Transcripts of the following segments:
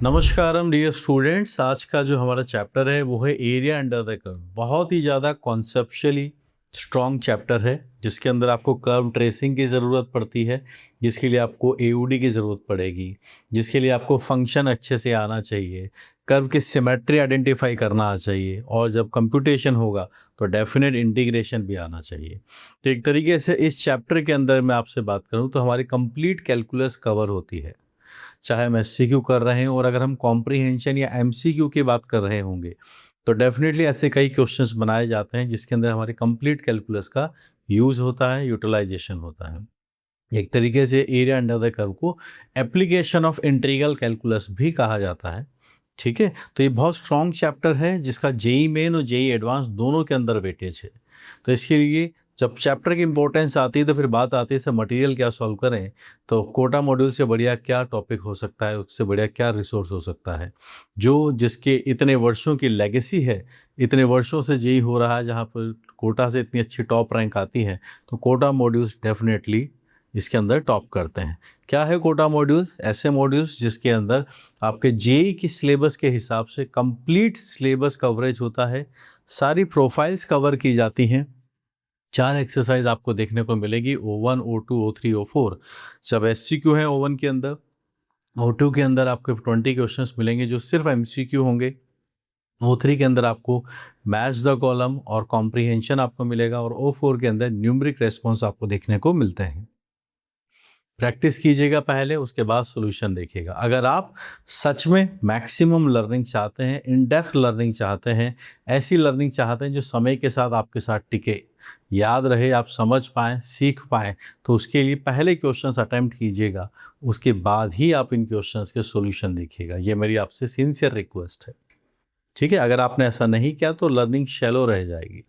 नमस्कारम dear students. आज का जो हमारा चैप्टर है वो है एरिया अंडर द कर्व। बहुत ही ज़्यादा कॉन्सेप्चुअली स्ट्रॉन्ग चैप्टर है जिसके अंदर आपको कर्व ट्रेसिंग की ज़रूरत पड़ती है, जिसके लिए आपको एओडी की ज़रूरत पड़ेगी, जिसके लिए आपको फंक्शन अच्छे से आना चाहिए, कर्व की सिमेट्री आइडेंटिफाई करना आना चाहिए, और जब कंप्यूटेशन होगा तो डेफिनेट इंटीग्रेशन भी आना चाहिए। तो एक तरीके से इस चैप्टर के अंदर मैं आपसे बात करूँ तो हमारी कंप्लीट कैलकुलस कवर होती है, चाहे हम एससीक्यू कर रहे हैं और अगर हम कॉम्प्रीहेंशन या एमसीक्यू की बात कर रहे होंगे तो डेफिनेटली ऐसे कई क्वेश्चंस बनाए जाते हैं जिसके अंदर हमारे कंप्लीट कैलकुलस का यूज़ होता है, यूटिलाइजेशन होता है। एक तरीके से एरिया अंडर द कर्व को एप्लीकेशन ऑफ इंटीग्रल कैलकुलस भी कहा जाता है। ठीक है, तो ये बहुत स्ट्रॉन्ग चैप्टर है जिसका जेई मेन और जेई एडवांस दोनों के अंदर वेटेज है। तो इसके लिए जब चैप्टर की इंपॉर्टेंस आती है तो फिर बात आती है सर मटेरियल क्या सॉल्व करें, तो कोटा मॉड्यूल से बढ़िया क्या टॉपिक हो सकता है, उससे बढ़िया क्या रिसोर्स हो सकता है जो जिसके इतने वर्षों की लेगेसी है, इतने वर्षों से जेई हो रहा है, जहाँ पर कोटा से इतनी अच्छी टॉप रैंक आती है, तो कोटा मॉड्यूल्स डेफिनेटली इसके अंदर टॉप करते हैं। क्या है कोटा मॉड्यूल्स? ऐसे मॉड्यूल्स जिसके अंदर आपके जेई की सिलेबस के हिसाब से कंप्लीट सिलेबस कवरेज होता है, सारी प्रोफाइल्स कवर की जाती हैं। 4 एक्सरसाइज आपको देखने को मिलेगी, O1, O2, O3, O4। सब एससीक्यू है O1 के अंदर। O2 के अंदर आपको 20 क्वेश्चंस मिलेंगे जो सिर्फ एमसीक्यू होंगे। O3 के अंदर आपको मैच द कॉलम और कॉम्प्रीहेंशन आपको मिलेगा, और O4 के अंदर न्यूमेरिक रेस्पॉन्स आपको देखने को मिलते हैं। प्रैक्टिस कीजिएगा पहले, उसके बाद सॉल्यूशन देखिएगा। अगर आप सच में मैक्सिमम लर्निंग चाहते हैं, इन डेप्थ लर्निंग चाहते हैं, ऐसी लर्निंग चाहते हैं जो समय के साथ आपके साथ टिके, याद रहे, आप समझ पाएँ, सीख पाएँ, तो उसके लिए पहले क्वेश्चंस अटेम्प्ट कीजिएगा, उसके बाद ही आप इन क्वेश्चंस के सॉल्यूशन देखिएगा। ये मेरी आपसे सिंसियर रिक्वेस्ट है। ठीक है, अगर आपने ऐसा नहीं किया तो लर्निंग शैलो रह जाएगी,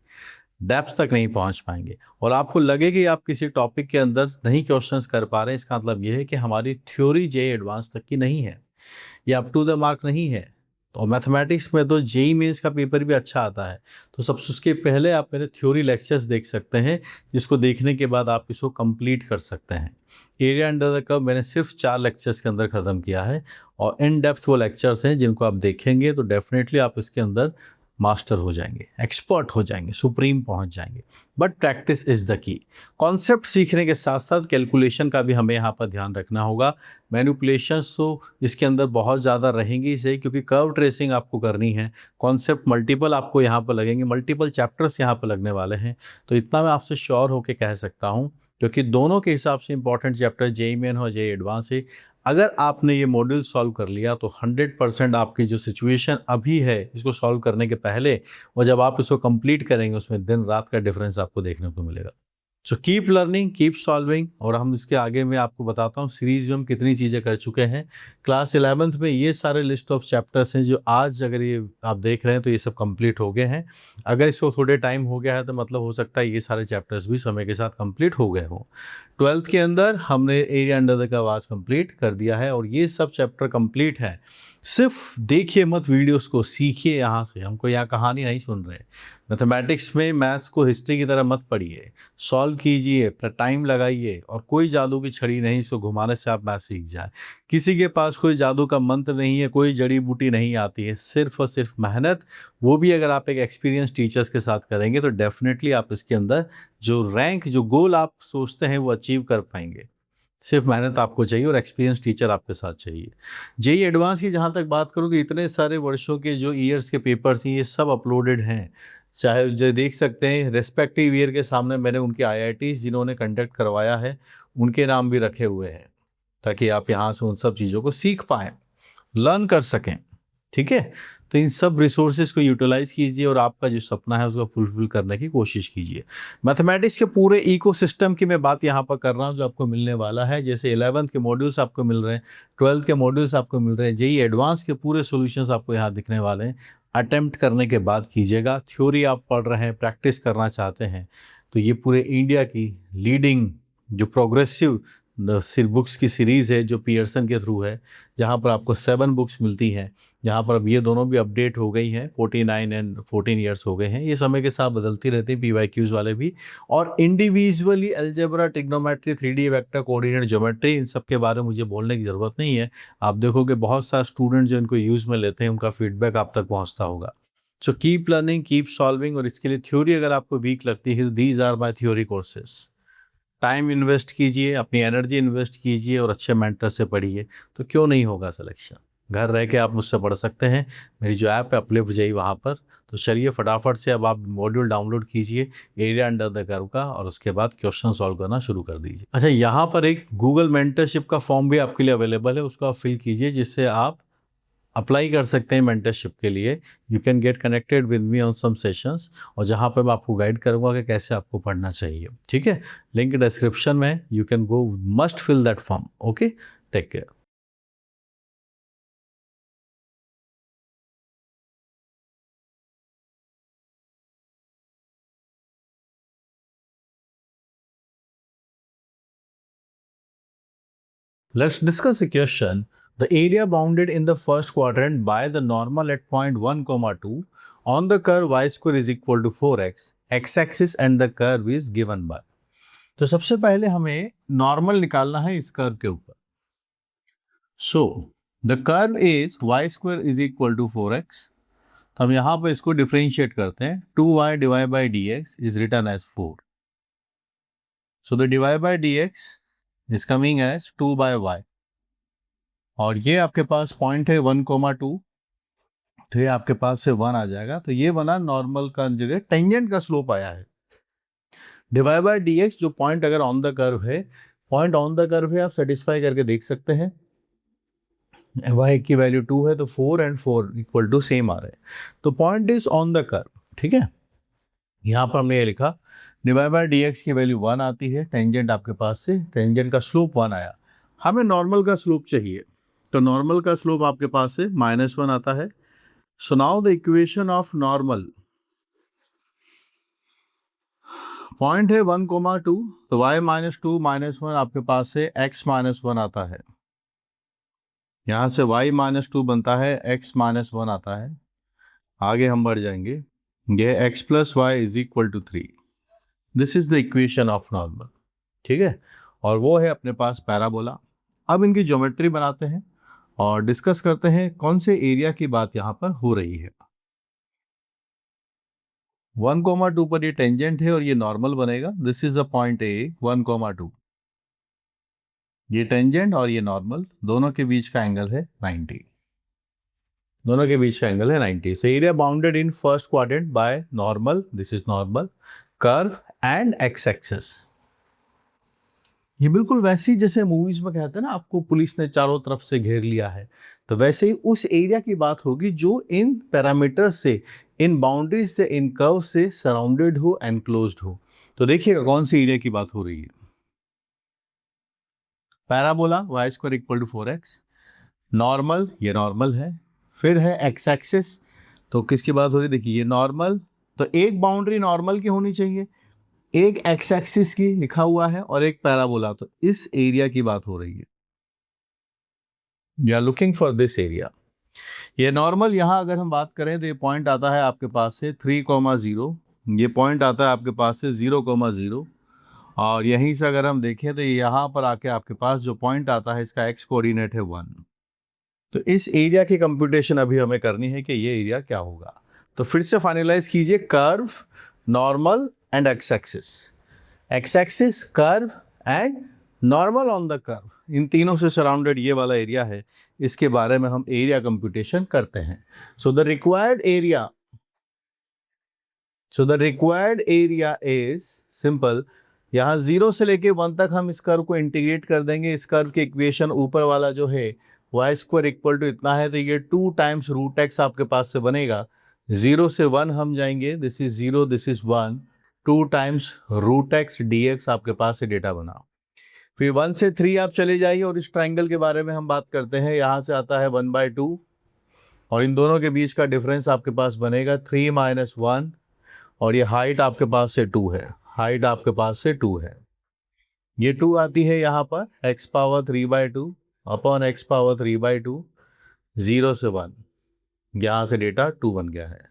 डेप्थ तक नहीं पहुंच पाएंगे, और आपको लगे कि आप किसी टॉपिक के अंदर नहीं क्वेश्चंस कर पा रहे हैं, इसका मतलब यह है कि हमारी थ्योरी जेई एडवांस तक की नहीं है, ये अप टू द मार्क नहीं है। तो मैथमेटिक्स में तो जेई मेंस का पेपर भी अच्छा आता है, तो सबसे उसके पहले आप मेरे थ्योरी लेक्चर्स देख सकते हैं, जिसको देखने के बाद आप इसको कंप्लीट कर सकते हैं। एरिया अंडर द कर्व मैंने सिर्फ 4 लेक्चर्स के अंदर ख़त्म किया है, और इन डेप्थ वो लेक्चर्स हैं जिनको आप देखेंगे तो डेफिनेटली आप इसके अंदर मास्टर हो जाएंगे, एक्सपर्ट हो जाएंगे, सुप्रीम पहुंच जाएंगे। But practice is the key. Concept सीखने के साथ साथ कैलकुलेशन का भी हमें यहाँ पर ध्यान रखना होगा। मैनिपुलेशंस तो इसके अंदर बहुत ज़्यादा रहेंगी ही सही, क्योंकि कर्व ट्रेसिंग आपको करनी है। कॉन्सेप्ट मल्टीपल आपको यहाँ पर लगेंगे, मल्टीपल चैप्टर्स यहाँ पर लगने वाले हैं। तो इतना मैं आपसे श्योर होकर कह सकता हूँ, क्योंकि दोनों के हिसाब से इंपॉर्टेंट चैप्टर जेई मेन और जेई एडवांस है। अगर आपने ये मॉड्यूल सॉल्व कर लिया तो 100% आपकी जो सिचुएशन अभी है इसको सॉल्व करने के पहले, और जब आप इसको कंप्लीट करेंगे, उसमें दिन रात का डिफरेंस आपको देखने को मिलेगा। सो कीप लर्निंग, कीप सॉल्विंग। और हम इसके आगे मैं आपको बताता हूँ सीरीज में हम कितनी चीज़ें कर चुके हैं। क्लास 11th में ये सारे लिस्ट ऑफ चैप्टर्स हैं जो आज अगर ये आप देख रहे हैं तो ये सब कंप्लीट हो गए हैं। अगर इसको थोड़े टाइम हो गया है तो मतलब हो सकता है ये सारे चैप्टर्स भी समय के साथ कंप्लीट हो गए हों। 12th के अंदर हमने एरिया अंडर द कर्व आज कंप्लीट कर दिया है, और ये सब चैप्टर कंप्लीट है। सिर्फ देखिए मत वीडियोस को, सीखिए यहाँ से, हमको यहाँ कहानी नहीं सुन रहे। मैथमेटिक्स में मैथ्स को हिस्ट्री की तरह मत पढ़िए, सॉल्व कीजिए, टाइम लगाइए, और कोई जादू की छड़ी नहीं इसको घुमाने से आप मैथ सीख जाए। किसी के पास कोई जादू का मंत्र नहीं है, कोई जड़ी बूटी नहीं आती है, सिर्फ और सिर्फ मेहनत। वो भी अगर आप एक एक्सपीरियंस टीचर्स के साथ करेंगे तो डेफिनेटली आप इसके अंदर जो रैंक, जो गोल आप सोचते हैं वो अचीव कर पाएंगे। सिर्फ मेहनत आपको चाहिए और एक्सपीरियंस टीचर आपके साथ चाहिए। जेई एडवांस की जहाँ तक बात करूँ तो इतने सारे वर्षों के जो ईयर्स के पेपर्स हैं ये सब अपलोडेड हैं। चाहे जो देख सकते हैं रेस्पेक्टिव ईयर के सामने मैंने उनके आईआईटीज जिन्होंने कंडक्ट करवाया है उनके नाम भी रखे हुए हैं, ताकि आप यहाँ से उन सब चीज़ों को सीख पाएँ, लर्न कर सकें। ठीक है, तो इन सब रिसोर्सेज को यूटिलाइज कीजिए और आपका जो सपना है उसको फुलफिल करने की कोशिश कीजिए। मैथमेटिक्स के पूरे इकोसिस्टम की मैं बात यहाँ पर कर रहा हूँ जो आपको मिलने वाला है। जैसे 11th के मॉड्यूल्स आपको मिल रहे हैं, 12th के मॉड्यूल्स आपको मिल रहे हैं, जेई एडवांस के पूरे सॉल्यूशंस आपको यहाँ दिखने वाले हैं। अटेम्प्ट करने के बाद कीजिएगा। थ्योरी आप पढ़ रहे हैं, प्रैक्टिस करना चाहते हैं, तो ये पूरे इंडिया की लीडिंग जो प्रोग्रेसिव बुक्स की सीरीज़ है जो पियर्सन के थ्रू है, जहाँ पर आपको 7 बुक्स मिलती हैं, जहाँ पर अब ये दोनों भी अपडेट हो गई हैं, 49 एंड 14 ईयर्स हो गए हैं। ये समय के साथ बदलती रहती हैं PYQs वाले भी। और individually algebra, trigonometry, 3D vector, coordinate geometry, इन सब के बारे में मुझे बोलने की ज़रूरत नहीं है। आप देखोगे बहुत सारे स्टूडेंट जो इनको यूज़ में लेते हैं, उनका फीडबैक आप तक पहुँचता होगा। सो कीप लर्निंग, कीप सॉल्विंग। और इसके लिए थ्योरी अगर आपको वीक लगती है तो these are my theory courses. Time invest कीजिए, अपनी एनर्जी इन्वेस्ट कीजिए और अच्छे मेंटर से पढ़िए, तो क्यों नहीं होगा सिलेक्शन। घर रह के आप मुझसे पढ़ सकते हैं। मेरी जो ऐप है अपलिफ्ट जाइए वहाँ पर। तो चलिए फटाफट से अब आप मॉड्यूल डाउनलोड कीजिए एरिया अंडर द कर्व का, और उसके बाद क्वेश्चन सॉल्व करना शुरू कर दीजिए। अच्छा, यहाँ पर एक गूगल मेंटरशिप का फॉर्म भी आपके लिए अवेलेबल है, उसको आप फिल कीजिए, जिससे आप अप्लाई कर सकते हैं मेंटरशिप के लिए। You can get connected with me on some sessions, और जहाँ पर मैं आपको गाइड करूँगा कि कैसे आपको पढ़ना चाहिए। ठीक है, लिंक डिस्क्रिप्शन में, you can go, must fill that form. Okay, take care. Let's discuss a question. The area bounded in the first quadrant by the normal at point 1, 2 on the curve y square is equal to 4x, x-axis and the curve is given by। तो सबसे पहले हमें normal निकालना है इस curve के ऊपर। So the curve is y square is equal to 4x। तो हम यहाँ पर इसको डिफरेंशिएट करते हैं। 2y divide by dx is written as 4। So the divide by dx is coming as 2 by y। और ये आपके पास पॉइंट है 1, 2, तो ये आपके पास से 1 आ जाएगा। तो ये बना नॉर्मल का जगह टेंजेंट का स्लोप आया है। डिवाइड बाय dx जो पॉइंट अगर ऑन द कर्व है, पॉइंट ऑन द कर्व है, आप सेटिस्फाई करके देख सकते हैं। y की वैल्यू 2 है, तो 4 एंड 4 इक्वल टू सेम आ रहे हैं। तो point is on the curve. ठीक है, यहाँ पर हमने ये लिखा डिवाइड बाय dx की वैल्यू 1 आती है, टेंजेंट आपके पास से, टेंजेंट का स्लोप 1 आया। हमें नॉर्मल का स्लोप चाहिए, तो नॉर्मल का स्लोप आपके पास से -1 आता है। So now the equation of normal, point है 1, 2, तो y -2 -1 आपके पास से x -1 आता है। यहाँ से y -2 बनता है, x -1 आता है। आगे हम बढ़ जाएंगे, ये x + y = 3। This is the equation of normal. ठीक है, और वो है अपने पास पैराबोला। अब इनकी ज्योमेट्री बनाते हैं और डिस्कस करते हैं कौन से एरिया की बात यहाँ पर हो रही है। 1, 2 पर ये टेंजेंट है और ये नॉर्मल बनेगा। This is the point A 1, 2। ये टेंजेंट और ये नॉर्मल, दोनों के बीच का एंगल है 90। दोनों के बीच का एंगल है 90। So area bounded in first quadrant by normal, this is normal, curve and x axis. ये बिल्कुल वैसे ही जैसे मूवीज में कहते हैं ना, आपको पुलिस ने चारों तरफ से घेर लिया है, तो वैसे ही उस एरिया की बात होगी जो इन पैरामीटर से, इन बाउंड्रीज से, इन कर्व से सराउंडेड हो, एनक्लोज्ड हो। तो देखिएगा कौन सी एरिया की बात हो रही है। Parabola y square equal to 4x, normal, ये नॉर्मल है, फिर है एक्स एक्सिस। तो किसकी बात हो रही है, देखिए ये नॉर्मल, तो एक बाउंड्री नॉर्मल की होनी चाहिए, एक एक्स एक्सिस की लिखा हुआ है, और एक पैराबोला। तो इस एरिया की बात हो रही है। You are looking for this area. ये नॉर्मल, यहाँ अगर हम बात करें तो ये पॉइंट आता है आपके पास से 3, 0। ये पॉइंट आता है आपके पास से 0, 0, और यहीं से अगर हम देखें तो यहाँ पर आके आपके पास जो पॉइंट आता है, इसका एक्स कोऑर्डिनेट है 1। तो इस एरिया की कंप्यूटेशन अभी हमें करनी है कि ये एरिया क्या होगा। तो फिर से फाइनलाइज कीजिए, curve, normal and x axis, x axis, curve and normal on the curve, इन तीनों से सराउंडेड ये वाला एरिया है। इसके बारे में हम एरिया कंप्यूटेशन करते हैं। सो the required area is simple. यहाँ 0 से लेके 1 तक हम इस कर्व को इंटीग्रेट कर देंगे। इस कर्व के इक्वेशन ऊपर वाला जो है y स्क्वायर इक्वल टू इतना है, तो ये 2 टाइम्स √x आपके पास से बनेगा। 0 से 1 हम जाएंगे, this is 0, this is 1, 2 times √x dx आपके पास से डेटा बना। फिर 1 से 3 आप चले जाइए और इस ट्राइंगल के बारे में हम बात करते हैं। यहाँ से आता है 1/2, और इन दोनों के बीच का डिफरेंस आपके पास बनेगा 3 - 1, और ये हाइट आपके पास से 2 है, हाइट आपके पास से 2 है। ये 2 आती है यहाँ पर x power 3/2 upon x power 3/2, 0 से 1, यहाँ से डेटा 2 बन गया है.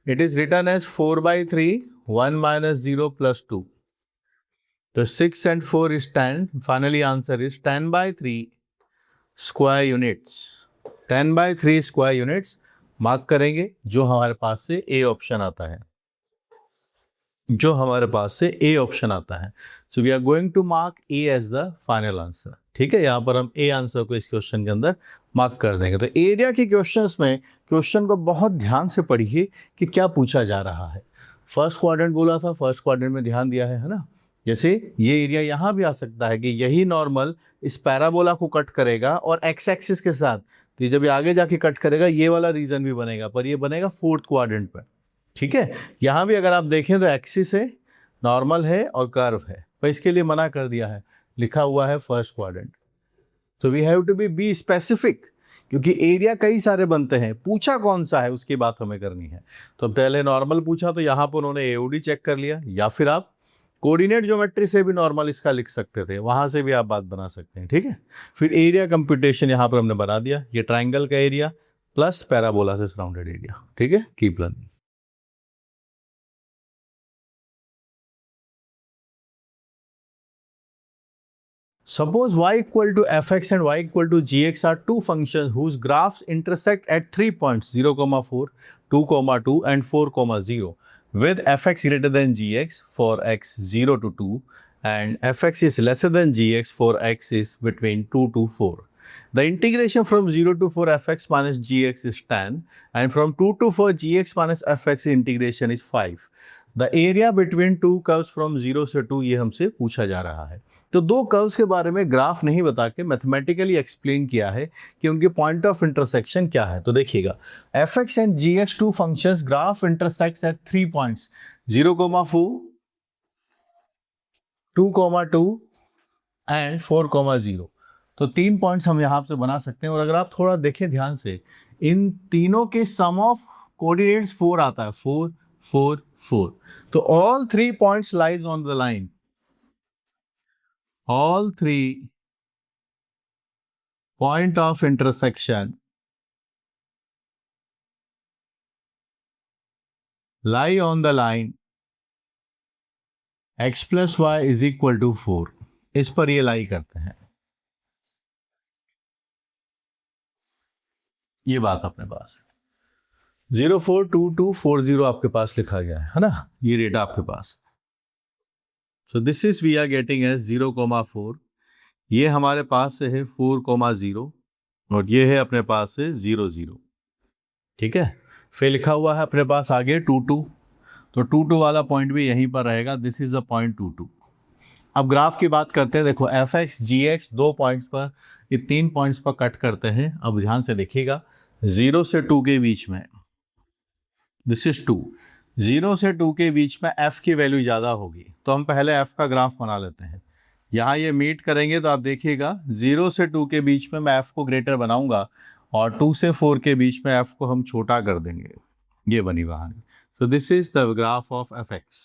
It is written as 4/3, 1 minus 0 plus 2. तो 6 and 4 is 10. Finally answer is 10/3 square units. 10/3 square units mark करेंगे जो हमारे पास से ए ऑप्शन आता है, जो हमारे पास से ए ऑप्शन आता है. So we are going to mark A as the final answer. ठीक है, यहाँ पर हम ए आंसर को इस क्वेश्चन के अंदर मार्क कर देंगे. तो एरिया के क्वेश्चंस में क्वेश्चन को बहुत ध्यान से पढ़िए कि क्या पूछा जा रहा है. फर्स्ट क्वाड्रेंट बोला था, फर्स्ट क्वाड्रेंट में ध्यान दिया है ना. जैसे ये एरिया यहाँ भी आ सकता है कि यही नॉर्मल इस पैराबोला को कट करेगा और एक्स एक्सिस के साथ, तो जब ये आगे जाके कट करेगा ये वाला रीजन भी बनेगा, पर ये बनेगा फोर्थ क्वाड्रेंट पर. ठीक है, यहाँ भी अगर आप देखें तो एक्सिस है, नॉर्मल है और कर्व है, पर इसके लिए मना कर दिया है, लिखा हुआ है फर्स्ट क्वाड्रेंट. तो we have to be specific, क्योंकि एरिया कई सारे बनते हैं, पूछा कौन सा है उसकी बात हमें करनी है. तो पहले नॉर्मल पूछा तो यहाँ पर उन्होंने एओडी चेक कर लिया, या फिर आप कोऑर्डिनेट ज्योमेट्री से भी नॉर्मल इसका लिख सकते थे, वहां से भी आप बात बना सकते हैं. ठीक है, फिर एरिया कंप्यूटेशन यहाँ पर हमने बना दिया, ये ट्राइंगल का एरिया प्लस पैराबोला से सराउंडेड एरिया. ठीक है, keep learning. Suppose y equal to fx and y equal to gx are two functions whose graphs intersect at 3 points 0, 4, 2, 2 and 4, 0 with fx greater than gx for x 0 to 2 and fx is lesser than gx for x is between 2 to 4. The integration from 0 to 4 fx minus gx is 10 and from 2 to 4 gx minus fx integration is 5. The area between two curves from 0 से 2 ये हमसे पूछा जा रहा है. तो दो curves के बारे में ग्राफ नहीं बता के मैथमेटिकली एक्सप्लेन किया है कि उनके पॉइंट ऑफ इंटरसेक्शन क्या है. तो देखिएगा, F x and ji X two functions graph intersects at 3 points 0, 4, 2, 2 and 4, 0. तो 3 पॉइंट्स हम यहाँ से बना सकते हैं. और अगर आप थोड़ा देखें ध्यान से, इन तीनों के सम ऑफ कोऑर्डिनेट्स 4 आता है, 4, 4, 4. तो all 3 points lies on the line. All 3 point of intersection lie on the line x plus y is equal to 4. इस पर ये लाई करते हैं. ये बात अपने पास 0, 4, 2, 2, 4, 0 आपके पास लिखा गया है ना, ये डेटा आपके पास. So this is we are getting as 0, 4. ये हमारे पास से है 4, 0 और ये है अपने पास से 0, 0. ठीक है, फिर लिखा हुआ है अपने पास आगे 2, 2. तो 2, 2 वाला पॉइंट भी यहीं पर रहेगा. This is a point 2, 2. अब ग्राफ की बात करते हैं. देखो F x g x 2 points पर, ये 3 पॉइंट्स पर कट करते हैं. अब ध्यान से देखिएगा, 0 से 2 के बीच में, दिस इज 2, 0 से 2 के बीच में f की वैल्यू ज़्यादा होगी. तो हम पहले f का ग्राफ बना लेते हैं. यहाँ ये मीट करेंगे तो आप देखिएगा 0 से 2 के बीच में मैं f को ग्रेटर बनाऊंगा और 2 से 4 के बीच में f को हम छोटा कर देंगे. ये बनी वहाँ. सो this is the graph of f x.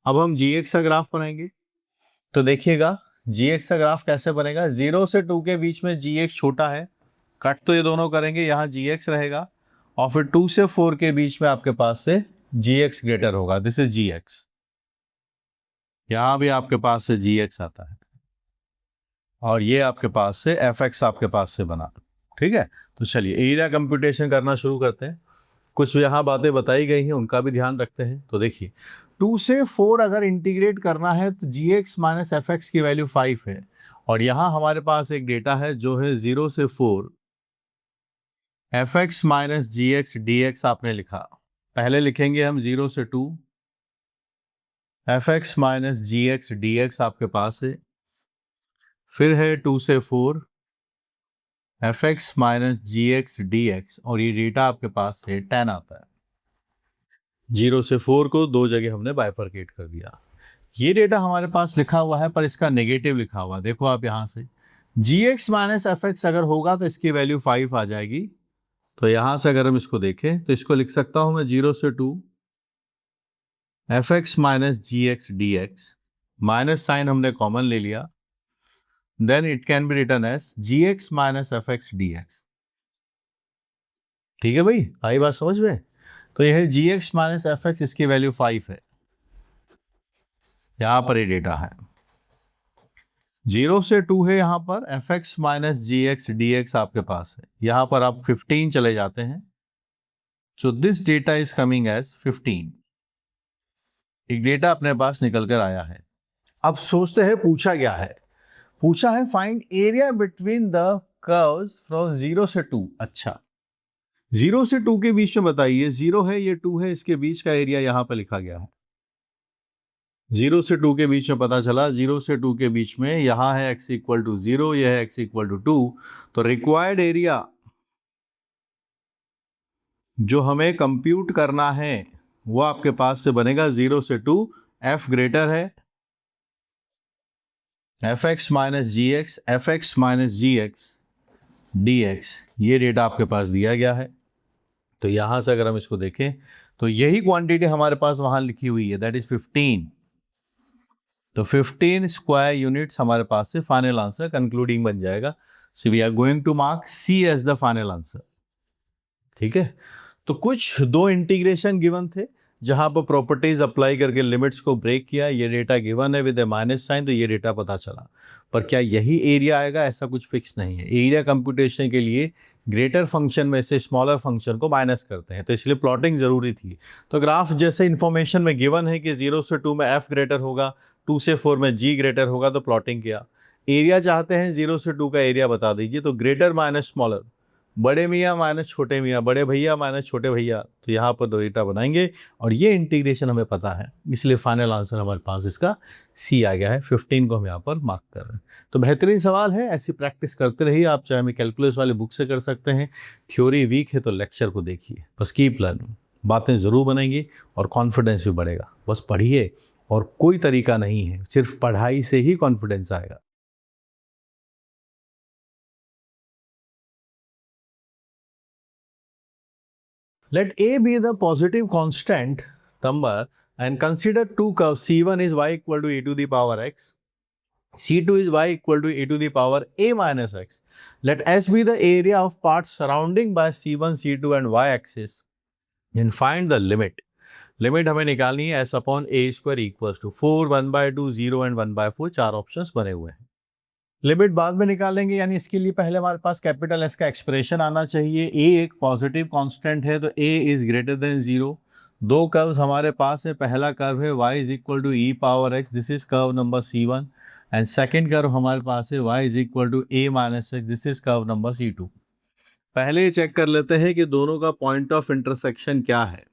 अब हम जी एक्स का ग्राफ बनाएंगे. तो देखिएगा जी एक्स का ग्राफ कैसे बनेगा. 0 से 2 के बीच में जी एक्स छोटा है, कट तो ये दोनों करेंगे, यहाँ जी एक्स रहेगा. और फिर 2 से 4 के बीच में आपके पास से जी एक्स ग्रेटर होगा. This is G X. यहां भी आपके पास से जी एक्स आता है और ये आपके पास से एफ एक्स आपके पास से बना. ठीक है, तो चलिए एरिया कंप्यूटेशन करना शुरू करते हैं. कुछ यहाँ बातें बताई गई हैं, उनका भी ध्यान रखते हैं. तो देखिए 2 से 4 अगर इंटीग्रेट करना है तो जी एक्स माइनस एफ एक्स की वैल्यू 5 है. और यहाँ हमारे पास एक डेटा है जो है 0 से 4 F x minus g x d x आपने लिखा. पहले लिखेंगे हम 0 से 2 f x minus g x d x आपके पास है. फिर है 2 से 4 F x minus g x d x और ये डेटा आपके पास है 10 आता है. 0 से 4 को दो जगह हमने बाइफरकेट कर दिया. ये डेटा हमारे पास लिखा हुआ है पर इसका नेगेटिव लिखा हुआ है. देखो आप यहाँ से G x minus f x अगर होगा तो इसकी वैल्यू 5 आ जाएगी. तो यहाँ से अगर हम इसको देखें तो इसको लिख सकता हूँ मैं 0 से 2 f x minus g x d x minus sign हमने कॉमन ले लिया, then it can be written as gx minus fx dx। ठीक है भाई, आई बात समझ में? तो यह gx माइनस fx, इसकी वैल्यू 5 है, यहां पर ये डेटा है। 0 से 2 है यहां पर, fx माइनस gx dx आपके पास है, यहां पर आप 15 चले जाते हैं, so this data is coming as 15। एक डेटा अपने पास निकल कर आया है। अब सोचते हैं पूछा क्या है, पूछा है find area between the curves from 0 से 2। अच्छा, 0 से 2 के बीच में बताइए, 0 है ये 2 है, इसके बीच का एरिया यहां पर लिखा गया है। 0 से 2 के बीच में पता चला, 0 से 2 के बीच में यहां है x इक्वल टू 0, यह है x इक्वल टू 2, तो रिक्वायर्ड एरिया जो हमें कंप्यूट करना है वो आपके पास से बनेगा 0 से 2, f ग्रेटर है fx minus g x, fx minus g x dx, ये डेटा आपके पास दिया गया है। तो यहां से अगर हम इसको देखें तो यही क्वांटिटी हमारे पास वहां लिखी हुई है, दैट इज 15। तो 15 स्क्वायर यूनिट्स हमारे पास से फाइनल आंसर कंक्लूडिंग बन जाएगा। So we are going to mark C as the final answer. ठीक है, तो कुछ दो इंटीग्रेशन गिवन थे जहां पर प्रॉपर्टीज अप्लाई करके लिमिट्स को ब्रेक किया, ये डेटा गिवन है विद ए माइनस साइन, तो ये डेटा पता चला। पर क्या यही एरिया आएगा, ऐसा कुछ फिक्स नहीं है। एरिया कंप्यूटेशन के लिए ग्रेटर फंक्शन में से स्मॉलर फंक्शन को माइनस करते हैं, तो इसलिए प्लॉटिंग जरूरी थी। तो ग्राफ जैसे इन्फॉर्मेशन में गिवन है कि 0 से 2 में f ग्रेटर होगा, 2 से 4 में g ग्रेटर होगा, तो प्लॉटिंग किया। एरिया चाहते हैं 0 से 2 का एरिया बता दीजिए, तो ग्रेटर माइनस स्मॉलर, बड़े मियाँ माइनस छोटे मियाँ, बड़े भैया माइनस छोटे भैया, तो यहाँ पर दो डेटा बनाएंगे और ये इंटीग्रेशन हमें पता है, इसलिए फाइनल आंसर हमारे पास इसका सी आ गया है। 15 को हम यहाँ पर मार्क कर रहे हैं। तो बेहतरीन सवाल है, ऐसी प्रैक्टिस करते रहिए आप, चाहे हमें कैलकुलस वाले बुक से कर सकते हैं, थ्योरी वीक है तो लेक्चर को देखिए, बस कीप लर्निंग, बातें ज़रूर बनेंगी और कॉन्फिडेंस भी बढ़ेगा। बस पढ़िए और कोई तरीका नहीं है, सिर्फ पढ़ाई से ही कॉन्फिडेंस आएगा। Let A be the positive constant number and consider two curves. C1 is y equal to e to the power x. C2 is y equal to e to the power a minus x. Let S be the area of parts surrounding by C1, C2 and y axis. And find the limit. Limit हमें निकालनी है s upon a square equals to 4, 1/2, 0 and 1/4, चार options बने हुए हैं। Limit बाद में निकालेंगे, यानी इसके लिए पहले हमारे पास कैपिटल एस का एक्सप्रेशन आना चाहिए। ए एक पॉजिटिव कांस्टेंट है, तो ए इज ग्रेटर देन 0। दो कर्व्स हमारे पास है, पहला कर्व है y is equal to e power x, this is curve number C1, and second curve हमारे पास है y is equal to a minus x, this is curve number C2। पहले चेक कर लेते हैं कि दोनों का पॉइंट ऑफ इंटरसेक्शन क्या है।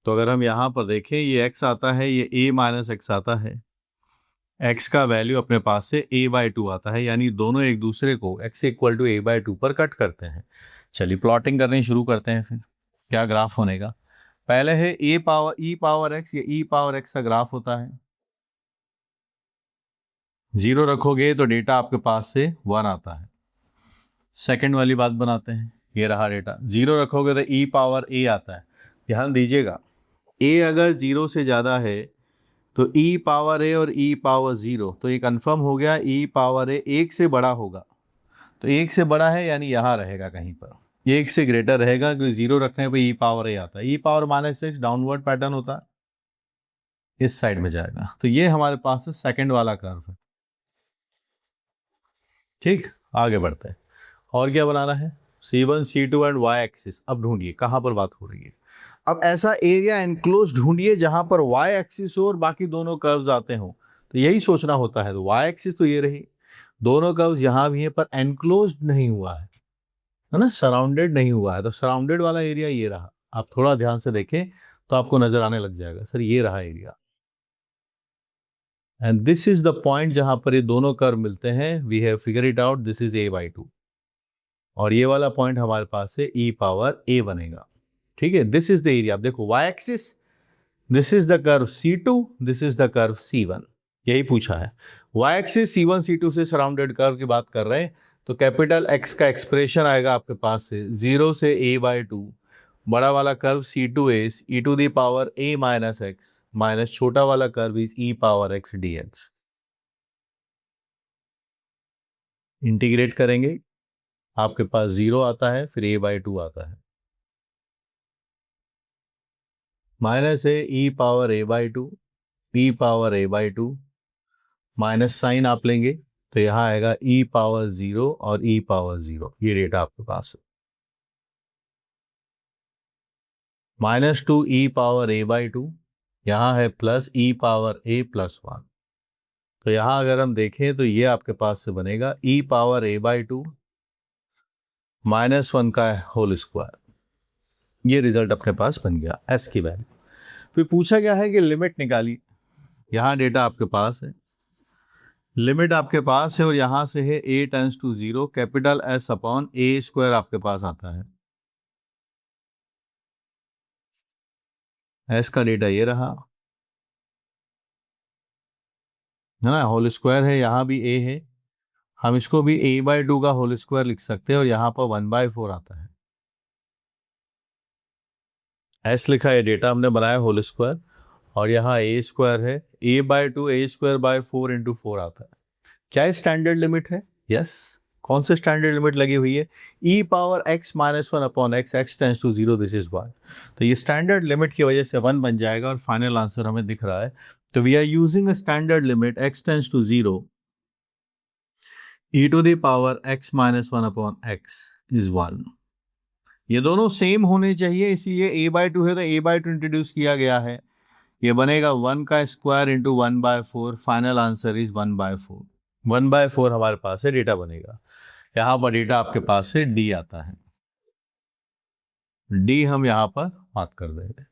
तो अगर हम यहाँ पर देखें, ये x आता है, ये a माइनस x आता है, x का वैल्यू अपने पास से a/2 आता है, यानी दोनों एक दूसरे को x इक्वल टू a/2 पर कट करते हैं। चलिए प्लॉटिंग करनी शुरू करते हैं, फिर क्या ग्राफ होनेगा। पहले है e पावर x, ये e पावर x का ग्राफ होता है। 0 रखोगे तो डेटा आपके पास से 1 आता है। सेकंड वाली बात बनाते हैं, ये रहा डेटा। 0 रखोगे तो e पावर a आता है। ध्यान दीजिएगा, a अगर 0 से ज़्यादा है तो e पावर a और e पावर 0, तो ये कंफर्म हो गया e पावर a 1 से बड़ा होगा। तो 1 से बड़ा है यानी यहाँ रहेगा कहीं पर, 1 से ग्रेटर रहेगा, क्योंकि 0 रखने पे e पावर a आता है। e power minus x downward pattern होता है, इस साइड में जाएगा। तो ये हमारे पास सेकंड वाला कर्व है। ठीक, आगे बढ़ते हैं। और क्या बनाना है, C1, C2 and y axis. अब ढूंढिए कहाँ पर बात हो रही है। अब ऐसा एरिया एनक्लोज ढूंढिए जहां पर y एक्सिस हो और बाकी दोनों कर्व्स आते हो, तो यही सोचना होता है। तो y एक्सिस तो ये रही, दोनों कर्व्स यहां भी हैं, पर एनक्लोज नहीं हुआ है ना, सराउंडेड नहीं हुआ है। तो सराउंडेड वाला एरिया ये रहा। आप थोड़ा ध्यान से देखें तो आपको नजर आने लग जाएगा, सर ये रहा area, and this is the point जहां पर ये दोनों कर्व मिलते हैं। We have figure it out, this is a/2, और ये वाला पॉइंट हमारे पास है e पावर a बनेगा। ठीक है, दिस इज द एरिया। आप देखो y axis, this is the curve C2, this is the curve C1, यही पूछा है। y एक्सिस C1 C2 से सराउंडेड कर्व की बात कर रहे हैं, तो कैपिटल X का एक्सप्रेशन आएगा आपके पास से 0 से a/2, बड़ा वाला curve C2 is e to the power a minus x, minus छोटा वाला curve is e power x d x. Integrate करेंगे, आपके पास 0 आता है, फिर a/2 आता है, माइनस है ई पावर a/2, ई पावर a/2, माइनस साइन आप लेंगे तो यहाँ आएगा ई पावर 0 और ई पावर 0, ये डेटा आपके पास है। -2 ई पावर a/2, यहाँ है प्लस ई पावर a+1। तो यहाँ अगर हम देखें तो ये आपके पास से बनेगा ई पावर a/2 -1 का होल स्क्वायर। ये रिजल्ट अपने पास बन गया s की वैल्यू। फिर पूछा गया है कि लिमिट निकाली। यहाँ डेटा आपके पास है, लिमिट आपके पास है और यहाँ से है a tends to 0, capital S upon a² आपके पास आता है। s का डेटा ये रहा है ना, होल स्क्वायर है, यहाँ भी a है, हम इसको भी a/2 का होल स्क्वायर लिख सकते हैं और यहाँ पर 1/4 आता है। s लिखा है, डेटा हमने बनाया होल स्क्वायर, और यहाँ a² है, a/2 a²/4 इंटू 4 आता है। क्या स्टैंडर्ड लिमिट है? यस। कौन से स्टैंडर्ड लिमिट लगी हुई है? E power x -1 upon x, x tends to 0, this is 1। तो ये स्टैंडर्ड लिमिट की वजह से 1 बन जाएगा और फाइनल आंसर हमें दिख रहा है। तो we are using a standard limit x tends to 0, e to the power x -1 upon x is 1। ये दोनों सेम होने चाहिए, इसीलिए a/2 है तो a/2 इंट्रोड्यूस किया गया है। ये बनेगा 1 का square into 1/4, final answer is 1/4। 1/4 हमारे पास है, डेटा बनेगा। यहाँ पर डेटा आपके पास से डी आता है, डी हम यहाँ पर मार्क कर देंगे।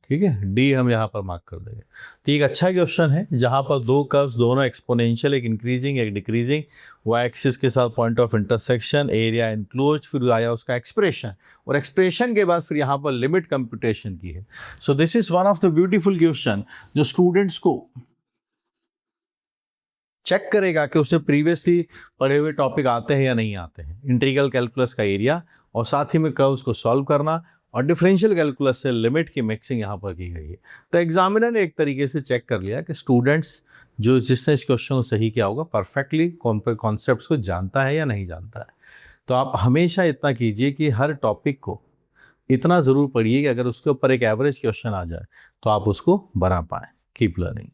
ठीक है, डी हम यहाँ पर मार्क कर देंगे। तो एक अच्छा क्वेश्चन है जहाँ पर दो कर्व्स, दोनों एक्सपोनेंशियल, एक इंक्रीजिंग एक डिक्रीजिंग, वाई एक्सिस के साथ point of intersection, area enclosed, फिर आया उसका एक्सप्रेशन, और एक्सप्रेशन के बाद फिर यहाँ पर लिमिट कंप्यूटेशन की है। So this is one of the beautiful question जो स्टूडेंट्स को चेक करेगा कि उसे प्रीवियसली पढ़े हुए टॉपिक आते हैं या नहीं आते हैं। इंटीग्रल कैलकुलस का एरिया और साथ ही में कर्व्स को सॉल्व करना, और डिफरेंशियल कैलकुलस से लिमिट की मिक्सिंग यहाँ पर की गई है। तो एग्जामिनर ने एक तरीके से चेक कर लिया कि स्टूडेंट्स जो जिसने इस क्वेश्चन को सही किया होगा परफेक्टली कॉन्सेप्ट्स को जानता है या नहीं जानता है। तो आप हमेशा इतना कीजिए कि हर टॉपिक को इतना ज़रूर पढ़िए कि अगर उसके ऊपर एक एवरेज क्वेश्चन आ जाए तो आप उसको बना पाएँ। Keep learning.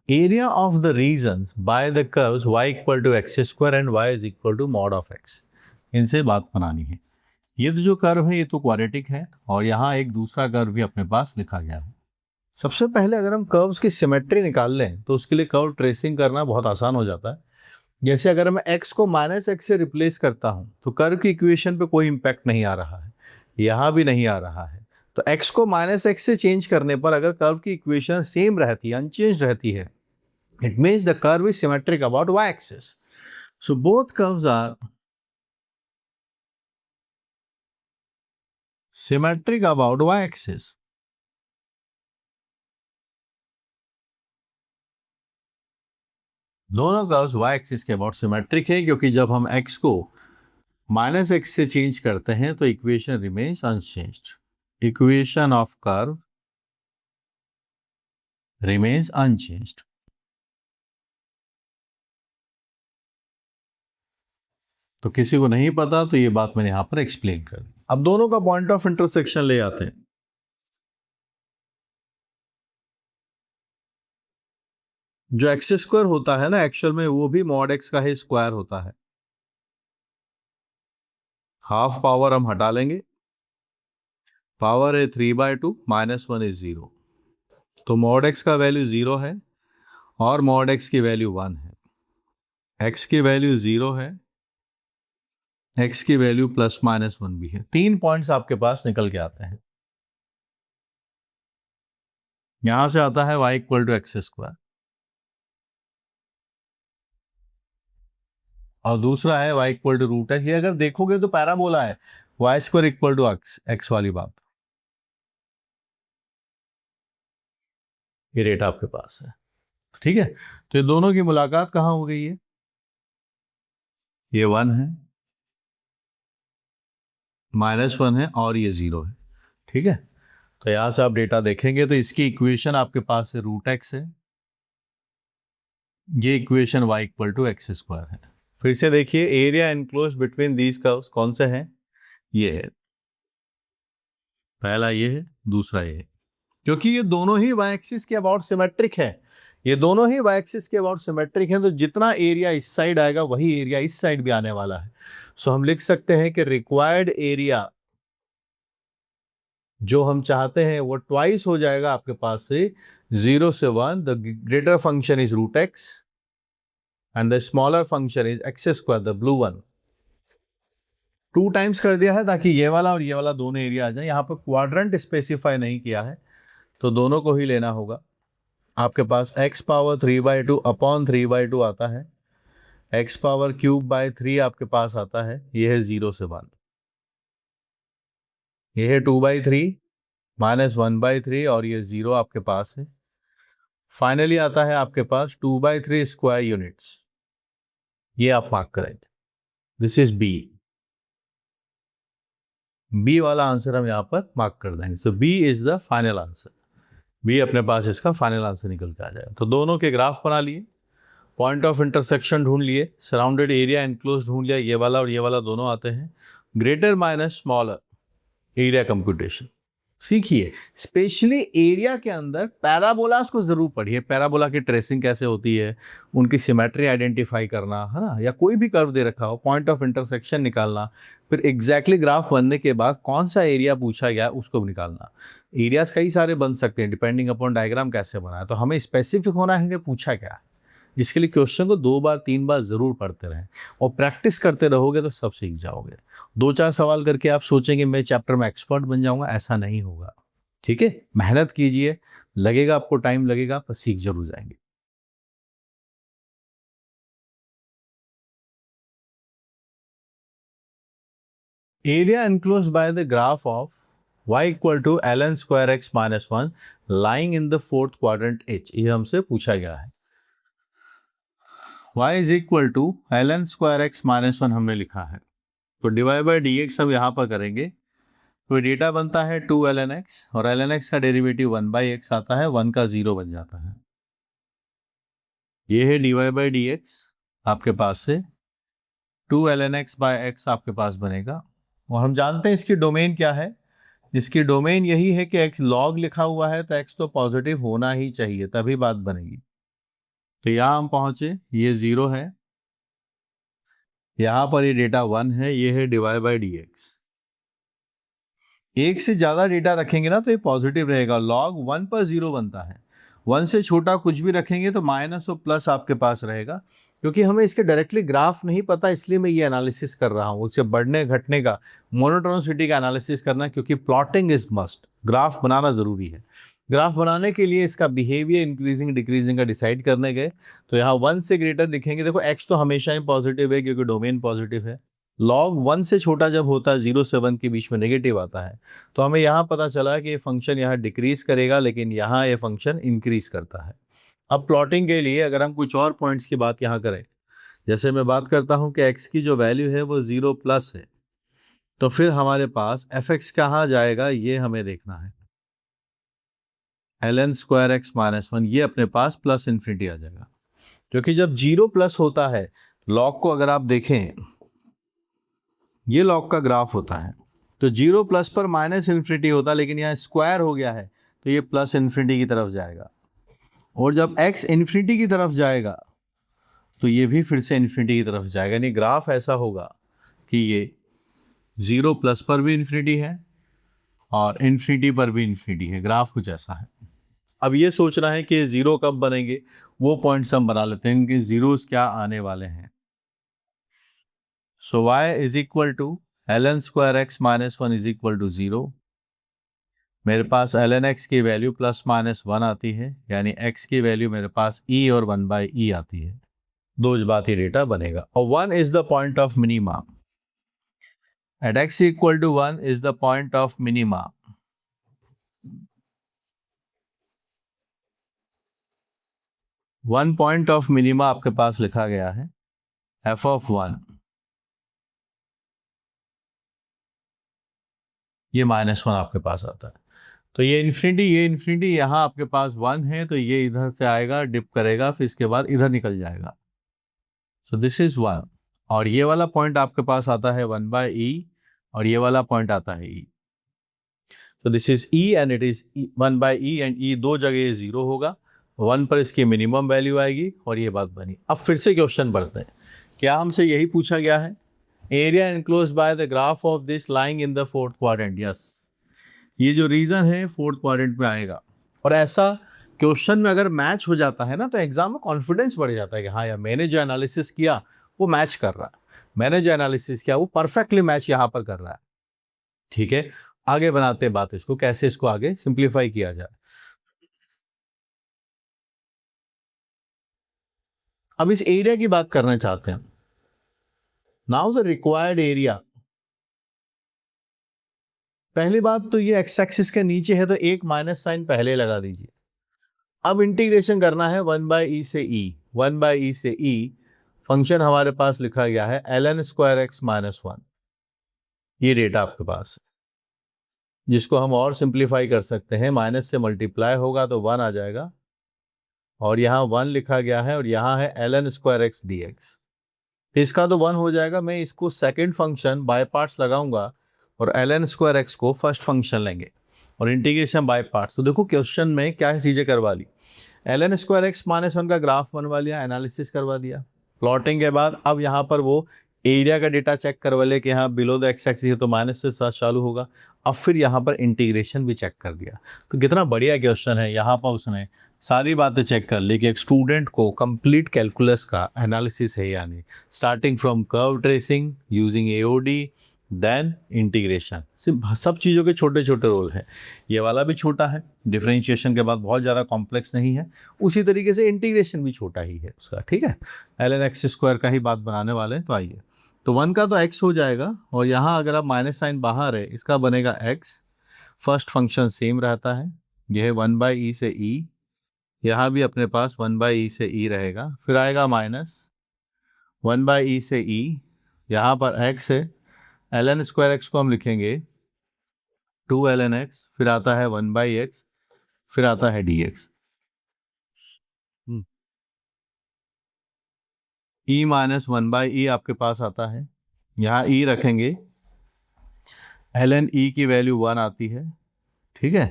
Area of the regions by the curves y equal to x² and y is equal to mod of x, इनसे बात बनानी है। ये तो जो कर्व है ये तो क्वाड्रेटिक है, और यहाँ एक दूसरा कर्व भी अपने पास लिखा गया है। सबसे पहले अगर हम कर्व्स की सिमेट्री निकाल लें तो उसके लिए कर्व ट्रेसिंग करना बहुत आसान हो जाता है। जैसे अगर मैं x को -x से रिप्लेस करता हूँ तो कर्व की इक्वेशन पे कोई इम्पैक्ट नहीं आ रहा है, यहाँ भी नहीं आ रहा है। तो x को -x से चेंज करने पर अगर कर्व की इक्वेशन सेम रहती है, अनचेंज रहती है, it means the curve is symmetric about y-axis. So both curves are symmetric about y-axis. दोनों कर्व्स y-axis के अबाउट सिमेट्रिक है, क्योंकि जब हम x को -x से चेंज करते हैं तो equation remains unchanged. Equation of curve remains unchanged. तो किसी को नहीं पता तो ये बात मैंने यहां पर एक्सप्लेन कर दी। अब दोनों का पॉइंट ऑफ इंटरसेक्शन ले आते हैं। जो x² होता है ना एक्चुअल में वो भी mod x का ही स्क्वायर होता है। हाफ पावर हम हटा लेंगे, पावर है 3/2, -1 इज 0। तो mod x का वैल्यू 0 है और mod x की वैल्यू 1 है। x की वैल्यू 0 है, x की वैल्यू +-1 भी है। 3 पॉइंट्स आपके पास निकल के आते हैं। यहां से आता है y इक्वल टू x², और दूसरा है y इक्वल टू √x। ये अगर देखोगे तो पैराबोला है, y² इक्वल टू x वाली बात। ये डेटा आपके पास है, ठीक है। तो ये दोनों की मुलाकात कहाँ हो गई है? ये 1 है, -1 है और ये 0 है, ठीक है। तो यहाँ से आप डेटा देखेंगे तो इसकी इक्वेशन आपके पास है √x है, ये इक्वेशन y = x² है। फिर से देखिए area enclose between these curves कौन से हैं, ये है, पहला ये है, दूसरा ये है, क्योंकि ये दोनों ही y एक्सिस के अबाउट सिमेट्रिक है, ये दोनों ही y एक्सिस के अबाउट सिमेट्रिक हैं, तो जितना एरिया इस साइड आएगा वही एरिया इस साइड भी आने वाला है। सो हम लिख सकते हैं कि रिक्वायर्ड एरिया जो हम चाहते हैं वो ट्वाइस हो जाएगा आपके पास से 0 से 1, the greater function is √x and the smaller function is x², the blue one. 2 times कर दिया है ताकि ये वाला और ये वाला दोनों एरिया आ जाए। यहाँ पर क्वाड्रेंट स्पेसिफाई नहीं किया है तो दोनों को ही लेना होगा। आपके पास x⁻³ अपॉन 3/2 आता है, x⁻³/3 आपके पास आता है, ये है 0 से 1, ये है 2/3 -1/3 और ये 0 आपके पास है। फाइनली आता है आपके पास 2/3 स्क्वायर यूनिट्स, ये आप मार्क करेंगे, दिस इज बी वाला आंसर हम यहाँ पर मार्क कर देंगे। So B is the final answer, B अपने पास इसका फाइनल आंसर निकल के आ जाएगा। तो दोनों के ग्राफ बना लिए, पॉइंट ऑफ इंटरसेक्शन ढूंढ लिए, सराउंडेड एरिया एनक्लोज ढूंढ लिया, ये वाला और ये वाला दोनों आते हैं, greater minus smaller area computation सीखिए। स्पेशली एरिया के अंदर पैराबोलास को जरूर पढ़िए, पैराबोला की ट्रेसिंग कैसे होती है, उनकी सिमेट्री आइडेंटिफाई करना है ना, या कोई भी कर्व दे रखा हो पॉइंट ऑफ इंटरसेक्शन निकालना, फिर एग्जैक्टली ग्राफ बनने के बाद कौन सा एरिया पूछा गया उसको निकालना। एरियाज कई सारे बन सकते हैं डिपेंडिंग अपॉन डायग्राम कैसे बना है, तो हमें स्पेसिफिक होना है कि पूछा क्या है। इसके लिए क्वेश्चन को 2 बार 3 बार जरूर पढ़ते रहें और प्रैक्टिस करते रहोगे तो सब सीख जाओगे। 2-4 सवाल करके आप सोचेंगे मैं चैप्टर में एक्सपर्ट बन जाऊंगा, ऐसा नहीं होगा, ठीक है। मेहनत कीजिए, लगेगा आपको टाइम लगेगा पर सीख जरूर जाएंगे। Area enclosed by the graph of y = ln² x - 1 lying in the 4th quadrant H, ये हमसे पूछा गया है। y = ln² x - 1 हमने लिखा है, तो dy/dx हम यहाँ पर करेंगे, तो डेटा बनता है 2 ln x और ln x का डेरिवेटिव 1/x आता है, 1 का 0 बन जाता है, ये है dy/dx आपके पास से 2 ln x/x आपके पास बनेगा। और हम जानते हैं इसकी डोमेन क्या है, इसकी डोमेन यही है कि x लॉग लिखा हुआ है तो x तो पॉजिटिव होना ही चाहिए तभी बात बनेगी। तो यहाँ हम पहुंचे, ये 0 है, यहाँ पर ये डेटा 1 है, ये है dy/dx। एक से ज्यादा डेटा रखेंगे ना तो ये पॉजिटिव रहेगा, लॉग 1 पर 0 बनता है, 1 से छोटा कुछ भी रखेंगे तो माइनस और प्लस आपके पास रहेगा। क्योंकि हमें इसके डायरेक्टली ग्राफ नहीं पता इसलिए मैं ये एनालिसिस कर रहा हूँ, उससे बढ़ने घटने का मोनोटोनिसिटी का एनालिसिस करना, क्योंकि प्लॉटिंग इज मस्ट, ग्राफ बनाना जरूरी है। ग्राफ बनाने के लिए इसका बिहेवियर इंक्रीजिंग डिक्रीजिंग का डिसाइड करने गए तो यहाँ 1 से ग्रेटर दिखेंगे, देखो x तो हमेशा ही पॉजिटिव है क्योंकि डोमेन पॉजिटिव है, लॉग 1 से छोटा जब होता है 0 से 1 के बीच में नेगेटिव आता है, तो हमें यहाँ पता चला कि ये फंक्शन यहाँ डिक्रीज करेगा लेकिन यहाँ ये फंक्शन इंक्रीज करता है। अब प्लॉटिंग के लिए अगर हम कुछ और पॉइंट्स की बात यहाँ करें, जैसे मैं बात करता हूँ कि x की जो वैल्यू है वो 0+ है, तो फिर हमारे पास fx कहाँ जाएगा ये हमें देखना है, ln² x - 1 ये अपने पास +∞ आ जाएगा, क्योंकि जब 0+ होता है, लॉग को अगर आप देखें, ये लॉग का ग्राफ होता है, तो 0+ पर -∞ होता है, लेकिन यहाँ स्क्वायर हो गया है तो ये +∞ की तरफ जाएगा, और जब x इन्फिनिटी की तरफ जाएगा तो ये भी फिर से इन्फिनिटी की तरफ जाएगा, यानी ग्राफ ऐसा होगा कि ये 0+ पर भी इन्फिनिटी है और इन्फिनिटी पर भी इन्फिनिटी है, ग्राफ कुछ ऐसा है। अब ये सोचना है कि 0 कब बनेंगे, वो पॉइंट्स हम बना लेते हैं, इनके जीरोस क्या आने वाले हैं। सो y = ln² x - 1 = 0, मेरे पास ln x की वैल्यू +-1 आती है, यानी x की वैल्यू मेरे पास e और 1/e आती है, दो बात ही डेटा बनेगा। और 1 is the point of minima, at x = 1 is the point of minima. One point of minima आपके पास लिखा गया है f(1), ये -1 आपके पास आता है। तो ये इन्फिनिटी यहाँ आपके पास 1 है, तो ये इधर से आएगा, डिप करेगा, फिर इसके बाद इधर निकल जाएगा। सो दिस इज 1। और ये वाला पॉइंट आपके पास आता है 1/e, और ये वाला पॉइंट आता है e। तो this is e and it is 1/e, and e दो जगह 0 होगा, 1 पर इसकी मिनिमम वैल्यू आएगी, और ये बात बनी। अब फिर से क्वेश्चन बढ़ते हैं। क्या हमसे यही पूछा गया है? Area enclosed by the graph of this lying in the fourth quadrant. Yes, ये जो रीजन है फोर्थ क्वाड्रेंट में आएगा। और ऐसा क्वेश्चन में अगर मैच हो जाता है ना, तो एग्जाम में कॉन्फिडेंस बढ़ जाता है कि हाँ यार, मैंने जो एनालिसिस किया वो मैच कर रहा है, मैंने जो एनालिसिस किया वो परफेक्टली मैच यहाँ पर कर रहा है। ठीक है, आगे बनाते हैं बात इसको, कैसे इसको आगे सिंप्लीफाई किया जाए। अब इस एरिया की बात करना चाहते हैं। Now the required area. पहली बात तो ये एक्स एक्सिस के नीचे है, तो एक माइनस साइन पहले लगा दीजिए। अब इंटीग्रेशन करना है 1/e से e, 1/e से e। फंक्शन हमारे पास लिखा गया है ln² x - 1। ये डेटा आपके पास है, जिसको हम और सिंप्लीफाई कर सकते हैं। माइनस से मल्टीप्लाई होगा तो 1 आ जाएगा, और यहाँ 1 लिखा गया है, और यहाँ है ln² x dx। इसका तो 1 हो जाएगा। मैं इसको सेकंड फंक्शन बाय पार्ट्स लगाऊंगा, और ln² x को फर्स्ट फंक्शन लेंगे, और इंटीग्रेशन बाय पार्ट्स। तो देखो क्वेश्चन में क्या चीज़ें करवा ली। ln² x - 1 का ग्राफ बनवा लिया, एनालिसिस करवा दिया। प्लॉटिंग के बाद अब यहाँ पर वो एरिया का डेटा चेक करवा ले कि हाँ बिलो द एक्स एक्सिस है, तो माइनस से साथ चालू होगा। अब फिर यहाँ पर इंटीग्रेशन भी चेक कर दिया। तो कितना बढ़िया क्वेश्चन है। यहाँ पर उसने सारी बातें चेक कर ली कि एक स्टूडेंट को कंप्लीट कैलकुलस का एनालिसिस है या नहीं, starting from curve tracing using AOD, then integration. सिर्फ सब चीज़ों के छोटे छोटे रोल हैं। ये वाला भी छोटा है, डिफरेंशिएशन के बाद बहुत ज़्यादा कॉम्प्लेक्स नहीं है। उसी तरीके से इंटीग्रेशन भी छोटा ही है उसका। ठीक है, ln(x² का ही बात बनाने वाले हैं। तो आइए, तो 1 का तो x हो जाएगा, और यहाँ अगर आप माइनस साइन बाहर है, इसका बनेगा x। फर्स्ट फंक्शन सेम रहता है, यह है 1/e से e। यहाँ भी अपने पास 1/e से e रहेगा, फिर आएगा माइनस 1/e से e। यहाँ पर x है, ln² x को हम लिखेंगे 2ln x, फिर आता है 1/x, फिर आता है dx। e - 1/e आपके पास आता है, यहाँ e रखेंगे, ln e की वैल्यू 1 आती है। ठीक है,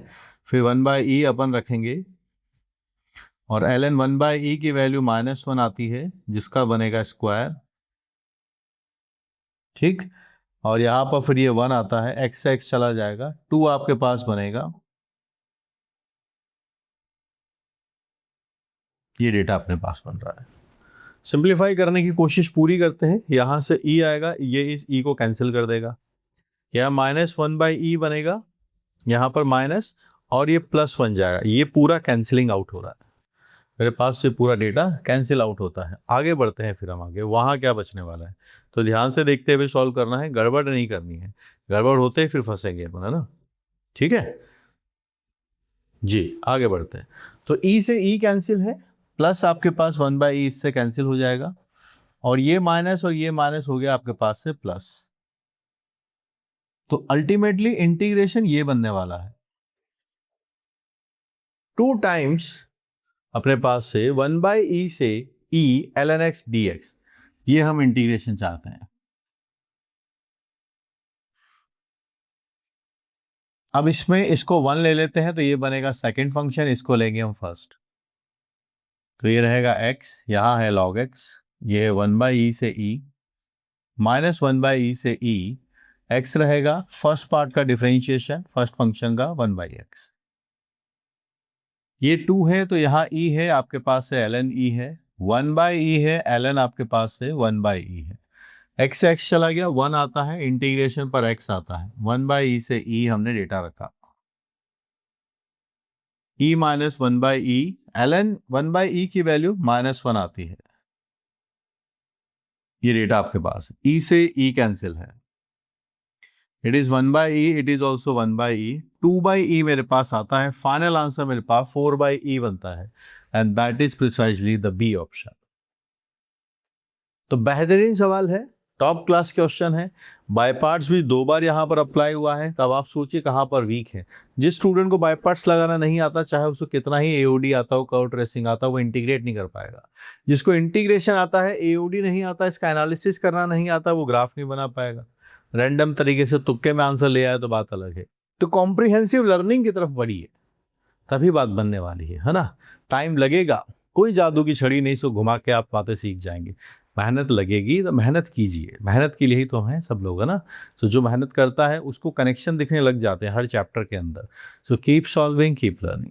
फिर 1/e अपन रखेंगे, और ln 1/e की वैल्यू -1 आती है, जिसका बनेगा स्क्वायर। ठीक, और यहाँ पर फिर ये 1 आता है, x से x चला जाएगा, 2 आपके पास बनेगा। ये डेटा अपने पास बन रहा है। सिंप्लीफाई करने की कोशिश पूरी करते हैं। यहाँ से e आएगा, ये इस e को कैंसिल कर देगा, यहाँ -1/e बनेगा, यहाँ पर माइनस, और ये प्लस बन जाएगा। ये पूरा कैंसिलिंग आउट हो रहा है, मेरे पास से पूरा डेटा कैंसिल आउट होता है। आगे बढ़ते हैं, फिर हम आगे वहाँ क्या बचने वाला है, तो ध्यान से देखते हुए सॉल्व करना है, गड़बड़ नहीं करनी है। गड़बड़ होते ही फिर फंसेंगे अपन, है ना। ठीक है जी, आगे बढ़ते हैं। तो e से e कैंसिल है, प्लस आपके पास 1/e इससे कैंसिल हो जाएगा, और ये माइनस और ये माइनस हो गया आपके पास से प्लस। तो अल्टीमेटली इंटीग्रेशन ये बनने वाला है, 2 टाइम्स अपने पास से 1/e से e ln x dx। ये हम इंटीग्रेशन चाहते हैं। अब इसमें इसको 1 ले लेते हैं, तो ये बनेगा सेकंड फंक्शन, इसको लेंगे हम फर्स्ट। तो ये रहेगा x, यहाँ है log x, ये 1/e से e -1/e से e, x रहेगा फर्स्ट पार्ट का डिफरेंशिएशन, फर्स्ट फंक्शन का 1/x। ये 2 है, तो यहाँ e है आपके पास से ln e है, 1/e है, ln आपके पास से 1/e है। x से x चला गया, 1 आता है, इंटीग्रेशन पर x आता है, 1/e से e हमने डेटा रखा, e - 1/e, ln 1/e की वैल्यू -1 आती है। ये डेटा आपके पास है, e से e कैंसिल है, it is 1/e, it is also 1/e, 2/e मेरे पास आता है। फाइनल आंसर मेरे पास 4/e बनता है, and that is precisely the B option. तो बेहतरीन सवाल है, टॉप क्लास क्वेश्चन है। बाय पार्ट्स भी 2 बार यहाँ पर अप्लाई हुआ है, तब आप सोचिए कहाँ पर वीक है। जिस स्टूडेंट को बाय पार्ट्स लगाना नहीं आता, चाहे उसको कितना ही एओडी आता हो, कर्व ट्रेसिंग आता हो, वो इंटीग्रेट नहीं कर पाएगा। जिसको इंटीग्रेशन आता है, एओडी नहीं आता, इसका एनालिसिस करना नहीं आता, वो ग्राफ नहीं बना पाएगा। रैंडम तरीके से तुक्के में आंसर ले आए तो बात अलग है। तो कॉम्प्रिहेंसिव लर्निंग की तरफ बढ़िए, तभी बात बनने वाली है ना। टाइम लगेगा, कोई जादू की छड़ी नहीं सो घुमा के आप बातें सीख जाएंगे। मेहनत लगेगी तो मेहनत कीजिए, मेहनत के लिए ही तो हैं सब लोग, है ना। सो जो मेहनत करता है उसको कनेक्शन दिखने लग जाते हैं हर चैप्टर के अंदर। सो keep solving, keep learning.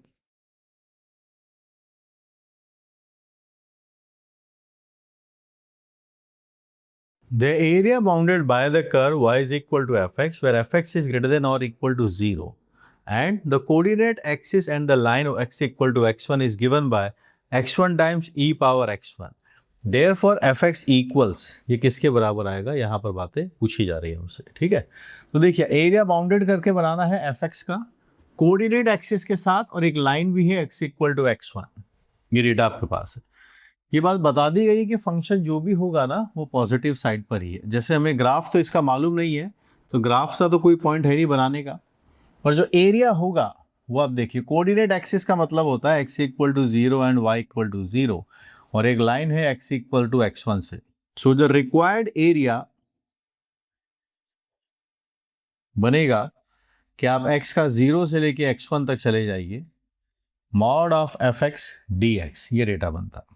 The area bounded by the curve y is equal to fx, where fx is greater than or equal to 0, and the coordinate axis and the line of x equal to x1 is given by x1 times e power x1. Therefore fx equals, ये किसके बराबर आएगा, यहाँ पर बातें पूछी जा रही है हमसे, ठीक है। तो देखिए एरिया बाउंडेड करके बनाना है fx का, कोऑर्डिनेट एक्सिस के साथ, और एक लाइन भी है x इक्वल टू x1, ये डेटा आपके पास है। ये बात बता दी गई कि फंक्शन जो भी होगा ना वो पॉजिटिव साइड पर ही है। जैसे हमें ग्राफ तो इसका मालूम नहीं है, तो ग्राफ सा तो कोई पॉइंट है नहीं बनाने का, पर जो एरिया होगा वो आप देखिए, कोऑर्डिनेट एक्सिस का मतलब होता है x equal to 0 and y equal to 0, और एक लाइन है x इक्वल टू x1 से। सो द रिक्वायर्ड एरिया बनेगा कि आप x का 0 से लेके x1 तक चले जाइए, मॉड ऑफ fx dx, ये डेटा बनता है।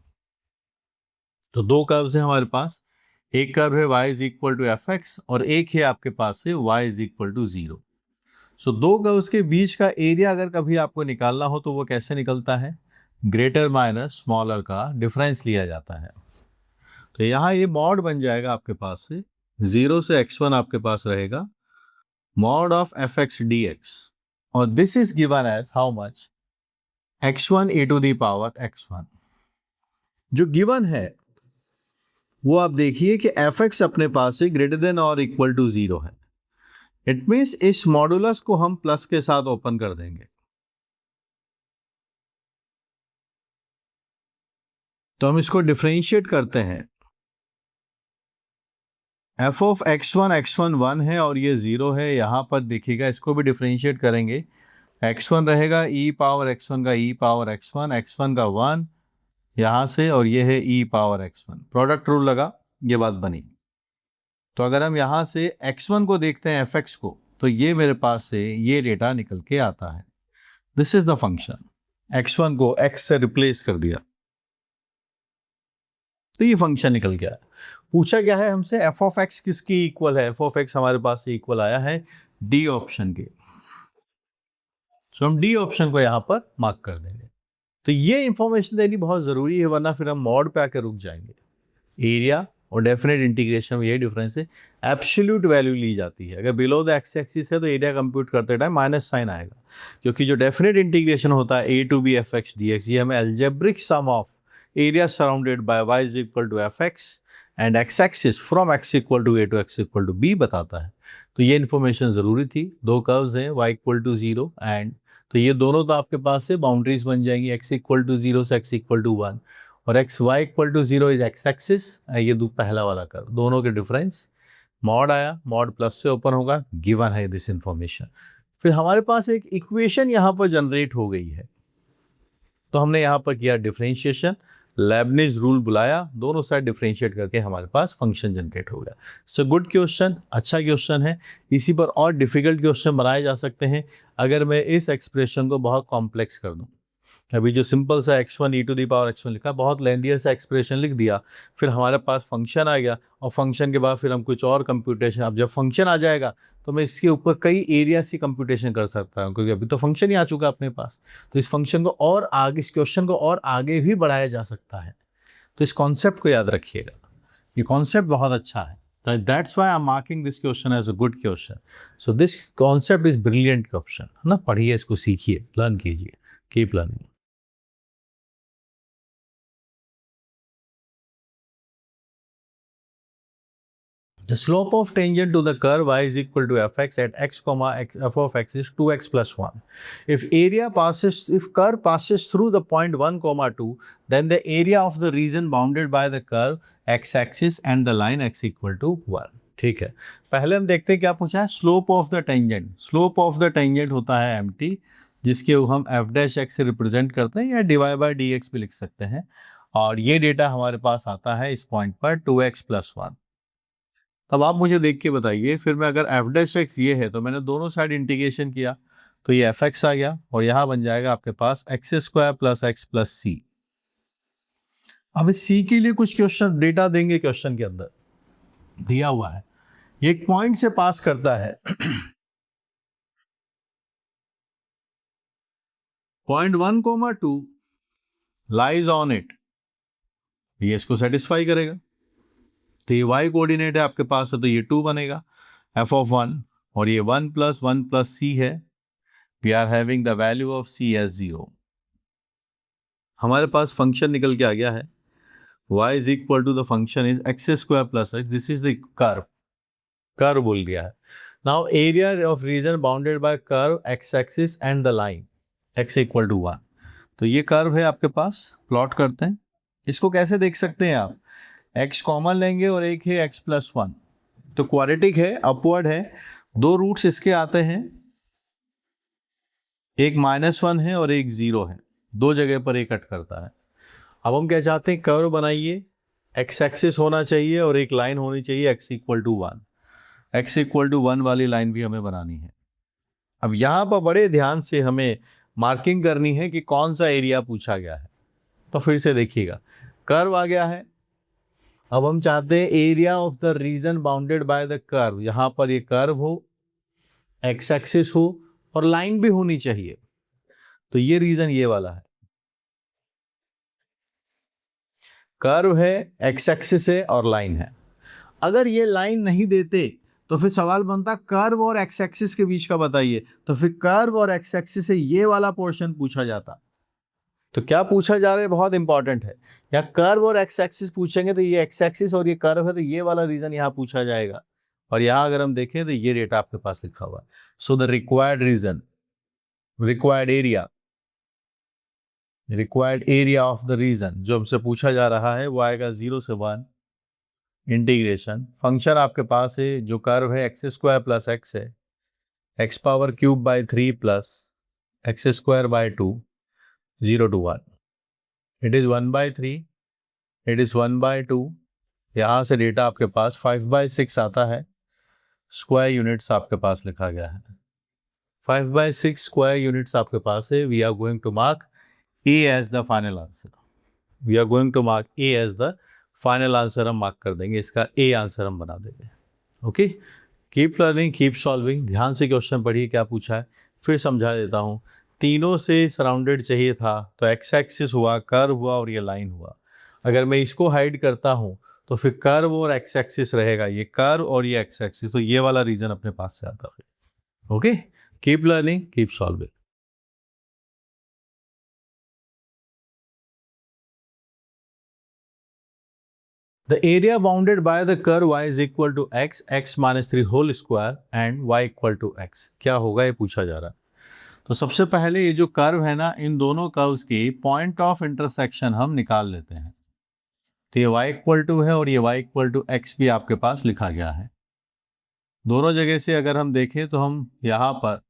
तो 2 कर्व्स हैं हमारे पास, एक कर्व है y is equal to F x, और एक है आपके पास है y is equal to 0। So 2 curves के बीच का एरिया अगर कभी आपको निकालना हो तो वो कैसे निकलता है, ग्रेटर माइनस स्मॉलर का डिफरेंस लिया जाता है। तो यहाँ ये मॉड बन जाएगा आपके पास से, 0 से x1 आपके पास रहेगा, mod of f x d x, और this is given as how much, x1 e to the power x1। जो गिवन है वो आप देखिए कि एफ एक्स अपने पास से ग्रेटर देन और इक्वल टू 0 है। इट मीन्स इस मॉडुलस को हम प्लस के साथ ओपन कर देंगे, तो हम इसको डिफरेंशिएट करते हैं। एफ ऑफ x1 1 है और ये 0 है, यहां पर देखिएगा इसको भी डिफरेंशिएट करेंगे। x1 रहेगा e पावर x1 का e पावर x1 का 1 यहां से, और ये है e power x1, product rule लगा, ये बात बनी। तो अगर हम यहां से x1 को देखते हैं fx को, तो ये मेरे पास से ये डेटा निकल के आता है। This is the function, x1 को x से रिप्लेस कर दिया तो ये फंक्शन निकल गया। पूछा गया है हमसे एफ ऑफ एक्स किसकी इक्वल है, एफ ऑफ एक्स हमारे पास से इक्वल आया है डी ऑप्शन के। सो हम डी ऑप्शन को यहां पर मार्क कर देंगे। तो ये इंफॉर्मेशन देनी बहुत जरूरी है, वरना फिर हम मॉड पे आकर रुक जाएंगे। एरिया और डेफिनेट इंटीग्रेशन में यही डिफरेंस है, एब्सोल्यूट वैल्यू ली जाती है। अगर बिलो द एक्स एक्सिस है तो एरिया कंप्यूट करते टाइम माइनस साइन आएगा, क्योंकि जो डेफिनेट इंटीग्रेशन होता है a to B f x d x, ये हमें algebraic sum of area surrounded by y is equal to fx and x axis from x equal to a to x equal to b बताता है। तो ये information ज़रूरी थी। 2 curves हैं y equal to 0 and, तो ये दोनों तो आपके पास से बाउंड्रीज बन जाएंगी, x इक्वल टू 0 से x इक्वल टू 1, और x y equal to 0 is x axis, ये पहला वाला कर्व, दोनों के डिफरेंस। मॉड आया, मॉड प्लस से ओपन होगा, गिवन है दिस इन्फॉर्मेशन। फिर हमारे पास एक इक्वेशन यहाँ पर जनरेट हो गई है, तो हमने यहाँ पर किया डिफरेंशिएशन, लेबनिज रूल बुलाया, दोनों साइड डिफरेंशिएट करके हमारे पास फंक्शन जनरेट हो गया। सो गुड क्वेश्चन, अच्छा क्वेश्चन है। इसी पर और डिफिकल्ट क्वेश्चन बनाए जा सकते हैं अगर मैं इस एक्सप्रेशन को बहुत कॉम्प्लेक्स कर दूं। अभी जो सिंपल सा x1 e to the power x1 लिखा, बहुत लेंदियर सा एक्सप्रेशन लिख दिया, फिर हमारे पास फंक्शन आ गया, और फंक्शन के बाद फिर हम कुछ और कंप्यूटेशन, अब जब फंक्शन आ जाएगा तो मैं इसके ऊपर कई एरिया से कंप्यूटेशन कर सकता हूँ, क्योंकि अभी तो फंक्शन ही आ चुका अपने पास। तो इस फंक्शन को और आगे, इस क्वेश्चन को और आगे भी बढ़ाया जा सकता है। तो इस कॉन्सेप्ट को याद रखिएगा, ये कॉन्सेप्ट बहुत अच्छा है। That's why I am marking this question as a good question. So this concept is brilliant question, है ना। पढ़िए इसको, सीखिए, लर्न कीजिए, keep learning. The slope of tangent to the curve y is equal to fx at x comma f of x is 2x plus 1. If curve passes through the point 1 comma 2, then the area of the region bounded by the curve x axis and the line x equal to 1. ठीक है, पहले हम देखते हैं क्या पूछा है, slope of the tangent. Slope of the tangent होता है mt, जिसके हम f डैश x से रिप्रेजेंट करते हैं या dy by dx भी लिख सकते हैं. और ये डेटा हमारे पास आता है इस पॉइंट पर 2x plus 1. तब आप मुझे देख के बताइए, फिर मैं अगर f डैश एक्स ये है तो मैंने दोनों साइड इंटीग्रेशन किया तो ये एफ एक्स आ गया और यहाँ बन जाएगा आपके पास x square plus x plus c. अब इस सी के लिए कुछ क्वेश्चन डेटा देंगे, क्वेश्चन के अंदर दिया हुआ है, ये एक पॉइंट से पास करता है. Point 1 comma 2 lies on it, ये इसको सेटिस्फाई करेगा. तो ये y कोऑर्डिनेट है आपके पास है तो ये 2 बनेगा f of 1 और ये 1 plus 1 plus c है. We are having the value of c as 0. हमारे पास फंक्शन निकल के आ गया है y is equal to the function is x square plus x. This is the curve बोल दिया है. Now area of region bounded by curve x axis and the line x equal to 1. तो ये कर्व है आपके पास, plot करते हैं. इसको कैसे देख सकते हैं आप, x कॉमन लेंगे और एक है x प्लस 1, तो क्वाड्रेटिक है, अपवर्ड है. दो रूट्स इसके आते हैं, एक -1 है और एक 0 है, दो जगह पर एक कट करता है. अब हम क्या चाहते हैं, कर्व बनाइए, x एक्सिस होना चाहिए और एक लाइन होनी चाहिए x equal to 1. x equal to 1 वाली लाइन भी हमें बनानी है. अब यहाँ पर बड़े ध्यान से हमें मार्किंग करनी है कि कौन सा एरिया पूछा गया है. तो फिर से देखिएगा, कर्व आ गया है. अब हम चाहते हैं area of the reason bounded by the curve. यहां पर ये कर्व हो, एक्स एक्सिस हो और लाइन भी होनी चाहिए. तो ये रीजन ये वाला है, कर्व है, एक्स एक्सिस है और लाइन है. अगर ये लाइन नहीं देते तो फिर सवाल बनता कर्व और एक्स एक्सिस के बीच का बताइए, तो फिर कर्व और एक्स एक्सिस से ये वाला पोर्शन पूछा जाता. तो क्या पूछा जा रहा है, बहुत इंपॉर्टेंट है. या कर्व और एक्स एक्सिस पूछेंगे तो ये एक्स एक्सिस और ये कर्व है तो ये वाला रीजन यहाँ पूछा जाएगा. और यहाँ अगर हम देखें तो ये डेटा आपके पास लिखा हुआ है. So the required region, required area of the region जो हमसे पूछा जा रहा है वो आएगा 0 से 1 इंटीग्रेशन. फंक्शन आपके पास है जो कर्व है एक्स स्क्वायर प्लस एक्स है, x power cube by 3 plus x square by 2, 0 to 1. It is 1/3, it is 1/2. यहाँ से डेटा आपके पास 5/6 आता है. स्क्वायर यूनिट्स आपके पास लिखा गया है, 5/6 स्क्वायर यूनिट्स आपके पास है. We are going to mark A as the final answer. We are going to mark A as the final answer. हम मार्क कर देंगे, इसका ए आंसर हम बना देंगे. Okay, keep learning, keep solving. ध्यान से क्वेश्चन पढ़िए क्या पूछा है, फिर समझा देता हूँ. तीनों से सराउंडेड चाहिए था तो एक्स एक्सिस हुआ, कर्व हुआ और ये लाइन हुआ. अगर मैं इसको हाइड करता हूँ तो फिर कर्व और एक्स एक्सिस रहेगा, ये कर्व और ये एक्स एक्सिस, तो ये वाला रीजन अपने पास से आता है. Okay, keep learning, keep solving. The area bounded by the curve y is equal to x, x minus 3 whole square and y equal to x. क्या होगा ये पूछा जा रहा है. तो सबसे पहले ये जो कर्व है ना, इन दोनों कर्व्स की पॉइंट ऑफ इंटरसेक्शन हम निकाल लेते हैं. तो ये y इक्वल टू है और ये y इक्वल टू x भी आपके पास लिखा गया है. दोनों जगह से अगर हम देखें तो हम यहाँ पर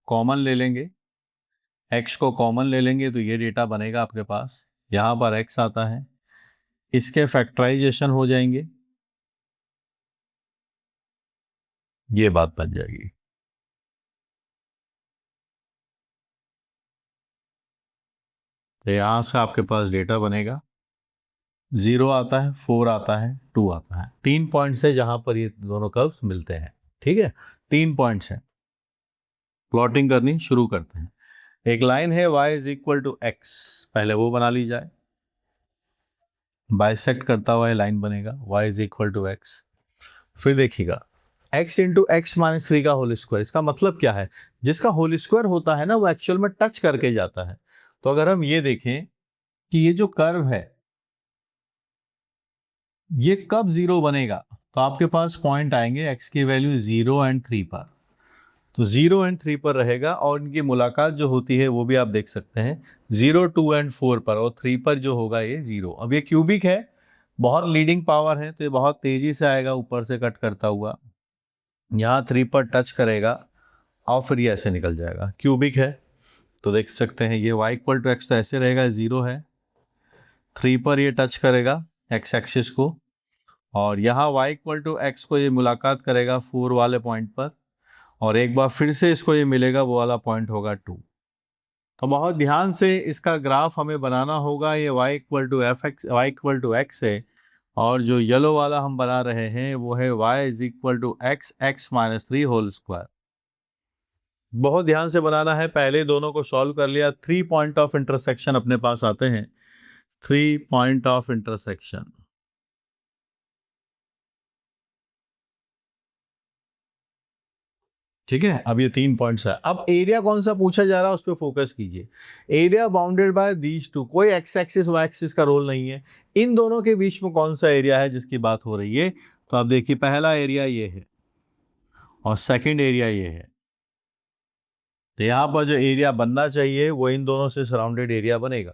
कॉमन ले लेंगे, x को कॉमन ले लेंगे तो ये डेटा बनेगा आपके पास. यहाँ पर x आता है, इसके फैक्टराइजेशन हो जाएंगे, ये बात बन जाएगी. तो यहाँ से आपके पास डेटा बनेगा, 0 आता है, 4 आता है, 2 आता है. 3 पॉइंट्स है जहां पर ये दोनों कर्व्स मिलते हैं. ठीक है, 3 पॉइंट्स हैं. प्लॉटिंग करनी शुरू करते हैं. एक लाइन है y is equal to x, पहले वो बना ली जाए. बाइसेक्ट करता हुआ लाइन बनेगा, y is equal to x. फिर देखिएगा x इंटू एक्स माइनस 3 का होल स्क्वायर. इसका मतलब क्या है, जिसका होल स्क्वायर होता है ना वो एक्चुअल में टच करके जाता है. तो अगर हम ये देखें कि ये जो कर्व है ये कब 0 बनेगा, तो आपके पास पॉइंट आएंगे x की वैल्यू 0 एंड 3 पर। तो 0 एंड 3 पर रहेगा और इनकी मुलाकात जो होती है वो भी आप देख सकते हैं 0, 2 एंड 4 पर, और 3 पर जो होगा ये 0। अब ये क्यूबिक है, बहुत लीडिंग पावर है, तो ये बहुत तेजी से आएगा ऊपर से कट करता हुआ, यहाँ 3 पर टच करेगा और फिर ये ऐसे निकल जाएगा। क्यूबिक है तो देख सकते हैं ये y इक्वल टू एक्स तो ऐसे रहेगा, 0 है, 3 पर ये टच करेगा x एक्सिस को, और यहाँ y इक्वल टू एक्स को ये मुलाकात करेगा 4 वाले पॉइंट पर, और एक बार फिर से इसको ये मिलेगा, वो वाला पॉइंट होगा 2। तो बहुत ध्यान से इसका ग्राफ हमें बनाना होगा। ये y equal to F x, y equal to x है, और जो येलो वाला हम बना रहे हैं वो है y is equal to x, x minus 3 whole square. बहुत ध्यान से बनाना है। पहले दोनों को सॉल्व कर लिया, 3 पॉइंट ऑफ इंटरसेक्शन अपने पास आते हैं, 3 पॉइंट ऑफ इंटरसेक्शन। ठीक है, अब ये 3 पॉइंट्स है। अब एरिया कौन सा पूछा जा रहा है उस पर फोकस कीजिए। Area bounded bye these two, कोई एक्स एक्सिस वाई एक्सिस का रोल नहीं है, इन दोनों के बीच में कौन सा एरिया है जिसकी बात हो रही है। तो आप देखिए पहला एरिया ये है और सेकंड एरिया ये है। तो यहां पर जो एरिया बनना चाहिए वो इन दोनों से सराउंडेड एरिया बनेगा।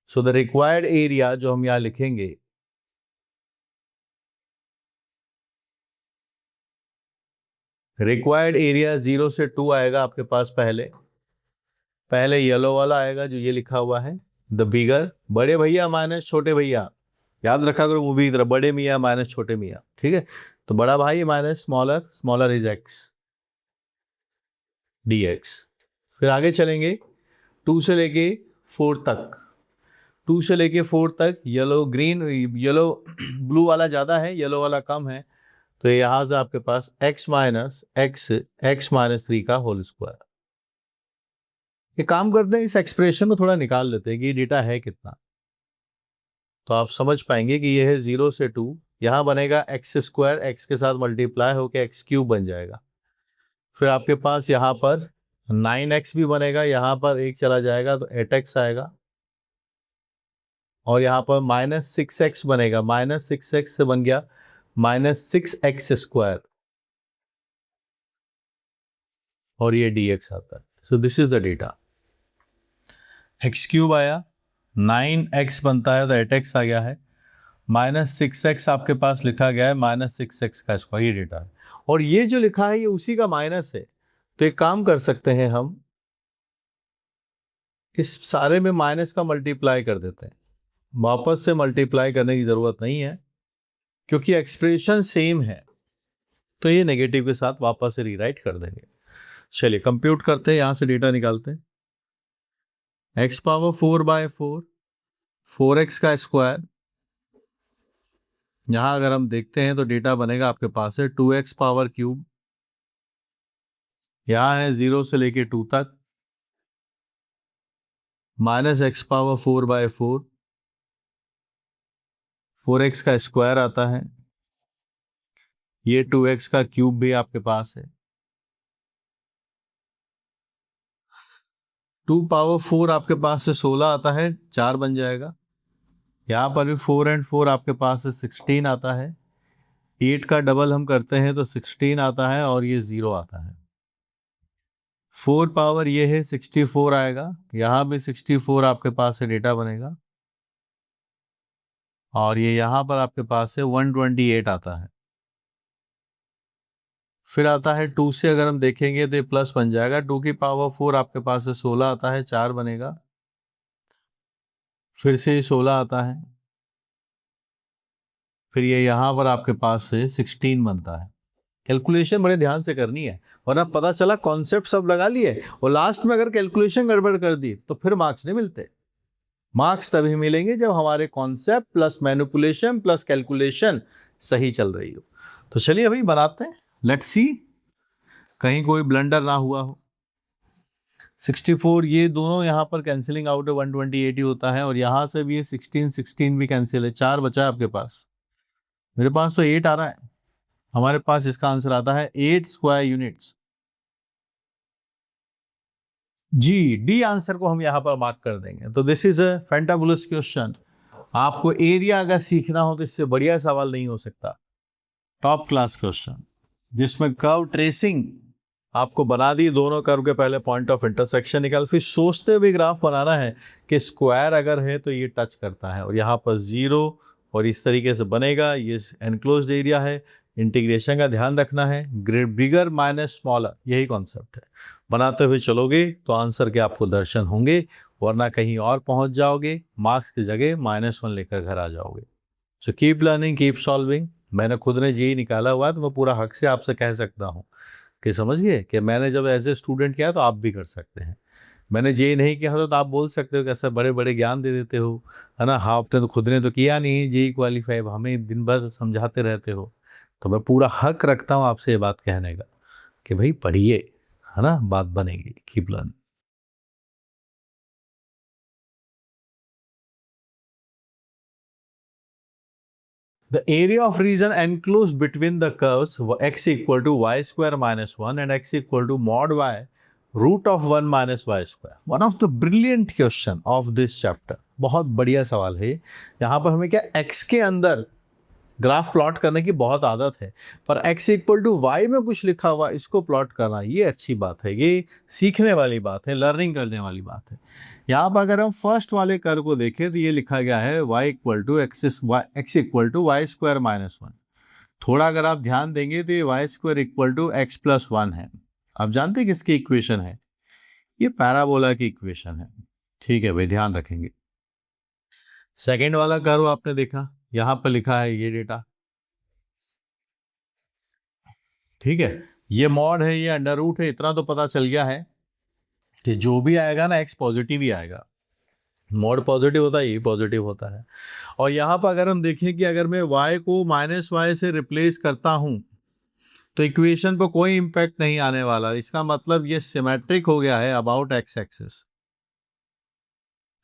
सो द रिक्वायर्ड एरिया जो हम यहां लिखेंगे, रिक्वायर्ड एरिया 0 से 2 आएगा आपके पास। पहले येलो वाला आएगा जो ये लिखा हुआ है, द बिगर, बड़े भैया माइनस छोटे भैया, याद रखा करो मूवी की तरह, बड़े मियाँ माइनस छोटे मियाँ। ठीक है, तो बड़ा भाई minus smaller, smaller is x d x. फिर आगे चलेंगे 2 से लेके 4 तक, 2 से लेके 4 तक येलो ग्रीन, येलो ब्लू वाला ज़्यादा है, येलो वाला कम है, तो यहाँ से आपके पास x minus x, x minus 3 का होल स्क्वायर। ये काम करते हैं, इस एक्सप्रेशन को थोड़ा निकाल लेते हैं कि ये डेटा है कितना, तो आप समझ पाएंगे कि ये है 0 से 2, यहाँ बनेगा एक्स स्क्वायर, एक्स के साथ मल्टीप्लाई होकर एक्स क्यूब बन जाएगा। फिर आपके पास यहाँ पर 9x भी बनेगा, यहाँ पर एक चला जाएगा तो 8x आएगा, और यहाँ पर माइनस 6x बनेगा, माइनस 6x से बन गया माइनस 6x स्क्वायर, और ये dx आता है। So this is the data. X cube आया, 9x बनता है तो 8x आ गया है, माइनस 6x आपके पास लिखा गया है, माइनस 6x का स्क्वायर, ये डेटा है। और ये जो लिखा है ये उसी का माइनस है, तो एक काम कर सकते हैं हम, इस सारे में माइनस का मल्टीप्लाई कर देते हैं। वापस से मल्टीप्लाई करने की जरूरत नहीं है क्योंकि एक्सप्रेशन सेम है, तो ये नेगेटिव के साथ वापस से रीराइट कर देंगे। चलिए कंप्यूट करते हैं, यहां से डेटा निकालते हैं। x पावर 4/4, 4x का स्क्वायर, यहां अगर हम देखते हैं तो डेटा बनेगा आपके पास है 2x पावर क्यूब, यहां है 0 से लेके 2 तक, माइनस x पावर 4/4, 4x का स्क्वायर आता है, ये 2x का क्यूब भी आपके पास है, 2 पावर 4 आपके पास से 16 आता है, 4 बन जाएगा। यहाँ पर भी 4 एंड 4 आपके पास से 16 आता है, 8 का डबल हम करते हैं तो 16 आता है, और ये 0 आता है। 4 पावर ये है 64 आएगा, यहाँ भी 64 आपके पास से डेटा बनेगा, और ये यहाँ पर आपके पास से 128 आता है। फिर आता है 2 से, अगर हम देखेंगे तो ये प्लस बन जाएगा, 2 की पावर 4 आपके पास से 16 आता है, 4 बनेगा, फिर से 16 आता है, फिर ये यहाँ पर आपके पास से 16 बनता है। कैलकुलेशन बड़े ध्यान से करनी है, वरना पता चला कॉन्सेप्ट सब लगा लिए और लास्ट में अगर कैलकुलेशन गड़बड़ कर दी तो फिर मार्क्स नहीं मिलते। मार्क्स तभी मिलेंगे जब हमारे concept plus manipulation plus calculation सही चल रही हो। तो चलिए अभी बनाते हैं, लेट्स सी कहीं कोई ब्लंडर ना हुआ हो। 64 ये दोनों यहाँ पर कैंसिलिंग आउट है, 128 ही होता है, और यहाँ से भी ये 16 भी कैंसिल है, 4 बचा है आपके पास। मेरे पास तो 8 आ रहा है, हमारे पास इसका आंसर आता है 8 स्क्वायर यूनिट्स। जी, डी आंसर को हम यहाँ पर मार्क कर देंगे। तो this is a fantabulous question. आपको एरिया अगर सीखना हो तो इससे बढ़िया सवाल नहीं हो सकता। टॉप क्लास क्वेश्चन जिसमें कर्व ट्रेसिंग आपको बना दी, दोनों कर्व के पहले पॉइंट ऑफ इंटरसेक्शन निकाल, फिर सोचते हुए ग्राफ बनाना है कि स्क्वायर अगर है तो ये टच करता है और यहाँ पर जीरो, और इस तरीके से बनेगा। ये एनक्लोज्ड एरिया है, इंटीग्रेशन का ध्यान रखना है, बिगर माइनस स्मॉलर, यही कॉन्सेप्ट है। बनाते हुए चलोगे तो आंसर के आपको दर्शन होंगे, वरना कहीं और पहुंच जाओगे, मार्क्स की जगह -1 लेकर घर आ जाओगे। सो कीप लर्निंग, कीप सॉल्विंग। मैंने खुद ने जी निकाला हुआ है तो मैं पूरा हक से आपसे कह सकता हूँ कि समझ गए कि मैंने जब एज ए स्टूडेंट किया तो आप भी कर सकते हैं। मैंने जे नहीं किया होता तो आप बोल सकते हो कि ऐसा बड़े बड़े ज्ञान दे देते हो, है ना, हाँ आपने तो खुद ने तो किया नहीं जे क्वालिफाई, हमें दिन भर समझाते रहते हो। तो मैं पूरा हक रखता हूँ आपसे ये बात कहने का कि भाई पढ़िए, है ना, बात बनेगी। Keep learning. The area of region enclosed between the curves x equal to y square minus 1 and x equal to mod y root of 1 minus y square. One of the brilliant question of this chapter. बहुत बढ़िया सवाल है। यहाँ पर हमें क्या x के अंदर ग्राफ प्लॉट करने की बहुत आदत है, पर x इक्वल टू वाई में कुछ लिखा हुआ इसको प्लॉट करना, ये अच्छी बात है, ये सीखने वाली बात है, लर्निंग करने वाली बात है। यहाँ पर अगर हम फर्स्ट वाले कर्व को देखें तो ये लिखा गया है y equal to x equal to y square minus 1। थोड़ा अगर आप ध्यान देंगे तो ये y square equal to x plus 1 है। आप जानते हैं किसकी इक्वेशन है? ये पैराबोला की इक्वेशन है। ठीक है भाई, ध्यान रखेंगे। सेकेंड वाला कर्व आपने देखा, यहाँ पर लिखा है ये डेटा, ठीक है, ये मॉड है, ये अंडर रूट है, इतना तो पता चल गया है कि जो भी आएगा ना एक्स पॉजिटिव ही आएगा। मॉड पॉजिटिव होता है, ये पॉजिटिव होता है। और यहाँ पर अगर हम देखें कि अगर मैं y को -y से रिप्लेस करता हूँ तो इक्वेशन पर कोई इंपैक्ट नहीं आने वाला। इसका मतलब ये सिमेट्रिक हो गया है about x axis.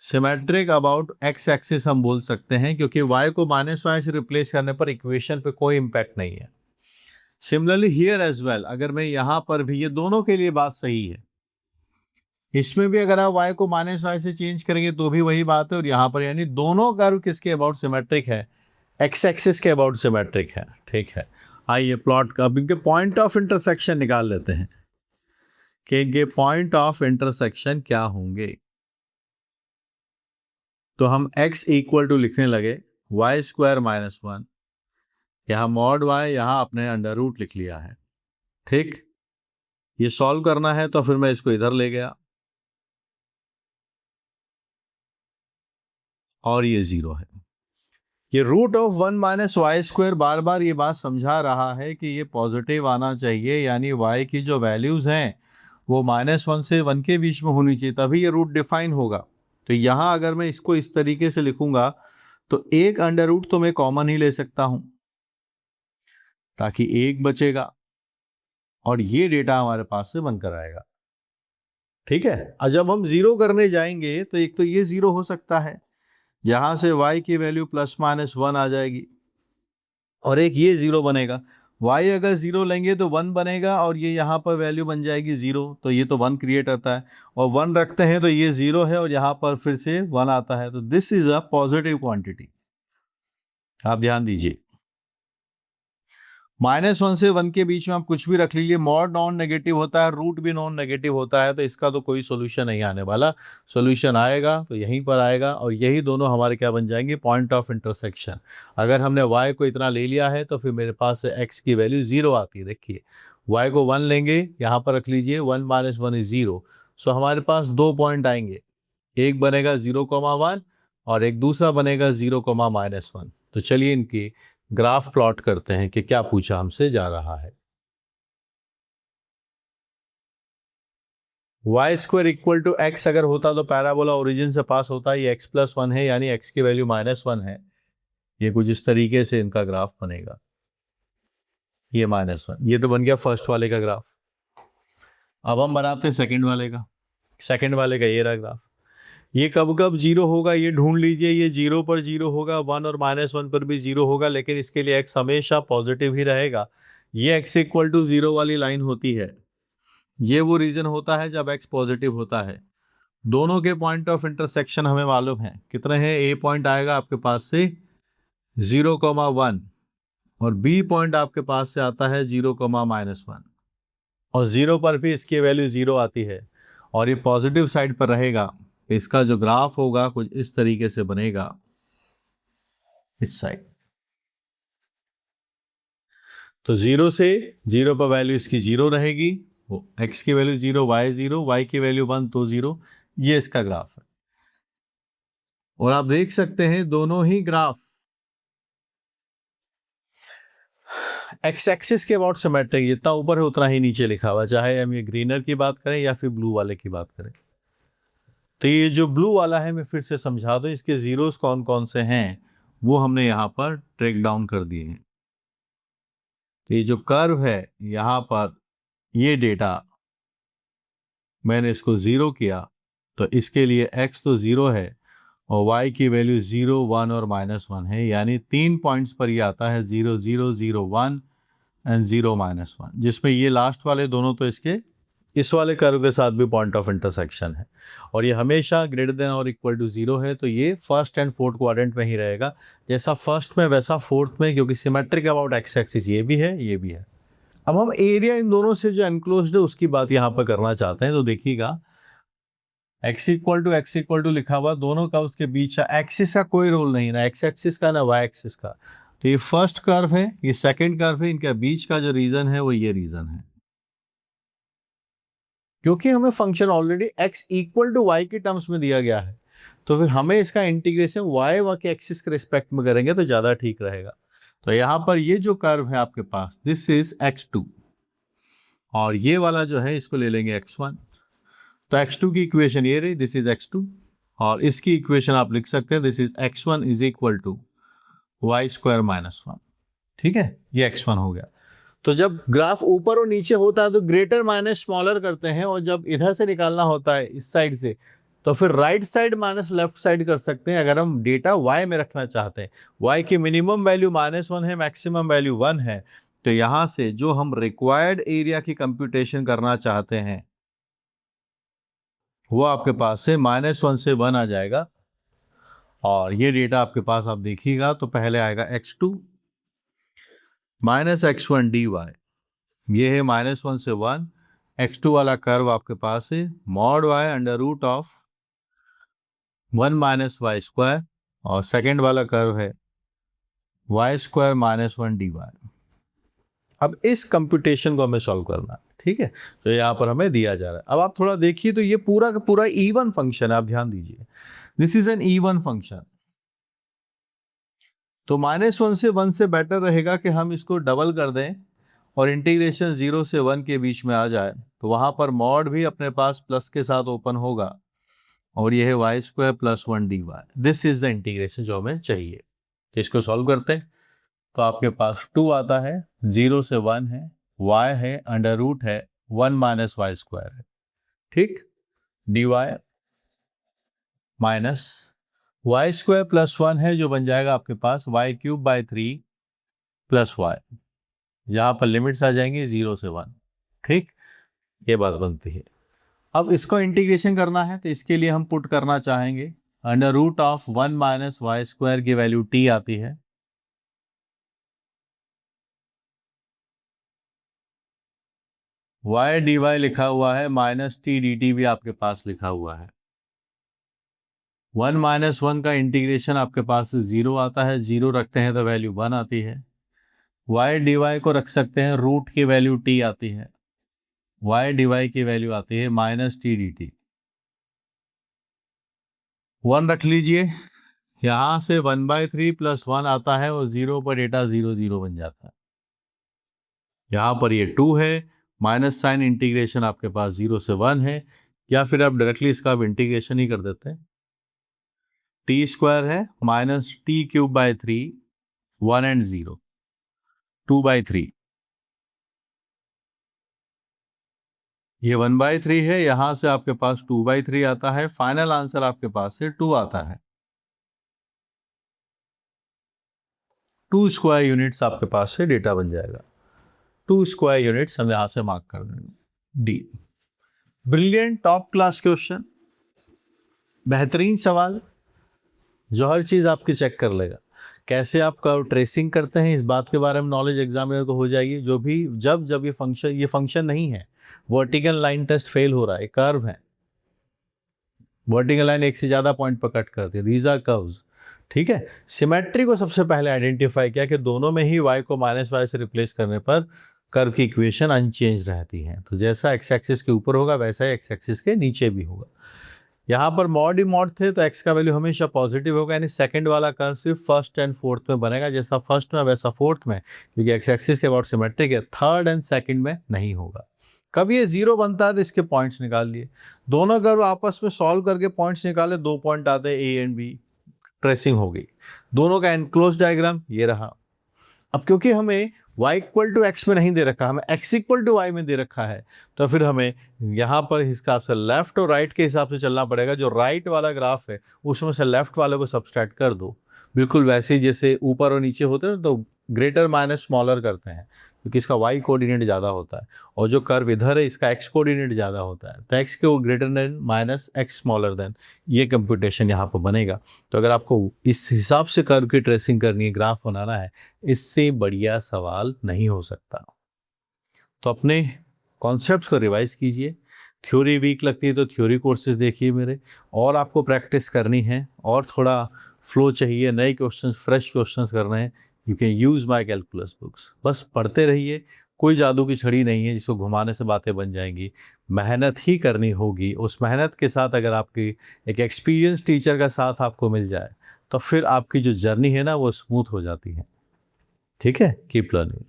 Symmetric about x axis हम बोल सकते हैं, क्योंकि y को -y से रिप्लेस करने पर इक्वेशन पे कोई इंपैक्ट नहीं है। सिमिलरली हियर एज वेल, अगर मैं यहाँ पर भी, ये दोनों के लिए बात सही है, इसमें भी अगर आप y को -y से चेंज करेंगे तो भी वही बात है, और यहाँ पर यानी दोनों कर्व किसके अबाउट सिमेट्रिक है? एक्स एक्सिस के अबाउट सिमेट्रिक है। ठीक है, आइए प्लॉट का इनके पॉइंट ऑफ इंटरसेक्शन निकाल लेते हैं कि इनके पॉइंट ऑफ इंटरसेक्शन क्या होंगे। तो हम x इक्वल टू लिखने लगे वाई स्क्वायर माइनस 1, यहाँ मॉड y, यहाँ आपने अंडर रूट लिख लिया है। ठीक, ये सॉल्व करना है तो फिर मैं इसको इधर ले गया और ये 0 है। ये root of 1 minus y square बार बार ये बात समझा रहा है कि ये पॉजिटिव आना चाहिए, यानी y की जो वैल्यूज हैं वो -1 से 1 के बीच में होनी चाहिए, तभी ये रूट डिफाइन होगा। तो यहाँ अगर मैं इसको इस तरीके से लिखूंगा तो एक अंडर रूट तो मैं कॉमन ही ले सकता हूं ताकि एक बचेगा और ये डेटा हमारे पास से बनकर आएगा। ठीक है, और जब हम 0 करने जाएंगे तो एक तो ये 0 हो सकता है, यहां से y की वैल्यू ±1 आ जाएगी, और एक ये 0 बनेगा। y अगर 0 लेंगे तो 1 बनेगा और ये यहाँ पर वैल्यू बन जाएगी 0, तो ये तो 1 क्रिएट होता है, और 1 रखते हैं तो ये 0 है और यहाँ पर फिर से 1 आता है, तो this is a positive quantity. आप ध्यान दीजिए, -1 से 1 के बीच में आप कुछ भी रख लीजिए, मॉड नॉन नेगेटिव होता है, रूट भी नॉन नेगेटिव होता है, तो इसका तो कोई सोल्यूशन नहीं आने वाला। सोल्यूशन आएगा तो यहीं पर आएगा, और यही दोनों हमारे क्या बन जाएंगे? Point of intersection. अगर हमने y को इतना ले लिया है तो फिर मेरे पास x की वैल्यू 0 आती है। देखिए, y को 1 लेंगे, यहाँ पर रख लीजिए 1 - 1 इज 0। सो हमारे पास 2 पॉइंट आएंगे, एक बनेगा 0,1 और एक दूसरा बनेगा 0,-1। तो चलिए इनकी ग्राफ प्लॉट करते हैं कि क्या पूछा हमसे जा रहा है। Y square equal to x अगर होता तो पैराबोला ओरिजिन से पास होता, ये x+1 है, यानी x की वैल्यू -1 है। ये कुछ इस तरीके से इनका ग्राफ बनेगा, ये -1, ये तो बन गया फर्स्ट वाले का ग्राफ। अब हम बनाते हैं सेकंड वाले का। सेकंड वाले का ये रहा ग्राफ। ये कब कब 0 होगा ये ढूंढ लीजिए, ये 0 पर 0 होगा, 1 और -1 पर भी 0 होगा, लेकिन इसके लिए x हमेशा पॉजिटिव ही रहेगा। ये x इक्वल टू 0 वाली लाइन होती है, ये वो रीजन होता है जब x पॉजिटिव होता है। दोनों के पॉइंट ऑफ इंटरसेक्शन हमें मालूम है कितने हैं। ए पॉइंट आएगा आपके पास से 0,1, और बी पॉइंट आपके पास से आता है 0,-1 और 0 पर भी इसकी वैल्यू 0 आती है और ये पॉजिटिव साइड पर रहेगा। इसका जो ग्राफ होगा कुछ इस तरीके से बनेगा, इस साइड। तो 0 से 0 पर वैल्यू इसकी 0 रहेगी, x की वैल्यू 0, y 0, y की वैल्यू 1 तो 0। ये इसका ग्राफ है और आप देख सकते हैं दोनों ही ग्राफ एक्स एक्सिस के अबाउट सिमेट्रिक, जितना ऊपर है उतना ही नीचे लिखा हुआ, चाहे हम ये ग्रीनर की बात करें या फिर ब्लू वाले की बात करें। तो ये जो ब्लू वाला है मैं फिर से समझा दूं, इसके जीरोस कौन कौन से हैं वो हमने यहाँ पर ट्रैक डाउन कर दिए हैं। तो ये जो कर्व है यहाँ पर, ये डेटा मैंने इसको 0 किया तो इसके लिए x तो 0 है और y की वैल्यू 0, 1 और -1 है, यानी 3 पॉइंट्स पर ये आता है 0, 0, 0, 1 एंड 0, -1, जिसमें ये लास्ट वाले दोनों तो इसके इस वाले कर्व के साथ भी पॉइंट ऑफ इंटरसेक्शन है और ये हमेशा ग्रेटर देन और इक्वल टू 0 है। तो ये फर्स्ट एंड फोर्थ क्वाड्रेंट में ही रहेगा, जैसा फर्स्ट में वैसा फोर्थ में, क्योंकि सिमेट्रिक अबाउट एक्स एक्सिस ये भी है, ये भी है। अब हम एरिया इन दोनों से जो एनक्लोज्ड है उसकी बात यहाँ पर करना चाहते हैं। तो देखिएगा x इक्वल टू लिखा हुआ, दोनों का उसके बीच का एक्सिस का कोई रोल नहीं, ना एक्स एक्सिस का ना वाई एक्सिस का। तो ये फर्स्ट कर्व है, ये सेकंड कर्व है, इनके बीच का जो रीजन है वो ये रीजन है। क्योंकि हमें function already x equal to y के टर्म्स में दिया गया है, तो फिर हमें इसका इंटीग्रेशन y के एक्सिस के रिस्पेक्ट में करेंगे तो ज्यादा ठीक रहेगा। तो यहाँ पर ये जो कर्व है आपके पास, दिस इज x2 और ये वाला जो है इसको ले लेंगे x1। तो x2 की इक्वेशन ये रही, दिस इज x2 और इसकी इक्वेशन आप लिख सकते हैं, this is x1 is equal to y² -1। ठीक है, ये x1 हो गया। तो जब ग्राफ ऊपर और नीचे होता है तो ग्रेटर माइनस स्मॉलर करते हैं, और जब इधर से निकालना होता है इस साइड से तो फिर right side minus left side कर सकते हैं, अगर हम डेटा y में रखना चाहते हैं। y की मिनिमम वैल्यू -1 है, मैक्सिमम वैल्यू 1 है, तो यहां से जो हम रिक्वायर्ड एरिया की कंप्यूटेशन करना चाहते हैं वो आपके पास से -1 से 1 आ जाएगा। और ये डेटा आपके पास आप देखिएगा तो पहले आएगा x2 -x1 dy, ये है -1 से 1। x2 वाला कर्व आपके पास है mod y under root of 1 - y², और सेकेंड वाला कर्व है y² -1 dy। अब इस कंप्यूटेशन को हमें सॉल्व करना है, ठीक है। तो यहाँ पर हमें दिया जा रहा है। अब आप थोड़ा देखिए तो ये पूरा का पूरा इवन फंक्शन है, आप ध्यान दीजिए, this is an even function. तो -1 से 1 से बेटर रहेगा कि हम इसको डबल कर दें और इंटीग्रेशन 0 से 1 के बीच में आ जाए, तो वहां पर मॉड भी अपने पास प्लस के साथ ओपन होगा और ये है y² +1 dy। This is the integration जो हमें चाहिए। तो इसको सॉल्व करते हैं तो आपके पास 2 आता है, 0 से 1 है, y है अंडर रूट है 1 - y² है, ठीक, dy माइनस y² +1 है जो बन जाएगा आपके पास y³ + 3 y, यहाँ पर लिमिट्स आ जाएंगे 0 से 1, ठीक, ये बात बनती है। अब इसको इंटीग्रेशन करना है तो इसके लिए हम पुट करना चाहेंगे अंडर रूट ऑफ 1 - y² की वैल्यू t आती है, y dy लिखा हुआ है, -t dt भी आपके पास लिखा हुआ है। 1 - 1 का इंटीग्रेशन आपके पास 0 आता है, 0 रखते हैं तो वैल्यू 1 आती है। y dy को रख सकते हैं, रूट की वैल्यू t आती है, y dy की वैल्यू आती है -t dt। 1 रख लीजिए, यहाँ से 1/3 + 1 आता है और 0 पर डेटा 0, 0 बन जाता है। यहाँ पर ये 2 है, माइनस साइन, इंटीग्रेशन आपके पास 0 से 1 है, या फिर आप डायरेक्टली इसका आप इंटीग्रेशन ही कर देते हैं। t² है -t³/3, 1 एंड 0, 2/3, ये 1/3 है, यहां से आपके पास 2/3 आता है। फाइनल आंसर आपके पास से 2 आता है। 2 स्क्वायर यूनिट्स आपके पास से डेटा बन जाएगा। 2 स्क्वायर यूनिट्स हम यहां से मार्क कर देंगे। D, brilliant, top class question, बेहतरीन सवाल जो हर चीज आपकी चेक कर लेगा कैसे आप कर्व ट्रेसिंग करते हैं इस बात के बारे में नॉलेज एग्जामिनर को हो जाएगी। जो भी जब ये फंक्शन नहीं है, वर्टिकल लाइन टेस्ट फेल हो रहा है, कर्व है, वर्टिकल लाइन एक से ज़्यादा पॉइंट पर कट करती है, दीज आर कर्व्स। ठीक है, सिमेट्री को सबसे पहले आइडेंटिफाई किया कि दोनों में ही y को -y से रिप्लेस करने पर कर्व की इक्वेशन अनचेंज रहती है। तो जैसा x एक्सिस के ऊपर होगा वैसा ही x एक्सिस के नीचे भी होगा। यहाँ पर मॉड ही मॉड थे तो x का वैल्यू हमेशा पॉजिटिव होगा, यानी सेकंड वाला कर्व सिर्फ फर्स्ट एंड फोर्थ में बनेगा, जैसा फर्स्ट में वैसा फोर्थ में, क्योंकि x एक्सिस के अबाउट सिमेट्रिक है, थर्ड एंड सेकंड में नहीं होगा। कब ये जीरो बनता है तो इसके पॉइंट्स निकाल लिए, दोनों कर्व आपस में सॉल्व करके पॉइंट्स निकाले, 2 पॉइंट आते हैं A एंड B, ट्रेसिंग हो गई, दोनों का एनक्लोज डायग्राम ये रहा। अब क्योंकि हमें y इक्वल टू एक्स में नहीं दे रखा, हमें x इक्वल टू वाई में दे रखा है, तो फिर हमें यहाँ पर इस हिसाब से लेफ्ट और राइट के हिसाब से चलना पड़ेगा। जो राइट वाला ग्राफ है उसमें से लेफ्ट वाले को सब्सट्रैक्ट कर दो, बिल्कुल वैसे ही जैसे ऊपर और नीचे होते हैं, तो ग्रेटर माइनस स्मॉलर करते हैं, क्योंकि इसका y कोऑर्डिनेट ज़्यादा होता है, और जो कर्व इधर है इसका x कोऑर्डिनेट ज़्यादा होता है, तो x के वो greater than minus x smaller than, ये कंप्यूटेशन यहाँ पर बनेगा। तो अगर आपको इस हिसाब से कर्व की ट्रेसिंग करनी है, ग्राफ बनाना है, इससे बढ़िया सवाल नहीं हो सकता। तो अपने कॉन्सेप्ट्स को रिवाइज कीजिए, थ्योरी वीक लगती है तो थ्योरी कोर्सेज देखिए मेरे, और आपको प्रैक्टिस करनी है और थोड़ा फ्लो चाहिए, नए क्वेश्चंस, फ्रेश क्वेश्चंस करने हैं, you can use my calculus books. बस पढ़ते रहिए, कोई जादू की छड़ी नहीं है जिसको घुमाने से बातें बन जाएंगी, मेहनत ही करनी होगी। उस मेहनत के साथ अगर आपकी एक एक्सपीरियंस टीचर का साथ आपको मिल जाए तो फिर आपकी जो जर्नी है ना वो स्मूथ हो जाती है। ठीक है, keep learning.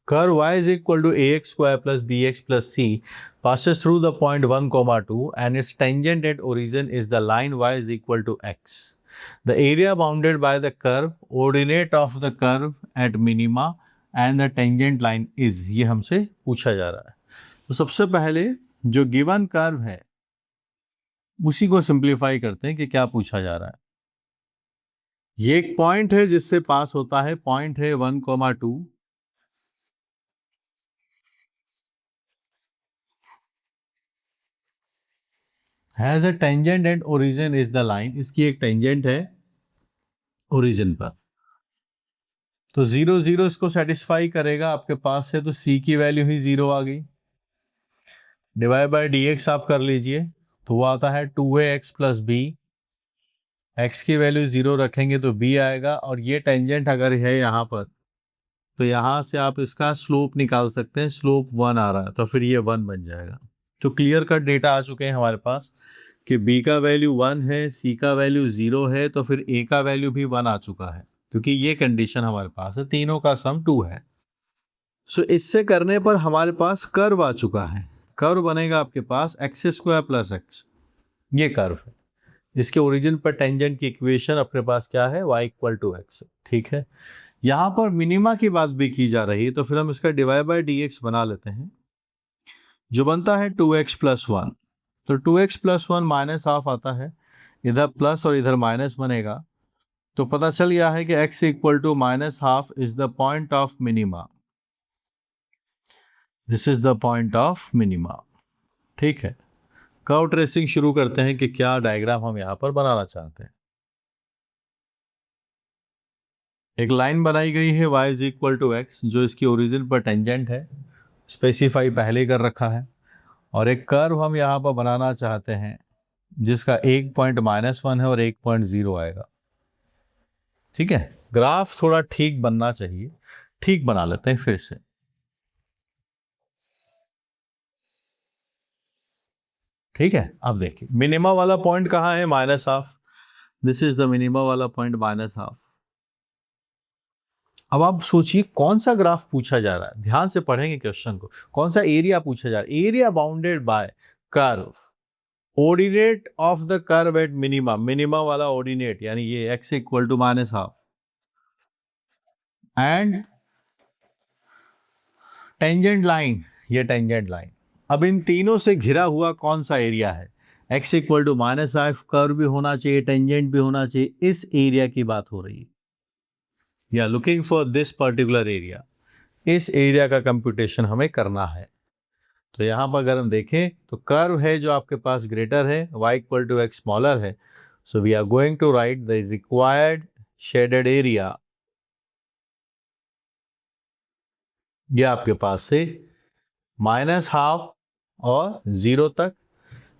Curve y is equal to ax square plus bx plus c passes through the point 1, 2 and its tangent at origin is the line y is equal to x. The area bounded by the curve, ordinate of the curve at minima and the tangent line is, ये हमसे पूछा जा रहा है। तो सबसे पहले जो गिवन कर्व है उसी को सिंप्लीफाई करते हैं कि क्या पूछा जा रहा है। ये एक पॉइंट है जिससे पास होता है, पॉइंट है 1, 2, has a tangent and origin is the line, इसकी एक टेंजेंट है ओरिजिन पर, तो 0, 0 इसको सेटिस्फाई करेगा, आपके पास है तो c की वैल्यू ही 0 आ गई, डिवाइड बाय dx आप कर लीजिए, तो वो आता है 2ax प्लस b, x की वैल्यू 0 रखेंगे तो b आएगा, और ये टेंजेंट अगर है यहाँ पर तो यहाँ से आप इसका स्लोप निकाल सकते हैं, स्लोप 1 आ रहा है तो फिर ये 1 बन जाएगा। तो क्लियर कट डेटा आ चुके हैं हमारे पास कि b का वैल्यू 1 है, c का वैल्यू 0 है, तो फिर a का वैल्यू भी 1 आ चुका है, क्योंकि ये कंडीशन हमारे पास है, तीनों का सम 2 है। सो इससे करने पर हमारे पास कर्व आ चुका है, कर्व बनेगा आपके पास एक्स स्क्वायर प्लस एक्स, ये कर्व है, इसके ओरिजिन पर टेंजेंट की इक्वेशन अपने पास क्या है, y इक्वल टू एक्स। ठीक है, यहाँ पर मिनिमा की बात भी की जा रही है, तो फिर हम इसका डिवाइड बाय dx बना लेते हैं, जो बनता है 2x प्लस 1, तो 2x प्लस 1 माइनस हाफ आता है, इधर प्लस और इधर माइनस बनेगा, तो पता चल गया है कि x equal to minus half is the point of minima, this is the point of minima. ठीक है, कर्व ट्रेसिंग शुरू करते हैं कि क्या डायग्राम हम यहाँ पर बनाना चाहते हैं। एक लाइन बनाई गई है y is equal to x, जो इसकी ओरिजिन पर टेंजेंट है, स्पेसिफाई पहले कर रखा है, और एक कर्व हम यहाँ पर बनाना चाहते हैं जिसका एक पॉइंट -1 है और एक पॉइंट 0 आएगा। ठीक है, ग्राफ थोड़ा ठीक बनना चाहिए, ठीक बना लेते हैं फिर से। ठीक है, अब देखिए मिनिमा वाला पॉइंट कहाँ है, minus half, this is the minima वाला पॉइंट माइनस हाफ। अब आप सोचिए कौन सा ग्राफ पूछा जा रहा है, ध्यान से पढ़ेंगे क्वेश्चन को, कौन सा एरिया पूछा जा रहा है, area bounded by curve, ordinate of the curve at minima, minima वाला ऑर्डिनेट यानी ये x equal to minus half, and tangent line, ये टेंजेंट लाइन। अब इन तीनों से घिरा हुआ कौन सा एरिया है, x equal to minus half, curve भी होना चाहिए, टेंजेंट भी होना चाहिए, इस एरिया की बात हो रही है, या looking for this particular area, इस एरिया का कंप्यूटेशन हमें करना है। तो यहाँ पर अगर हम देखें तो कर्व है जो आपके पास ग्रेटर है, y equal to x smaller है, so we are going to write the required shaded area, ये आपके पास से -½ और 0 तक।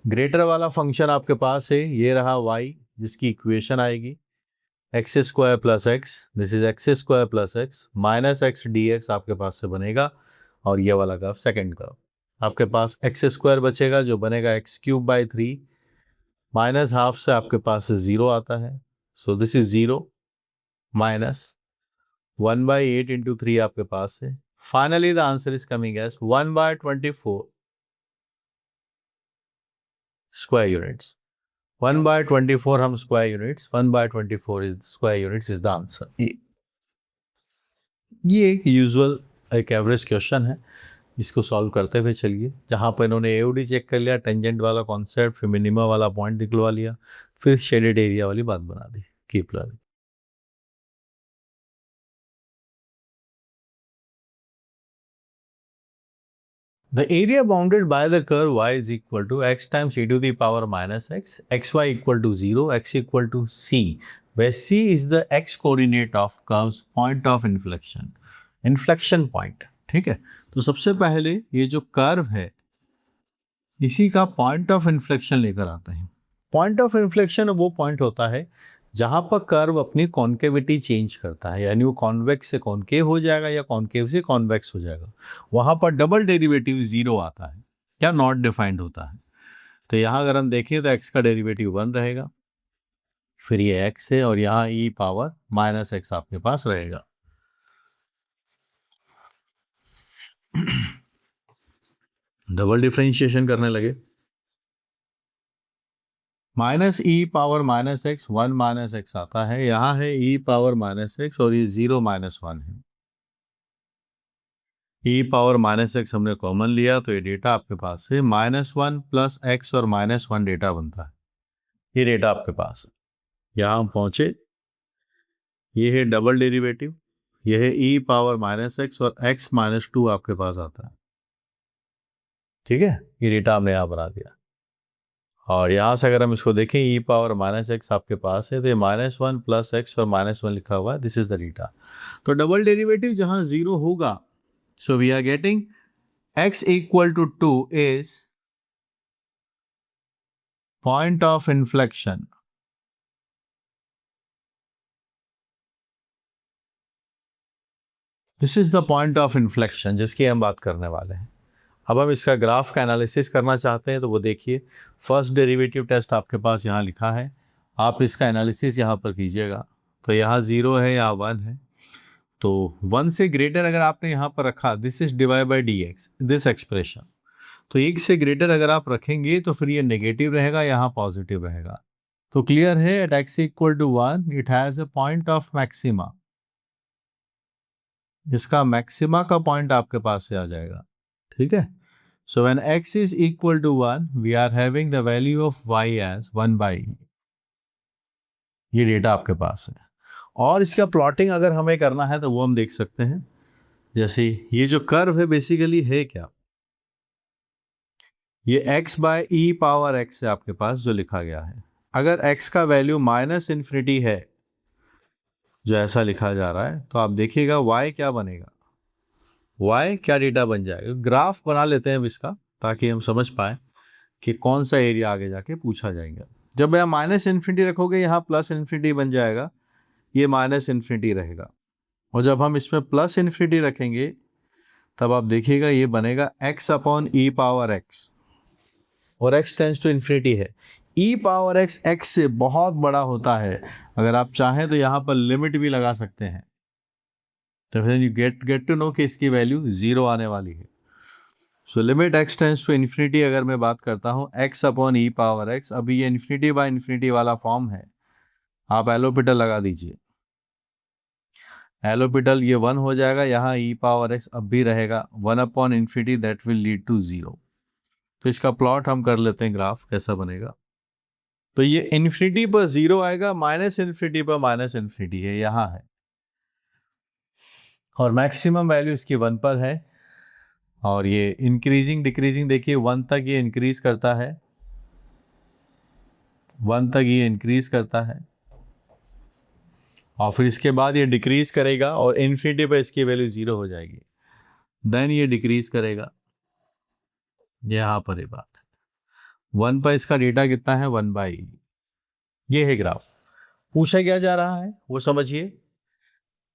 ग्रेटर वाला फंक्शन आपके पास है, ये रहा y, जिसकी इक्वेशन आएगी x² plus x, this is x² plus x minus x dx आपके पास से बनेगा। और ये वाला कर्व सेकेंड कर्व आपके पास x² बचेगा जो बनेगा x³/3 -½ से आपके पास से 0 आता है, so this is 0 minus 1/8 into 3 आपके पास है। Finally the answer is coming as 1/24 square units. 1/24 हम square units, 1/24 is square units is the answer. ये एक यूजुअल एक एवरेज क्वेश्चन है, इसको सॉल्व करते हुए चलिए। जहाँ पर इन्होंने एओडी चेक कर लिया, टेंजेंट वाला कॉन्सेप्ट, फिर मिनिमा वाला पॉइंट निकलवा लिया, फिर शेडेड एरिया वाली बात बना दी। Keep learning. The area bounded by the curve y is equal to x times e to the power minus x, xy equal to 0, x equal to c, where c is the x coordinate of curve's point of inflection, inflection point। ठीक है, तो सबसे पहले ये जो curve है इसी का पॉइंट ऑफ इन्फ्लेक्शन लेकर आते हैं। पॉइंट ऑफ इन्फ्लेक्शन वो पॉइंट होता है जहां पर कर्व अपनी कॉन्केविटी चेंज करता है, यानी वो कॉन्वेक्स से कॉन्केव हो जाएगा या कॉन्केव से कॉन्वेक्स हो जाएगा, वहां पर डबल डेरिवेटिव 0 आता है या नॉट डिफाइंड होता है। तो यहाँ अगर हम देखें तो x का डेरिवेटिव 1 रहेगा, फिर ये x है और यहाँ e पावर -x आपके पास रहेगा। डबल डिफरेंशिएशन करने लगे, -e पावर -x 1 -x आता है, यहाँ है e पावर -x और ये 0 -1 है। e पावर -x हमने कॉमन लिया तो ये डेटा आपके पास है -1 प्लस x और -1 डेटा बनता है, ये डेटा आपके पास है। यहाँ हम पहुंचे, ये है डबल डेरिवेटिव, ये है e पावर -x और x -2 आपके पास आता है। ठीक है, ये डेटा हमने यहाँ बना दिया। और यहाँ से अगर हम इसको देखें e पावर -x आपके पास है, तो ये -1 प्लस x और -1 लिखा हुआ है, दिस इज द डेटा। तो डबल डेरिवेटिव जहाँ 0 होगा, so we are getting x equal to 2 is point of inflection. This is the point of inflection जिसकी हम बात करने वाले हैं। अब हम इसका ग्राफ का एनालिसिस करना चाहते हैं, तो वो देखिए फर्स्ट डेरिवेटिव टेस्ट आपके पास यहाँ लिखा है, आप इसका एनालिसिस यहाँ पर कीजिएगा। तो यहाँ 0 है, यहाँ 1 है, तो 1 से ग्रेटर अगर आपने यहाँ पर रखा, this is divide by D x, this expression, तो 1 से ग्रेटर अगर आप रखेंगे तो फिर ये नेगेटिव रहेगा, यहाँ पॉजिटिव रहेगा। तो क्लियर है, at x equal to 1 it has a point of maxima, इसका मैक्सिमा का पॉइंट आपके पास से आ जाएगा। ठीक है, so when x is equal to 1 we are having the value of y as 1/e, ये डेटा आपके पास है। और इसका प्लॉटिंग अगर हमें करना है तो वो हम देख सकते हैं। जैसे ये जो कर्व है बेसिकली है क्या, ये x/e पावर x है आपके पास जो लिखा गया है। अगर x का वैल्यू -∞ है जो ऐसा लिखा जा रहा है, तो आप देखिएगा y क्या बनेगा, y क्या डेटा बन जाएगा। ग्राफ बना लेते हैं अब इसका, ताकि हम समझ पाए कि कौन सा एरिया आगे जाके पूछा जाएगा। जब यहाँ -∞ रखोगे, यहाँ +∞ बन जाएगा, ये -∞ रहेगा। और जब हम इसमें +∞ रखेंगे तब आप देखिएगा ये बनेगा x/e पावर x, और x टेंड्स टू इन्फिनिटी है। e पावर x से बहुत बड़ा होता है, अगर आप चाहें तो यहाँ पर लिमिट भी लगा सकते हैं, तो फिर यू गेट टू नो कि इसकी वैल्यू 0 आने वाली है। So limit x tends to infinity अगर मैं बात करता हूँ x/e पावर x, अभी ये इन्फिनिटी बाय इन्फिनिटी वाला फॉर्म है, आप एलोपिटल लगा दीजिए, एलोपिटल ये 1 हो जाएगा, यहाँ e पावर x अब भी रहेगा 1/∞, दैट विल लीड टू 0। तो इसका प्लॉट हम कर लेते हैं, ग्राफ कैसा बनेगा। तो ये इन्फिनिटी पर 0 आएगा, -∞ पर -∞ है, यहाँ है, और मैक्सिमम वैल्यू इसकी 1 पर है, और ये इंक्रीजिंग डिक्रीजिंग देखिए 1 तक ये इंक्रीज करता है, 1 तक ये इंक्रीज करता है और फिर इसके बाद ये डिक्रीज करेगा और इन्फिनिटी पे इसकी वैल्यू 0 हो जाएगी, देन ये डिक्रीज करेगा। यहाँ पर ये बात 1 पर इसका डेटा कितना है 1/e। ये है ग्राफ। पूछा क्या जा रहा है वो समझिए।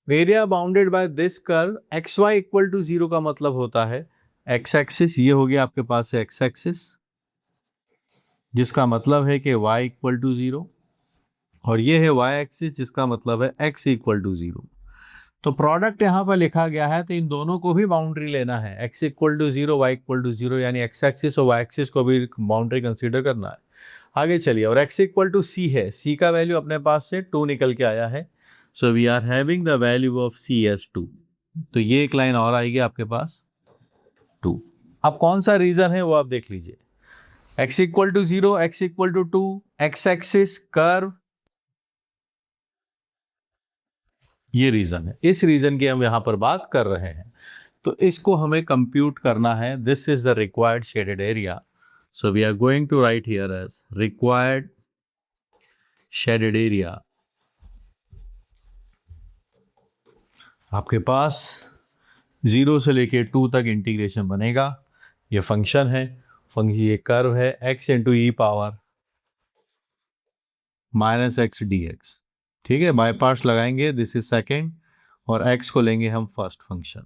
Area bounded by this curve x Y equal to 0 का मतलब होता है एक्स एक्सिस, ये हो गया आपके पास है एक्स एक्सिस, जिसका मतलब है कि y इक्वल टू 0, और ये है y एक्सिस जिसका मतलब है x इक्वल टू 0। तो प्रोडक्ट यहाँ पर लिखा गया है, तो इन दोनों को भी बाउंड्री लेना है, x equal to 0 y equal to 0, यानी x एक्सिस और y एक्सिस को भी बाउंड्री कंसीडर करना है। आगे चलिए, और x इक्वल टू c है, c का वैल्यू अपने पास से 2 निकल के आया है, so we are having the value of c as 2। तो ये एक लाइन और आएगी आपके पास 2। अब कौन सा रीजन है वो आप देख लीजिए, x equal to 0, x equal to 2, x axis curve, ये रीजन है। इस रीजन की हम यहां पर बात कर रहे हैं, तो इसको हमें कंप्यूट करना है। This is the required shaded area, so we are going to write here as required shaded area. आपके पास 0 से लेके 2 तक इंटीग्रेशन बनेगा। ये फंक्शन है, ये कर्व है x into e power minus x d x, ठीक है। बाय पार्ट्स लगाएंगे, दिस इज सेकेंड, और x को लेंगे हम फर्स्ट फंक्शन।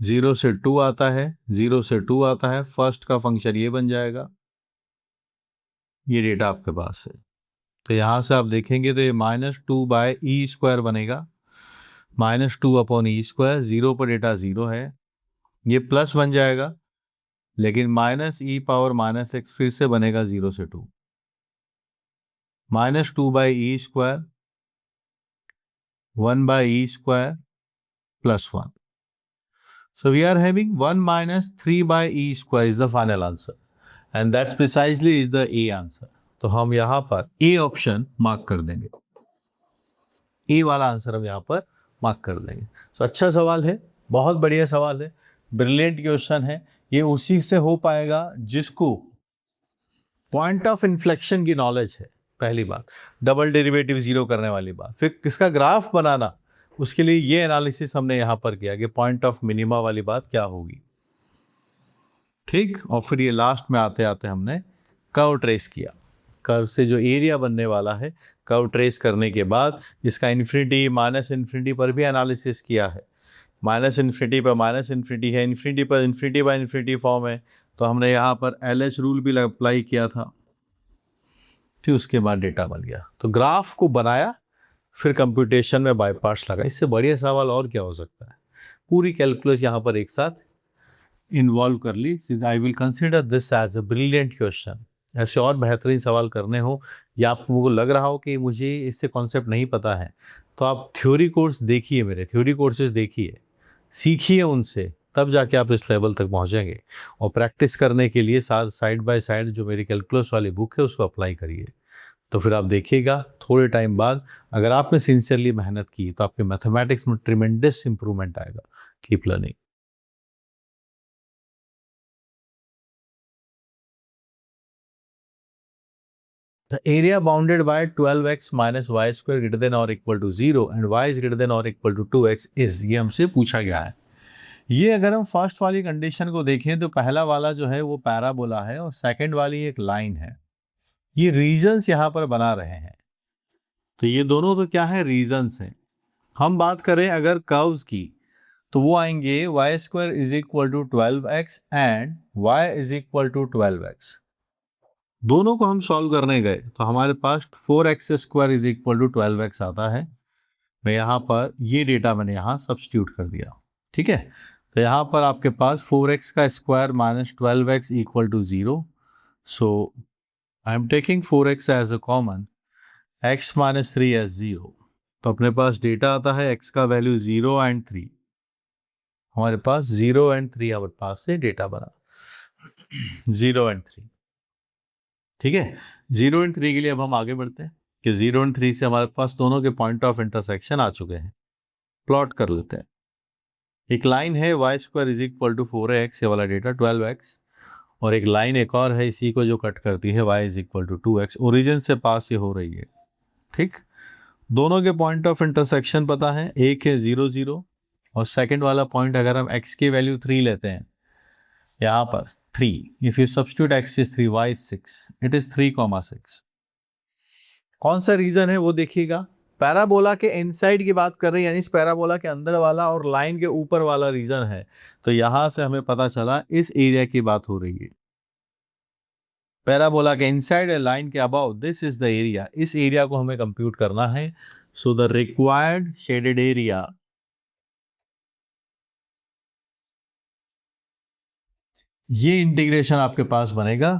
0 से 2 आता है, 0 से 2 आता है, फर्स्ट का फंक्शन ये बन जाएगा। ये डेटा आपके पास है, तो यहां से आप देखेंगे तो ये -2/e² बनेगा, -2/e²। 0 पर डेटा 0 है, ये प्लस बन जाएगा, लेकिन -e⁻⁻x फिर से बनेगा 0 से 2, -2/e² 1/e² plus 1. So we are having 1 minus 3/e² is the final answer, and that's precisely is the A answer. तो हम यहाँ पर A ऑप्शन मार्क कर देंगे, A वाला आंसर हम यहाँ पर मार्क कर देंगे। तो अच्छा सवाल है, बहुत बढ़िया सवाल है, ब्रिलियंट क्वेश्चन है। ये उसी से हो पाएगा जिसको पॉइंट ऑफ इन्फ्लेक्शन की नॉलेज है, पहली बात, डबल डेरिवेटिव 0 करने वाली बात, फिर किसका ग्राफ बनाना, उसके लिए ये एनालिसिस हमने यहां पर किया कि पॉइंट ऑफ मिनिमा वाली बात क्या होगी, ठीक। और फिर ये लास्ट में आते आते हमने कर्व ट्रेस किया, कर्व से जो एरिया बनने वाला है, कर्व ट्रेस करने के बाद इसका इन्फिनिटी माइनस इन्फिनिटी पर भी एनालिसिस किया है। माइनस इन्फिनिटी पर माइनस इन्फिनिटी है, इन्फिनिटी पर इन्फिनिटी बाय इन्फिनिटी फॉर्म है, तो हमने यहाँ पर LH रूल भी अप्लाई किया था, फिर उसके बाद डेटा बन गया। तो ग्राफ को बनाया, फिर कंप्यूटेशन में बाय पार्ट्स लगा। इससे बढ़िया सवाल और क्या हो सकता है। पूरी कैलकुलस यहाँ पर एक साथ इन्वॉल्व कर ली। I will consider this as a brilliant question. ऐसे और बेहतरीन सवाल करने हो या आपको लग रहा हो कि मुझे इससे कॉन्सेप्ट नहीं पता है, तो आप थ्योरी कोर्स देखिए, मेरे थ्योरी कोर्सेज देखिए, सीखिए उनसे, तब जाके आप इस लेवल तक पहुंचेंगे। और प्रैक्टिस करने के लिए साथ साइड बाय साइड जो मेरी कैलकुलस वाली बुक है उसको अप्लाई करिए, तो फिर आप देखिएगा थोड़े टाइम बाद अगर आपने सिंसियरली मेहनत की तो आपके मैथमेटिक्स में ट्रिमेंडस इंप्रूवमेंट आएगा। Keep learning. The area bounded by 12x minus y square greater than or equal to 0 and y is greater than or equal to 2x is, ये हमसे पूछा गया है। ये अगर हम फर्स्ट वाली कंडीशन को देखें तो पहला वाला जो है वो पैराबोला है और सेकंड वाली एक लाइन है। ये रीजन्स यहाँ पर बना रहे हैं, तो ये दोनों तो क्या है, रीजन्स हैं। हम बात करें अगर कर्व्स की, तो वो आएंगे y² is equal to 12x and y is equal to 12x। दोनों को हम सॉल्व करने गए तो हमारे पास 4x² is equal to 12x आता है। मैं यहाँ पर ये डेटा मैंने यहाँ सब्स्टिट्यूट कर दिया, ठीक है। तो यहाँ पर आपके पास 4x का square minus 12x equal to 0, so I am taking 4x as a common, x minus 3 as 0। तो अपने पास डेटा आता है x का वैल्यू 0 एंड 3, हमारे पास 0 एंड 3 हमारे पास से डेटा बना 0 एंड 3, ठीक है। 0 एंड 3 के लिए अब हम आगे बढ़ते हैं कि 0 एंड 3 से हमारे पास दोनों के पॉइंट ऑफ इंटरसेक्शन आ चुके हैं, प्लॉट कर लेते हैं। एक लाइन है y square is equal to 4x, ये वाला डेटा 12x, और एक लाइन एक और है इसी को जो कट करती है y is equal to 2x, origin से पास ये हो रही है। ठीक, दोनों के पॉइंट ऑफ इंटरसेक्शन पता है, एक है 0 0 और सेकंड वाला पॉइंट अगर हम x की वैल्यू 3 लेते हैं, यहाँ पर 3, if you substitute x is 3, y is 6, it is 3,6। कौन सा रीजन है वो देखिएगा, पैराबोला के इनसाइड की बात कर रहे हैं, यानी इस पैराबोला के अंदर वाला और लाइन के ऊपर वाला रीजन है। तो यहां से हमें पता चला इस एरिया की बात हो रही है। पैराबोला के इनसाइड लाइन के above, this is the area, इस एरिया को हमें कंप्यूट करना है। So the required shaded area, ये इंटीग्रेशन आपके पास बनेगा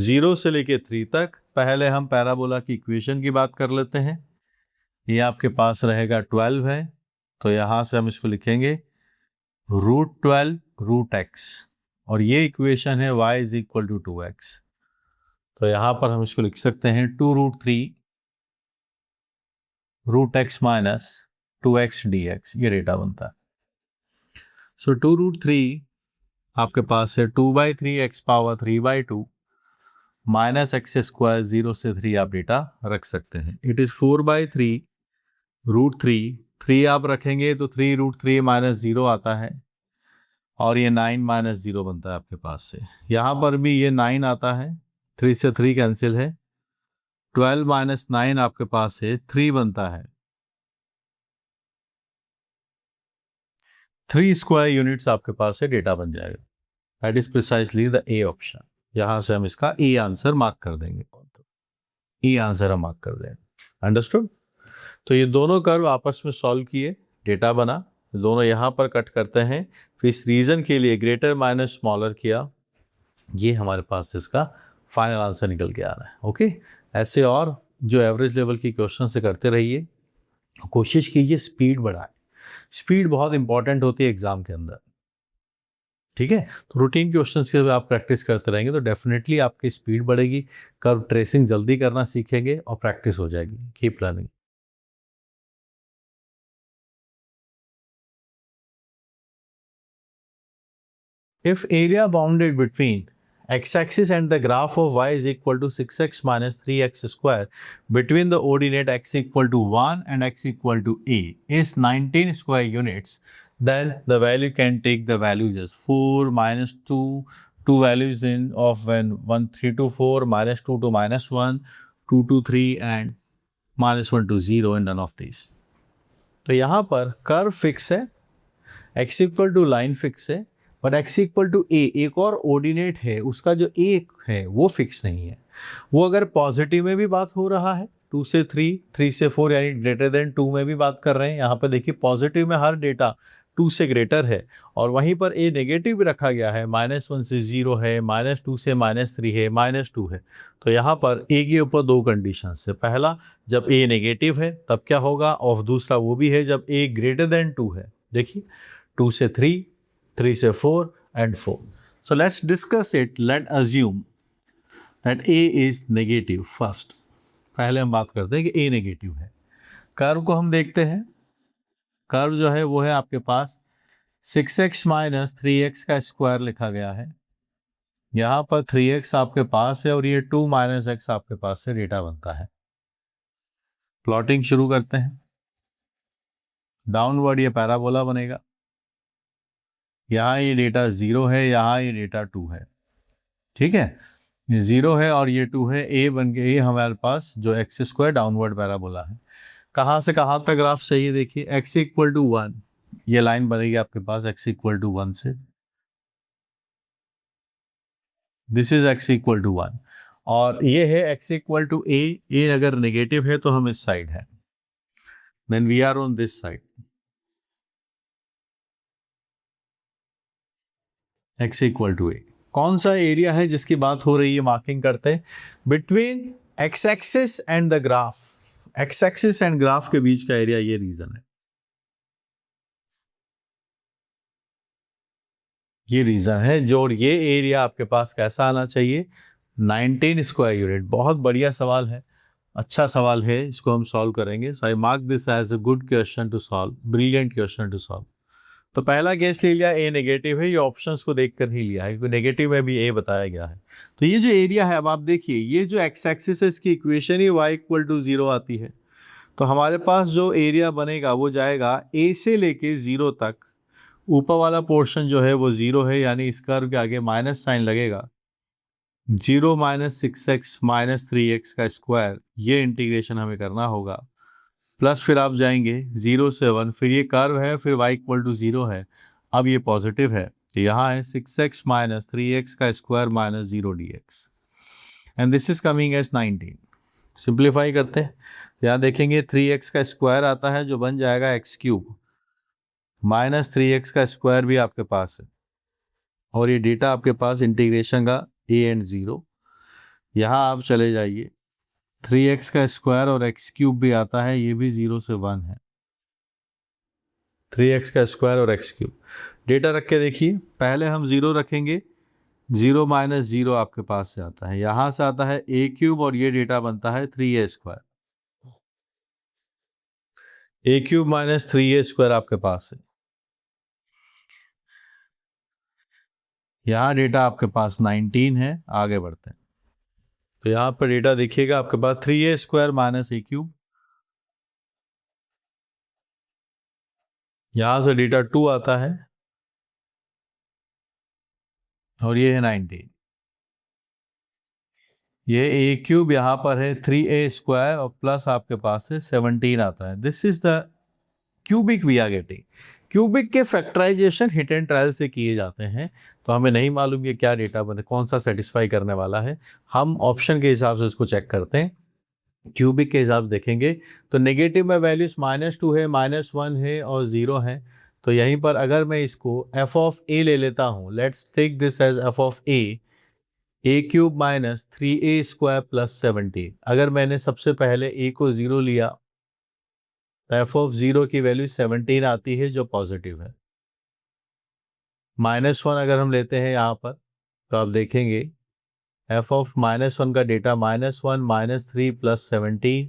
0 से लेके 3 तक। पहले हम पैराबोला की इक्वेशन की बात कर लेते हैं। ये आपके पास रहेगा 12 है, तो यहां से हम इसको लिखेंगे √12 √x, और ये इक्वेशन है y is equal to 2x। तो यहां पर हम इसको लिख सकते हैं 2√3 √x माइनस 2x dx, ये डेटा बनता है। सो 2√3 आपके पास है 2/3 x power 3/2 minus x square, 0 से 3 आप डेटा रख सकते हैं। इट इज 4/3 √3, 3 आप रखेंगे तो 3√3 माइनस 0 आता है, और ये 9 माइनस 0 बनता है आपके पास से। यहाँ पर भी ये 9 आता है, 3 से 3 कैंसिल है, 12 माइनस 9 आपके पास है 3 बनता है। 3 स्क्वायर यूनिट्स आपके पास से डेटा बन जाएगा। That is precisely the A option. यहाँ से हम इसका ए आंसर मार्क कर देंगे, ए आंसर हम मार्क कर देंगे। अंडरस्टूड? तो ये दोनों कर्व आपस में सॉल्व किए, डेटा बना, दोनों यहाँ पर कट करते हैं, फिर इस रीजन के लिए ग्रेटर माइनस स्मॉलर किया, ये हमारे पास इसका फाइनल आंसर निकल के आ रहा है। ओके, ऐसे और जो एवरेज लेवल की क्वेश्चन से करते रहिए, कोशिश कीजिए स्पीड बढ़ाए। स्पीड बहुत इंपॉर्टेंट होती है एग्जाम के अंदर। ठीक है, तो रूटीन क्वेश्चंस के आप प्रैक्टिस करते रहेंगे तो डेफिनेटली आपकी स्पीड बढ़ेगी, कर्व ट्रेसिंग जल्दी करना सीखेंगे और प्रैक्टिस हो जाएगी। Keep learning. If area bounded between x-axis and the graph of y is equal to 6x minus 3x square between the ordinate x equal to 1 and x equal to a is 19 square units, then the value can take the values as 4 minus 2, two values in of when 1 3 to 4 minus 2 to minus 1 2 to 3 and minus 1 to 0 and none of these। तो यहाँ पर curve fix है, x equal to line fix है, but x equal to a एक और ordinate है, उसका जो a है वो फिक्स नहीं है। वो अगर पॉजिटिव में भी बात हो रहा है 2 से 3, 3 से 4 यानी ग्रेटर देन 2 में भी बात कर रहे हैं। यहाँ पर देखिए पॉजिटिव में हर डेटा 2 से ग्रेटर है, और वहीं पर a नेगेटिव भी रखा गया है, -1 से 0 है, -2 से -3 है, -2 है। तो यहाँ पर a के ऊपर दो कंडीशन है, पहला जब a नेगेटिव है तब क्या होगा, और दूसरा वो भी है जब a ग्रेटर देन 2 है। देखिए 2 से 3, 3 से 4 and 4. So let's discuss it. Let's assume that A is negative first. पहले हम बात करते हैं कि A नेगेटिव है। कर्व को हम देखते हैं, कर्व जो है वो है आपके पास 6x माइनस 3x का स्क्वायर लिखा गया है। यहाँ पर 3x आपके पास है और ये 2 माइनस x आपके पास से डेटा बनता है। प्लॉटिंग शुरू करते हैं। डाउनवर्ड ये पैराबोला बनेगा, यहाँ ये डेटा 0 है, यहाँ ये डेटा 2 है। ठीक है, ये 0 है और ये 2 है, ए बन के ये हमारे पास जो एक्स स्क्वायर डाउनवर्ड पैराबोला है। कहाँ से कहाँ तक ग्राफ चाहिए, देखिए x इक्वल टू 1, ये लाइन बनेगी आपके पास x इक्वल टू 1 से, this is x equal to 1, और ये है x इक्वल टू a अगर नेगेटिव है तो हम इस साइड है, then we are on this side. x equal to a कौन सा एरिया है जिसकी बात हो रही है, मार्किंग करते हैं between x axis and the graph. x axis and graph के बीच का एरिया ये रीजन है, ये रीजन है जो, ये एरिया आपके पास कैसा आना चाहिए, 19 स्क्वायर यूनिट। बहुत बढ़िया सवाल है, अच्छा सवाल है, इसको हम सॉल्व करेंगे। So I mark this as a good question to solve, brilliant question to solve. तो पहला केस ले लिया, ए नेगेटिव है, ये ऑप्शंस को देखकर ही लिया है क्योंकि नेगेटिव में भी ए बताया गया है। तो ये जो एरिया है, अब आप देखिए ये जो एक्स एक्सिस है इसकी इक्वेशन ही y इक्वल टू 0 आती है। तो हमारे पास जो एरिया बनेगा वो जाएगा ए से लेके 0 तक। ऊपर वाला पोर्शन जो है वो 0 है, यानी इस कर्व के आगे माइनस साइन लगेगा। 0 माइनस 6x माइनस 3x का स्क्वायर, ये इंटीग्रेशन हमें करना होगा। प्लस फिर आप जाएंगे 0 से 1, फिर ये कर्व है, फिर y इक्वल टू 0 है। अब ये पॉजिटिव है तो यहाँ है 6x माइनस 3x का square minus 0 dx, and this is coming as 19। Simplify करते हैं, यहाँ देखेंगे 3x का स्क्वायर आता है जो बन जाएगा x क्यूब, माइनस 3x का स्क्वायर भी आपके पास है, और ये डेटा आपके पास इंटीग्रेशन का a एंड 0। यहाँ आप चले जाइए, 3x का स्क्वायर और x क्यूब भी आता है, ये भी 0 से 1 है। 3x का स्क्वायर और x क्यूब डेटा रख के देखिए, पहले हम 0 रखेंगे, 0 माइनस 0 आपके पास से आता है, यहाँ से आता है a क्यूब और ये डेटा बनता है 3a square. a cube minus 3a square आपके पास है, यहाँ डेटा आपके पास 19 है। आगे बढ़ते हैं, तो यहाँ पर डेटा देखिएगा आपके पास 3a square minus a cube, यहाँ से डेटा 2 आता है और ये है 19। ये ए क्यूब यहाँ पर है 3a स्क्वायर और प्लस आपके पास है 17 आता है। This is the cubic we are getting. Cubic के फैक्टराइजेशन हिट एंड ट्रायल से किए जाते हैं, तो हमें नहीं मालूम ये क्या डेटा बने, कौन सा सेटिस्फाई करने वाला है। हम ऑप्शन के हिसाब से इसको चेक करते हैं। क्यूबिक के हिसाब से देखेंगे तो नेगेटिव में वैल्यूज -2 है, -1 है और 0 है। तो यहीं पर अगर मैं इसको एफ ऑफ ए ले लेता हूँ, let's take this as f of a cube minus 3a square plus 17। अगर मैंने सबसे पहले a को 0 लिया तो एफ ऑफ 0 की वैल्यू 17 आती है जो पॉजिटिव है। -1 अगर हम लेते हैं यहाँ पर तो आप देखेंगे एफ ऑफ -1 का डेटा -1 -3 प्लस 17,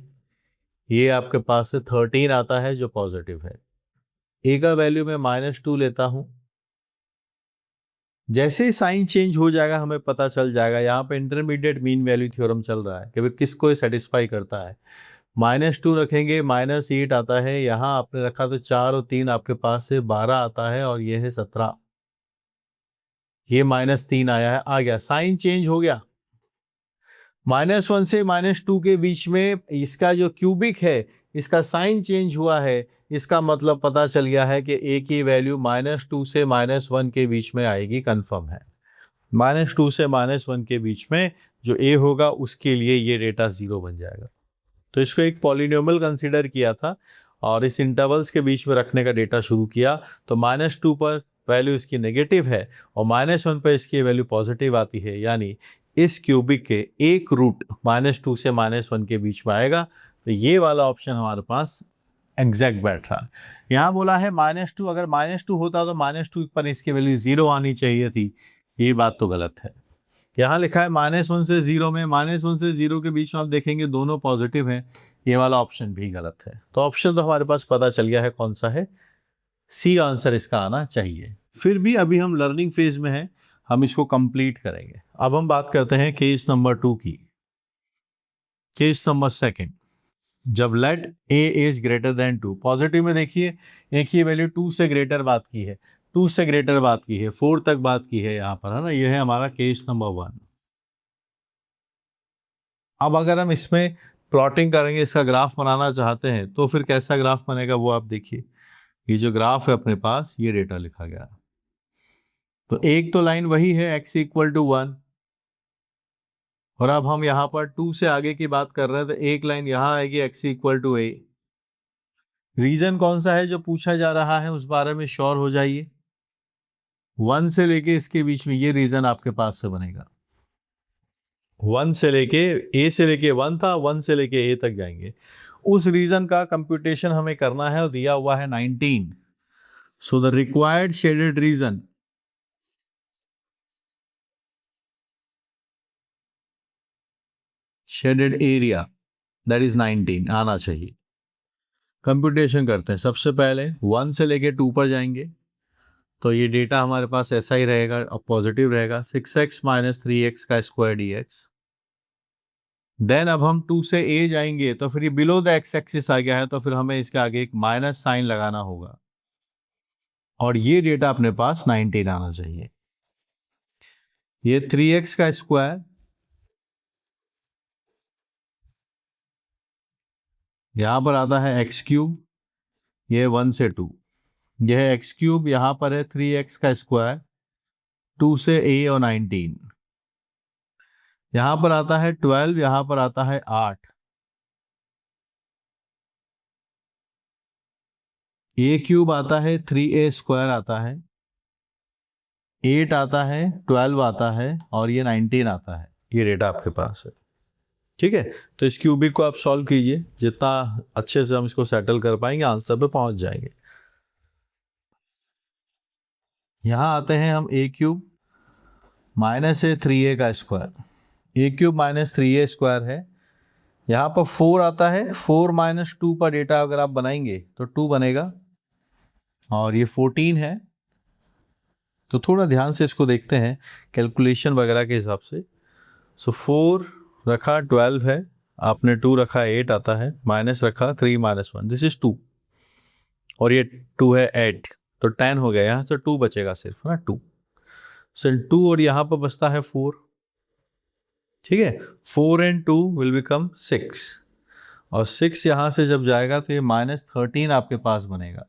ये आपके पास से 13 आता है जो पॉजिटिव है। ए का वैल्यू मैं -2 लेता हूँ, जैसे ही साइन चेंज हो जाएगा हमें पता चल जाएगा। यहाँ पे इंटरमीडिएट मीन वैल्यू थ्योरम चल रहा है कि भाई किसको सेटिस्फाई करता है। -2 रखेंगे, -8 आता है, यहाँ आपने रखा तो 4 और 3 आपके पास से 12 आता है और ये है 17। ये -3 आया है, आ गया, साइन चेंज हो गया। -1 से -2 के बीच में इसका जो क्यूबिक है इसका साइन चेंज हुआ है, इसका मतलब पता चल गया है कि ए की वैल्यू -2 से -1 के बीच में आएगी, कंफर्म है। -2 से -1 के बीच में जो ए होगा उसके लिए ये डेटा 0 बन जाएगा। तो इसको एक पॉलिनोमियल कंसीडर किया था और इस इंटरवल्स के बीच में रखने का डेटा शुरू किया। तो -2 पर वैल्यू इसकी नेगेटिव है और -1 पर इसकी वैल्यू पॉजिटिव आती है, यानी इस क्यूबिक के एक रूट -2 से -1 के बीच में आएगा। तो ये वाला ऑप्शन हमारे पास एग्जैक्ट बैठ रहा। यहाँ बोला है -2, अगर -2 होता तो -2 पर इसकी वैल्यू 0 आनी चाहिए थी, ये बात तो गलत है। यहाँ लिखा है -1 से 0 में, -1 से 0 के बीच में आप देखेंगे दोनों पॉजिटिव हैं, ये वाला ऑप्शन भी गलत है। तो ऑप्शन तो हमारे पास पता चल गया है कौन सा है, सी आंसर इसका आना चाहिए। फिर भी अभी हम लर्निंग फेज में हैं, हम इसको कंप्लीट करेंगे। अब हम बात करते हैं केस नंबर 2 की। केस नंबर 2, जब let a is greater than 2, positive में देखिए एक ही वैल्यू 2 से ग्रेटर बात की है, 2 से ग्रेटर बात की है, 4 तक बात की है यहाँ पर, है ना। ये है हमारा केस नंबर 1। अब अगर हम इसमें प्लॉटिंग करेंगे, इसका ग्राफ बनाना चाहते हैं तो फिर कैसा ग्राफ बनेगा वो आप देखिए। ये जो ग्राफ है अपने पास, ये डेटा लिखा गया, तो एक तो लाइन वही है x इक्वल टू 1, और अब हम यहाँ पर 2 से आगे की बात कर रहे हैं तो एक लाइन यहाँ आएगी x equal to a। Region कौन सा है जो पूछा जा रहा है उस बारे में श्योर हो जाइए। 1 से लेके इसके बीच में ये रीजन आपके पास से बनेगा। 1 से लेके a से लेके 1 था, 1 से लेके a तक जाएंगे, उस रीजन का कंप्यूटेशन हमें करना है और दिया हुआ है 19। सो the required shaded region shaded area that is 19 आना चाहिए। कंप्यूटेशन करते हैं, सबसे पहले 1 से लेके 2 पर जाएंगे तो ये डेटा हमारे पास ऐसा ही रहेगा और पॉजिटिव रहेगा, 6x माइनस 3x का स्क्वायर dx। देन अब हम 2 से a जाएंगे तो फिर ये बिलो द एक्स एक्सिस आ गया है, तो फिर हमें इसके आगे एक माइनस साइन लगाना होगा और ये डेटा अपने पास 19 आना चाहिए। ये 3x का स्क्वायर, यहां पर आता है x क्यूब, ये 1 से 2, यह है x क्यूब, यहां पर है 3x का स्क्वायर, 2 से a और 19, यहां पर आता है 12, यहां पर आता है 8, a क्यूब आता है, 3a स्क्वायर आता है, 8 आता है, 12 आता है और ये 19 आता है। ये डेटा आपके पास है, ठीक है। तो इस क्यूबिक को आप सॉल्व कीजिए, जितना अच्छे से हम इसको सेटल कर पाएंगे आंसर पे पहुंच जाएंगे। यहां आते हैं हम a क्यूब माइनस है 3a का square, a cube minus 3a square है, यहाँ पर 4 आता है, 4 माइनस 2 पर डेटा अगर आप बनाएंगे तो 2 बनेगा और ये 14 है। तो थोड़ा ध्यान से इसको देखते हैं कैलकुलेशन वगैरह के हिसाब से। सो 4 रखा 12 है, आपने 2 रखा 8 आता है, माइनस रखा 3 माइनस 1, दिस इज 2 और ये 2 है 8, तो 10 हो गया, यहाँ से 2 बचेगा सिर्फ ना 2, सो 2 और यहाँ पर बचता है 4, ठीक है। 4 एंड 2 विल बिकम 6 और 6 यहां से जब जाएगा तो ये माइनस 13 आपके पास बनेगा।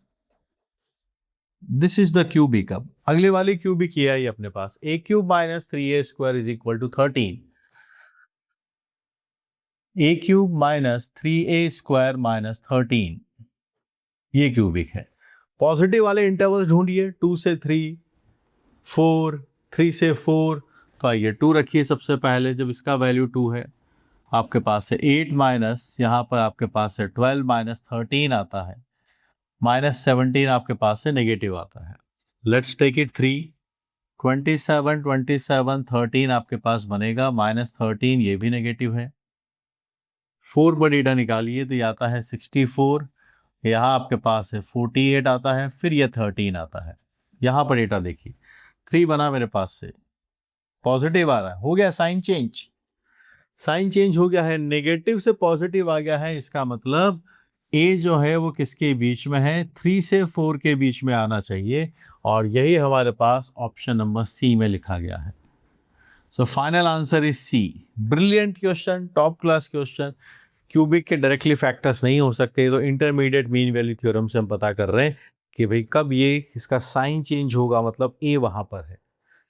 This is the cubic. अब अगले वाली क्यूबिक किया ही अपने पास, a cube minus 3a square is equal to 13, a cube minus 3a square minus 13, ये क्यूबिक है। पॉजिटिव वाले इंटरवल्स ढूंढिए, 2 से 3, 4, 3 से 4, तो आइए 2 रखिए सबसे पहले, जब इसका वैल्यू 2 है आपके पास है 8 माइनस, यहाँ पर आपके पास है 12 माइनस 13 आता है, माइनस 17 आपके पास है, नेगेटिव आता है। लेट्स टेक इट 3, 27, 27, 13 आपके पास बनेगा, माइनस 13 ये भी नेगेटिव है। 4 पर डेटा निकालिए तो ये आता है 64, यहाँ आपके पास है 48 आता है, फिर ये 13 आता है। यहाँ पर डेटा देखिए 3 बना मेरे पास से, पॉजिटिव आ रहा है, हो गया साइन चेंज, साइन चेंज हो गया है, नेगेटिव से पॉजिटिव आ गया है, इसका मतलब a जो है वो किसके बीच में है, 3 से 4 के बीच में आना चाहिए और यही हमारे पास ऑप्शन नंबर सी में लिखा गया है। So final answer is C. Brilliant question, top class question. Cubic के डायरेक्टली फैक्टर्स नहीं हो सकते, तो इंटरमीडिएट मीन वैल्यू थ्योरम से हम पता कर रहे हैं कि भाई कब ये इसका साइन चेंज होगा, मतलब a वहां पर है।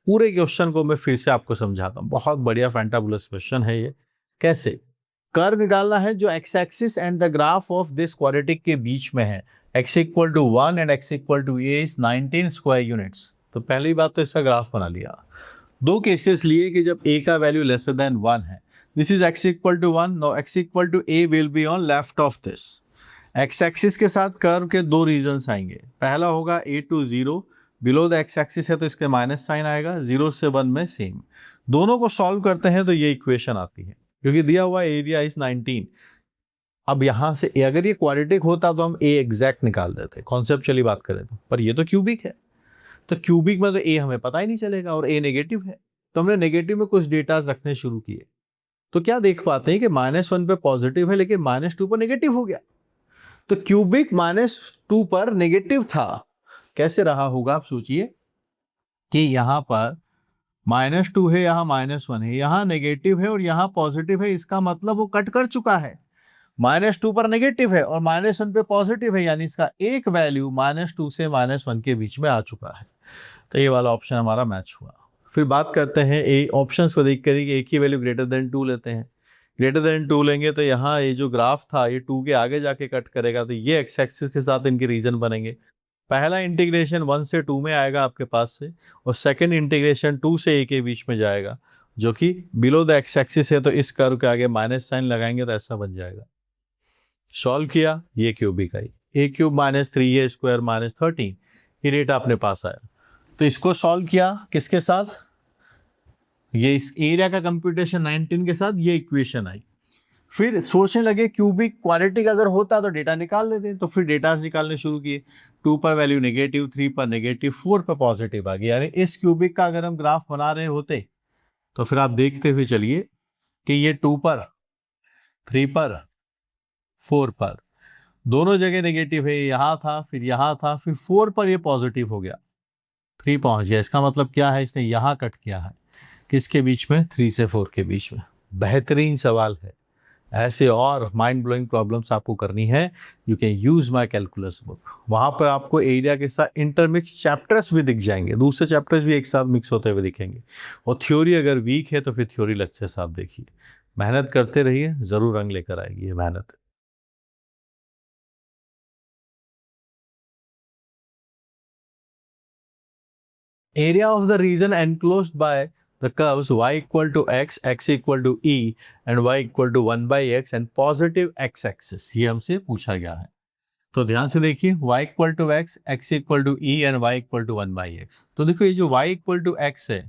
पूरे क्वेश्चन को मैं फिर से आपको समझाता हूँ, बहुत बढ़िया फैंटाबुलस क्वेश्चन है ये। कैसे कर्व निकालना है जो x axis and the graph of this quadratic के बीच में है, x equal to 1 and x equal to a is 19 square units. तो पहली बात तो इसका ग्राफ बना लिया। दो केसेस लिए कि जब a का वैल्यू लेसर देन 1 है, this is x equal to 1, no x equal to a will be on left of this. x axis के साथ कर्व के दो रीजन्स आएंगे, पहला होगा a to 0, below the x axis है तो इसके माइनस साइन आएगा, 0 से 1 में सेम। दोनों को सॉल्व करते हैं तो ये इक्वेशन आती है, क्योंकि दिया हुआ एरिया इज 19। अब यहां से अगर ये क्वाड्रेटिक होता तो हम a एग्जैक्ट निकाल देते, कॉन्सेप्चुअली बात करें तो, पर ये तो क्यूबिक है, तो क्यूबिक में तो a हमें पता ही नहीं चलेगा और a नेगेटिव है, तो हमने नेगेटिव में कुछ डेटाज रखने शुरू किए। तो क्या देख पाते हैं कि -1 पे पॉजिटिव है लेकिन -2 पर नेगेटिव हो गया। तो क्यूबिक -2 पर नेगेटिव था, कैसे रहा होगा आप सोचिए कि यहां पर -2 है, यहाँ -1 है, यहाँ नेगेटिव है और यहाँ पॉजिटिव है, इसका मतलब वो कट कर चुका है। -2 पर नेगेटिव है और -1 पे पॉजिटिव है, यानी इसका एक वैल्यू -2 से -1 के बीच में आ चुका है। तो ये वाला ऑप्शन हमारा मैच हुआ। फिर बात करते हैं ए ऑप्शंस को देख कर, एक ही वैल्यू ग्रेटर देन 2 लेते हैं। ग्रेटर देन 2 लेंगे तो यहाँ ये जो ग्राफ था ये 2 के आगे जाके कट करेगा, तो ये एक्स एक्सिस के साथ इनके रीजन बनेंगे। पहला इंटीग्रेशन 1 से 2 में आएगा आपके पास से, और सेकंड इंटीग्रेशन 2 से a के बीच में जाएगा, जो कि बिलो द एक्स एक्सिस है, तो इस कर्व के आगे माइनस साइन लगाएंगे तो ऐसा बन जाएगा। सॉल्व किया, ये cubic I, a cube minus 3a square minus 13, ये डेटा अपने पास आया। तो इसको सॉल्व किया किसके साथ, ये इस एरिया का कंप्यूटेशन 19 के साथ, ये इक्वेशन आई। फिर सोचने लगे क्यूबिक क्वाड्रेटिक अगर होता तो डेटा निकाल लेते, तो फिर डेटा निकालने शुरू किए। 2 पर वैल्यू नेगेटिव, 3 पर नेगेटिव, 4 पर पॉजिटिव आ गया। यानी इस क्यूबिक का अगर हम ग्राफ बना रहे होते तो फिर आप देखते हुए चलिए कि ये 2 पर, 3 पर, 4 पर दोनों जगह नेगेटिव है। यहाँ था, फिर यहाँ था, फिर 4 पर ये पॉजिटिव हो गया, 3 पहुंच गया। इसका मतलब क्या है, इसने यहाँ कट किया है, किसके बीच में, 3 से 4 के बीच में। बेहतरीन सवाल है। ऐसे और माइंड ब्लोइंग प्रॉब्लम्स आपको करनी है, you can use my calculus book. वहां पर आपको एरिया के साथ इंटरमिक्स चैप्टर्स भी दिख जाएंगे, दूसरे चैप्टर्स भी एक साथ मिक्स होते हुए दिखेंगे। और थ्योरी अगर वीक है तो फिर थ्योरी लेक्चर से आप देखिए। मेहनत करते रहिए, जरूर रंग लेकर आएगी ये मेहनत। Area of the region enclosed by the curves y equal to x, x equal to e and y equal to 1 by x and positive x axis, ये हमसे पूछा गया है। तो ध्यान से देखिए, y equal to x, x equal to e and y equal to 1 by x। तो देखो ये जो y equal to x है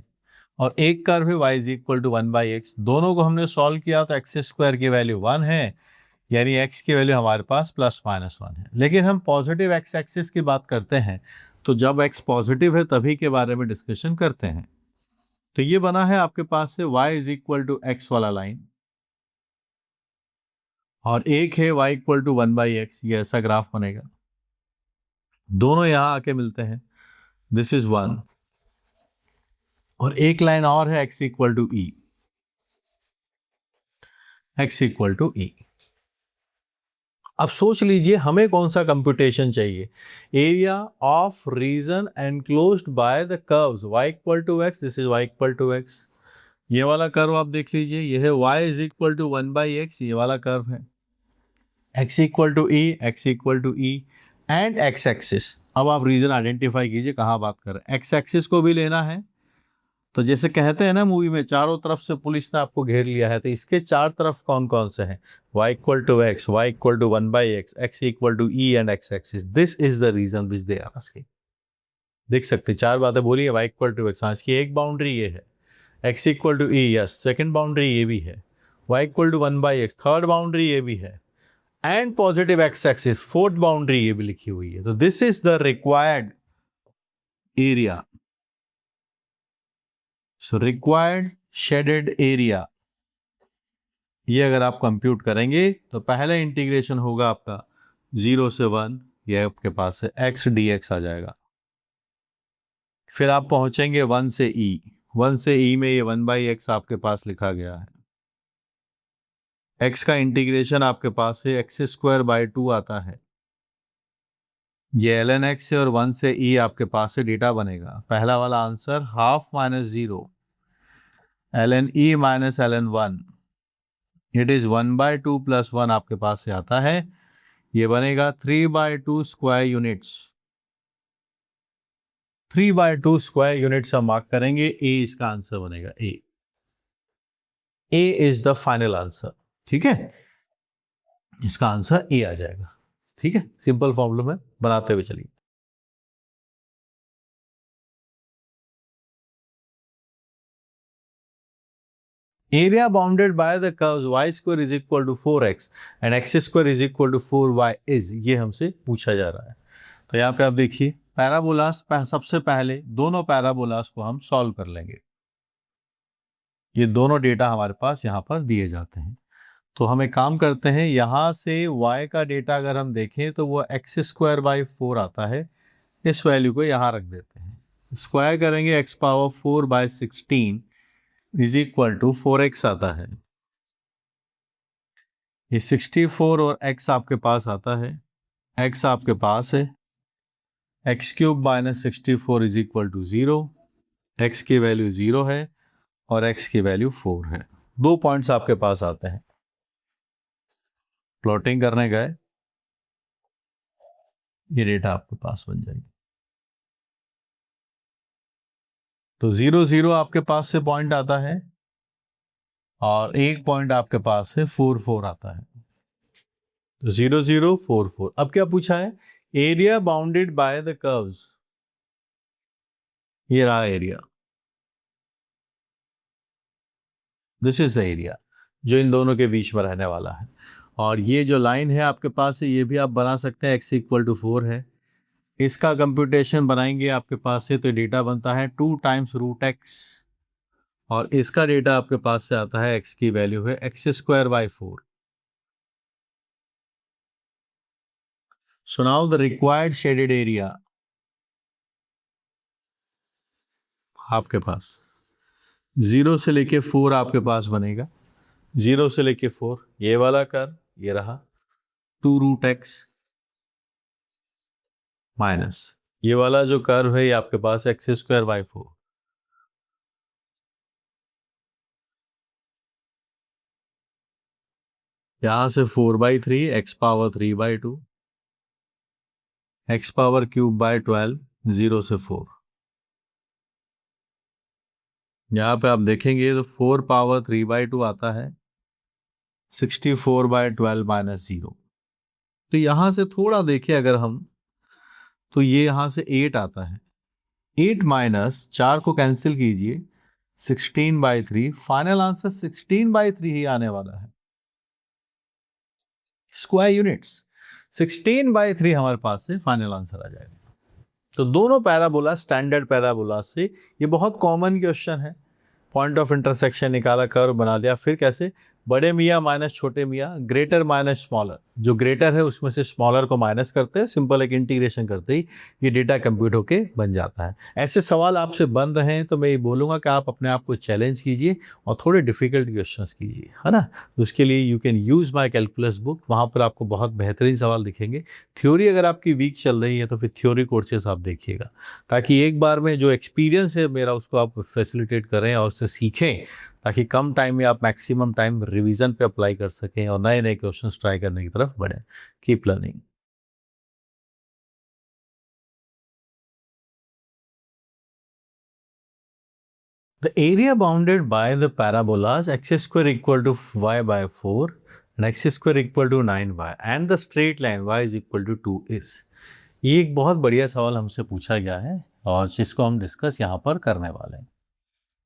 और एक कर्व है y is equal to 1 by x, दोनों को हमने सॉल्व किया तो x स्क्वायर की वैल्यू 1 है, यानी x की वैल्यू हमारे पास प्लस माइनस 1 है। लेकिन हम पॉजिटिव x एक्सिस की बात करते हैं, तो जब x पॉजिटिव है तभी के बारे में डिस्कशन करते हैं। तो ये बना है आपके पास से y is equal to x वाला लाइन, और एक है y equal to 1 by x, ये ऐसा ग्राफ बनेगा। दोनों यहां आके मिलते हैं, दिस इज 1, और एक लाइन और है x equal to e, x equal to e. अब सोच लीजिए हमें कौन सा कंप्यूटेशन चाहिए। Area of region enclosed by the curves y equal to x, this is y equal to x. ये वाला कर्व आप देख लीजिए, ये है y is equal to 1 by x, ये वाला कर्व है। x equal to e, x equal to e and x axis. अब आप रीजन आइडेंटिफाई कीजिए कहाँ बात कर रहे हैं। x एक्सिस को भी लेना है, तो जैसे कहते हैं ना मूवी में, चारों तरफ से पुलिस ने आपको घेर लिया है, तो इसके चार तरफ कौन कौन से हैं, y equal to x, y equal to 1 by x, x equal to e and x axis. This is the region which they are asking. देख सकते हैं चार बातें बोली है, y इक्वल टू एक्स, हाँ इसकी एक बाउंड्री ये है, x equal to e, yes second boundary ये भी है, y equal to 1 by x third boundary ये भी है, and positive x axis fourth boundary ये भी लिखी हुई है। तो this is the required area. So required shaded area, ये अगर आप कंप्यूट करेंगे तो पहला इंटीग्रेशन होगा आपका 0 से 1, ये आपके पास है x dx आ जाएगा। फिर आप पहुंचेंगे 1 से e, 1 से e में ये 1 बाई एक्स आपके पास लिखा गया है। x का इंटीग्रेशन आपके पास है एक्स स्क्वायर बाई 2 आता है, ये ln x है, और 1 से e आपके पास से डेटा बनेगा। पहला वाला answer half minus 0 ln e minus ln 1, it is 1 by 2 plus 1 आपके पास से आता है, ये बनेगा 3 by 2 square units. 3 by 2 square units हम मार्क करेंगे, ए इसका आंसर बनेगा, ए इज द फाइनल आंसर। ठीक है, इसका आंसर ए आ जाएगा। ठीक है, सिंपल प्रॉब्लम है, बनाते हुए चलिए। Area bounded by the curves y square is equal to 4x and x square is equal to 4y is, ये हमसे पूछा जा रहा है। तो यहाँ पे आप देखिए पैराबोलास, सबसे पहले दोनों पैराबोलास को हम सॉल्व कर लेंगे। ये दोनों डेटा हमारे पास यहाँ पर दिए जाते हैं। तो हम एक काम करते हैं, यहाँ से y का डेटा अगर हम देखें तो वो एक्स स्क्वायर बाई 4 आता है, इस वैल्यू को यहाँ रख देते हैं, स्क्वायर करेंगे x power 4 by 16 is equal to 4x आता है। ये 64 और x आपके पास आता है, x आपके पास है, x cube minus 64 is equal to 0, x की वैल्यू 0 है और x की वैल्यू 4 है। 2 पॉइंट्स आपके पास आते हैं, प्लॉटिंग करने गए, ये डेटा आपके पास बन जाएगी। तो 0 0 आपके पास से पॉइंट आता है और एक पॉइंट आपके पास से 4 4 आता है। तो 0 0 4 4। अब क्या पूछा है, area bounded by the curves, ये रहा area, this is the area. जो इन दोनों के बीच में रहने वाला है। और ये जो लाइन है आपके पास है, ये भी आप बना सकते हैं, x=4 है। इसका कंप्यूटेशन बनाएंगे आपके पास से, तो डेटा बनता है 2 टाइम्स √x, और इसका डेटा आपके पास से आता है, x की वैल्यू है x²/4। So now the required shaded area आपके पास 0 से लेके 4 आपके पास बनेगा। 0 से लेके 4 ये वाला कर्व, ये रहा 2√x माइनस ये वाला जो कर्व है, ये आपके पास x²/4। यहां से 4/3 x⁻3/2 x⁻³ 0 से 4। यहाँ पे आप देखेंगे तो 4⁻3/2 आता है 64/12 माइनस 0। तो यहां से थोड़ा देखें अगर हम, तो ये यहां से 8 आता है। 8 माइनस 4 को कैंसिल कीजिए, 16/3। फाइनल आंसर 16/3 ही आने वाला है। स्क्वायर यूनिट्स 16/3 हमारे पास से फाइनल आंसर आ जाएगा। तो दोनों पैराबोला स्टैंडर्ड पैराबोला से, ये बहुत कॉमन क्वेश्चन है। पॉइंट ऑफ इंटरसेक्शन निकाला, कर्व बना लिया, फिर कैसे बड़े मियाँ माइनस छोटे मियाँ, ग्रेटर माइनस स्मॉलर, जो ग्रेटर है उसमें से स्मॉलर को माइनस करते हैं, सिंपल एक इंटीग्रेशन करते ही ये डेटा कंप्यूट होके बन जाता है। ऐसे सवाल आपसे बन रहे हैं तो मैं ये बोलूँगा कि आप अपने आप को चैलेंज कीजिए और थोड़े डिफिकल्ट क्वेश्चंस कीजिए, है ना। तो उसके लिए you can use my calculus book, वहाँ पर आपको बहुत बेहतरीन सवाल दिखेंगे। थ्योरी अगर आपकी वीक चल रही है तो फिर थ्योरी कोर्सेज आप देखिएगा, ताकि एक बार में जो एक्सपीरियंस है मेरा उसको आप फैसिलिटेट करें और उससे सीखें, ताकि कम टाइम में आप मैक्सिमम टाइम रिवीजन पे अप्लाई कर सकें और नए नए क्वेश्चंस ट्राई करने की तरफ बढ़ें। Keep learning. The area bounded by the parabolas x² = y/4 and x² = 9y and the straight line y = 2 is। ये एक बहुत बढ़िया सवाल हमसे पूछा गया है और जिसको हम डिस्कस यहाँ पर करने वाले हैं।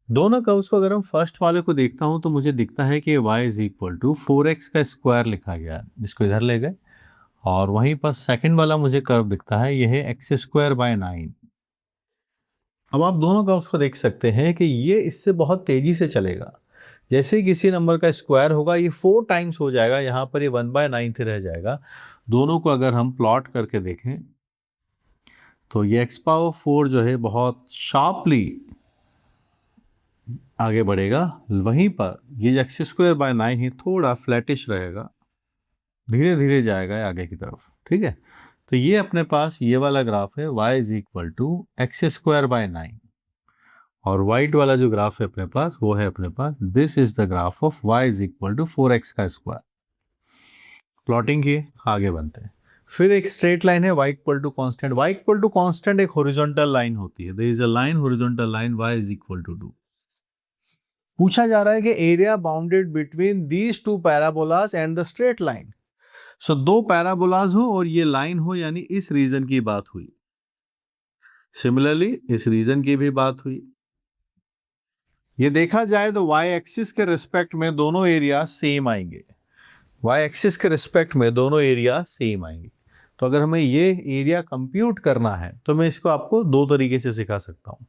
दोनों कर्व्स को अगर हम फर्स्ट वाले को देखता हूँ तो मुझे दिखता है कि y = 4x का स्क्वायर लिखा गया है, जिसको इधर ले गए। और वहीं पर सेकंड वाला मुझे कर्व दिखता है, यह है x²/9। अब आप दोनों कर्व्स को देख सकते हैं कि ये इससे बहुत तेजी से चलेगा। जैसे ही किसी नंबर का स्क्वायर होगा ये 4 टाइम्स हो जाएगा, यहाँ पर ये 1/9 रह जाएगा। दोनों को अगर हम प्लॉट करके देखें तो ये x⁻4 जो है बहुत शार्पली आगे बढ़ेगा, वहीं पर ये x²/9 ही थोड़ा फ्लैटिश रहेगा, धीरे धीरे जाएगा आगे की तरफ। ठीक है, तो ये अपने पास ये वाला ग्राफ है y = x²/9, और वाइट वाला जो ग्राफ है अपने पास वो है अपने पास this is the graph of y = 4x का स्क्वायर। प्लॉटिंग किए, आगे बनते हैं। फिर एक स्ट्रेट लाइन है y = कांस्टेंट। y = कांस्टेंट एक हॉरिजॉन्टल लाइन होती है, there is a line horizontal line y = 2। पूछा जा रहा है कि area bounded between these two parabolas and the straight line. So दो पैराबोलास हो और ये लाइन हो, यानी इस रीजन की बात हुई। सिमिलरली इस रीजन की भी बात हुई। ये देखा जाए तो y एक्सिस के रिस्पेक्ट में दोनों एरिया सेम आएंगे। y एक्सिस के रिस्पेक्ट में दोनों एरिया सेम आएंगे। तो अगर हमें ये एरिया कंप्यूट करना है तो मैं इसको आपको दो तरीके से सिखा सकता हूँ।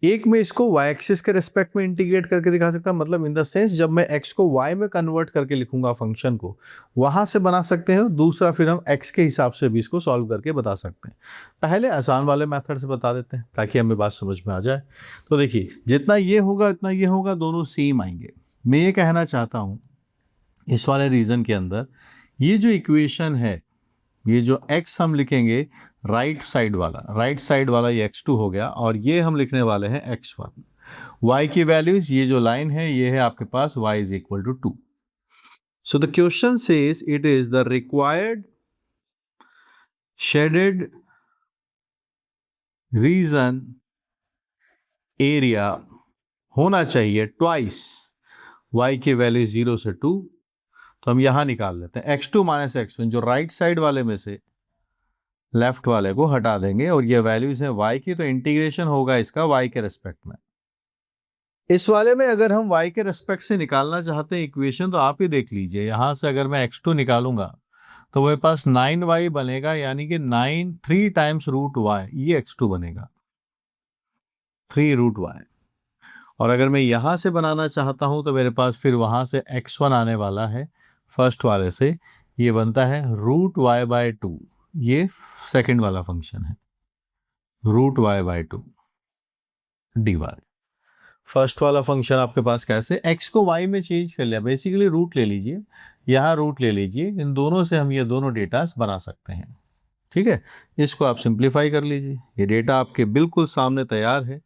एक में इसको y एक्सिस के रिस्पेक्ट में इंटीग्रेट करके दिखा सकता हूँ, मतलब इन द सेंस जब मैं x को y में कन्वर्ट करके लिखूंगा फंक्शन को, वहां से बना सकते हैं। दूसरा फिर हम x के हिसाब से भी इसको सॉल्व करके बता सकते हैं। पहले आसान वाले मेथड से बता देते हैं ताकि हमें बात समझ में आ जाए। तो देखिए, जितना ये होगा इतना ये होगा, दोनों सेम आएंगे। मैं ये कहना चाहता हूँ इस वाले रीजन के अंदर ये जो इक्वेशन है, ये जो x हम लिखेंगे राइट साइड वाला ये x2 हो गया, और ये हम लिखने वाले हैं x1। y की वैल्यूज, ये जो लाइन है ये है आपके पास y = 2। So the question says it is the required shaded region area होना चाहिए ट्वाइस y की वैल्यू 0 से 2। तो हम यहां निकाल लेते हैं x2 - x1, जो राइट साइड वाले में से लेफ्ट वाले को हटा देंगे, और ये वैल्यूज है y की, तो इंटीग्रेशन होगा इसका y के रेस्पेक्ट में। इस वाले में अगर हम y के रेस्पेक्ट से निकालना चाहते हैं इक्वेशन, तो आप ही देख लीजिए, यहाँ से अगर मैं x2 निकालूंगा तो मेरे पास 9y बनेगा, यानी कि 3 टाइम्स रूट y, ये x2 बनेगा, 3 रूट y। और अगर मैं यहाँ से बनाना चाहता हूँ तो मेरे पास फिर वहाँ से x1 आने वाला है फर्स्ट वाले से, ये बनता है रूट y/2, ये सेकंड वाला फंक्शन है, रूट y/2 dy। फर्स्ट वाला फंक्शन आपके पास कैसे, x को y में चेंज कर लिया, बेसिकली रूट ले लीजिए, यहाँ रूट ले लीजिए, इन दोनों से हम ये दोनों डेटास बना सकते हैं। ठीक है, इसको आप सिंप्लीफाई कर लीजिए, ये डेटा आपके बिल्कुल सामने तैयार है।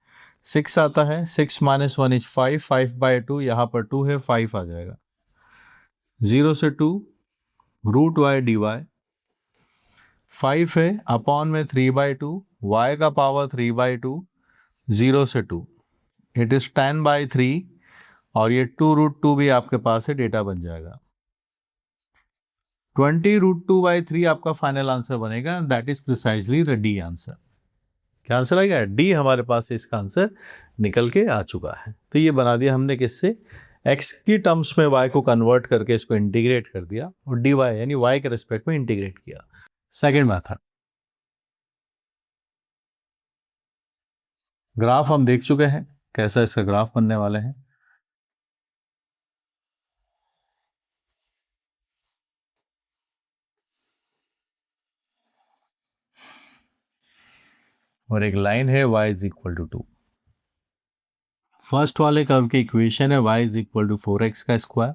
6 आता है, 6 - 1 इज 5, 5/2, यहाँ पर 2 है, 5 आ जाएगा। 0 से 2 रूट y dy, 5 है अपॉन में 3/2, y का पावर 3/2, 0 से 2 इट इज 10/3, और ये 2√2 भी आपके पास है, डेटा बन जाएगा 20√2/3 आपका फाइनल आंसर बनेगा। That is precisely the D answer. क्या आंसर आ गया, डी हमारे पास इसका आंसर निकल के आ चुका है। तो ये बना दिया हमने किससे, x की टर्म्स में y को कन्वर्ट करके इसको इंटीग्रेट कर दिया, और dy यानी y के रिस्पेक्ट में इंटीग्रेट किया। सेकेंड मेथड, ग्राफ हम देख चुके हैं, कैसा इसका ग्राफ बनने वाले हैं। और एक लाइन है y is equal to 2। First वाले कर्व की इक्वेशन है y is equal to 4x का स्क्वायर,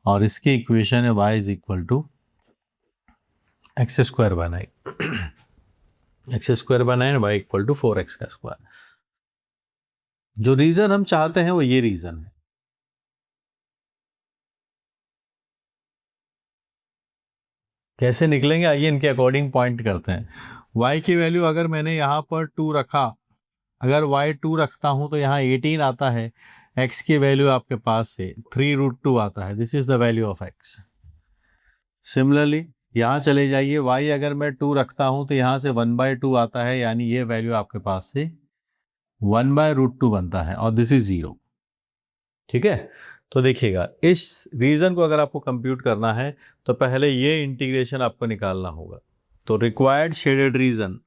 और इसकी इक्वेशन है y is equal to x² x² y equal to 4x का स्क्वायर। जो रीजन हम चाहते हैं वो ये रीजन है। कैसे निकलेंगे, आइए इनके अकॉर्डिंग पॉइंट करते हैं। y की वैल्यू अगर मैंने यहाँ पर 2 रखा, अगर y 2 रखता हूँ तो यहाँ 18 आता है, x की वैल्यू आपके पास से 3√2 आता है, this is the value of x। Similarly यहाँ चले जाइए, y अगर मैं 2 रखता हूँ तो यहाँ से 1/2 आता है, यानी ये वैल्यू आपके पास से 1/√2 बनता है, और दिस इज 0। ठीक है, तो देखिएगा इस रीजन को अगर आपको कंप्यूट करना है तो पहले ये इंटीग्रेशन आपको निकालना होगा। तो required shaded region,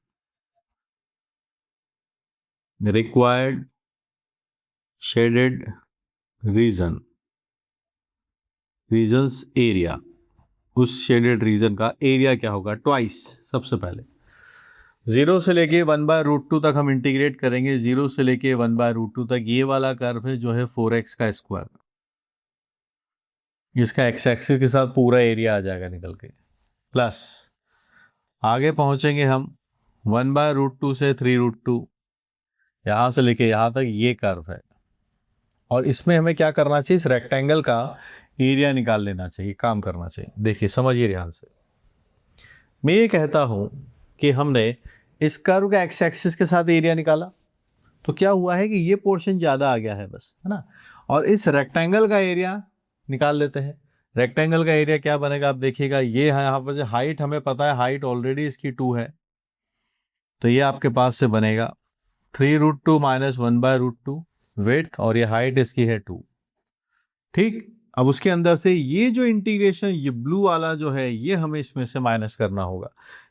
required shaded region, regions area, उस शेडेड रीजन का एरिया क्या होगा, ट्वाइस। सबसे पहले 0 से लेके 1/√2 तक हम इंटीग्रेट करेंगे, 0 से लेके 1/√2 तक ये वाला कर्व है जो है 4x का स्क्वायर, इसका x एक्सिस के साथ पूरा एरिया आ जाएगा निकल के, प्लस आगे पहुंचेंगे हम 1/√2 से 3√2, यहाँ से लेके यहाँ तक ये कर्व है, और इसमें हमें क्या करना चाहिए, इस रेक्टेंगल का एरिया निकाल लेना चाहिए, काम करना चाहिए। देखिए समझिए ध्यान से, मैं ये कहता हूं कि हमने इस कर्व का एक्स एक्सिस के साथ एरिया निकाला, तो क्या हुआ है कि ये पोर्शन ज़्यादा आ गया है बस, है ना, और इस रेक्टेंगल का एरिया निकाल लेते हैं। रेक्टेंगल का एरिया क्या बनेगा, आप देखिएगा, ये है यहाँ पर हाइट हमें पता है, हाइट ऑलरेडी इसकी 2 है, तो ये आपके पास से बनेगा 3√2 - 1/√2 विड्थ, और ये हाइट इसकी है 2। ठीक, अब उसके अंदर से ये जो इंटीग्रेशन, ये ब्लू वाला जो है, ये हमें इसमें से माइनस करना होगा,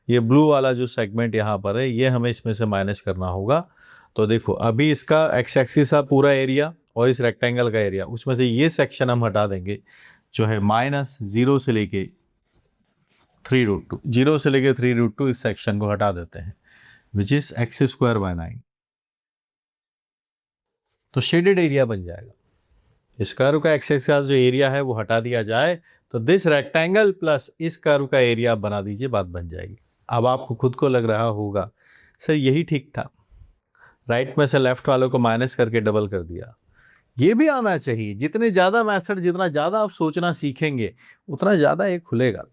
ये ब्लू वाला जो सेगमेंट यहाँ पर है ये हमें इसमें से माइनस करना होगा। तो देखो अभी इसका एक्स एक्सिस का पूरा एरिया और इस रेक्टेंगल का एरिया, उसमें से ये सेक्शन हम हटा देंगे जो है -0 से लेके 3√2, 0 से लेके 3√2, इस सेक्शन को हटा देते हैं, विच इज x²/9। तो शेडेड एरिया बन जाएगा। इस कर्व का एक्स एक्सिस का जो एरिया है वो हटा दिया जाए, तो दिस रेक्टेंगल प्लस इस कर्व का एरिया बना दीजिए, बात बन जाएगी। अब आपको खुद को लग रहा होगा सर यही ठीक था, राइट में से लेफ्ट वालों को माइनस करके डबल कर दिया। ये भी आना चाहिए, जितने ज़्यादा मेथड, जितना ज़्यादा आप सोचना सीखेंगे उतना ज़्यादा ये खुलेगा,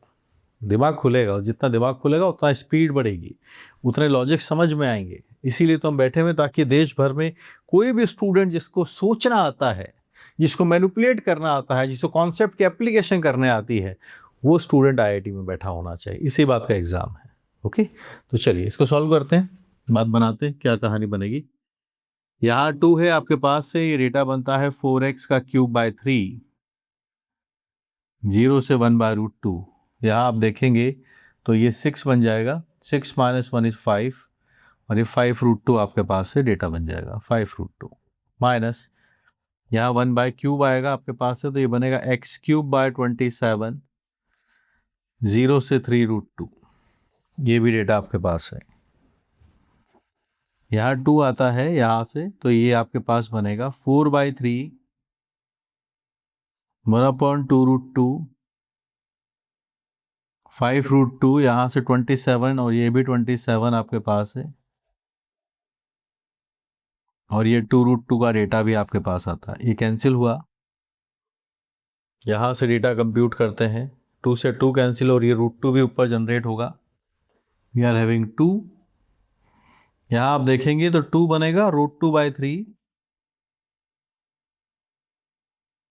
दिमाग खुलेगा, और जितना दिमाग खुलेगा उतना स्पीड बढ़ेगी, उतने लॉजिक समझ में आएंगे। इसीलिए तो हम बैठे हुए, ताकि देश भर में कोई भी स्टूडेंट जिसको सोचना आता है, जिसको मैनिपुलेट करना आता है, जिसको कॉन्सेप्ट की एप्लीकेशन करने आती है, वो स्टूडेंट आईआईटी में बैठा होना चाहिए। इसी बात का एग्जाम है। ओके, तो चलिए इसको सॉल्व करते हैं, बात बनाते हैं, क्या कहानी बनेगी। यहाँ 2 है आपके पास से, ये डेटा बनता है 4x का क्यूब बाय 3, 0 से 1 बाय रूट 2। यहाँ आप देखेंगे तो ये 6 बन जाएगा, 6 माइनस 1 इज 5, और ये 5 रूट 2 आपके पास से डेटा बन जाएगा, 5 रूट 2 माइनस यहाँ 1 बाय क्यूब आएगा आपके पास से, तो ये बनेगा x क्यूब बाय 27, 0 से 3 रूट 2, ये भी डेटा आपके पास है। यहाँ 2 आता है यहाँ से, तो ये आपके पास बनेगा 4 बाई 3, 1/2 रूट 2, 5 रूट 2, यहाँ से 27, और ये भी 27 आपके पास है, और ये 2 रूट 2 का डेटा भी आपके पास आता है। ये कैंसिल हुआ, यहाँ से डेटा कंप्यूट करते हैं, 2 से 2 कैंसिल, और ये रूट 2 भी ऊपर जनरेट होगा। वी आर हैविंग 2, यहाँ आप देखेंगे तो 2 बनेगा root 2 by 3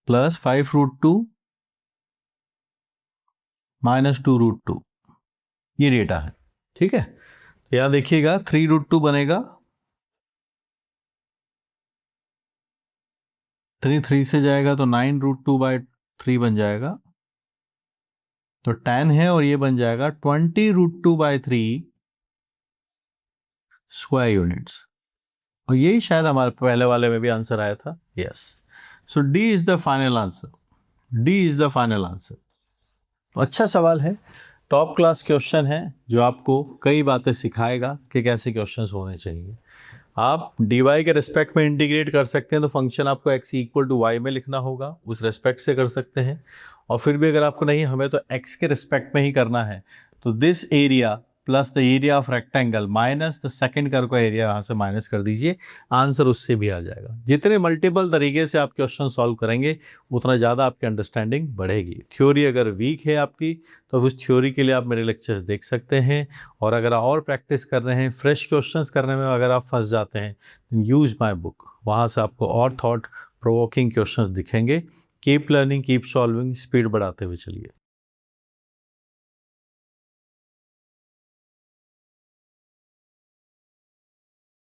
plus 5 root 2 minus 2 root 2, ये डेटा है। ठीक है, तो यहाँ देखिएगा 3 रूट 2 बनेगा, 3 से जाएगा तो 9 रूट 2 बाई 3 बन जाएगा, तो 10 है, और ये बन जाएगा 20 रूट 2 बाई 3 स्क्वायर यूनिट्स, और यही शायद हमारे पहले वाले में भी आंसर आया था। Yes, so D is the final answer, D is the final answer. अच्छा सवाल है, टॉप क्लास क्वेश्चन है, जो आपको कई बातें सिखाएगा कि कैसे क्वेश्चंस होने चाहिए। आप dy के रिस्पेक्ट में इंटीग्रेट कर सकते हैं, तो फंक्शन आपको x इक्वल टू y में लिखना होगा, उस रिस्पेक्ट से कर सकते हैं। और फिर भी अगर आपको नहीं, हमें तो x के रिस्पेक्ट में ही करना है, तो this area plus the area of rectangle minus the second curve का एरिया यहाँ से माइनस कर दीजिए, आंसर उससे भी आ जाएगा। जितने मल्टीपल तरीके से आप क्वेश्चन सॉल्व करेंगे, उतना ज़्यादा आपकी अंडरस्टैंडिंग बढ़ेगी। थ्योरी अगर वीक है आपकी, तो उस थ्योरी के लिए आप मेरे लेक्चर्स देख सकते हैं, और अगर आप और प्रैक्टिस कर रहे हैं, फ्रेश क्वेश्चंस करने में अगर आप फंस जाते हैं, यूज माय बुक, वहाँ से आपको और थॉट प्रोवोकिंग क्वेश्चंस दिखेंगे। Keep learning, keep solving, speed बढ़ाते हुए चलिए।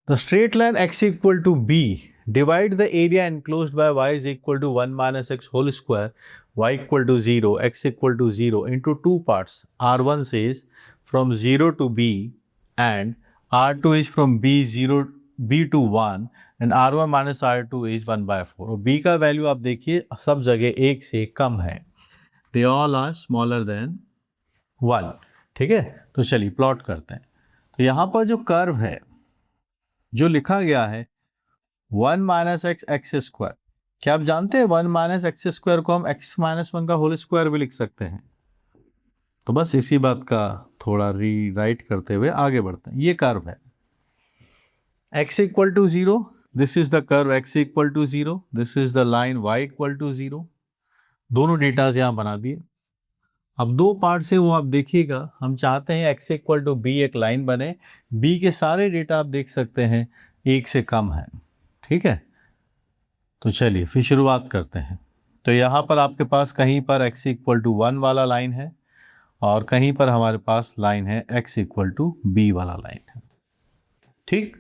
The straight line x equal to b divide the area enclosed by y is equal to 1 minus x whole square, y equal to 0, x equal to 0 into two parts. R1 says from 0 to b, and R2 is from b to 1, and R1 minus R2 is 1 by 4. और b का value आप देखिए सब जगह 1 से कम है, they all are smaller than 1। ठीक है, तो चलिए प्लॉट करते हैं। तो यहाँ पर जो कर्व है, जो लिखा गया है 1 माइनस एक्स एक्स स्क्वायर, क्या आप जानते हैं 1 माइनस एक्स स्क्वायर को हम x माइनस 1 का होल स्क्वायर भी लिख सकते हैं। तो बस इसी बात का थोड़ा रीराइट करते हुए आगे बढ़ते हैं। ये कर्व है x equal to 0, this is the curve x equal to 0, this is the line y equal to 0। दोनों डेटाज यहाँ बना दिए। अब दो पार्ट से वो आप देखिएगा, हम चाहते हैं x इक्वल टू b एक लाइन बने, b के सारे डेटा आप देख सकते हैं 1 से कम है। ठीक है, तो चलिए फिर शुरुआत करते हैं। तो यहाँ पर आपके पास कहीं पर x इक्वल टू 1 वाला लाइन है, और कहीं पर हमारे पास लाइन है x इक्वल टू b वाला लाइन है। ठीक,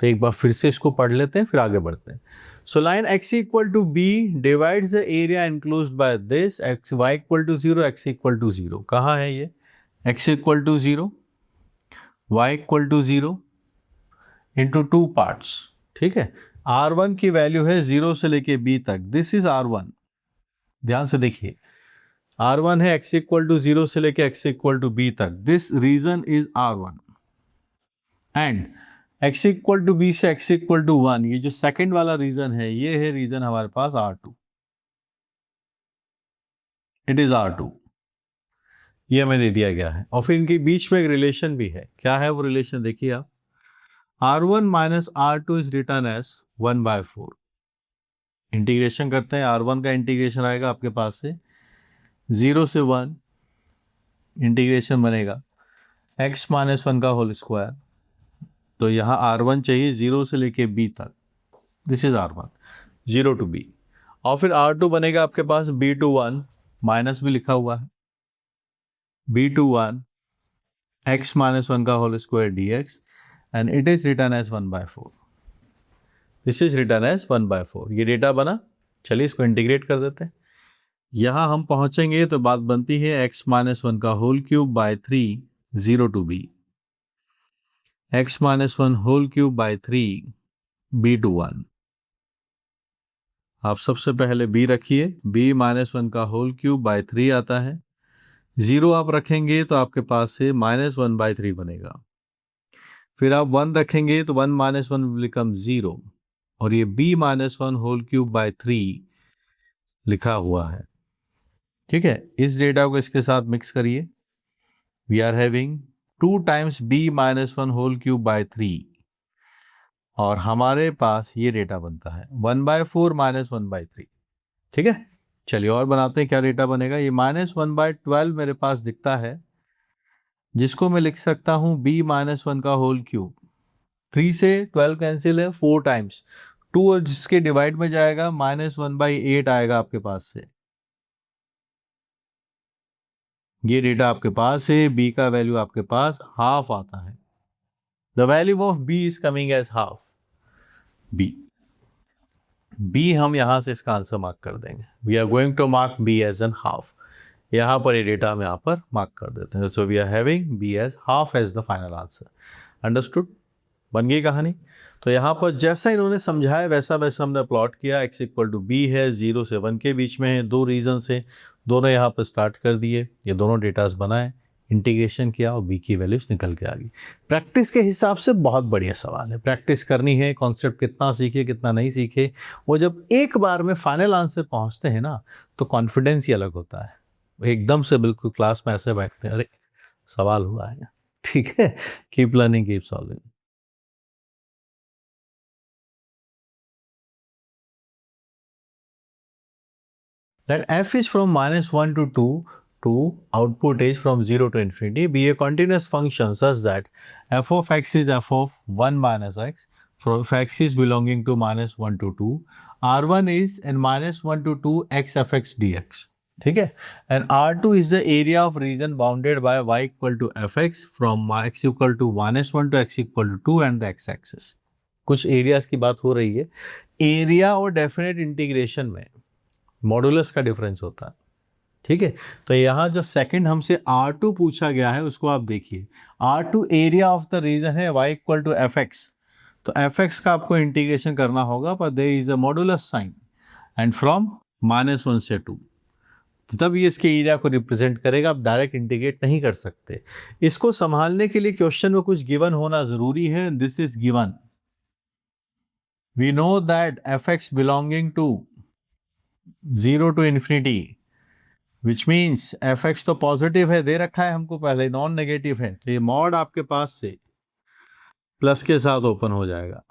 तो एक बार फिर से इसको पढ़ लेते हैं, फिर आगे बढ़ते हैं। So line x equal to b divides the area enclosed by this, x y equal to 0, x equal to 0। कहाँ है ये? x equal to 0, y equal to 0 into two parts. ठीक है, R1 की वैल्यू है 0 से लेके b तक, दिस इज R1। ध्यान से देखिए, R1 है x इक्वल टू 0 से लेके x इक्वल टू b तक, this region is R1। And x equal to b से x इक्वल टू 1, ये जो सेकंड वाला रीजन है, ये है रीजन हमारे पास R2, इट इज R2, ये हमें दे दिया गया है। और फिर इनके बीच में एक रिलेशन भी है। क्या है वो रिलेशन? देखिए आप, R1 minus R2 is return as 1/4। Integration करते हैं, R1 का इंटीग्रेशन आएगा आपके पास से 0 से 1, इंटीग्रेशन बनेगा x माइनस 1 का होल स्क्वायर। तो यहाँ R1 चाहिए 0 से लेके b तक, this is R1, 0 to b। और फिर R2 बनेगा आपके पास b टू 1, माइनस भी लिखा हुआ है, b टू 1 x माइनस 1 का whole square dx, and it is return as 1/4। This is return as 1/4। ये डेटा बना। चलिए इसको इंटीग्रेट कर देते हैं। यहाँ हम पहुंचेंगे तो बात बनती है x-1 का whole cube by 3 0 to b, x-1 whole cube by 3 b to 1। आप सबसे पहले b रखिए, b-1 का होल क्यूब बाय 3 आता है। 0 आप रखेंगे तो आपके पास से -1/3 बनेगा। फिर आप 1 रखेंगे तो 1 - 1 बिकम 0, और ये b-1 होल क्यूब बाय 3 लिखा हुआ है। ठीक है, इस डेटा को इसके साथ मिक्स करिए। We are having 2 times b-1 whole cube by 3, और हमारे पास ये डेटा बनता है 1/4 - 1/3। ठीक है, चलिए और बनाते हैं। क्या डेटा बनेगा? ये -1/12 मेरे पास दिखता है, जिसको मैं लिख सकता हूं b-1 का होल क्यूब। 3 से 12 कैंसिल है, 4 टाइम्स 2, और जिसके डिवाइड में जाएगा -1/8 आएगा आपके पास से। ये डेटा आपके पास है, b का वैल्यू आपके पास हाफ आता है। The value of b is coming as half. b हम यहां से इसका आंसर मार्क कर देंगे। We are going to mark b as an half. यहाँ पर ये डेटा हम यहाँ पर मार्क कर देते हैं। So we are having b as half as the final answer. Understood? बन गई कहानी। तो यहाँ पर जैसा इन्होंने समझाया वैसा वैसा हमने प्लॉट किया। x इक्वल टू b है, 0 से 1 के बीच में है, 2 रीजन से दोनों यहाँ पर स्टार्ट कर दिए। ये दोनों डेटास बनाए, इंटीग्रेशन किया, और b की वैल्यूज निकल के आ गई। प्रैक्टिस के हिसाब से बहुत बढ़िया सवाल है। प्रैक्टिस करनी है, कॉन्सेप्ट कितना सीखे कितना नहीं सीखे, वो जब एक बार में फाइनल आंसर पहुँचते हैं ना, तो कॉन्फिडेंस ही अलग होता है। एकदम से बिल्कुल क्लास में ऐसे बैठते हैं, अरे सवाल हुआ है। ठीक है, keep learning keep solving. Let f is from -1 to 2 to output is from 0 to infinity be a continuous function such that f of x is f of 1 minus x, if x is belonging to -1 to 2, r1 is and -1 to 2 x f x dx. ठीक है, and r2 is the area of region bounded by y equal to fx from x equal to -1 to x equal to 2 and the x axis. कुछ areas की बात हो रही है। Area और definite integration में मॉडुलस का डिफरेंस होता है। ठीक है, तो यहाँ जो सेकंड हमसे R2 पूछा गया है उसको आप देखिए। R2 area of the region है y इक्वल टू fx, तो fx का आपको इंटीग्रेशन करना होगा, पर there is a modulus sign and from -1 से 2, तब ये इसके एरिया को रिप्रेजेंट करेगा। आप डायरेक्ट इंटीग्रेट नहीं कर सकते। इसको संभालने के लिए क्वेश्चन में कुछ गिवन होना जरूरी है। This is given, we know that fx belonging to 0 to infinity, which means fx तो पॉजिटिव है, दे रखा है हमको पहले, नॉन नेगेटिव है, तो ये मॉड आपके पास से प्लस के साथ ओपन हो जाएगा।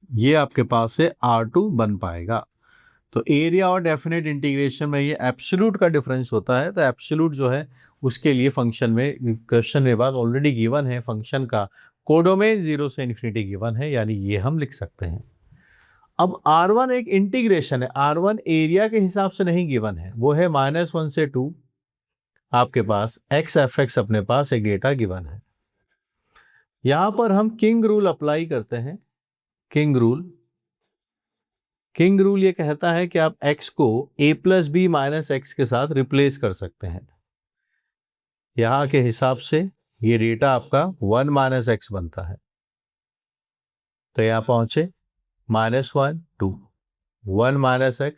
ये आपके पास से R2 बन पाएगा। तो एरिया और डेफिनेट इंटीग्रेशन में ये एब्सोल्यूट का डिफरेंस होता है। तो एब्सोल्यूट जो है उसके लिए फंक्शन में, क्वेश्चन में बात ऑलरेडी गिवन है, फंक्शन का कोडोमेन 0 से इन्फिनिटी गिवन है, यानी ये हम लिख सकते हैं। अब R1 एक इंटीग्रेशन है, R1 एरिया के हिसाब से नहीं गिवन है, वो है -1 से 2। आपके पास x fx अपने पास एक डेटा गिवन है। यहां पर हम किंग रूल अप्लाई करते हैं। किंग रूल ये कहता है कि आप x को a + b - x के साथ रिप्लेस कर सकते हैं। यहां के हिसाब से ये डेटा आपका 1 - x बनता है। तो यहां पहुंचे -1 2 1 - x,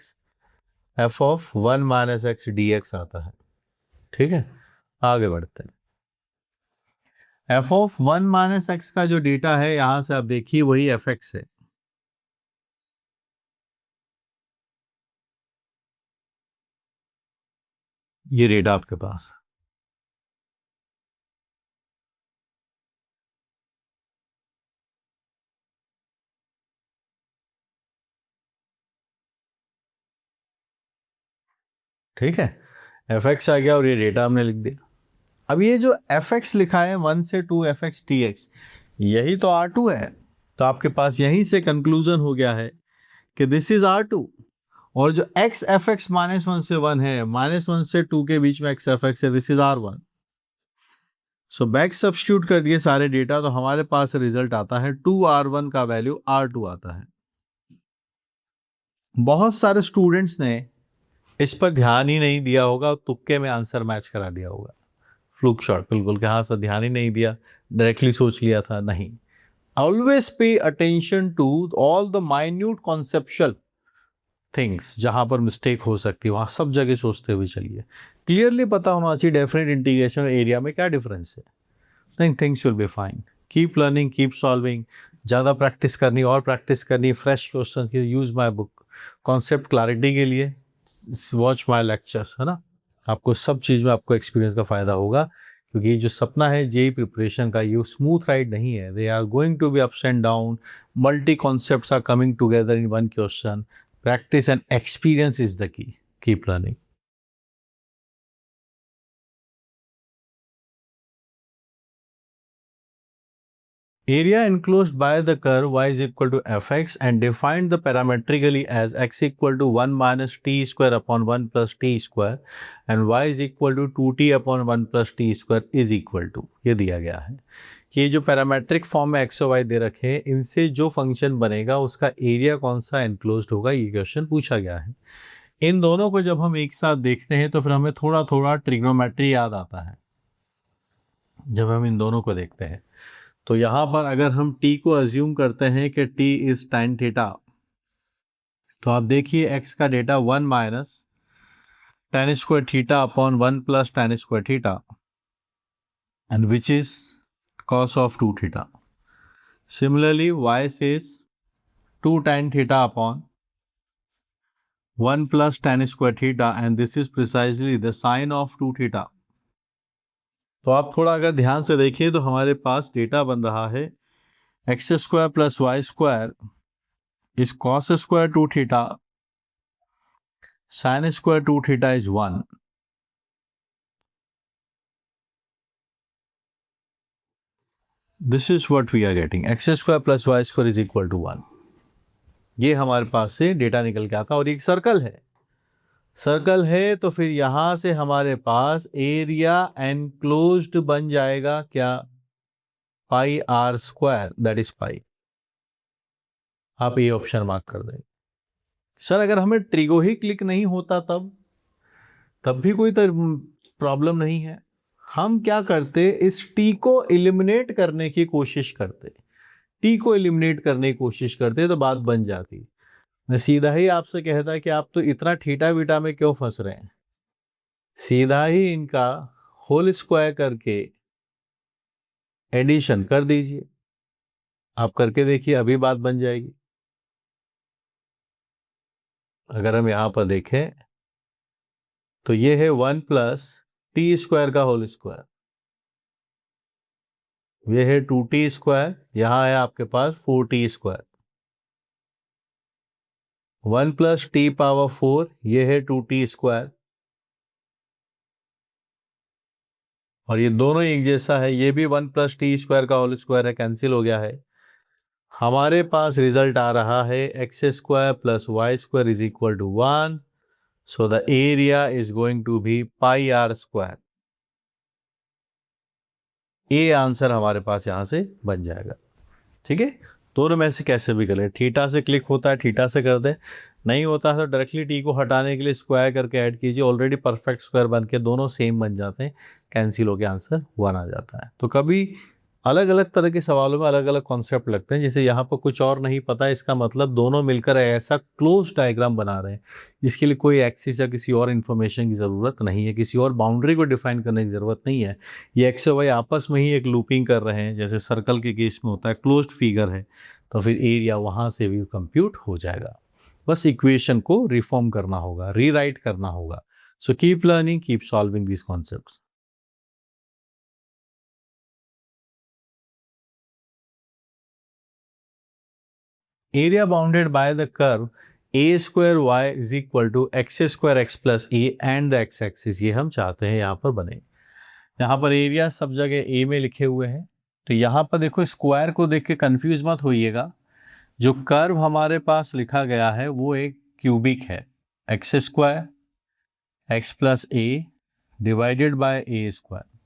f of 1 - x dx आता है। ठीक है, आगे बढ़ते हैं। f ऑफ 1 - x का जो डेटा है यहां से आप देखिए वही fx है। ये डेटा आपके पास, ठीक है, fx आ गया और ये डेटा हमने लिख दिया। अब ये जो fx लिखा है 1 से 2 fx dx, यही तो R2 है। तो आपके पास यहीं से कंक्लूजन हो गया है कि दिस इज R2, और जो x fx -1 से 1 है, -1 से 2 के बीच में x fx है, this is R1। So back substitute कर दिए सारे डेटा, तो हमारे पास रिजल्ट आता है 2R1 का वैल्यू R2 आता है। बहुत सारे स्टूडेंट्स ने इस पर ध्यान ही नहीं दिया होगा, तुक्के में आंसर मैच करा दिया होगा, फ्लूक शॉट, बिल्कुल कि हाँ सर ध्यान ही नहीं दिया, डायरेक्टली सोच लिया था, नहीं। Always pay attention to all the minute conceptual things, जहां पर मिस्टेक हो सकती है वहां सब जगह सोचते हुए चलिए। क्लियरली पता होना चाहिए डेफिनेट इंटीग्रेशन एरिया में क्या डिफरेंस है, then things will be fine. Keep learning, keep solving, ज़्यादा प्रैक्टिस करनी और प्रैक्टिस करनी, फ्रेश क्वेश्चन की use my book. Concept clarity के लिए वॉच माई लेक्चर्स, है ना। आपको सब चीज़ में आपको एक्सपीरियंस का फ़ायदा होगा, क्योंकि जो सपना है जेई प्रिपरेशन का, ये स्मूथ राइड नहीं है। They are going to be ups and down, multi concepts are coming together in one question. Practice and experience is the key. Keep learning. Area enclosed by the curve y is equal to fx and defined the parametrically as x equal to 1 minus t square upon 1 plus t square and y is equal to 2t upon 1 plus t square is equal to, ये दिया गया है कि ये जो parametric form में x और why they रखे हैं, इनसे जो फंक्शन बनेगा उसका एरिया कौन सा एनक्लोज्ड होगा, ये क्वेश्चन पूछा गया है। इन दोनों को जब हम एक साथ देखते हैं तो फिर हमें थोड़ा थोड़ा ट्रिग्नोमेट्री याद आता है जब हम इन दोनों को देखते हैं। तो यहाँ पर अगर हम t को अज्यूम करते हैं कि t इज tan थीटा, तो आप देखिए x का data 1 minus tan square theta upon 1 plus tan square theta and which is cos of 2 theta. Similarly y says 2 tan theta upon 1 plus tan square theta and this is precisely the sine of 2 theta. तो आप थोड़ा अगर ध्यान से देखिए तो हमारे पास data बन रहा है x square plus y square is cos square 2 theta, sine square 2 theta is 1। This is what we are getting, x square plus y square is equal to 1। ये हमारे पास से डेटा निकल के आता है और एक सर्कल है। सर्कल है तो फिर यहां से हमारे पास एरिया एनक्लोज्ड बन जाएगा क्या, pi r square, that is pi. आप ये ऑप्शन मार्क कर दें। सर अगर हमें ट्रिगो ही क्लिक नहीं होता तब भी कोई प्रॉब्लम नहीं है। हम क्या करते, इस टी को एलिमिनेट करने की कोशिश करते, टी को एलिमिनेट करने की कोशिश करते तो बात बन जाती। मैं सीधा ही आपसे कहता कि आप तो इतना थीटा बीटा में क्यों फंस रहे हैं, सीधा ही इनका होल स्क्वायर करके एडिशन कर दीजिए। आप करके देखिए, अभी बात बन जाएगी। अगर हम यहां पर देखें तो ये है 1 प्लस टी स्क्वायर का होल स्क्वायर, ये है 2t स्क्वायर, यहां है आपके पास 4t square, 1 plus T power 4, ये है 2t स्क्वायर, और ये दोनों एक जैसा है, ये भी 1 प्लस टी स्क्वायर का होल स्क्वायर है, कैंसिल हो गया है। हमारे पास रिजल्ट आ रहा है x square plus y square is equal to 1, so the area is going to be pi r square. ये आंसर हमारे पास यहां से बन जाएगा। ठीक है, दोनों में से कैसे भी करें, थीटा से क्लिक होता है थीटा से कर दें, नहीं होता है तो डायरेक्टली टी को हटाने के लिए स्क्वायर करके ऐड कीजिए, ऑलरेडी परफेक्ट स्क्वायर बन के दोनों सेम बन जाते हैं, कैंसिल होकर आंसर 1 आ जाता है। तो कभी अलग अलग तरह के सवालों में अलग अलग कॉन्सेप्ट लगते हैं, जैसे यहाँ पर कुछ और नहीं पता, इसका मतलब दोनों मिलकर ऐसा क्लोज डायग्राम बना रहे हैं जिसके लिए कोई एक्सिस या किसी और इन्फॉर्मेशन की ज़रूरत नहीं है, किसी और बाउंड्री को डिफाइन करने की ज़रूरत नहीं है। ये एक्स और वाई आपस में ही एक लूपिंग कर रहे हैं, जैसे सर्कल के केस में होता है, क्लोज्ड फिगर है, तो फिर एरिया वहाँ से भी कंप्यूट हो जाएगा। बस इक्वेशन को रिफॉर्म करना होगा, रीराइट करना होगा। सो keep learning, keep solving these concepts. area bounded by the curve a square y is equal to x square x plus a and the x axis, ये हम चाहते हैं यहाँ पर बने। यहाँ पर एरिया सब जगह a में लिखे हुए हैं, तो यहाँ पर देखो स्क्वायर को देख के कंफ्यूज मत होइएगा। जो कर्व हमारे पास लिखा गया है वो एक क्यूबिक है, x square x plus A divided by A square.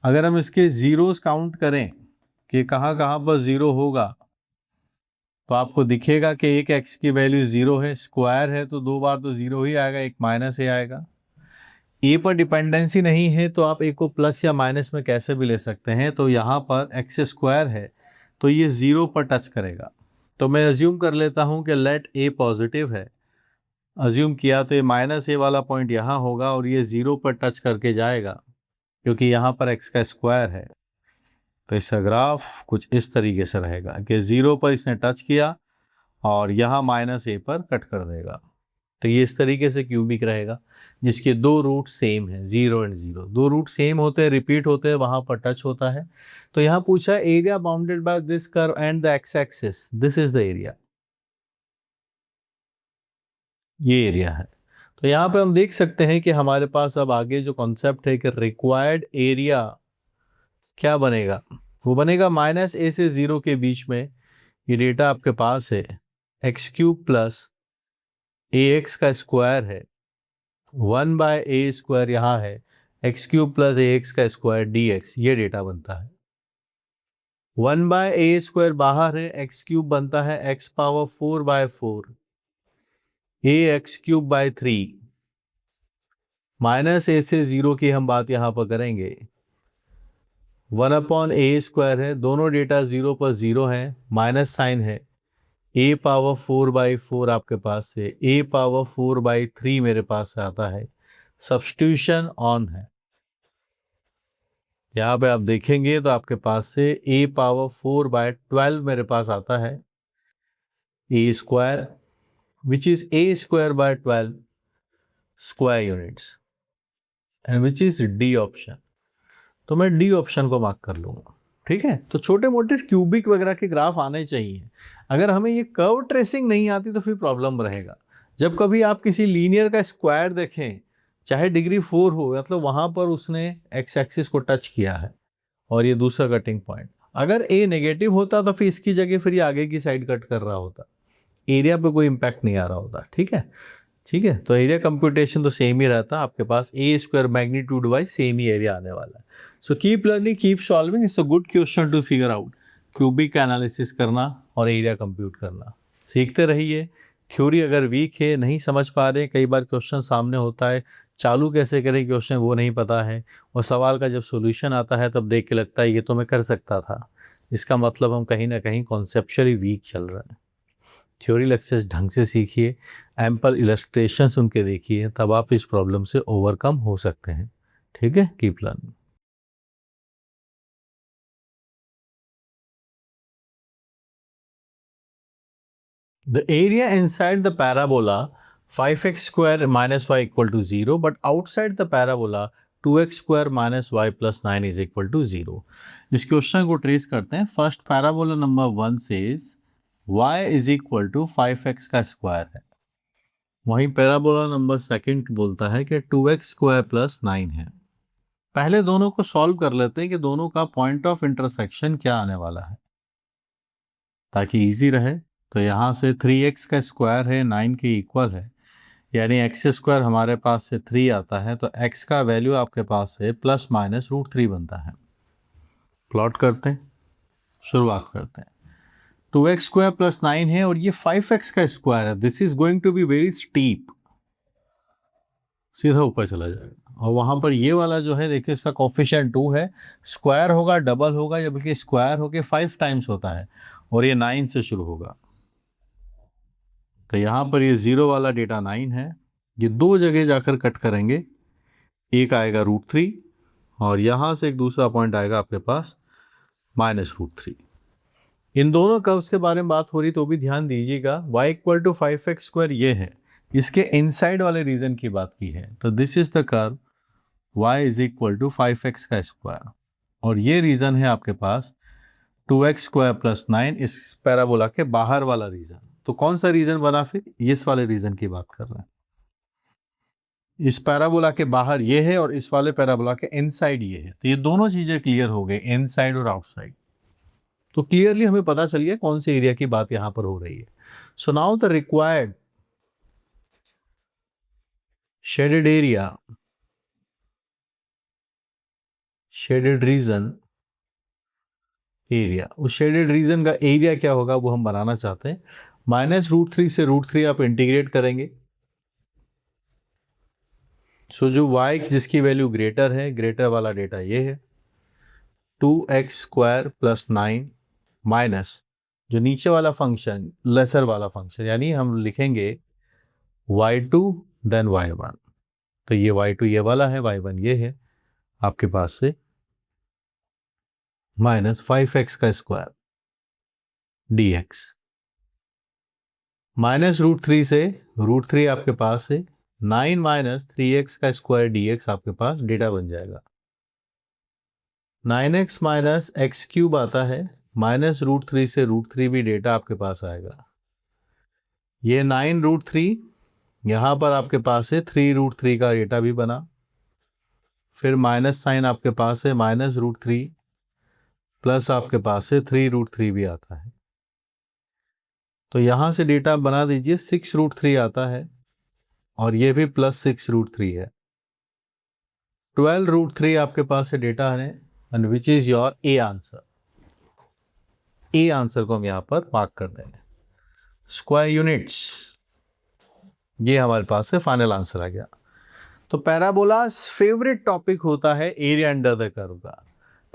अगर हम इसके जीरोस काउंट करें कि कहाँ कहाँ पर जीरो होगा, तो आपको दिखेगा कि एक x की वैल्यू 0 है, स्क्वायर है तो 2 बार तो 0 ही आएगा, एक माइनस ए आएगा। ए पर डिपेंडेंसी नहीं है तो आप ए को प्लस या माइनस में कैसे भी ले सकते हैं। तो यहाँ पर एक्स स्क्वायर है तो ये 0 पर टच करेगा। तो मैं अज्यूम कर लेता हूँ कि लेट ए पॉजिटिव है। अज्यूम किया तो ये माइनस ए वाला पॉइंट यहाँ होगा और ये 0 पर टच करके जाएगा क्योंकि यहाँ पर एक्स का स्क्वायर है। तो इसका ग्राफ कुछ इस तरीके से रहेगा कि 0 पर इसने टच किया और यहाँ माइनस ए पर कट कर देगा। तो ये इस तरीके से क्यूबिक रहेगा जिसके दो रूट सेम है, 0 एंड 0। दो रूट सेम होते हैं, रिपीट होते हैं, वहां पर टच होता है। तो यहाँ पूछा area bounded by this curve and the x axis, this is the area. ये एरिया है। तो यहाँ पे हम देख सकते हैं कि हमारे पास अब आगे जो कॉन्सेप्ट है कि रिक्वायर्ड एरिया क्या बनेगा, वो बनेगा माइनस ए से 0 के बीच में। ये डेटा आपके पास है, x cube plus a x का स्क्वायर है, 1/a² यहाँ है, x cube plus a x का स्क्वायर डी एक्स, ये डेटा बनता है। 1/a² बाहर है, एक्स क्यूब बनता है x power 4/4, a x cube by 3, minus a से 0 की हम बात यहाँ पर करेंगे। 1/a² है, दोनों डेटा 0 पर 0 है, माइनस साइन है, ए पावर 4/4 आपके पास से, ए पावर 4/3 मेरे पास से आता है। सब्स्टिट्यूशन ऑन है। यहाँ पे आप देखेंगे तो आपके पास से ए पावर 4/12 मेरे पास आता है, a square which is a² by 12 square units and which is D option. तो मैं डी ऑप्शन को मार्क कर लूंगा। ठीक है, तो छोटे मोटे क्यूबिक वगैरह के ग्राफ आने चाहिए। अगर हमें ये कर्व ट्रेसिंग नहीं आती तो फिर प्रॉब्लम रहेगा। जब कभी आप किसी लीनियर का स्क्वायर देखें, चाहे डिग्री 4 हो, मतलब वहां पर उसने एक्स एक्सिस को टच किया है और ये दूसरा कटिंग पॉइंट, अगर ए नेगेटिव होता तो फिर इसकी जगह फिर ये आगे की साइड कट कर रहा होता, एरिया पे कोई इंपैक्ट नहीं आ रहा होता। ठीक है, ठीक है, तो एरिया कंप्यूटेशन तो सेम ही रहता, आपके पास a² मैग्नीट्यूड वाइज सेम ही एरिया आने वाला है। So keep learning, keep solving, it's a good question to figure out cubic analysis करना और एरिया कंप्यूट करना। सीखते रहिए। थ्योरी अगर वीक है, नहीं समझ पा रहे, कई बार क्वेश्चन सामने होता है, चालू कैसे करें क्वेश्चन वो नहीं पता है, और सवाल का जब सॉल्यूशन आता है तब देख के लगता है ये तो मैं कर सकता था, इसका मतलब हम कहीं ना कहीं कॉन्सेप्चुअली वीक चल रहे हैं। थ्योरी लेक्चर्स ढंग से सीखिए, एम्पल इलस्ट्रेशंस उनके देखिए, तब आप इस प्रॉब्लम से ओवरकम हो सकते हैं। ठीक है, keep learning. The area inside the parabola 5x² minus y equal to 0, but outside the parabola 2x² minus y plus 9 is equal to 0। इस क्वेश्चन को ट्रेस करते हैं। First parabola number 1 says y is equal to 5x का square है। वहीं parabola number second बोलता है कि 2x² प्लस 9 है। पहले दोनों को सॉल्व कर लेते हैं कि दोनों का पॉइंट ऑफ इंटरसेक्शन क्या आने वाला है ताकि इजी रहे। तो यहाँ से 3x का स्क्वायर है 9 के इक्वल है, यानी x² हमारे पास से 3 आता है, तो x का वैल्यू आपके पास से प्लस माइनस √3 बनता है। प्लॉट करते हैं, शुरुआत करते हैं। 2x² प्लस 9 है और ये 5x का स्क्वायर है। This is going to be very steep, सीधा ऊपर चला जाएगा। और वहां पर ये वाला जो है देखिए, इसका कोफिशिएंट 2 है, स्क्वायर होगा डबल होगा, या बल्कि स्क्वायर होके 5 टाइम्स होता है, और ये 9 से शुरू होगा। तो यहाँ पर ये 0 वाला डेटा 9 है, ये दो जगह जाकर कट करेंगे, एक आएगा √3 और यहाँ से एक दूसरा पॉइंट आएगा आपके पास -√3। इन दोनों कर्व्स के बारे में बात हो रही तो भी ध्यान दीजिएगा, y = 5x² ये है, इसके इनसाइड वाले रीजन की बात की है। तो this is the curve y = 5x का स्क्वायर, और ये रीजन है आपके पास 2x² प्लस 9, इस पैराबोला के बाहर वाला रीजन। तो कौन सा रीजन बना, फिर इस वाले रीजन की बात कर रहे हैं। इस पैराबोला के बाहर ये है और इस वाले पैराबोला के इनसाइड ये है। तो ये दोनों चीजें क्लियर हो गई, इनसाइड और आउटसाइड। तो क्लियरली हमें पता चल गया कौन से एरिया की बात यहां पर हो रही है। So now the required shaded area, shaded region area, उस शेडेड रीजन का एरिया क्या होगा वो हम बनाना चाहते हैं। -√3 से √3 आप इंटीग्रेट करेंगे। सो जो y जिसकी वैल्यू ग्रेटर है, ग्रेटर वाला डेटा ये है 2x² + 9 माइनस जो नीचे वाला फंक्शन लेसर वाला फंक्शन, यानी हम लिखेंगे y2 देन y1। तो ये y2 ये वाला है, y1 ये है आपके पास से -5x² dx। -√3 से √3 आपके पास है 9 - 3x² dx आपके पास डेटा बन जाएगा। 9x - x³ आता है, -√3 से √3 भी डेटा आपके पास आएगा। ये 9√3 यहाँ पर आपके पास है 3√3 का डेटा भी बना, फिर माइनस साइन आपके पास है -√3 प्लस आपके पास है 3√3 भी आता है। तो यहाँ से डेटा बना दीजिए 6√3 आता है और ये भी +6√3 है। 12√3 आपके पास है डेटा है and which is your A answer. A answer को हम यहाँ पर मार्क कर देंगे। स्क्वायर यूनिट्स, ये हमारे पास से फाइनल आंसर आ गया। तो पैराबोलास फेवरेट टॉपिक होता है एरिया अंडर द कर्व का।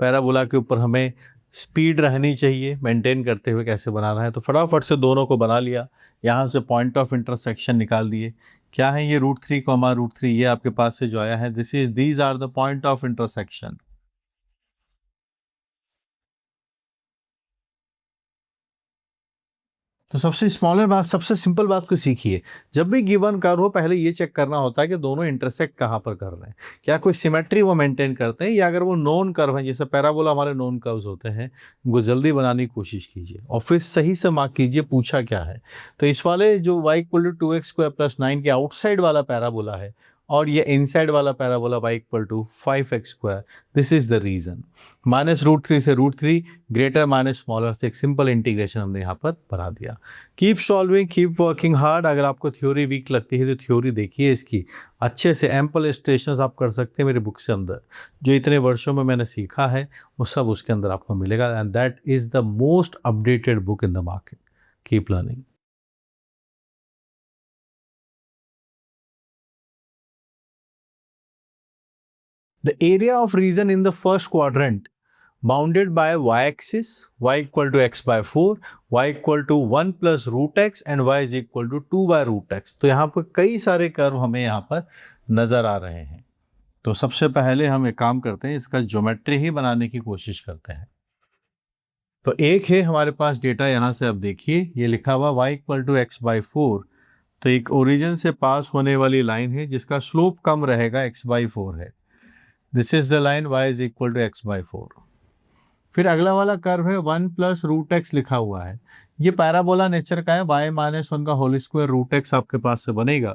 पैराबोला के ऊपर हमें स्पीड रहनी चाहिए, मेंटेन करते हुए कैसे बनाना है। तो फटाफट से दोनों को बना लिया, यहाँ से पॉइंट ऑफ इंटरसेक्शन निकाल दिए। क्या है ये √3, √3 ये आपके पास से जो आया है, these are the point of intersection. तो सबसे स्मॉलर बात, सबसे सिंपल बात को सीखिए। जब भी गिवन कर्व हो पहले ये चेक करना होता है कि दोनों इंटरसेक्ट कहाँ पर कर रहे हैं, क्या कोई सिमेट्री वो मेंटेन करते हैं, या अगर वो नॉन कर्व है, जैसे पैराबोला हमारे नॉन कर्व्स होते हैं, वो जल्दी बनाने की कोशिश कीजिए और फिर सही से मार्क कीजिए पूछा क्या है। तो इस वाले जो y = 2x² + 9 के आउटसाइड वाला पैराबोला है और ये इनसाइड वाला parabola y = 5x², this is the region. -√3 से √3 ग्रेटर माइनस स्मॉलर से एक सिंपल इंटीग्रेशन हमने यहाँ पर बना दिया। Keep solving, keep working hard. अगर आपको थ्योरी वीक लगती है तो थ्योरी देखिए इसकी अच्छे से, एम्पल स्टेशंस आप कर सकते हैं मेरे बुक से अंदर। जो इतने वर्षों में मैंने सीखा है वो सब उसके अंदर आपको मिलेगा and that is the most updated book in the market. Keep learning. The area of region in the first quadrant bounded by y-axis, y = x/4, y = 1 + √x and y is equal to 2/√x। तो यहाँ पर कई सारे curve हमें यहाँ पर नज़र आ रहे हैं। तो सबसे पहले हम एक काम करते हैं, इसका ज्योमेट्री ही बनाने की कोशिश करते हैं। तो एक है हमारे पास डेटा, यहाँ से अब देखिए ये लिखा हुआ y = x/4। तो एक ओरिजिन से पास होने वाली लाइन है जिसका स्लोप कम रहेगा, x/4 है। This is the line y is equal to x/4। फिर अगला वाला कर्व है 1 + √x लिखा हुआ है। ये पैराबोला नेचर का है, y - 1 का होल स्क्वायर √x आपके पास से बनेगा।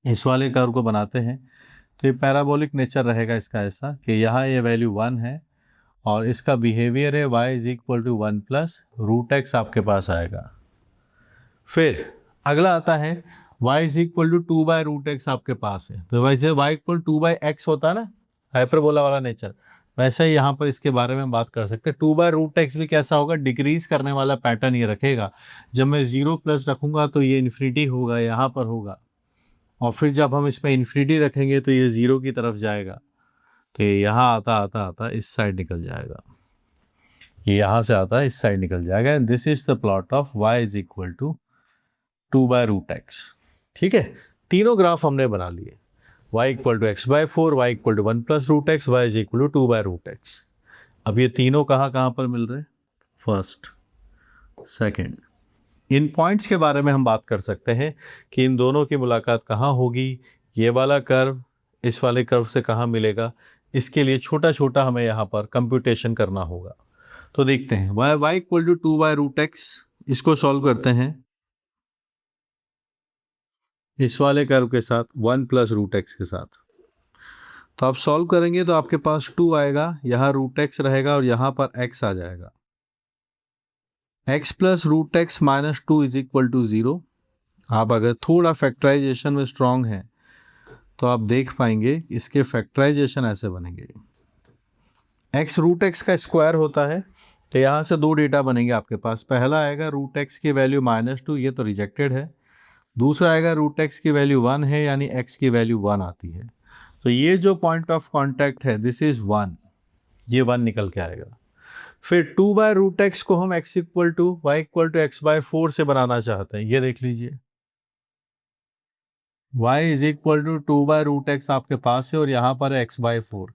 इस वाले कर्व को बनाते हैं तो ये पैराबोलिक नेचर रहेगा इसका, ऐसा कि यहाँ ये वैल्यू 1 है और इसका बिहेवियर है y is equal to 1 + √x आपके पास आएगा। फिर अगला आता है y is equal to 2/√x आपके पास है। तो वैसे y = 2/x होता है ना, हाइपरबोला वाला नेचर, वैसे ही यहाँ पर इसके बारे में बात कर सकते हैं। 2/√x भी कैसा होगा, डिक्रीज करने वाला पैटर्न ये रखेगा। जब मैं 0+ रखूँगा तो ये इन्फिनिटी होगा, यहाँ पर होगा, और फिर जब हम इसमें इन्फिनिटी रखेंगे तो ये 0 की तरफ जाएगा। तो ये यहाँ आता आता आता इस साइड निकल जाएगा, ये यहाँ से आता है इस साइड निकल जाएगा। And this is the plot of y is equal to 2/√x। ठीक है, तीनों ग्राफ हमने बना लिए। y = x/4, y = 1 + √x, y is equal to 2/√x। अब ये तीनों कहाँ पर मिल रहे हैं, फर्स्ट, सेकंड। इन पॉइंट्स के बारे में हम बात कर सकते हैं कि इन दोनों की मुलाकात कहाँ होगी, ये वाला कर्व इस वाले कर्व से कहाँ मिलेगा। इसके लिए छोटा छोटा हमें यहाँ पर कंप्यूटेशन करना होगा। तो देखते हैं y = 2/√x, इसको सॉल्व करते हैं इस वाले कर्व के साथ 1 + √x के साथ। तो आप सॉल्व करेंगे तो आपके पास 2 आएगा, यहाँ √x रहेगा और यहाँ पर x आ जाएगा। x + √x - 2 is equal to 0। आप अगर थोड़ा फैक्टराइजेशन में स्ट्रांग हैं तो आप देख पाएंगे इसके फैक्टराइजेशन ऐसे बनेंगे। x √x का स्क्वायर होता है, तो यहाँ से दो डेटा बनेंगे आपके पास। पहला आएगा रूट एक्स की वैल्यू -2, ये तो रिजेक्टेड है। दूसरा आएगा रूट एक्स की वैल्यू 1 है, यानी एक्स की वैल्यू 1 आती है। तो ये जो पॉइंट ऑफ कांटेक्ट है दिस इज 1, ये 1 निकल के आएगा। फिर 2 बाय रूट एक्स को हम x equal to y equal to x by 4 से बनाना चाहते हैं। ये देख लीजिए, y is equal to 2 by root x आपके पास है और यहाँ पर है x बाय 4।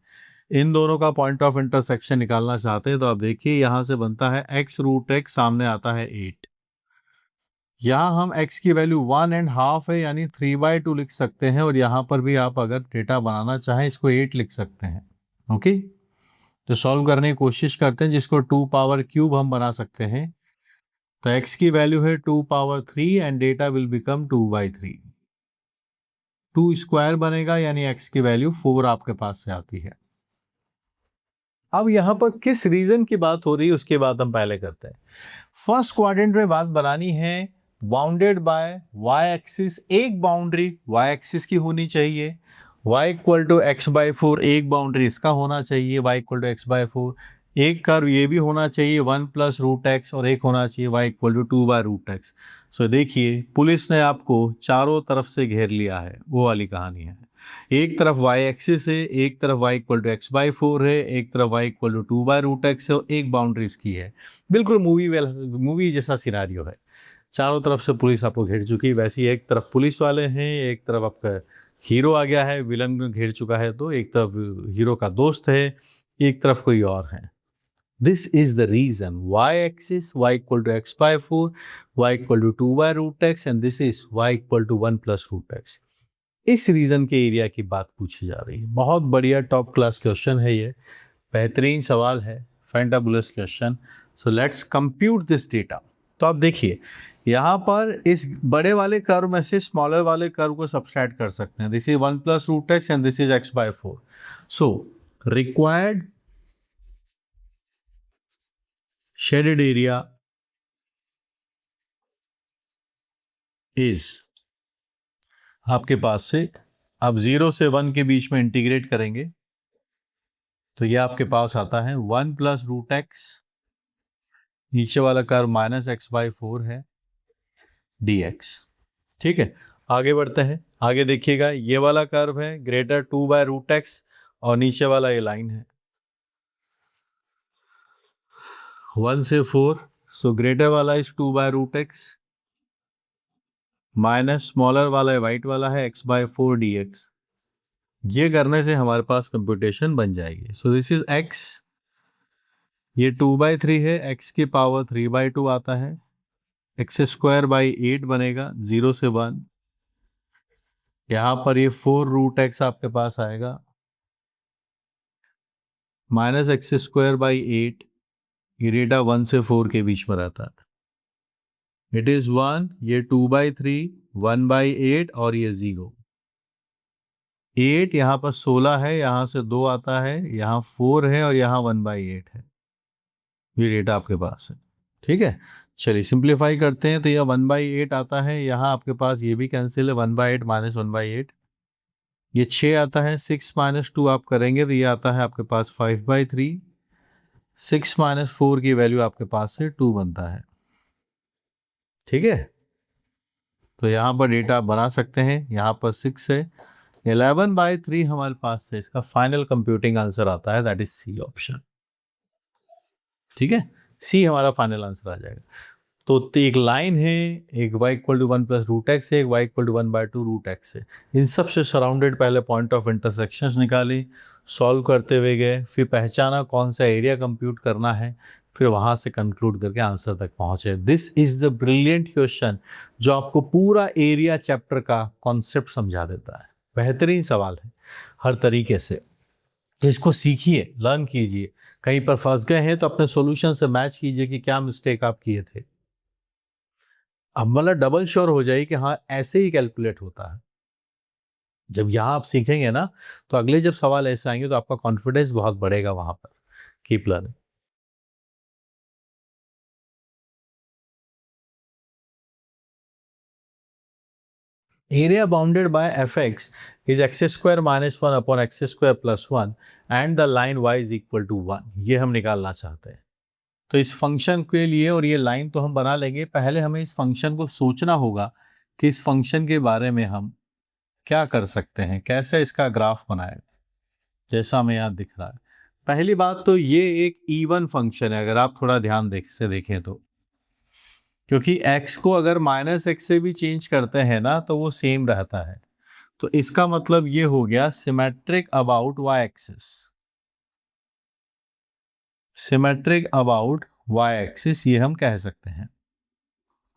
इन दोनों का पॉइंट ऑफ इंटरसेक्शन निकालना चाहते हैं तो आप देखिए यहाँ से बनता है x रूट एक्स, सामने आता है 8। यहाँ हम x की वैल्यू 1.5 है, यानी 3/2 लिख सकते हैं। और यहाँ पर भी आप अगर डेटा बनाना चाहें इसको 8 लिख सकते हैं। ओके, तो सॉल्व करने की कोशिश करते हैं, जिसको 2 पावर क्यूब हम बना सकते हैं। तो x की वैल्यू है 2 power 3 and data will become 2/3। 2 square बनेगा, यानी x की वैल्यू 4 आपके पास से आती है। अब यहाँ पर किस रीजन की बात हो रही है उसके बाद हम पहले करते हैं। फर्स्ट क्वाड्रेंट में बात बनानी है बाउंडेड बाय y एक्सिस, एक बाउंड्री y एक्सिस की होनी चाहिए। y equal to x by 4, एक बाउंड्री इसका होना चाहिए y equal to x by 4। एक कर्व ये भी होना चाहिए 1 प्लस रूट एक्स, और एक होना चाहिए y equal to 2 by root x. So देखिए पुलिस ने आपको चारों तरफ से घेर लिया है, वो वाली कहानी है। एक तरफ y एक्सिस है, एक तरफ y equal to x by 4 है, एक तरफ y equal to 2 by root x है, और एक बाउंड्री इसकी है। बिल्कुल मूवी जैसा सिनारियो है। चारों तरफ से पुलिस आपको घेर चुकी है। वैसे एक तरफ पुलिस वाले हैं, एक तरफ आपका हीरो आ गया है, विलन घेर चुका है, तो एक तरफ हीरो का दोस्त है, एक तरफ कोई और है। This is the region y axis y equal to x by 4, y equal to 2 by root x, and this is y equal to 1 plus root x. इस रीजन के एरिया की बात पूछी जा रही है। बहुत बढ़िया टॉप क्लास क्वेश्चन है ये, बेहतरीन सवाल है, fantabulous question. So let's compute this data. तो आप देखिए यहाँ पर इस बड़े वाले कर्व में से स्मॉलर वाले कर्व को सब्सट्रैक्ट कर सकते हैं। This is 1 plus root x and this is x by 4। So required shaded area is, आपके पास से अब 0 से 1 के बीच में इंटीग्रेट करेंगे तो ये आपके पास आता है 1 प्लस रूट एक्स, नीचे वाला कर्व माइनस एक्स बाई 4 है dx। ठीक है, आगे बढ़ते हैं। आगे देखिएगा ये वाला कर्व है ग्रेटर 2 बाय रूट एक्स, और नीचे वाला ये लाइन है 1 से 4। सो ग्रेटर वाला is 2 by root x, minus smaller वाला वाइट वाला है x बाय 4 dx। ये करने से हमारे पास कंप्यूटेशन बन जाएगी। सो दिस इज x, ये 2/3 है, x की पावर 3/2 आता है, एक्स स्क्वायर बाई 8 बनेगा 0 से 1। यहाँ पर ये 4 रूट एक्स आपके पास आएगा, माइनस एक्स स्क्वायर बाई 8। ये डेटा 1 से 4 के बीच में रहता है। इट इज 1, ये 2/3, 1/8 और ये 0। 8 यहाँ पर 16 है, यहाँ से 2 आता है, यहाँ 4 है और यहाँ 1/8 है। ये डेटा आपके पास है। ठीक है, चलिए सिंप्लीफाई करते हैं। तो यह 1/8 आता है, यहाँ आपके पास ये भी कैंसिल है, 1/8 माइनस 1/8, ये 6 आता है। 6 माइनस 2 आप करेंगे तो ये आता है आपके पास 5/3। 6 माइनस 4 की वैल्यू आपके पास से 2 बनता है। ठीक है, तो यहाँ पर डेटा आप बना सकते हैं। यहाँ पर 6 है, 11/3 हमारे पास से इसका फाइनल कंप्यूटिंग आंसर आता है, दैट इज सी ऑप्शन। ठीक है, सी हमारा फाइनल आंसर आ जाएगा। तो एक लाइन है, एक y equal to 1 plus root x है, एक y equal to 1/2 root x है। इन सब से सराउंडेड पहले पॉइंट ऑफ इंटरसेक्शंस निकाली, सॉल्व करते हुए गए, फिर पहचाना कौन सा एरिया कंप्यूट करना है, फिर वहाँ से कंक्लूड करके आंसर तक पहुँचे। This is the brilliant question जो आपको पूरा एरिया चैप्टर का कॉन्सेप्ट समझा देता है। बेहतरीन सवाल है हर तरीके से, तो इसको सीखिए, लर्न कीजिए। कहीं पर फंस गए हैं तो अपने सॉल्यूशन से मैच कीजिए कि क्या मिस्टेक आप किए थे। अब मतलब डबल श्योर हो जाए कि हाँ ऐसे ही कैलकुलेट होता है। जब यहाँ आप सीखेंगे ना तो अगले जब सवाल ऐसे आएंगे तो आपका कॉन्फिडेंस बहुत बढ़ेगा वहां पर। Keep learning. Area bounded by fx is x square minus 1 upon x square plus 1 and the line y is equal to 1। ये हम निकालना चाहते हैं। तो इस फंक्शन के लिए, और ये लाइन तो हम बना लेंगे, पहले हमें इस फंक्शन को सोचना होगा कि इस फंक्शन के बारे में हम क्या कर सकते हैं, कैसे इसका ग्राफ बनाए, जैसा हमें यहाँ दिख रहा है। पहली बात तो ये एक इवन फंक्शन है, अगर आप थोड़ा ध्यान से देखें तो, क्योंकि x को अगर -x से भी चेंज करते हैं ना तो वो सेम रहता है। तो इसका मतलब ये हो गया symmetric about y axis, symmetric about y axis ये हम कह सकते हैं।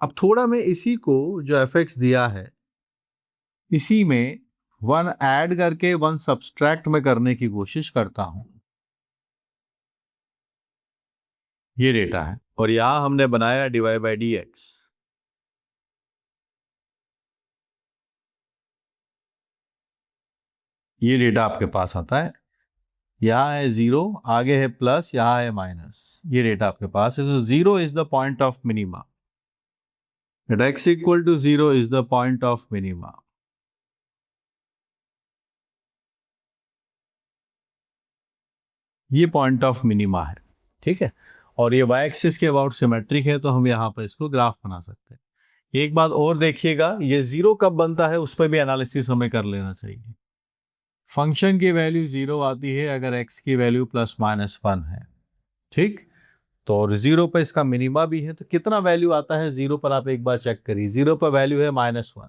अब थोड़ा मैं इसी को जो fx दिया है इसी में 1 ऐड करके 1 सब्सट्रैक्ट में करने की कोशिश करता हूं। ये डेटा है और यहां हमने बनाया dy/dx। ये डेटा आपके पास आता है, यहाँ है 0, आगे है प्लस, यहाँ है माइनस, ये डेटा आपके पास है। तो 0 is the point of minima, x equal to 0 is the point of minima. ये पॉइंट ऑफ मिनिमा है, ठीक है। और ये y एक्सिस के अबाउट सिमेट्रिक है, तो हम यहाँ पर इसको ग्राफ बना सकते हैं। एक बात और देखिएगा, ये 0 कब बनता है उस पर भी एनालिसिस हमें कर लेना चाहिए। फंक्शन की वैल्यू 0 आती है अगर x की वैल्यू ±1 है, ठीक। तो और 0 पर इसका मिनिमा भी है, तो कितना वैल्यू आता है 0 पर आप एक बार चेक करिए। 0 पर वैल्यू है -1।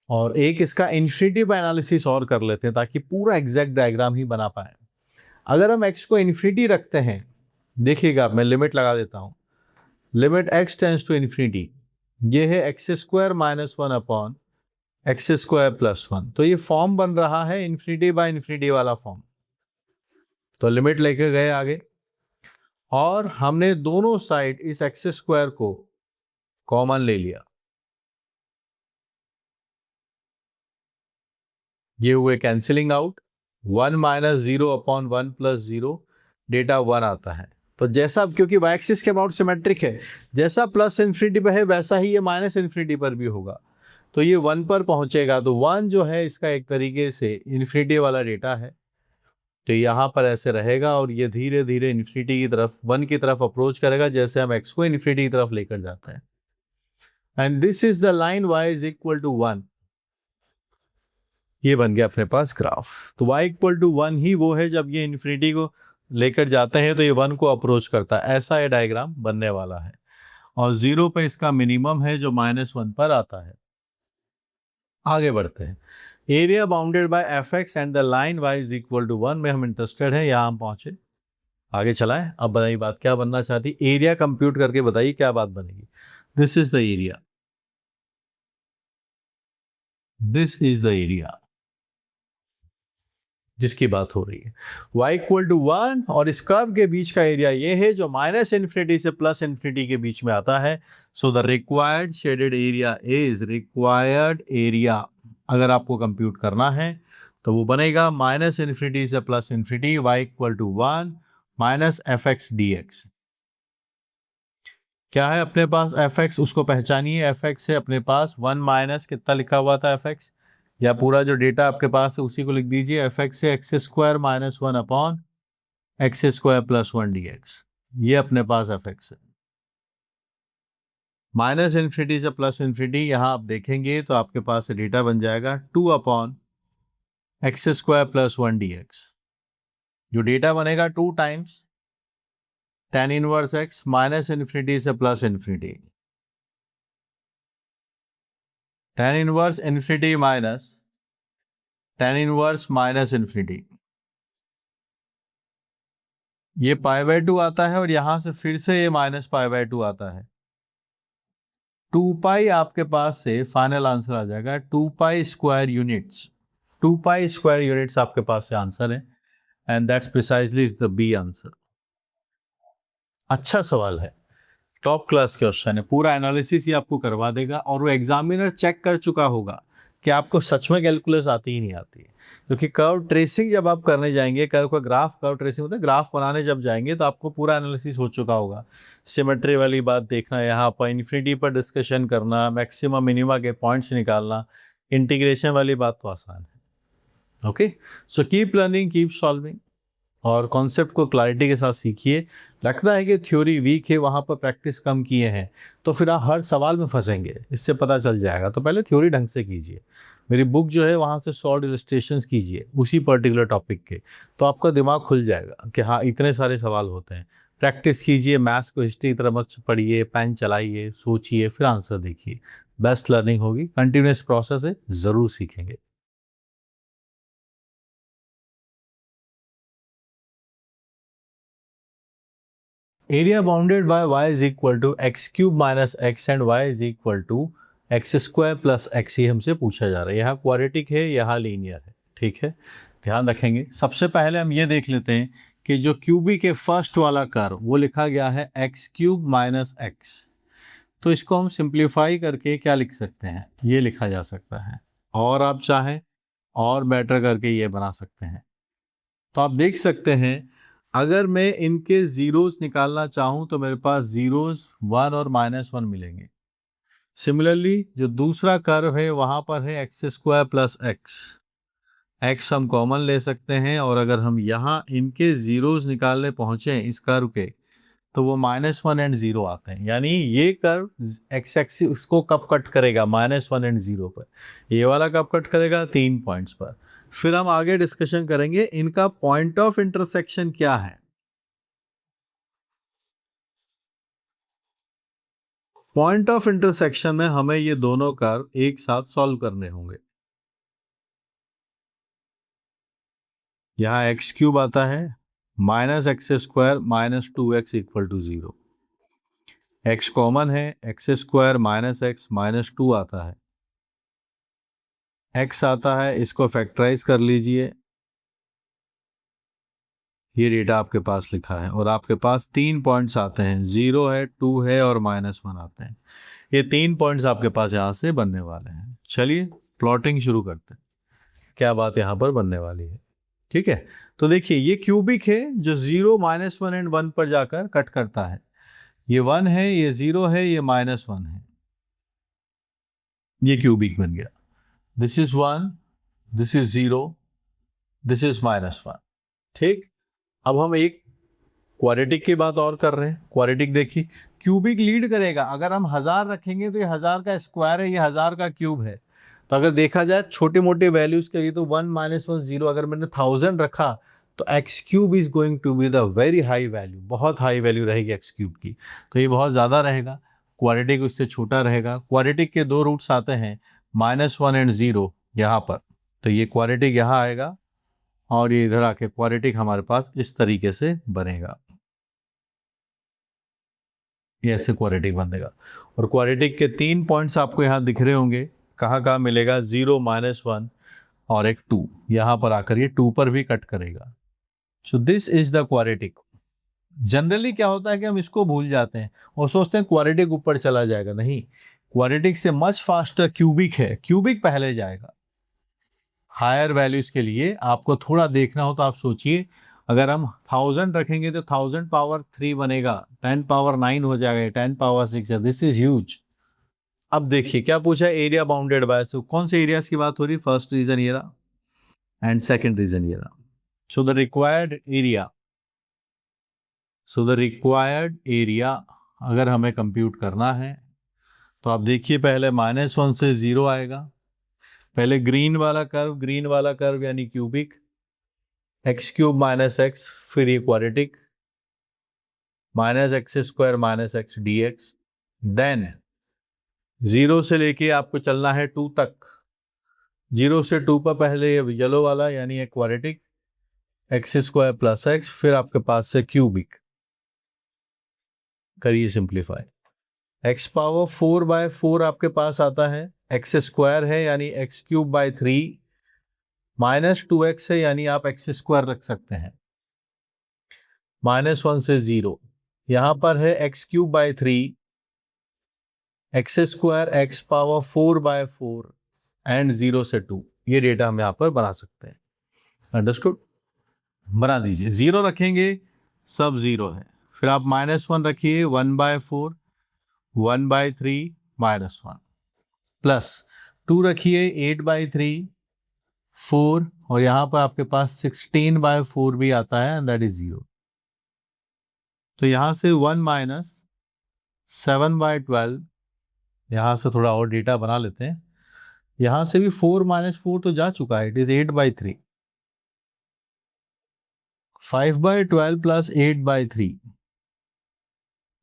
और एक इसका इन्फिनिटी पर एनालिसिस और कर लेते हैं ताकि पूरा एग्जैक्ट डायग्राम ही बना पाए। अगर हम x को इन्फिनिटी रखते हैं, देखिएगा मैं लिमिट लगा देता हूं, limit x tends to infinity, ये है x² - 1 अपॉन x² + 1। तो ये फॉर्म बन रहा है इन्फिनिटी बाय इन्फिनिटी वाला फॉर्म। तो लिमिट लेके गए आगे और हमने दोनों साइड इस x² को कॉमन ले लिया। ये हुए कैंसिलिंग आउट, 1 - 0 अपॉन 1 + 0, डेटा 1 आता है। तो जैसा, क्योंकि y एक्सिस के अबाउट सिमेट्रिक है, जैसा प्लस इन्फिनिटी पर है वैसा ही ये माइनस इन्फिनिटी पर भी होगा। तो ये 1 पर पहुंचेगा। तो 1 जो है इसका एक तरीके से इन्फिनिटी वाला डेटा है, तो यहाँ पर ऐसे रहेगा और ये धीरे धीरे इन्फिनिटी की तरफ, 1 की तरफ अप्रोच करेगा, जैसे हम x को इन्फिनिटी की तरफ लेकर जाते हैं। And this is the line y is equal to 1। ये बन गया अपने पास ग्राफ। तो y इक्वल टू 1 ही वो है जब ये इन्फिनिटी को लेकर जाते हैं तो ये 1 को अप्रोच करता है, ऐसा ये डायग्राम बनने वाला है। और 0 पे इसका मिनिमम है जो -1 पर आता है। आगे बढ़ते हैं। Area bounded by fx and the line y is equal to 1 में हम इंटरेस्टेड हैं, यहाँ हम पहुंचे। आगे चलाएं। अब बताइए बात क्या बनना चाहती, एरिया कंप्यूट करके बताइए क्या बात बनेगी। This is the area, this is the area जिसकी बात हो रही है। y इक्वल टू 1 और इस कर्व के बीच का एरिया ये है जो -इन्फिनिटी से +इन्फिनिटी के बीच में आता है। So the required shaded area is, required area अगर आपको कंप्यूट करना है तो वो बनेगा -इन्फिनिटी से +infinity, y equal to 1 -fx dx। क्या है अपने पास fx, उसको पहचानिए। fx है अपने पास 1 माइनस कितना लिखा हुआ था fx, या पूरा जो डेटा आपके पास है उसी को लिख दीजिए। fx है x² - 1 अपॉन x² + 1 dx। ये अपने पास fx है। -इन्फिनिटी से +इन्फिनिटी यहाँ आप देखेंगे तो आपके पास डेटा बन जाएगा 2 अपॉन x² + 1 dx। जो डेटा बनेगा 2 times tan inverse x, -infinity से +infinity, tan inverse infinity minus tan inverse -infinity. ये π/2 आता है और यहां से फिर से ये -π/2 आता है। 2π आपके पास से फाइनल आंसर आ जाएगा 2π² यूनिट्स। 2π² यूनिट्स आपके पास से आंसर है and that's precisely is the B answer. अच्छा सवाल है, टॉप क्लास क्वेश्चन है, पूरा एनालिसिस ही आपको करवा देगा और वो एग्जामिनर चेक कर चुका होगा कि आपको सच में कैलकुलस आती ही नहीं आती है। क्योंकि कर्व ट्रेसिंग जब आप करने जाएंगे, कर्व का ग्राफ, कर्व ट्रेसिंग होता है, ग्राफ बनाने जब जाएंगे तो आपको पूरा एनालिसिस हो चुका होगा। सिमेट्री वाली बात देखना, यहाँ पर इन्फिनिटी पर डिस्कशन करना, मैक्सिमम मिनिमा के पॉइंट्स निकालना, इंटीग्रेशन वाली बात तो आसान है। Okay, so keep learning, keep solving. और कॉन्सेप्ट को क्लैरिटी के साथ सीखिए। लगता है कि थ्योरी वीक है, वहाँ पर प्रैक्टिस कम किए हैं, तो फिर आप हर सवाल में फंसेंगे, इससे पता चल जाएगा। तो पहले थ्योरी ढंग से कीजिए। मेरी बुक जो है वहाँ से शॉर्ट इलस्ट्रेशंस कीजिए उसी पर्टिकुलर टॉपिक के, तो आपका दिमाग खुल जाएगा कि हाँ इतने सारे सवाल होते हैं। प्रैक्टिस कीजिए, मैथ्स को हिस्ट्री की तरह मत पढ़िए, पेन चलाइए, सोचिए, फिर आंसर देखिए। बेस्ट लर्निंग होगी, कंटिन्यूस प्रोसेस है, ज़रूर सीखेंगे। Area bounded by y is equal to x cube minus x and y is equal to x square plus x, ही हमसे पूछा जा रहा है। यहाँ क्वाड्रेटिक है, यहाँ लीनियर है, ठीक है, ध्यान रखेंगे। सबसे पहले हम ये देख लेते हैं कि जो क्यूबिक के फर्स्ट वाला कर्व वो लिखा गया है एक्स क्यूब माइनस एक्स, तो इसको हम सिंप्लीफाई करके क्या लिख सकते हैं, ये लिखा जा सकता है। और आप चाहें और बेटर करके ये बना सकते हैं। तो आप देख सकते हैं, अगर मैं इनके जीरोस निकालना चाहूं तो मेरे पास जीरोस 1 और -1 मिलेंगे। सिमिलरली जो दूसरा कर्व है वहां पर है x square plus x, x हम कॉमन ले सकते हैं, और अगर हम यहाँ इनके जीरोस निकालने पहुंचे इस कर्व के, तो वो -1 एंड 0 आते हैं। यानी ये कर्व एक्स एक्सिस उसको कब कट करेगा, -1 एंड 0 पर। ये वाला कब कट करेगा, 3 पॉइंट्स पर। फिर हम आगे डिस्कशन करेंगे इनका पॉइंट ऑफ इंटरसेक्शन क्या है। पॉइंट ऑफ इंटरसेक्शन में हमें ये दोनों कर्व एक साथ सॉल्व करने होंगे। यहाँ एक्स क्यूब आता है, minus x square minus 2x equal to 0। X common है, x square minus x minus 2 आता है। एक्स आता है, इसको फैक्टराइज कर लीजिए, ये डेटा आपके पास लिखा है, और आपके पास 3 पॉइंट्स आते हैं, 0 है, 2 है और -1 आते हैं। ये 3 पॉइंट्स आपके पास यहाँ से बनने वाले हैं। चलिए प्लॉटिंग शुरू करते हैं, क्या बात यहाँ पर बनने वाली है। ठीक है, तो देखिए ये क्यूबिक है जो 0, -1 एंड 1 पर जाकर कट करता है। ये 1 है, ये 0 है, ये -1 है, ये क्यूबिक बन गया। This is 1, this is 0, this is -1। ठीक, अब हम एक क्वाड्रेटिक की बात और कर रहे हैं। क्वाड्रेटिक देखिए, क्यूबिक लीड करेगा। अगर हम 1000 रखेंगे तो ये 1000 का स्क्वायर है, ये 1000 का क्यूब है। तो अगर देखा जाए छोटे मोटे वैल्यूज के लिए, तो 1 -1 0, अगर मैंने 1000 रखा तो x cube is going to be the very high value, बहुत हाई वैल्यू रहेगी एक्स क्यूब की, तो ये बहुत ज़्यादा रहेगा। क्वाड्रेटिक उससे छोटा रहेगा। क्वाड्रेटिक के दो रूट्स आते हैं, -1 एंड 0 यहाँ पर, तो ये क्वाड्रेटिक यहाँ आएगा और ये इधर आके क्वाड्रेटिक हमारे पास इस तरीके से बनेगा। ये ऐसे क्वाड्रेटिक बनेगा, और क्वाड्रेटिक के 3 पॉइंट्स आपको यहाँ दिख रहे होंगे। कहाँ कहाँ मिलेगा, 0, -1 और एक 2, यहाँ पर आकर ये 2 पर भी कट करेगा। सो this is the quadratic. Generally क्या होता है कि हम इसको भूल जाते हैं और सोचते हैं क्वाड्रेटिक ऊपर चला जाएगा। नहीं, क्वाड्रेटिक से मच फास्टर क्यूबिक है, क्यूबिक पहले जाएगा। हायर वैल्यूज के लिए आपको थोड़ा देखना हो तो आप सोचिए, अगर हम 1000 रखेंगे तो 1000 पावर 3 बनेगा, 10 पावर 9 हो जाएगा, 10 पावर 6 है। This is huge. अब देखिए क्या पूछा, एरिया बाउंडेड बाय, तो कौन से एरियाज की बात हो रही है, फर्स्ट रीजन ये रहा एंड सेकंड रीजन ये रहा। सो the required area, so the required area अगर हमें कंप्यूट करना है तो आप देखिए, पहले -1 से 0 आएगा। पहले ग्रीन वाला कर्व यानी cubic, x cube minus x, फिर ये quadratic, -x square -x dx। Then 0 से लेके आपको चलना है 2 तक। 0 से 2 पर पहले ये येलो वाला यानी एक quadratic, x square plus x, फिर आपके पास से क्यूबिक। करिए सिंप्लीफाई, एक्स पावर 4/4 आपके पास आता है, एक्स स्क्वायर है यानी एक्स क्यूब बाय 3, -2x है यानी आप एक्स स्क्वायर रख सकते हैं, -1 से 0, यहां पर है x cube by 3, x square x power 4/4 and 0 से 2। ये डेटा हम यहाँ पर बना सकते हैं। अंडरस्टूड, बना दीजिए। 0 रखेंगे सब 0 है, फिर आप -1 रखिए, 1/4, 1/3 -1, प्लस 2 रखिए 8/3, 4 और यहाँ पर आपके पास 16/4 भी आता है एंड दैट इज 0। तो यहाँ से 1 माइनस 7/12, यहाँ से थोड़ा और डेटा बना लेते हैं। यहाँ से भी 4 माइनस 4 तो जा चुका है, इट इज 8/3। 5/12 प्लस 8/3,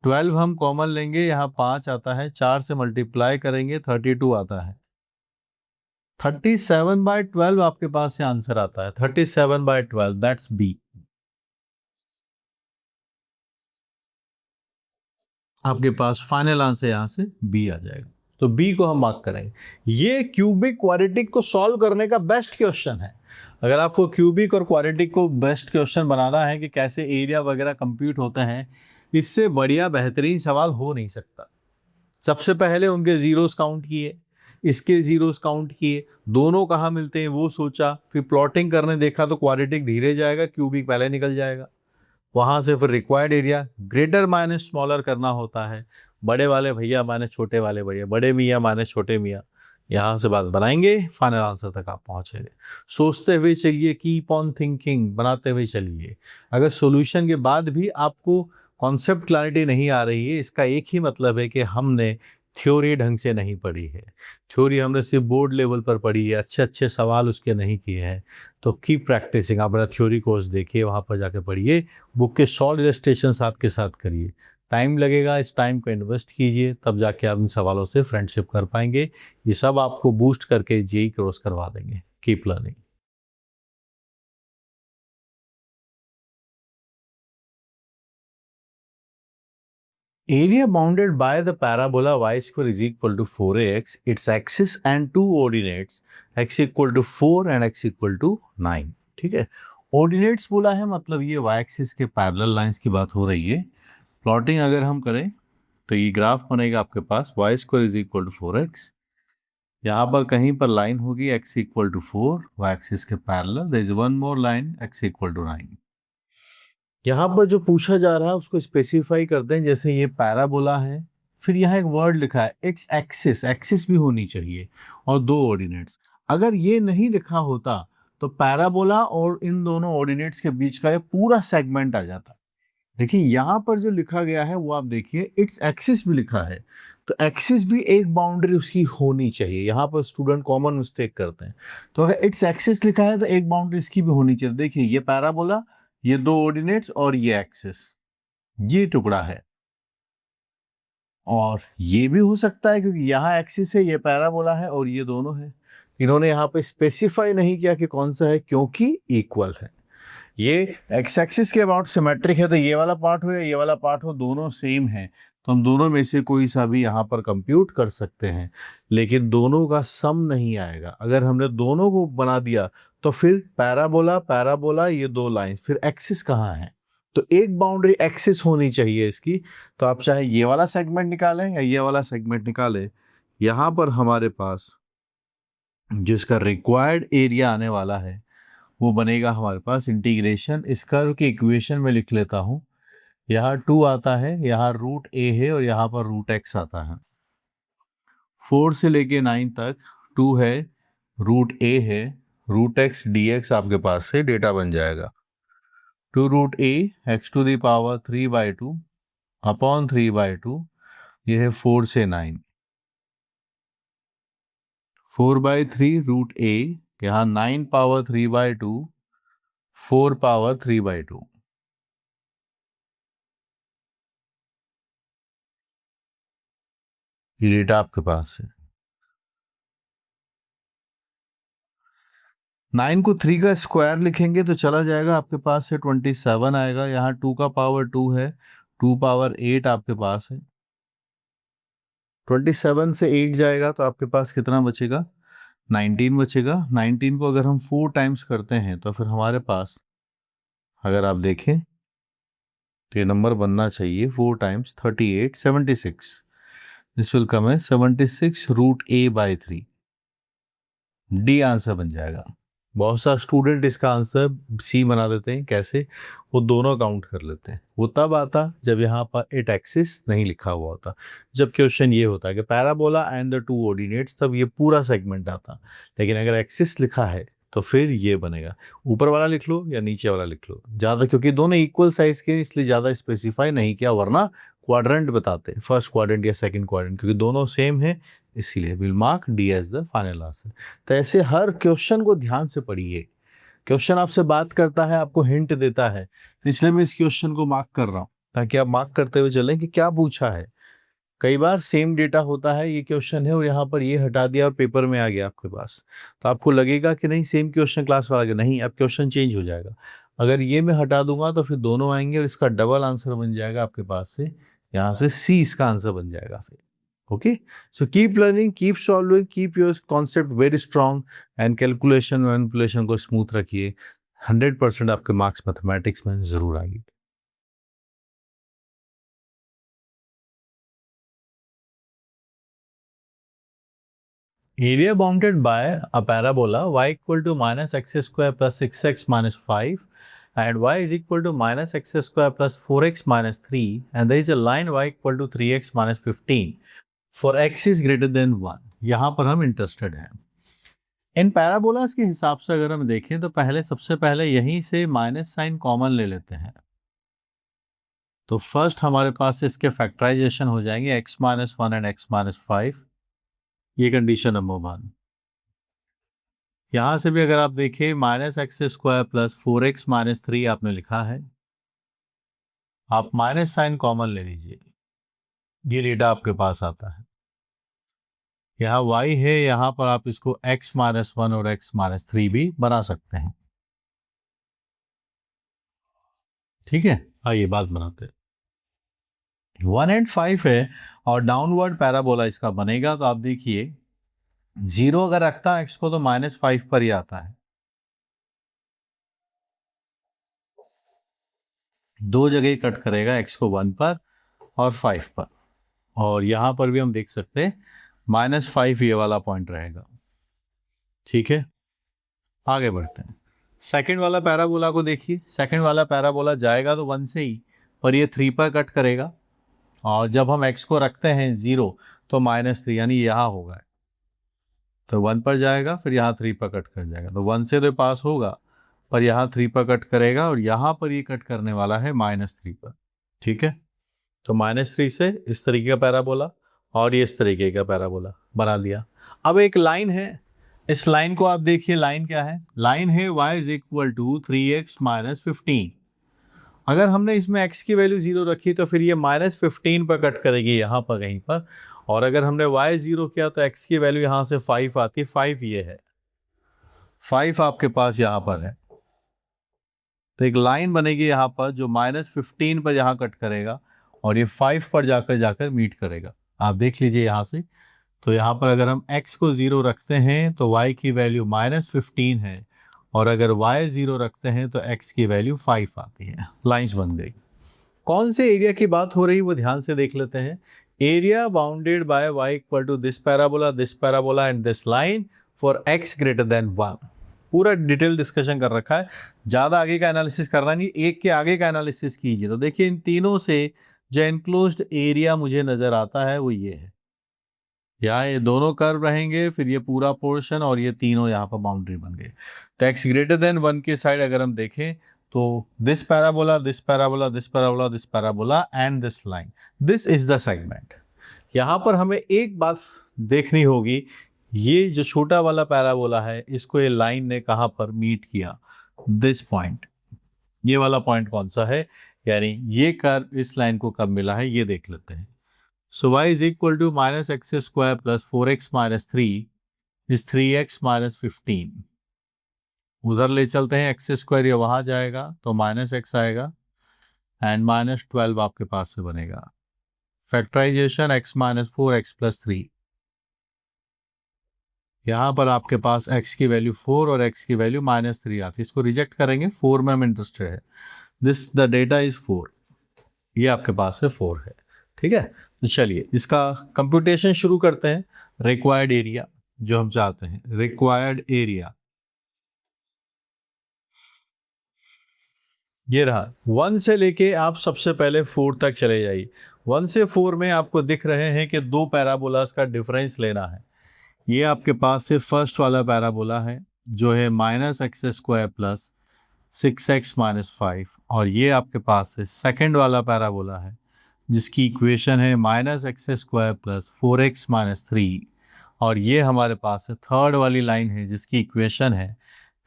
12 हम कॉमन लेंगे, यहाँ 5 आता है, 4 से मल्टीप्लाई करेंगे 32 आता है। 37/12 आपके पास से आंसर आता है, 37/12, दैट्स बी। आपके पास फाइनल आंसर यहाँ से बी आ जाएगा, तो बी को हम मार्क करेंगे। ये क्यूबिक क्वाड्रेटिक को सॉल्व करने का बेस्ट क्वेश्चन है। अगर आपको क्यूबिक और क्वाड्रेटिक को बेस्ट क्वेश्चन बनाना है कि कैसे एरिया वगैरह कंप्यूट होते हैं, इससे बढ़िया बेहतरीन सवाल हो नहीं सकता। सबसे पहले उनके जीरोस काउंट किए, इसके जीरोस काउंट किए, दोनों कहाँ मिलते हैं वो सोचा, फिर प्लॉटिंग करने देखा तो क्वाड्रेटिक धीरे जाएगा, क्यूबिक पहले निकल जाएगा। वहाँ से फिर required area greater minus smaller करना होता है, बड़े वाले भैया माइनस छोटे वाले भैया, बड़े मियाँ माइनस छोटे मियाँ, यहाँ से बात बनाएंगे, फाइनल आंसर तक आप पहुँचेंगे। सोचते हुए चलिए, कीप ऑन थिंकिंग, बनाते हुए चलिए। अगर सॉल्यूशन के बाद भी आपको कॉन्सेप्ट क्लैरिटी नहीं आ रही है, इसका एक ही मतलब है कि हमने थ्योरी ढंग से नहीं पढ़ी है। थ्योरी हमने सिर्फ बोर्ड लेवल पर पढ़ी है, अच्छे अच्छे सवाल उसके नहीं किए हैं। तो कीप प्रैक्टिसिंग, आप अपना थ्योरी कोर्स देखिए, वहाँ पर जाकर पढ़िए, बुक के सॉल्व इलस्ट्रेशंस आपके साथ करिए। टाइम लगेगा, इस टाइम को इन्वेस्ट कीजिए, तब जाके आप इन सवालों से फ्रेंडशिप कर पाएंगे। ये सब आपको बूस्ट करके जेई क्रॉस करवा देंगे। Keep learning. Area bounded by the parabola y square is equal to 4ax, its axis and two ordinates x equal to 4 and x equal to 9। ठीक है, ऑर्डिनेट्स बोला है मतलब ये y एक्सिस के पैरेलल लाइंस की बात हो रही है। प्लॉटिंग अगर हम करें तो ये ग्राफ बनेगा आपके पास y square is equal to 4x, यहाँ पर कहीं पर लाइन होगी x equal to 4, y axis के parallel, there is one more line x equal to 9। यहाँ पर जो पूछा जा रहा है उसको स्पेसिफाई करते हैं, जैसे ये पैराबोला है, फिर यहाँ एक वर्ड लिखा है एक्स एक्सिस, एक्सिस भी होनी चाहिए और दो ऑर्डिनेट्स। अगर ये नहीं लिखा होता तो पैराबोला और इन दोनों ऑर्डिनेट्स के बीच का ये पूरा सेगमेंट आ जाता। देखिए यहाँ पर जो लिखा गया है वो आप देखिए, इट्स एक्सिस भी लिखा है, तो एक्सिस भी एक बाउंड्री उसकी होनी चाहिए। यहाँ पर स्टूडेंट कॉमन मिस्टेक करते हैं, तो अगर इट्स एक्सिस लिखा है तो एक बाउंड्री इसकी भी होनी चाहिए। देखिए ये पैराबोला, ये दो ऑर्डिनेट्स और ये एक्सिस, ये टुकड़ा है। और ये भी हो सकता है क्योंकि यहाँ एक्सिस है, ये पैराबोला है और ये दोनों है। इन्होंने यहाँ पे स्पेसिफाई नहीं किया कि कौन सा है, क्योंकि इक्वल है। ये एक्स एक्सिस के अबाउट सिमेट्रिक है, तो ये वाला पार्ट हो या ये वाला पार्ट हो, दोनों सेम है, तो हम दोनों में से कोई सा भी यहाँ पर कंप्यूट कर सकते हैं, लेकिन दोनों का सम नहीं आएगा। अगर हमने दोनों को बना दिया तो फिर पैराबोला पैराबोला, ये दो लाइन, फिर एक्सिस कहाँ है, तो एक बाउंड्री एक्सिस होनी चाहिए इसकी। तो आप चाहे ये वाला सेगमेंट निकालें या ये वाला सेगमेंट निकालें, यहाँ पर हमारे पास जिसका रिक्वायर्ड एरिया आने वाला है वो बनेगा हमारे पास इंटीग्रेशन, इस कर्व की इक्वेशन में लिख लेता हूँ। यहाँ 2 आता है, यहाँ रूट ए है और यहाँ पर रूट एक्स आता है। 4 से लेके 9 तक 2 है, रूट ए है, रूट एक्स डी एक्स आपके पास से डेटा बन जाएगा। 2 root a x to the power 3/2 upon 3/2, ये है 4 से 9। 4/3 रूट ए, यहाँ 9 पावर 3/2, 4 पावर 3/2। ये डेटा आपके पास है। 9 को 3 का स्क्वायर लिखेंगे तो चला जाएगा, आपके पास से 27 आएगा। यहाँ 2 का पावर 2 है, 2 पावर 8 आपके पास है। 27 से 8 जाएगा तो आपके पास कितना बचेगा, 19 बचेगा। 19 को अगर हम 4 टाइम्स करते हैं तो फिर हमारे पास, अगर आप देखें तो ये नंबर बनना चाहिए 4 टाइम्स 38, 76। दिस विल कम है 76 root a by 3। The answer बन जाएगा। बहुत सारे स्टूडेंट इसका आंसर सी बना देते हैं, कैसे, वो दोनों काउंट कर लेते हैं। वो तब आता जब यहाँ पर इट एक्सिस नहीं लिखा हुआ होता। जब क्वेश्चन ये होता है कि parabola and the two ordinates, तब ये पूरा सेगमेंट आता। लेकिन अगर एक्सिस लिखा है तो फिर ये बनेगा। ऊपर वाला लिख लो या नीचे वाला लिख लो, ज़्यादा, क्योंकि दोनों इक्वल साइज के इसलिए ज़्यादा स्पेसिफाई नहीं किया, वरना क्वाड्रेंट बताते, फर्स्ट क्वाड्रेंट या सेकंड क्वाड्रेंट, क्योंकि दोनों सेम है इसीलिए will mark D as the final answer. तो ऐसे हर क्वेश्चन को ध्यान से पढ़िए। क्वेश्चन आपसे बात करता है, आपको हिंट देता है, तो इसलिए मैं इस क्वेश्चन को मार्क कर रहा हूँ ताकि आप मार्क करते हुए चलें कि क्या पूछा है। कई बार सेम डेटा होता है, ये क्वेश्चन है और यहाँ पर ये हटा दिया और पेपर में आ गया आपके पास, तो आपको लगेगा कि नहीं सेम क्वेश्चन क्लास वाला, नहीं, अब क्वेश्चन चेंज हो जाएगा। अगर ये मैं हटा दूंगा तो फिर दोनों आएंगे और इसका डबल आंसर बन जाएगा आपके पास से, यहाँ से सी इसका आंसर बन जाएगा फिर। Okay, so keep learning, keep solving, keep your concept very strong and calculation manipulation को स्मूथ रखिए। 100% आपके मार्क्स मैथमेटिक्स में जरूर आएंगे। Area bounded by a parabola y equal to minus x square plus 6x minus 5 and y is equal to minus x square plus 4x minus 3 and there is a line y equal to 3x minus 15 for x is greater than 1। यहाँ पर हम interested हैं। इन parabolas के हिसाब से अगर हम देखें तो पहले सबसे पहले यहीं से माइनस साइन कॉमन ले लेते हैं, तो फर्स्ट हमारे पास इसके फैक्टराइजेशन हो जाएंगे x minus 1 and x minus 5, ये कंडीशन नंबर 1। यहां से भी अगर आप देखिए minus x square plus 4x minus 3 आपने लिखा है, आप माइनस साइन कॉमन ले लीजिए, ये डेटा आपके पास आता है। यहाँ y है, यहाँ पर आप इसको x माइनस 1 और x माइनस 3 भी बना सकते हैं। ठीक है, आइए बात बनाते हैं। 1 एंड 5 है और डाउनवर्ड पैराबोला इसका बनेगा, तो आप देखिए 0 अगर रखता है x को तो माइनस 5 पर ही आता है, दो जगह कट करेगा, x को 1 पर और 5 पर, और यहां पर भी हम देख सकते हैं माइनस 5 ये वाला पॉइंट रहेगा। ठीक है, आगे बढ़ते हैं। सेकंड वाला पैराबोला को देखिए, सेकंड वाला पैराबोला जाएगा तो 1 से ही, पर ये 3 पर कट करेगा, और जब हम x को रखते हैं 0 तो माइनस 3 यानी यहाँ होगा, तो 1 पर जाएगा फिर यहाँ 3 पर कट कर जाएगा, तो 1 से तो पास होगा पर यहाँ 3 पर कट करेगा और यहाँ पर ये कट करने वाला है माइनस 3 पर। ठीक है, तो माइनस 3 से इस तरीके का पैराबोला और ये इस तरीके का पैराबोला बना लिया। अब एक लाइन है, इस लाइन को आप देखिए, लाइन क्या है, लाइन है y is equal to 3x minus 15। अगर हमने इसमें x की वैल्यू 0 रखी तो फिर ये माइनस 15 पर कट करेगी यहाँ पर कहीं पर, और अगर हमने y 0 किया तो x की वैल्यू यहाँ से 5 आती है, 5 ये है, 5 आपके पास यहाँ पर है, तो एक लाइन बनेगी यहाँ पर जो माइनस 15 पर यहाँ कट करेगा और ये 5 पर जाकर मीट करेगा। आप देख लीजिए यहाँ से, तो यहाँ पर अगर हम x को 0 रखते हैं तो y की वैल्यू माइनस 15 है, और अगर y 0 रखते हैं तो x की वैल्यू 5 आती है। लाइंस बन गई। कौन से एरिया की बात हो रही है वो ध्यान से देख लेते हैं। Area bounded by y equal to this parabola and this line for x greater than 1। पूरा डिटेल डिस्कशन कर रखा है, ज़्यादा आगे का एनालिसिस करना नहीं, एक के आगे का एनालिसिस कीजिए। तो देखिए इन तीनों से जो एनक्लोज्ड एरिया मुझे नज़र आता है वो ये है, यहाँ ये दोनों कर्व रहेंगे, फिर ये पूरा पोर्शन और ये तीनों यहाँ पर बाउंड्री बन गए। तो x ग्रेटर देन 1 के साइड अगर हम देखें तो this parabola, this parabola, this parabola, this parabola and this line, this is the segment. यहाँ पर हमें एक बात देखनी होगी, ये जो छोटा वाला पैराबोला है इसको ये लाइन ने कहाँ पर मीट किया, दिस पॉइंट। ये वाला पॉइंट कौन सा है, यानी ये कर्व इस लाइन को कब मिला है ये देख लेते हैं। So y is equal to minus x square plus 4x minus 3 is 3x minus 15। उधर ले चलते हैं, एक्स स्क्वायर ये वहां जाएगा तो माइनस एक्स आएगा एंड माइनस 12 आपके पास से बनेगा। Factorisation x minus 4x plus 3, यहाँ पर आपके पास x की वैल्यू 4 और x की वैल्यू माइनस 3 आती है, इसको रिजेक्ट करेंगे, 4 में हम इंटरेस्टेड है। दिस द डेटा इज 4, ये आपके पास से 4 है। ठीक है, तो चलिए इसका कंप्यूटेशन शुरू करते हैं। रिक्वायर्ड एरिया जो हम चाहते हैं, रिक्वायर्ड एरिया ये रहा। 1 से लेके आप सबसे पहले 4 तक चले जाइए। 1 से 4 में आपको दिख रहे हैं कि 2 पैराबोलास का डिफरेंस लेना है। ये आपके पास से फर्स्ट वाला पैराबोला है, जो है minus x square plus 6x minus 5, और ये आपके पास है सेकेंड वाला पैराबोला है जिसकी इक्वेशन है minus x square plus 4x minus 3, और ये हमारे पास है थर्ड वाली लाइन है जिसकी इक्वेशन है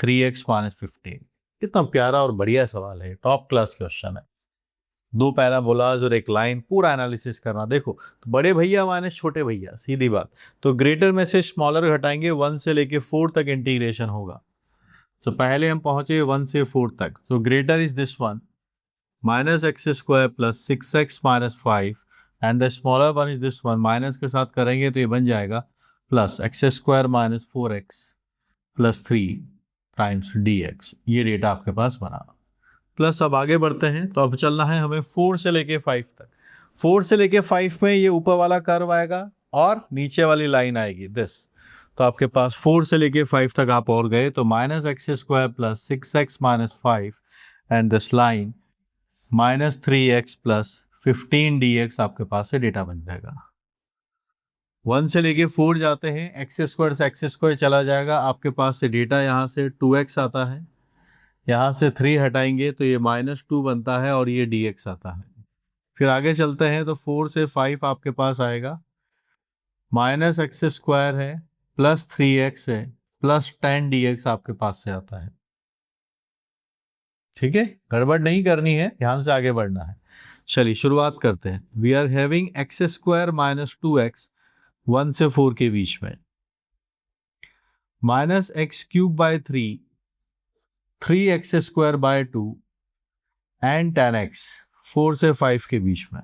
3x माइनस 15। कितना प्यारा और बढ़िया सवाल है, टॉप क्लास क्वेश्चन है। दो पैराबोलाज और एक लाइन, पूरा एनालिसिस करना। देखो तो बड़े भैया माइनस छोटे भैया, सीधी बात। तो ग्रेटर में से स्मॉलर घटाएंगे, 1 से लेके 4 तक इंटीग्रेशन होगा। तो पहले हम पहुंचे 1 से 4 तक, तो greater is this one minus x square plus 6x minus 5, and the smaller one is this one, minus के साथ करेंगे तो ये बन जाएगा plus x square minus 4x plus 3 times dx। ये डेटा आपके पास बना। प्लस अब आगे बढ़ते हैं, तो अब चलना है हमें 4 से लेके 5 तक। 4 से लेके 5 में ये ऊपर वाला कर्व आएगा और नीचे वाली लाइन आएगी दिस। तो आपके पास 4 से लेके 5 तक आप और गए तो minus x square plus 6x minus 5 and this line minus 3x plus 15 dx आपके पास से डेटा बन जाएगा। 1 से लेके 4 जाते हैं, एक्स स्क्वायर से एक्स स्क्वायर चला जाएगा, आपके पास से डेटा यहाँ से 2x आता है, यहाँ से 3 हटाएंगे तो ये -2 बनता है और ये dx आता है। फिर आगे चलते हैं तो 4 से 5 आपके पास आएगा, माइनस एक्स स्क्वायर है प्लस 3x है प्लस 10 dx आपके पास से आता है। ठीक है, गड़बड़ नहीं करनी है, ध्यान से आगे बढ़ना है। चलिए शुरुआत करते हैं। We are having x square minus 2x 1 से 4 के बीच में, minus x cube by 3 x square by 2 and 10x 4 से 5 के बीच में।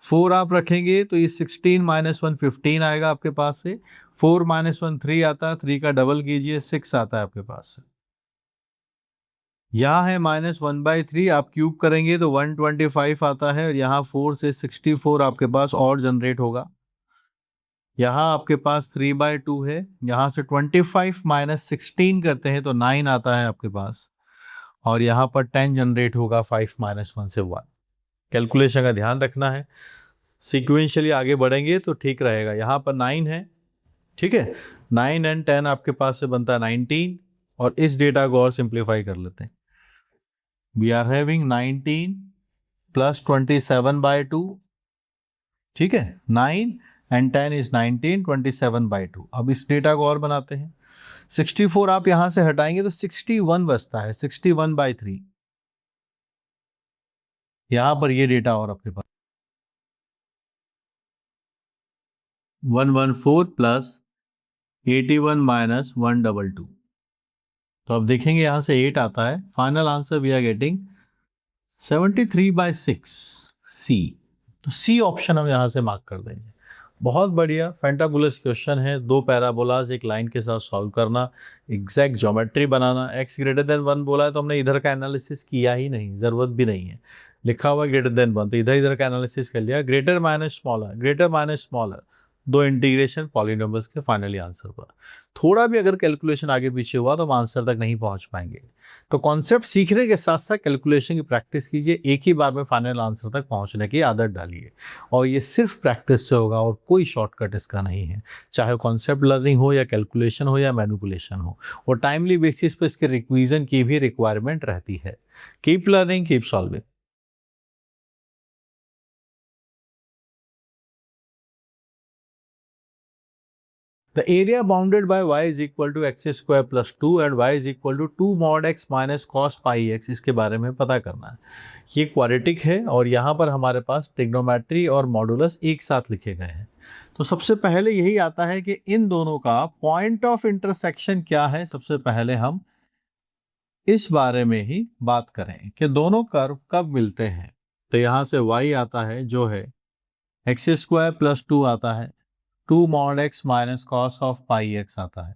4 आप रखेंगे तो ये 16 माइनस 1 15 आएगा आपके पास से। 4 माइनस 1 3 आता है, 3 का डबल कीजिए 6 आता है आपके पास से। यहाँ है -1/3, आप क्यूब करेंगे तो 125 आता है, और यहाँ 4 से 64 आपके पास और जनरेट होगा। यहाँ आपके पास 3/2 है, यहाँ से 25 माइनस 16 करते हैं तो 9 आता है आपके पास, और यहाँ पर 10 जनरेट होगा 5 माइनस 1 से 1। कैलकुलेशन का ध्यान रखना है, सीक्वेंशियली आगे बढ़ेंगे तो ठीक रहेगा। यहाँ पर 9 है, ठीक है, 9 एंड 10 आपके पास से बनता है 19, और इस डेटा को और सिंप्लीफाई कर लेते हैं। वी आर हैविंग 19 प्लस 27/2, ठीक है, 9 एंड 10 इज 19, 27/2। अब इस डेटा को और बनाते हैं। 64 आप यहां से हटाएंगे तो 61 बचता है, 61/3। यहां पर ये डेटा और आपके पास 114 प्लस 81 माइनस 122। तो अब देखेंगे यहां से 8 आता है। Final answer we are getting 73/6 C. तो सी ऑप्शन हम यहां से मार्क कर देंगे। बहुत बढ़िया, फैंटाबुलस क्वेश्चन है। दो पैराबोलाज एक लाइन के साथ सॉल्व करना, एग्जैक्ट ज्योमेट्री बनाना। x ग्रेटर देन 1 बोला है तो हमने इधर का एनालिसिस किया ही नहीं, जरूरत भी नहीं है। लिखा हुआ ग्रेटर देन 1 तो इधर इधर का एनालिसिस कर लिया। Greater minus smaller, greater minus smaller, दो इंटीग्रेशन पॉलिनोमियल्स के फाइनली आंसर पर। थोड़ा भी अगर कैलकुलेशन आगे पीछे हुआ तो हम आंसर तक नहीं पहुंच पाएंगे। तो कॉन्सेप्ट सीखने के साथ साथ कैलकुलेशन की प्रैक्टिस कीजिए, एक ही बार में फाइनल आंसर तक पहुंचने की आदत डालिए, और ये सिर्फ प्रैक्टिस से होगा और कोई शॉर्टकट इसका नहीं है। चाहे कॉन्सेप्ट लर्निंग हो या कैलकुलेशन हो या मैनिपुलेशन हो, और टाइमली बेसिस पे इसके रिक्विजन की भी रिक्वायरमेंट रहती है। Keep learning, keep solving. The area bounded by y is equal to x square plus 2 and y is equal to 2 mod x minus cos pi x, इसके बारे में पता करना है। ये क्वाड्रेटिक है और यहाँ पर हमारे पास ट्रिग्नोमेट्री और मॉडुलस एक साथ लिखे गए हैं। तो सबसे पहले यही आता है कि इन दोनों का पॉइंट ऑफ इंटरसेक्शन क्या है। सबसे पहले हम इस बारे में ही बात करें कि दोनों कर्व कब मिलते हैं। तो यहाँ से y आता है जो है एक्स स्क्वायर प्लस 2 आता है, 2 mod x minus cos of pi x आता है।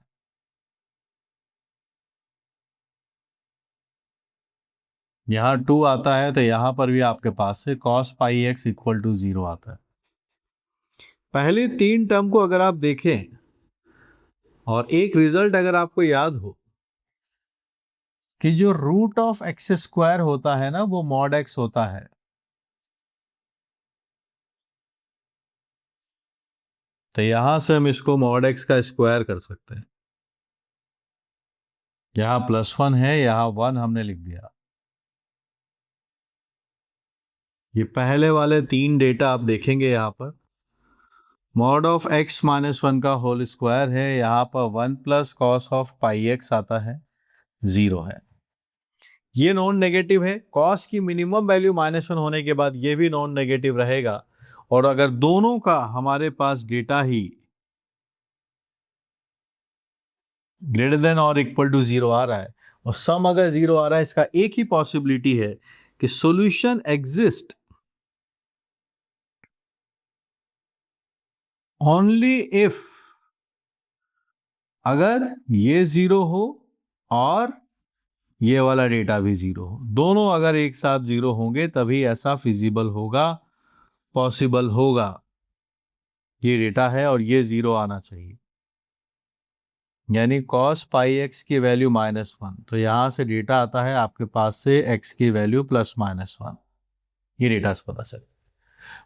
यहाँ 2 आता है तो यहाँ पर भी आपके पास से cos pi x equal to 0 आता है। पहले 3 टर्म को अगर आप देखें और एक रिजल्ट अगर आपको याद हो कि जो रूट ऑफ एक्स स्क्वायर होता है ना वो मॉड एक्स होता है। तो यहां से हम इसको मॉड एक्स का स्क्वायर कर सकते हैं। यहाँ +1 है, यहाँ 1 हमने लिख दिया। ये पहले वाले 3 डेटा आप देखेंगे यहाँ पर मॉड ऑफ x माइनस 1 का होल स्क्वायर है, यहाँ पर 1 plus cos of pi x आता है, 0 है। ये नॉन नेगेटिव है, कॉस की मिनिमम वैल्यू -1 होने के बाद ये भी नॉन नेगेटिव रहेगा। और अगर दोनों का हमारे पास डेटा ही ग्रेटर देन और इक्वल टू 0 आ रहा है और सम अगर 0 आ रहा है, इसका एक ही पॉसिबिलिटी है कि सॉल्यूशन एग्जिस्ट ओनली इफ अगर ये 0 हो और ये वाला डेटा भी 0 हो। दोनों अगर एक साथ 0 होंगे तभी ऐसा फिजिबल होगा, पॉसिबल होगा। ये डेटा है और ये 0 आना चाहिए, यानी cos पाई एक्स की वैल्यू -1, तो यहां से डेटा आता है आपके पास से x की वैल्यू +-1। ये डेटा से पता चले।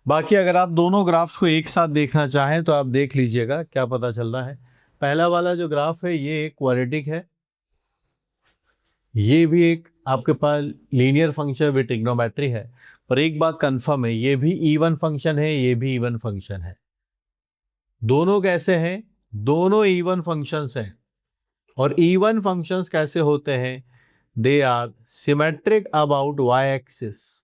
बाकी अगर आप दोनों ग्राफ्स को एक साथ देखना चाहें तो आप देख लीजिएगा क्या पता चल रहा है। पहला वाला जो ग्राफ है ये एक क्वाड्रेटिक है, ये भी एक आपके पास लीनियर फंक्शन विद ट्रिग्नोमेट्री है, पर एक बात कंफर्म है, ये भी इवन फंक्शन है, ये भी इवन फंक्शन है। दोनों कैसे हैं? दोनों इवन फंक्शंस हैं। और इवन फंक्शंस कैसे होते हैं? They are symmetric about y axis,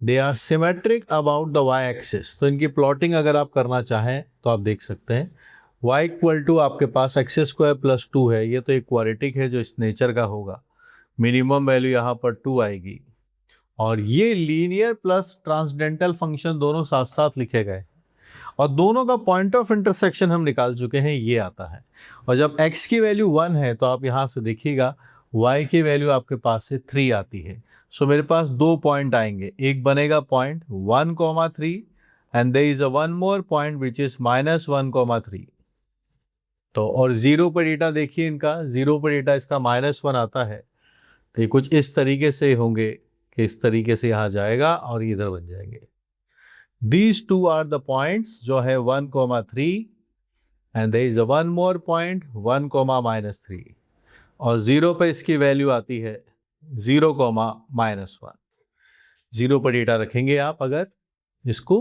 they are symmetric about the y axis. तो इनकी प्लॉटिंग अगर आप करना चाहें तो आप देख सकते हैं y इक्वल टू आपके पास x² + 2 है, ये तो एक क्वाड्रेटिक है जो इस नेचर का होगा, मिनिमम वैल्यू यहाँ पर 2 आएगी। और ये लीनियर प्लस ट्रांसडेंटल फंक्शन दोनों साथ साथ लिखे गए और दोनों का पॉइंट ऑफ इंटरसेक्शन हम निकाल चुके हैं, ये आता है। और जब x की वैल्यू 1 है तो आप यहाँ से देखिएगा y की वैल्यू आपके पास से 3 आती है। सो मेरे पास 2 पॉइंट आएंगे, एक बनेगा point 1,3 and there is a one more point which is -1,3। तो और 0 पर डेटा देखिए, इनका 0 पर डेटा इसका -1 आता है, तो ये कुछ इस तरीके से होंगे कि इस तरीके से यहाँ जाएगा और इधर बन जाएंगे। These two are the points जो है 1,3 and there is a one more point 1,-3 और 0 पे इसकी वैल्यू आती है 0,-1। 0 पर डेटा रखेंगे आप, अगर इसको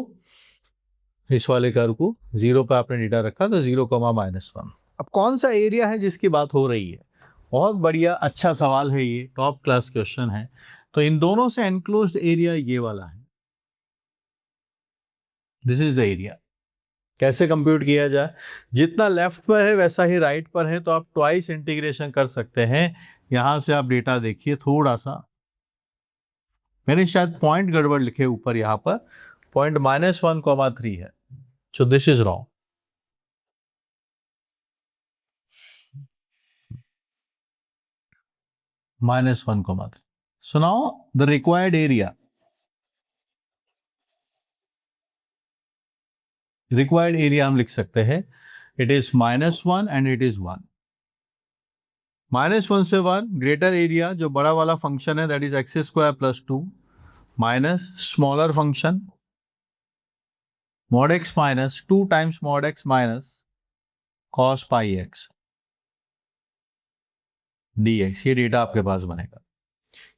इस वाले कर्व को 0 पर आपने डेटा रखा तो 0,-1। अब कौन सा एरिया है जिसकी बात हो रही है? बहुत बढ़िया, अच्छा सवाल है, ये टॉप क्लास क्वेश्चन है। तो इन दोनों से एनक्लोज्ड एरिया ये वाला है, दिस इज द एरिया। कैसे कंप्यूट किया जाए? जितना लेफ्ट पर है वैसा ही राइट पर है, तो आप ट्वाइस इंटीग्रेशन कर सकते हैं। यहां से आप डेटा देखिए, थोड़ा सा मैंने शायद पॉइंट गड़बड़ लिखे ऊपर, यहां पर पॉइंट -1,3 है, so this is wrong. -1,3। So now the required area, required area हम लिख सकते हैं, it is -1 and it is 1। -1 से 1 ग्रेटर एरिया, जो बड़ा वाला फंक्शन है that is x² + 2 minus smaller function mod x minus 2 times mod x minus cos pi x dx। ये डेटा आपके पास बनेगा।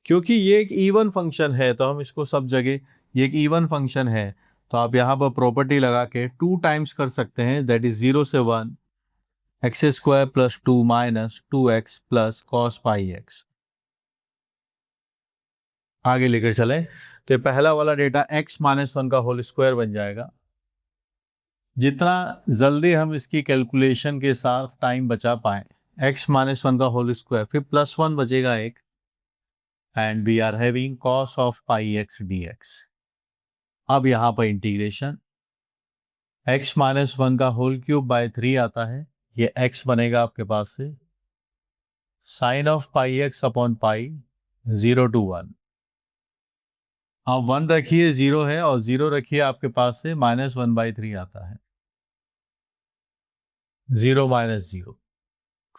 क्योंकि ये एक इवन फंक्शन है तो हम इसको सब जगह, ये एक इवन फंक्शन है तो आप यहाँ पर प्रॉपर्टी लगा के 2 टाइम्स कर सकते हैं, दैट इज 0 से 1 x² + 2 माइनस 2x + cos पाई x। आगे लेकर चले तो पहला वाला डेटा x -1 का होल स्क्वायर बन जाएगा। जितना जल्दी हम इसकी कैलकुलेशन के साथ टाइम बचा पाए, x -1 का होल स्क्वायर, फिर +1 बचेगा एक, and we are having cos of pi x dx। अब यहाँ पर इंटीग्रेशन x -1 का होल क्यूब बाय 3 आता है, ये x बनेगा आपके पास से sine of pi x upon pi 0 to 1। अब 1 रखिए 0 है और 0 रखिए आपके पास से -1/3 आता है, 0 - 0।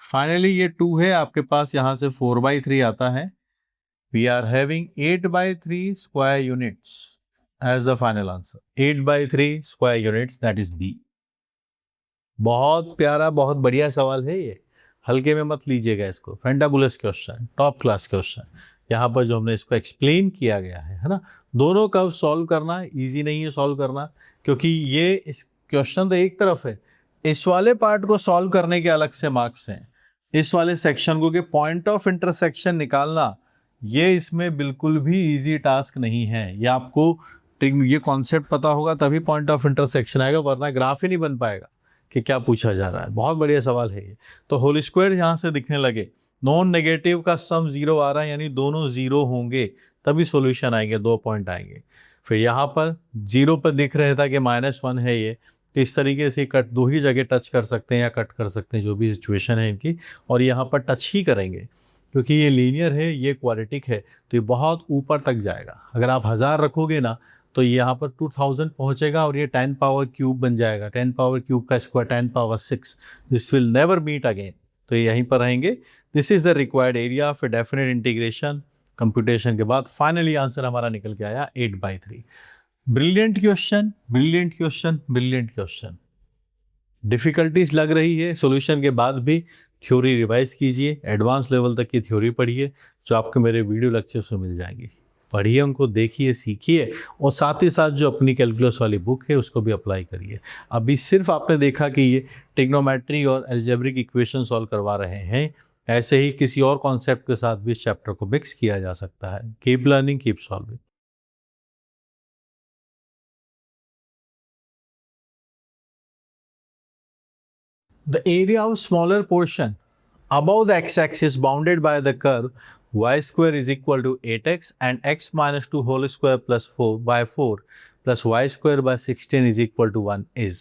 फाइनली ये 2 है आपके पास, यहां से 4/3 आता है। We are having 8/3 square units as the final answer, 8/3 square units, that is B. बहुत प्यारा, बहुत बढ़िया सवाल है ये। हल्के में मत लीजिएगा इसको, fantabulous question, top class question. यहाँ पर जो हमने इसको एक्सप्लेन किया गया है ना, दोनों कर्व सॉल्व करना ईजी नहीं है सॉल्व करना, क्योंकि ये इस क्वेश्चन तो एक तरफ है, इस वाले पार्ट को सॉल्व करने के अलग से मार्क्स हैं, इस वाले सेक्शन को कि पॉइंट ऑफ इंटरसेक्शन निकालना, ये इसमें बिल्कुल भी इजी टास्क नहीं है। ये आपको ये कॉन्सेप्ट पता होगा तभी पॉइंट ऑफ इंटरसेक्शन आएगा, वरना ग्राफ ही नहीं बन पाएगा कि क्या पूछा जा रहा है। बहुत बढ़िया सवाल है ये। तो होल स्क्वायर यहाँ से दिखने लगे, नॉन नेगेटिव का सम जीरो आ रहा है, यानी दोनों जीरो होंगे तभी सॉल्यूशन आएंगे, 2 पॉइंट आएंगे। फिर यहाँ पर जीरो पर दिख रहा था कि -1 है ये, तो इस तरीके से कट दो ही जगह टच कर सकते हैं या कट कर सकते हैं, जो भी सिचुएशन है इनकी, और यहाँ पर टच ही करेंगे क्योंकि ये लीनियर है, ये क्वाड्रेटिक है, तो ये बहुत ऊपर तक जाएगा। अगर आप 1000 रखोगे ना तो यहाँ पर 2000 पहुँचेगा और ये 10 पावर क्यूब बन जाएगा, 10 पावर क्यूब का square 10 power 6, this will never meet again. तो ये यहीं पर रहेंगे। This is the required area for definite integration. Computation के बाद फाइनली आंसर हमारा निकल के आया 8/3। Brilliant question, brilliant question, brilliant question. Difficulties लग रही है सॉल्यूशन के बाद भी, थ्योरी रिवाइज कीजिए, एडवांस लेवल तक की थ्योरी पढ़िए, जो आपको मेरे वीडियो लेक्चर्स में मिल जाएंगी। पढ़िए उनको, देखिए, सीखिए, और साथ ही साथ जो अपनी कैलकुलस वाली बुक है उसको भी अप्लाई करिए। अभी सिर्फ आपने देखा कि ये ट्रिग्नोमेट्री और अलजेब्रिक इक्वेशन सॉल्व करवा रहे हैं, ऐसे ही किसी और कॉन्सेप्ट के साथ भी इस चैप्टर को मिक्स किया जा सकता है। Keep learning, keep solving. The area of smaller portion above the x-axis bounded by the curve y square is equal to 8x and x minus 2 whole square plus 4 plus y square by 16 is equal to 1 is।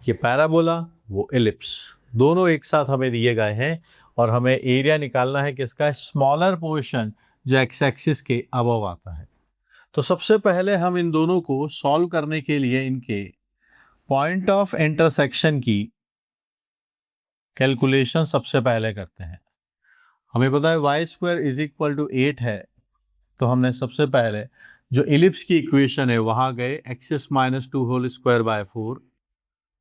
ये parabola, वो ellipse, दोनों एक साथ हमें दिए गए हैं और हमें एरिया निकालना है किसका, स्मॉलर पोर्शन जो एक्स एक्सिस के अबव आता है। तो सबसे पहले हम इन दोनों को सॉल्व करने के लिए इनके पॉइंट ऑफ इंटरसेक्शन की कैलकुलेशन सबसे पहले करते हैं। हमें पता है y square is equal to 8 है, तो हमने सबसे पहले जो इलिप्स की इक्वेशन है वहां गए, x minus 2 whole square by 4,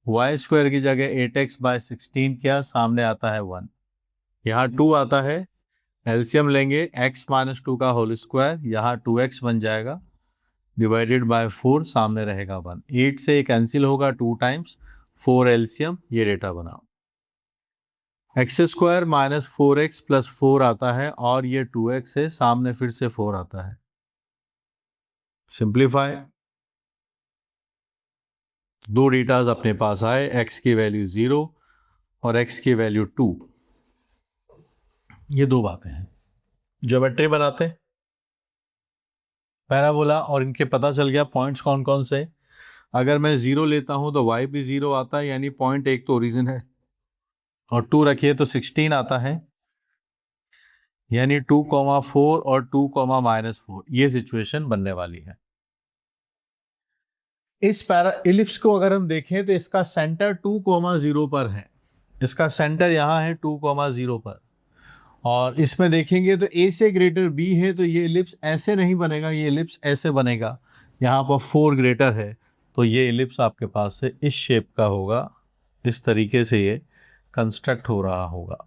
y square की जगह 8x बाय 16 किया, सामने आता है 1, यहाँ 2 आता है, एलसीएम लेंगे x माइनस 2 का होल स्क्वायर, यहाँ 2x बन जाएगा, डिवाइडेड बाय 4, सामने रहेगा 1, 8 से कैंसिल होगा 2 टाइम्स, 4 एलसीएम, ये डेटा बनाओ। X square minus 4x plus 4 आता है और ये 2x है, सामने फिर से 4 आता है, सिंप्लीफाई, दो डेटाज अपने पास आए, x की वैल्यू 0 और x की वैल्यू 2, ये दो बातें हैं। ज्योमेट्री बनाते हैं पैराबोला और इनके पता चल गया पॉइंट्स कौन कौन से। अगर मैं 0 लेता हूं तो y भी 0 आता है, यानी पॉइंट एक तो ओरिजिन है, और 2 रखिए तो 16 आता है, यानी 2,4 और 2,-4, ये सिचुएशन बनने वाली है। इस पैरा इलिप्स को अगर हम देखें तो इसका सेंटर 2,0 पर है, इसका सेंटर यहाँ है 2,0 पर, और इसमें देखेंगे तो a से ग्रेटर b है, तो ये इलिप्स ऐसे नहीं बनेगा, ये इलिप्स ऐसे बनेगा। यहाँ पर 4 ग्रेटर है, तो ये इलिप्स आपके पास से इस शेप का होगा, इस तरीके से ये कंस्ट्रक्ट हो रहा होगा,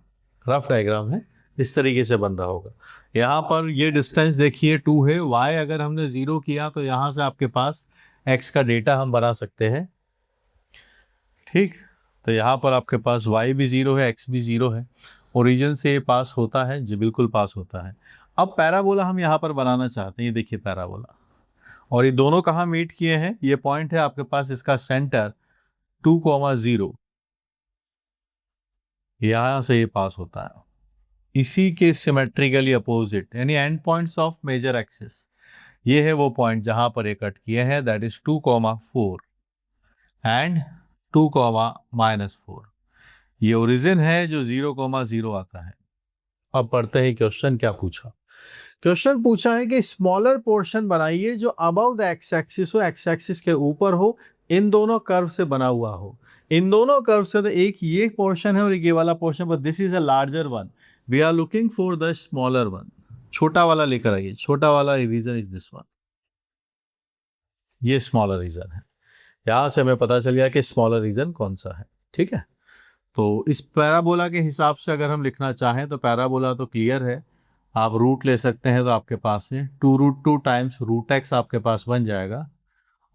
रफ डायग्राम है, इस तरीके से बन रहा होगा। यहाँ पर ये डिस्टेंस देखिए 2 है, y अगर हमने 0 किया तो यहाँ से आपके पास x का डेटा हम बना सकते हैं, ठीक। तो यहाँ पर आपके पास y भी 0 है, x भी 0 है, ओरिजिन से ये पास होता है जी, बिल्कुल पास होता है। अब पैराबोला हम यहाँ पर बनाना चाहते हैं, ये देखिए पैराबोला, और ये दोनों कहाँ मीट किए हैं, ये पॉइंट है आपके पास, इसका सेंटर 2,0, यहाँ से ये पास होता है, इसी के सिमेट्रिकली अपोजिट, यानी end points of major axis, ये है वो पॉइंट जहां पर ये कट किए हैं, दैट इज 2,4 एंड 2,-4, ये ओरिजिन है जो 0,0 आता है। अब पढ़ते हैं क्वेश्चन क्या पूछा। क्वेश्चन पूछा है कि स्मॉलर पोर्शन बनाइए जो अबव द एक्स एक्सिस हो, एक्स एक्सिस के ऊपर हो, इन दोनों कर्व से बना हुआ हो। इन दोनों कर्व से तो एक ये पोर्शन है और एक ये वाला portion, but this is a larger one, we are looking for the smaller one. छोटा वाला लेकर आइए, छोटा वाला रीजन इज दिस वन, ये स्मॉलर रीजन है। यहां से हमें पता चल गया कि स्मॉलर रीजन कौन सा है, ठीक है। तो इस पैराबोला के हिसाब से अगर हम लिखना चाहें तो पैराबोला तो क्लियर है, आप रूट ले सकते हैं, तो आपके पास है 2√2 टाइम्स रूट एक्स आपके पास बन जाएगा।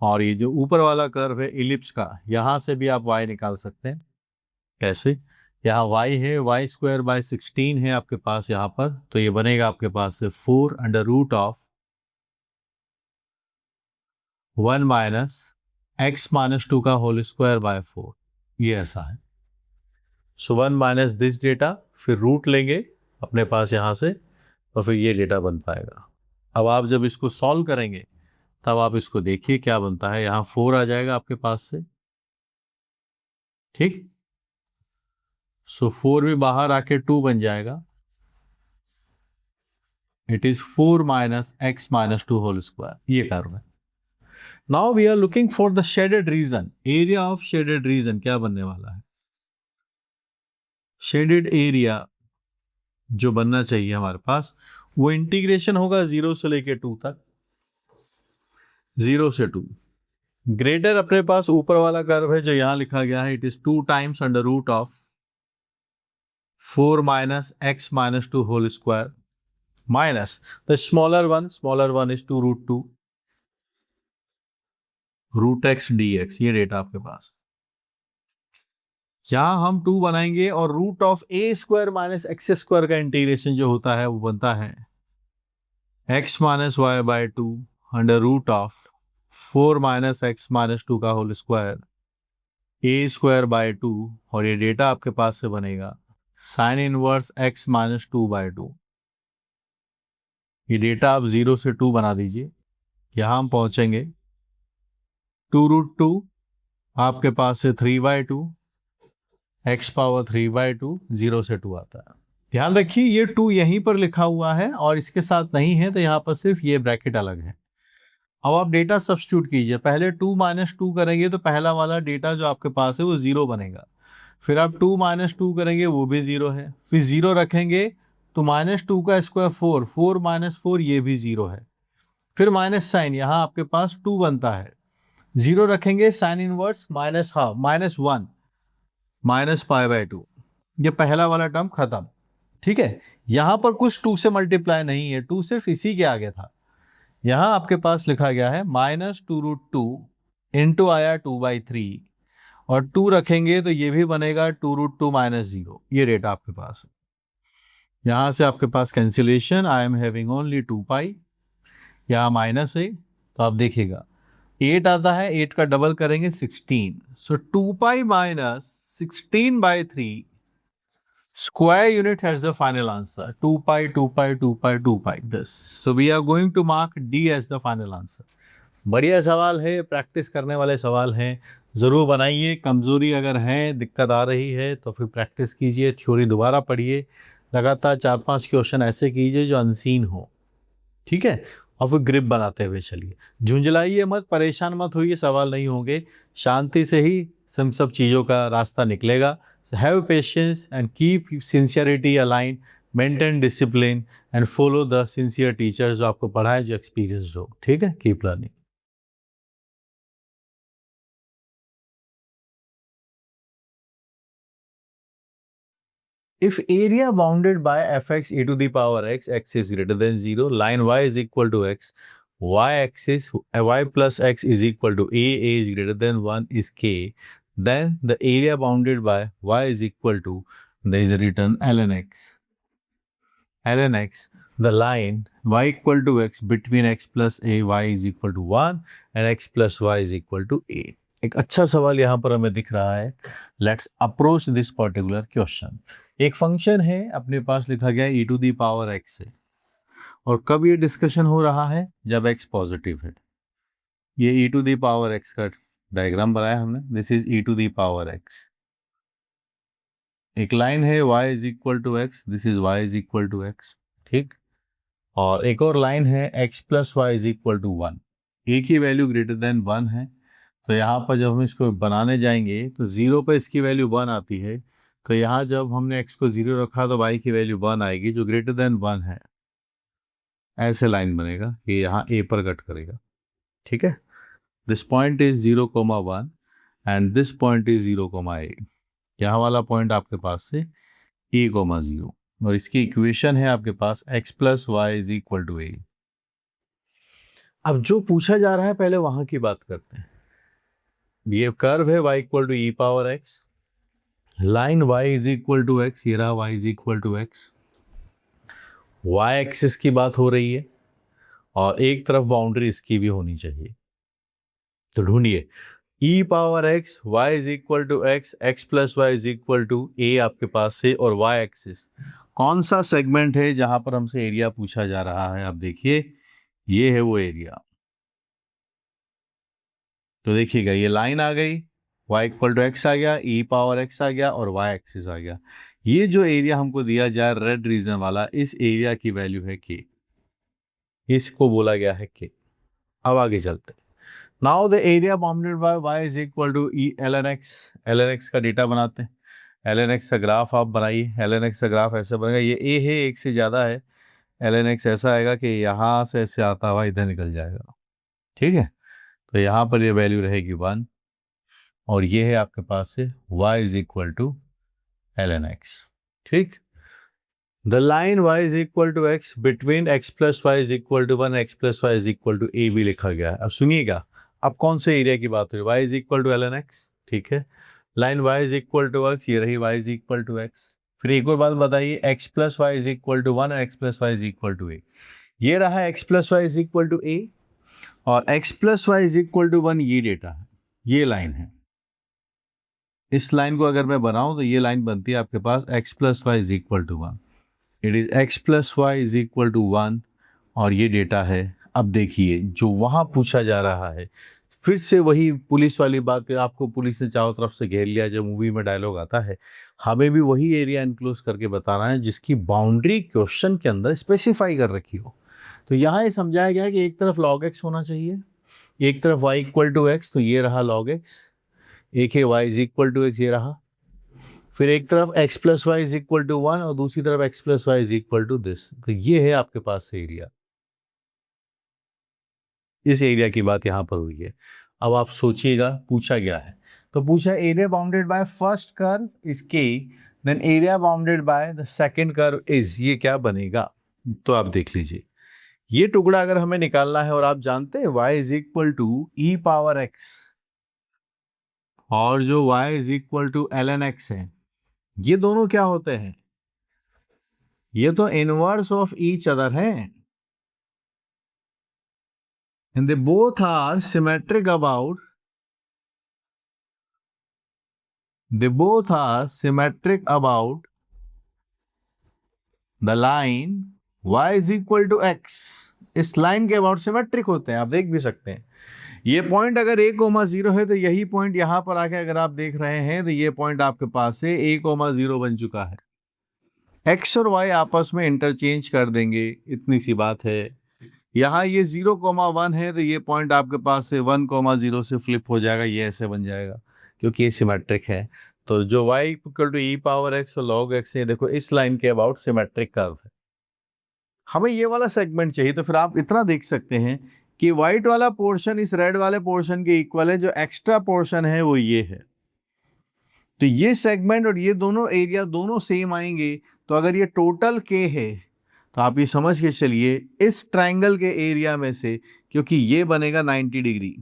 और ये जो ऊपर वाला कर्व है इलिप्स का, यहाँ से भी आप y निकाल सकते हैं। कैसे? यहाँ y है y²/16 है आपके पास यहाँ पर, तो ये बनेगा आपके पास से 4√1 - x-2 का होल स्क्वायर बाय 4, ये ऐसा है। सो 1 माइनस दिस डेटा, फिर रूट लेंगे अपने पास यहाँ से, और फिर ये डेटा बन पाएगा। अब आप जब इसको सॉल्व करेंगे तब आप इसको देखिए क्या बनता है। यहाँ 4 आ जाएगा आपके पास से, ठीक। सो 4 भी बाहर आके 2 बन जाएगा। It is 4 minus x-2 whole square, ये कर्व है। Now we are looking for the shaded region. Area of shaded region क्या बनने वाला है? शेडेड एरिया जो बनना चाहिए हमारे पास, वो इंटीग्रेशन होगा 0 से लेके 2 तक, 0 से 2। ग्रेटर अपने पास ऊपर वाला कर्व है जो यहां लिखा गया है, it is 2 times under root of 4 minus x-2 whole square minus the smaller one is 2√2 root x dx, ये डेटा आपके पास। यहां हम 2 बनाएंगे और root of a² minus x² का इंटीग्रेशन जो होता है वो बनता है x-y/2 under root of 4 minus x-2 का होल स्क्वायर a²/2, और ये डेटा आपके पास से बनेगा साइन इनवर्स x-2/2। ये डेटा आप 0 से 2 बना दीजिए। यहां हम पहुंचेंगे 2√2 आपके पास से 3/2, x⁻³ 0 से 2 आता है। ध्यान रखिए ये 2 यहीं पर लिखा हुआ है और इसके साथ नहीं है, तो यहाँ पर सिर्फ ये ब्रैकेट अलग है। अब आप डेटा सब्स्टिट्यूट कीजिए। पहले 2 - 2 करेंगे तो पहला वाला डेटा जो आपके पास है वो 0 बनेगा। फिर आप 2 - 2 करेंगे, वो भी 0 है। फिर 0 रखेंगे तो -2 का स्क्वायर 4, 4 - 4 ये भी 0 है। फिर माइनस साइन, यहाँ आपके पास 2 बनता है। 0 रखेंगे, साइन इनवर्स -1 -π/2, ये पहला वाला टर्म खत्म। ठीक है, यहां पर कुछ 2 से मल्टीप्लाई नहीं है, 2 सिर्फ इसी के आगे था। यहां आपके पास लिखा गया है -2√2 इंटू आया 2/3, और 2 रखेंगे तो ये भी बनेगा 2√2 - 0, ये डेटा आपके पास है। यहां से आपके पास cancellation, I am having only 2π, यहाँ माइनस है तो आप देखिएगा 8 आता है, 8 का डबल करेंगे 16, सो 2π - 16/3 square unit has the final answer 2π 2π 2π 2π this, so we are going to mark D as the final answer। बढ़िया सवाल है, प्रैक्टिस करने वाले सवाल हैं, ज़रूर बनाइए। कमज़ोरी अगर है, दिक्कत आ रही है तो फिर प्रैक्टिस कीजिए, थ्योरी दोबारा पढ़िए, लगातार 4-5 क्वेश्चन ऐसे कीजिए जो अनसीन हो, ठीक है, और फिर ग्रिप बनाते हुए चलिए। झुंझलाइए मत, परेशान मत होइए, सवाल नहीं होंगे, शांति से ही सब चीज़ों का रास्ता निकलेगा। Have patience and keep sincerity align, maintain discipline and follow the sincere teacher जो आपको पढ़ाए, जो एक्सपीरियंस्ड हो, ठीक है। Keep learning. If area bounded by fx e to the power x, x is greater than 0, line y is equal to x, y-axis y plus x is equal to a is greater than 1 is k, then the area bounded by y is equal to, there is a written ln x. ln x, the line y equal to x between x plus a, y is equal to 1 and x plus y is equal to a। एक अच्छा सवाल यहाँ पर हमें दिख रहा है। Let's approach this particular question. एक फंक्शन है अपने पास लिखा गया e to the power x है, और कब ये डिस्कशन हो रहा है? जब x पॉजिटिव है। ये e to the power x का डायग्राम बनाया हमने, this is e to the power x। एक लाइन है y is equal to x, this is y is equal to x, ठीक। और एक और लाइन है x plus y is equal to 1, एक ही वैल्यू ग्रेटर देन 1 है। तो यहाँ पर जब हम इसको बनाने जाएंगे तो 0 पर इसकी वैल्यू 1 आती है, तो यहाँ जब हमने x को 0 रखा तो y की वैल्यू 1 आएगी जो ग्रेटर देन 1 है। ऐसे लाइन बनेगा, ये यहाँ a पर कट करेगा, ठीक है। This point is 0, 1 and this point is 0, a। यहाँ वाला पॉइंट आपके पास से a, 0 और इसकी इक्वेशन है आपके पास x + y = a। अब जो पूछा जा रहा है पहले वहां की बात करते हैं। ये कर्व है y = e⁻x, line y = x, ये रहा y = x, y एक्सिस की बात हो रही है और एक तरफ बाउंड्री इसकी भी होनी चाहिए। तो ढूंढिए e⁻x, y = x, x + y = a आपके पास से, और y एक्सिस कौन सा सेगमेंट है जहां पर हमसे एरिया पूछा जा रहा है। आप देखिए ये है वो एरिया। तो देखिएगा ये लाइन आ गई, y = x आ गया, e⁻x आ गया और y एक्सिस आ गया। ये जो एरिया हमको दिया जाए रेड रीजन वाला, इस एरिया की वैल्यू है k, इसको बोला गया है k। अब आगे चलते हैं। Now the area bounded by y = ln x। ln x का डेटा बनाते हैं। ln x का ग्राफ आप बनाइए। ln x का ग्राफ ऐसा बनेगा, ये a है, एक से ज़्यादा है। ln x ऐसा आएगा कि यहाँ से ऐसे आता हुआ इधर निकल जाएगा, ठीक है। तो यहाँ पर ये वैल्यू रहेगी 1 और ये है आपके पास से y = ln x, ठीक। The line y = x between x + y = 1, x + y = a भी लिखा गया है। अब सुनिएगा, अब कौन से एरिया की बात हो रही है, y = ln x, ठीक है। लाइन y = x, ये रही y = x। फिर एक और बात बताइए, x + y = 1 और x + y = a। ये रहा x + y = a और x + y = 1, ये डेटा है, ये लाइन है। इस लाइन को अगर मैं बनाऊं तो ये लाइन बनती है आपके पास x + y = 1। It is x + y = 1 और ये डेटा है। अब देखिए जो वहां पूछा जा रहा है, फिर से वही पुलिस वाली बात है, आपको पुलिस ने चारों तरफ से घेर लिया, जब मूवी में डायलॉग आता है। हमें भी वही एरिया इनक्लोज करके बताना है जिसकी बाउंड्री क्वेश्चन के अंदर स्पेसिफाई कर रखी हो। तो यहाँ ये समझाया गया है कि एक तरफ log x होना चाहिए, एक तरफ y = x, तो ये रहा log x, एक है y = x, ये रहा। फिर एक तरफ x + y = 1 और दूसरी तरफ x + y = दिस। तो ये है आपके पास एरिया। इस एरिया की बात यहाँ पर हुई है। अब आप सोचिएगा पूछा गया है, तो पूछा area bounded by first curve is k, then area bounded by the second curve is, ये क्या बनेगा। तो आप देख लीजिए, ये टुकड़ा अगर हमें निकालना है और आप जानते हैं y = e⁻x और जो y = ln x है, ये दोनों क्या होते हैं, ये तो इनवर्स ऑफ ईच अदर हैं and they both are symmetric about the line y = x। इस लाइन के अबाउट सिमेट्रिक होते हैं, आप देख भी सकते हैं। ये पॉइंट अगर a, 0 है तो यही पॉइंट यहां पर आके अगर आप देख रहे हैं तो ये पॉइंट आपके पास से a, 0 बन चुका है। x और y आपस में इंटरचेंज कर देंगे, इतनी सी बात है। यहाँ ये 0,1 है तो ये पॉइंट आपके पास से 1,0 से फ्लिप हो जाएगा, ये ऐसे बन जाएगा क्योंकि ये सिमेट्रिक है। तो जो y = e⁻x और log x है, देखो इस लाइन के अबाउट सिमेट्रिक कर्व है। हमें ये वाला सेगमेंट चाहिए, तो फिर आप इतना देख सकते हैं कि व्हाइट वाला पोर्शन इस रेड वाले पोर्शन के इक्वल है, जो एक्स्ट्रा पोर्शन है वो ये है। तो ये सेगमेंट और ये दोनों एरिया दोनों सेम आएंगे। तो अगर ये टोटल k है तो आप ये समझ के चलिए इस ट्राइंगल के एरिया में से, क्योंकि ये बनेगा 90 डिग्री,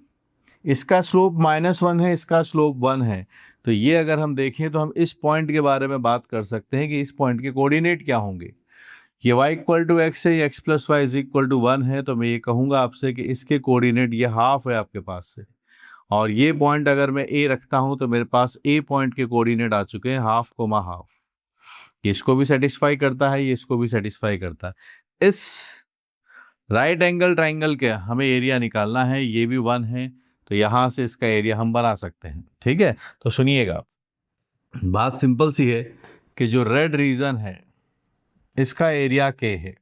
इसका स्लोप -1 है, इसका स्लोप 1 है, तो ये अगर हम देखें तो हम इस पॉइंट के बारे में बात कर सकते हैं कि इस पॉइंट के कोऑर्डिनेट क्या होंगे। ये y = x है, x + y = 1 है, तो मैं ये कहूँगा आपसे कि इसके कोऑर्डिनेट ये हाफ है आपके पास से। और ये पॉइंट अगर मैं a रखता हूँ तो मेरे पास a पॉइंट के कोऑर्डिनेट आ चुके हैं हाफ, ये इसको भी सेटिस्फाई करता है, ये इसको भी सेटिस्फाई करता है। इस राइट एंगल ट्राइंगल के हमें एरिया निकालना है, ये भी 1 है, तो यहां से इसका एरिया हम बना सकते हैं, ठीक है। तो सुनिएगा, बात सिंपल सी है कि जो रेड रीजन है इसका एरिया k है,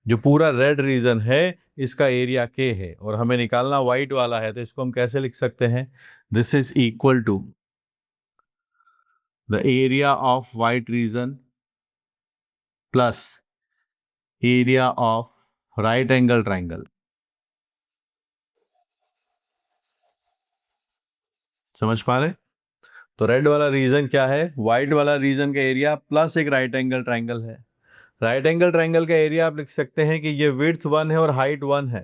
जो पूरा रेड रीजन है इसका एरिया k है, और हमें निकालना व्हाइट वाला है, तो इसको हम कैसे लिख सकते हैं, this is equal to the area of white region plus area of right angle triangle. समझ पा रहे? तो रेड वाला रीजन क्या है, व्हाइट वाला रीजन का एरिया प्लस एक राइट एंगल ट्राइंगल है। राइट एंगल ट्राइंगल का एरिया आप लिख सकते हैं कि ये विड्थ 1 है और हाइट 1 है।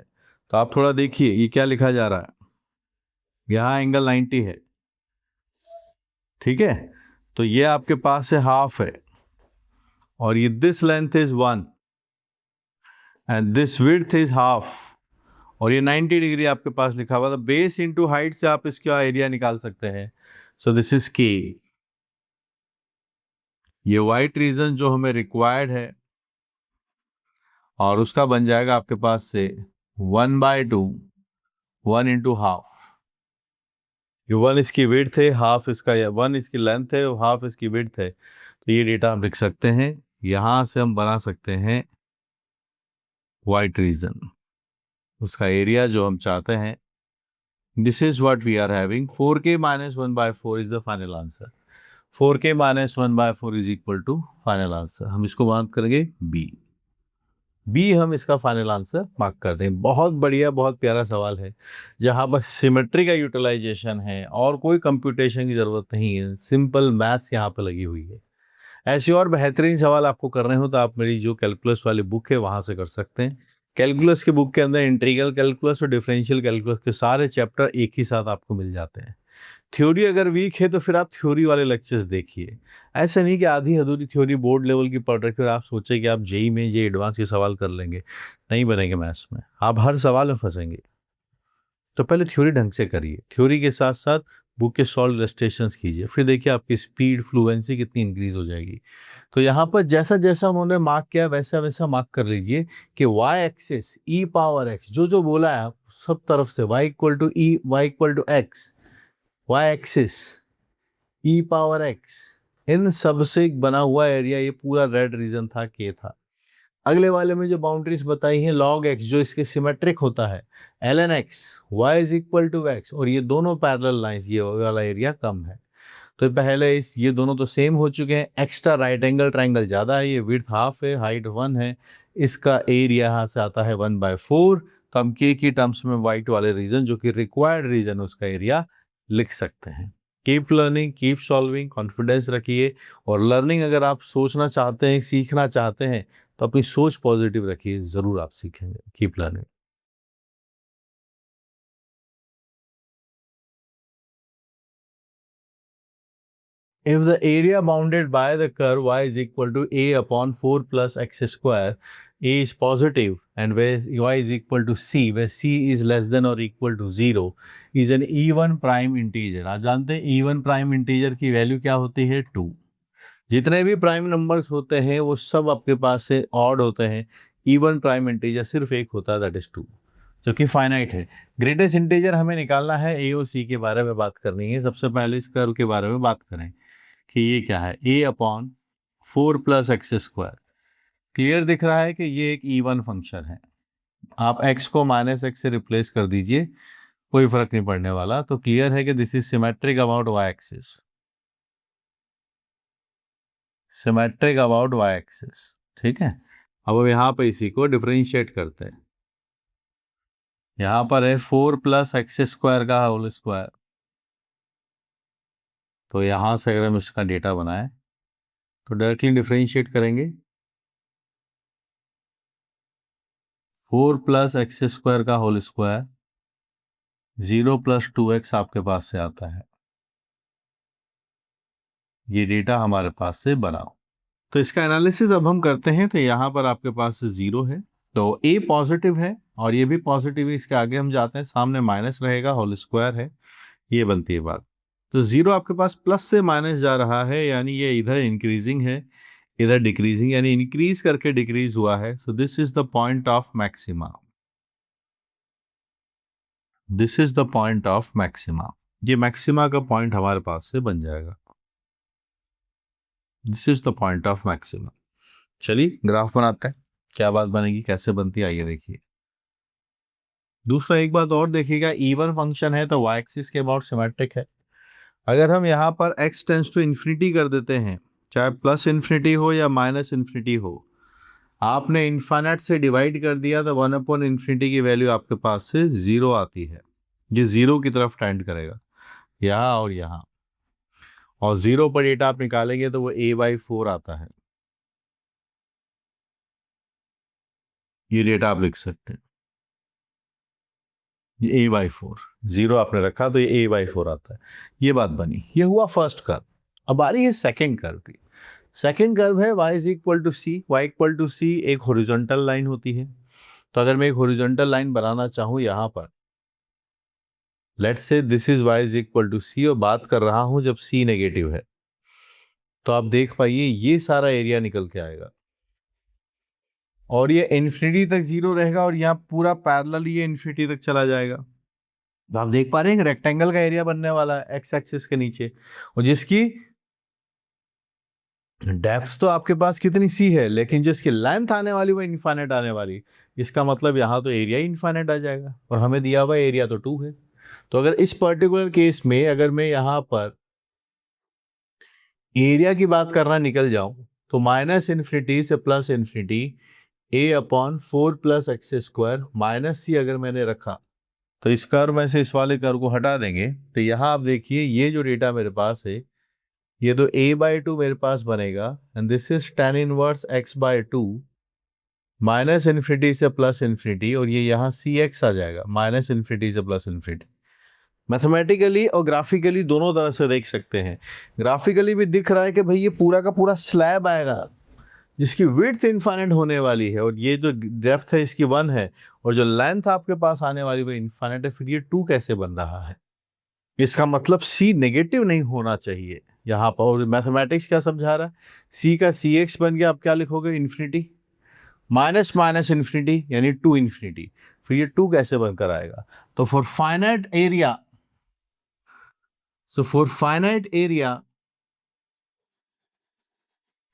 तो आप थोड़ा देखिए ये क्या लिखा जा रहा है, यहाँ एंगल 90 है, ठीक है। तो ये आपके पास से हाफ है और ये this length is 1 and this width is half और ये 90 डिग्री आपके पास लिखा हुआ था। बेस इंटू हाइट से आप इसका एरिया निकाल सकते हैं। सो दिस इज के। ये वाइट रीजन जो हमें रिक्वायर्ड है और उसका बन जाएगा आपके पास से 1/2 1 इंटू हाफ। ये 1 इसकी विड्थ है, हाफ इसका, या 1 इसकी लेंथ है और हाफ इसकी विड्थ है। तो ये डेटा हम लिख सकते हैं। यहां से हम बना सकते हैं वाइट रीजन, उसका एरिया जो हम चाहते हैं। This is what we are having. 4k minus 1/4 is the final answer. 4k minus 1/4 is equal to final answer. हम इसको मार्क करेंगे बी हम इसका फाइनल आंसर मार्क करते हैं। बहुत बढ़िया, बहुत प्यारा सवाल है जहां पर सिमेट्री का यूटिलाइजेशन है और कोई कंप्यूटेशन की जरूरत नहीं है, सिंपल मैथ्स यहाँ पे लगी हुई है। ऐसे और बेहतरीन सवाल आपको करने हो तो आप मेरी जो कैलकुलस वाली बुक है वहां से कर सकते हैं। कैलकुलस की बुक के अंदर इंटीग्रल कैलकुलस और डिफरेंशियल कैलकुलस के सारे चैप्टर एक ही साथ आपको मिल जाते हैं। थ्योरी अगर वीक है तो फिर आप थ्योरी वाले लेक्चर्स देखिए। ऐसा नहीं कि आधी अधूरी थ्योरी बोर्ड लेवल की पढ़ रखी और आप सोचे कि आप जेई में ये एडवांस के सवाल कर लेंगे, नहीं बनेंगे मैथ्स में, आप हर सवाल में फंसेंगे। तो पहले थ्योरी ढंग से करिए, थ्योरी के साथ साथ बुक के सॉल्व इलस्ट्रेशंस कीजिए, फिर देखिए आपकी स्पीड फ्लुएंसी कितनी इंक्रीज हो जाएगी। तो यहाँ पर जैसा जैसा उन्होंने मार्क किया वैसा वैसा मार्क कर लीजिए कि y axis e power x, जो जो बोला है आप सब तरफ से y equal to e, y equal to x, y axis e power x, इन सब से बना हुआ एरिया ये पूरा रेड रीजन था, के था। अगले वाले में जो बाउंड्रीज बताई हैं, log x जो इसके सिमेट्रिक होता है, ln x, y is equal to x, और ये दोनों पैरेलल लाइंस, ये वाला एरिया कम है। तो पहले इस ये दोनों तो सेम हो चुके हैं, एक्स्ट्रा राइट एंगल ट्राइंगल ज़्यादा है, ये विड्थ हाफ है, हाइट 1 है, इसका एरिया यहाँ से आता है 1/4। तो हम के की टर्म्स में वाइट वाले रीजन जो कि रिक्वायर्ड रीजन उसका एरिया लिख सकते हैं। Keep learning, keep solving, confidence रखिए। और लर्निंग अगर आप सोचना चाहते हैं, सीखना चाहते हैं, तो अपनी सोच पॉजिटिव रखिए, ज़रूर आप सीखेंगे। Keep learning. If the area bounded by the curve y is equal to a upon 4 plus x square, a is positive, and where y is equal to c, where c is less than or equal to 0, is an even prime integer। आप जानते हैं even prime integer की value क्या होती है, 2। जितने भी prime numbers होते हैं वो सब आपके पास से ऑड होते हैं। इवन प्राइम इंटीजर सिर्फ एक होता है, दैट इज 2, जो कि फाइनाइट है। ग्रेटेस्ट इंटीजर हमें निकालना है, ए और सी के बारे में बात करनी है। सबसे पहले इस कर्व के बारे में बात करें कि ये क्या है, a upon 4 plus x square. Clear दिख रहा है कि ये एक इवन फंक्शन है। आप x को माइनस एक्स से रिप्लेस कर दीजिए, कोई फर्क नहीं पड़ने वाला। तो क्लियर है कि this is symmetric about y axis, symmetric about y axis, ठीक है। अब यहाँ पे इसी को डिफरेंशिएट करते हैं। यहाँ पर है 4 प्लस एक्स स्क्वायर का होल स्क्वायर। तो यहाँ से अगर हम इसका डेटा बनाएं तो डायरेक्टली डिफरेंशिएट करेंगे। 4 प्लस एक्स स्क्वायर का होल स्क्वायर, 0 प्लस 2x आपके पास से आता है। ये डेटा हमारे पास से बनाओ। तो इसका एनालिसिस अब हम करते हैं। तो यहाँ पर आपके पास 0 है, तो a पॉजिटिव है और ये भी पॉजिटिव है। इसके आगे हम जाते हैं, सामने माइनस रहेगा, होल स्क्वायर है, ये बनती है बात। तो 0 आपके पास प्लस से माइनस जा रहा है, यानी ये इधर इंक्रीजिंग है, इधर डिक्रीजिंग, यानी इंक्रीज करके डिक्रीज हुआ है। So this is the point of maxima, this is the point of maxima. ये मैक्सिमा का पॉइंट हमारे पास से बन जाएगा, this is the point of maxima. चलिए ग्राफ बनाते हैं, क्या बात बनेगी, कैसे बनती है, आइए देखिए। दूसरा एक बात और देखिएगा, इवन फंक्शन है तो y एक्सिस के अबाउट सिमेट्रिक है। अगर हम यहाँ पर x टेंस टू इन्फिनिटी कर देते हैं, चाहे प्लस इन्फिनिटी हो या माइनस इन्फिनिटी हो, आपने इन्फाइनाइट से डिवाइड कर दिया तो 1/इन्फिनिटी की वैल्यू आपके पास से 0 आती है। ये 0 की तरफ टेंड करेगा, यहाँ और यहाँ। और 0 पर डेटा आप निकालेंगे तो वो a/4 आता है। ये डेटा आप लिख सकते हैं, ये a/4, 0 आपने रखा तो ये a/4 आता है। ये बात बनी, ये हुआ फर्स्ट कर्व। अब आ रही है सेकेंड कर्व की। सेकेंड कर्व है y is equal to c. y equal to c एक हॉरिजॉन्टल लाइन होती है। तो अगर मैं एक हॉरिजॉन्टल लाइन बनाना चाहूं यहां पर, let's say this is y is equal to c, और बात कर रहा हूं जब c नेगेटिव है, तो आप देख पाइए ये सारा एरिया निकल के आएगा और ये इन्फिनिटी तक 0 रहेगा और यहाँ पूरा पैरेलल ये इन्फिनिटी तक चला जाएगा। तो आप देख पा रहे हैं रेक्टेंगल का एरिया बनने वाला है एक्स एक्सिस के नीचे, और जिसकी डेप्थ तो आपके पास कितनी सी है, लेकिन जिसकी लेंथ आने वाली वो इनफाइनाइट आने वाली। इसका मतलब यहाँ तो एरिया ही इनफाइनाइट आ जाएगा, और हमें दिया हुआ एरिया तो 2 है। तो अगर इस पर्टिकुलर केस में अगर मैं यहाँ पर एरिया की बात करना निकल जाऊं, तो माइनस इन्फिनिटी से plus infinity a/4 plus x square minus c अगर मैंने रखा, तो इस कर्व में से इस वाले कर्व को हटा देंगे तो यहाँ आप देखिए ये जो डेटा मेरे पास है, ये तो a/2 मेरे पास बनेगा, and this is tan inverse x/2 minus infinity से प्लस इन्फिनिटी, और ये यहाँ cx आ जाएगा माइनस इन्फिनिटी से प्लस इन्फिनिटी। मैथमेटिकली और ग्राफिकली दोनों तरह से देख सकते हैं। ग्राफिकली भी दिख रहा है कि भाई ये पूरा का पूरा स्लैब आएगा जिसकी विड्थ इनफाइनाइट होने वाली है, और ये जो डेप्थ है इसकी 1 है, और जो लेंथ आपके पास आने वाली वो इनफाइनाइट है। फिर ये 2 कैसे बन रहा है? इसका मतलब C नेगेटिव नहीं होना चाहिए यहाँ पर। और मैथमेटिक्स क्या समझा रहा है? C का CX बन गया, आप क्या लिखोगे? इन्फिनिटी माइनस माइनस इन्फिनिटी यानी 2 इन्फिनिटी। फिर ये 2 कैसे बनकर आएगा? तो for finite area, so for finite area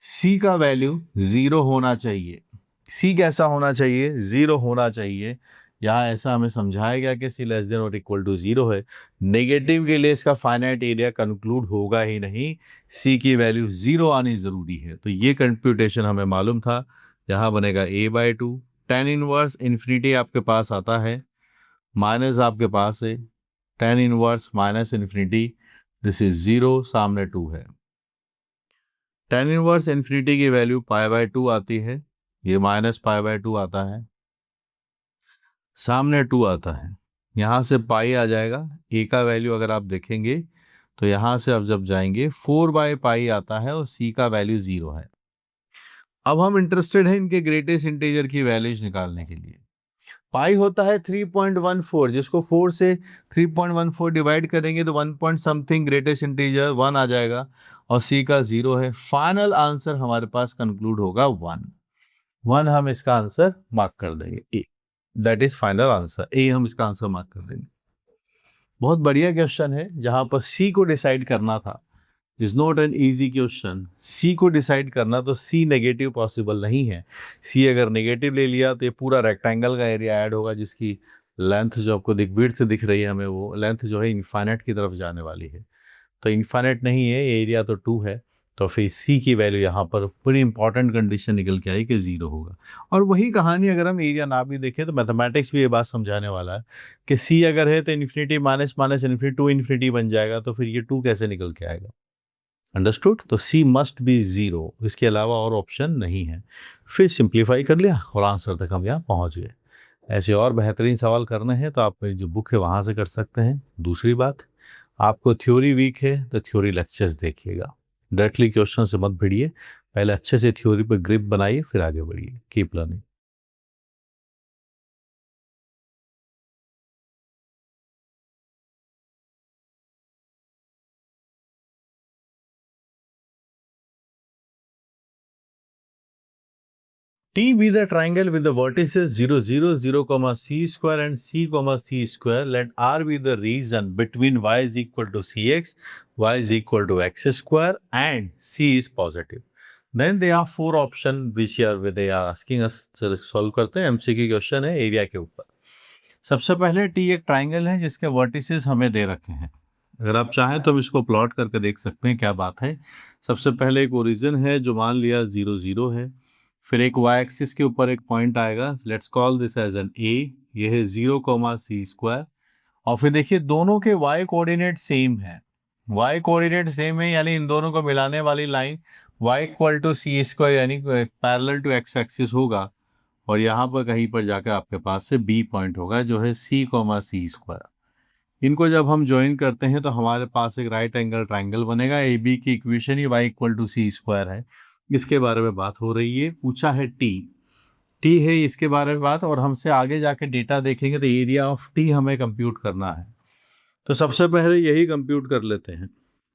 C का वैल्यू 0 होना चाहिए। C कैसा होना चाहिए? 0 होना चाहिए। यहाँ ऐसा हमें समझाया गया कि C लेस देन और इक्वल टू 0 है। नेगेटिव के लिए इसका फाइनाइट एरिया कंक्लूड होगा ही नहीं, C की वैल्यू 0 आनी ज़रूरी है। तो ये कंप्यूटेशन हमें मालूम था। यहाँ बनेगा a/2, tan इनवर्स इन्फिनिटी आपके पास आता है, माइनस आपके पास है tan inverse minus infinity, this is 0, सामने 2 है। tan इनवर्स इन्फिनिटी की वैल्यू π/2 आती है, ये माइनस π/2 आता है, सामने 2 आता है। यहाँ से पाई आ जाएगा, a का वैल्यू अगर आप देखेंगे तो यहाँ से अब जब जाएंगे 4/π आता है, और c का वैल्यू 0 है। अब हम इंटरेस्टेड हैं इनके ग्रेटेस्ट इंटीजर की वैल्यूज निकालने के लिए। पाई होता है 3.14, जिसको 4 से 3.14 डिवाइड करेंगे तो 1 पॉइंट समथिंग ग्रेटेस्ट इंटीजर 1 आ जाएगा, और c का 0 है। फाइनल आंसर हमारे पास कंक्लूड होगा 1 हम इसका आंसर मार्क कर देंगे, ए। दैट इज फाइनल आंसर, ए हम इसका आंसर मार्क कर देंगे। बहुत बढ़िया क्वेश्चन है, जहां पर सी को डिसाइड करना था। Is not an easy question. सी को डिसाइड करना, तो सी नेगेटिव पॉसिबल नहीं है। सी अगर नेगेटिव ले लिया तो ये पूरा रेक्टेंगल का एरिया ऐड होगा, जिसकी लेंथ जो आपको विड्थ दिख रही है हमें, वो लेंथ जो है इनफाइनाइट की तरफ जाने वाली है। तो इनफाइनाइट नहीं है, एरिया तो 2 है। तो फिर सी की वैल्यू यहाँ पर पूरी इंपॉर्टेंट कंडीशन निकल के आई कि 0 होगा। और वही कहानी अगर हम एरिया ना भी देखें तो मैथमेटिक्स भी ये बात समझाने वाला है कि सी अगर है तो infinity minus minus infinity 2 infinity बन जाएगा, तो फिर ये 2 कैसे निकल के आएगा? अंडरस्टूड? तो सी मस्ट बी 0, इसके अलावा और ऑप्शन नहीं है। फिर सिंप्लीफाई कर लिया और आंसर तक हम यहाँ पहुँच गए। ऐसे और बेहतरीन सवाल करने हैं तो आप मेरी जो बुक है वहाँ से कर सकते हैं। दूसरी बात, आपको थ्योरी वीक है तो थ्योरी लेक्चर्स देखिएगा, डायरेक्टली क्वेश्चन से मत भिड़िए। पहले अच्छे से थ्योरी पर ग्रिप बनाइए, फिर आगे बढ़िए। Keep learning. T be the triangle with the vertices 0, 0, 0, comma c square and c, comma c square. Let R be the region between y is equal to cx, y is equal to x square, and c is positive. Then there are 4 options which they are asking us to solve करते हैं। MCQ question है area के ऊपर। सबसे पहले T एक triangle है जिसके वर्टिसेस हमें दे रखे हैं। अगर आप चाहें तो हम इसको प्लॉट करके देख सकते हैं क्या बात है। सबसे पहले एक ओरिजिन है जो मान लिया 0, 0 है। फिर एक y एक्सिस के ऊपर एक पॉइंट आएगा, let's call this as an a। ये है 0, c स्क्वायर। और फिर देखिए दोनों के y कोऑर्डिनेट सेम है, y कोऑर्डिनेट सेम है, यानी इन दोनों को मिलाने वाली line y equal to C square यानी पैरेलल टू x एक्सिस होगा, और यहाँ पर कहीं पर जाकर आपके पास से b पॉइंट होगा जो है c कॉमा सी स्क्वायर। इनको जब हम ज्वाइन करते हैं तो हमारे पास एक राइट एंगल ट्राइंगल बनेगा। ए बी की इक्वेशन ही y equal to C square है, इसके बारे में बात हो रही है। पूछा है टी है इसके बारे में बात, और हमसे आगे जाके डेटा देखेंगे तो एरिया ऑफ टी हमें कंप्यूट करना है। तो सबसे पहले यही कंप्यूट कर लेते हैं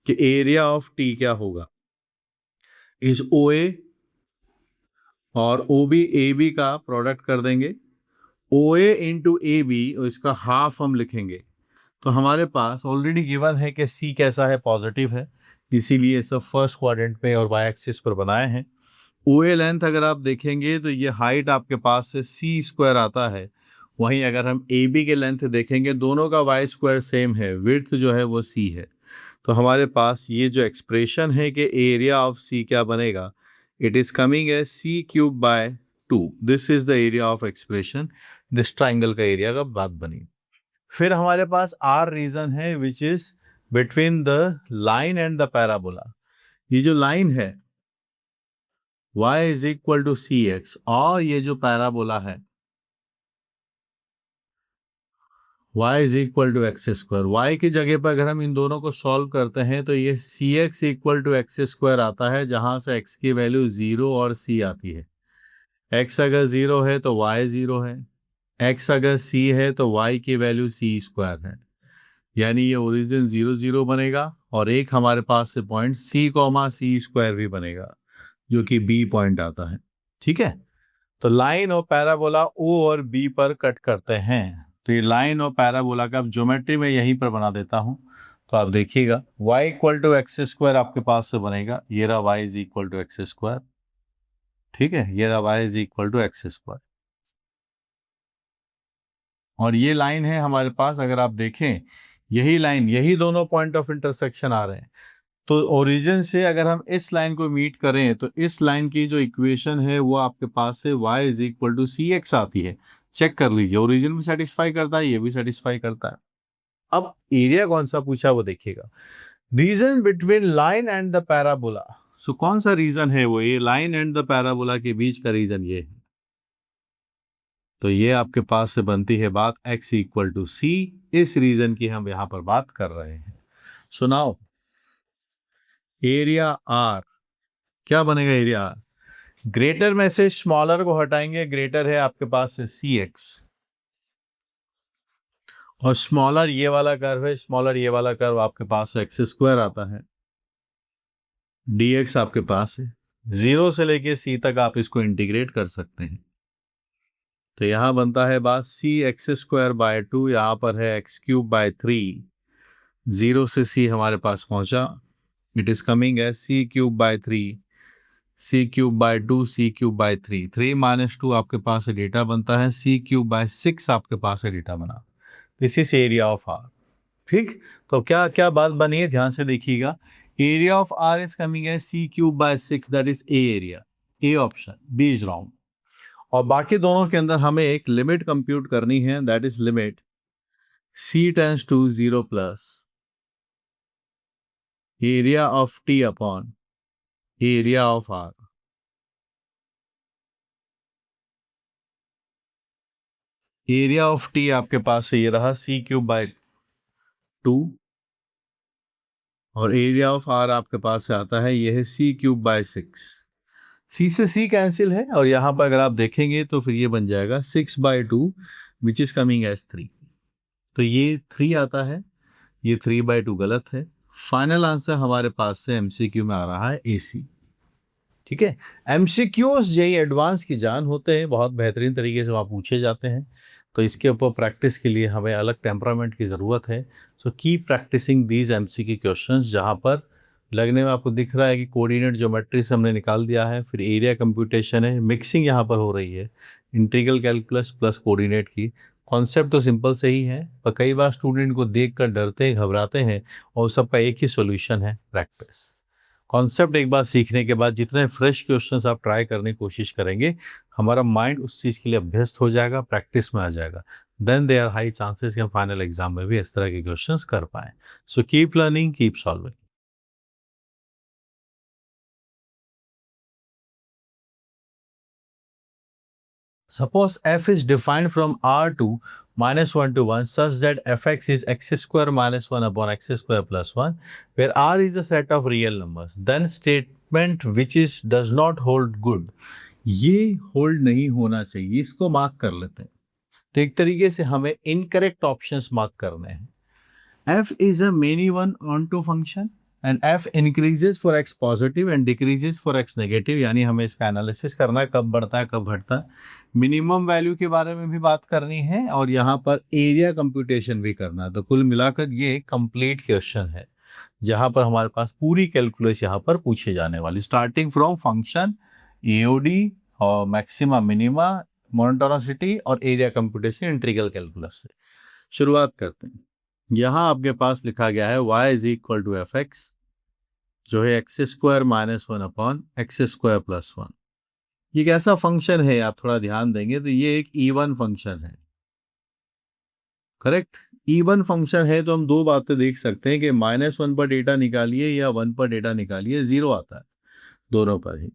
कि एरिया ऑफ टी क्या होगा। इस ओ ए और ओ बी ए बी का प्रोडक्ट कर देंगे, ओ ए इंटू ए बी, इसका हाफ हम लिखेंगे। तो हमारे पास ऑलरेडी गिवन है कि सी कैसा है, पॉजिटिव है, इसीलिए सब फर्स्ट क्वाड्रेंट पे और वाई एक्सिस पर बनाए हैं। ओ ए लेंथ अगर आप देखेंगे तो ये हाइट आपके पास से सी स्क्वायर आता है। वहीं अगर हम ए बी के लेंथ देखेंगे, दोनों का वाई स्क्वायर सेम है, विड्थ जो है वो सी है। तो हमारे पास ये जो एक्सप्रेशन है कि एरिया ऑफ सी क्या बनेगा, it is coming as C cube by 2। This is the area of expression, दिस ट्राइंगल का एरिया का बात बनी। फिर हमारे पास आर रीजन है which is between the line and the parabola. ये जो लाइन है y is equal to C x, और ये जो पैराबोला है y is equal to x square. y की जगह पर अगर हम इन दोनों को सॉल्व करते हैं तो ये c x equal to x square आता है, जहां से x की वैल्यू 0 और c आती है। x अगर 0 है तो y 0 है, x अगर c है तो y की वैल्यू c स्क्वायर है, यानी ये ओरिजिन 0 0 बनेगा, और एक हमारे पास से पॉइंट c कॉमा सी स्क्वायर भी बनेगा जो कि b पॉइंट आता है। ठीक है, तो लाइन और पैराबोला o और b पर कट करते हैं। तो ये लाइन और पैराबोला का अब ज्योमेट्री में यहीं पर बना देता हूं, तो आप देखिएगा y equal to x square आपके पास से बनेगा, ये रहा y is equal to x square. ठीक है, ये रहा y is equal to x square, और ये लाइन है हमारे पास। अगर आप देखें यही लाइन, यही दोनों पॉइंट ऑफ इंटरसेक्शन आ रहे हैं। तो ओरिजिन से अगर हम इस लाइन को मीट करें तो इस लाइन की जो इक्वेशन है वो आपके पास से y is equal to C x आती है। चेक कर लीजिए, ओरिजिन भी सेटिस्फाई करता है, ये भी सेटिस्फाई करता है। अब एरिया कौन सा पूछा वो देखिएगा, region between line and the parabola. So कौन सा रीजन है वो, ये लाइन एंड द पैराबोला के बीच का रीजन ये है। तो ये आपके पास से बनती है बात x इक्वल टू सी, इस रीजन की हम यहां पर बात कर रहे हैं। सुनाओ एरिया आर क्या बनेगा, एरिया आर ग्रेटर में से स्मॉलर को हटाएंगे, ग्रेटर है आपके पास से सी एक्स, और स्मॉलर ये वाला कर्व है, स्मॉलर ये वाला कर्व आपके पास एक्स स्क्वायर आता है, डी एक्स आपके पास है। 0 से लेके सी तक आप इसको इंटीग्रेट कर सकते हैं। तो यहां बनता है बात सी एक्स स्क्वायर बाय 2, यहां पर है एक्स क्यूब बाय 3। 0 से सी हमारे पास पहुंचा, it is coming as C cube by 3, C cube by 2, C cube by 3। 3 minus 2 आपके पास है डेटा बनता है, सी क्यूब बाय 6 आपके पास है डेटा बना। This is area of R. ठीक, तो क्या क्या बात बनी है ध्यान से देखिएगा। Area of R is coming है c cube by 6, that is A area, A option, B is wrong. और बाकी दोनों के अंदर हमें एक लिमिट कंप्यूट करनी है, that is limit C tends to 0 plus area of T upon area of R. Area of T आपके पास से ये रहा सी क्यूब बाय 2, और एरिया ऑफ आर आपके पास से आता है ये है सी क्यूब बाय 6। सी से सी कैंसिल है, और यहाँ पर अगर आप देखेंगे तो फिर ये बन जाएगा 6 by 2 which is coming as 3। तो ये 3 आता है, ये 3 बाय 2 गलत है। फाइनल आंसर हमारे पास से एमसीक्यू में आ रहा है AC। ठीक है, एमसीक्यूज जेई एडवांस की जान होते हैं, बहुत बेहतरीन तरीके से वहाँ पूछे जाते हैं। तो इसके ऊपर प्रैक्टिस के लिए हमें अलग टेम्परामेंट की ज़रूरत है। So keep practising these MCQ questions, जहाँ पर लगने में आपको दिख रहा है कि कोऑर्डिनेट ज्योमेट्री से हमने निकाल दिया है, फिर एरिया कंप्यूटेशन है, मिक्सिंग यहाँ पर हो रही है इंटीग्रल कैलकुलस प्लस कोऑर्डिनेट की। कॉन्सेप्ट तो सिंपल से ही है, पर कई बार स्टूडेंट को देखकर डरते हैं, घबराते हैं, और सबका एक ही सॉल्यूशन है प्रैक्टिस। कॉन्सेप्ट एक बार सीखने के बाद जितने फ्रेश क्वेश्चंस आप ट्राई करने की कोशिश करेंगे, हमारा माइंड उस चीज़ के लिए अभ्यस्त हो जाएगा, प्रैक्टिस में आ जाएगा। देन देयर हाई चांसेस कि हम फाइनल एग्जाम में भी इस तरह के क्वेश्चंस कर पाए. सो keep learning, keep solving. Suppose f is defined from R to minus 1 to 1 such that fx is x square minus 1 upon x square plus 1, where R is a set of real numbers. Then statement which is does not hold good. ये hold नहीं होना चाहिए, इसको mark कर लेते हैं. तो एक तरीके से हमें इनकरेक्ट ऑप्शंस मार्क करने हैं. f is a many one onto function and f increases for x positive and decreases for x negative, यानी हमें इसका एनालिसिस करना है कब बढ़ता है कब घटता है. मिनिमम वैल्यू के बारे में भी बात करनी है और यहाँ पर एरिया कंप्यूटेशन भी करना है. तो कुल मिलाकर ये कंप्लीट क्वेश्चन है जहाँ पर हमारे पास पूरी कैलकुलस यहाँ पर पूछे जाने वाली, स्टार्टिंग फ्रॉम फंक्शन, एओडी और मैक्सिमा मिनिमा, मोनोटोनिसिटी और एरिया कंप्यूटेशन इंटीग्रल कैलकुलस से शुरुआत करते हैं. यहाँ आपके पास लिखा गया है y is equal to F x, जो है x square minus 1 upon x square plus 1. ये कैसा फंक्शन है आप थोड़ा ध्यान देंगे तो ये एक इवन फंक्शन है. करेक्ट, इवन फंक्शन है तो हम दो बातें देख सकते हैं कि -1 पर डेटा निकालिए या 1 पर डेटा निकालिए, 0 आता है दोनों पर ही.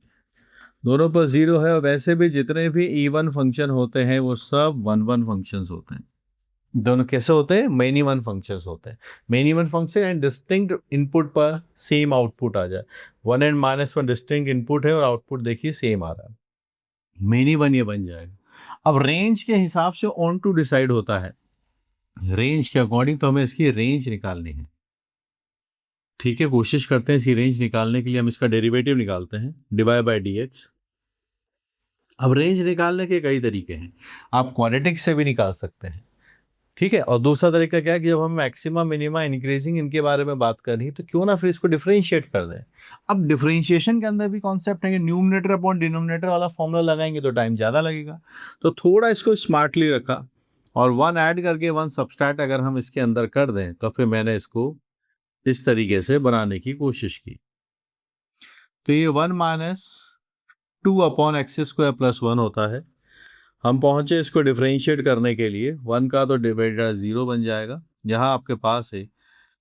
दोनों पर 0 है. और वैसे भी जितने भी इवन फंक्शन होते हैं वो सब 1 1 फंक्शंस होते हैं. दोनों कैसे होते हैं? मेनी वन फंक्शंस होते हैं. Many one function and distinct input पर सेम आउटपुट आ जाए. 1 एंड -1 डिस्टिंक्ट इनपुट है और आउटपुट देखिए सेम आ रहा है. मेनी वन ये बन जाएगा. अब रेंज के हिसाब से ऑन टू डिसाइड होता है. रेंज के अकॉर्डिंग तो हमें इसकी रेंज निकालनी है. ठीक है, कोशिश करते हैं इसकी रेंज निकालने के लिए. हम इसका डेरिवेटिव निकालते हैं, डिवाइड बाय dx. अब रेंज निकालने के कई तरीके हैं. आप क्वाड्रेटिक से भी निकाल सकते हैं. ठीक है, और दूसरा तरीका क्या है कि जब हम मैक्सिमा मिनिमा इंक्रीजिंग इनके बारे में बात कर रही है तो क्यों ना फिर इसको डिफरेंशिएट कर दें. अब डिफरेंशिएशन के अंदर भी कॉन्सेप्ट है कि न्यूमरेटर अपॉन डिनोमिनेटर वाला फॉर्मूला लगाएंगे तो टाइम ज़्यादा लगेगा. तो थोड़ा इसको स्मार्टली रखा और 1 ऐड करके 1 सबस्ट्रैक्ट अगर हम इसके अंदर कर दें तो फिर मैंने इसको इस तरीके से बनाने की कोशिश की. तो ये 1 minus 2 upon x square plus 1 होता है. हम पहुंचे इसको डिफरेंशिएट करने के लिए. 1 का तो डिवाइडेड 0 बन जाएगा. यहाँ आपके पास है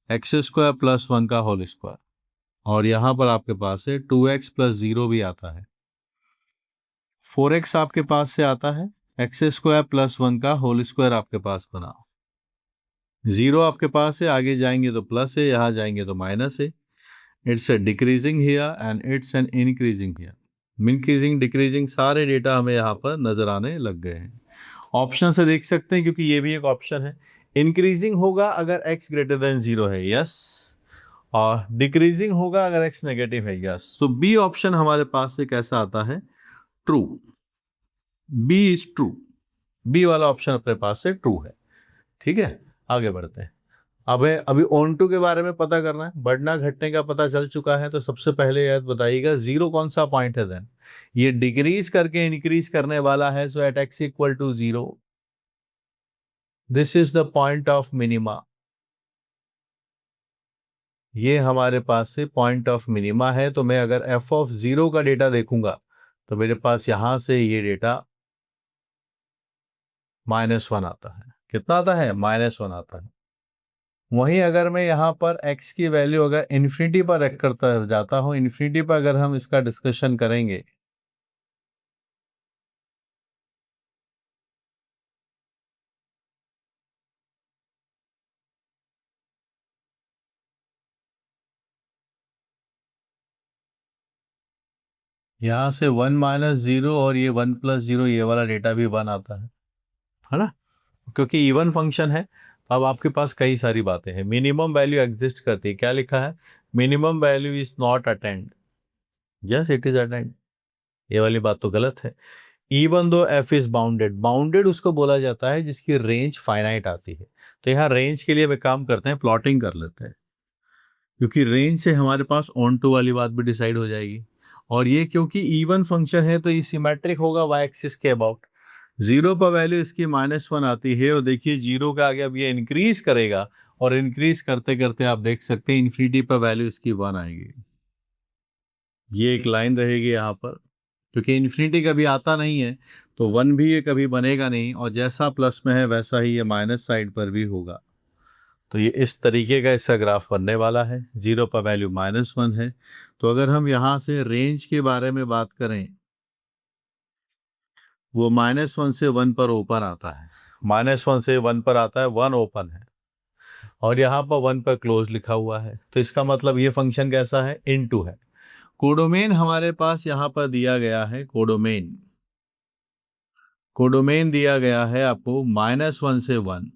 एक्स स्क्वायर प्लस 1 का होल स्क्वायर और यहाँ पर आपके पास है 2x प्लस 0 भी आता है. 4x आपके पास से आता है. एक्स स्क्वायर प्लस 1 का होल स्क्वायर आपके पास बना. 0 आपके पास है, आगे जाएंगे तो प्लस है, यहाँ जाएंगे तो माइनस है. It's a decreasing here and it's an increasing here. Increasing decreasing सारे डेटा हमें यहाँ पर नजर आने लग गए हैं. ऑप्शन से देख सकते हैं क्योंकि ये भी एक ऑप्शन है. इंक्रीजिंग होगा अगर x ग्रेटर देन 0 है, यस. और डिक्रीजिंग होगा अगर x नेगेटिव है, यस. तो बी ऑप्शन हमारे पास से कैसा आता है? True. B is true. B वाला ऑप्शन अपने पास से ट्रू है. ठीक है, आगे बढ़ते हैं. अब अभी ऑन टू के बारे में पता करना है. बढ़ना घटने का पता चल चुका है तो सबसे पहले याद बताइएगा 0 कौन सा पॉइंट है. देन ये डिक्रीज करके इंक्रीज करने वाला है. So at x equal to 0 this is the point of minima. ये हमारे पास से पॉइंट ऑफ मिनिमा है. तो मैं अगर f ऑफ 0 का डेटा देखूंगा तो मेरे पास यहां से ये डेटा -1 आता है. कितना आता है? -1 आता है. वहीं अगर मैं यहाँ पर x की वैल्यू अगर इन्फिनिटी पर रख करता जाता हूँ, इन्फिनिटी पर अगर हम इसका डिस्कशन करेंगे यहाँ से 1 माइनस 0 और ये 1 प्लस 0 ये वाला डेटा भी 1 आता है ना, क्योंकि इवन फंक्शन है. अब आपके पास कई सारी बातें हैं. मिनिमम वैल्यू एग्जिस्ट करती है. क्या लिखा है? Minimum value is not attend. Yes it is attend. ये वाली बात तो गलत है. Even though F is bounded. Bounded उसको बोला जाता है जिसकी रेंज फाइनाइट आती है. तो यहाँ रेंज के लिए वे काम करते हैं, प्लॉटिंग कर लेते हैं, क्योंकि रेंज से हमारे पास ऑन टू वाली बात भी डिसाइड हो जाएगी. और ये क्योंकि इवन फंक्शन है तो ये सिमेट्रिक होगा वाई एक्सिस के अबाउट. 0 पर वैल्यू इसकी -1 आती है और देखिए 0 का आगे अब ये इंक्रीज करेगा और इंक्रीज करते करते आप देख सकते हैं इन्फिनिटी पर वैल्यू इसकी 1 आएगी. ये एक लाइन रहेगी यहाँ पर, क्योंकि इन्फिनिटी कभी आता नहीं है तो 1 भी ये कभी बनेगा नहीं, और जैसा प्लस में है वैसा ही ये माइनस साइड पर भी होगा। तो ये इस तरीके का इसका ग्राफ बनने वाला है। 0 पर वैल्यू -1 है। तो अगर हम यहाँ से रेंज के बारे में बात करें, वो -1 से 1 पर ओपन आता है, -1 से 1 पर आता है, 1 ओपन है, और यहाँ पर 1 पर क्लोज लिखा हुआ है। तो इसका मतलब ये फंक्शन कैसा है, इनटू है। कोडोमेन हमारे पास यहाँ पर दिया गया है, कोडोमेन दिया गया है आपको -1 से 1।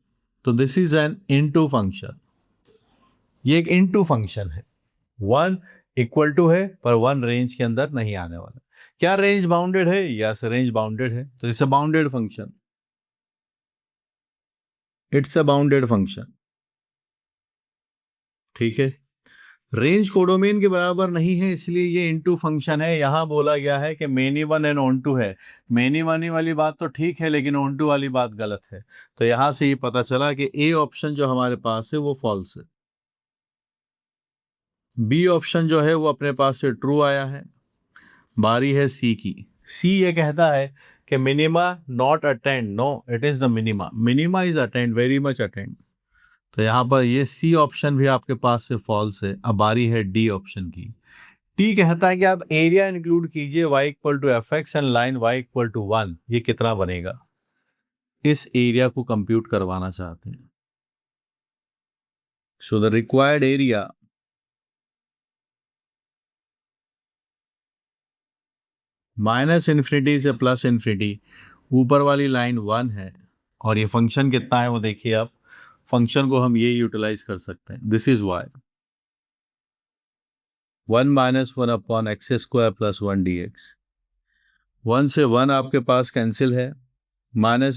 तो this is an into function, ये एक इनटू फंक्शन है। 1 इक्वल टू है, पर 1 रेंज के अंदर नहीं आने वाला। क्या रेंज बाउंडेड है? यस, रेंज बाउंडेड है। तो it's a bounded function, it's a bounded function. ठीक है, रेंज कोडोमेन के बराबर नहीं है, इसलिए ये इनटू फंक्शन है। यहां बोला गया है कि many one and onto है। मेनी वन वाली बात तो ठीक है, लेकिन ऑन टू वाली बात गलत है। तो यहां से ये पता चला कि ए ऑप्शन जो हमारे पास है वो फॉल्स है, बी ऑप्शन जो है वो अपने पास से ट्रू आया है। बारी है सी की। सी ये कहता है कि minima not attend, no it is the minima, minima is attend, very much attend. तो यहाँ पर ये सी ऑप्शन भी आपके पास से फॉल्स है। अब बारी है डी ऑप्शन की। टी कहता है कि आप एरिया इंक्लूड कीजिए y equal to F x and line y equal to 1, ये कितना बनेगा? इस एरिया को कंप्यूट करवाना चाहते हैं। सो द रिक्वायर्ड एरिया -∞ से +∞, ऊपर वाली लाइन 1 है, और ये फंक्शन कितना है वो देखिए आप। फंक्शन को हम ये यूटिलाइज कर सकते हैं। This is y 1 - 1 upon x² + 1 dx। 1 से 1 आपके पास कैंसिल है, -∞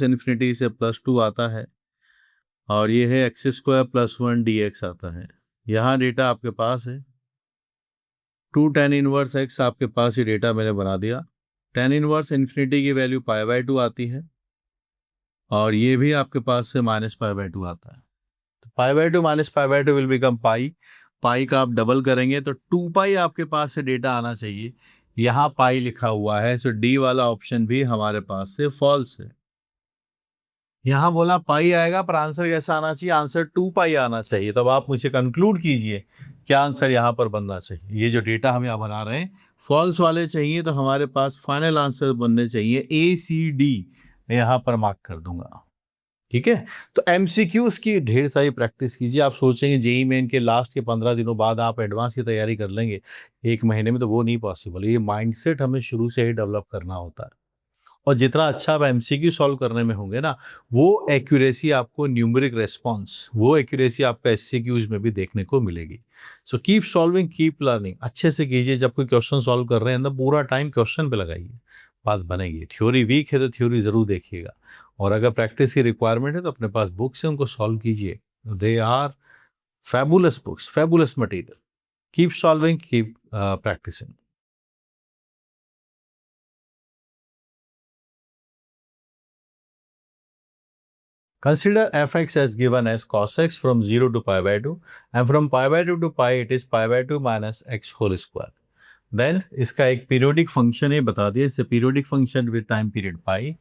से +2 आता है, और ये है x² + 1 dx आता है। यहाँ डेटा आपके पास है 2 tan इनवर्स x, आपके पास ये डेटा मैंने बना दिया। tan इनवर्स इन्फिनिटी की वैल्यू π/2 आती है, और ये भी आपके पास से -π/2 आता है। तो π/2 - π/2 विल बिकम पाई। पाई का आप डबल करेंगे तो 2π आपके पास से डेटा आना चाहिए। यहाँ पाई लिखा हुआ है, सो डी वाला ऑप्शन भी हमारे पास से फॉल्स है। यहाँ बोला पाई आएगा, पर आंसर कैसा आना चाहिए? आंसर 2π आना चाहिए। तब आप मुझे कंक्लूड कीजिए क्या आंसर यहाँ पर बनना चाहिए। ये जो डेटा हम यहाँ बना रहे हैं फॉल्स वाले चाहिए, तो हमारे पास फाइनल आंसर बनने चाहिए ACD। मैं यहाँ पर मार्क कर दूंगा। ठीक है, तो MCQs की ढेर सारी प्रैक्टिस कीजिए। आप सोचेंगे जेई मेन के लास्ट के 15 दिनों बाद आप एडवांस की तैयारी कर लेंगे एक महीने में, तो वो नहीं पॉसिबल है। ये माइंडसेट हमें शुरू से ही डेवलप करना होता है, और जितना अच्छा आप MCQ सॉल्व करने में होंगे ना, वो एक्यूरेसी आपको न्यूमेरिक रेस्पॉन्स, वो एक्यूरेसी आपका SCQs में भी देखने को मिलेगी। सो कीप सॉल्विंग, कीप लर्निंग, अच्छे से कीजिए। जब कोई क्वेश्चन सॉल्व कर रहे हैं ना, पूरा टाइम क्वेश्चन पे लगाइए, बात बनेगी। थ्योरी वीक है तो थ्योरी जरूर देखिएगा, और अगर प्रैक्टिस की रिक्वायरमेंट है तो अपने पास बुक्स हैं, उनको सॉल्व कीजिए। They are fabulous books, fabulous material. Keep solving, keep practising. Consider fx as given as cos x from 0 to π/2, and from π/2 to pi it is π/2 minus x whole square. Then इसका एक periodic function है, बता दिया। इसे periodic function with time period pi,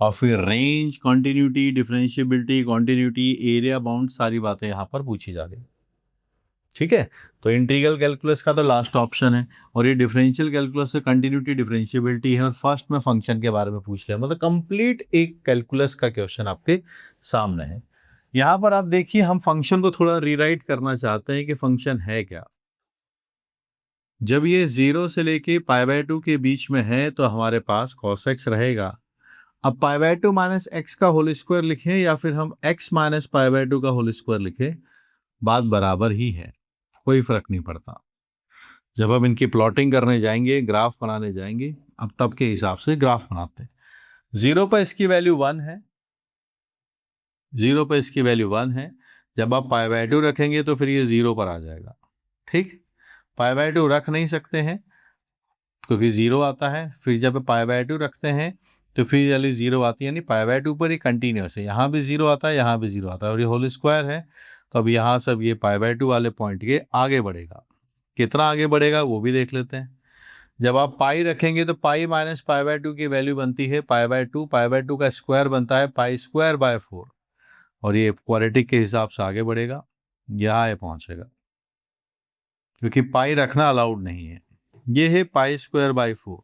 और फिर range, continuity, differentiability, continuity, area bound, सारी बातें यहाँ पर पूछी जा रही। ठीक है, तो इंटीग्रल कैलकुलस का तो लास्ट ऑप्शन है, और ये डिफरेंशियल कैलकुलस से कंटिन्यूटी, डिफरेंशिएबिलिटी है, और फर्स्ट में फंक्शन के बारे में पूछ लिया। मतलब कंप्लीट एक कैलकुलस का क्वेश्चन आपके सामने है। यहाँ पर आप देखिए, हम फंक्शन को थोड़ा रीराइट करना चाहते हैं कि फंक्शन है क्या। जब ये 0 से लेके π/2 के बीच में है तो हमारे पास cos x रहेगा। अब π/2 माइनस एक्स का होल स्क्वायर लिखें, या फिर हम x माइनस π/2 का होल स्क्वायर लिखें, बात बराबर ही है, कोई फर्क नहीं पड़ता। जब हम इनकी प्लॉटिंग करने जाएंगे, ग्राफ बनाने जाएंगे, अब तब के हिसाब से ग्राफ बनाते हैं। 0 पर इसकी वैल्यू 1 है, 0 पर इसकी वैल्यू 1 है। जब आप π/2 रखेंगे तो फिर ये 0 पर आ जाएगा। ठीक, π/2 रख नहीं सकते हैं क्योंकि 0 आता है। फिर जब π/2 रखते हैं तो फिर वाली 0 आती है, यानी π/2 पर ही कंटिन्यूस है। यहाँ भी 0 आता है, यहाँ भी 0 आता है, और ये होल स्क्वायर है। तो अब यहाँ सब ये π/2 वाले पॉइंट के आगे बढ़ेगा। कितना आगे बढ़ेगा वो भी देख लेते हैं। जब आप पाई रखेंगे तो पाई माइनस पाई बाय 2 की वैल्यू बनती है पाई बाय टू का स्क्वायर बनता है पाई स्क्वायर बाय 4, और ये क्वाड्रेटिक के हिसाब से आगे बढ़ेगा, यहाँ ये पहुंचेगा, क्योंकि पाई रखना अलाउड नहीं है। ये है पाई स्क्वायर बाय 4।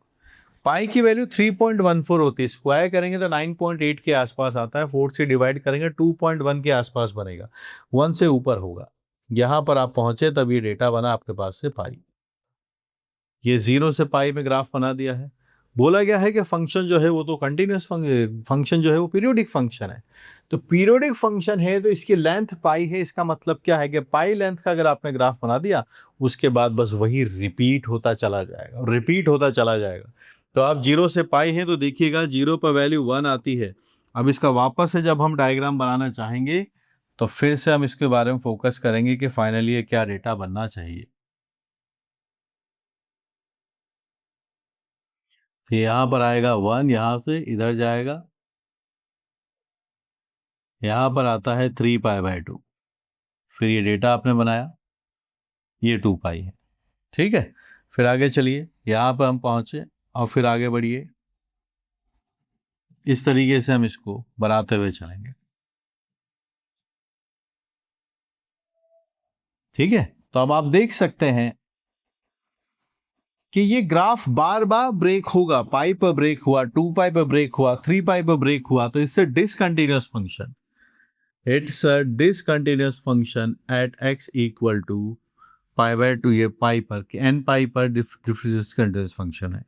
पाई की वैल्यू 3.14 होती है, स्क्वायर करेंगे तो 9.8 के आसपास आता है, 4 से डिवाइड करेंगे 2.1 के आसपास बनेगा, 1 से ऊपर होगा। यहाँ पर आप पहुंचे तब ये डेटा बना आपके पास से पाई। ये 0 से पाई में ग्राफ बना दिया है। बोला गया है कि फंक्शन जो है वो तो कंटिन्यूस फंक्शन जो है वो पीरियोडिक फंक्शन है। तो पीरियोडिक फंक्शन है तो इसकी लेंथ पाई है, इसका मतलब क्या है कि पाई लेंथ का अगर आपने ग्राफ बना दिया, उसके बाद बस वही रिपीट होता चला जाएगा, रिपीट होता चला जाएगा। तो आप 0 से पाई है तो देखिएगा 0 पर वैल्यू 1 आती है। अब इसका वापस से जब हम डायग्राम बनाना चाहेंगे तो फिर से हम इसके बारे में फोकस करेंगे कि फाइनली ये क्या डेटा बनना चाहिए। फिर यहाँ पर आएगा 1, यहाँ से इधर जाएगा, यहाँ पर आता है 3 पाई बाय 2। फिर ये डेटा आपने बनाया, ये 2 पाई है, ठीक है। फिर आगे चलिए, यहाँ पर हम पहुँचे और फिर आगे बढ़िए, इस तरीके से हम इसको बनाते हुए चलेंगे, ठीक है। तो अब आप देख सकते हैं कि ये ग्राफ बार बार ब्रेक होगा, पाई पर ब्रेक हुआ, 2 पाई पर ब्रेक हुआ, 3 पाई पर ब्रेक हुआ, तो इससे discontinuous function, it's a discontinuous function at x equal to pi by 2, ये पाई पर एन पाई पर डिसकंटिन्यूअस फंक्शन है।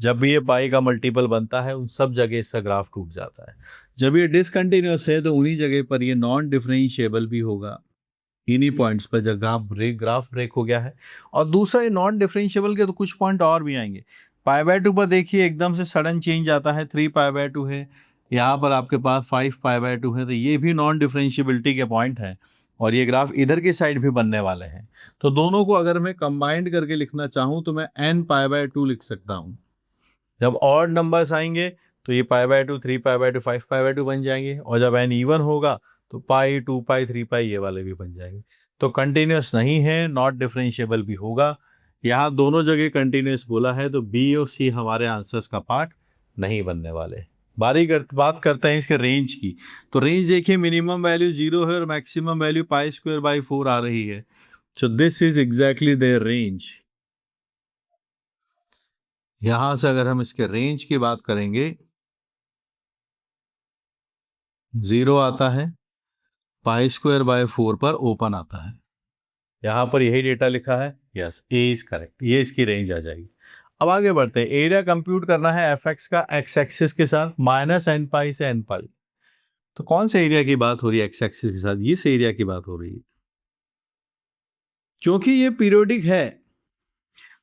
जब भी ये पाई का मल्टीपल बनता है उन सब जगह इसका ग्राफ टूट जाता है। जब ये डिसकंटिन्यूअस है तो उन्हीं जगह पर ये नॉन डिफरेंशिएबल भी होगा, इन्हीं पॉइंट्स पर जब ग्राफ ब्रेक हो गया है। और दूसरा, ये नॉन डिफरेंशिएबल के तो कुछ पॉइंट और भी आएंगे। पाई बाय 2 पर देखिए एकदम से सडन चेंज आता है, 3 पाई बाय 2 है, यहाँ पर आपके पास 5 पाई बाय 2 है, तो ये भी नॉन डिफरेंशिएबिलिटी के पॉइंट हैं। और ये ग्राफ इधर की साइड भी बनने वाले हैं। तो दोनों को अगर मैं कंबाइंड करके लिखना चाहूँ तो मैं n पाई बाय 2 लिख सकता हूँ। जब ऑड नंबर्स आएंगे तो ये पाई by 2, 3 pi by 2, 5 pi by 2 बन जाएंगे, और जब n इवन होगा तो पाई, 2 पाई, 3 पाई ये वाले भी बन जाएंगे। तो कंटिन्यूस नहीं है, नॉट डिफरेंशिएबल भी होगा। यहाँ दोनों जगह कंटिन्यूस बोला है, तो बी और सी हमारे आंसर्स का पार्ट नहीं बनने वाले। बात करते हैं इसके रेंज की। तो रेंज देखिए, मिनिमम वैल्यू 0 है और maximum value pi square by 4 आ रही है। So this is exactly their range. यहां से अगर हम इसके रेंज की बात करेंगे, 0 आता है, पाई स्क्वायर बाय 4 पर ओपन आता है। यहां पर यही डेटा लिखा है, यस ए इज करेक्ट, ये इसकी रेंज आ जाएगी। अब आगे बढ़ते हैं, एरिया कंप्यूट करना है एफ एक्स का एक्स एक्सिस के साथ, माइनस एन पाई से एन पाई। तो कौन से एरिया की बात हो रही है एक्स एक्सिस के साथ? इस एरिया की बात हो रही है, क्योंकि ये पीरियोडिक है।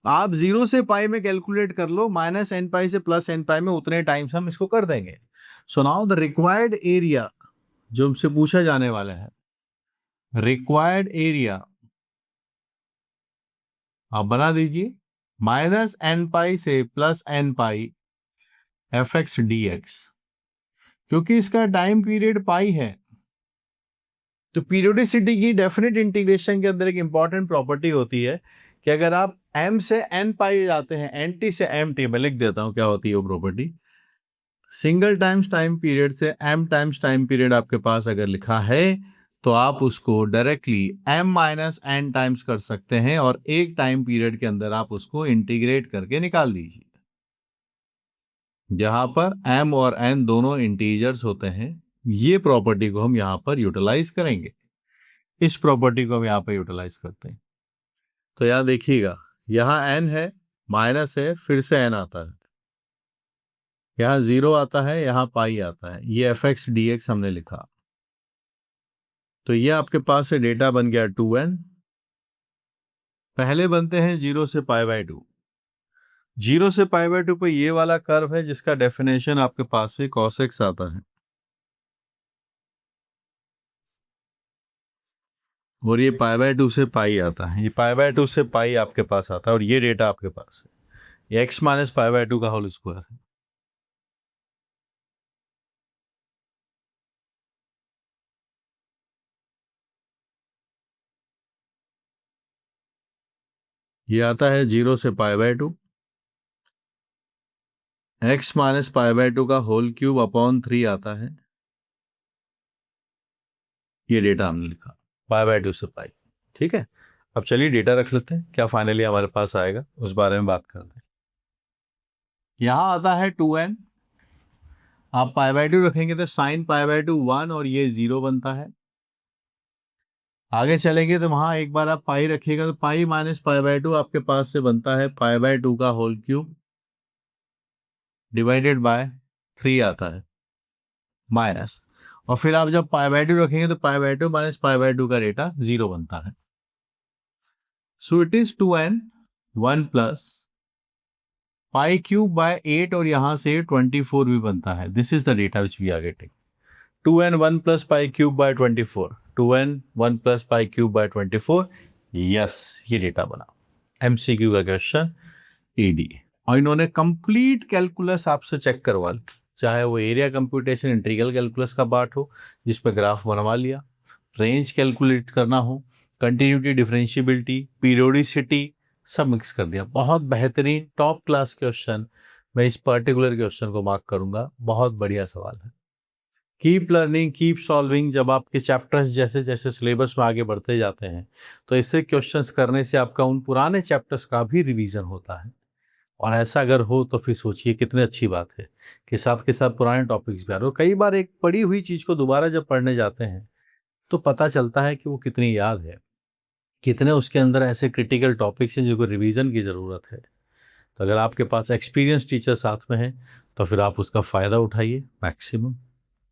आप 0 से पाई में कैलकुलेट कर लो, माइनस एन पाई से प्लस एन पाई में उतने टाइम्स हम इसको कर देंगे। So now the required area जो हमसे पूछा जाने वाला है, रिक्वायर्ड एरिया आप बना दीजिए, माइनस एन पाई से प्लस एन पाई एफ एक्स डी एक्स। क्योंकि इसका टाइम पीरियड पाई है, तो पीरियोडिसिटी की डेफिनेट इंटीग्रेशन के अंदर एक इंपॉर्टेंट प्रॉपर्टी होती है कि अगर आप m से n पाई जाते हैं, एन टी से एम टी, मैं लिख देता हूं क्या होती है वो property. Single times time period से m टाइम्स टाइम पीरियड आपके पास अगर लिखा है, तो आप उसको directly m minus N times कर सकते हैं, और एक टाइम पीरियड के अंदर आप उसको इंटीग्रेट करके निकाल दीजिए। जहां पर m और n दोनों इंटीजर्स होते हैं, ये प्रॉपर्टी को हम यहां पर यूटिलाइज करेंगे। इस प्रॉपर्टी को हम यहाँ पे यूटिलाइज करते हैं। तो यहाँ देखिएगा, यहाँ n है, माइनस है, फिर से n आता है, यहाँ 0 आता है, यहाँ पाई आता है, ये एफ एक्स डी एक्स हमने लिखा। तो ये आपके पास से डेटा बन गया 2n। पहले बनते हैं 0 से पाई बाय 2। 0 से पाई बाय 2 पे ये वाला कर्व है जिसका डेफिनेशन आपके पास से cos x आता है, और ये पाई बाय 2 से पाई आता है, ये पाई बाय 2 से पाई आपके पास आता है, और ये डेटा आपके पास है, ये x माइनस पाई बाय 2 का होल स्क्वायर है। ये आता है 0 से pi by 2, x minus pi by 2 का होल क्यूब अपॉन 3 आता है। ये डेटा हमने लिखा पाई बाय 2 से पाई। ठीक है, अब चलिए डेटा रख लेते हैं, क्या फाइनली हमारे पास आएगा उस बारे में बात करते हैं। यहाँ आता है 2n, आप पाई बाय 2 रखेंगे तो साइन पाई बाय 2 1 और ये 0 बनता है। आगे चलेंगे तो वहां एक बार आप पाई रखिएगा तो पाई माइनस पाई बाय 2 आपके पास से बनता है पाई बाय 2 का होल क्यूब डिवाइडेड बाय 3 आता है माइनस, और फिर आप जब पाई बाय 2 रखेंगे तो pi by 2 minus pi by 2 का डेटा 0 बनता है। So it is 2n 1 plus pi cube by 8 और यहां से 24 भी बनता है। This is the data which we are getting. 2n 1 plus pi cube by 24, 2n 1 plus pi cube by 24, yes ये डेटा बना। एमसीक्यू का क्वेश्चन ईडी, और इन्होंने कंप्लीट कैलकुलस आपसे चेक करवा ली, चाहे वो एरिया कंप्यूटेशन इंटीग्रल कैलकुलस का पार्ट हो जिस पे ग्राफ बनवा लिया, रेंज कैलकुलेट करना हो, कंटिन्यूटी डिफरेंशियबिलिटी पीरियोडिसिटी, सब मिक्स कर दिया। बहुत बेहतरीन टॉप क्लास क्वेश्चन, मैं इस पर्टिकुलर क्वेश्चन को मार्क करूंगा, बहुत बढ़िया सवाल है। कीप लर्निंग कीप सॉल्विंग, जब आपके चैप्टर्स जैसे जैसे सिलेबस में आगे बढ़ते जाते हैं तो ऐसे क्वेश्चंस करने से आपका उन पुराने चैप्टर्स का भी रिवीजन होता है, और ऐसा अगर हो तो फिर सोचिए कितनी अच्छी बात है कि साथ के साथ पुराने टॉपिक्स भी आ रहे हो। कई बार एक पढ़ी हुई चीज़ को दोबारा जब पढ़ने जाते हैं तो पता चलता है कि वो कितनी याद है, कितने उसके अंदर ऐसे क्रिटिकल टॉपिक्स हैं जिनको रिवीजन की ज़रूरत है। तो अगर आपके पास एक्सपीरियंस टीचर साथ में है तो फिर आप उसका फ़ायदा उठाइए मैक्सिमम।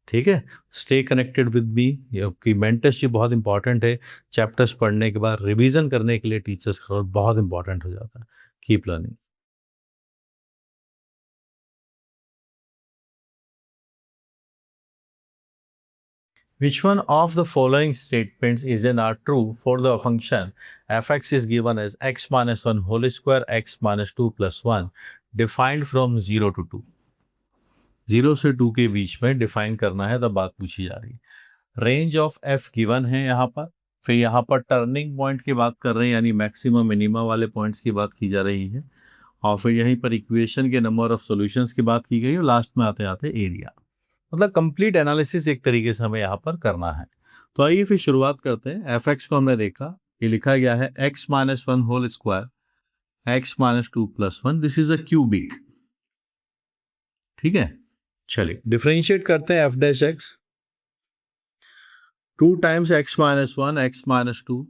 ठीक है, स्टे कनेक्टेड विद मी, आपकी मेंटरशिप बहुत इंपॉर्टेंट है। चैप्टर्स पढ़ने के बाद रिवीजन करने के लिए टीचर्स का रोल बहुत इंपॉर्टेंट हो जाता है। Keep learning. Which one of the following statements is not true for the function fx is given as x minus 1 whole square x minus 2 plus 1 defined from 0 to 2? 0 से 2 के बीच में define करना है, तब बात पूछी जा रही है। रेंज ऑफ एफ गिवन है यहाँ पर, फिर यहाँ पर टर्निंग पॉइंट की बात कर रहे हैं यानी मैक्सिमम मिनिमा वाले पॉइंट्स की बात की जा रही है, और फिर यहीं पर इक्वेशन के नंबर ऑफ सॉल्यूशंस की बात की गई और लास्ट में आते आते एरिया। मतलब कंप्लीट एनालिसिस एक तरीके से हमें यहाँ पर करना है। तो आइए फिर शुरुआत करते हैं। एफ एक्स को हमने देखा, ये लिखा गया है x minus 1 whole square x minus 2 plus 1, this is a cubic. ठीक है, चलिए डिफरेंशिएट करते हैं f dash x. 2 times x minus 1 x minus 2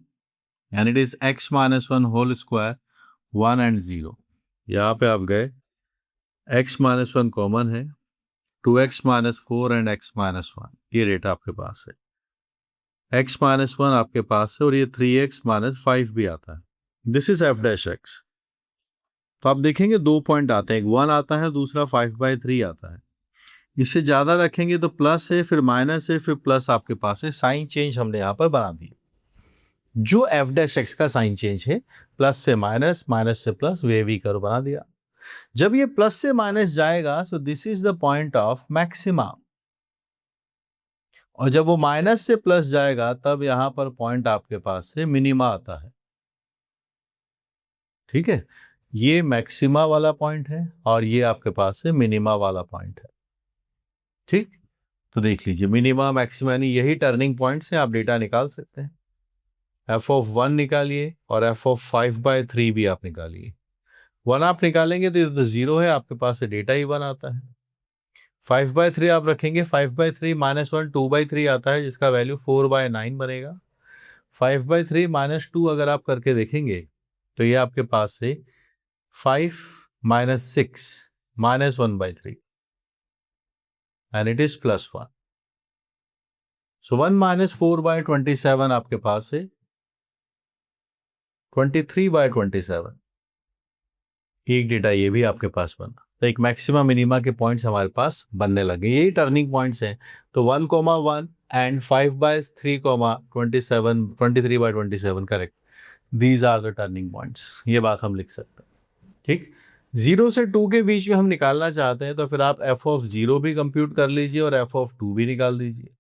and it is x minus 1 whole square 1 and 0। यहाँ पे आप गए, एक्स माइनस 1 कॉमन है, 2x minus 4 and x minus 1, ये डेटा आपके पास है। x माइनस 1 आपके पास है और ये 3x माइनस 5 भी आता है। This is F dash x. तो आप देखेंगे दो पॉइंट आते हैं, एक 1 आता है, दूसरा 5/3 आता है। इससे ज़्यादा रखेंगे तो प्लस है, फिर माइनस है, फिर प्लस आपके पास है। साइन चेंज हमने यहाँ पर बना दिया। जो एफ डैश एक्स का साइन चेंज है, प्लस से माइनस, माइनस से प्लस, वे वी कर्व बना दिया। जब ये प्लस से माइनस जाएगा सो this is the point of maxima, और जब वो माइनस से प्लस जाएगा तब यहां पर पॉइंट आपके पास से मिनिमा आता है। ठीक है, ये मैक्सिमा वाला पॉइंट है और ये आपके पास से मिनिमा वाला पॉइंट है। ठीक, तो देख लीजिए मिनिमा मैक्सिमा यानी यही टर्निंग पॉइंट से आप डेटा निकाल सकते हैं। एफ ऑफ 1 निकालिए और एफ ऑफ 5/3 भी आप निकालिए। 1 आप निकालेंगे तो ये तो 0 है, आपके पास से डेटा ही 1 आता है। 5/3 आप रखेंगे, 5/3 माइनस 1 2/3 आता है जिसका वैल्यू 4/9 बनेगा। 5/3 माइनस 2 अगर आप करके देखेंगे तो ये आपके पास से 5 minus 6 minus 1/3 and it is plus 1। So 1 minus 4/27 आपके पास है 23/27। एक डेटा ये भी आपके पास बना, तो एक मैक्सिमा मिनिमा के पॉइंट्स हमारे पास बनने लगे, यही टर्निंग पॉइंट्स हैं। तो 1,1 and 5/3, 27 23/27 correct, these are the turning points. ये बात हम लिख सकते हैं। ठीक, 0 से 2 के बीच में हम निकालना चाहते हैं तो फिर आप एफ ऑफ 0 भी कंप्यूट कर लीजिए और एफ ऑफ 2 भी निकाल दीजिए।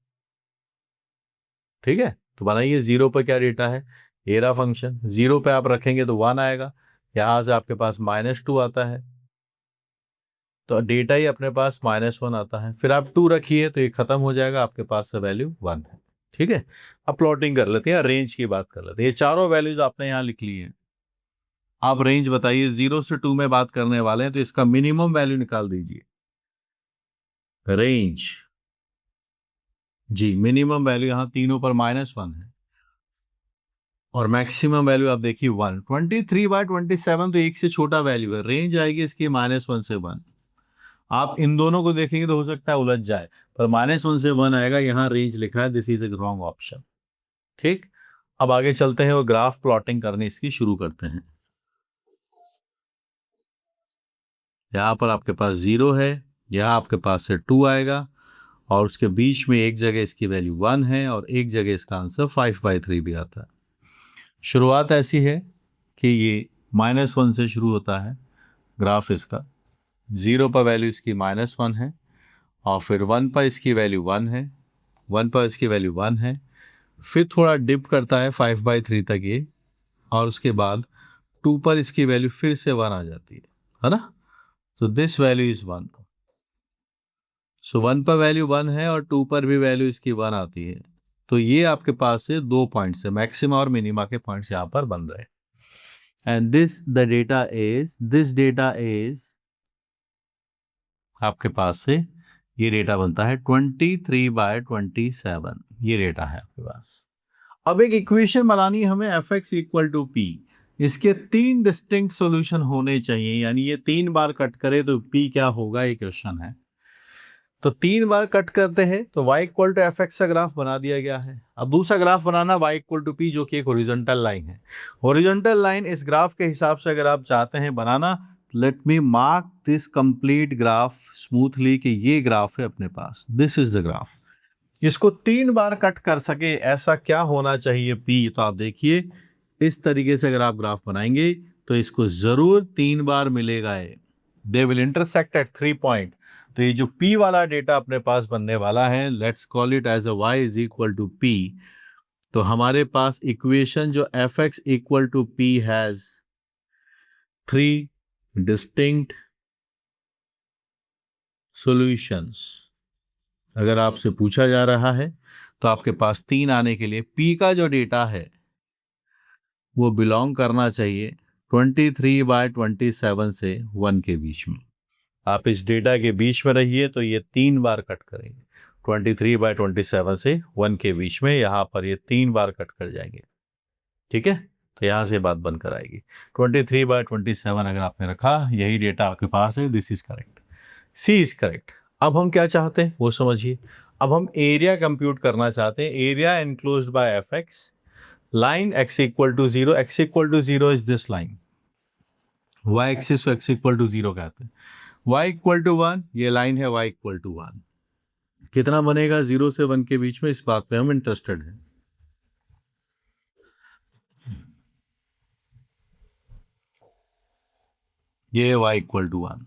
ठीक है, तो बनाइए 0 पर क्या डेटा है, ये रहा फंक्शन। 0 पे आप रखेंगे तो 1 आएगा, यहाँ से आपके पास -2 आता है, तो डेटा ही अपने पास -1 आता है। फिर आप 2 रखिए तो ये खत्म हो जाएगा, आपके पास से वैल्यू 1 है। ठीक है, अब प्लॉटिंग कर लेते हैं, रेंज की बात कर लेते हैं। ये चारों वैल्यूज आपने यहाँ लिख ली है। आप रेंज बताइए, 0 से 2 में बात करने वाले हैं तो इसका मिनिमम वैल्यू निकाल दीजिए। रेंज जी, मिनिमम वैल्यू यहाँ तीनों पर -1 है और मैक्सिमम वैल्यू आप देखिए 1। 23/27 तो एक से छोटा वैल्यू है, रेंज आएगी इसकी -1 से 1। आप इन दोनों को देखेंगे तो हो सकता है उलझ जाए, पर -1 से 1 आएगा, यहाँ रेंज लिखा है, this is a wrong option. ठीक, अब आगे चलते हैं और ग्राफ प्लॉटिंग करने इसकी शुरू करते हैं। यहाँ पर आपके पास 0 है, यहाँ आपके पास से 2 आएगा और उसके बीच में एक जगह इसकी वैल्यू 1 है और एक जगह इसका आंसर 5/3 भी आता है। शुरुआत ऐसी है कि ये -1 से शुरू होता है ग्राफ इसका, 0 पर वैल्यू इसकी -1 है और फिर 1 पर इसकी वैल्यू 1 है, 1 पर इसकी वैल्यू 1 है, फिर थोड़ा डिप करता है 5/3 तक ये, और उसके बाद 2 पर इसकी वैल्यू फिर से 1 आ जाती है ना। तो दिस वैल्यू इज 1। सो 1 पर वैल्यू 1 है और 2 पर भी वैल्यू इसकी 1 आती है। तो ये आपके पास से 2 पॉइंट्स है, मैक्सिमा और मिनिमा के पॉइंट्स यहाँ पर बन रहे हैं। एंड दिस डेटा इज आपके पास से ये डेटा बनता है 23/27, ये डेटा है आपके पास। अब एक इक्वेशन बनानी है हमें, fx इक्वल टू पी। इसके 3 डिस्टिंक्ट सॉल्यूशन होने चाहिए, यानी ये 3 बार कट करे तो p क्या होगा, ये क्वेश्चन है। तो 3 बार कट करते हैं तो y equal to F x का ग्राफ बना दिया गया है। अब दूसरा ग्राफ बनाना y इक्वल टू पी, जो कि एक हॉरिजॉन्टल लाइन है। हॉरिजॉन्टल लाइन इस ग्राफ के हिसाब से अगर आप चाहते हैं बनाना, let me mark this complete graph smoothly कि ये ग्राफ है अपने पास, दिस इज द ग्राफ। इसको 3 बार कट कर सके ऐसा क्या होना चाहिए p, तो आप देखिए इस तरीके से अगर आप ग्राफ बनाएंगे तो इसको जरूर 3 बार मिलेगा है। They will intersect at 3 point. तो ये जो p वाला डेटा अपने पास बनने वाला है, let's call it as a y is equal to p। तो हमारे पास इक्वेशन जो fx equal to p has 3 distinct solutions. अगर आपसे पूछा जा रहा है तो आपके पास 3 आने के लिए p का जो डेटा है वो बिलोंग करना चाहिए 23/27 से 1 के बीच में। आप इस डेटा के बीच में रहिए तो ये 3 बार कट करेंगे, 23/27 से 1 के बीच में, यहाँ पर ये 3 बार कट कर जाएंगे। ठीक है, तो यहाँ से बात बनकर आएगी। 23/27 अगर आपने रखा, यही डेटा आपके पास है, this is correct, C is correct. अब हम क्या चाहते हैं वो समझिए। अब हम एरिया कंप्यूट करना चाहते हैं, area enclosed by f x, line x equal to 0, x equal to 0 is this line, y axis को x equal to 0 कहते हैं, y equal to 1 ये लाइन है, y equal to 1 कितना बनेगा 0 से 1 के बीच में, इस बात पे हम इंटरेस्टेड हैं। ये y equal to 1।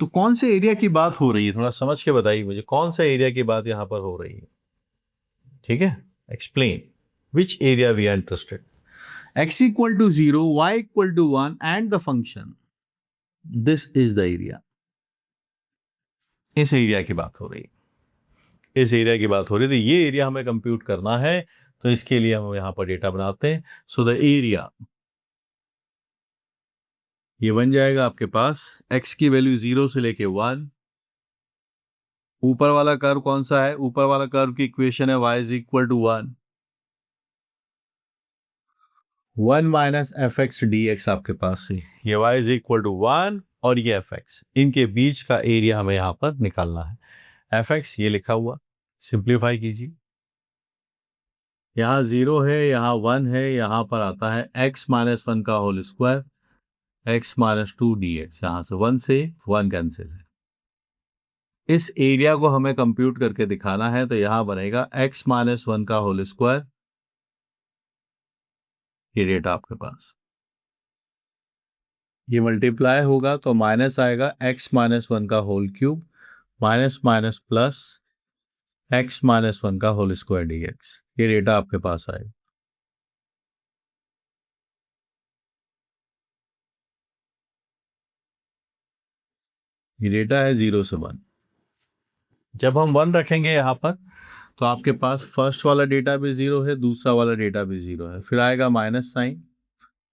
तो कौन से एरिया की बात हो रही है, थोड़ा समझ के बताइए मुझे, कौन सा एरिया की बात यहां पर हो रही है। ठीक है, explain which area we are interested. x equal to 0, y equal to 1 and the function, this is the area। इस एरिया की बात हो रही है, इस एरिया की बात हो रही है, तो ये एरिया हमें कंप्यूट करना है। तो इसके लिए हम यहां पर डेटा बनाते हैं। सो द एरिया ये बन जाएगा आपके पास, x की वैल्यू 0 से लेके 1। ऊपर वाला कर्व कौन सा है, ऊपर वाला कर्व की इक्वेशन है y is equal to 1, 1 minus f x d x आपके पास से, ये y इज इक्वल टू 1 और ये एफ एक्स, इनके बीच का एरिया हमें यहां पर निकालना है। एफ एक्स ये लिखा हुआ, सिंप्लीफाई कीजिए, यहाँ 0 है, यहाँ 1 है, यहाँ पर आता है x-1 का होल स्क्वायर, x-2 dx, यहाँ से 1 से 1 कैंसिल है। इस एरिया को हमें कंप्यूट करके दिखाना है, तो यहाँ बनेगा x-1 का होल स्क्वायर, ये डेटा आपके पास, ये मल्टीप्लाई होगा तो माइनस आएगा x-1 का whole cube, minus minus plus x-1 का होल स्क्वायर dx, ये डेटा आपके पास आएगा। ये डेटा है 0 से 1। जब हम 1 रखेंगे यहाँ पर तो आपके पास फर्स्ट वाला डेटा भी 0 है, दूसरा वाला डेटा भी 0 है, फिर आएगा माइनस साइन।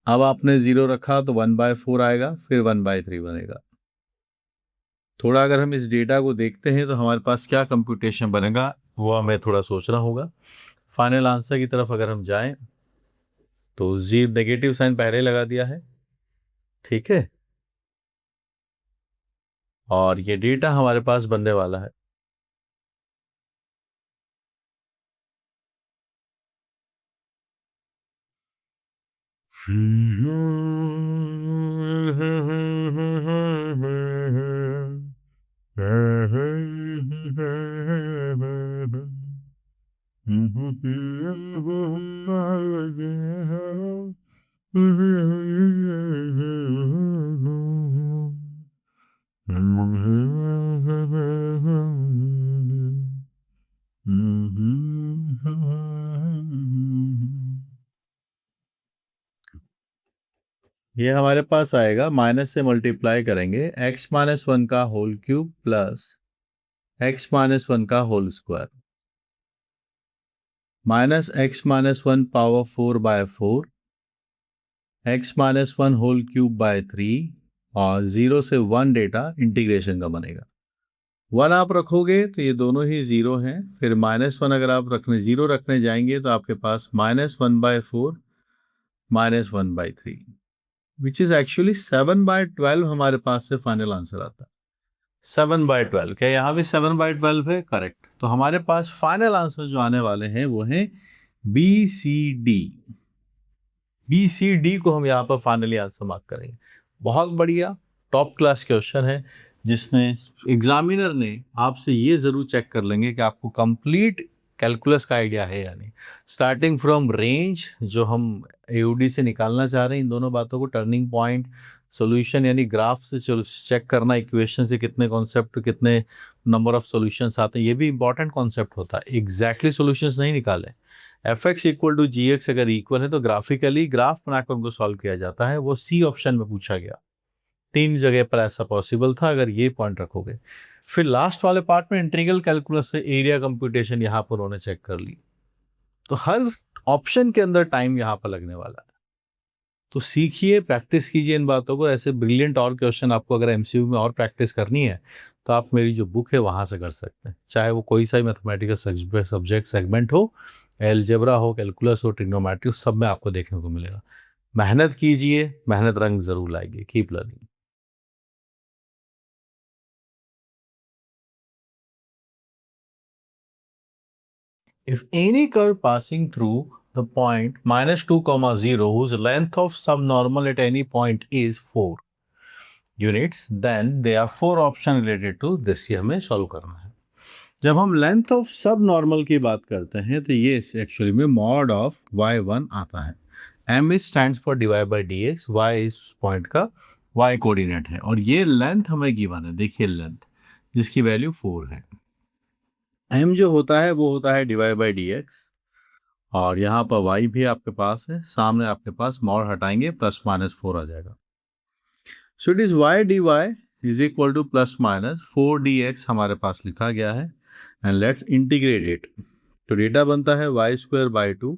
अब आपने 0 रखा तो 1/4 आएगा, फिर 1/3 बनेगा। थोड़ा अगर हम इस डेटा को देखते हैं तो हमारे पास क्या कंप्यूटेशन बनेगा वो हमें थोड़ा सोचना होगा। फाइनल आंसर की तरफ अगर हम जाएं तो जी नेगेटिव साइन पहले लगा दिया है, ठीक है, और ये डेटा हमारे पास बनने वाला है ये हमारे पास आएगा, माइनस से मल्टीप्लाई करेंगे x-1 का होल क्यूब प्लस x-1 का whole square minus x-1 power 4/4 x-1 whole cube by 3 और 0 से 1 डेटा इंटीग्रेशन का बनेगा। 1 आप रखोगे तो ये दोनों ही 0 हैं, फिर -1 अगर आप 0 रखने जाएंगे तो आपके पास -1/4 -1/3 विच इज एक्चुअली 7/12 हमारे पास से फाइनल आंसर आता है। 7/12, क्या यहाँ भी 7/12 है? करेक्ट। तो हमारे पास फाइनल आंसर जो आने वाले हैं वो है BCD। BCD को हम यहाँ पर फाइनली आंसर मार्क करेंगे। बहुत बढ़िया, टॉप क्लास क्वेश्चन है जिसने एग्जामिनर ने आपसे ये जरूर चेक कर लेंगे कि आपको कंप्लीट कैलकुलस का आइडिया है या नहीं। स्टार्टिंग फ्रॉम रेंज जो हम AUD से निकालना चाह रहे हैं, इन दोनों बातों को, टर्निंग पॉइंट, सॉल्यूशन यानी ग्राफ से चेक करना, इक्वेशन से कितने कॉन्सेप्ट, कितने नंबर ऑफ सॉल्यूशंस आते हैं, ये भी इंपॉर्टेंट कॉन्सेप्ट होता है। एग्जैक्टली सॉल्यूशंस नहीं निकाले, fx इक्वल टू gx अगर इक्वल है तो ग्राफिकली ग्राफ बनाकर उनको सॉल्व किया जाता है। वो सी ऑप्शन में पूछा गया, 3 जगह पर ऐसा पॉसिबल था अगर ये पॉइंट रखोगे। फिर लास्ट वाले पार्ट में इंटीग्रल कैलकुलस से एरिया कंप्यूटेशन यहाँ पर उन्होंने चेक कर ली। तो हर ऑप्शन के अंदर टाइम यहाँ पर लगने वाला है। तो सीखिए, प्रैक्टिस कीजिए इन बातों को। ऐसे ब्रिलियंट और क्वेश्चन आपको अगर MCQ में और प्रैक्टिस करनी है तो आप मेरी जो बुक है वहाँ से कर सकते हैं, चाहे वो कोई सा ही मैथमेटिकल सब्जेक्ट सेगमेंट हो, एलजेब्रा हो, कैलकुलस हो, ट्रिग्नोमेट्री, सब में आपको देखने को मिलेगा। मेहनत कीजिए, मेहनत रंग जरूर लाएगी। Keep learning. If any curve passing through the point -2, 0 whose length of subnormal at any point is 4 units, then there are 4 options related to this। ये हमें सॉल्व करना है। जब हम लेंथ ऑफ सब नॉर्मल की बात करते हैं तो ये एक्चुअली में मॉड ऑफ y1 आता है। m is stands for divide by dx, y इस पॉइंट का y कोऑर्डिनेट है और ये लेंथ हमें गिवन है। देखिए लेंथ जिसकी वैल्यू 4 है, m जो होता है वो होता है डिवाइड बाई dx और यहाँ पर y भी आपके पास है, सामने आपके पास मॉड हटाएंगे +-4 आ जाएगा। So it is y dy is equal to +-4 dx हमारे पास लिखा गया है एंड लेट्स इंटीग्रेट इट। तो डेटा बनता है y²/2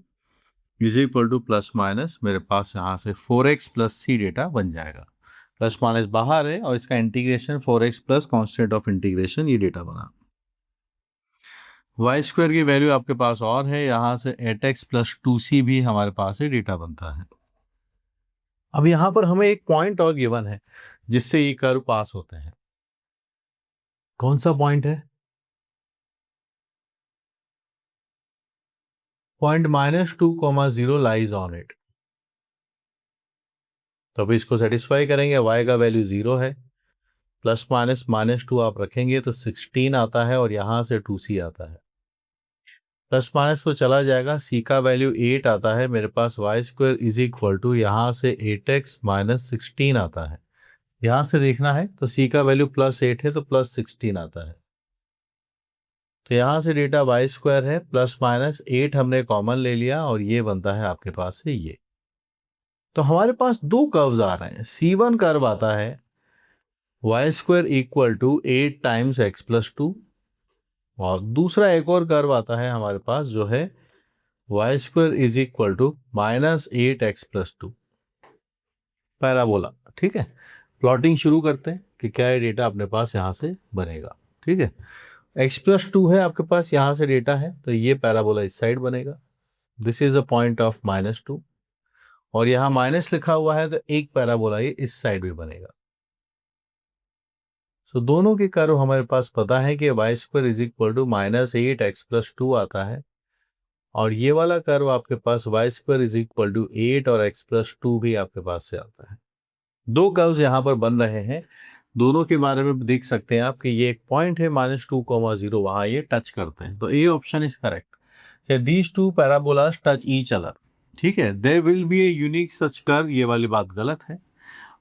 इज इक्वल टू +- मेरे पास यहाँ से 4x + c डेटा बन जाएगा। +- बाहर है और इसका integration 4x plus constant of integration, ये डेटा बना। y² की वैल्यू आपके पास और है, यहाँ से 8x + 2c भी हमारे पास है, डेटा बनता है। अब यहाँ पर हमें एक पॉइंट और गिवन है जिससे ये कर्व पास होते हैं। कौन सा पॉइंट है? Point -2, 0 lies on it. तो अभी इसको सेटिस्फाई करेंगे। y का वैल्यू 0 है, +-2 आप रखेंगे तो 16 आता है और यहाँ से 2c आता है। +- तो चला जाएगा, c का वैल्यू 8 आता है मेरे पास। y² इज इक्वल टू यहाँ से 8x - 16 आता है। यहाँ से देखना है तो c का वैल्यू +8 है तो +16 आता है। तो यहाँ से डेटा y² है, +-8 हमने कॉमन ले लिया और ये बनता है आपके पास है ये। तो हमारे पास 2 कर्व्स आ रहे हैं। C1 कर्व आता है y square equal to 8 times x plus 2, और दूसरा एक और कर्व आता है हमारे पास जो है y square is equal to -8x+2 parabola. ठीक है, प्लॉटिंग शुरू करते हैं कि क्या ये डेटा अपने पास यहाँ से बनेगा। ठीक है, x+2 है आपके पास, यहाँ से डेटा है, तो ये पैराबोला इस साइड बनेगा, this is a point of -2, और यहाँ माइनस लिखा हुआ है तो एक पैराबोला ये इस साइड भी बनेगा। सो दोनों के कर्व हमारे पास पता है कि y square is equal to -8x+2 आता है, और ये वाला कर्व आपके पास y square is equal to 8 और x+2 भी आपके पास से आता है। दो कर्व्स यहाँ पर बन रहे हैं, दोनों के बारे में देख सकते हैं आप कि ये एक पॉइंट है -2,0, वहाँ ये टच करते हैं, तो A option is correct. These two parabolas touch each other. ठीक है, there will be a unique such curve, ये वाली बात गलत है,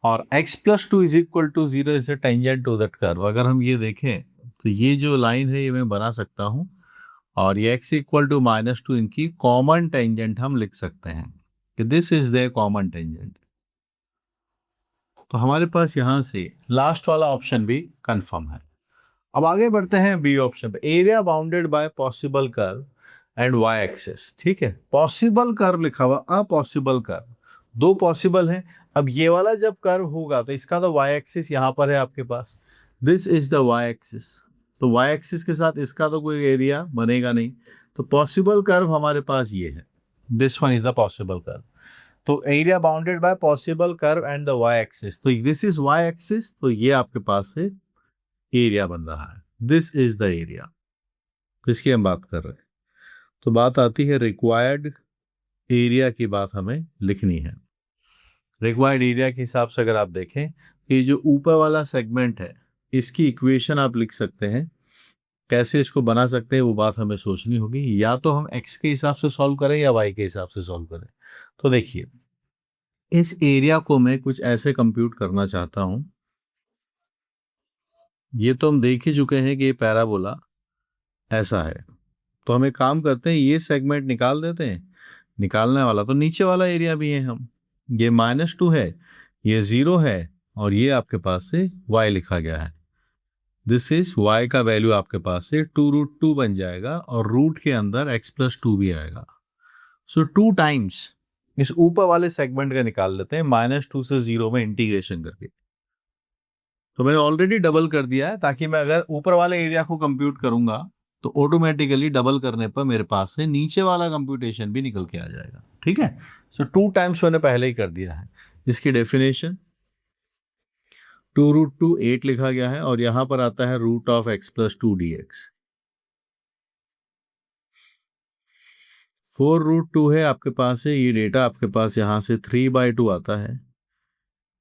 और x+2 is equal to 0 is a tangent to that curve. अगर हम ये देखें तो ये जो लाइन है ये मैं बना सकता हूँ, और ये x इक्वल टू -2 इनकी कॉमन टेंजेंट हम लिख सकते हैं कि this is the common tangent. तो हमारे पास यहाँ से लास्ट वाला ऑप्शन भी कंफर्म है। अब आगे बढ़ते हैं बी ऑप्शन पे, area bounded by possible curve and y axis. ठीक है, पॉसिबल कर्व लिखा हुआ, अपॉसिबल कर्व, दो पॉसिबल है। अब ये वाला जब कर्व होगा तो इसका तो वाई एक्सिस यहाँ पर है आपके पास, this is the y axis, तो वाई एक्सिस के साथ इसका तो कोई एरिया बनेगा नहीं, तो पॉसिबल कर्व हमारे पास ये है, this one is the possible curve. तो area bounded by possible curve and the y axis, तो दिस इज वाई एक्सिस, तो ये आपके पास से एरिया बन रहा है, दिस इज द एरिया, इसकी हम बात कर रहे हैं। तो बात आती है रिक्वायर्ड एरिया की, बात हमें लिखनी है। रिक्वायर्ड एरिया के हिसाब से अगर आप देखें कि जो ऊपर वाला सेगमेंट है इसकी इक्वेशन आप लिख सकते हैं, कैसे इसको बना सकते हैं वो बात हमें सोचनी होगी, या तो हम x के हिसाब से सॉल्व करें या y के हिसाब से सॉल्व करें। तो देखिए, इस एरिया को मैं कुछ ऐसे कंप्यूट करना चाहता हूं, ये तो हम देख ही चुके हैं कि ये पैराबोला ऐसा है, तो हम एक काम करते हैं, ये सेगमेंट निकाल देते हैं, निकालने वाला तो नीचे वाला एरिया भी है, हम ये -2 है, ये 0 है, और ये आपके पास से y लिखा गया है, दिस इज y का वैल्यू आपके पास से 2√2 बन जाएगा, और रूट के अंदर x+2 भी आएगा। सो 2 टाइम्स इस ऊपर वाले सेगमेंट का निकाल लेते हैं -2 से 0 में इंटीग्रेशन करके। तो मैंने ऑलरेडी डबल कर दिया है, ताकि मैं अगर ऊपर वाले एरिया को कंप्यूट करूंगा तो ऑटोमेटिकली डबल करने पर मेरे पास से नीचे वाला कंप्यूटेशन भी निकल के आ जाएगा। ठीक है, सो 2 टाइम्स मैंने पहले ही कर दिया है। इसकी डेफिनेशन 2√2 8 लिखा गया है, और यहां पर आता है √(x+2) dx। 4√2 है आपके पास है, ये डेटा आपके पास यहाँ से 3/2 आता है,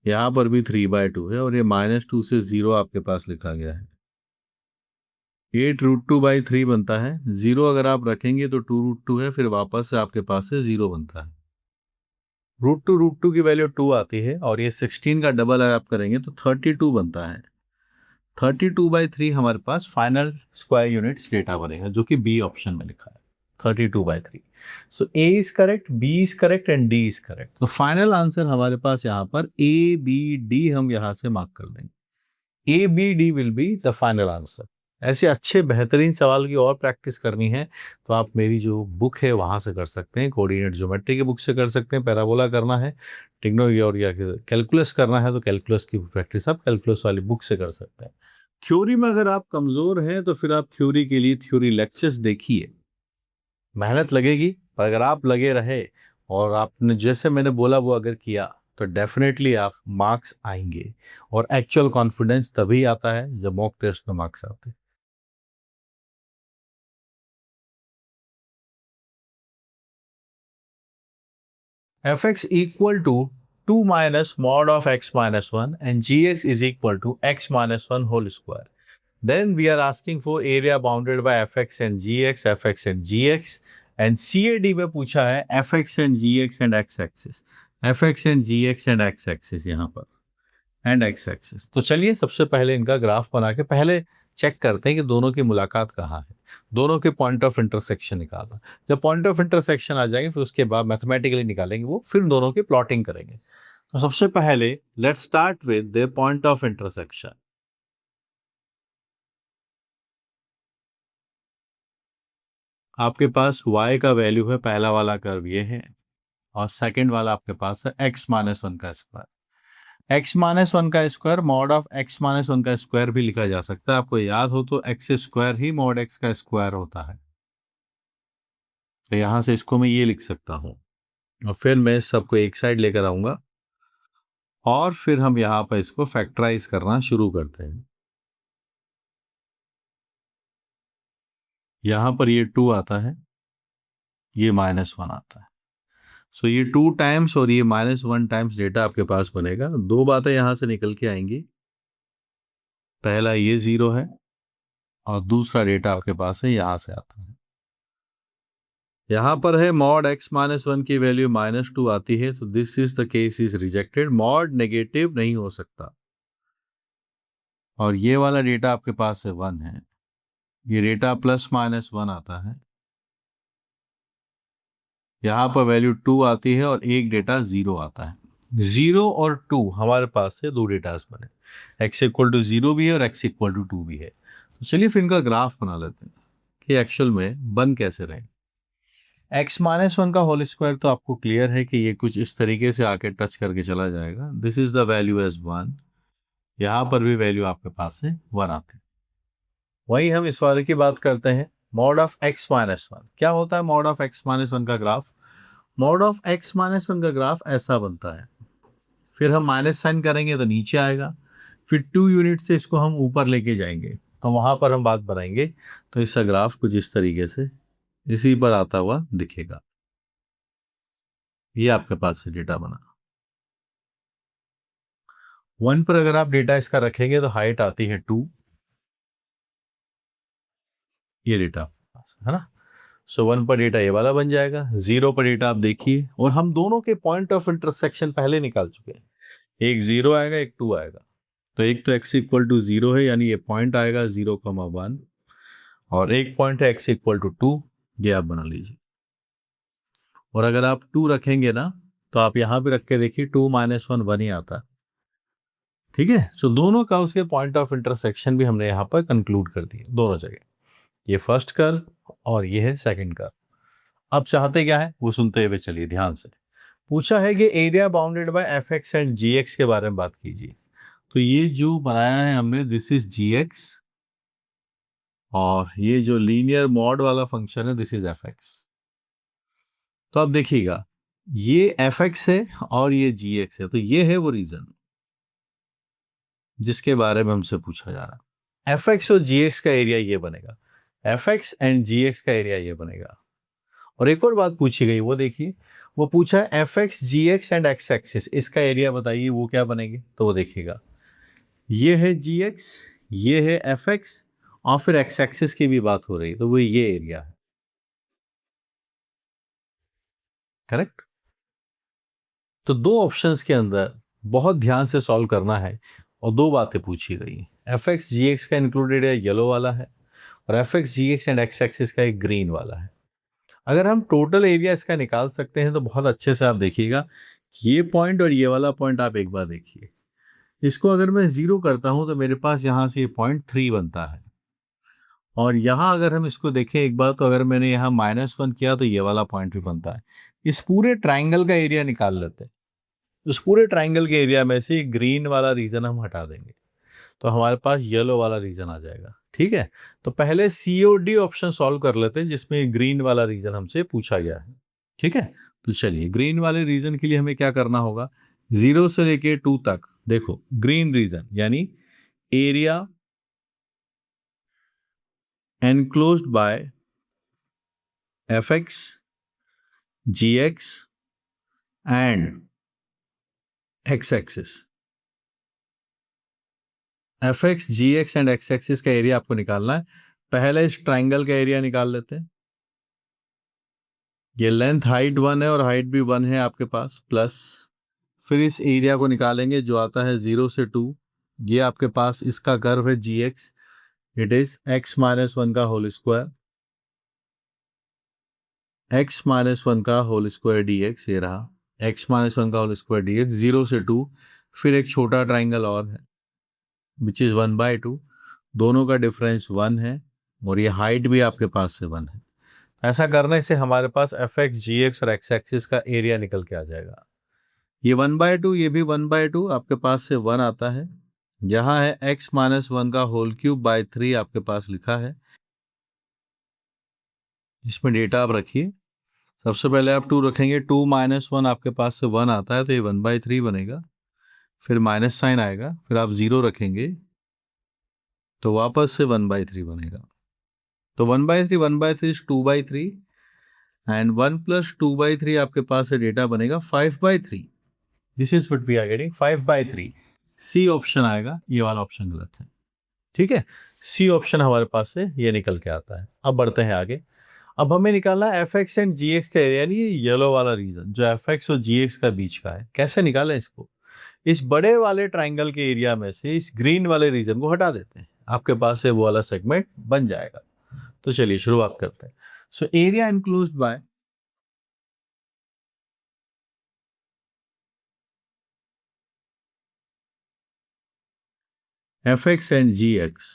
यहाँ पर भी 3/2 है, और ये -2 से 0 आपके पास लिखा गया है। 8√2/3 बनता है, 0 अगर आप रखेंगे तो 2√2 है, फिर वापस से आपके पास से 0 बनता है। √2 की वैल्यू 2 आती है, और ये 16 का डबल अगर आप करेंगे तो 32 बनता है। 32/3 हमारे पास फाइनल स्क्वायर यूनिट्स डेटा बनेगा, जो कि बी ऑप्शन में लिखा है, 32/3। सो A is correct, B is correct and D is correct. तो फाइनल आंसर हमारे पास यहाँ पर ए बी डी हम यहाँ से मार्क कर देंगे, A B D will be the final answer. ऐसे अच्छे बेहतरीन सवाल की और प्रैक्टिस करनी है तो आप मेरी जो बुक है वहाँ से कर सकते हैं, कोऑर्डिनेट ज्योमेट्री की बुक से कर सकते हैं, पैराबोला करना है, टिग्नो और या कैलकुलस करना है तो कैलकुलस की प्रैक्टिस आप कैलकुलस वाली बुक से कर सकते हैं। थ्योरी में अगर आप कमज़ोर हैं तो फिर आप थ्योरी के लिए थ्योरी लेक्चर्स देखिए, मेहनत लगेगी, पर अगर आप लगे रहे और आपने जैसे मैंने बोला वो अगर किया तो डेफिनेटली आप मार्क्स आएंगे, और एक्चुअल कॉन्फिडेंस तभी आता है जब मॉक टेस्ट में मार्क्स आते हैं। fx equal to 2 minus mod of x minus 1 and gx is equal to x minus 1 whole square. Then we are asking for area bounded by fx and gx, and CAD में पूछा है fx and gx and x axis, fx and gx and x axis यहाँ पर and x axis. तो चलिए सबसे पहले इनका ग्राफ बना के पहले चेक करते हैं कि दोनों की मुलाकात कहाँ है, दोनों के पॉइंट ऑफ इंटरसेक्शन निकालना। जब पॉइंट ऑफ इंटरसेक्शन आ जाएंगे फिर उसके बाद मैथमेटिकली निकालेंगे वो, फिर दोनों की प्लॉटिंग करेंगे। तो सबसे पहले let's start with the point of intersection. आपके पास y का वैल्यू है, पहला वाला कर्व ये है, और सेकंड वाला आपके पास है x माइनस वन का स्क्वायर। x माइनस वन का square mod of x minus one का स्क्वायर भी लिखा जा सकता है। आपको याद हो तो x स्क्वायर ही मॉड x का स्क्वायर होता है, तो यहां से इसको मैं ये लिख सकता हूं, और फिर मैं सबको एक साइड लेकर आऊंगा, और फिर हम यहाँ पर इसको फैक्टराइज करना शुरू करते हैं। यहाँ पर ये 2 आता है, ये -1 आता है, सो ये 2 टाइम्स और ये -1 टाइम्स डेटा आपके पास बनेगा। दो बातें यहाँ से निकल के आएंगी, पहला ये 0 है, और दूसरा डेटा आपके पास है यहाँ से आता है। यहाँ पर है मॉड x माइनस वन की वैल्यू -2 आती है, तो this is the case is rejected. Mod negative नहीं हो सकता, और ये वाला डेटा आपके पास है 1 है, ये डेटा ±1 आता है, यहाँ पर वैल्यू 2 आती है, और एक डेटा 0 आता है। 0 और 2 हमारे पास है, दो डेटास बने, x इक्वल टू 0 भी है और x इक्वल टू 2 भी है। तो चलिए फिर इनका ग्राफ बना लेते हैं कि एक्चुअल में बन कैसे रहे। x माइनस वन का होल स्क्वायर तो आपको क्लियर है कि ये कुछ इस तरीके से आके टच करके चला जाएगा। This is the value as 1, यहाँ पर भी वैल्यू आपके पास है 1 आती है। वही हम इस वाले की बात करते हैं, mod of x minus one. क्या होता है mod of x minus one का graph? Mod of x minus one का ग्राफ ऐसा बनता है, फिर हम माइनस साइन करेंगे तो नीचे आएगा, फिर 2 यूनिट से इसको हम ऊपर लेके जाएंगे, तो वहां पर हम बात बनाएंगे। तो इसका ग्राफ कुछ इस तरीके से इसी पर आता हुआ दिखेगा। ये आपके पास से डेटा बना। 1 पर अगर आप डेटा इसका रखेंगे तो हाइट आती है 2, ये डेटा है ना। सो 1 पर डेटा ये वाला बन जाएगा, 0 पर डेटा आप देखिए, और हम दोनों के पॉइंट ऑफ इंटरसेक्शन पहले निकाल चुके हैं। एक 0 आएगा, एक 2 आएगा, तो एक तो x इक्वल टू 0 है, यानी ये पॉइंट आएगा 0,1, और एक पॉइंट है x इक्वल टू 2, ये आप बना लीजिए। और अगर आप 2 रखेंगे ना, तो आप यहाँ पे रख के देखिए, 2 माइनस 1 1 ही आता है। ठीक है, सो दोनों का उसके पॉइंट ऑफ इंटरसेक्शन भी हमने यहाँ पर कंक्लूड कर दिए दोनों जगह, ये फर्स्ट कर्व और ये है सेकंड कर्व। अब चाहते क्या है वो सुनते हुए चलिए ध्यान से। पूछा है कि area bounded by f x and ji x के बारे में बात कीजिए। तो ये जो बनाया है हमने, दिस इज जी एक्स, और ये जो लीनियर मॉड वाला फंक्शन है, दिस इज एफ एक्स। तो अब देखिएगा, ये एफ एक्स है और ये जी एक्स है, तो ये है वो रीजन जिसके बारे में हमसे पूछा जा रहा है। एफ एक्स और जी एक्स का एरिया ये बनेगा, f x and ji x का एरिया ये बनेगा। और एक और बात पूछी गई, वो देखिए, वो पूछा है F x g x and x axis, इसका एरिया बताइए वो क्या बनेगी। तो वो देखिएगा, ये है जी एक्स, ये है एफ एक्स, और फिर एक्स एक्सिस की भी बात हो रही है, तो वो ये एरिया है। करेक्ट। तो दो ऑप्शंस के अंदर बहुत ध्यान से सॉल्व करना है, और दो बातें पूछी गई। एफ एक्स जी एक्स का इंक्लूडेड एरिया येलो वाला है, और f x g x and x axis का एक ग्रीन वाला है। अगर हम टोटल एरिया इसका निकाल सकते हैं तो बहुत अच्छे से आप देखिएगा, ये पॉइंट और ये वाला पॉइंट आप एक बार देखिए। इसको अगर मैं 0 करता हूं तो मेरे पास यहाँ से ये पॉइंट 3 बनता है, और यहाँ अगर हम इसको देखें एक बार, तो अगर मैंने यहाँ -1 किया तो ये वाला पॉइंट भी बनता है। इस पूरे ट्राइंगल का एरिया निकाल लेते हैं। उस पूरे ट्राइंगल के एरिया में से ग्रीन वाला रीजन हम हटा देंगे, तो हमारे पास येलो वाला रीजन आ जाएगा। ठीक है, तो पहले COD ऑप्शन सॉल्व कर लेते हैं जिसमें ग्रीन वाला रीजन हमसे पूछा गया है। ठीक है, तो चलिए ग्रीन वाले रीजन के लिए हमें क्या करना होगा, 0 से लेके 2 तक देखो, ग्रीन रीजन यानी area enclosed by f x g x and x axis. F x g x and x axis का एरिया आपको निकालना है। पहले इस ट्राइंगल का एरिया निकाल लेते हैं। ये लेंथ हाइट 1 है और हाइट भी 1 है आपके पास, प्लस फिर इस एरिया को निकालेंगे जो आता है 0 से 2। ये आपके पास इसका कर्व है g x, it is x minus one का whole square, x minus one का होल स्क्वायर डी एक्स, ये रहा एक्स माइनस वन का होल स्क्वायर डी एक्स, 0 से 2। फिर एक छोटा ट्राइंगल और है विच इज़ 1/2, दोनों का डिफरेंस 1 है, और ये हाइट भी आपके पास से 1 है। ऐसा करने से हमारे पास एफ एक्स जी एक्स और एक्स एक्सिस का एरिया निकल के आ जाएगा। ये 1/2, ये भी 1/2 आपके पास से 1 आता है। यहाँ है x माइनस 1 का होल क्यूब बाय 3 आपके पास लिखा है। इसमें डेटा आप रखिए। सबसे पहले आप 2 रखेंगे, 2 माइनस 1 आपके पास से 1 आता है, तो ये 1/3 बनेगा। फिर माइनस साइन आएगा, फिर आप 0 रखेंगे तो वापस से 1/3 बनेगा। तो 1/3 1/3 इज 2/3 एंड 1 प्लस 2/3 आपके पास से डेटा बनेगा 5/3। This is what we are getting, 5/3। C option आएगा, ये वाला ऑप्शन गलत है। ठीक है, सी ऑप्शन हमारे पास से ये निकल के आता है। अब बढ़ते हैं आगे। अब हमें निकालना है F x and ji x का एरिया, यानी ये येलो वाला रीजन जो एफ एक्स और जी एक्स का बीच का है। कैसे निकालें इसको? इस बड़े वाले ट्राइंगल के एरिया में से इस ग्रीन वाले रीजन को हटा देते हैं, आपके पास से वो वाला सेगमेंट बन जाएगा। तो चलिए शुरुआत करते हैं। So area enclosed by f x and ji x,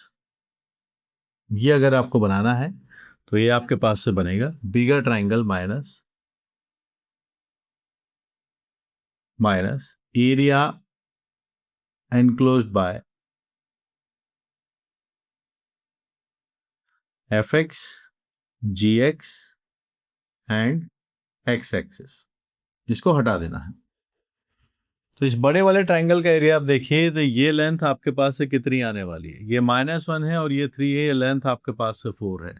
ये अगर आपको बनाना है तो ये आपके पास से बनेगा बिगर triangle minus area enclosed by fx, gx and x axis, इसको हटा देना है। तो इस बड़े वाले ट्राइंगल का एरिया आप देखिए, तो ये लेंथ आपके पास से कितनी आने वाली है? ये -1 है और ये 3 है। ये लेंथ आपके पास से 4 है।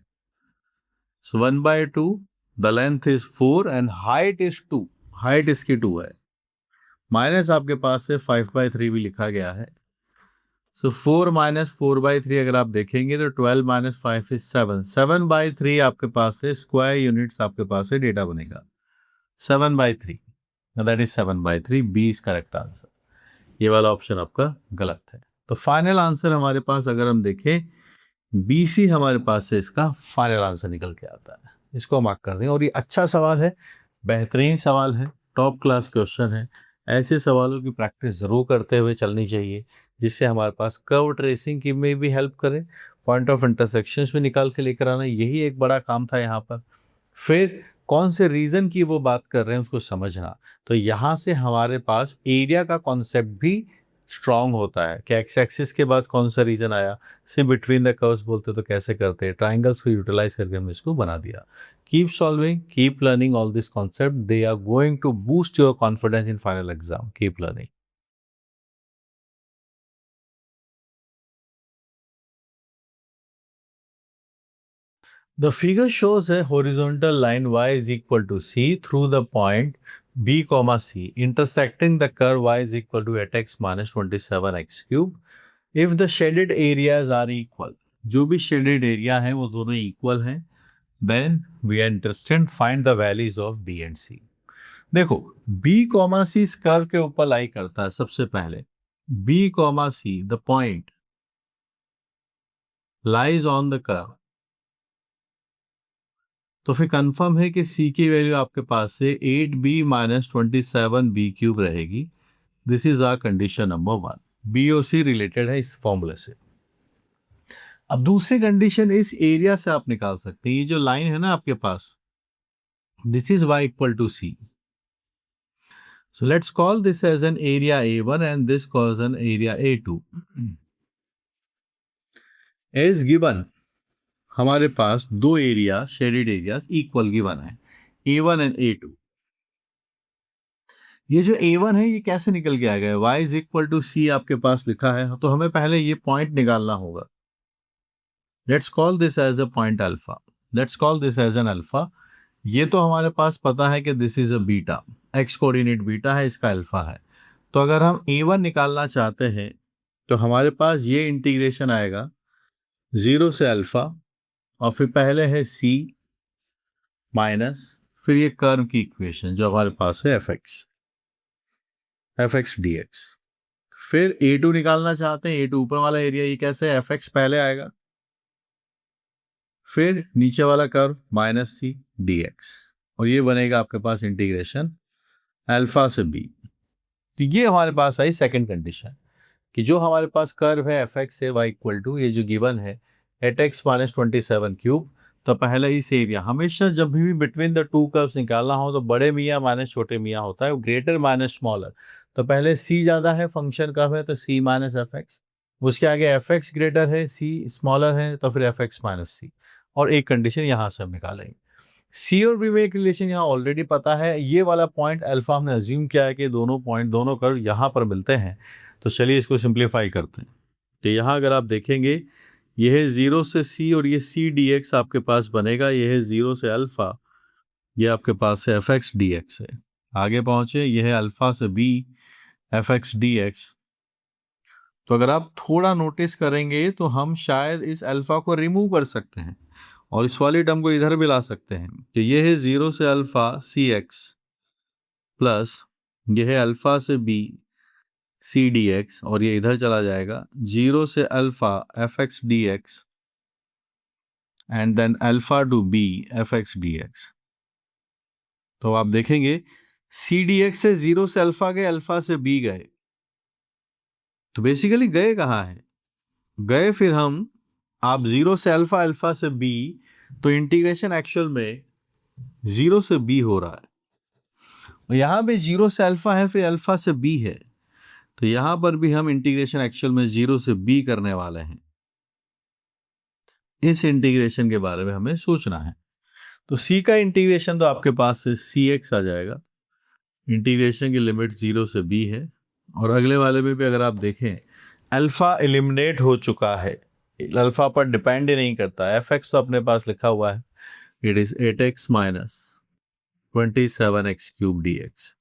सो 1/2, the length is 4 and height is 2। Height इसकी 2 है। माइनस आपके पास से 5/3 भी लिखा गया है। सो 4 माइनस 4/3 अगर आप देखेंगे तो 12 माइनस 5 इज 7। 7/3 आपके पास से स्क्वायर यूनिट्स आपके पास से डेटा बनेगा 7/3, that is 7/3। B is correct answer. ये वाला ऑप्शन आपका गलत है। तो फाइनल आंसर हमारे पास अगर हम देखें, बी सी हमारे पास से इसका फाइनल आंसर निकल के आता है। इसको मार्क कर दें। और ये अच्छा सवाल है, बेहतरीन सवाल है, टॉप क्लास क्वेश्चन है। ऐसे सवालों की प्रैक्टिस ज़रूर करते हुए चलनी चाहिए, जिससे हमारे पास कर्व ट्रेसिंग की में भी हेल्प करे, पॉइंट ऑफ इंटरसेक्शंस में निकाल के लेकर आना, यही एक बड़ा काम था यहाँ पर। फिर कौन से रीजन की वो बात कर रहे हैं उसको समझना। तो यहाँ से हमारे पास एरिया का कॉन्सेप्ट भी स्ट्रांग होता है कि एक्स एक्सिस के बाद कौन सा रीजन आया, से बिटवीन द कर्व्स बोलते तो कैसे करते हैं, ट्राइंगल्स को यूटिलाइज करके हमने इसको बना दिया। Keep solving, keep learning all this concept, they are going to boost your confidence in final exam. Keep learning. The figure shows a horizontal line y is equal to c through the point b comma c intersecting the curve y is equal to 8x minus 27x cube if the shaded areas are equal। जो भी shaded area है वो दोनों equal हैं, then we are interested find the values of b and c। देखो b comma c इस curve के ऊपर लाई करता है। सबसे पहले b comma c the point lies on the curve, तो फिर कंफर्म है कि c की वैल्यू आपके पास से 8b माइनस 27b क्यूब रहेगी। This is our condition number 1। B और सी रिलेटेड है इस फॉर्मूले से। अब दूसरी कंडीशन इस एरिया से आप निकाल सकते हैं। ये जो लाइन है ना आपके पास, this is y equal to c। So let's call this as an area A1 and this calls an area A2। As given हमारे पास दो area shaded areas equal given है, A1 एंड A2। ये जो A1 है ये कैसे निकल के आ गया? y is equal to c आपके पास लिखा है, तो हमें पहले ये पॉइंट निकालना होगा। Let's call this as a point alpha. Let's call this as an alpha. ये तो हमारे पास पता है कि this is a beta, x coordinate beta है, इसका अल्फा है। तो अगर हम A1 निकालना चाहते हैं तो हमारे पास ये इंटीग्रेशन आएगा 0 से अल्फा, और फिर पहले है c माइनस, फिर ये कर्व की इक्वेशन जो हमारे पास है एफ एक्स डी एक्स। फिर A2 निकालना चाहते हैं, A2 ऊपर वाला एरिया, ये कैसे है? एफ एक्स पहले आएगा, फिर नीचे वाला curve minus C d x, और ये बनेगा आपके पास इंटीग्रेशन अल्फा से बी। तो ये हमारे पास आई सेकंड कंडीशन कि जो हमारे पास कर्व है एफ एक्स से वाई इक्वल टू ये जो गिवन है 8x माइनस 27 क्यूब, तो पहला इस एरिया, हमेशा जब भी बिटवीन द टू कर्व्स निकालना हो तो बड़े मियाँ माइनस छोटे मियाँ होता है, ग्रेटर माइनस स्मॉलर। तो पहले सी ज़्यादा है, फंक्शन कब है, तो सी माइनस एफ एक्स। उसके आगे एफ एक्स ग्रेटर है, सी स्मॉलर है, तो फिर एफ एक्स माइनस सी। और एक कंडीशन यहाँ से हम निकालेंगे। सी और बी में एक रिलेशन यहाँ ऑलरेडी पता है, ये वाला पॉइंट अल्फा हमने अज्यूम किया है कि दोनों पॉइंट, दोनों कर्व यहाँ पर मिलते हैं। तो चलिए इसको सिंप्लीफाई करते हैं। तो यहाँ अगर आप देखेंगे, ये है 0 से सी और ये सी डी एक्स आपके पास बनेगा। ये है 0 से अल्फा, ये आपके पास से एफ एक्स डी एक्स है। आगे पहुंचे, ये है अल्फा से B f x d x. तो अगर आप थोड़ा नोटिस करेंगे तो हम शायद इस अल्फा को रिमूव कर सकते हैं और इस वाली टर्म को इधर भी ला सकते हैं। तो ये है 0 से अल्फा सी एक्स प्लस ये है अल्फा से बी सी डी एक्स, और ये इधर चला जाएगा 0 से alpha f x d x and then alpha to B f x d x. तो आप देखेंगे सी डी एक्स से 0 से अल्फा गए, अल्फा से बी गए, तो बेसिकली गए कहाँ है, गए फिर हम, आप 0 से अल्फा, अल्फा से बी, तो इंटीग्रेशन एक्चुअल में 0 से बी हो रहा है। और यहाँ पे 0 से अल्फा है, फिर अल्फा से बी है, तो यहाँ पर भी हम इंटीग्रेशन एक्चुअल में 0 से बी करने वाले हैं। इस इंटीग्रेशन के बारे में हमें सोचना है। तो सी का इंटीग्रेशन तो आपके पास से सी एक्स आ जाएगा, इंटीग्रेशन की लिमिट 0 से बी है। और अगले वाले में भी अगर आप देखें, अल्फा एलिमिनेट हो चुका है, अल्फा पर डिपेंड ही नहीं करता। एफ एक्स तो अपने पास लिखा हुआ है, it is 8x minus 27x cube D x.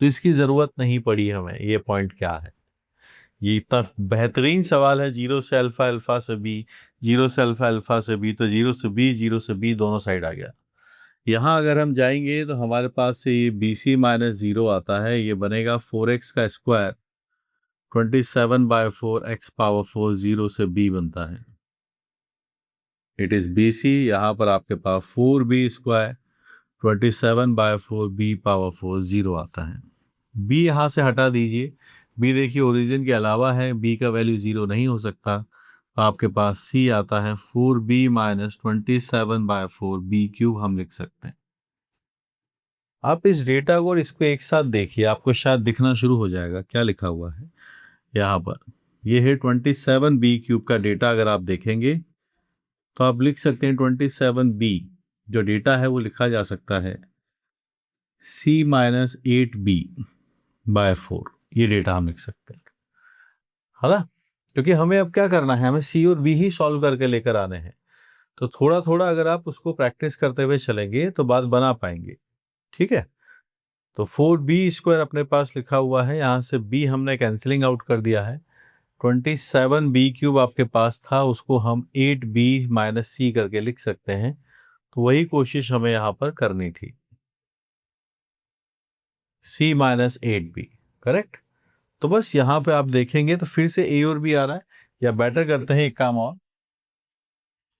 तो इसकी ज़रूरत नहीं पड़ी हमें। ये पॉइंट क्या है, ये इतना बेहतरीन सवाल है। 0 से अल्फा, अल्फा से बी, 0 से अल्फा, अल्फा से बी, तो 0 से बी, 0 से बी दोनों साइड आ गया। यहाँ अगर हम जाएंगे तो हमारे पास से ये बी सी माइनस 0 आता है, ये बनेगा 4x का स्क्वायर 27/4 x पावर 4, 0 से b बनता है। इट इज बी सी, यहाँ पर आपके पास 4b स्क्वायर 27/4 b पावर 4, 0 आता है। b यहाँ से हटा दीजिए, b देखिए ओरिजिन के अलावा है, b का वैल्यू 0 नहीं हो सकता, तो आपके पास c आता है 4b माइनस 27/4 b क्यूब हम लिख सकते हैं। आप इस डेटा को और इसको एक साथ देखिए, आपको शायद दिखना शुरू हो जाएगा क्या लिखा हुआ है यहाँ पर। ये है 27b क्यूब का डेटा। अगर आप देखेंगे तो आप लिख सकते हैं 27b जो डेटा है वो लिखा जा सकता है c माइनस 8b/4। ये डेटा हम लिख सकते हैं, है ना, क्योंकि हमें अब क्या करना है, हमें c और b ही सॉल्व करके लेकर आने हैं। तो थोड़ा थोड़ा अगर आप उसको प्रैक्टिस करते हुए चलेंगे तो बात बना पाएंगे। ठीक है, तो 4b स्क्वायर अपने पास लिखा हुआ है, यहाँ से b हमने कैंसिलिंग आउट कर दिया है। 27b क्यूब आपके पास था, उसको हम 8b माइनस c करके लिख सकते हैं। तो वही कोशिश हमें यहाँ पर करनी थी, c माइनस 8b, करेक्ट। तो बस यहाँ पे आप देखेंगे तो फिर से a और b आ रहा है, या बेटर करते हैं एक काम और,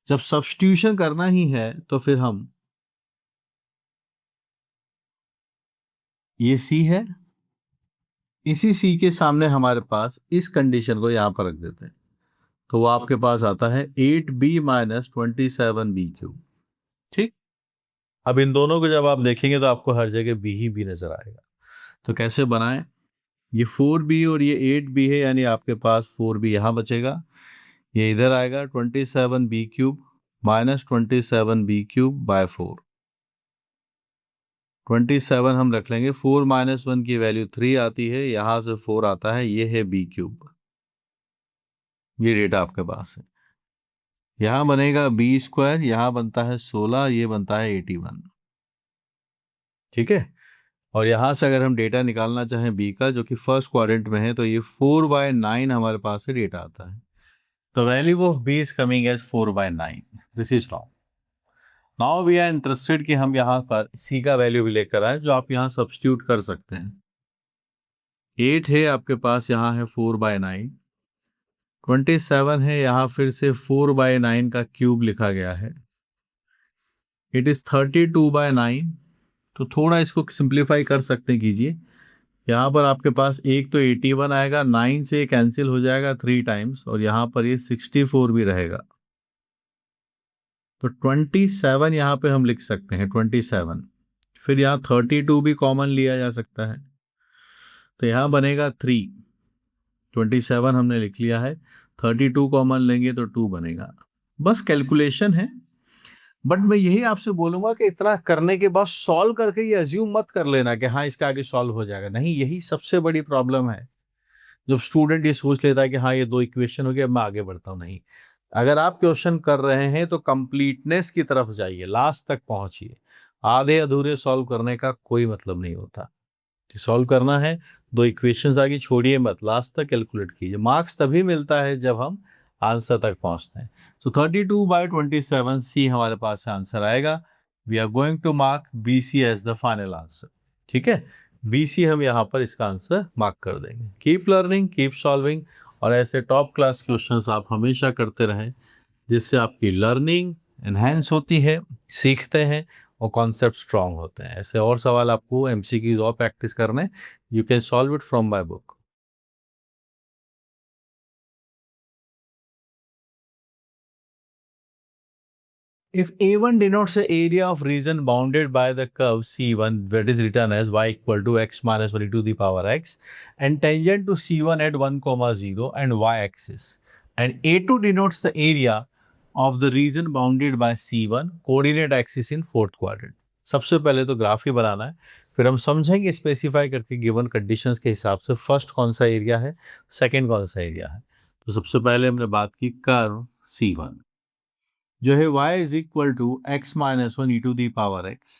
जब सब्स्टिट्यूशन करना ही है तो फिर हम, ये c है, इसी c के सामने हमारे पास इस कंडीशन को यहाँ पर रख देते हैं, तो वो आपके पास आता है 8b माइनस 27b क्यूब। ठीक, अब इन दोनों को जब आप देखेंगे तो आपको हर जगह b ही b नजर आएगा। तो कैसे बनाएं, ये 4b और ये 8b है, यानी आपके पास 4b यहाँ बचेगा, ये इधर आएगा 27b cube minus 27b cube by 4। 27 हम रख लेंगे, 4 माइनस 1 की वैल्यू 3 आती है, यहाँ से 4 आता है, ये है b क्यूब। ये डेटा आपके पास है। यहाँ बनेगा b स्क्वायर, यहाँ बनता है 16, ये बनता है 81। ठीक है, और यहाँ से अगर हम डेटा निकालना चाहें b का, जो कि फर्स्ट क्वाड्रेंट में है, तो ये 4/9 हमारे पास से डेटा आता है। The value of b is coming as 4/9. This is wrong. Now we are interested कि हम यहाँ पर c का वैल्यू भी लेकर आए, जो आप यहाँ सब्स्टिट्यूट कर सकते हैं। 8 है आपके पास, यहाँ है 4/9, 27 है, यहाँ फिर से 4/9 का क्यूब लिखा गया है, इट इज 32/9। तो थोड़ा इसको सिंप्लीफाई कर सकते हैं, कीजिए। यहाँ पर आपके पास एक तो 81 आएगा, 9 से कैंसिल हो जाएगा 3 टाइम्स, और यहाँ पर ये 64 भी रहेगा। तो 27 यहाँ पे हम लिख सकते हैं 27। फिर यहाँ 32 भी कॉमन लिया जा सकता है, तो यहाँ बनेगा 3। 27 हमने लिख लिया है, 32 कॉमन लेंगे तो 2 बनेगा। बस कैलकुलेशन है। बट मैं यही आपसे बोलूंगा कि इतना करने के बाद सॉल्व करके ये अज्यूम मत कर लेना कि हाँ इसका आगे सॉल्व हो जाएगा। नहीं, यही सबसे बड़ी प्रॉब्लम है जब स्टूडेंट ये सोच लेता है कि हाँ ये 2 इक्वेशन हो गया, अब मैं आगे बढ़ता हूँ। नहीं, अगर आप क्वेश्चन कर रहे हैं तो कंप्लीटनेस की तरफ जाइए, लास्ट तक पहुंचिए। आधे अधूरे सॉल्व करने का कोई मतलब नहीं होता। सॉल्व करना है, 2 इक्वेशंस आगे छोड़िए मत, लास्ट तक कैलकुलेट कीजिए। मार्क्स तभी मिलता है जब हम आंसर तक पहुंचते हैं। सो 32/27 सी हमारे पास आंसर आएगा। We are going to mark B C as the final answer. ठीक है, बी सी हम यहाँ पर इसका आंसर मार्क कर देंगे। कीप लर्निंग, कीप सॉल्विंग, और ऐसे टॉप क्लास क्वेश्चंस आप हमेशा करते रहें, जिससे आपकी लर्निंग एनहेंस होती है, सीखते हैं और कॉन्सेप्ट स्ट्रांग होते हैं। ऐसे और सवाल आपको एमसीक्यूज और प्रैक्टिस करने, you can solve it from my book. If A1 denotes the area of region bounded by the curve C1, that is written as y equal to x minus 1 to the power x, and tangent to C1 at 1, 0 and y-axis, and A2 denotes the area of the region bounded by C1, coordinate axis in fourth quadrant. सबसे पहले तो graph ही बनाना है, फिर हम समझेंगे specify करके given conditions के हिसाब से फर्स्ट कौन सा एरिया है, सेकंड कौन सा एरिया है। तो सबसे पहले हमने बात की कर्व C1 जो है y is equal to x minus 1 e to the power x।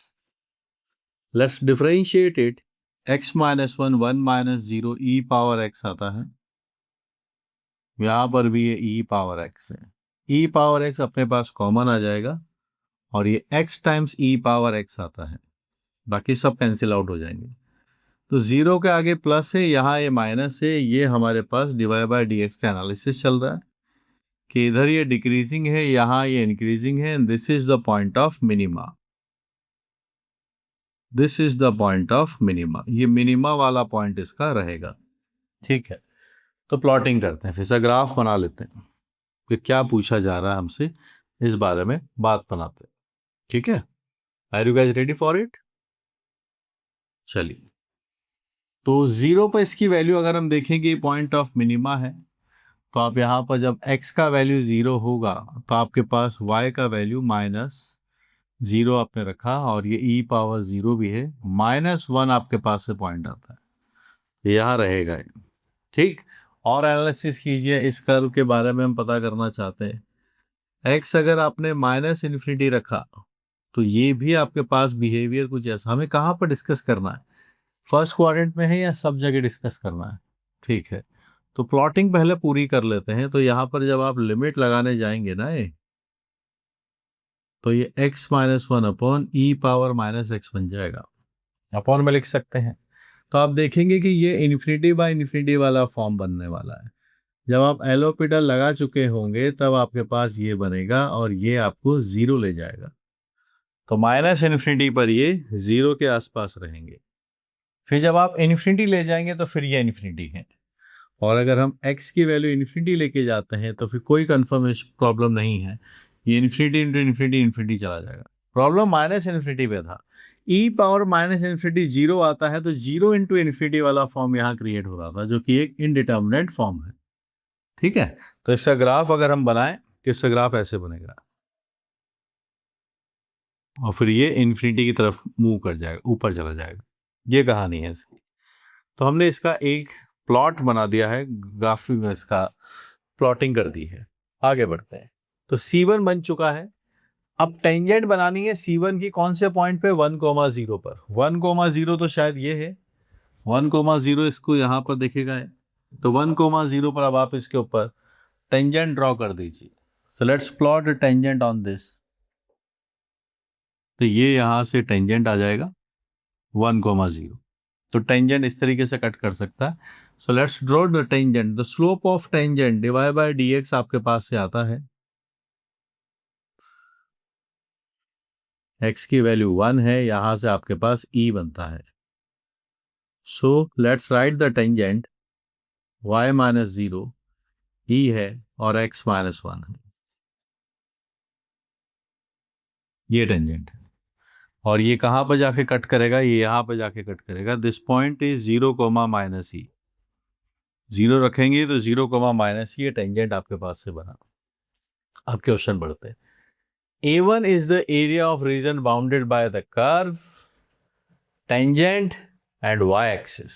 Let's differentiate it. x minus 1 1 minus 0 e power x आता है, यहां पर भी ये e पावर x है। e पावर x अपने पास कॉमन आ जाएगा और ये x times e power x आता है, बाकी सब कैंसिल आउट हो जाएंगे। तो 0 के आगे प्लस है, यहाँ ये माइनस है। ये हमारे पास डिवाइड बाय dx का एनालिसिस चल रहा है कि इधर ये डिक्रीजिंग है, यहाँ ये इंक्रीजिंग है। This is the point of minima, this is the point of minima, ये मिनिमा वाला पॉइंट इसका रहेगा। ठीक है, तो प्लॉटिंग करते हैं, फिर से ग्राफ बना लेते हैं कि क्या पूछा जा रहा है हमसे, इस बारे में बात बनाते हैं। ठीक है, are you guys ready for it? चलिए, तो 0 पर इसकी वैल्यू अगर हम देखेंगे पॉइंट ऑफ मिनिमा है, तो आप यहाँ पर जब x का वैल्यू 0 होगा तो आपके पास y का वैल्यू -0 आपने रखा, और ये e पावर 0 भी है, -1 आपके पास से पॉइंट आता है, यहाँ रहेगा ये। ठीक, और एनालिसिस कीजिए इस कर्व के बारे में, हम पता करना चाहते हैं। x अगर आपने -∞ रखा तो ये भी आपके पास बिहेवियर कुछ ऐसा, हमें कहाँ पर डिस्कस करना है, फर्स्ट क्वाड्रेंट में है या सब जगह डिस्कस करना है? ठीक है, तो प्लॉटिंग पहले पूरी कर लेते हैं। तो यहाँ पर जब आप लिमिट लगाने जाएंगे ना, ये तो ये x माइनस 1 अपॉन ई पावर -x बन जाएगा, अपॉन में लिख सकते हैं। तो आप देखेंगे कि ये इन्फिनिटी बाय इन्फिनिटी वाला फॉर्म बनने वाला है। जब आप एलोपिटल लगा चुके होंगे तब आपके पास ये बनेगा और ये आपको 0 ले जाएगा। तो -∞ पर ये 0 के आसपास रहेंगे। फिर जब आप इन्फिनिटी ले जाएंगे तो फिर ये इन्फिनिटी है, और अगर हम x की वैल्यू इन्फिनिटी लेके जाते हैं तो फिर कोई कन्फर्मेशन प्रॉब्लम नहीं है, ये इन्फिनिटी इंटू इन्फिनिटी इन्फिनिटी चला जाएगा। प्रॉब्लम -∞ पे था, e पावर -∞ 0 आता है, तो 0 इंटू इन्फिनिटी वाला फॉर्म यहाँ क्रिएट हो रहा था, जो कि एक इनडिटर्मिनेट फॉर्म है। ठीक है, तो इसका ग्राफ अगर हम बनाएं तो इसका ग्राफ ऐसे बनेगा, और फिर ये इन्फिनिटी की तरफ मूव कर जाएगा, ऊपर चला जाएगा। ये कहानी है इसकी। तो हमने इसका एक प्लॉट बना दिया है, ग्राफिक में इसका प्लॉटिंग कर दी है। आगे बढ़ते हैं, तो C1 बन चुका है। अब टेंजेंट बनानी है C1 की, कौन से पॉइंट पे, 1, 0 पर। 1, 0 तो शायद ये है, 1, 0 इसको यहाँ पर देखेगा है। तो 1, 0 पर अब आप इसके ऊपर टेंजेंट ड्रॉ कर दीजिए। So let's plot tangent on this. तो ये यहाँ से टेंजेंट आ जाएगा 1, 0। तो टेंजेंट इस तरीके से कट कर सकता है। So let's draw the tangent. The slope of tangent divide by dx आपके पास से आता है, x की वैल्यू 1 है, यहां से आपके पास e बनता है। So let's write the tangent, y -0 e है और x -1 है। ये टेंजेंट है, और ये कहाँ पर जाके कट करेगा, ये यहाँ पर जाके कट करेगा। This point is 0 comma minus e, 0 रखेंगे तो 0 कोमा माइनस ई, ये टेंजेंट आपके पास से बना। अब क्वेश्चन बढ़ते हैं। A1 is the area of region bounded by the curve, tangent and y-axis.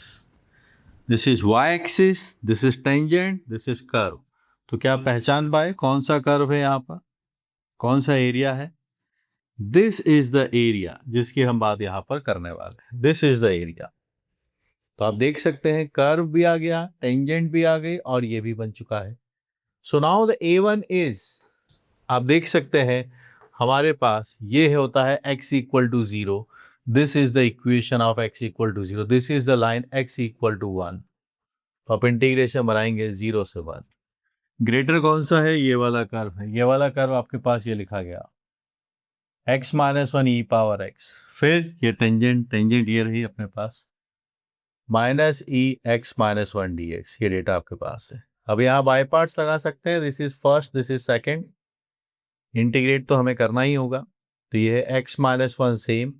This is y-axis, this is tangent, this is curve. तो क्या पहचान पाए कौन सा कर्व है यहाँ पर, कौन सा एरिया है? This is the area जिसकी हम बात यहाँ पर करने वाले हैं। This is the area. तो आप देख सकते हैं कर्व भी आ गया, टेंजेंट भी आ गई, और ये भी बन चुका है। So now the A1 is, आप देख सकते हैं हमारे पास ये होता है x equal to 0, this is the equation of x equal to 0, this is the line x equal to 1। तो आप इंटीग्रेशन बनाएंगे 0 से 1। ग्रेटर कौन सा है? ये वाला कर्व है। ये वाला कर्व आपके पास ये लिखा गया x minus 1 e power x, फिर ये टेंजेंट, टेंजेंट ये रही अपने पास माइनस ई एक्स माइनस 1 डी एक्स, ये डेटा आपके पास है। अब यहाँ बाय पार्ट्स लगा सकते हैं, this is first, this is second, integrate तो हमें करना ही होगा। तो ये है x माइनस 1 सेम,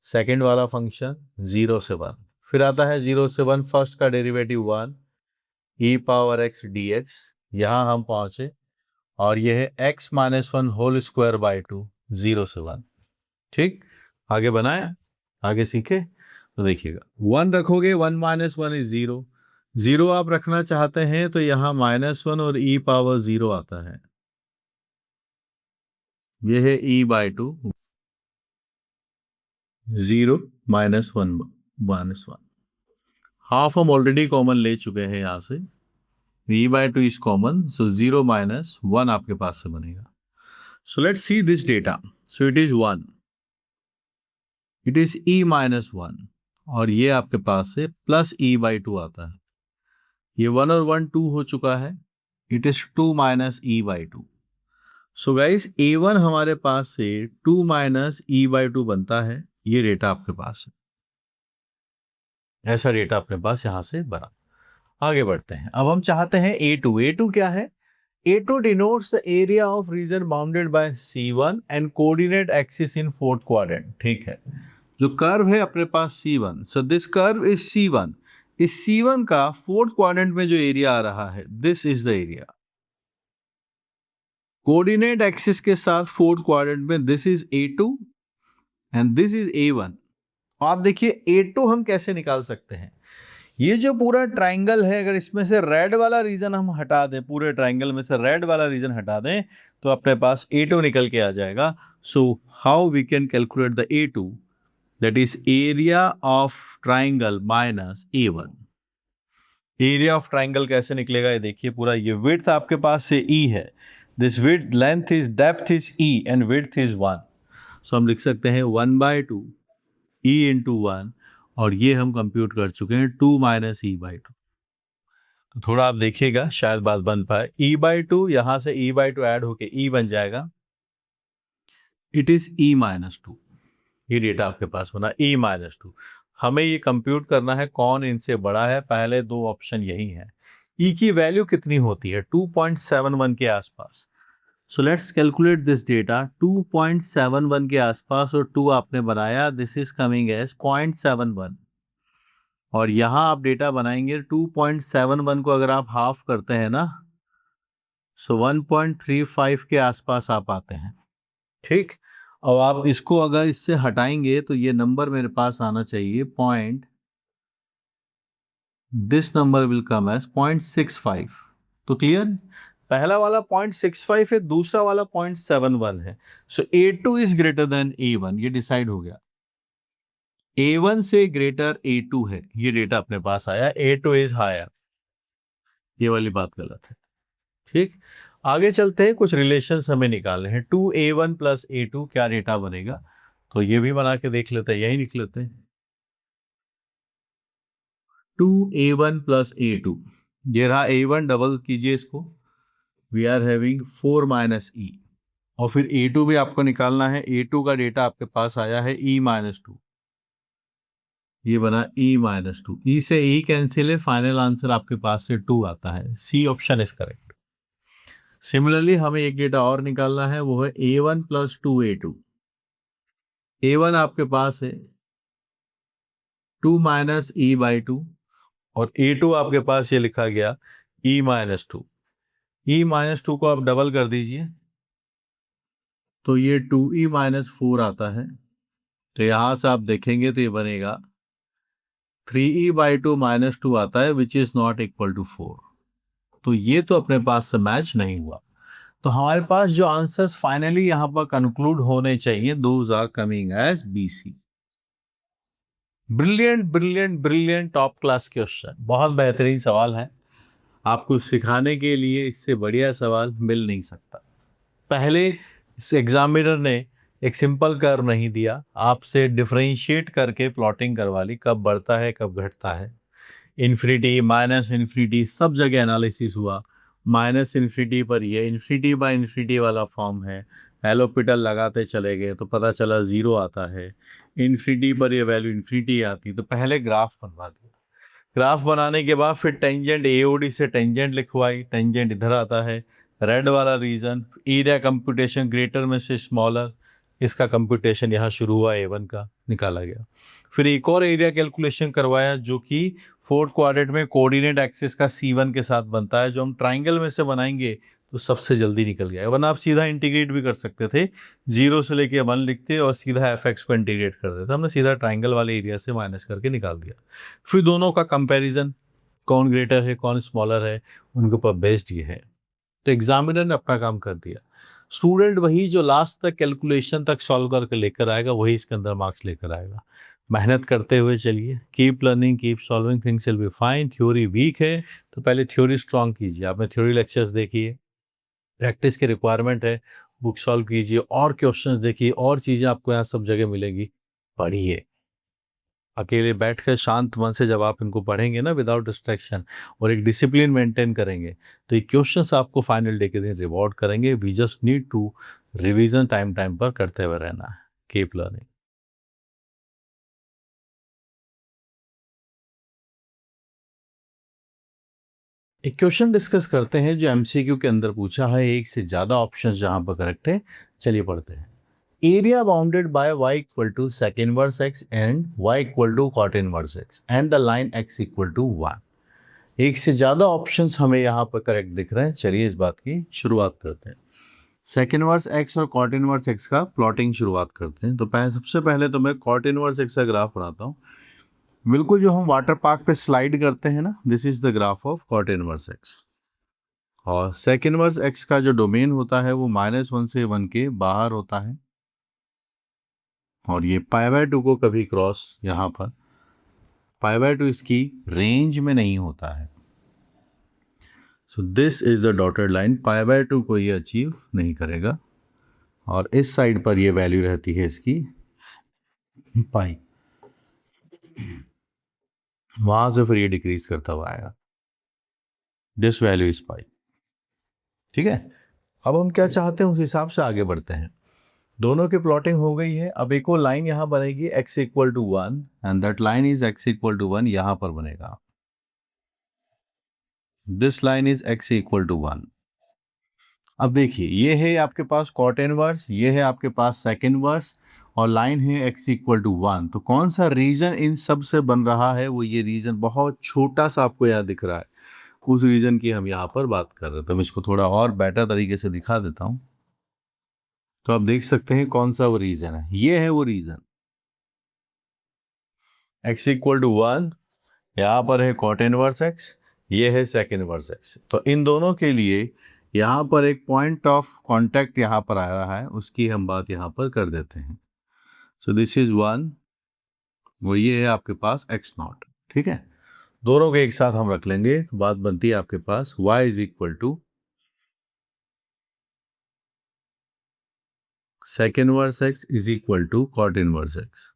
सेकेंड वाला फंक्शन 0 से 1, फिर आता है 0 से 1 फर्स्ट का derivative 1 e power x d x, यहाँ हम पहुँचे, और ये है x minus 1 whole square by 2 0 से 1। ठीक, आगे बनाया, आगे सीखे। तो देखिएगा 1 रखोगे, 1 माइनस 1 इज 0, 0 आप रखना चाहते हैं तो यहाँ माइनस 1 और ई पावर 0 आता है, ये है e by 2, 0 minus 1 minus 1, half हम ऑलरेडी कॉमन ले चुके हैं यहाँ से, e by 2 is common, so 0 minus 1 आपके पास से बनेगा। So let's see this data, so it is 1, it is e minus 1, और ये आपके पास से प्लस e बाई 2 आता है, ये 1 और 1 2 हो चुका है, it is 2 minus e by 2। So guys A1 हमारे पास से 2 माइनस ई बाई 2 बनता है, ये डेटा आपके पास है, ऐसा डेटा अपने पास यहां से बना। आगे बढ़ते हैं, अब हम चाहते हैं A2। A2 क्या है? A2 denotes the area of region bounded by C1 and coordinate axis in fourth quadrant। ठीक है, जो कर्व है अपने पास C1, so this curve is C1, इस C1 का फोर्थ क्वाड्रेंट में जो एरिया आ रहा है, this is the area. Coordinate axis के साथ फोर्थ क्वाड्रेंट में this is A2 and this is A1। आप देखिए A2 हम कैसे निकाल सकते हैं, ये जो पूरा ट्राइंगल है, अगर इसमें से रेड वाला रीजन हम हटा दें, पूरे ट्राइंगल में से रेड वाला रीजन हटा दें, तो अपने पास A2 निकल के आ जाएगा। So how we can calculate the A2, that is area of triangle minus A1। Area of triangle कैसे निकलेगा, ये देखिए, पूरा ये विड्थ आपके पास से E है, this width length is depth is E and width is 1, सो हम लिख सकते हैं 1/2 E इंटू 1, और ये हम कंप्यूट कर चुके हैं 2 माइनस ई बाई 2। तो थोड़ा आप देखिएगा शायद बात बन पाए, E बाई 2 यहाँ से E बाई 2 ऐड होके E बन जाएगा, इट इज E माइनस 2, ये डेटा आपके पास बना E माइनस 2। हमें ये कंप्यूट करना है कौन इनसे बड़ा है, पहले दो ऑप्शन यही है। E की वैल्यू कितनी होती है? 2.71 के आसपास। So let's calculate this data, 2.71 के आसपास, और 2 आपने बनाया, दिस इज कमिंग एज 0.71, और यहाँ आप डेटा बनाएंगे 2.71 को अगर आप हाफ करते हैं ना, सो 1.35 के आसपास आप आते हैं। ठीक, अब आप इसको अगर इससे हटाएंगे तो ये नंबर मेरे पास आना चाहिए point, this number will come as 0.65। तो क्लियर, पहला वाला 0.65 है, दूसरा वाला 0.71 है। सो A2 is greater then A1, ये डिसाइड हो गया। A1 से ग्रेटर A2 है, ये डेटा अपने पास आया, A2 इज हायर, ये वाली बात गलत है। ठीक, आगे चलते हैं, कुछ रिलेशंस हमें निकालने हैं। 2A1 प्लस A2 क्या डेटा बनेगा, तो ये भी बना के देख लेते हैं, यही लिख लेते हैं 2A1 प्लस A2, ये रहा A1, डबल कीजिए इसको, वी आर हैविंग 4 माइनस ई, और फिर A2 भी आपको निकालना है। A2 का डेटा आपके पास आया है E माइनस 2, ये बना E माइनस 2, ई से E कैंसिल है, फाइनल आंसर आपके पास से 2 आता है, C option is correct. Similarly हमें एक डेटा और निकालना है, वो है A1 प्लस 2A2, A1 आपके पास है 2 माइनस ई बाई टू, और A2 आपके पास ये लिखा गया E minus to. E minus two को आप डबल कर दीजिए तो ये 2E माइनस फोर आता है। तो यहां से आप देखेंगे तो ये बनेगा 3E by two minus two आता है, which is not equal to 4। तो ये तो अपने पास से मैच नहीं हुआ। तो हमारे पास जो आंसर्स फाइनली यहां पर कंक्लूड होने चाहिए, those are coming as BC। Brilliant brilliant brilliant, top class question, बहुत बेहतरीन सवाल है। आपको सिखाने के लिए इससे बढ़िया सवाल मिल नहीं सकता। पहले इस एग्जामिनर ने एक सिंपल कर्व नहीं दिया, आपसे डिफरेंशिएट करके प्लॉटिंग करवा ली, कब बढ़ता है कब घटता है, इन्फिनिटी माइनस इन्फिनिटी सब जगह एनालिसिस हुआ। माइनस इन्फिनिटी पर ये इन्फिनिटी बाय इन्फिनिटी वाला फॉर्म है, एलोपिटल लगाते चले गए तो पता चला जीरो आता है, इन्फिनिटी पर ये वैल्यू इन्फिनिटी आती, तो पहले ग्राफ बनवा दिया। ग्राफ बनाने के बाद फिर टेंजेंट AOD से टेंजेंट लिखवाई, टेंजेंट इधर आता है, रेड वाला रीजन, एरिया कंप्यूटेशन ग्रेटर में से स्मॉलर, इसका कंप्यूटेशन यहाँ शुरू हुआ, A1 का निकाला गया। फिर एक और एरिया कैलकुलेशन करवाया जो कि फोर्थ क्वाड्रेंट में कोऑर्डिनेट एक्सिस का C1 के साथ बनता है, जो हम ट्राइंगल में से बनाएंगे तो सबसे जल्दी निकल गया। वरना आप सीधा इंटीग्रेट भी कर सकते थे, 0 से लेके 1 लिखते और सीधा fx को इंटीग्रेट कर देते, हमने सीधा ट्राइंगल वाले एरिया से माइनस करके निकाल दिया। फिर दोनों का कंपैरिजन, कौन ग्रेटर है कौन स्मॉलर है, उनके ऊपर बेस्ड ये है। तो एग्जामिनर ने अपना काम कर दिया। स्टूडेंट वही जो लास्ट तक कैलकुलेशन तक सॉल्व करके लेकर आएगा, वही इसके अंदर मार्क्स लेकर आएगा। मेहनत करते हुए चलिए, keep learning keep solving, things will be fine. Theory weak है तो पहले थ्योरी स्ट्रांग कीजिए, आपने थ्योरी लेक्चर्स देखिए, प्रैक्टिस की रिक्वायरमेंट है, बुक सॉल्व कीजिए और क्वेश्चंस देखिए, और चीज़ें आपको यहाँ सब जगह मिलेंगी, पढ़िए। अकेले बैठकर शांत मन से जब आप इनको पढ़ेंगे ना, विदाउट डिस्ट्रैक्शन, और एक डिसिप्लिन मेंटेन करेंगे, तो ये क्वेश्चंस आपको फाइनल डे के दिन रिवॉर्ड करेंगे। We just need to revision time time पर करते हुए रहना है। Keep learning. एक क्वेश्चन डिस्कस करते हैं जो MCQ के अंदर पूछा है, एक से ज्यादा ऑप्शंस जहां पर करेक्ट है। चलिए पढ़ते हैं। Area bounded by y equal to sec inverse x and y equal to cot inverse x and the line x equal to 1। एक से ज्यादा ऑप्शंस हमें यहाँ पर करेक्ट दिख रहे हैं। चलिए इस बात की शुरुआत करते हैं। sec इनवर्स x और cot इनवर्स x का प्लॉटिंग शुरुआत करते हैं। तो सबसे पहले तो मैं cot इनवर्स x का ग्राफ बनाता हूँ। बिल्कुल जो हम वाटर पार्क पे स्लाइड करते हैं ना, this is the graph of cot inverse x। और sec इनवर्स x का जो डोमेन होता है वो -1 से 1 के बाहर होता है, और ये π/2 को कभी क्रॉस, यहाँ पर π/2 इसकी रेंज में नहीं होता है। So this is the dotted line, π/2 को ये अचीव नहीं करेगा, और इस साइड पर ये वैल्यू रहती है इसकी पाई, वहां से फिर ये डिक्रीज करता हुआ आएगा। This value is pi. ठीक है, अब हम क्या चाहते हैं उस हिसाब से आगे बढ़ते हैं। दोनों की प्लॉटिंग हो गई है। अब एक और लाइन यहाँ बनेगी x equal to 1 and that line is x equal to 1, यहाँ पर बनेगा। This line is x equal to 1। अब देखिए, ये है आपके पास cot इनवर्स, ये है आपके पास sec इनवर्स, और लाइन है x इक्वल टू 1। तो कौन सा रीजन इन सब से बन रहा है? वो ये रीजन बहुत छोटा सा आपको यहाँ दिख रहा है, उस रीजन की हम यहाँ पर बात कर रहे हैं। तो मैं इसको थोड़ा और बेटर तरीके से दिखा देता हूँ, तो आप देख सकते हैं कौन सा वो रीजन है। ये है वो रीजन, x इक्वल टू 1, यहाँ पर है cot इनवर्स x, ये है sec इनवर्स x। तो इन दोनों के लिए यहाँ पर एक पॉइंट ऑफ कांटेक्ट यहाँ पर आ रहा है, उसकी हम बात यहाँ पर कर देते हैं। सो दिस इज 1, वो ये है आपके पास x0। ठीक है, दोनों के एक साथ हम रख लेंगे, तो बात बनती है आपके पास y is equal to sec inverse x is equal to cot inverse x।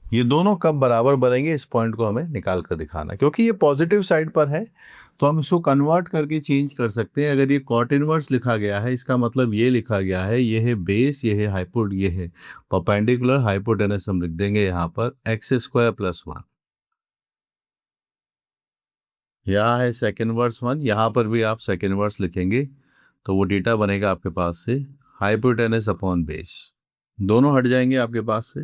ये दोनों कब बराबर बनेंगे, इस पॉइंट को हमें निकाल कर दिखाना, क्योंकि ये पॉजिटिव साइड पर है तो हम इसको कन्वर्ट करके चेंज कर सकते हैं। अगर ये cot इनवर्स लिखा गया है, इसका मतलब ये लिखा गया है, ये है बेस, ये है हाइपोड, ये है परपेंडिकुलर, हाइपोटेनस हम लिख देंगे यहाँ पर x² प्लस 1। यहाँ है sec इनवर्स 1, यहाँ पर भी आप sec इनवर्स लिखेंगे तो वो डेटा बनेगा आपके पास से हाइपोटेनस अपॉन बेस। दोनों हट जाएंगे आपके पास से।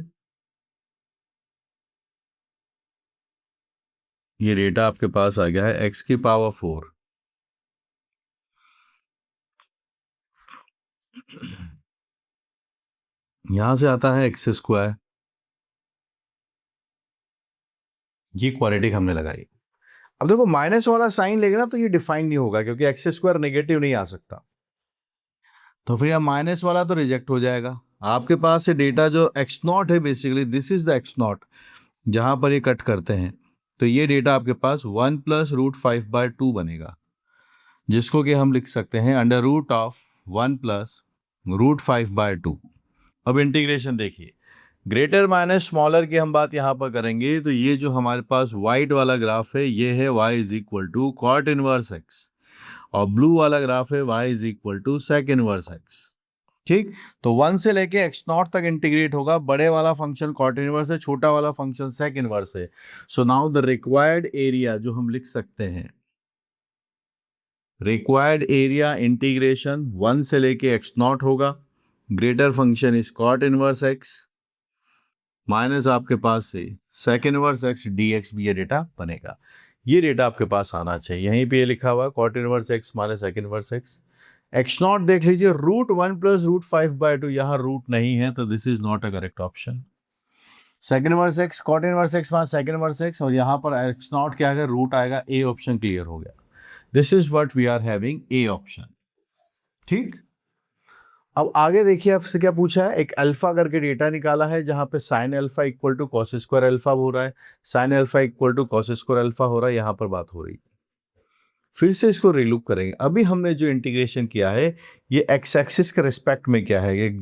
ये डेटा आपके पास आ गया है x की पावर 4। यहां से आता है एक्स स्क्वायर। ये क्वाड्रेटिक हमने लगाई। अब देखो माइनस वाला साइन लेंगे ना तो ये डिफाइन नहीं होगा, क्योंकि एक्स स्क्वायर नेगेटिव नहीं आ सकता, तो फिर यहाँ माइनस वाला तो रिजेक्ट हो जाएगा। आपके पास से डेटा जो एक्स नॉट है, basically this is the x not, जहां पर ये कट करते हैं, तो ये डेटा आपके पास 1+√5/2 बनेगा, जिसको कि हम लिख सकते हैं √1+√5/2। अब इंटीग्रेशन देखिए, ग्रेटर माइनस स्मॉलर की हम बात यहाँ पर करेंगे, तो ये जो हमारे पास वाइट वाला ग्राफ है ये है y is equal to cot inverse x, और ब्लू वाला ग्राफ है y is equal to sec inverse x। ठीक, तो 1 से लेके x नॉट तक इंटीग्रेट होगा। बड़े वाला फंक्शन कॉट इनवर्स है, छोटा वाला फंक्शन सेक इनवर्स है। So now the required area जो हम लिख सकते हैं, रिक्वायर्ड एरिया इंटीग्रेशन 1 से लेके x नॉट होगा, greater function is cot inverse x minus आपके पास से सेक इनवर्स x dx भी ये डेटा बनेगा। ये डेटा आपके पास आना चाहिए। यहीं पे ये लिखा हुआ है cot inverse x minus sec inverse x। X naught देख लीजिए, √1+√5/2, यहाँ रूट नहीं है तो this is not a correct option. Sec inverse x cot inverse x minus sec inverse x, और यहाँ पर एक्स नॉट क्या आएगा, रूट आएगा। ए ऑप्शन क्लियर हो गया। This is what we are having, A option. ठीक, अब आगे देखिए आपसे क्या पूछा है, एक अल्फा करके डेटा निकाला है जहां पे sine alpha equal to cos square alpha हो रहा है, sine alpha equal to cos square alpha हो रहा है, यहां पर बात हो रही है। फिर से इसको रिलूप करेंगे। अभी हमने जो इंटीग्रेशन किया है ये एक्स एक्सिस के रिस्पेक्ट में क्या है, एक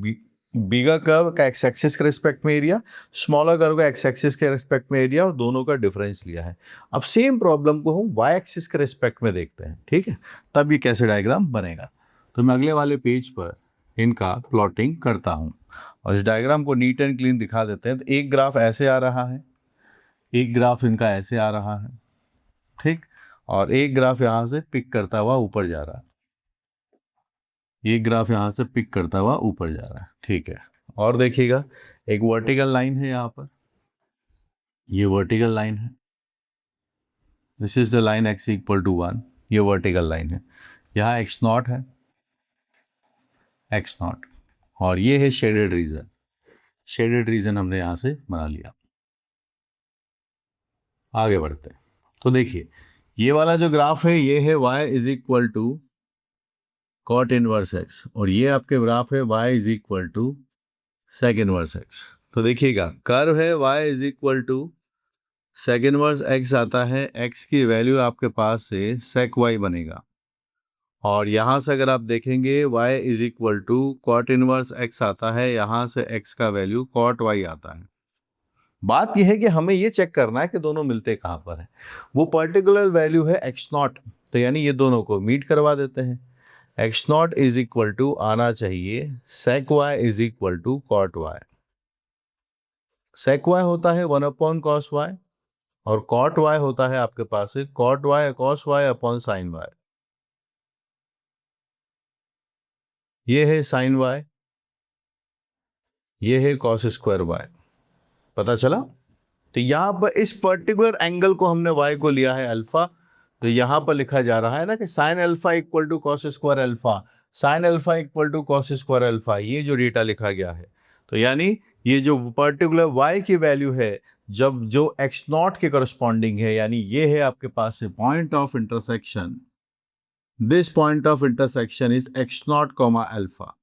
बिगर कर्व का एक्स एक्सिस के रिस्पेक्ट में एरिया, स्मॉलर कर्व का एक्स एक्सिस के रिस्पेक्ट में एरिया, और दोनों का डिफरेंस लिया है। अब सेम प्रॉब्लम को हम वाई एक्सिस के रिस्पेक्ट में देखते हैं, ठीक है, तब ये कैसे डायग्राम बनेगा। तो मैं अगले वाले पेज पर इनका प्लॉटिंग करता हूं, और इस डायग्राम को नीट एंड क्लीन दिखा देते हैं। तो एक ग्राफ ऐसे आ रहा है, एक ग्राफ इनका ऐसे आ रहा है, ठीक, और एक ग्राफ यहां से पिक करता हुआ ऊपर जा रहा है, एक ग्राफ यहां से पिक करता हुआ ऊपर जा रहा है, ठीक है। और देखिएगा एक वर्टिकल लाइन है यहाँ पर, ये वर्टिकल लाइन है, this is the line x equal to 1, ये वर्टिकल लाइन है। यहाँ x नॉट है, x नॉट, और ये है शेडेड रीजन। शेडेड रीजन हमने यहां से बना लिया। आगे बढ़ते हैं, तो देखिए ये वाला जो ग्राफ है ये है y is equal to cot inverse x, और ये आपके ग्राफ है y is equal to sec inverse x। तो देखिएगा कर्व है y is equal to sec inverse x आता है, x की वैल्यू आपके पास से सेक y बनेगा, और यहाँ से अगर आप देखेंगे y is equal to cot inverse x आता है, यहाँ से x का वैल्यू कॉट y आता है। बात यह है कि हमें ये चेक करना है कि दोनों मिलते कहाँ पर है। वो पर्टिकुलर वैल्यू है x नॉट, तो यानी ये दोनों को मीट करवा देते हैं। x not is equal to आना चाहिए sec y is equal to cot y। Sec y होता है 1/cos y, और कॉट y होता है आपके पास है cot y cos y upon sine y। ये है साइन y, ये है cos स्क्वायर y। पता चला? तो यहां पर इस पर्टिकुलर एंगल को हमने y को लिया है अल्फा, तो यहां पर लिखा जा रहा है ना कि sine alpha equal to cos square alpha, sine alpha equal to cos square alpha, ये जो डेटा लिखा गया है। तो यानी ये जो पर्टिकुलर y की वैल्यू है जब जो x नॉट के करस्पॉन्डिंग है, यानी ये है आपके पास से point of intersection, this point of intersection is x not comma alpha,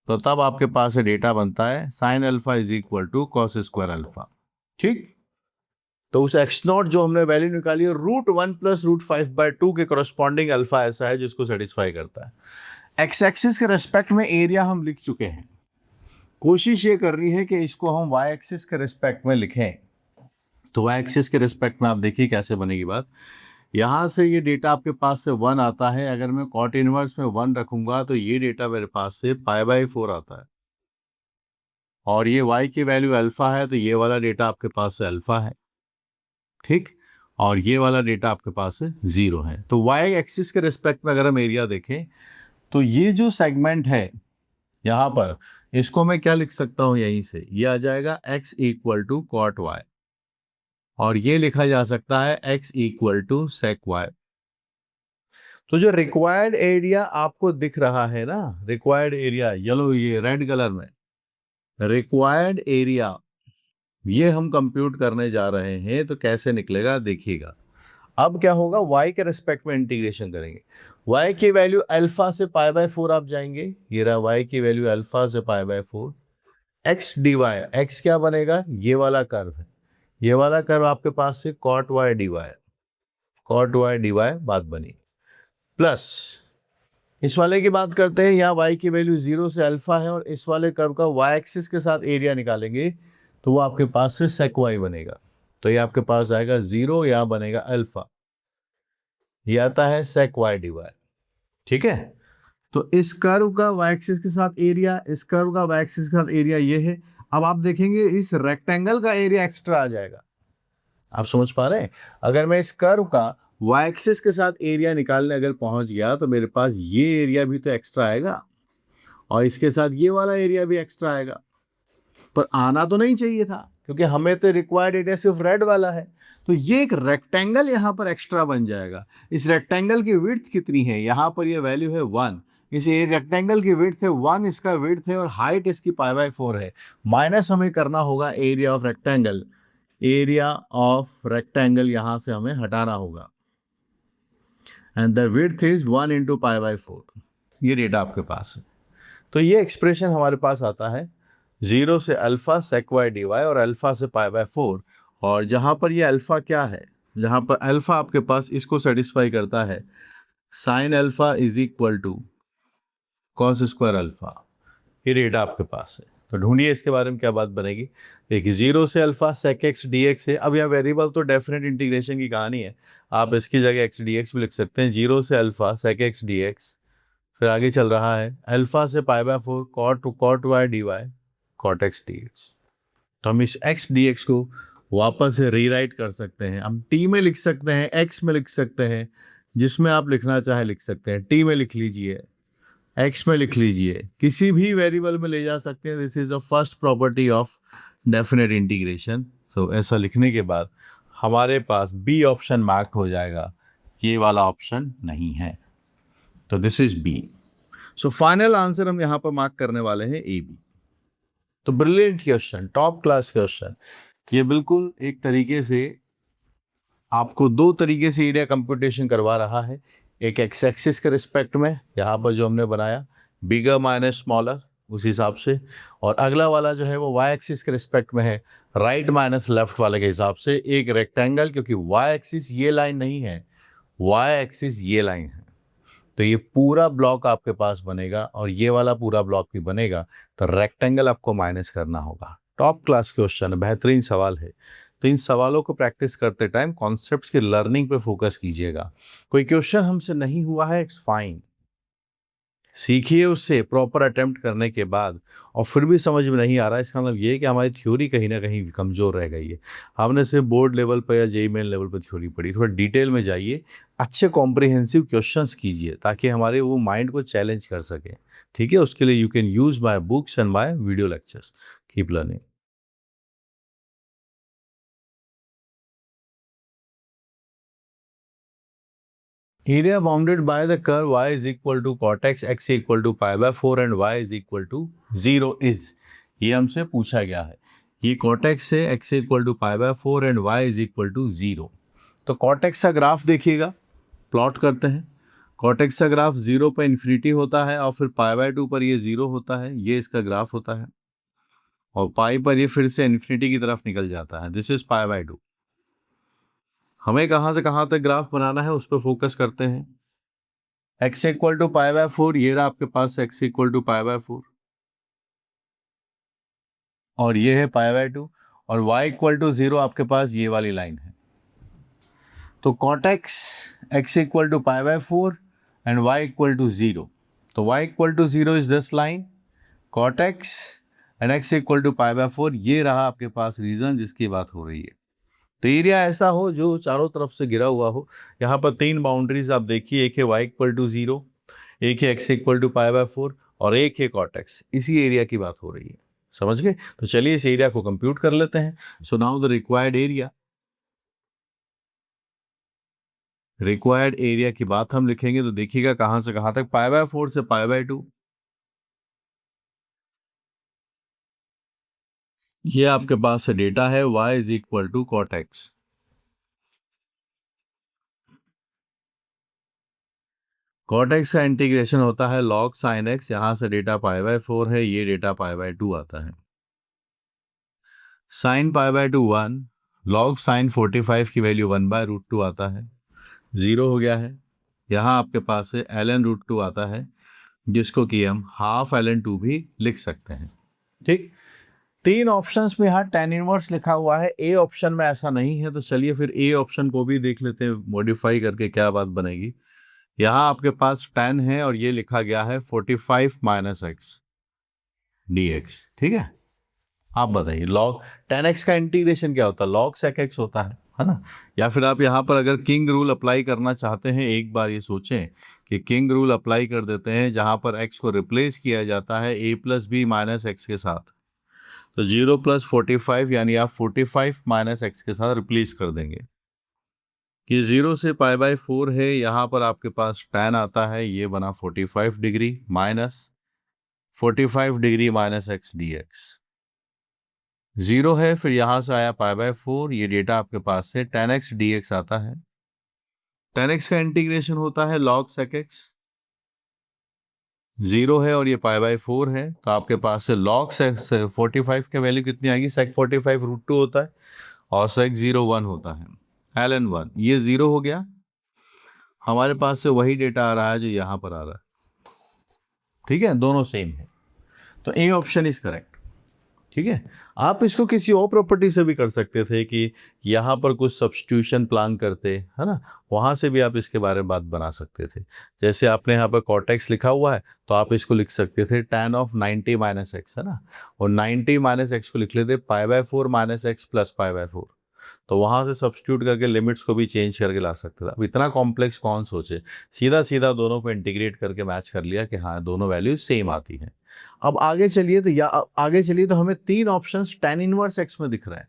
तो तब आपके पास डेटा बनता है sine alpha is equal to cos square alpha. ठीक, तो उस एक्स नॉट जो हमने वैल्यू निकाली है √1+√5/2 के करस्पॉन्डिंग अल्फा ऐसा है जिसको सेटिस्फाई करता है। एक्स एक्सिस के रेस्पेक्ट में एरिया हम लिख चुके हैं, कोशिश ये कर रही है कि इसको हम वाई एक्सिस के रेस्पेक्ट में लिखें। तो वाई एक्सिस के रेस्पेक्ट में आप देखिए कैसे बनेगी बात। यहाँ से ये डेटा आपके पास से 1 आता है, अगर मैं कॉट इनवर्स में 1 रखूंगा तो ये डेटा मेरे पास से π/4 आता है, और ये y की वैल्यू अल्फा है, तो ये वाला डेटा आपके पास से अल्फा है, ठीक, और ये वाला डेटा आपके पास से 0 है। तो y एक्सिस के रिस्पेक्ट में अगर हम एरिया देखें तो ये जो सेगमेंट है यहाँ पर इसको मैं क्या लिख सकता हूँ, यहीं से ये आ जाएगा x equal to cot y, और ये लिखा जा सकता है x equal to sec y. तो जो रिक्वायर्ड एरिया आपको दिख रहा है ना, रिक्वायर्ड एरिया येलो, ये रेड कलर में रिक्वायर्ड एरिया, ये हम कंप्यूट करने जा रहे हैं। तो कैसे निकलेगा देखिएगा। अब क्या होगा, y के रेस्पेक्ट में इंटीग्रेशन करेंगे। y की वैल्यू अल्फा से पाई बाय 4 आप जाएंगे, ये रहा y की वैल्यू अल्फा से pi by 4, x dy, x क्या बनेगा, ये वाला कर्व है, ये वाला कर्व आपके पास से cot y dy, cot y dy बात बनी, प्लस इस वाले की बात करते हैं, यहाँ y की वैल्यू 0 से अल्फा है और इस वाले कर्व का y एक्सिस के साथ एरिया निकालेंगे तो वो आपके पास से sec y बनेगा। तो ये आपके पास आएगा 0, यहाँ बनेगा अल्फा, ये आता है sec y dy। ठीक है, तो इस कर्व का y एक्सिस के साथ एरिया, इस कर्व का y एक्सिस के साथ एरिया ये है। अब आप देखेंगे इस रेक्टेंगल का एरिया एक्स्ट्रा आ जाएगा। आप समझ पा रहे हैं, अगर मैं इस कर्व का y एक्सिस के साथ एरिया निकालने अगर पहुंच गया तो मेरे पास ये एरिया भी तो एक्स्ट्रा आएगा और इसके साथ ये वाला एरिया भी एक्स्ट्रा आएगा, पर आना तो नहीं चाहिए था क्योंकि हमें तो रिक्वायर्ड एरिया सिर्फ रेड वाला है। तो ये एक रेक्टेंगल यहाँ पर एक्स्ट्रा बन जाएगा। इस रेक्टेंगल की विड्थ कितनी है, यहाँ पर ये वैल्यू है 1, इस रेक्टेंगल की विड्थ है 1, इसका विड्थ है और हाइट इसकी पाई बाय 4 है, माइनस हमें करना होगा area of rectangle, area of rectangle यहाँ से हमें हटाना होगा, and the width is 1 into pi by 4। ये डेटा आपके पास है। तो ये एक्सप्रेशन हमारे पास आता है 0 से alpha sec y d y और अल्फा से पाई बाय 4, और जहाँ पर ये अल्फा क्या है, जहाँ पर अल्फा आपके पास इसको सेटिस्फाई करता है, sine alpha is equal to cos square alpha, ये डेटा आपके पास है। तो ढूंढिए इसके बारे में क्या बात बनेगी। देखिए 0 से alpha sec x d x है। अब यह वेरिएबल तो डेफिनेट इंटीग्रेशन की कहानी है, आप इसकी जगह एक्स डी एक्स भी लिख सकते हैं। 0 से alpha sec x d x, फिर आगे चल रहा है अल्फा से pi by 4 cot y d y cot x d x. तो हम इस एक्स डी एक्स को वापस से रीराइट कर सकते हैं, हम टी में लिख सकते हैं, एक्स में लिख सकते हैं, जिसमें आप लिखना चाहे लिख सकते हैं। टी में लिख लीजिए, एक्स में लिख लीजिए, किसी भी वेरिएबल में ले जा सकते हैं। This is the first property of definite integration. So ऐसा लिखने के बाद हमारे पास बी ऑप्शन मार्क हो जाएगा, ये वाला ऑप्शन नहीं है, तो this is B. So final answer हम यहाँ पर मार्क करने वाले हैं ए बी। तो brilliant question, top class question, ये बिल्कुल एक तरीके से आपको दो तरीके से एरिया कंप्यूटेशन करवा रहा है। एक एक्स एक्सिस के रिस्पेक्ट में यहाँ पर जो हमने बनाया बिगर माइनस स्मॉलर उस हिसाब से, और अगला वाला जो है वो वाई एक्सिस के रिस्पेक्ट में है, राइट माइनस लेफ्ट वाले के हिसाब से। एक रेक्टेंगल, क्योंकि वाई एक्सिस ये लाइन नहीं है, वाई एक्सिस ये लाइन है, तो ये पूरा ब्लॉक आपके पास बनेगा और ये वाला पूरा ब्लॉक भी बनेगा, तो रेक्टेंगल आपको माइनस करना होगा। टॉप क्लास क्वेश्चन, बेहतरीन सवाल है। तो इन सवालों को प्रैक्टिस करते टाइम कॉन्सेप्ट्स की लर्निंग पे फोकस कीजिएगा। कोई क्वेश्चन हमसे नहीं हुआ है, इट्स फाइन, सीखिए उससे प्रॉपर अटेम्प्ट करने के बाद, और फिर भी समझ में नहीं आ रहा है, इसका मतलब ये है कि हमारी थ्योरी कहीं ना कहीं कमज़ोर रह गई है। हमने सिर्फ बोर्ड लेवल पर या जेईई मेन लेवल पर थ्योरी पढ़ी, थोड़ा डिटेल में जाइए, अच्छे कॉम्प्रिहेंसिव क्वेश्चंस कीजिए ताकि हमारे वो माइंड को चैलेंज कर सके। ठीक है, उसके लिए you can use my books and my video lectures. Keep learning. Area bounded by the curve y is equal to cot x, x equal to pi by 4 and y is equal to 0 is, ये हमसे पूछा गया है। ये cot x है, x equal to pi by 4 and y is equal to 0। तो cot x का graph देखिएगा, प्लॉट करते हैं। cot x का ग्राफ 0 पर इन्फिनिटी होता है और फिर pi by 2 पर ये 0 होता है, ये इसका ग्राफ होता है, और पाई पर ये फिर से इन्फिनिटी की तरफ निकल जाता है। This is pi by 2। हमें कहाँ से कहाँ तक ग्राफ बनाना है उस पर फोकस करते हैं। x equal to pi by 4, ये रहा आपके पास x equal to pi by 4, और ये है पाई बाय 2, और y इक्वल टू 0 आपके पास ये वाली लाइन है। तो cot x equal to pi by 4 and y equal to 0, तो y equal to 0 is this line, cot x and x equal to pi by 4, ये रहा आपके पास रीजन जिसकी बात हो रही है। तो एरिया ऐसा हो जो चारों तरफ से घिरा हुआ हो। यहाँ पर तीन बाउंड्रीज आप देखिए, एक है y इक्वल टू 0, एक है x equal to pi by 4, और एक है कॉर्टेक्स। इसी एरिया की बात हो रही है, समझ गए? तो चलिए इस एरिया को कंप्यूट कर लेते हैं। So now the required area की बात हम लिखेंगे तो देखिएगा कहां से कहां तक, π/4 से π/2। ये आपके पास से डेटा है y is equal to cot x. Cot x का इंटीग्रेशन होता है log sin x, यहां से डेटा π/4 है, ये डेटा π/2 आता है। sin π/2 1, log sin 45 की वैल्यू 1/√2 आता है, 0 हो गया है। यहाँ आपके पास है ln√2 आता है, जिसको कि हम हाफ ln2 भी लिख सकते हैं। ठीक, तीन ऑप्शंस में यहाँ tan इनवर्स लिखा हुआ है, ए ऑप्शन में ऐसा नहीं है। तो चलिए फिर ए ऑप्शन को भी देख लेते हैं मॉडिफाई करके क्या बात बनेगी। यहाँ आपके पास tan है और ये लिखा गया है 45 - x dx। ठीक है, आप बताइए log tan x का इंटीग्रेशन क्या होता है? log sec x होता है ना? या फिर आप यहाँ पर अगर किंग रूल अप्लाई करना चाहते हैं, एक बार ये सोचें कि किंग रूल अप्लाई कर देते हैं, जहाँ पर x को रिप्लेस किया जाता है a + b - x के साथ। तो 0 + 45 यानी आप 45 - x के साथ रिप्लेस कर देंगे। ये 0 से π/4 है, यहाँ पर आपके पास tan आता है, ये बना 45 degree minus 45 degree - x dx। 0 है, फिर यहाँ से आया π/4, ये डेटा आपके पास है tan x dx आता है। tan x का इंटीग्रेशन होता है log sec x, 0 है और ये π/4 है, तो आपके पास से log sec 45 की वैल्यू कितनी आएगी? sec 45 √2 होता है और sec 0 1 होता है, ln1। ये 0 हो गया, हमारे पास से वही डेटा आ रहा है जो यहाँ पर आ रहा है। ठीक है, दोनों सेम है, तो ए ऑप्शन इज करेक्ट। ठीक है, आप इसको किसी और प्रॉपर्टी से भी कर सकते थे कि यहाँ पर कुछ सब्स्टिट्यूशन प्लान करते, है ना, वहाँ से भी आप इसके बारे में बात बना सकते थे। जैसे आपने यहाँ पर कॉटेक्स लिखा हुआ है, तो आप इसको लिख सकते थे tan of 90 - x, है ना, और 90 - x को लिख लेते π/4 - x + π/4। तो वहाँ से सब्स्टिट्यूट करके लिमिट्स को भी चेंज करके ला सकते थे। अब इतना कॉम्प्लेक्स कौन सोचे, सीधा सीधा दोनों को इंटीग्रेट करके मैच कर लिया कि हाँ दोनों वैल्यू सेम आती हैं। अब आगे चलिए तो आगे चलिए तो हमें तीन ऑप्शंस tan इनवर्स x में दिख रहे हैं।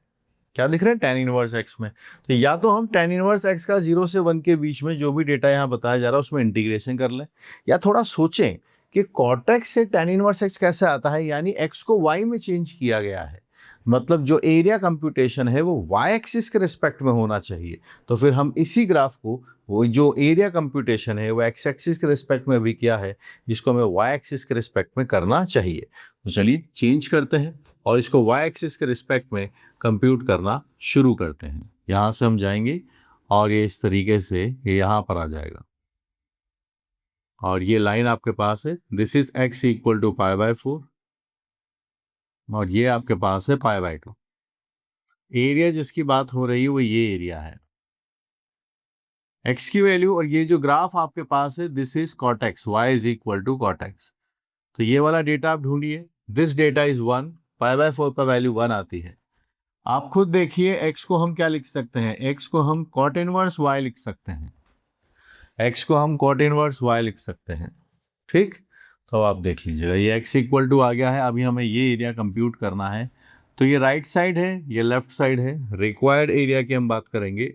क्या दिख रहे हैं tan इनवर्स x में? तो या तो हम tan इनवर्स x का 0 से 1 के बीच में जो भी डेटा यहाँ बताया जा रहा है उसमें इंटीग्रेशन कर लें, या थोड़ा सोचें कि कॉर्टेक्स से tan इनवर्स x कैसे आता है, यानी x को y में चेंज किया गया है, मतलब जो एरिया कंप्यूटेशन है वो y एक्सिस के रिस्पेक्ट में होना चाहिए। तो फिर हम इसी ग्राफ को, वो जो एरिया कंप्यूटेशन है वो x एक्सिस के रिस्पेक्ट में भी किया है, जिसको हमें y एक्सिस के रिस्पेक्ट में करना चाहिए। तो चलिए चेंज करते हैं और इसको y एक्सिस के रिस्पेक्ट में कंप्यूट करना शुरू करते हैं। यहाँ से हम जाएंगे और ये इस तरीके से ये यहाँ पर आ जाएगा और ये लाइन आपके पास है, दिस इज x = π/4 और ये आपके पास है π/2। एरिया जिसकी बात हो रही है वो ये एरिया है, x की वैल्यू, और ये जो ग्राफ आपके पास है this is cortex, y = cortex. तो ये वाला डेटा आप ढूंढिए, दिस डेटा इज 1, π/4 पर वैल्यू 1 आती है। आप खुद देखिए x को हम क्या लिख सकते हैं, x को हम cot इनवर्स y लिख सकते हैं, x को हम cot इनवर्स y लिख सकते हैं। ठीक, तो आप देख लीजिएगा ये x = आ गया है। अभी हमें ये एरिया कंप्यूट करना है, तो ये राइट साइड है, ये लेफ्ट साइड है। रिक्वायर्ड एरिया की हम बात करेंगे,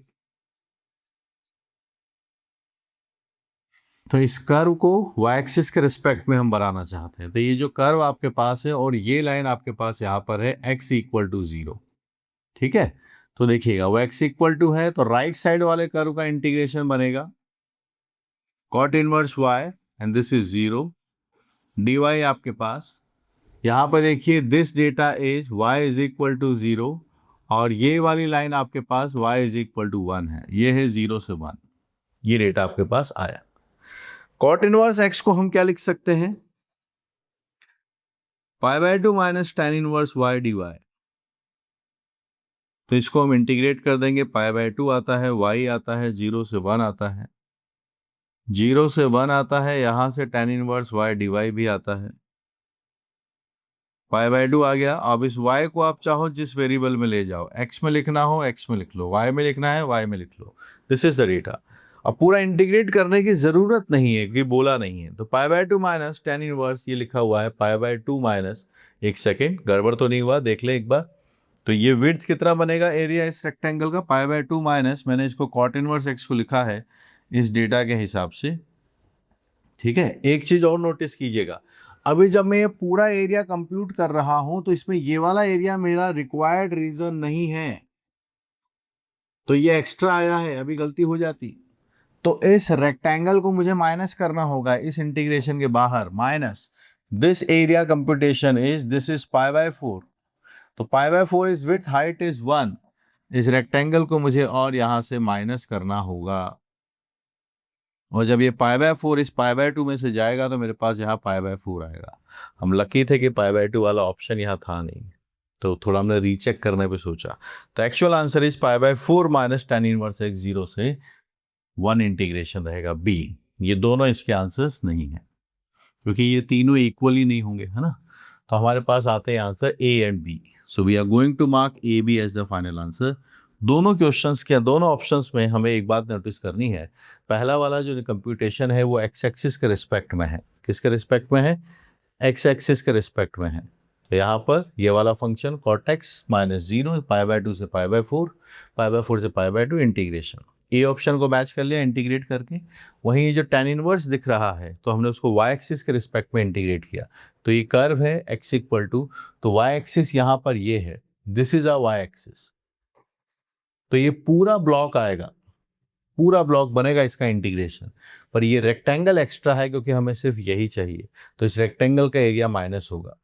तो इस कर्व को y एक्सिस के रिस्पेक्ट में हम बनाना चाहते हैं। तो ये जो कर्व आपके पास है और ये लाइन आपके पास यहाँ पर है x = 0। ठीक है, तो देखिएगा वो x = है, तो राइट साइड वाले कर्व का इंटीग्रेशन बनेगा cot inverse y and this is 0 dy आपके पास। यहाँ पर देखिए दिस डेटा इज y = 0 और ये वाली लाइन आपके पास y = 1 है, ये है 0 से 1, ये डेटा आपके पास आया। cot इनवर्स x को हम क्या लिख सकते हैं, π/2 - tan इनवर्स y dy। तो इसको हम इंटीग्रेट कर देंगे, π/2 आता है, y आता है, 0 से 1 आता है, 0 से 1 आता है, यहाँ से tan इनवर्स y dy भी आता है, π/2 आ गया। अब इस y को आप चाहो जिस वेरिएबल में ले जाओ, x में लिखना हो x में लिख लो, y में लिखना है y में लिख लो, दिस इज द डेटा। अब पूरा इंटीग्रेट करने की जरूरत नहीं है कि बोला नहीं है, तो pi by to minus tan inverse, ये लिखा हुआ है पाई बाय टू माइनस, एक सेकेंड गड़बड़ तो नहीं हुआ, देख ले एक बार। तो ये विड्थ कितना बनेगा एरिया इस रेक्टेंगल का, पाई बाय टू माइनस, मैंने इसको कॉट इनवर्स एक्स को लिखा है इस डेटा के हिसाब से। ठीक है, एक चीज और नोटिस कीजिएगा, अभी जब मैं ये पूरा एरिया कंप्यूट कर रहा हूं तो इसमें ये वाला एरिया मेरा रिक्वायर्ड रीजन नहीं है, तो ये एक्स्ट्रा आया है, अभी गलती हो जाती। तो इस रेक्टेंगल को मुझे माइनस करना होगा इस इंटीग्रेशन के बाहर, minus this area computation is, this is pi by four, तो pi by four is width, height is 1, इस रेक्टेंगल को मुझे और यहां से माइनस करना होगा, और जब ये पाई बाय फोर इस पाई बाय टू में से जाएगा तो मेरे पास यहाँ पाई बाय फोर आएगा। हम लकी थे कि पाई बाय टू वाला ऑप्शन यहाँ था नहीं, तो थोड़ा हमने रीचेक करने पे सोचा। तो actual answer is pi by four minus tan inverse x, 0 से 1 इंटीग्रेशन रहेगा बी। ये दोनों इसके आंसर्स नहीं है, क्योंकि ये तीनों इक्वली नहीं होंगे, है ना। तो हमारे पास आते हैं answer A and B, so we are going to mark A B as the final answer. दोनों क्वेश्चंस के दोनों ऑप्शंस में हमें एक बात नोटिस करनी है, पहला वाला जो कंप्यूटेशन है वो एक्स एक्सिस के रिस्पेक्ट में है, किसके रिस्पेक्ट में है, एक्स एक्सिस के रिस्पेक्ट में है। तो यहाँ पर ये वाला function cot x minus 0 pi by two से पाई बाय फोर से pi by two integration, A option को मैच कर लिया इंटीग्रेट करके। वहीं जो टेन इनवर्स दिख रहा है तो हमने उसको वाई एक्सिस के रिस्पेक्ट में इंटीग्रेट किया, तो ये कर्व है एक्स इक्वल टू, तो वाई एक्सिस यहाँ पर ये है, this is a y axis, तो ये पूरा ब्लॉक आएगा, पूरा ब्लॉक बनेगा इसका इंटीग्रेशन। पर ये रेक्टेंगल एक्स्ट्रा है क्योंकि हमें सिर्फ यही चाहिए, तो इस रेक्टेंगल का एरिया माइनस होगा,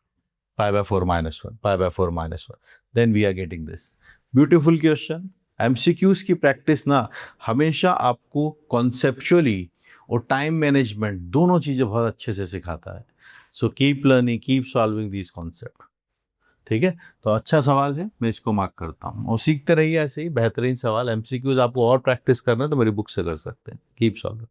pi by four minus one, pi by four minus one, then we are getting this. Beautiful question. MCQs की प्रैक्टिस ना हमेशा आपको कॉन्सेप्चुअली और टाइम मैनेजमेंट दोनों चीज़ें बहुत अच्छे से सिखाता है। So keep learning, keep solving this concept. ठीक है, तो अच्छा सवाल है, मैं इसको मार्क करता हूँ, और सीखते रहिए ऐसे ही बेहतरीन सवाल। एमसीक्यूज आपको और प्रैक्टिस करना है तो मेरी बुक से कर सकते हैं। Keep solving.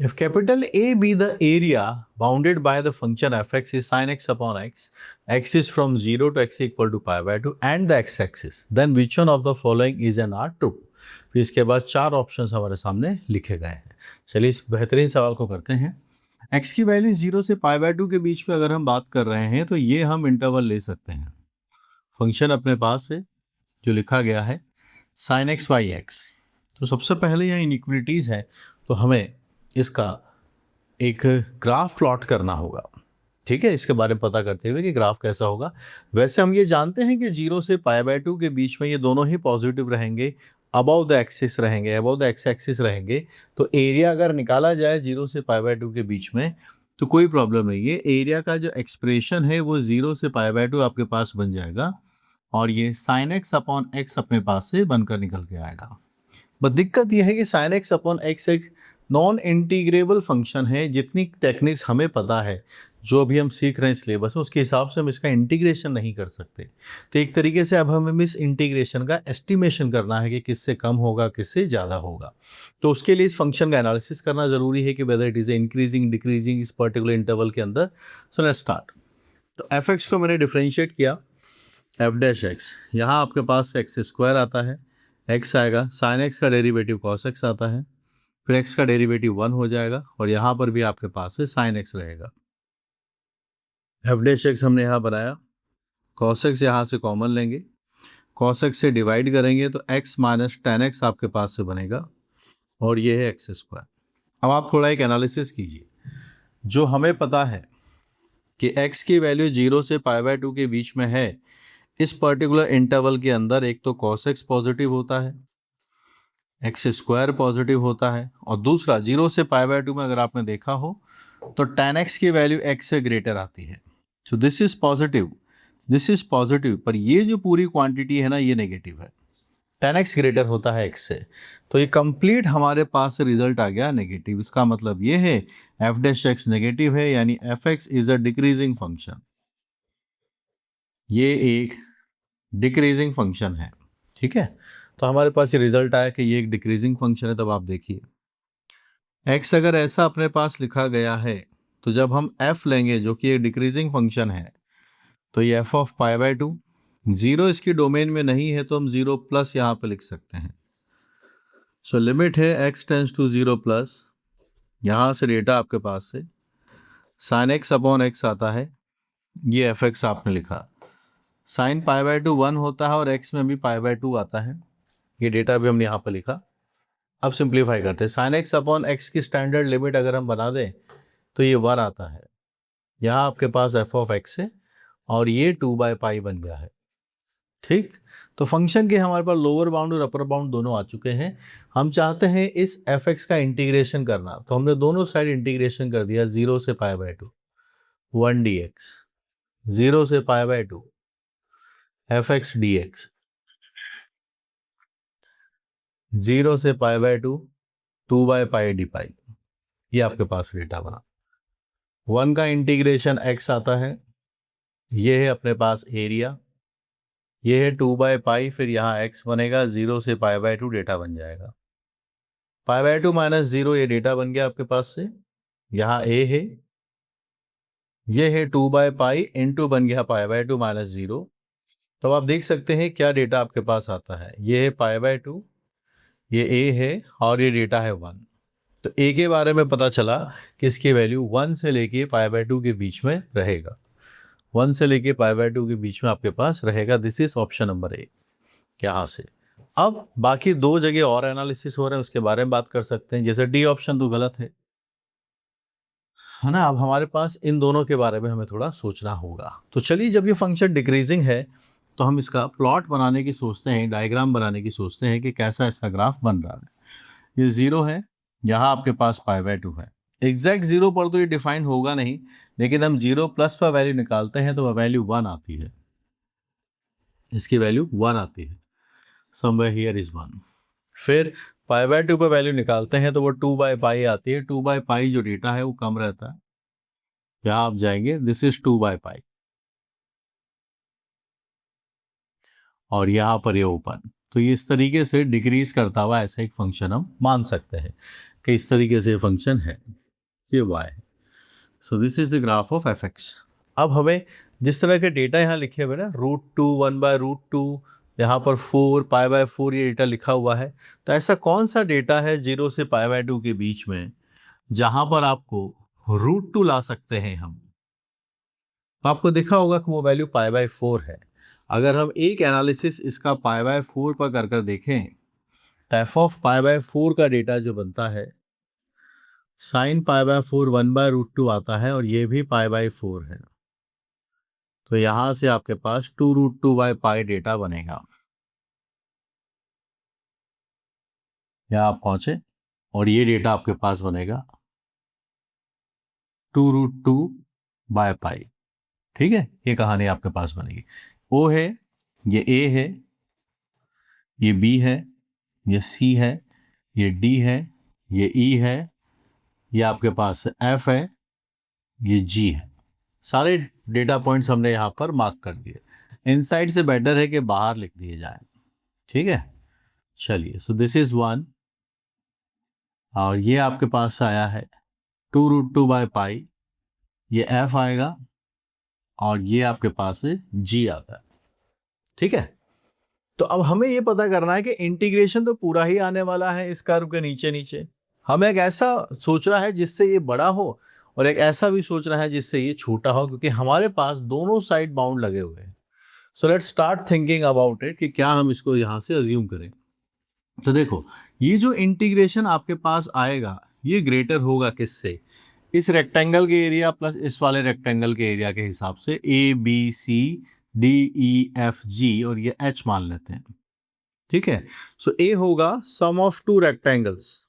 If capital A be the area bounded by the function fx is sin x upon x, x is from 0 to x equal to pi by 2 and the x-axis, then which one of the following is an R true? फिर इसके बाद चार options हमारे सामने लिखे गए हैं। चलिए इस बेहतरीन सवाल को करते हैं। x की वैल्यू 0 से पाई बाय 2 के बीच में अगर हम बात कर रहे हैं तो ये हम इंटरवल ले सकते हैं। फंक्शन अपने पास है जो लिखा गया है sin x बाई एक्स। तो सबसे पहले यहाँ इनइक्वलिटीज़ है, तो हमें इसका एक ग्राफ प्लॉट करना होगा। ठीक है, इसके बारे में पता करते हुए कि ग्राफ कैसा होगा। वैसे हम ये जानते हैं कि 0 से पाई बाय 2 के बीच में ये दोनों ही पॉजिटिव रहेंगे, अबव द एक्सिस रहेंगे, अबव द एक्स एक्सिस रहेंगे। तो एरिया अगर निकाला जाए 0 से पाई बाय 2 के बीच में तो कोई प्रॉब्लम नहीं है। एरिया का जो एक्सप्रेशन है वो 0 से पाई बाय 2 आपके पास बन जाएगा, और ये साइन एक्स अपॉन एक्स अपने पास से बनकर निकल के आएगा। बस दिक्कत यह है कि साइन एक्स अपॉन एक्स एक नॉन इंटीग्रेबल फंक्शन है। जितनी टेक्निक्स हमें पता है, जो अभी हम सीख रहे हैं सिलेबस में, उसके हिसाब से हम इसका इंटीग्रेशन नहीं कर सकते। तो एक तरीके से अब हमें इस इंटीग्रेशन का एस्टिमेशन करना है कि किससे कम होगा, किससे ज़्यादा होगा। तो उसके लिए इस फंक्शन का एनालिसिस करना ज़रूरी है कि whether it is increasing decreasing इस पर्टिकुलर इंटरवल के अंदर। So let's start. तो एफ एक्स को मैंने डिफ्रेंशिएट किया, एफ डैश एक्स, यहाँ आपके पास एक्स स्क्वायर आता है, एक्स आएगा, साइन एक्स का डेरिवेटिव कॉस एक्स आता है, फिर एक्स का डेरिवेटिव 1 हो जाएगा, और यहाँ पर भी आपके पास है साइन एक्स रहेगा। एफ डैश एक्स हमने यहाँ बनाया, कॉस एक्स यहाँ से कॉमन लेंगे, कॉस एक्स से डिवाइड करेंगे तो एक्स माइनस टेन एक्स आपके पास से बनेगा, और ये है एक्स स्क्वायर। अब आप थोड़ा एक एनालिसिस कीजिए। जो हमें पता है कि एक्स की वैल्यू 0 से पाई बाय 2 के बीच में है, इस पर्टिकुलर इंटरवल के अंदर एक तो कॉस एक्स पॉजिटिव होता है, एक्स स्क्वायर पॉजिटिव होता है, और दूसरा 0 से पाई बाय 2 में अगर आपने देखा हो तो tan x की वैल्यू x से ग्रेटर आती है। So this is positive, this is positive, पर ये जो पूरी क्वांटिटी है ना ये नेगेटिव है। tan x ग्रेटर होता है x से, तो ये कंप्लीट हमारे पास रिजल्ट आ गया नेगेटिव। इसका मतलब ये है एफ डैश एक्स नेगेटिव है, यानी F x is a decreasing function. ये एक डिक्रीजिंग फंक्शन है। ठीक है, तो हमारे पास ये रिजल्ट आया कि ये एक डिक्रीजिंग फंक्शन है। तब आप देखिए x अगर ऐसा अपने पास लिखा गया है, तो जब हम f लेंगे जो कि एक डिक्रीजिंग फंक्शन है, तो ये f of pi by 2, zero इसकी डोमेन में नहीं है तो हम जीरो प्लस यहाँ पे लिख सकते हैं। सो लिमिट है x tends to zero plus, यहाँ से डेटा आपके पास से साइन एक्स अपॉन एक्स आता है, ये एफ एक्स आपने लिखा। साइन पाई बाय टू 1 होता है और x में भी पाई बाय 2 आता है, ये डेटा भी हमने यहाँ पर लिखा। अब सिंप्लीफाई करते हैं। साइन एक्स अपॉन एक्स की स्टैंडर्ड लिमिट अगर हम बना दें तो ये 1 आता है, यहाँ आपके पास एफ ऑफ एक्स है और ये 2/पाई बन गया है। ठीक, तो फंक्शन के हमारे पास लोअर बाउंड और अपर बाउंड दोनों आ चुके हैं। हम चाहते हैं इस एफ एक्स का इंटीग्रेशन करना, तो हमने दोनों साइड इंटीग्रेशन कर दिया। 0 से पाई बाय 2 1 dx, 0 से pi by 2 f x d x, 0 से पाई बाय 2 2/पाई डी पाई, ये आपके पास डेटा बना। 1 का इंटीग्रेशन x आता है, ये है अपने पास एरिया, ये है 2/पाई, फिर यहाँ x बनेगा, 0 से पाई बाय 2 डेटा बन जाएगा। पाई बाय 2 माइनस 0 ये डेटा बन गया आपके पास से। यहाँ a है, ये है 2/पाई इंटू बन गया पाई बाय 2 माइनस 0। तो आप देख सकते हैं क्या डेटा आपके पास आता है। ये है पाई बाय 2, ये a है और ये डेटा है 1। तो a के बारे में पता चला कि इसकी वैल्यू 1 से लेके पाई बाय 2 के बीच में रहेगा। 1 से लेके पाई बाय 2 के बीच में आपके पास रहेगा। This is option number A यहाँ से। अब बाकी दो जगह और एनालिसिस हो रहे हैं, उसके बारे में बात कर सकते हैं। जैसे डी ऑप्शन तो गलत है ना। अब हमारे पास इन दोनों के बारे में हमें थोड़ा सोचना होगा। तो चलिए, जब ये फंक्शन डिक्रीजिंग है तो हम इसका प्लॉट बनाने की सोचते हैं, डायग्राम बनाने की सोचते हैं कि कैसा इसका ग्राफ बन रहा है। ये 0 है, यहाँ आपके पास पाई बाय 2 है। एग्जैक्ट 0 पर तो ये डिफाइन होगा नहीं, लेकिन हम 0 प्लस पर वैल्यू निकालते हैं तो वह वैल्यू 1 आती है, इसकी वैल्यू 1 आती है। Somewhere here is 1। फिर पाई बाय 2 पर वैल्यू निकालते हैं तो वो 2/पाई आती है। 2/पाई जो डेटा है वो कम रहता है, यहाँ आप जाएंगे, दिस इज 2/पाई, और यहाँ पर ये ओपन। तो ये इस तरीके से डिक्रीज करता हुआ ऐसा एक फंक्शन हम मान सकते हैं कि इस तरीके से फंक्शन है, ये y है। So this is the graph of f x. अब हमें जिस तरह के डेटा यहाँ लिखे हुए ना, √2 1/√2, यहाँ पर 4 पाई बाय 4 ये डेटा लिखा हुआ है। तो ऐसा कौन सा डेटा है 0 से पाई बाय 2 के बीच में जहाँ पर आपको √2 ला सकते हैं हम। तो आपको देखा होगा कि वो वैल्यू पाई बाय 4 है। अगर हम एक एनालिसिस इसका पाई बाय 4 पर कर देखें तो एफ ऑफ पाई बाय 4 का डेटा जो बनता है साइन पाई बाय 4 1/√2 आता है, और ये भी पाई बाय 4 है। तो यहां से आपके पास 2√2/पाई डेटा बनेगा। यहाँ आप पहुंचे और ये डेटा आपके पास बनेगा 2√2/पाई। ठीक है, ये कहानी आपके पास बनेगी। ओ है, ये ए है, ये बी है, ये सी है, ये डी है, ये ई है, ये आपके पास एफ है, ये जी है। सारे डेटा पॉइंट्स हमने यहाँ पर मार्क कर दिए। इनसाइड से बेटर है कि बाहर लिख दिए जाए। ठीक है, चलिए, सो दिस इज 1, और ये आपके पास आया है 2√2/पाई, ये एफ आएगा, और ये आपके पास जी आता है। ठीक है, तो अब हमें ये पता करना है कि इंटीग्रेशन तो पूरा ही आने वाला है इस कर्व के नीचे नीचे। हमें एक ऐसा सोचना है जिससे ये बड़ा हो, और एक ऐसा भी सोचना है जिससे ये छोटा हो, क्योंकि हमारे पास दोनों साइड बाउंड लगे हुए हैं। So let's start thinking about it कि क्या हम इसको यहाँ से अज्यूम करें। तो देखो, ये जो इंटीग्रेशन आपके पास आएगा ये ग्रेटर होगा किससे? इस रेक्टेंगल के एरिया प्लस इस वाले रेक्टेंगल के एरिया के हिसाब से, ABCDEFG, और ये H मान लेते हैं। ठीक है, सो A होगा सम ऑफ टू रेक्टेंगल्स।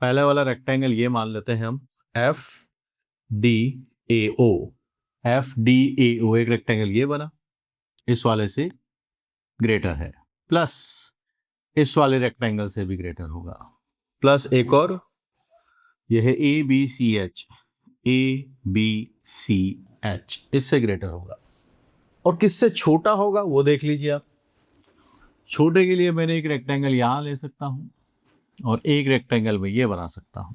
पहले वाला रेक्टेंगल ये मान लेते हैं हम FDAO। FDAO एक रेक्टेंगल ये बना, इस वाले से ग्रेटर है, प्लस इस वाले रेक्टेंगल से भी ग्रेटर होगा, प्लस एक और ये है ABCH। ABCH इससे ग्रेटर होगा, और किससे छोटा होगा वो देख लीजिए आप। छोटे के लिए मैंने एक रेक्टेंगल यहां ले सकता हूं और एक रेक्टेंगल में ये बना सकता हूं।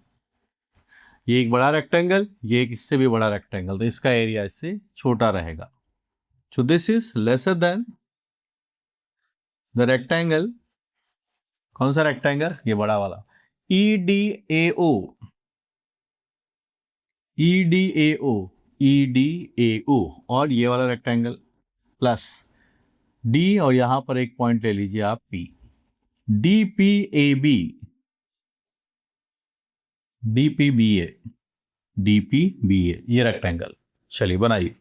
ये एक बड़ा रेक्टेंगल, ये एक इससे भी बड़ा रेक्टेंगल, तो इसका एरिया इससे छोटा रहेगा। So this is lesser than the rectangle. कौन सा रेक्टेंगल? ये बड़ा वाला EDAO, EDAO, EDAO और ये वाला रेक्टेंगल प्लस D और यहां पर एक पॉइंट ले लीजिए आप P, DPAB, DPBA, DPBA ये रेक्टेंगल। चलिए बनाइए।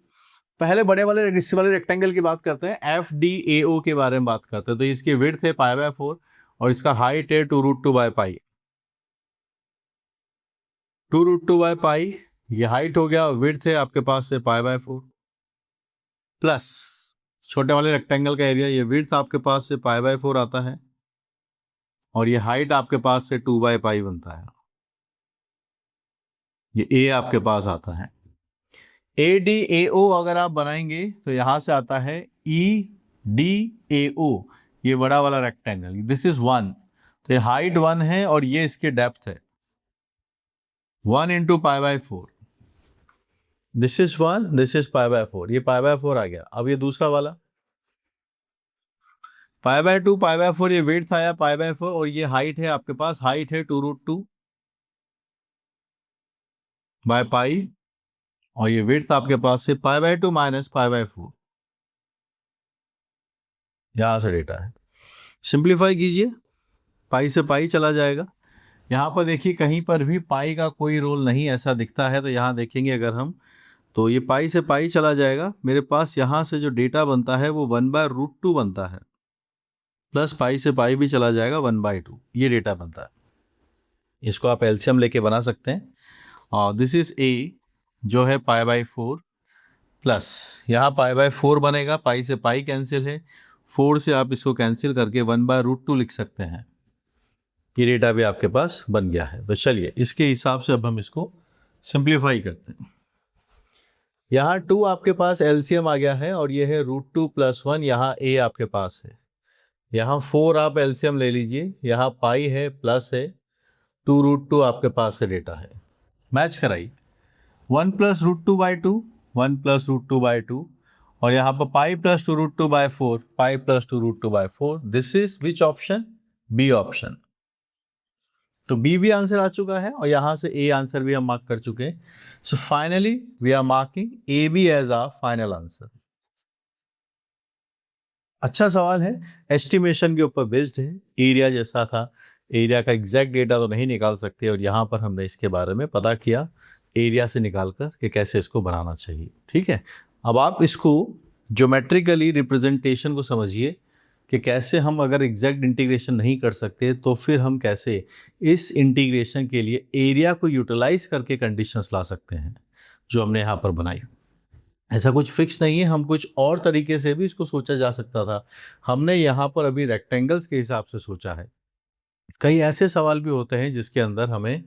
पहले बड़े वाले इस वाले रेक्टेंगल की बात करते हैं, FDAO के बारे में बात करते हैं। तो इसकी विड्थ है π/4 और इसका हाइट है 2√2/π, 2√2/π ये हाइट हो गया, विड्थ है आपके पास से π/4 प्लस छोटे वाले रेक्टेंगल का एरिया, ये विड्थ आपके पास से π/4 आता है और ये हाइट आपके पास से 2/π बनता है। ये A आपके पास आता है। ADAO अगर आप बनाएंगे तो यहां से आता है EDAO, ये बड़ा वाला रेक्टेंगल, दिस इज 1, तो ये हाइट 1 है और ये इसकी डेप्थ है 1 × π/4, दिस इज 1, दिस इज π/4, ये π/4 आ गया। अब ये दूसरा वाला π/2, π/4 ये विड्थ आया π/4 और ये हाइट है आपके पास, हाइट है 2√2/π और ये विड्थ आपके पास से π/2 - π/4, यहां से डेटा है। सिंप्लीफाई कीजिए, पाई से पाई चला जाएगा। यहाँ पर देखिए कहीं पर भी पाई का कोई रोल नहीं ऐसा दिखता है, तो यहाँ देखेंगे अगर हम, तो ये पाई से पाई चला जाएगा। मेरे पास यहाँ से जो डेटा बनता है वो 1/√2 बनता है, प्लस पाई से पाई भी चला जाएगा 1/2, ये डेटा बनता है। इसको आप एलसीएम लेके बना सकते हैं। और दिस इज A जो है π/4 प्लस यहाँ π/4 बनेगा, पाई से पाई कैंसिल है, 4 से आप इसको कैंसिल करके 1/√2 लिख सकते हैं। ये डेटा भी आपके पास बन गया है। तो चलिए इसके हिसाब से अब हम इसको सिंप्लीफाई करते हैं। यहाँ 2 आपके पास एलसीएम आ गया है और ये है √2 + 1, यहाँ A आपके पास है। यहाँ 4 आप एलसीएम ले लीजिए, यहाँ पाई है प्लस है, 2√2 आपके पास से डेटा है। मैच कराइए, 1 + √2/2, 1 + √2/2 और यहाँ पर pi + 2√2/4, pi + 2√2/4, this is which option? B option. तो बी भी आंसर आ चुका है और यहां से ए आंसर भी हम मार्क कर चुके हैं। So finally we are marking A B as a final answer. अच्छा सवाल है, एस्टिमेशन के ऊपर बेस्ड है, एरिया जैसा था, एरिया का एग्जैक्ट डेटा तो नहीं निकाल सकते और यहाँ पर हमने इसके बारे में पता किया एरिया से निकाल कर कि कैसे इसको बनाना चाहिए। ठीक है, अब आप इसको ज्योमेट्रिकली रिप्रेजेंटेशन को समझिए कि कैसे हम अगर एग्जैक्ट इंटीग्रेशन नहीं कर सकते तो फिर हम कैसे इस इंटीग्रेशन के लिए एरिया को यूटिलाइज करके कंडीशंस ला सकते हैं जो हमने यहाँ पर बनाई। ऐसा कुछ फिक्स नहीं है, हम कुछ और तरीके से भी इसको सोचा जा सकता था। हमने यहाँ पर अभी रेक्टेंगल्स के हिसाब से सोचा है। कई ऐसे सवाल भी होते हैं जिसके अंदर हमें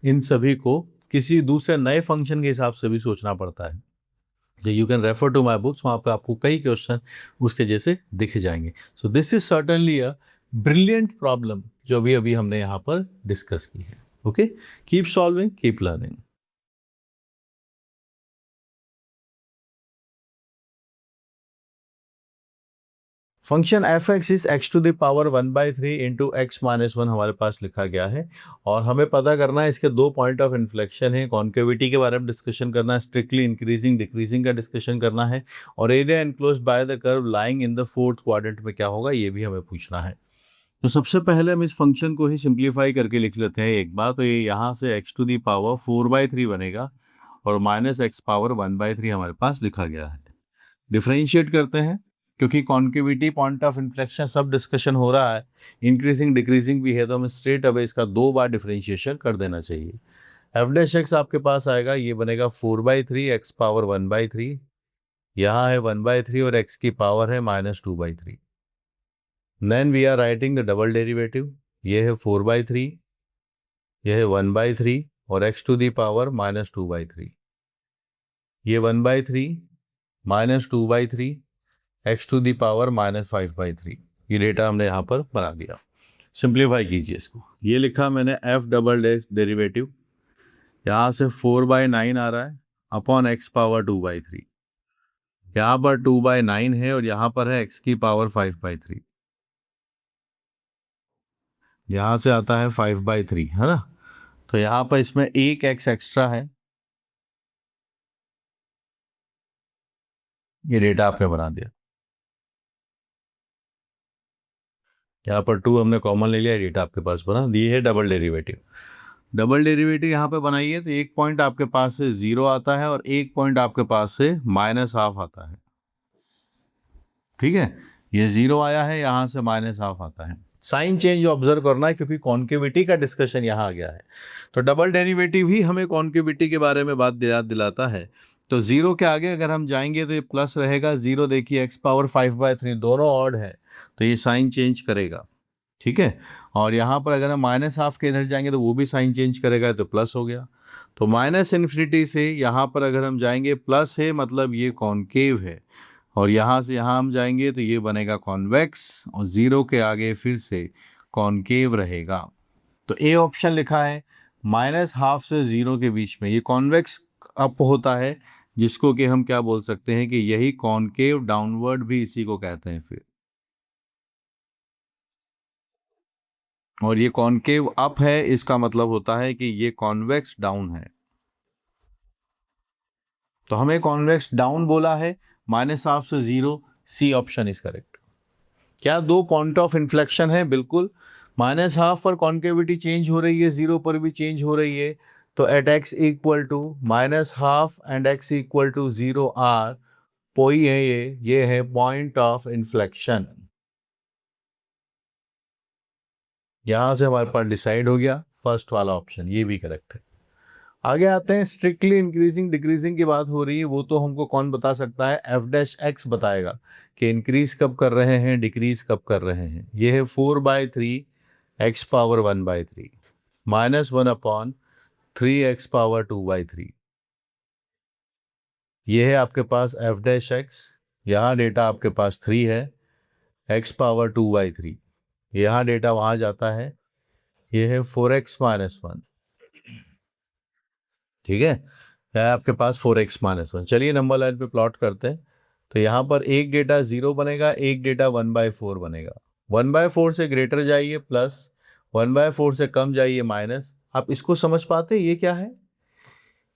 इन सभी को किसी दूसरे नए फंक्शन के हिसाब से भी सोचना पड़ता है। You can refer to my books, वहाँ पे आपको कई क्वेश्चन उसके जैसे दिख जाएंगे। So this is certainly a brilliant problem जो भी अभी हमने यहाँ पर डिस्कस की है। Okay, keep solving, keep learning. Function f x is x⁻1/3 into x - 1 हमारे पास लिखा गया है और हमें पता करना है इसके 2 पॉइंट ऑफ इन्फ्लेक्शन है। कॉन्केविटी के बारे में डिस्कशन करना है, स्ट्रिक्टली इंक्रीजिंग डिक्रीजिंग का डिस्कशन करना है और area enclosed by the curve lying in the 4th quadrant में क्या होगा ये भी हमें पूछना है। तो सबसे पहले हम इस फंक्शन को ही सिंप्लीफाई करके लिख लेते हैं एक बार। तो ये यहाँ से x⁻4/3 बनेगा और -x⁻1/3 हमारे पास लिखा गया है। डिफरेंशिएट करते हैं क्योंकि कॉन्केविटी पॉइंट ऑफ इन्फ्लेक्शन सब डिस्कशन हो रहा है, इंक्रीजिंग डिक्रीजिंग भी है, तो हमें स्ट्रेट अवे इसका 2 बार डिफरेंशिएशन कर देना चाहिए। f' आपके पास आएगा, ये बनेगा 4/3 x⁻1/3, यहाँ है 1/3 और x की पावर है -2/3। Then we are writing the double derivative, ये है 4/3, यह है 1/3 और x⁻⁻ -2/3, ये 1/3 -2/3 x⁻⁻ -5/3, ये डेटा हमने यहाँ पर बना दिया। सिंप्लीफाई कीजिए इसको, ये लिखा मैंने f' डेरिवेटिव, यहाँ से 4/9 आ रहा है अपॉन x⁻2/3, यहाँ पर 2/9 है और यहाँ पर है x की पावर 5/3, यहाँ से आता है 5/3, है ना। तो यहाँ पर इसमें एक x एक्स्ट्रा है, ये डेटा आपने बना दिया। यहाँ पर 2 हमने कॉमन ले लिया, डेटा आपके पास बना दिए है। डबल डेरिवेटिव, डबल डेरिवेटिव यहाँ पे बनाइए तो एक पॉइंट आपके पास से 0 आता है और एक पॉइंट आपके पास से -1/2 आता है। ठीक है, ये 0 आया है, यहाँ से -1/2 आता है। साइन चेंज ऑब्जर्व करना है क्योंकि कॉन्केविटी का डिस्कशन यहाँ आ गया है। तो डबल डेरिवेटिव ही हमें कॉन्केविटी के बारे में बात याद दिलाता है। तो 0 के आगे अगर हम जाएंगे तो ये प्लस रहेगा। 0 देखिए x पावर 5/3 दोनों ऑड है, तो ये साइन चेंज करेगा। ठीक है, और यहाँ पर अगर हम -1/2 के इधर जाएंगे तो वो भी साइन चेंज करेगा, तो प्लस हो गया। तो -∞ से यहाँ पर अगर हम जाएंगे प्लस है, मतलब ये कॉन्केव है, और यहाँ से यहाँ हम जाएंगे तो ये बनेगा कॉन्वेक्स, और 0 के आगे फिर से कॉन्केव रहेगा। तो ए ऑप्शन लिखा है। -1/2 से 0 के बीच में ये कॉन्वेक्स अप होता है, जिसको कि हम क्या बोल सकते हैं कि यही कॉन्केव डाउनवर्ड भी इसी को कहते हैं फिर। और ये कॉन्केव अप है, इसका मतलब होता है कि ये कॉन्वेक्स डाउन है। तो हमें कॉन्वेक्स डाउन बोला है, -1/2 से 0, सी ऑप्शन इज करेक्ट। क्या दो पॉइंट ऑफ इन्फ्लेक्शन है? बिल्कुल। -1/2 पर कॉन्केविटी चेंज हो रही है, 0 पर भी चेंज हो रही है। तो at x equal to -1/2 and x equal to 0 आर पोई है, ये है पॉइंट ऑफ इन्फ्लेक्शन। यहां से हमारे पास डिसाइड हो गया, फर्स्ट वाला ऑप्शन ये भी करेक्ट है। आगे आते हैं, स्ट्रिक्टली इंक्रीजिंग डिक्रीजिंग की बात हो रही है, वो तो हमको कौन बता सकता है? f' बताएगा कि इंक्रीज कब कर रहे हैं, डिक्रीज कब कर रहे हैं। ये है 4/3 x पावर 1/3 -1/3 x पावर 2/3। ये है आपके पास f', यहाँ डेटा आपके पास 3 है, x पावर 2/3, यहाँ डेटा वहाँ जाता है, ये है 4x - 1। ठीक है, क्या है आपके पास? 4x - 1। चलिए नंबर लाइन पे प्लॉट करते हैं। तो यहाँ पर एक डेटा 0 बनेगा, एक डेटा 1/4 बनेगा। 1/4 से ग्रेटर जाइए प्लस, 1/4 से कम जाइए माइनस। आप इसको समझ पाते हैं? ये क्या है?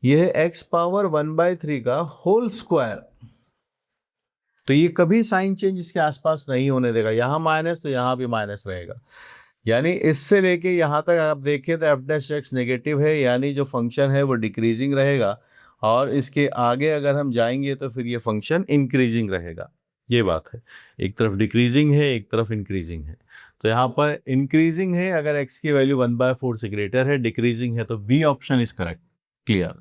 ये है x पावर 1/3 का होल स्क्वायर। तो ये कभी साइन चेंज इसके आसपास नहीं होने देगा, यहाँ माइनस तो यहाँ भी माइनस रहेगा। यानी इससे लेके यहाँ तक आप देखिए तो f' नेगेटिव है, यानी जो फंक्शन है वो डिक्रीजिंग रहेगा, और इसके आगे अगर हम जाएंगे तो फिर ये फंक्शन इंक्रीजिंग रहेगा। ये बात है, एक तरफ डिक्रीजिंग है, एक तरफ इंक्रीजिंग है। तो यहाँ पर इंक्रीजिंग है अगर x की वैल्यू 1/4 से ग्रेटर है, डिक्रीजिंग है तो B option is correct. Clear.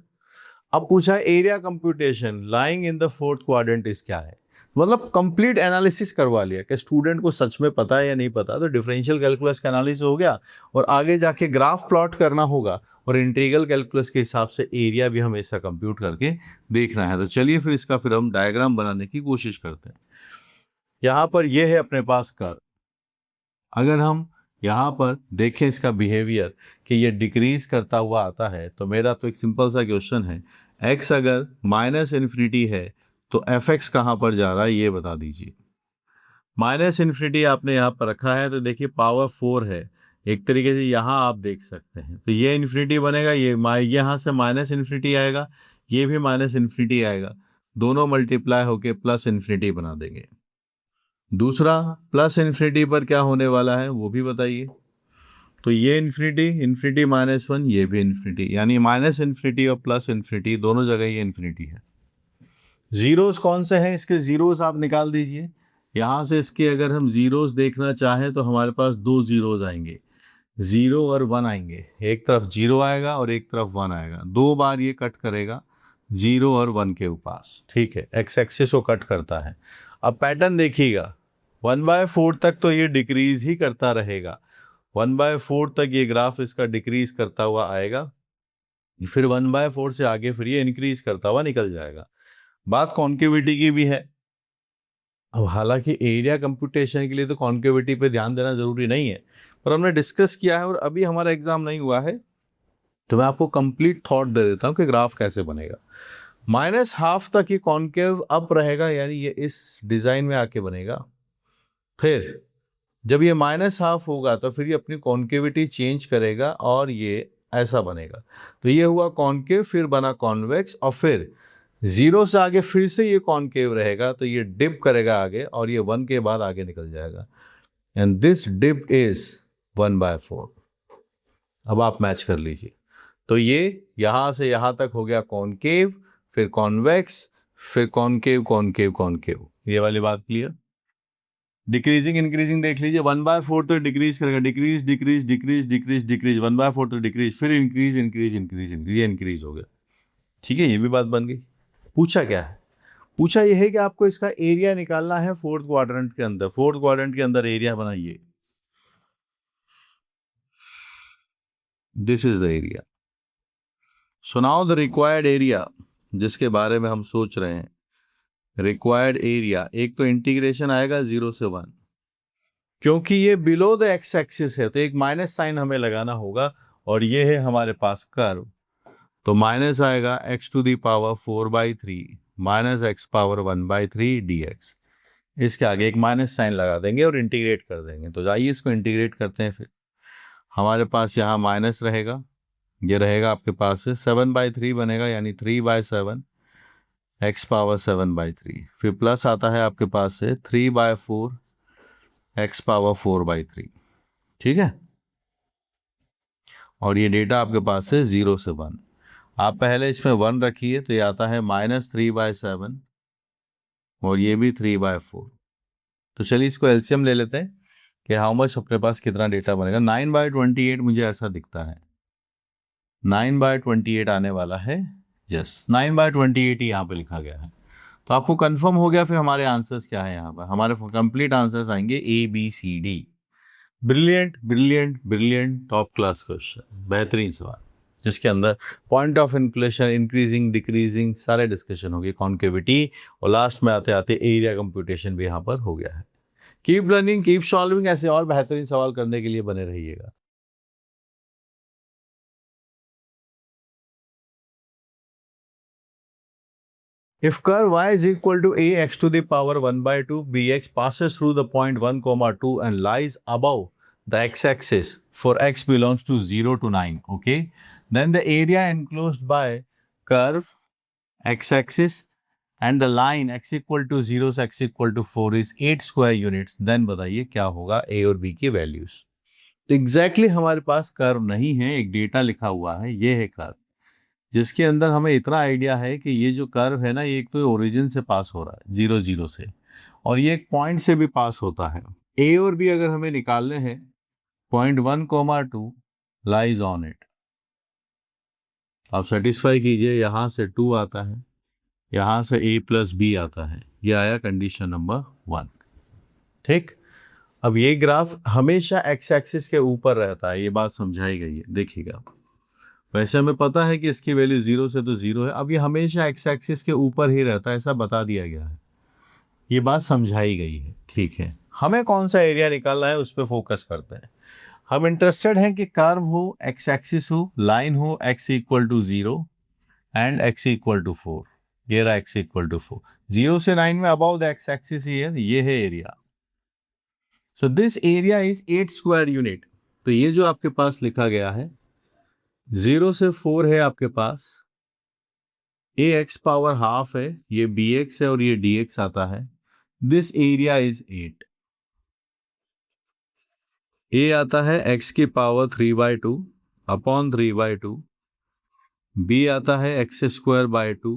अब पूछा area computation lying in the fourth quadrant is क्या है? मतलब कंप्लीट एनालिसिस करवा लिया कि स्टूडेंट को सच में पता है या नहीं पता। तो डिफरेंशियल कैलकुलस का एनालिसिस हो गया, और आगे जाके ग्राफ प्लॉट करना होगा, और इंटीग्रल कैलकुलस के हिसाब से एरिया भी हमें ऐसा कंप्यूट करके देखना है। तो चलिए फिर हम डायग्राम बनाने की कोशिश करते हैं। यहाँ पर यह है अपने पास कर्व। अगर हम यहाँ पर देखें इसका बिहेवियर कि ये डिक्रीज करता हुआ आता है, तो मेरा तो एक सिंपल सा क्वेश्चन है, x अगर -∞ है तो f(x) कहाँ पर जा रहा है ये बता दीजिए। -∞ आपने यहाँ पर रखा है, तो देखिए पावर 4 है, एक तरीके से यहाँ आप देख सकते हैं। तो ये इन्फिनिटी बनेगा, ये यहाँ से -∞ आएगा, ये भी -∞ आएगा, दोनों मल्टीप्लाई होके +∞ बना देंगे। दूसरा +∞ पर क्या होने वाला है वो भी बताइए। तो ये इन्फिनिटी, इन्फिनिटी -1, ये भी इन्फिनिटी, यानी -∞ और +∞ दोनों जगह ये इन्फिनिटी है। जीरोस कौन से हैं? इसके जीरोस आप निकाल दीजिए। यहाँ से इसके अगर हम जीरोस देखना चाहें तो हमारे पास दो जीरोस आएंगे, 0 और 1 आएंगे। एक तरफ 0 आएगा और एक तरफ 1 आएगा, दो बार ये कट करेगा 0 और 1 के पास। ठीक है, एक्स एक्सिस को कट करता है। अब पैटर्न देखिएगा, 1/4 तक तो ये डिक्रीज ही करता रहेगा, 1/4 तक ये ग्राफ इसका डिक्रीज करता हुआ आएगा, फिर 1/4 से आगे फिर ये इंक्रीज करता हुआ निकल जाएगा। बात कॉन्केविटी की भी है। अब हालांकि एरिया कंप्यूटेशन के लिए तो कॉन्केविटी पे ध्यान देना जरूरी नहीं है, पर हमने डिस्कस किया है और अभी हमारा एग्जाम नहीं हुआ है, तो मैं आपको कंप्लीट थॉट दे देता हूँ कि ग्राफ कैसे बनेगा। -½ तक ये कॉन्केव अप रहेगा, यानी ये इस डिजाइन में आके बनेगा। फिर जब ये -½ होगा तो फिर ये अपनी कॉन्केविटी चेंज करेगा और ये ऐसा बनेगा। तो ये हुआ कॉन्केव, फिर बना कॉन्वेक्स, और फिर 0 से आगे फिर से ये कॉन्केव रहेगा, तो ये डिप करेगा आगे और ये 1 के बाद आगे निकल जाएगा। And this dip is 1/4। अब आप मैच कर लीजिए। तो ये यहां से यहां तक हो गया कॉन्केव, फिर कॉन्वेक्स, फिर कॉन्केव कॉन्केव कॉन्केव। ये वाली बात क्लियर? डिक्रीजिंग इंक्रीजिंग देख लीजिए, 1/4 तो डिक्रीज करेगा, decrease decrease decrease decrease decrease, 1/4 तो डिक्रीज, फिर इंक्रीज इंक्रीज इंक्रीज इंक्रीज, ये इंक्रीज हो गया। ठीक है, ये भी बात बन गई। पूछा क्या है? पूछा ये है कि आपको इसका एरिया निकालना है फोर्थ क्वाड्रेंट के अंदर। फोर्थ क्वाड्रेंट के अंदर एरिया बनाइए। This is the area. So now the required area जिसके बारे में हम सोच रहे हैं, रिक्वायर्ड एरिया, एक तो इंटीग्रेशन आएगा 0 से 1, क्योंकि ये बिलो द एक्स एक्सिस है तो एक माइनस साइन हमें लगाना होगा, और ये है हमारे पास कर्व। तो माइनस आएगा x⁴ 4/3 माइनस x⁻1/3 dx। इसके आगे एक माइनस साइन लगा देंगे और इंटीग्रेट कर देंगे। तो जाइए इसको इंटीग्रेट करते हैं। फिर हमारे पास यहाँ माइनस रहेगा, ये रहेगा आपके पास से 7/3 बनेगा, यानी 3/7 x⁻7/3। फिर प्लस आता है आपके पास से 3/4 x⁻4/3। ठीक है, और ये डेटा आपके पास से 0 से 1। आप पहले इसमें 1 रखिए तो ये आता है -3/7, और ये भी 3/4। तो चलिए इसको एलसीएम ले लेते हैं कि हाउ मच अपने पास कितना डेटा बनेगा। 9/28 मुझे ऐसा दिखता है, 9/28 आने वाला है। यस, 9/28 ही यहाँ पे लिखा गया है। तो आपको कंफर्म हो गया। फिर हमारे आंसर्स क्या है यहाँ पर? हमारे कंप्लीट आंसर्स आएंगे ABCD। Brilliant brilliant brilliant, top class question, बेहतरीन सवाल, जिसके अंदर point of inflation, increasing decreasing सारे डिस्कशन हो गए, कॉन्केविटी, और लास्ट में आते आते एरिया कंप्यूटेशन भी यहाँ पर हो गया है। कीप लर्निंग, कीप सॉल्विंग, ऐसे और बेहतरीन सवाल करने के लिए बने रहिएगा। If curve y is equal to ax⁴ 1/2 bx passes through the point 1, 2 and lies above the x-axis for x belongs to 0 to 9, okay? Then the area enclosed by curve x-axis and the line x equal to 0 से x equal to 4 is 8 square units. Then बताइए क्या होगा a और b की values. तो exactly हमारे पास curve नहीं है, एक डेटा लिखा हुआ है, ये है कर्व, जिसके अंदर हमें इतना आइडिया है कि ये जो कर्व है ना, ये एक तो ओरिजिन से पास हो रहा है 0 0 से, और ये एक पॉइंट से भी पास होता है। ए और बी अगर हमें निकालने हैं, पॉइंट 1, 2 लाइज ऑन इट। आप सेटिस्फाई कीजिए, यहां से 2 आता है, यहां से a + b आता है, ये आया कंडीशन नंबर 1। ठीक, अब ये ग्राफ हमेशा एक्स एक्सिस के ऊपर रहता है, ये बात समझाई गई है, देखिएगा। वैसे हमें पता है कि इसकी वैल्यू 0 से तो 0 है, अब ये हमेशा एक्स एक्सिस के ऊपर ही रहता है, ऐसा बता दिया गया है, ये बात समझाई गई है। ठीक है, हमें कौन सा एरिया निकालना है उस पर फोकस करते हैं। हम इंटरेस्टेड हैं कि कर्व हो, एक्स एक्सिस हो, लाइन हो, x = 0 एंड x = 4। ये रहा x = 4, 0 से 9 में अबाउ द एक्स एक्सिस ही है, ये है area. So this area is 8 square unit. तो ये जो आपके पास लिखा गया है 0 से 4 है आपके पास, ax⁻½ है, ये bx है और ये dx आता है। This area is 8। a आता है x⁻³ अपॉन 3/2, b आता है x²/2,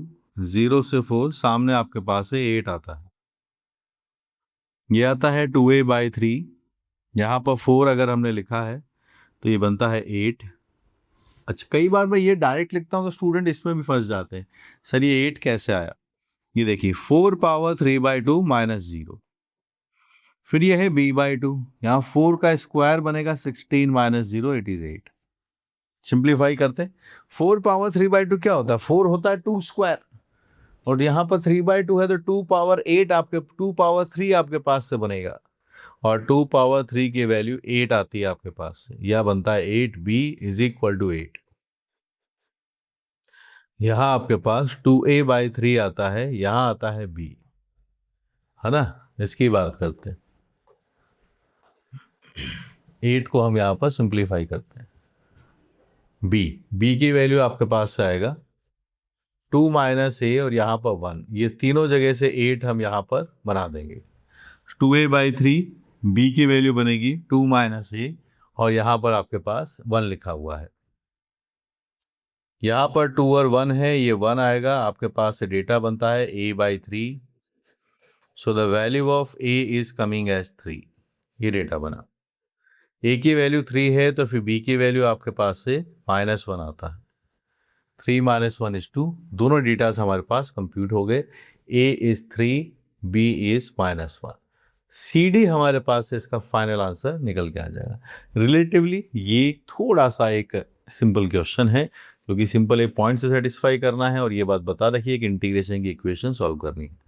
0 से 4 सामने आपके पास है 8 आता है, ये आता है 2a/3। यहाँ पर 4 अगर हमने लिखा है तो ये बनता है 8। अच्छा, कई बार मैं ये डायरेक्ट लिखता हूँ तो स्टूडेंट इसमें भी फंस जाते हैं, सर ये 8 कैसे आया? ये देखिए 4⁻³ -0, फिर ये है b/2, यहाँ 4 का स्क्वायर बनेगा 16 - 0, इट इज 8। सिंप्लीफाई करते, 4⁻³ क्या होता है? 4 होता है 2 स्क्वायर, और यहाँ पर 3/2 है तो 2⁻8 आपके 2⁻3 आपके पास से बनेगा, और 2⁻3 की वैल्यू 8 आती है आपके पास से, यह बनता है 8b = 8। यहाँ आपके पास 2a/3 आता है, यहाँ आता है b, है ना। इसकी बात करते हैं। 8 को हम यहाँ पर सिंप्लीफाई करते हैं। b की वैल्यू आपके पास से आएगा 2 माइनस ए और यहाँ पर 1, ये तीनों जगह से 8 हम यहाँ पर बना देंगे। 2a/3, b की वैल्यू बनेगी 2 माइनस ए और यहाँ पर आपके पास 1 लिखा हुआ है। यहाँ पर 2 और 1 है, ये 1 आएगा, आपके पास से डेटा बनता है a/3। So the value of a is coming as 3। ये डेटा बना। a की वैल्यू 3 है तो फिर b की वैल्यू आपके पास से -1 आता है। 3 - 1 = 2। दोनों डेटास हमारे पास कंप्यूट हो गए। a is 3, b is -1। CD हमारे पास से इसका फाइनल आंसर निकल के आ जाएगा। रिलेटिवली ये थोड़ा सा एक सिंपल क्वेश्चन है, क्योंकि सिंपल एक पॉइंट से सेटिस्फाई करना है और ये बात बता रखिए कि इंटीग्रेशन की इक्वेशन सॉल्व करनी है।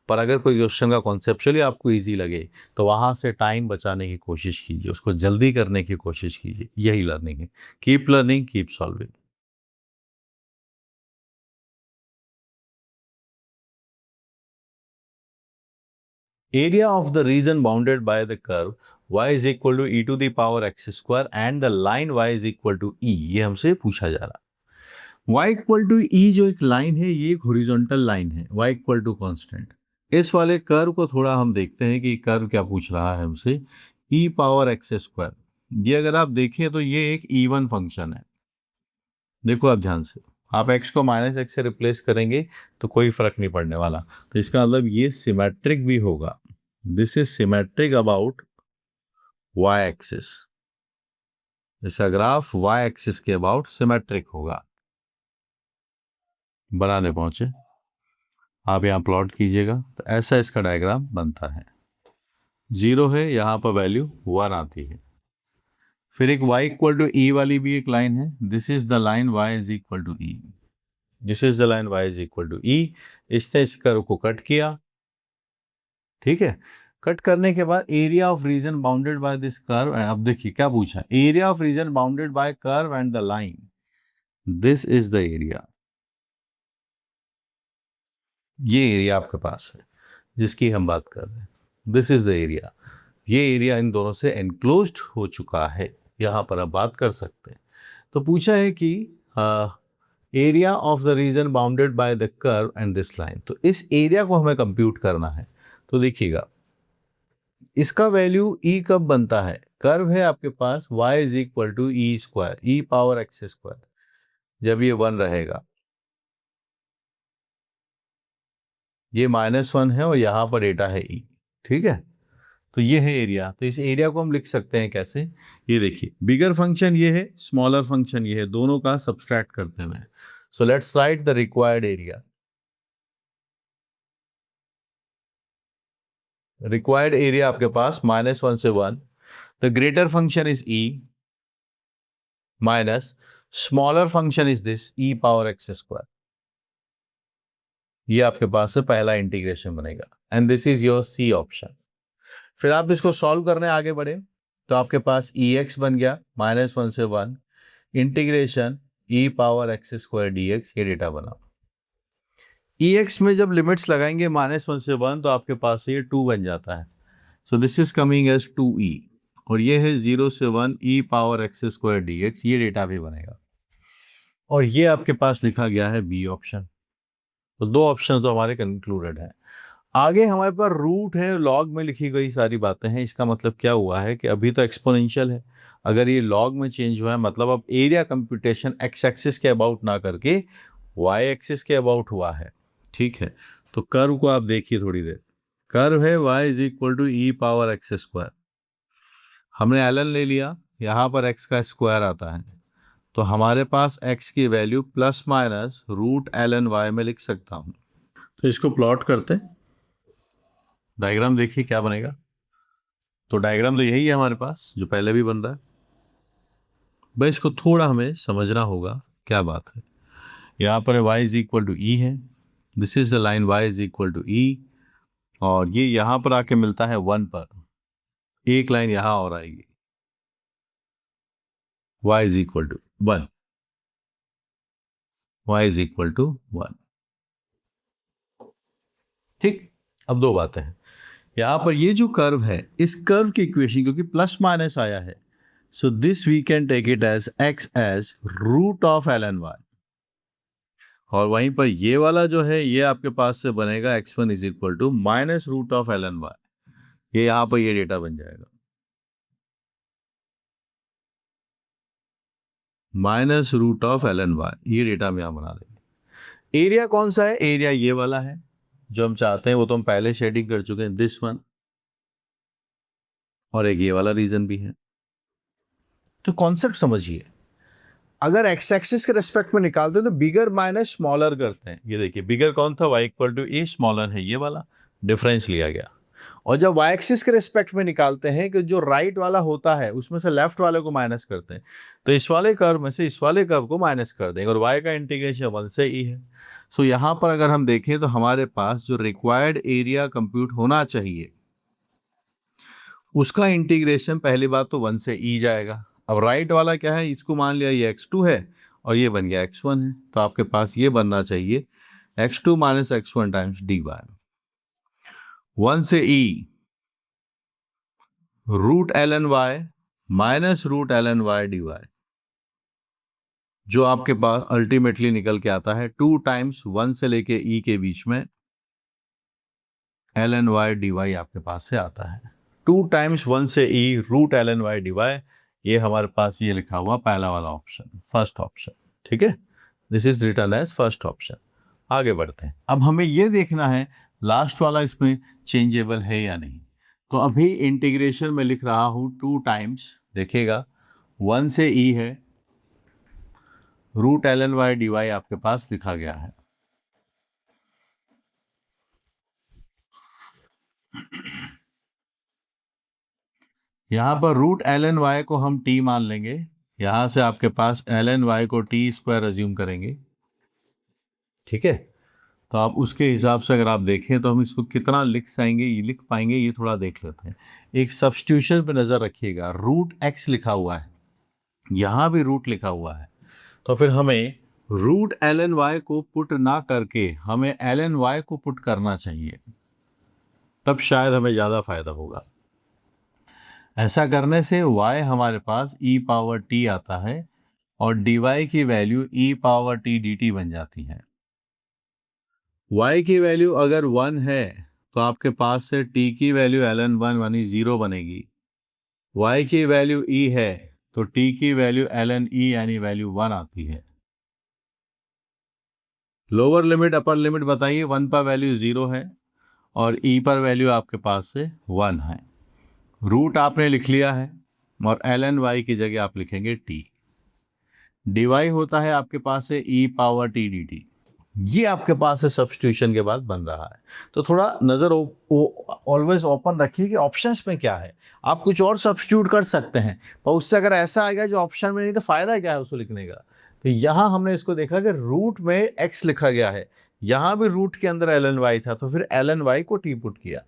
पर अगर कोई क्वेश्चन का कॉन्सेप्चुअली आपको इजी लगे तो वहाँ से टाइम बचाने की कोशिश कीजिए, उसको जल्दी करने की कोशिश कीजिए। यही लर्निंग है। Keep learning, keep solving. Area of the region bounded by the curve y is equal to e to the power x square and the line y is equal to e, ये हमसे पूछा जा रहा। y equal to ई जो एक line है, ये एक हॉरिजॉन्टल लाइन है, y इक्वल टू कॉन्स्टेंट। इस वाले कर्व को थोड़ा हम देखते हैं कि कर्व क्या पूछ रहा है हमसे। e पावर एक्स स्क्वायर, ये अगर आप देखें तो ये एक इवन फंक्शन है। देखो आप ध्यान से, आप x को -x से रिप्लेस करेंगे तो कोई फर्क नहीं पड़ने वाला। तो इसका मतलब ये सिमेट्रिक भी होगा। This is symmetric about y axis. इसका ग्राफ y एक्सिस के अबाउट सिमेट्रिक होगा। बनाने पहुंचे, आप यहाँ प्लॉट कीजिएगा तो ऐसा इसका डायग्राम बनता है। 0 है, यहाँ पर वैल्यू 1 आती है। फिर एक y इक्वल टू ई वाली भी एक लाइन है। This is the line y is equal to e. This is the line y is equal to e. इसने इस कर्व को कट किया, ठीक है। कट करने के बाद area of region bounded by this curve, अब देखिए क्या पूछा, area of region bounded by curve and the line, this is the area. ये एरिया आपके पास है जिसकी हम बात कर रहे हैं। This is the area. ये एरिया इन दोनों से एनक्लोज्ड हो चुका है, यहाँ पर आप बात कर सकते हैं। तो पूछा है कि area of the reason bounded by the curve and this line, तो इस एरिया को हमें कंप्यूट करना है। तो देखिएगा इसका वैल्यू e कब बनता है। कर्व है आपके पास y is equal to e square, e power x square, जब ये 1 रहेगा, ये -1 है और यहाँ पर डेटा है e, ठीक है। तो ये है एरिया। तो इस एरिया को हम लिख सकते हैं कैसे, ये देखिए, बिगर फंक्शन ये है, स्मॉलर फंक्शन ये है, दोनों का सब्सट्रैक्ट करते हुए। So let's write the required area. Required area आपके पास -1 से 1, the greater function is e minus smaller function is this e power x square. ये आपके पास से पहला इंटीग्रेशन बनेगा and this is your C option. फिर आप इसको सॉल्व करने आगे बढ़े तो आपके पास ई एक्स बन गया -1 से 1 इंटीग्रेशन ई power x square d x, ये डेटा बना। ई एक्स में जब लिमिट्स लगाएंगे -1 से 1 तो आपके पास ये 2 बन जाता है। So this is coming as 2e और ये है 0 से 1 e power x square d x, ये डेटा भी बनेगा। और ये आपके पास लिखा गया है बी ऑप्शन। तो दो ऑप्शन तो हमारे कंक्लूडेड हैं। आगे हमारे पास रूट है, लॉग में लिखी गई सारी बातें हैं। इसका मतलब क्या हुआ है कि अभी तो एक्सपोनेंशियल है, अगर ये लॉग में चेंज हुआ है मतलब अब एरिया कंप्यूटेशन एक्स एक्सिस के अबाउट ना करके वाई एक्सिस के अबाउट हुआ है, ठीक है। तो कर्व को आप देखिए थोड़ी देर। कर्व है y is equal to e power x square, हमने ln ले लिया, यहाँ पर x का स्क्वायर आता है तो हमारे पास x की वैल्यू ±√ln y में लिख सकता हूँ। तो इसको प्लॉट करते हैं, डायग्राम देखिए क्या बनेगा। तो डायग्राम तो यही है हमारे पास जो पहले भी बन रहा है, भाई इसको थोड़ा हमें समझना होगा क्या बात है। यहाँ पर y is equal to e है, this is the line y is equal to e, और ये यहाँ पर आके मिलता है 1 पर, एक लाइन यहाँ और आएगी y is equal to 1। y is equal to 1। ठीक, अब दो बातें हैं यहाँ पर। ये जो कर्व है, इस कर्व की इक्वेशन क्योंकि प्लस माइनस आया है, so this we can take it as x as root of l n y, और वहीं पर ये वाला जो है ये आपके पास से बनेगा x1 is equal to minus root of l n y. ये यहाँ पर ये डेटा बन जाएगा minus root of l n y, ये डेटा हम यहाँ बना देंगे। एरिया कौन सा है? एरिया ये वाला है जो हम चाहते हैं, वो तो हम पहले शेडिंग कर चुके हैं, दिस वन, और एक ये वाला रीजन भी है। तो कॉन्सेप्ट समझिए, अगर एक्स एक्सिस के रेस्पेक्ट में निकालते हैं तो बिगर माइनस स्मॉलर करते हैं। ये देखिए बिगर कौन था? y equal to a, smaller है ये वाला, डिफरेंस लिया गया। और जब y एक्सिस के रेस्पेक्ट में निकालते हैं कि जो राइट वाला होता है उसमें से लेफ्ट वाले को माइनस करते हैं, तो इस वाले कर्व में से इस वाले कर्व को माइनस कर देंगे, और y का इंटीग्रेशन 1 से e है। सो यहाँ पर अगर हम देखें तो हमारे पास जो रिक्वायर्ड एरिया कंप्यूट होना चाहिए उसका इंटीग्रेशन पहली बात तो 1 से e जाएगा। अब राइट वाला क्या है? इसको मान लिया ये x2 है और ये बन गया x1 है, तो आपके पास ये बनना चाहिए x2 minus x1 times dy। 1 से e root l n y minus root l n y dy, जो आपके पास अल्टीमेटली निकल के आता है 2 टाइम्स 1 से लेके e के बीच में एल एन वाई dy आपके पास से आता है। 2 टाइम्स 1 से e root l n y dy, ये हमारे पास ये लिखा हुआ पहला वाला ऑप्शन, फर्स्ट ऑप्शन। ठीक है, this is written as first option. आगे बढ़ते हैं। अब हमें ये देखना है लास्ट वाला इसमें चेंजेबल है या नहीं। तो अभी इंटीग्रेशन में लिख रहा हूं 2 टाइम्स, देखिएगा 1 से e है, root l n y dy आपके पास लिखा गया है। यहाँ पर रूट एल एन वाई को हम t मान लेंगे, यहाँ से आपके पास एल एन वाई को t स्क्वायर अज्यूम करेंगे। ठीक है, तो आप उसके हिसाब से अगर आप देखें तो हम इसको कितना लिख पाएंगे ये थोड़ा देख लेते हैं। एक सब्स्टिट्यूशन पे नज़र रखिएगा, रूट x लिखा हुआ है, यहाँ भी रूट लिखा हुआ है, तो फिर हमें रूट एल एन वाई को पुट ना करके हमें एल एन वाई को पुट करना चाहिए, तब शायद हमें ज़्यादा फायदा होगा। ऐसा करने से y हमारे पास e पावर t आता है और dy की value e power t dt बन जाती है। y की वैल्यू अगर 1 है तो आपके पास से t की वैल्यू ln 1 यानी 0 बनेगी। y की वैल्यू e है तो t की वैल्यू ln e यानी वैल्यू 1 आती है। लोअर लिमिट अपर लिमिट बताइए, 1 पर वैल्यू 0 है और e पर वैल्यू आपके पास से 1 है। रूट आपने लिख लिया है और ln y की जगह आप लिखेंगे t। dy होता है आपके पास से e पावर t dt, ये आपके पास है सब्स्टिट्यूशन के बाद बन रहा है। तो थोड़ा नज़र ऑलवेज ओपन रखिए कि ऑप्शंस में क्या है। आप कुछ और सब्स्टिट्यूट कर सकते हैं, पर उससे अगर ऐसा आएगा जो ऑप्शन में नहीं तो फ़ायदा क्या है उसको लिखने का। तो यहाँ हमने इसको देखा कि रूट में x लिखा गया है, यहाँ भी रूट के अंदर ln y था, तो फिर ln y को t पुट किया।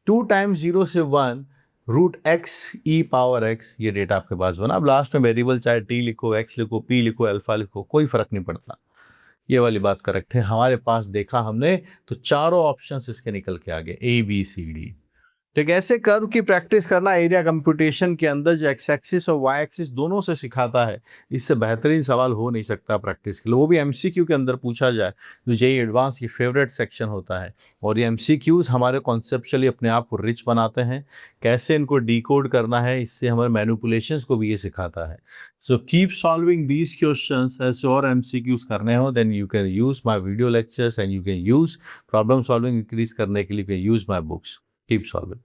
2 टाइम्स 0 से 1 root x e power x, ये डेटा आपके पास बना। अब लास्ट में वेरिएबल चाहे t लिखो, x लिखो, p लिखो, अल्फा लिखो, कोई फ़र्क नहीं पड़ता। ये वाली बात करेक्ट है। हमारे पास देखा हमने तो चारों ऑप्शंस इसके निकल के आ गए, A B C D। ठीक, ऐसे कर्व की प्रैक्टिस करना एरिया कंप्यूटेशन के अंदर जो एक्स एक्सिस और वाई एक्सिस दोनों से सिखाता है, इससे बेहतरीन सवाल हो नहीं सकता प्रैक्टिस के लिए। वो भी एमसीक्यू के अंदर पूछा जाए तो जेईई एडवांस की फेवरेट सेक्शन होता है। और ये एमसीक्यूज हमारे कॉन्सेप्चुअली अपने आप को रिच बनाते हैं, कैसे इनको डिकोड करना है, इससे हमारे मैनिपुलेशंस को भी ये सिखाता है। So keep solving these questions. ऐसे और एमसीक्यूज करने हो then you can use my video lectures and you can use problem solving increase करने के लिए can use my books. Keep solving.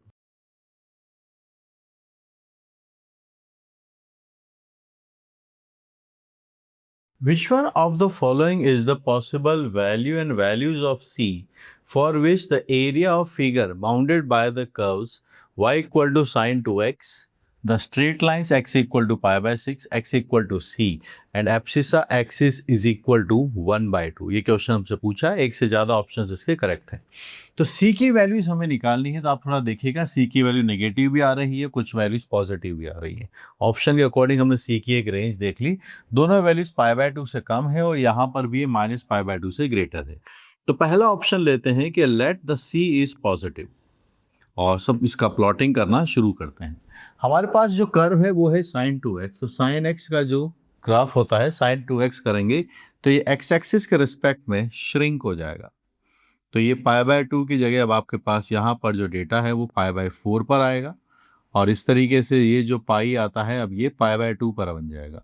Which one of the following is the possible value and values of C for which the area of figure bounded by the curves y equal to sin 2x, The straight lines x equal to pi by 6, x equal to c and abscissa axis is equal to 1/2। ये question हमसे पूछा है, एक से ज़्यादा options इसके correct हैं। तो c की वैल्यूज हमें निकालनी है, तो आप थोड़ा देखिएगा c की वैल्यू नेगेटिव भी आ रही है, कुछ वैल्यूज पॉजिटिव भी आ रही है। ऑप्शन के अकॉर्डिंग हमने c की एक रेंज देख ली, दोनों वैल्यूज π/2 से कम है और यहाँ पर भी -π/2 से ग्रेटर है। तो पहला ऑप्शन लेते हैं कि let the c is positive और सब इसका प्लॉटिंग करना शुरू करते हैं। हमारे पास जो कर्व है वो है sin 2x, तो sin x का जो ग्राफ होता है sin 2x करेंगे तो ये x एक्सिस के रिस्पेक्ट में श्रिंक हो जाएगा। तो ये π/2 की जगह अब आपके पास यहाँ पर जो डेटा है वो π/4 पर आएगा और इस तरीके से ये जो पाई आता है अब ये π/2 पर बन जाएगा।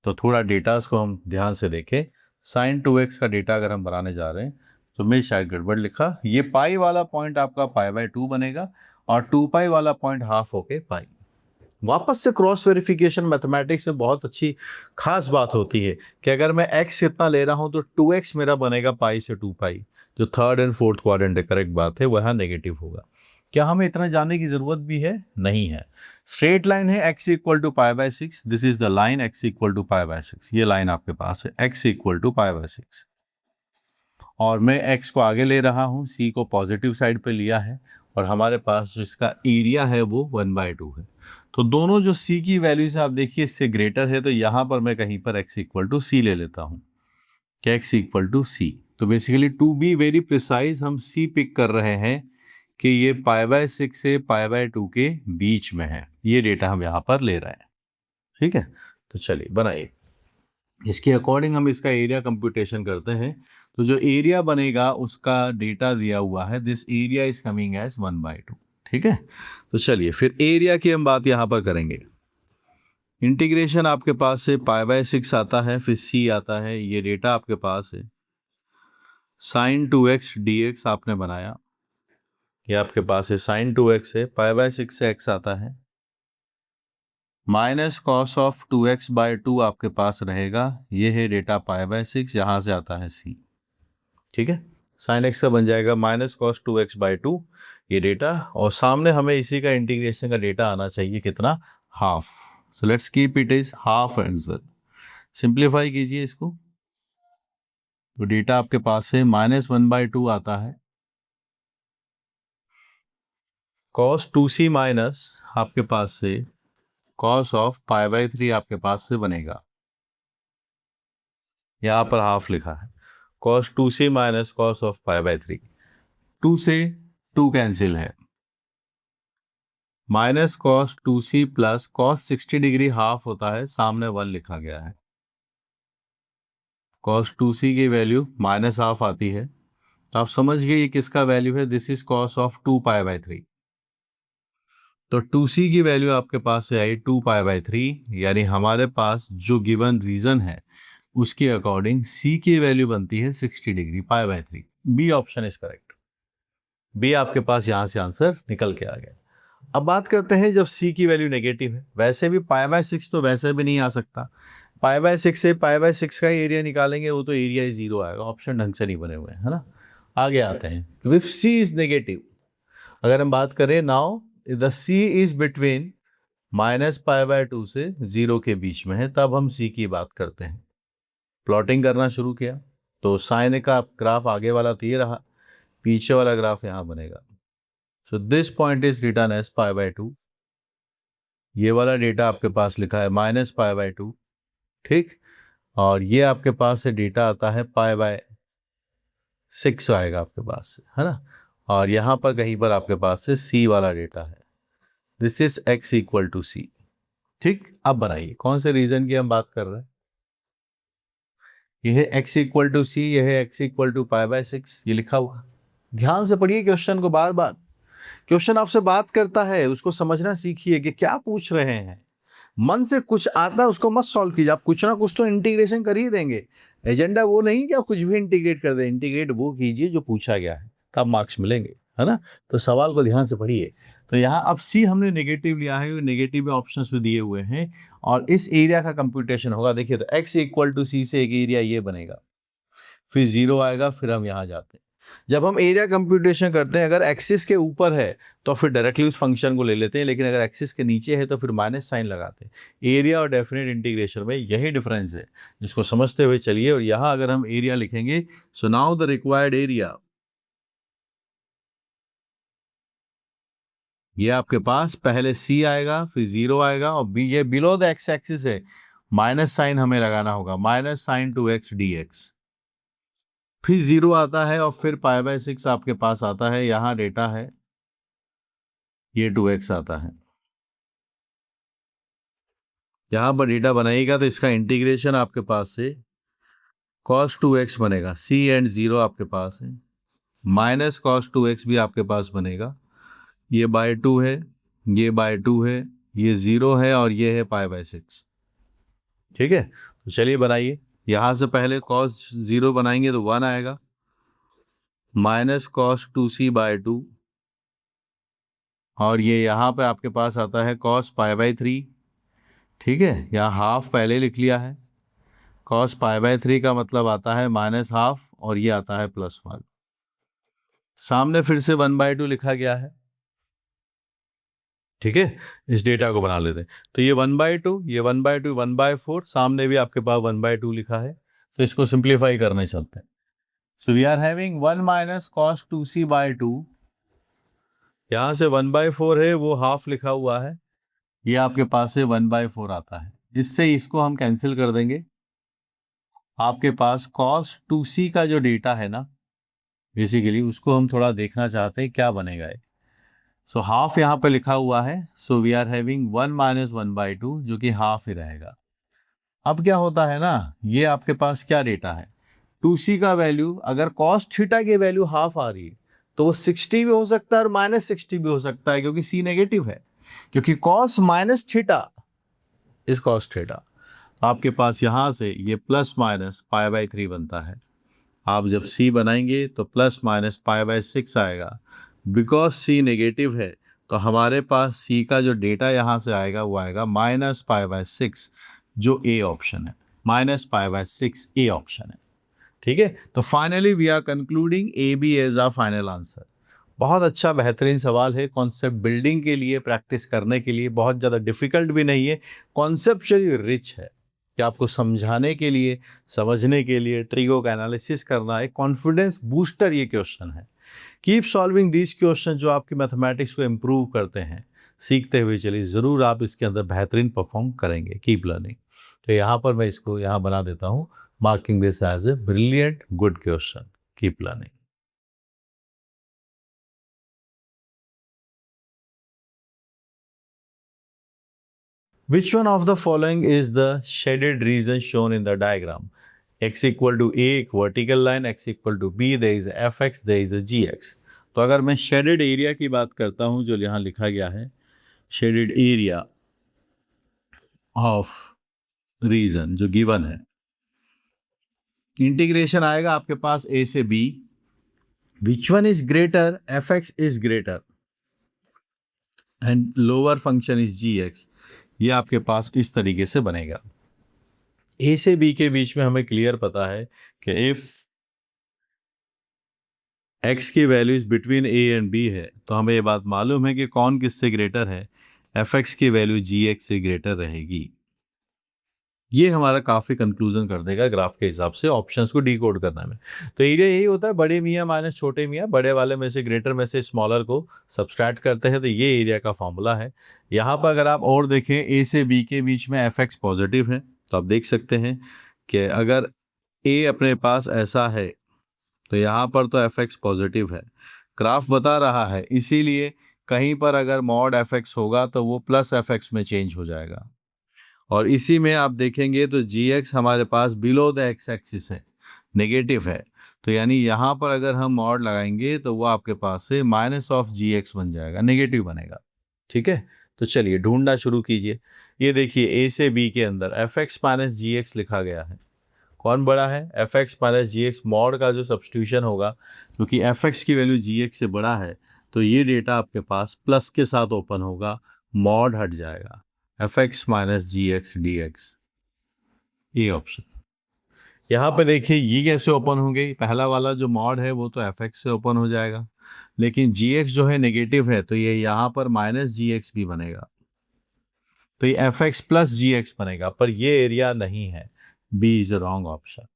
तो थोड़ा डेटास को हम ध्यान से देखें। sin 2x का डेटा अगर हम बनाने जा रहे हैं तो मैं शायद गड़बड़ लिखा, ये पाई वाला पॉइंट आपका π/2 बनेगा और 2π वाला पॉइंट हाफ होके पाई। वापस से क्रॉस वेरिफिकेशन मैथमेटिक्स में बहुत अच्छी खास बात होती है कि अगर मैं x कितना ले रहा हूं तो 2x मेरा बनेगा पाई से 2π, जो थर्ड एंड फोर्थ क्वाड्रेंट है, करेक्ट बात है, वह नेगेटिव होगा। क्या हमें इतना जानने की जरूरत भी है? नहीं है। स्ट्रेट लाइन है x equal to π/6, this is the line x equal to π/6, ये लाइन आपके पास है x इक्वल टू π/6 और मैं x को आगे ले रहा हूँ, c को पॉजिटिव साइड पे लिया है और हमारे पास जो इसका एरिया है वो 1/2 है। तो दोनों जो c की वैल्यूज आप देखिए इससे ग्रेटर है, तो यहाँ पर मैं कहीं पर x इक्वल टू c ले लेता हूँ कि x इक्वल टू c। तो basically to be very precise हम c पिक कर रहे हैं कि ये π/6 से π/2 के बीच में है, ये डेटा हम यहाँ पर ले रहे हैं। ठीक है, तो चलिए बनाइए। इसके अकॉर्डिंग हम इसका एरिया कंप्यूटेशन करते हैं। तो जो एरिया बनेगा उसका डेटा दिया हुआ है, this area is coming as 1/2। ठीक है, तो चलिए फिर एरिया की हम बात यहाँ पर करेंगे। इंटीग्रेशन आपके पास से π/6 आता है, फिर c आता है, ये डेटा आपके पास है। sin 2x dx आपने बनाया, ये आपके पास है sin 2x है, π/6 से x आता है, माइनस कॉस ऑफ 2x/2 आपके पास रहेगा, ये है डेटा π/6, यहाँ से आता है c। ठीक है, sin x का बन जाएगा माइनस कॉस 2x/2 ये डेटा, और सामने हमें इसी का इंटीग्रेशन का डेटा आना चाहिए कितना, half. So let's keep it is half as well. Simplify कीजिए इसको, तो डेटा आपके पास है -1/2 आता है, cos 2c माइनस आपके पास से cos ऑफ π/3 आपके पास से बनेगा, यहाँ पर हाफ लिखा है, cos 2c minus cos of π/3, 2 से 2 कैंसिल है, minus cos 2c plus cos 60 degree half होता है, सामने 1 लिखा गया है, cos 2c की वैल्यू माइनस हाफ आती है, तो आप समझ गए ये किसका वैल्यू है, दिस इज cos ऑफ 2π/3। तो 2c की वैल्यू आपके पास से आई 2π/3, यानी हमारे पास जो गिवन रीजन है उसके अकॉर्डिंग c की वैल्यू बनती है 60 degree π/3। B option is correct, B आपके पास यहाँ से आंसर निकल के आ गया। अब बात करते हैं जब c की वैल्यू नेगेटिव है, वैसे भी π/6 तो वैसे भी नहीं आ सकता, π/6 से π/6 का एरिया निकालेंगे वो तो एरिया ही 0 आएगा, ऑप्शन ढंग से नहीं बने हुए हैं, है ना। आगे आते हैं, इफ c इज नेगेटिव, अगर हम बात करें now the c is between -π/2 से 0 के बीच में है, तब हम c की बात करते हैं। प्लॉटिंग करना शुरू किया तो साइन का ग्राफ आगे वाला तो ये रहा, पीछे वाला ग्राफ यहाँ बनेगा। So this point is return as π/2, ये वाला डेटा आपके पास लिखा है -π/2। ठीक, और ये आपके पास से डेटा आता है π/6 आएगा आपके पास से, है ना, और यहाँ पर कहीं पर आपके पास से c वाला डेटा है, this is x equal to c। ठीक, अब बनाइए कौन से रीजन की हम बात कर रहे हैं, यह है x इक्वल टू c, यह है x इक्वल टू π/6, ये लिखा हुआ। ध्यान से पढ़िए क्वेश्चन को, बार बार क्वेश्चन आपसे बात करता है उसको समझना सीखिए कि क्या पूछ रहे हैं। मन से कुछ आता है उसको मत सॉल्व कीजिए, आप कुछ ना कुछ तो इंटीग्रेशन कर ही देंगे। एजेंडा वो नहीं कि आप कुछ भी इंटीग्रेट कर दें, इंटीग्रेट वो कीजिए जो पूछा गया है, तब मार्क्स मिलेंगे, है ना। तो सवाल को ध्यान से पढ़िए। तो यहाँ अब सी हमने नेगेटिव लिया है, नेगेटिव में ऑप्शंस भी दिए हुए हैं और इस एरिया का कंप्यूटेशन होगा। देखिए तो x इक्वल टू सी से एक एरिया ये बनेगा, फिर 0 आएगा, फिर हम यहाँ जाते हैं। जब हम एरिया कंप्यूटेशन करते हैं, अगर एक्सिस के ऊपर है तो फिर डायरेक्टली उस फंक्शन को ले लेते हैं, लेकिन अगर एक्सिस के नीचे है तो फिर माइनस साइन लगाते हैं। एरिया और डेफिनेट इंटीग्रेशन में यही डिफरेंस है, जिसको समझते हुए चलिए। और यहाँ अगर हम एरिया लिखेंगे, so now the required area, ये आपके पास पहले सी आएगा, फिर 0 आएगा, और बी, ये बिलो द एक्स एक्सिस है, माइनस साइन हमें लगाना होगा, माइनस साइन 2x dx, फिर 0 आता है, और फिर π/6 आपके पास आता है। यहाँ डेटा है, ये 2x आता है। यहाँ पर डेटा बनाइएगा तो इसका इंटीग्रेशन आपके पास से cos 2x बनेगा, c एंड 0 आपके पास है, माइनस cos 2x भी आपके पास बनेगा, ये बाय 2 है, ये बाय 2 है, ये 0 है, और ये है π/6। ठीक है, तो चलिए बनाइए। यहाँ से पहले cos 0 बनाएंगे तो 1 आएगा, माइनस cos 2c/2, और ये यहाँ पे आपके पास आता है cos π/3। ठीक है, यहाँ हाफ पहले लिख लिया है, cos π/3 का मतलब आता है माइनस हाफ, और ये आता है +1। सामने फिर से 1/2 लिखा गया है। ठीक है, इस डेटा को बना लेते हैं। तो ये 1/2, ये 1/2, 1/4, सामने भी आपके पास 1/2 लिखा है। तो इसको सिंप्लीफाई करने चलते हैं। So we are having 1 minus cos 2c/2, यहाँ से 1/4 है, वो हाफ लिखा हुआ है, ये आपके पास से 1/4 आता है। इससे इसको हम कैंसिल कर देंगे। आपके पास cos 2c का जो डेटा है ना, बेसिकली उसको हम थोड़ा देखना चाहते हैं क्या बनेगा ये। सो हाफ यहाँ पे लिखा हुआ है, so we are having 1 minus 1/2, जो कि हाफ ही रहेगा। अब क्या होता है ना, ये आपके पास क्या डेटा है, 2c का वैल्यू, अगर cos थीटा की वैल्यू हाफ आ रही है तो वो 60 भी हो सकता है और -60 भी हो सकता है, क्योंकि c नेगेटिव है, क्योंकि cos minus theta is cos theta. आपके पास यहाँ से ये प्लस माइनस π/3 बनता है। आप जब c बनाएंगे तो प्लस माइनस π/6 आएगा। बिकॉज c नेगेटिव है तो हमारे पास c का जो डेटा यहाँ से आएगा वो आएगा माइनस π/6, जो ए ऑप्शन है, माइनस π/6 ए ऑप्शन है। ठीक है, तो finally we are concluding A B as a final answer. बहुत अच्छा बेहतरीन सवाल है, कॉन्सेप्ट बिल्डिंग के लिए, प्रैक्टिस करने के लिए, बहुत ज़्यादा डिफिकल्ट भी नहीं है, कॉन्सेप्चुअली रिच है कि आपको समझाने के लिए, समझने के लिए, ट्रिगो का एनालिसिस करना, एक कॉन्फिडेंस बूस्टर ये क्वेश्चन है। कीप सॉल्विंग दीज क्वेश्चन जो आपकी मैथमेटिक्स को इम्प्रूव करते हैं। सीखते हुए चलिए, ज़रूर आप इसके अंदर बेहतरीन परफॉर्म करेंगे। Keep learning. तो यहाँ पर मैं इसको यहाँ बना देता हूँ, marking this as a brilliant good question. Keep learning. Which one of the following is the shaded region shown in the diagram? X equal to A, vertical line, X equal to B, there is a Fx, there is a Gx. तो अगर मैं shaded area की बात करता हूं, जो यहाँ लिखा गया है, शेडेड एरिया ऑफ रीजन जो गिवन है, इंटीग्रेशन आएगा आपके पास A से B, which one is greater, Fx is greater and lower function is Gx, ये आपके पास इस तरीके से बनेगा। ए से बी के बीच में हमें क्लियर पता है कि इफ एक्स की values between A and B है तो हमें ये बात मालूम है कि कौन किससे ग्रेटर है, एफ एक्स की वैल्यू जी एक्स से ग्रेटर रहेगी। ये हमारा काफ़ी कंक्लूजन कर देगा ग्राफ के हिसाब से ऑप्शंस को डीकोड करने में। तो एरिया यही होता है, बड़े मियाँ माइनस छोटे मियाँ, बड़े वाले में से ग्रेटर में से स्मॉलर को सब्सट्रैक्ट करते हैं, तो ये एरिया का फॉर्मूला है। यहाँ पर अगर आप और देखें, ए से बी के बीच में एफ एक्स पॉजिटिव है, तो आप देख सकते हैं कि अगर ए अपने पास ऐसा है तो यहाँ पर तो एफ एक्स पॉजिटिव है, ग्राफ बता रहा है, इसीलिए कहीं पर अगर मॉड एफ एक्स होगा तो वो प्लस एफ एक्स में चेंज हो जाएगा। और इसी में आप देखेंगे तो जी एक्स हमारे पास बिलो द एक्स एक्सिस है, नेगेटिव है, तो यानी यहाँ पर अगर हम मॉड लगाएंगे तो वो आपके पास से माइनस ऑफ जी एक्स बन जाएगा, नेगेटिव बनेगा। ठीक है, तो चलिए ढूंढना शुरू कीजिए। ये देखिए, ए से बी के अंदर F x minus g x लिखा गया है, कौन बड़ा है, F x minus g x. Mod का जो सब्सटीट्यूशन होगा, क्योंकि एफ एक्स की वैल्यू जी एक्स से बड़ा है, तो ये डेटा आपके पास प्लस के साथ ओपन होगा, मॉड हट जाएगा, F x minus g x d x, ये ऑप्शन। यहाँ पे देखिए ये कैसे ओपन होंगे, पहला वाला जो मॉड है वो तो एफ एक्स से ओपन हो जाएगा, लेकिन जी एक्स जो है नेगेटिव है तो ये यहाँ पर माइनस जी एक्स भी बनेगा, तो ये f x plus g x बनेगा, पर ये एरिया नहीं है। B is a wrong option.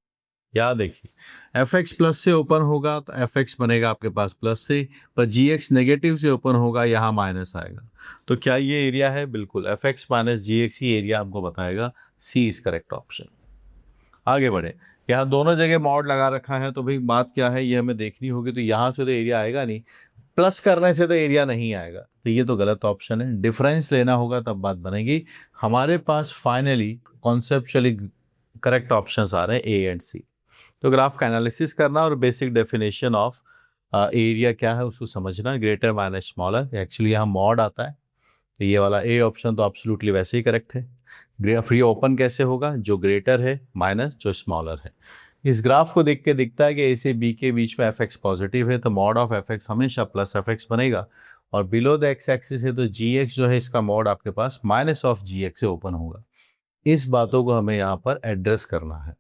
याद देखिए एफ एक्स प्लस से ओपन होगा तो एफ एक्स बनेगा आपके पास प्लस से, पर जी एक्स नेगेटिव से ओपन होगा, यहाँ माइनस आएगा। तो क्या ये एरिया है? बिल्कुल, F x minus g x ही एरिया हमको बताएगा। सी इज करेक्ट ऑप्शन। आगे बढ़े, यहाँ दोनों जगह मॉड लगा रखा है तो भाई बात क्या है ये हमें देखनी होगी, तो यहाँ से तो एरिया आएगा नहीं, प्लस करने से तो एरिया नहीं आएगा, तो ये तो गलत ऑप्शन है। डिफरेंस लेना होगा तब बात बनेगी। हमारे पास फाइनली कॉन्सेप्चुअली करेक्ट ऑप्शंस आ रहे हैं ए एंड सी। तो ग्राफ का एनालिसिस करना और बेसिक डेफिनेशन ऑफ एरिया क्या है उसको समझना, ग्रेटर माइनस स्मॉलर, एक्चुअली यहाँ मॉड आता है, तो ये वाला ए ऑप्शन तो एब्सोल्युटली वैसे ही करेक्ट है। फ्री ओपन कैसे होगा? जो ग्रेटर है माइनस जो स्मॉलर है। इस ग्राफ को देख के दिखता है कि ए से बी के बीच में एफ एक्स पॉजिटिव है, तो मॉड ऑफ एफ एक्स हमेशा प्लस एफ एक्स बनेगा, और बिलो द एक्स एक्सिस है तो जी एक्स जो है इसका मॉड आपके पास माइनस ऑफ जी एक्स से ओपन होगा। इस बातों को हमें यहाँ पर एड्रेस करना है,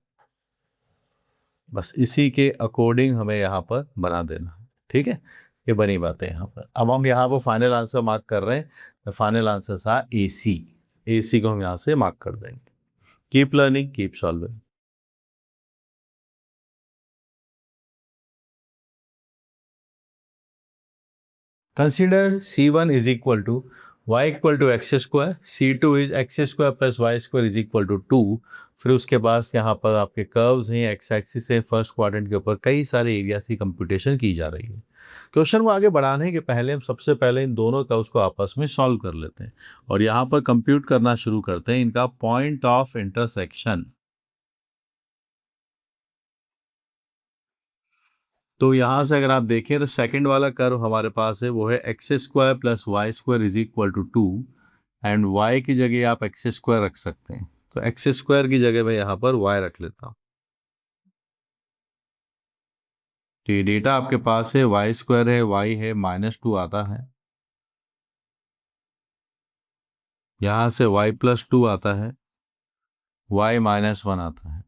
बस इसी के अकॉर्डिंग हमें यहाँ पर बना देना है। ठीक है, ये बनी बात है यहाँ पर। अब हम यहाँ पर फाइनल आंसर मार्क कर रहे हैं, फाइनल आंसर था ए सी। ए सी को हम यहाँ से मार्क कर देंगे। Keep learning, keep solving. Consider C1 is equal to y equal to x square, C2 is x square plus y square is equal to 2। फिर उसके बाद यहाँ पर आपके कर्व्स हैं, एक्स एक्सिस है, फर्स्ट क्वाड्रेंट के ऊपर कई सारे एरियाज की कंप्यूटेशन की जा रही है। क्वेश्चन को आगे बढ़ाने के पहले हम सबसे पहले इन दोनों कर्व्स को आपस में सॉल्व कर लेते हैं और यहाँ पर कंप्यूट करना शुरू करते हैं इनका पॉइंट ऑफ इंटरसेक्शन। तो यहाँ से अगर आप देखें तो सेकंड वाला कर्व हमारे पास है वो है x square plus y square is equal to 2, and y की जगह आप एक्स स्क्वायर रख सकते हैं, तो एक्स स्क्वायर की जगह मैं यहाँ पर वाई रख लेता हूँ। तो ये डेटा आपके पास है, वाई स्क्वायर है, वाई है -2 आता है, यहाँ से वाई प्लस 2 आता है, वाई -1 आता है।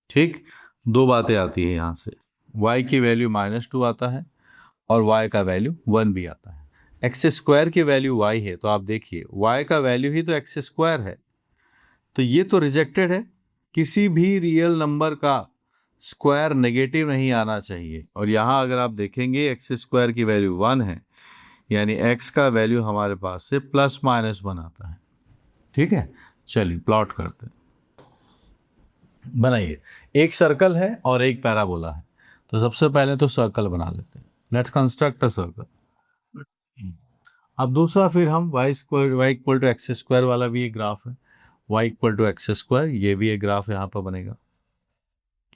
ठीक, दो बातें आती है यहाँ से, वाई की वैल्यू -2 आता है और y का वैल्यू 1 भी आता है। एक्स स्क्वायर की वैल्यू y है, तो आप देखिए y का वैल्यू ही तो एक्स स्क्वायर है, तो ये तो रिजेक्टेड है। किसी भी रियल नंबर का स्क्वायर नेगेटिव नहीं आना चाहिए, और यहाँ अगर आप देखेंगे एक्स स्क्वायर की वैल्यू 1 है, यानी x का वैल्यू हमारे पास से +-1 आता है। ठीक है, चलिए प्लॉट करते हैं। बनाइए, एक सर्कल है और एक पैराबोला है, तो सबसे पहले तो सर्कल बना लेते हैं। Let's construct a circle. अब दूसरा फिर हम y square, y equal to x square वाला भी एक ग्राफ है, y equal to x square, ये भी एक ग्राफ यहाँ पर बनेगा,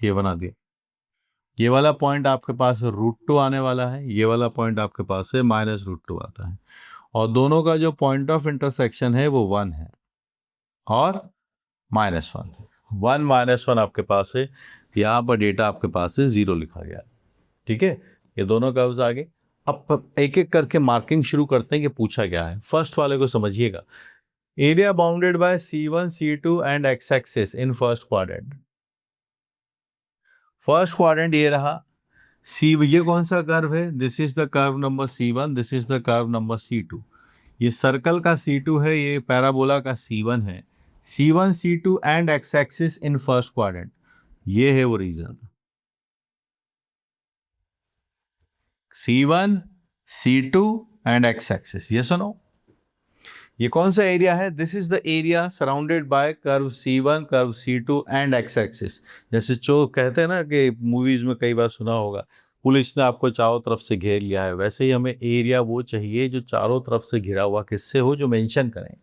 ये बना दिया। ये वाला पॉइंट आपके पास √2 आने वाला है, ये वाला पॉइंट आपके पास है -√2 आता है, और दोनों का जो पॉइंट ऑफ इंटरसेक्शन है वो 1 है और -1 है। 1 -1 आपके पास है, यहाँ पर डेटा आपके पास है 0 लिखा गया है। ठीक है, ये दोनों कर्व्स आगे। अब एक एक करके मार्किंग शुरू करते हैं कि पूछा क्या है। फर्स्ट वाले को समझिएगा, area bounded bye C1 C2 and x axis in first quadrant. First quadrant ये रहा, सी, ये कौन सा कर्व है? This is the curve number C1, this is the curve number C2। ये सर्कल का C2 है, ये पैराबोला का C1 है। C1 C2 and x axis in first quadrant, ये है वो reason. C1 C2 and x axis, ये सुनो, ये कौन सा एरिया है? This is the area surrounded bye curve C1, curve C2 and x axis. जैसे जो कहते हैं ना कि मूवीज में कई बार सुना होगा, पुलिस ने आपको चारों तरफ से घेर लिया है, वैसे ही हमें एरिया वो चाहिए जो चारों तरफ से घिरा हुआ किससे हो, जो मेंशन करें।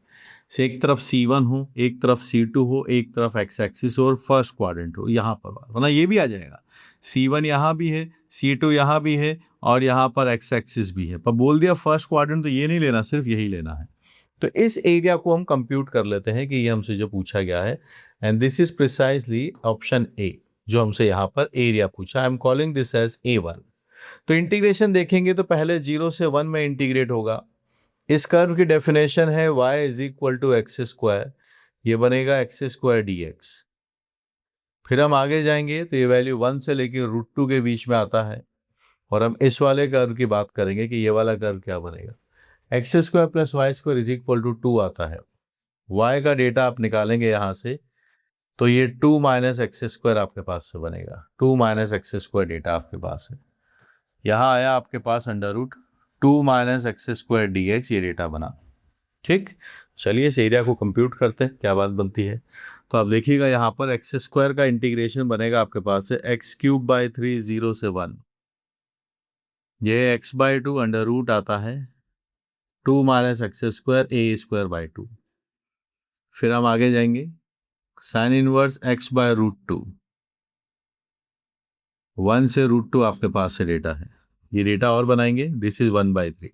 से एक तरफ C1 हो, एक तरफ C2 हो, एक तरफ एक्स एक्सिस हो और फर्स्ट क्वाड्रेंट हो, यहाँ पर, वरना ये भी आ जाएगा C1 यहाँ भी है, C2 यहाँ भी है और यहाँ पर एक्स एक्सिस भी है, पर बोल दिया फर्स्ट क्वाड्रेंट तो ये नहीं लेना, सिर्फ यही लेना है। तो इस एरिया को हम कंप्यूट कर लेते हैं कि ये हमसे जो पूछा गया है, and this is precisely option A, जो हमसे यहाँ पर एरिया पूछा। I am calling this as A1। तो इंटीग्रेशन देखेंगे तो पहले 0 से 1 में इंटीग्रेट होगा। इस कर्व की डेफिनेशन है y is equal to x square, ये बनेगा एक्स स्क्वायर dx। फिर हम आगे जाएंगे तो ये वैल्यू 1 से लेकर √2 के बीच में आता है, और हम इस वाले कर्व की बात करेंगे कि ये वाला कर्व क्या बनेगा। x² + y² = 2 आता है। y का डेटा आप निकालेंगे यहाँ से, तो ये 2 - x² आपके पास से बनेगा। 2 - x² डेटा आपके पास है। यहाँ आया आपके पास √2 - x² dx, ये डेटा बना। ठीक, चलिए इस एरिया को कंप्यूट करते हैं, क्या बात बनती है। तो आप देखिएगा यहाँ पर x² का इंटीग्रेशन बनेगा आपके पास है x³/3 0 से 1, ये x/2 √ आता है 2 - x² a²/2। फिर हम आगे जाएंगे, sin इनवर्स x/√2, 1 से √2 आपके पास से डेटा है, ये डेटा और बनाएंगे, दिस इज 1/3।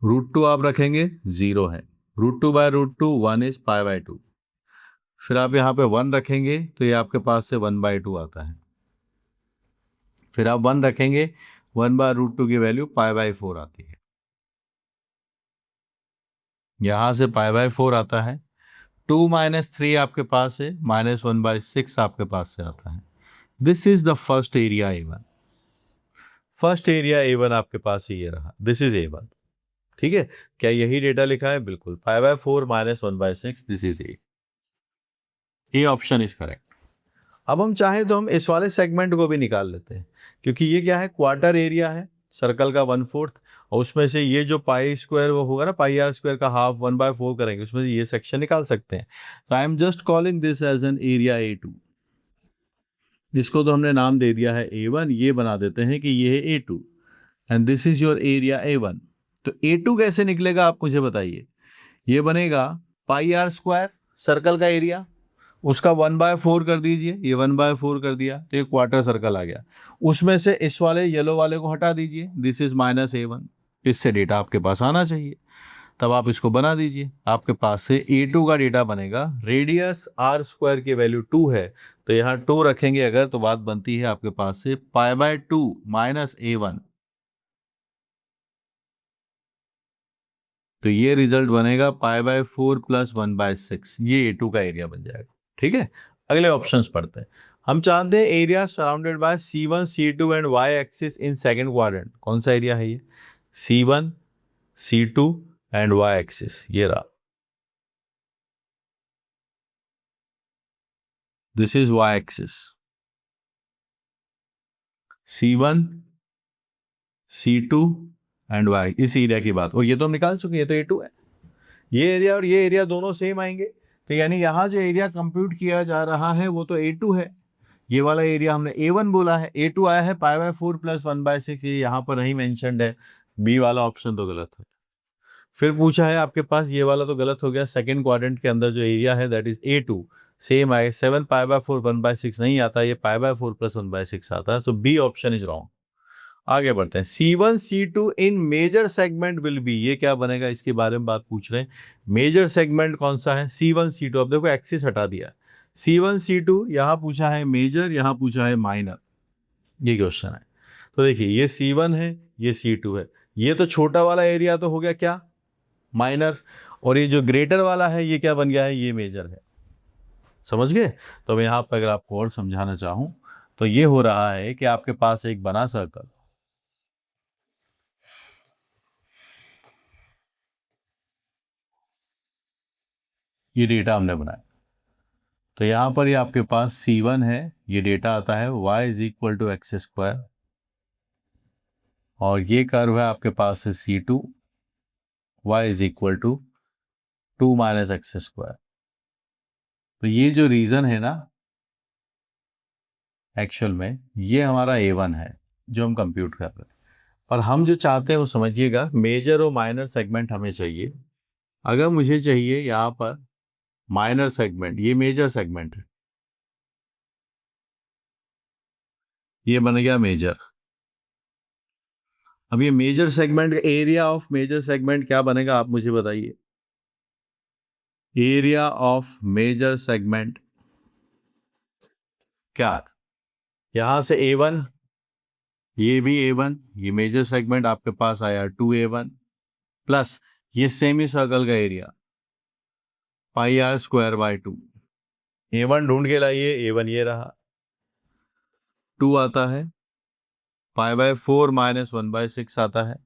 √2 आप रखेंगे 0 है, √2/√2 1 इज π/2। फिर आप यहाँ पे 1 रखेंगे तो ये आपके पास से 1/2 आता है। फिर आप 1 रखेंगे, 1/√2 की वैल्यू π/4 आती है, यहाँ से π/4 आता है। 2 - 3 आपके पास है, -1/6 आपके पास से आता है। This is the first area A1। First area A1 आपके पास ही ये रहा, दिस इज A1। ठीक है, क्या यही डेटा लिखा है? बिल्कुल, π/4 -1/6, दिस इज A। ये ऑप्शन इज करेक्ट। अब हम चाहें तो हम इस वाले सेगमेंट को भी निकाल लेते हैं, क्योंकि ये क्या है, क्वार्टर एरिया है सर्कल का 1/4, और उसमें से ये जो π² वो होगा ना, πr² का हाफ 1/4 करेंगे, उसमें से ये सेक्शन निकाल सकते हैं। तो I am just calling this as an area A2। इसको तो हमने नाम दे दिया है A1, ये बना देते हैं कि ये है A2 and this is your area A1। तो A2 कैसे निकलेगा आप मुझे बताइए। ये बनेगा πr² सर्कल का एरिया, उसका 1/4 कर दीजिए, ये 1/4 कर दिया तो ये क्वार्टर सर्कल आ गया। उसमें से इस वाले येलो वाले को हटा दीजिए, दिस इज -A1। इससे डेटा आपके पास आना चाहिए, तब आप इसको बना दीजिए, आपके पास से A2 का डेटा बनेगा। रेडियस r² की वैल्यू 2 है, तो यहाँ 2 रखेंगे अगर, तो बात बनती है आपके पास से π/2 -A1। तो ये रिजल्ट बनेगा π/4 + 1/6, ये A2 का एरिया बन जाएगा। ठीक है, अगले ऑप्शंस पढ़ते हैं। हम चाहते हैं area surrounded bye C1 C2 and y axis in second quadrant. कौन सा एरिया है ये? C1 C2 and y axis, ये रहा, this is y axis. C1 C2 and y, इस एरिया की बात, और ये तो हम निकाल चुके हैं, ये तो A2 है। ये एरिया और ये एरिया दोनों सेम आएंगे, तो यानी यहाँ जो एरिया कंप्यूट किया जा रहा है वो तो A2 है। ये वाला एरिया हमने A1 बोला है, A2 आया है π/4 + 1/6, ये यहाँ पर नहीं मेंशन्ड है। बी वाला ऑप्शन तो गलत है। फिर पूछा है आपके पास, ये वाला तो गलत हो गया, सेकंड क्वाड्रेंट के अंदर जो एरिया है दैट इज A2, सेम आए 7 π/4 1/6 नहीं आता, ये π/4 + 1/6 आता है, so B option is wrong. आगे बढ़ते हैं। C1 C2 in major segment will be, ये क्या बनेगा, इसके बारे में बात पूछ रहे हैं। मेजर सेगमेंट कौन सा है? C1 C2। अब देखो एक्सिस हटा दिया, C1 C2, यहाँ पूछा है मेजर, यहाँ पूछा है माइनर, ये क्वेश्चन है। तो देखिए ये C1 है, ये C2 है, ये तो छोटा वाला एरिया तो हो गया क्या, माइनर, और ये जो ग्रेटर वाला है ये क्या बन गया है, ये मेजर है। समझ गए? तो मैं यहाँ पर अगर आपको और समझाना चाहूँ तो ये हो रहा है कि आपके पास एक बना सर्कल, ये डेटा हमने बनाया, तो यहाँ पर ये आपके पास C1 है, ये डेटा आता है y = x², और ये कर्व है आपके पास है C2, y = 2 - x²। तो ये जो रीजन है ना, एक्चुअल में ये हमारा A1 है जो हम कंप्यूट कर रहे हैं, पर हम जो चाहते हैं वो समझिएगा, मेजर और माइनर सेगमेंट हमें चाहिए। अगर मुझे चाहिए यहाँ पर माइनर सेगमेंट, ये मेजर सेगमेंट है, ये बन गया मेजर। अब ये major segment, area of major segment क्या बनेगा आप मुझे बताइए। एरिया ऑफ मेजर सेगमेंट क्या, यहां से A1, ये भी A1, ये मेजर सेगमेंट आपके पास आया 2A1 प्लस ये सेमी सर्कल का एरिया πr² / 2। A1 ढूंढ के लाइए, A1 ये रहा, 2 आता है, π/4 -1/6 आता है,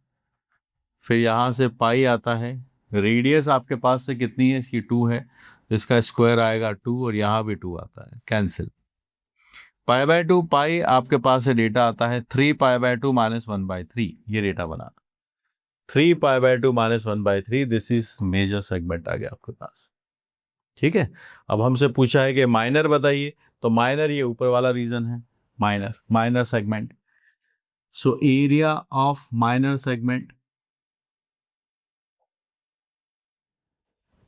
फिर यहाँ से पाई आता है, रेडियस आपके पास से कितनी है, इसकी 2 है, तो इसका स्क्वायर आएगा 2 और यहाँ भी 2 आता है, कैंसिल। π/2 पाई आपके पास से डेटा आता है 3 π/2 -1/3, ये डेटा बना 3 π/2 -1/3, दिस इज मेजर सेगमेंट आ गया आपके पास। ठीक है, अब हमसे पूछा है कि माइनर बताइए, तो माइनर ये ऊपर वाला रीजन है, minor segment. So area of minor segment,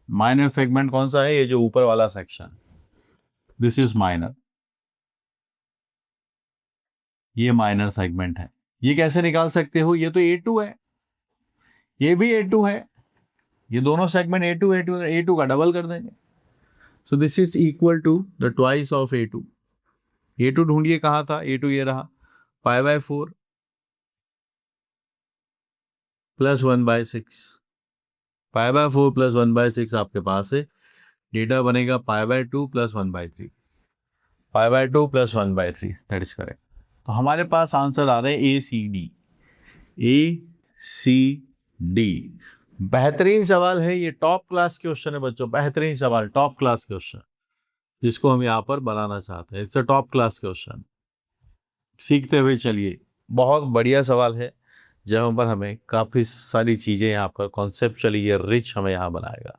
minor segment कौन सा है, ये जो ऊपर वाला सेक्शन, दिस इज माइनर, ये माइनर सेगमेंट है। ये कैसे निकाल सकते हो, ये तो A2 है, ये भी A2 है, ये दोनों सेगमेंट A2 का डबल कर देंगे। So this is equal to the twice of A2 ढूंढिए कहाँ था, A2 ये रहा, π/4 + 1/6, π/4 + 1/6 आपके पास है, डेटा बनेगा π/2 + 1/3, π/2 + 1/3, दैट इज करेक्ट। तो हमारे पास आंसर आ रहे हैं ACD। बेहतरीन सवाल है ये, टॉप क्लास क्वेश्चन है बच्चों, बेहतरीन सवाल, टॉप क्लास क्वेश्चन, जिसको हम यहाँ पर बनाना चाहते हैं। It's a top class question, सीखते हुए चलिए, बहुत बढ़िया सवाल है, जहाँ पर हमें काफ़ी सारी चीज़ें यहाँ पर कॉन्सेप्चुअली ये रिच हमें यहाँ बनाएगा।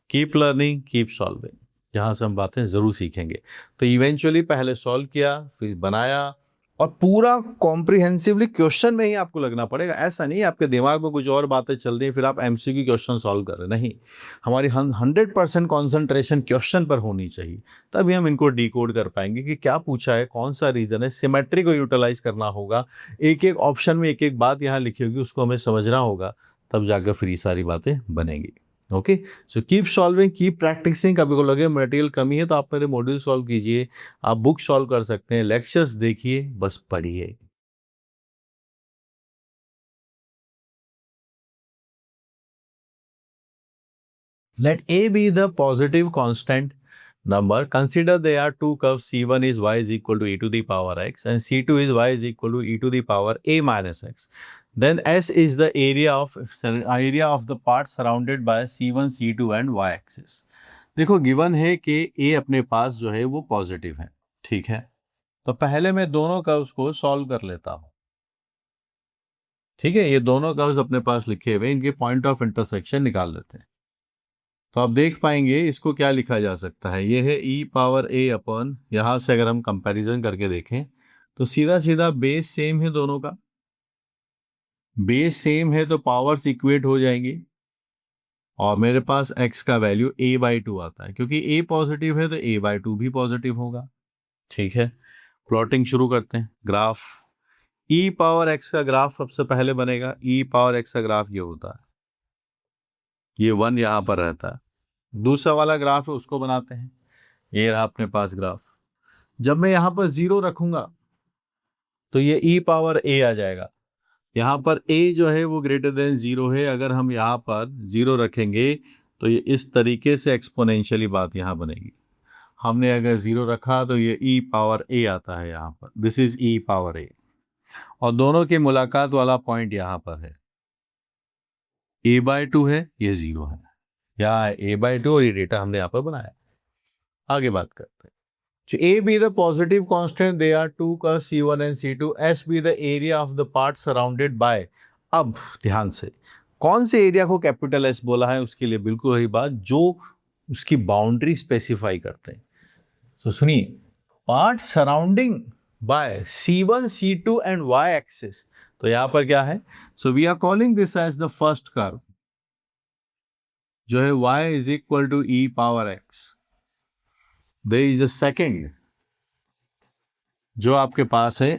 कीप लर्निंग, कीप सॉल्विंग, जहाँ से हम बातें ज़रूर सीखेंगे। तो इवेंचुअली पहले सॉल्व किया, फिर बनाया, और पूरा कॉम्प्रिहेंसिवली क्वेश्चन में ही आपको लगना पड़ेगा। ऐसा नहीं आपके दिमाग में कुछ और बातें चल रही हैं फिर आप MCQ क्वेश्चन सॉल्व कर रहे, नहीं, हमारी 100% कॉन्सेंट्रेशन क्वेश्चन पर होनी चाहिए, तभी हम इनको डिकोड कर पाएंगे कि क्या पूछा है, कौन सा रीज़न है। सिमेट्री को यूटिलाइज करना होगा, एक एक ऑप्शन में एक एक बात यहाँ लिखी होगी, उसको हमें समझना होगा, तब जाकर फिर ये सारी बातें बनेंगी। Okay, so keep solving, keep practicing. कभी को लगे मटेरियल कमी है तो आप मेरे मॉड्यूल सॉल्व कीजिए, आप बुक सॉल्व कर सकते हैं, लेक्चर्स देखिए, बस पढ़िए। Let A be the positive constant number. Consider there are two curves, C1 is y is equal to e to the power x and C2 is y is equal to e to the power a minus x. Then S is the area of the part surrounded by C1, C2 and y axis. देखो given है कि A अपने पास जो है वो positive है, ठीक है, तो पहले मैं दोनों कर्व्स को सॉल्व कर लेता हूं। ठीक है, ये दोनों कर्व्स अपने पास लिखे हुए, इनके पॉइंट ऑफ इंटरसेक्शन निकाल लेते हैं। तो आप देख पाएंगे इसको क्या लिखा जा सकता है, ये है e⁻a अपॉन, यहां से अगर हम कंपैरिजन करके देखें तो सीधा सीधा बेस सेम है, दोनों का बेस सेम है तो पावर्स इक्वेट हो जाएंगी, और मेरे पास x का वैल्यू a/2 आता है, क्योंकि a पॉजिटिव है तो a/2 भी पॉजिटिव होगा। ठीक है, प्लॉटिंग शुरू करते हैं। ग्राफ e⁻x का ग्राफ सबसे पहले बनेगा, e⁻x का ग्राफ ये होता है, ये 1 यहां पर रहता है। दूसरा वाला ग्राफ है उसको बनाते हैं, ये रहा अपने पास ग्राफ। जब मैं यहां पर 0 रखूंगा तो ये e⁻a आ जाएगा, यहाँ पर a जो है वो ग्रेटर देन 0 है, अगर हम यहाँ पर 0 रखेंगे तो ये इस तरीके से एक्सपोनेंशियली बात यहाँ बनेगी। हमने अगर 0 रखा तो ये e⁻a आता है यहाँ पर, दिस इज e⁻a, और दोनों की मुलाकात वाला पॉइंट यहाँ पर है, a/2 है, ये 0 है, यहाँ a/2 और ये डेटा हमने यहाँ पर बनाया। आगे बात करते हैं। So A be the positive constant, they are two curves C1 and C2. S be the area of the part surrounded by. अब ध्यान से, कौन से एरिया को कैपिटल S बोला है, उसके लिए बिल्कुल वही बात जो उसकी बाउंड्री स्पेसिफाई करते हैं। तो सुनिए, part surrounding by C1, C2 and Y axis, तो यहां पर क्या है, so we are calling this as the first curve, जो है y is equal to e⁻x। There is a second जो आपके पास है,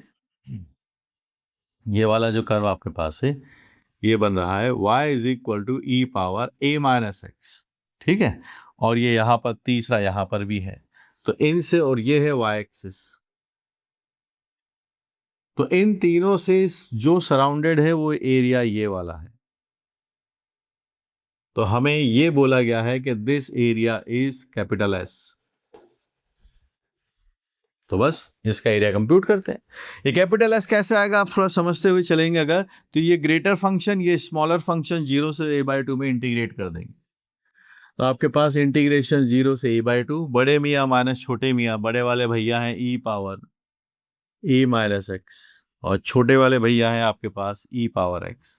ये वाला जो कर्व आपके पास है, ये बन रहा है y is equal to e⁻a-x। ठीक है, और ये यहाँ पर तीसरा यहाँ पर भी है, तो इनसे, और ये है y एक्सिस, तो इन तीनों से जो सराउंडेड है वो एरिया ये वाला है। तो हमें ये बोला गया है कि this area is capital S। तो बस इसका एरिया कंप्यूट करते हैं। ये कैपिटल एस कैसे आएगा आप थोड़ा समझते हुए चलेंगे अगर, तो ये ग्रेटर फंक्शन ये स्मॉलर फंक्शन 0 से a/2 में इंटीग्रेट कर देंगे, तो आपके पास इंटीग्रेशन 0 से a/2, बड़े मियाँ माइनस छोटे मियाँ, बड़े वाले भैया हैं e power e minus x, और छोटे वाले भैया हैं आपके पास e पावर x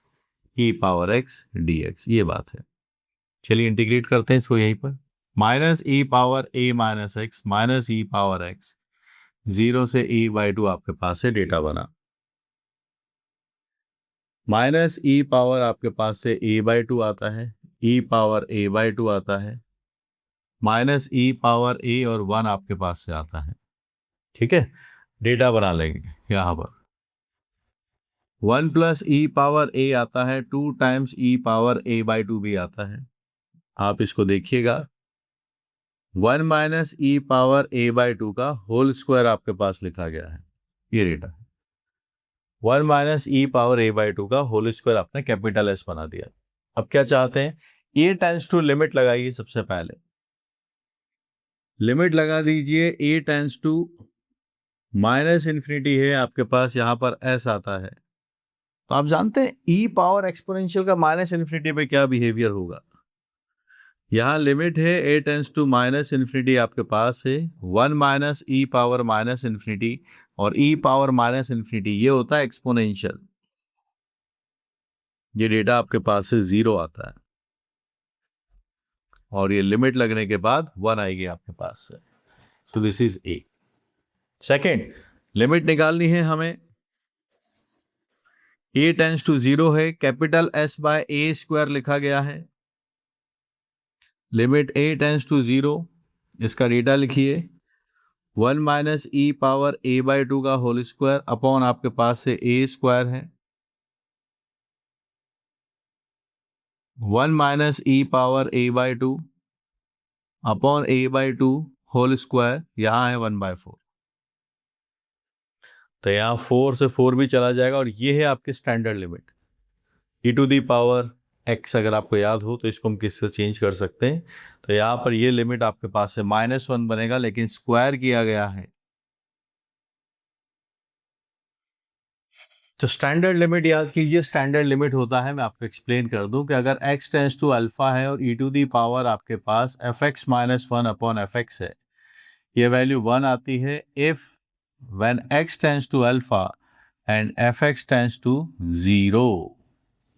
dx, ये बात है। चलिए इंटीग्रेट करते हैं इसको यहीं पर, minus e power a minus x minus e power x, 0 से e/2 आपके पास से डेटा बना, माइनस e पावर आपके पास से a/2 आता है, e पावर a/2 आता है, माइनस e पावर a और 1 आपके पास से आता है। ठीक है, डेटा बना लेंगे यहां पर, 1 प्लस e पावर a आता है, 2 टाइम्स e पावर a/2 भी आता है। आप इसको देखिएगा, 1 माइनस ई पावर a/2 का होल स्क्वायर आपके पास लिखा गया है, ये डेटा है। 1 माइनस ई पावर a/2 का होल स्क्वायर आपने कैपिटल एस बना दिया। अब क्या चाहते हैं, ए टेंस टू लिमिट लगाइए, सबसे पहले लिमिट लगा दीजिए, ए टेंस टू माइनस इन्फिनिटी है आपके पास, यहां पर एस आता है, तो आप जानते हैं ई पावर एक्सपोनेंशियल का माइनस इन्फिनिटी पे क्या बिहेवियर होगा। यहाँ लिमिट है ए टेंस टू माइनस इन्फिनिटी आपके पास है 1 minus e power minus infinity, और ई पावर माइनस इन्फिनिटी ये होता है एक्सपोनेंशियल, ये डेटा आपके पास से 0 आता है, और ये लिमिट लगने के बाद 1 आएगी आपके पास से। सो this is a. Second, limit निकालनी है हमें, ए टेंस टू 0 है, capital S by A square लिखा गया है, लिमिट ए टेंस टू 0, इसका डेटा लिखिए 1 माइनस ई पावर a/2 का होल स्क्वायर अपॉन आपके पास से a स्क्वायर है, 1 minus e power a/2 upon a/2 whole square, यहाँ है 1/4, तो यहाँ 4 से 4 भी चला जाएगा, और ये है आपकी standard limit e to the power x, अगर आपको याद हो तो इसको हम किससे चेंज कर सकते हैं, तो यहाँ पर ये लिमिट आपके पास से -1 बनेगा, लेकिन स्क्वायर किया गया है, तो स्टैंडर्ड लिमिट याद कीजिए, स्टैंडर्ड लिमिट होता है, मैं आपको एक्सप्लेन कर दूं कि अगर x टेंस टू अल्फा है और e टू दी पावर आपके पास fx माइनस 1 अपॉन fx है, ये वैल्यू 1 आती है if when x tends to alpha and fx tends to 0,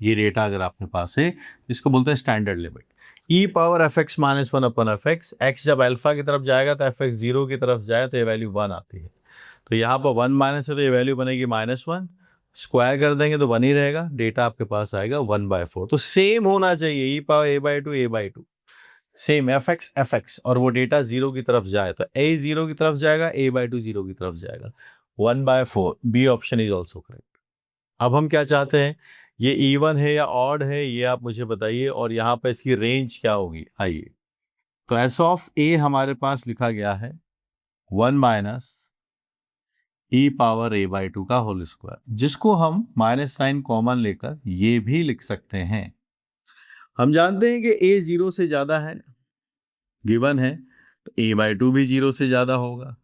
ये डेटा अगर आपके पास है, इसको बोलते हैं standard limit. e power fx minus 1 upon fx, x जब अल्फा की तरफ जाएगा तो fx 0 की तरफ जाए तो ये वैल्यू 1 आती है, तो यहाँ पर 1 माइनस है तो ये वैल्यू बनेगी -1, स्क्वायर कर देंगे तो 1 ही रहेगा, डेटा आपके पास आएगा 1/4, तो सेम होना चाहिए, e power a/2 same fx, और वो डेटा 0 की तरफ जाए तो a 0 की तरफ जाएगा, a/2 0 की तरफ जाएगा, 1/4, B option is also correct. अब हम क्या चाहते हैं, ये इवन है या ऑड है, ये आप मुझे बताइए, और यहाँ पर इसकी रेंज क्या होगी, आइए, तो एस ऑफ ए हमारे पास लिखा गया है 1 माइनस ई पावर a/2 का होल स्क्वायर, जिसको हम माइनस साइन कॉमन लेकर ये भी लिख सकते हैं। हम जानते हैं कि a 0 से ज्यादा है, गिवन है, तो a/2 भी 0 से ज्यादा होगा,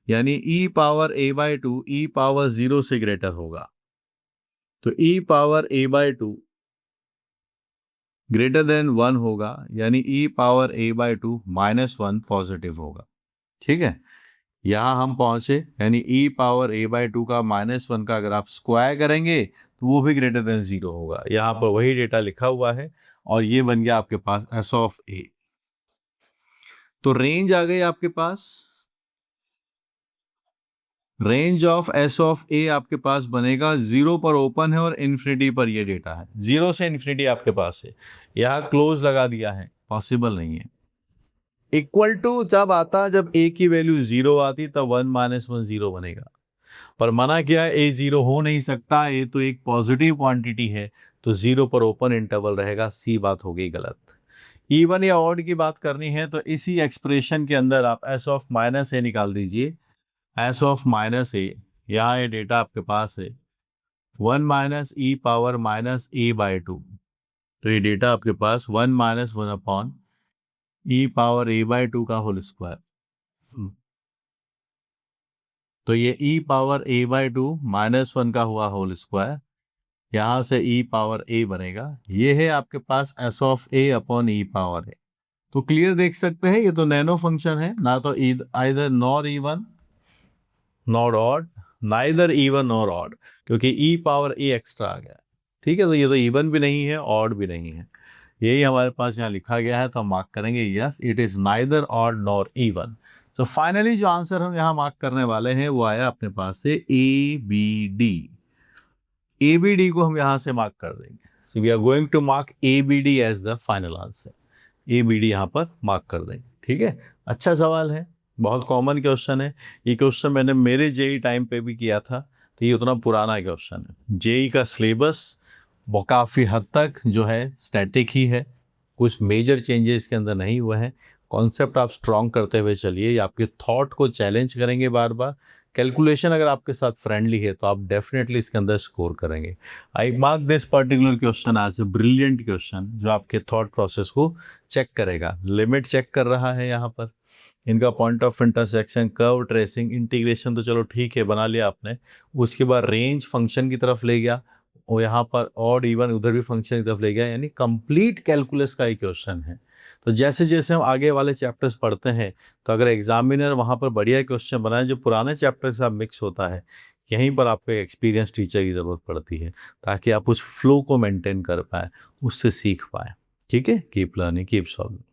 यानी e power a/2 e power 0 से ग्रेटर होगा, तो e power a/2 greater than 1 होगा, यानी e पावर a/2 -1 पॉजिटिव होगा। ठीक है, यहाँ हम पहुंचे, यानी e पावर a/2 का -1 का अगर आप स्क्वायर करेंगे तो वो भी ग्रेटर देन 0 होगा, यहाँ पर वही डेटा लिखा हुआ है, और ये बन गया आपके पास s ऑफ a। तो रेंज आ गई आपके पास, range of s of a आपके पास बनेगा 0 पर ओपन है और इन्फिनिटी पर ये डेटा है, 0 से इन्फिनिटी आपके पास है, यहाँ क्लोज लगा दिया है, पॉसिबल नहीं है। इक्वल टू जब आता, जब a की वैल्यू 0 आती तब 1 माइनस 1 0 बनेगा, पर मना किया है a 0 हो नहीं सकता, ये तो एक पॉजिटिव क्वांटिटी है, तो 0 पर ओपन इंटरवल रहेगा, सी बात हो गई गलत। इवन या ऑड की बात करनी है तो इसी एक्सप्रेशन के अंदर आप s ऑफ माइनस ए निकाल दीजिए, s ऑफ माइनस ए, यहाँ ये डेटा आपके पास है 1 minus e power minus a/2, तो ये डेटा आपके पास 1 माइनस 1 अपॉन ई पावर a/2 का होल स्क्वायर, तो ये e पावर a बाई 2 -1 का हुआ होल स्क्वायर, यहाँ से e पावर a बनेगा। ये है आपके पास s of a upon e power a। तो क्लियर देख सकते हैं, ये तो नैनो फंक्शन है, ना तो either nor even nor odd, neither even nor odd, क्योंकि e पावर a एक्स्ट्रा आ गया। ठीक है, तो ये तो इवन भी नहीं है, ऑड भी नहीं है, यही हमारे पास यहाँ लिखा गया है, तो हम मार्क करेंगे yes, it is neither odd nor even. तो फाइनली जो आंसर हम यहाँ मार्क करने वाले हैं वो आया अपने पास से A B D. A B D को हम यहाँ से मार्क कर देंगे। So we are going to mark A B D as the final answer. A B D यहाँ पर मार्क कर देंगे। ठीक है, अच्छा सवाल है, बहुत कॉमन क्वेश्चन है। ये क्वेश्चन मैंने मेरे जेई टाइम पे भी किया था, तो ये उतना पुराना क्वेश्चन है। जेई का सिलेबस वो काफ़ी हद तक जो है स्टैटिक ही है, कुछ मेजर चेंजेस के अंदर नहीं हुए हैं। कॉन्सेप्ट आप स्ट्रॉन्ग करते हुए चलिए, ये आपके थॉट को चैलेंज करेंगे बार बार। कैलकुलेशन अगर आपके साथ फ्रेंडली है तो आप डेफिनेटली इसके अंदर स्कोर करेंगे। I mark this particular question as a brilliant question, जो आपके थॉट प्रोसेस को चेक करेगा। लिमिट चेक कर रहा है यहाँ पर, इनका point of intersection, curve tracing, integration तो चलो ठीक है बना लिया आपने। उसके बाद रेंज फंक्शन की तरफ ले गया, और यहाँ पर ऑड इवन उधर भी फंक्शन की तरफ ले गया, यानी कंप्लीट कैलकुलस का एक क्वेश्चन है। तो जैसे जैसे हम आगे वाले चैप्टर्स पढ़ते हैं, तो अगर एग्जामिनर वहाँ पर बढ़िया क्वेश्चन बनाए जो पुराने चैप्टर के साथ मिक्स होता है, यहीं पर आपको एक्सपीरियंस टीचर की ज़रूरत पड़ती है, ताकि आप उस फ्लो को मेंटेन कर पाएँ, उससे सीख पाएँ। ठीक है, keep learning, keep solving.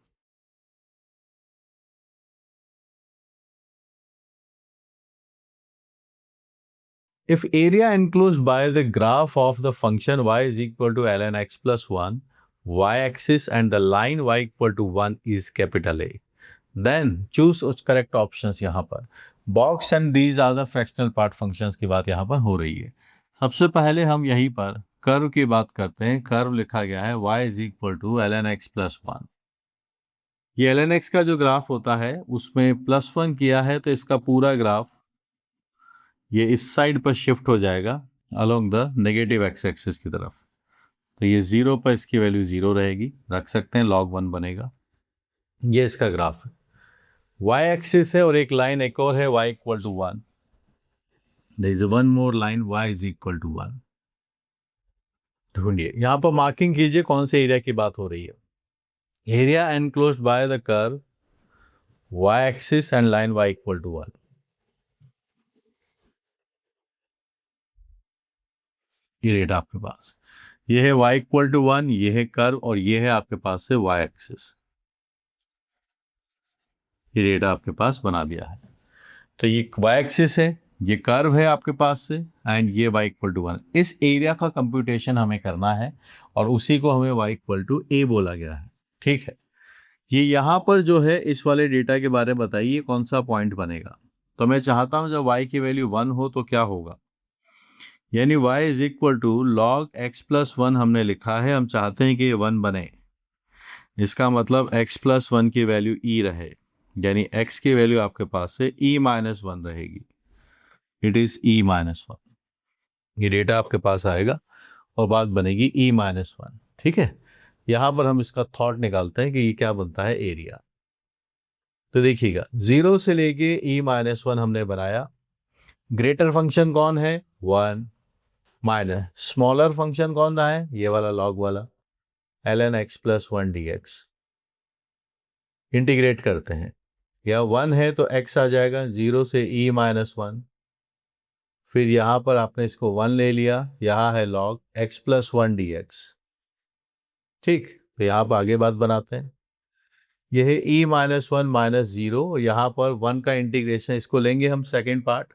If area enclosed by the graph of the function y is equal to ln x plus 1, y-axis and the line y equal to 1 is capital A, then choose उस correct options यहाँ पर। Box and these are the fractional part functions की बात यहाँ पर हो रही है। सबसे पहले हम यहीं पर कर्व की बात करते हैं। कर्व लिखा गया है y is equal to ln x plus 1। ये ln x का जो ग्राफ होता है उसमें +1 किया है, तो इसका पूरा ग्राफ ये इस साइड पर शिफ्ट हो जाएगा along the negative x axis की तरफ। तो ये 0 पर इसकी वैल्यू 0 रहेगी, रख सकते हैं, log 1 बनेगा। ये इसका ग्राफ है, y एक्सिस है और एक लाइन एक और है y equal to 1। There is one more line y is equal to 1। ढूंढिए, यहाँ पर मार्किंग कीजिए कौन से एरिया की बात हो रही है। Area enclosed by the curve y axis and line y equal to 1। ये रेट आपके पास, ये है y इक्वल टू 1, ये है कर्व, और ये है आपके पास से y एक्सिस। ये रेट आपके पास बना दिया है। तो ये y एक्सिस है, ये कर्व है आपके पास से, एंड ये y इक्वल टू 1। इस एरिया का कंप्यूटेशन हमें करना है, और उसी को हमें y इक्वल टू a बोला गया है। ठीक है, ये यहाँ पर जो है इस वाले डेटा के बारे में बताइए कौन सा पॉइंट बनेगा। तो मैं चाहता हूँ जब y की वैल्यू 1 हो तो क्या होगा, यानी y is equal to log x plus 1 हमने लिखा है, हम चाहते हैं कि ये 1 बने। इसका मतलब x प्लस 1 की वैल्यू e रहे, यानी x की वैल्यू आपके पास से e माइनस 1 रहेगी। It is e minus 1। ये डेटा आपके पास आएगा और बात बनेगी e माइनस 1। ठीक है, यहाँ पर हम इसका थॉट निकालते हैं कि ये क्या बनता है, एरिया। तो देखिएगा, 0 से लेके e माइनस 1 हमने बनाया। ग्रेटर फंक्शन कौन है, 1, माइनस स्मॉलर फंक्शन कौन रहा है, ये वाला लॉग वाला, ln x plus 1 dx। Integrate करते हैं, या 1 है तो x आ जाएगा 0 से e माइनस 1। फिर यहाँ पर आपने इसको 1 ले लिया, यहाँ है log x प्लस 1 dx। ठीक, तो यहाँ पर आगे बात बनाते हैं। यह है e माइनस 1 माइनस 0, और यहाँ पर 1 का इंटीग्रेशन, इसको लेंगे हम सेकेंड पार्ट,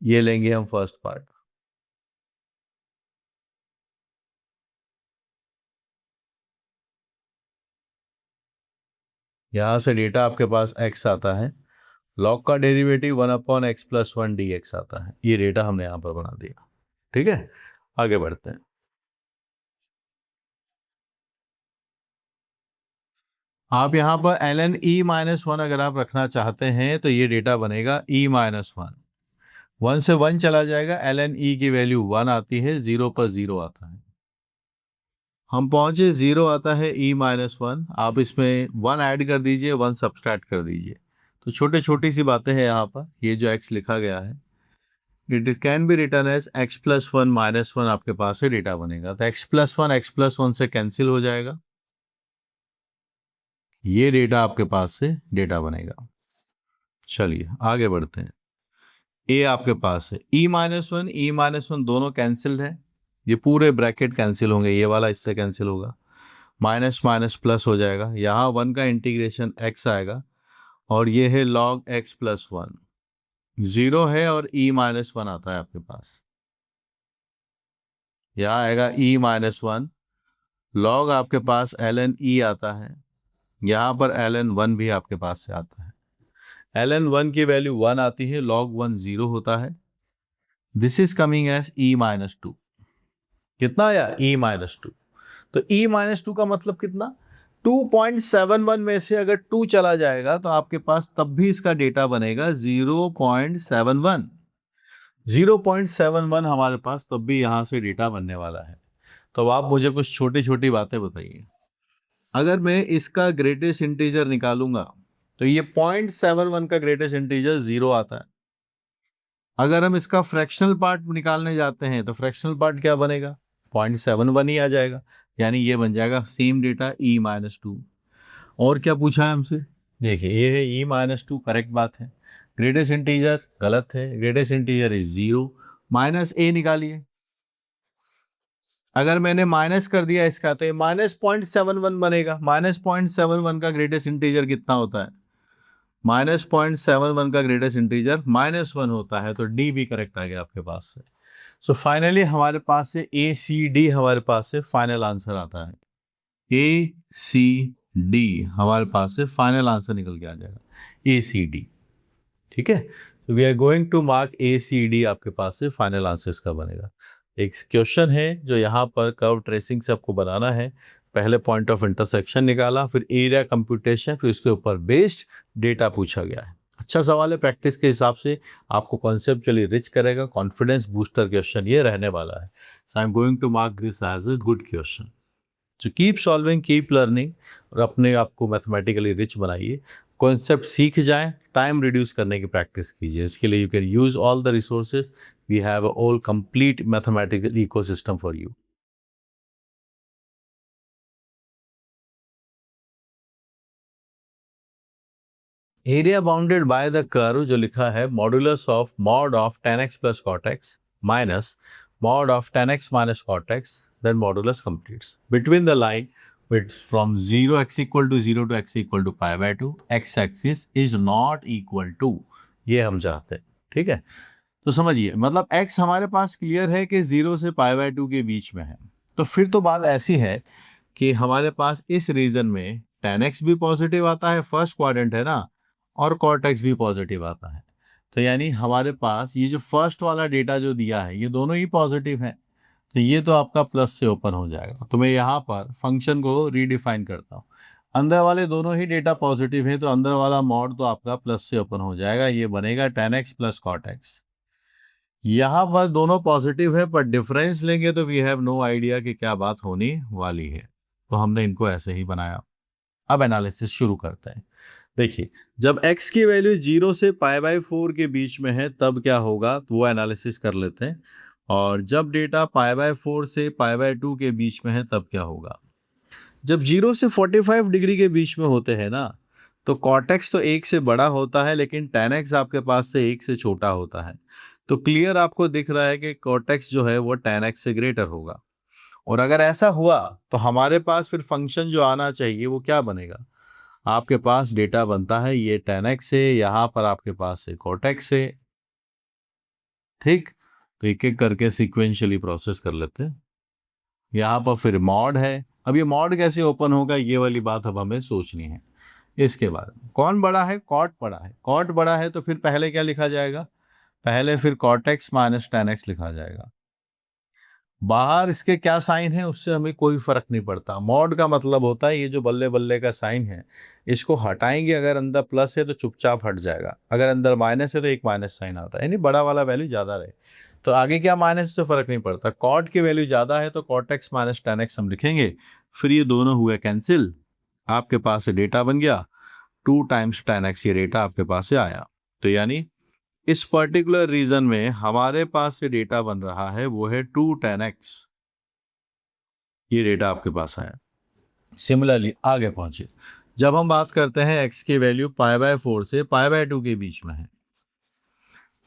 ये लेंगे हम फर्स्ट पार्ट। यहाँ से डेटा आपके पास x आता है, log का derivative 1 upon x plus 1 dx आता है। ये डेटा हमने यहाँ पर बना दिया। ठीक है, आगे बढ़ते हैं। आप यहाँ पर ln e माइनस 1 अगर आप रखना चाहते हैं तो ये डेटा बनेगा e माइनस 1। 1 से 1 चला जाएगा, ln e की वैल्यू 1 आती है, 0 पर 0 आता है। हम पहुंचे 0 आता है e माइनस 1। आप इसमें 1 ऐड कर दीजिए, 1 सब्सट्रैक्ट कर दीजिए। तो छोटी सी बातें हैं यहाँ पर। ये जो x लिखा गया है, it can be return as x plus one minus one आपके पास से डेटा बनेगा। तो x प्लस वन से कैंसिल हो जाएगा, ये डेटा आपके पास से डेटा बनेगा। चलिए आगे बढ़ते हैं। ए आपके पास है ई माइनस वन दोनों कैंसिल्ड है, ये पूरे ब्रैकेट कैंसिल होंगे, ये वाला इससे कैंसिल होगा, माइनस माइनस प्लस हो जाएगा, यहाँ वन का इंटीग्रेशन x आएगा और ये है log x plus one, zero है और e माइनस वन आता है आपके पास, यहाँ आएगा e माइनस वन, लॉग आपके पास ln e आता है, यहाँ पर ln वन भी आपके पास से आता है। ln वन की वैल्यू वन आती है, log वन जीरो होता है। This is coming as e minus two, कितना आया e माइनस टू। तो e माइनस टू का मतलब कितना, 2.71 में से अगर 2 चला जाएगा तो आपके पास तब भी इसका डेटा बनेगा 0.71। 0.71 हमारे पास तब भी यहां से डेटा बनने वाला है। तो अब आप मुझे कुछ छोटी छोटी बातें बताइए। अगर मैं इसका ग्रेटेस्ट इंटीजर निकालूंगा तो ये 0.71 का ग्रेटेस्ट इंटीजर 0 आता है। अगर हम इसका फ्रैक्शनल पार्ट निकालने जाते हैं तो फ्रैक्शनल पार्ट क्या बनेगा, 0.71 ही आ जाएगा, यानी ये बन जाएगा same data e minus to. और क्या पूछा है हमसे, देखिए ये है e माइनस टू, करेक्ट बात है। ग्रेटेस्ट इंटीजर गलत है, greatest integer is 0, minus a निकालिए। अगर मैंने माइनस कर दिया इसका तो ये माइनस 0.71 बनेगा। माइनस 0.71 का ग्रेटेस्ट इंटीजर कितना होता है, माइनस 0.71 का ग्रेटेस्ट इंटीजर माइनस वन होता है, तो डी भी करेक्ट आ गया आपके पास से। सो फाइनली हमारे पास से ए सी डी हमारे पास से फाइनल आंसर आता है, ए सी डी हमारे पास से फाइनल आंसर निकल के आ जाएगा, ए सी डी। ठीक है, तो we are going to mark A C D, आपके पास से फाइनल आंसर इसका बनेगा। एक क्वेश्चन है जो यहाँ पर कर्व ट्रेसिंग से आपको बनाना है, पहले पॉइंट ऑफ इंटरसेक्शन निकाला, फिर एरिया कंप्यूटेशन, फिर उसके ऊपर बेस्ड डेटा पूछा गया है। अच्छा सवाल है, प्रैक्टिस के हिसाब से आपको कॉन्सेप्चुअली रिच करेगा, कॉन्फिडेंस बूस्टर क्वेश्चन ये रहने वाला है। So I am going to mark this as a good question. So keep solving, keep learning, और अपने आप को मैथमेटिकली रिच बनाइए, कॉन्सेप्ट सीख जाएं, टाइम रिड्यूस करने की प्रैक्टिस कीजिए। इसके लिए you can use all the resources, we have a all complete mathematical ecosystem for you. Area bounded by the curve जो लिखा है modulus of mod of tan x plus cot x minus mod of tan x minus cot x, then modulus completes between the line which from 0 x equal to 0 to x equal to pi by 2 x axis is not equal to, ये हम चाहते हैं। ठीक है, तो समझिए, मतलब x हमारे पास क्लियर है कि 0 से pi by 2 के बीच में है। तो फिर तो बात ऐसी है कि हमारे पास इस रीजन में tan x भी पॉजिटिव आता है, फर्स्ट क्वाड्रेंट है ना, और cot x भी पॉजिटिव आता है। तो यानी हमारे पास ये जो फर्स्ट वाला डेटा जो दिया है ये दोनों ही पॉजिटिव है, तो ये तो आपका प्लस से ओपन हो जाएगा। तो मैं यहाँ पर फंक्शन को रीडिफाइन करता हूँ, अंदर वाले दोनों ही डेटा पॉजिटिव है, तो अंदर वाला मॉड तो आपका प्लस से ओपन हो जाएगा, ये बनेगा tan x plus cot x। यहाँ पर दोनों पॉजिटिव है पर डिफरेंस लेंगे तो वी हैव नो आइडिया कि क्या बात होने वाली है, तो हमने इनको ऐसे ही बनाया। अब एनालिसिस शुरू करते हैं। देखिए, जब x की वैल्यू 0 से π/4 के बीच में है तब क्या होगा, तो वो एनालिसिस कर लेते हैं। और जब डेटा π/4 से π/2 के बीच में है तब क्या होगा। जब 0 से 45 डिग्री के बीच में होते हैं ना, तो cot x तो 1 से बड़ा होता है, लेकिन tan x आपके पास से 1 से छोटा होता है। तो क्लियर आपको दिख रहा है कि cot x जो है वो tan x से ग्रेटर होगा। और अगर ऐसा हुआ तो हमारे पास फिर फंक्शन जो आना चाहिए वो क्या बनेगा, आपके पास डेटा बनता है ये tan x से, यहाँ पर आपके पास से cot x से। ठीक, तो एक एक करके सीक्वेंशियली प्रोसेस कर लेते हैं। यहाँ पर फिर मॉड है, अब ये मॉड कैसे ओपन होगा ये वाली बात अब हमें सोचनी है। इसके बाद कौन बड़ा है, cot बड़ा है। cot बड़ा है तो फिर पहले क्या लिखा जाएगा, पहले फिर cot x minus tan x लिखा जाएगा। बाहर इसके क्या साइन है उससे हमें कोई फर्क नहीं पड़ता। मॉड का मतलब होता है ये जो बल्ले बल्ले का साइन है इसको हटाएंगे, अगर अंदर प्लस है तो चुपचाप हट जाएगा, अगर अंदर माइनस है तो एक माइनस साइन आता है, यानी बड़ा वाला वैल्यू ज़्यादा रहे। तो आगे क्या माइनस से फर्क नहीं पड़ता, कॉट की वैल्यू ज़्यादा है तो cot x minus tan x हम लिखेंगे, फिर ये दोनों हुए कैंसिल, आपके पास से डेटा बन गया 2 टाइम्स tan x, ये डेटा आपके पास से आया। तो यानी इस पर्टिकुलर रीजन में हमारे पास से डेटा बन रहा है वो है 2 10x। ये डेटा आपके पास आया। सिमिलरली आगे पहुंचे, जब हम बात करते हैं x की वैल्यू π/4 से π/2 के बीच में है,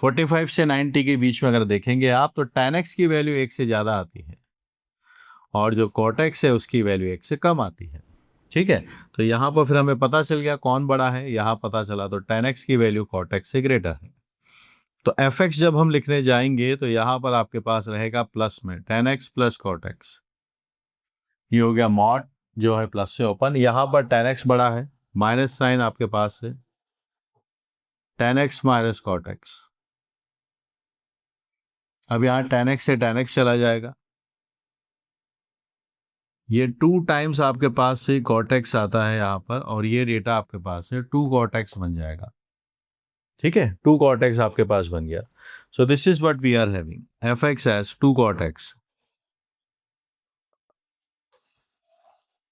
45 से 90 के बीच में अगर देखेंगे आप तो tan x की वैल्यू 1 से ज़्यादा आती है और जो cot x है उसकी वैल्यू 1 से कम आती है। ठीक है, तो यहाँ पर फिर हमें पता चल गया कौन बड़ा है, यहाँ पता चला तो tan x की वैल्यू cot x से ग्रेटर है। तो fx जब हम लिखने जाएंगे तो यहाँ पर आपके पास रहेगा प्लस में tan x plus cot x। ये हो गया मॉड जो है प्लस से ओपन, यहाँ पर tan x बड़ा है, माइनस साइन आपके पास है tan x minus cot x। अब यहाँ tan x से tan x चला जाएगा, ये 2 टाइम्स आपके पास से cot x आता है यहाँ पर और ये डेटा आपके पास है 2 cot x बन जाएगा। ठीक है, 2 cot x आपके पास बन गया। So this is what we are having, fx as 2 cot x।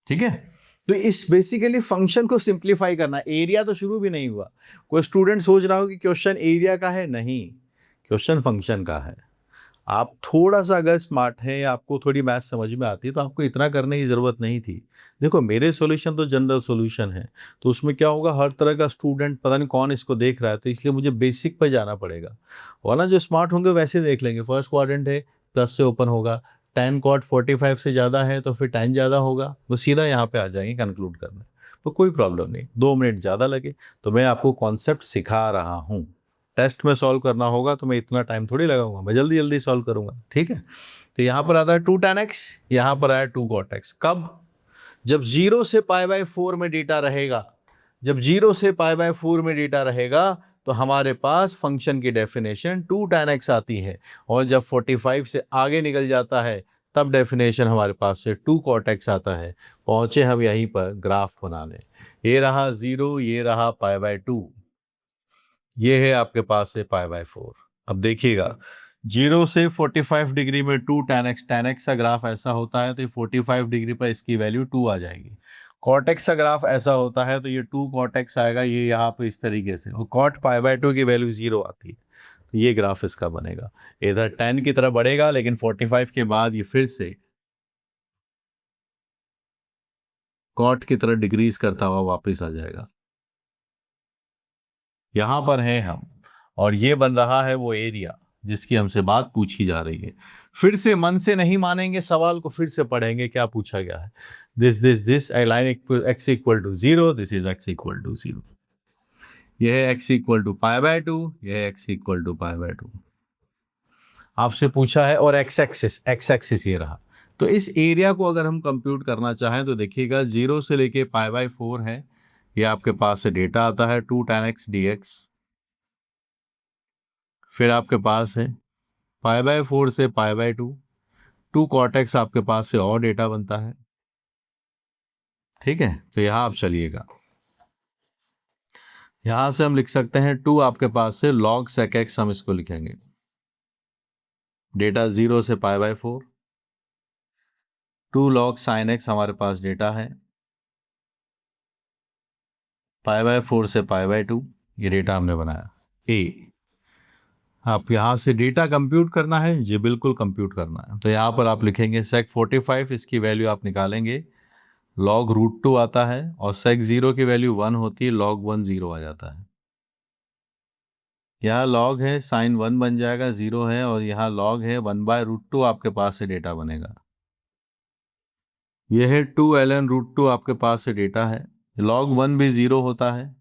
ठीक है, तो इस बेसिकली फंक्शन को सिंप्लीफाई करना। एरिया तो शुरू भी नहीं हुआ, कोई स्टूडेंट सोच रहा हो कि क्वेश्चन एरिया का है, नहीं, क्वेश्चन फंक्शन का है। आप थोड़ा सा अगर स्मार्ट हैं या आपको थोड़ी मैथ समझ में आती है तो आपको इतना करने की ज़रूरत नहीं थी। देखो मेरे सॉल्यूशन तो जनरल सॉल्यूशन है, तो उसमें क्या होगा, हर तरह का स्टूडेंट पता नहीं कौन इसको देख रहा है, तो इसलिए मुझे बेसिक पर जाना पड़ेगा, वरना जो स्मार्ट होंगे वैसे देख लेंगे। फर्स्ट क्वाड्रेंट है, प्लस से ओपन होगा, tan cot 45 से ज़्यादा है तो फिर tan ज़्यादा होगा, वो सीधा यहाँ पे आ जाएंगे कंक्लूड करने। तो कोई प्रॉब्लम नहीं, 2 मिनट ज़्यादा लगे तो मैं आपको कॉन्सेप्ट सिखा रहा हूँ। टेस्ट में सॉल्व करना होगा तो मैं इतना टाइम थोड़ी लगाऊंगा, मैं जल्दी जल्दी सॉल्व करूंगा। ठीक है, तो यहाँ पर आता है 2 tan x, यहाँ पर आया 2 cot x। कब? जब 0 से π/4 में डेटा रहेगा, जब 0 से π/4 में डेटा रहेगा तो हमारे पास फंक्शन की डेफिनेशन 2 tan x आती है, और जब 45 से आगे निकल जाता है तब डेफिनेशन हमारे पास से 2 cot x आता है। पहुंचे हम यहीं पर ग्राफ बनाने, ये रहा 0, ये रहा π/2, ये है आपके पास से π/4। अब देखिएगा 0 से 45 डिग्री में 2 tan x का ग्राफ ऐसा होता है तो ये 45 डिग्री पर इसकी वैल्यू 2 आ जाएगी। cot x का ग्राफ ऐसा होता है तो ये 2 cot x आएगा, ये यहाँ पे इस तरीके से, और cot π/2 की वैल्यू 0 आती है, तो ये ग्राफ इसका बनेगा। इधर tan की तरह बढ़ेगा लेकिन 45 के बाद ये फिर से cot की तरह डिक्रीज करता हुआ वापस आ जाएगा। यहाँ पर हैं हम, और ये बन रहा है वो एरिया जिसकी हमसे बात पूछी जा रही है। फिर से मन से नहीं मानेंगे, सवाल को फिर से पढ़ेंगे क्या पूछा गया है। This line x equal to 0, this is x equal to 0, यह है x इक्वल टू π/2, यह है x इक्वल टू π/2 आपसे पूछा है, और x एक्सिस ये रहा। तो इस एरिया को अगर हम कंप्यूट करना चाहें तो देखिएगा 0 से लेके π/4 है, ये आपके पास से डेटा आता है 2 tan x dx। फिर आपके पास है π/4 से π/2, 2 cot x आपके पास से और डेटा बनता है। ठीक है, तो यहाँ आप चलिएगा, यहाँ से हम लिख सकते हैं 2 आपके पास से log sec x, हम इसको लिखेंगे डेटा 0 से π/4, 2 log sin x हमारे पास डेटा है π/4 से π/2, ये डेटा हमने बनाया। आप यहाँ से डेटा कंप्यूट करना है जी, बिल्कुल कंप्यूट करना है, तो यहाँ पर आप लिखेंगे sec 45, इसकी वैल्यू आप निकालेंगे, log √2 आता है, और sec 0 की वैल्यू 1 होती है, log 1 0 आ जाता है। यहाँ log है, sin 1 बन जाएगा, 0 है, और यहाँ log है 1/√2 आपके पास से डेटा बनेगा। यह है 2 ln √2 आपके पास से डेटा है, log 1 भी 0 होता है,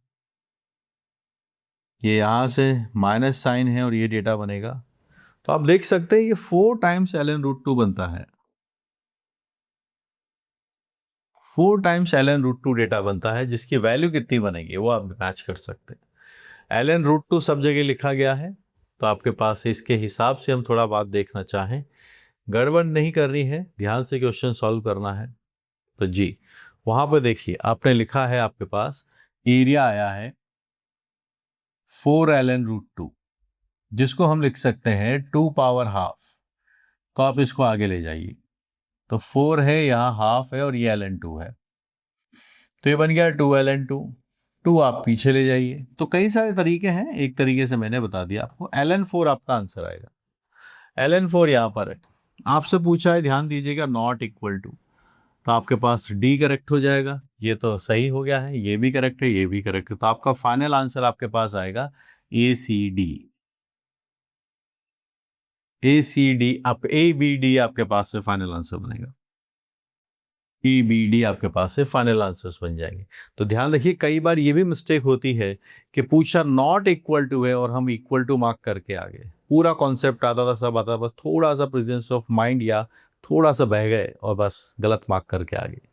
ये यहाँ से माइनस साइन है और ये डेटा बनेगा। तो आप देख सकते हैं ये 4 टाइम्स ln √2 बनता है, 4 टाइम्स ln √2 डेटा बनता है, जिसकी वैल्यू कितनी बनेगी वो आप मैच कर सकते हैं। ln √2 सब जगह लिखा गया है, तो आपके पास इसके हिसाब से हम थोड़ा बात देखना चाहें, गड़बड़ नहीं करनी है, ध्यान से क्वेश्चन सॉल्व करना है। तो जी वहाँ पर देखिए आपने लिखा है, आपके पास एरिया आया है 4 ln √2, जिसको हम लिख सकते हैं 2 पावर हाफ, तो आप इसको आगे ले जाइए, तो 4 है, यहाँ हाफ है, और ये ln 2 है, तो ये बन गया 2 ln 2। 2 आप पीछे ले जाइए। तो कई सारे तरीके हैं, एक तरीके से मैंने बता दिया आपको। ln4 आपका आंसर आएगा। ln4 यहाँ पर है, आपसे पूछा है, ध्यान दीजिएगा, नॉट इक्वल टू, तो आपके पास डी करेक्ट हो जाएगा। ये तो सही हो गया है, ये भी करेक्ट है, ये भी करेक्ट है, तो आपका फाइनल आंसर आपके पास आएगा ACD। ACD आप ABD आपके पास से फाइनल आंसर बनेगा। EBD आपके पास से फाइनल आंसर्स बन जाएंगे। तो ध्यान रखिए, कई बार ये भी मिस्टेक होती है कि पूछा नॉट इक्वल टू है और हम इक्वल टू मार्क करके आ गए। पूरा कॉन्सेप्ट आता था, सब आता था, बस थोड़ा सा प्रेजेंस ऑफ माइंड या थोड़ा सा बह गए और बस गलत मार्क करके आ गए।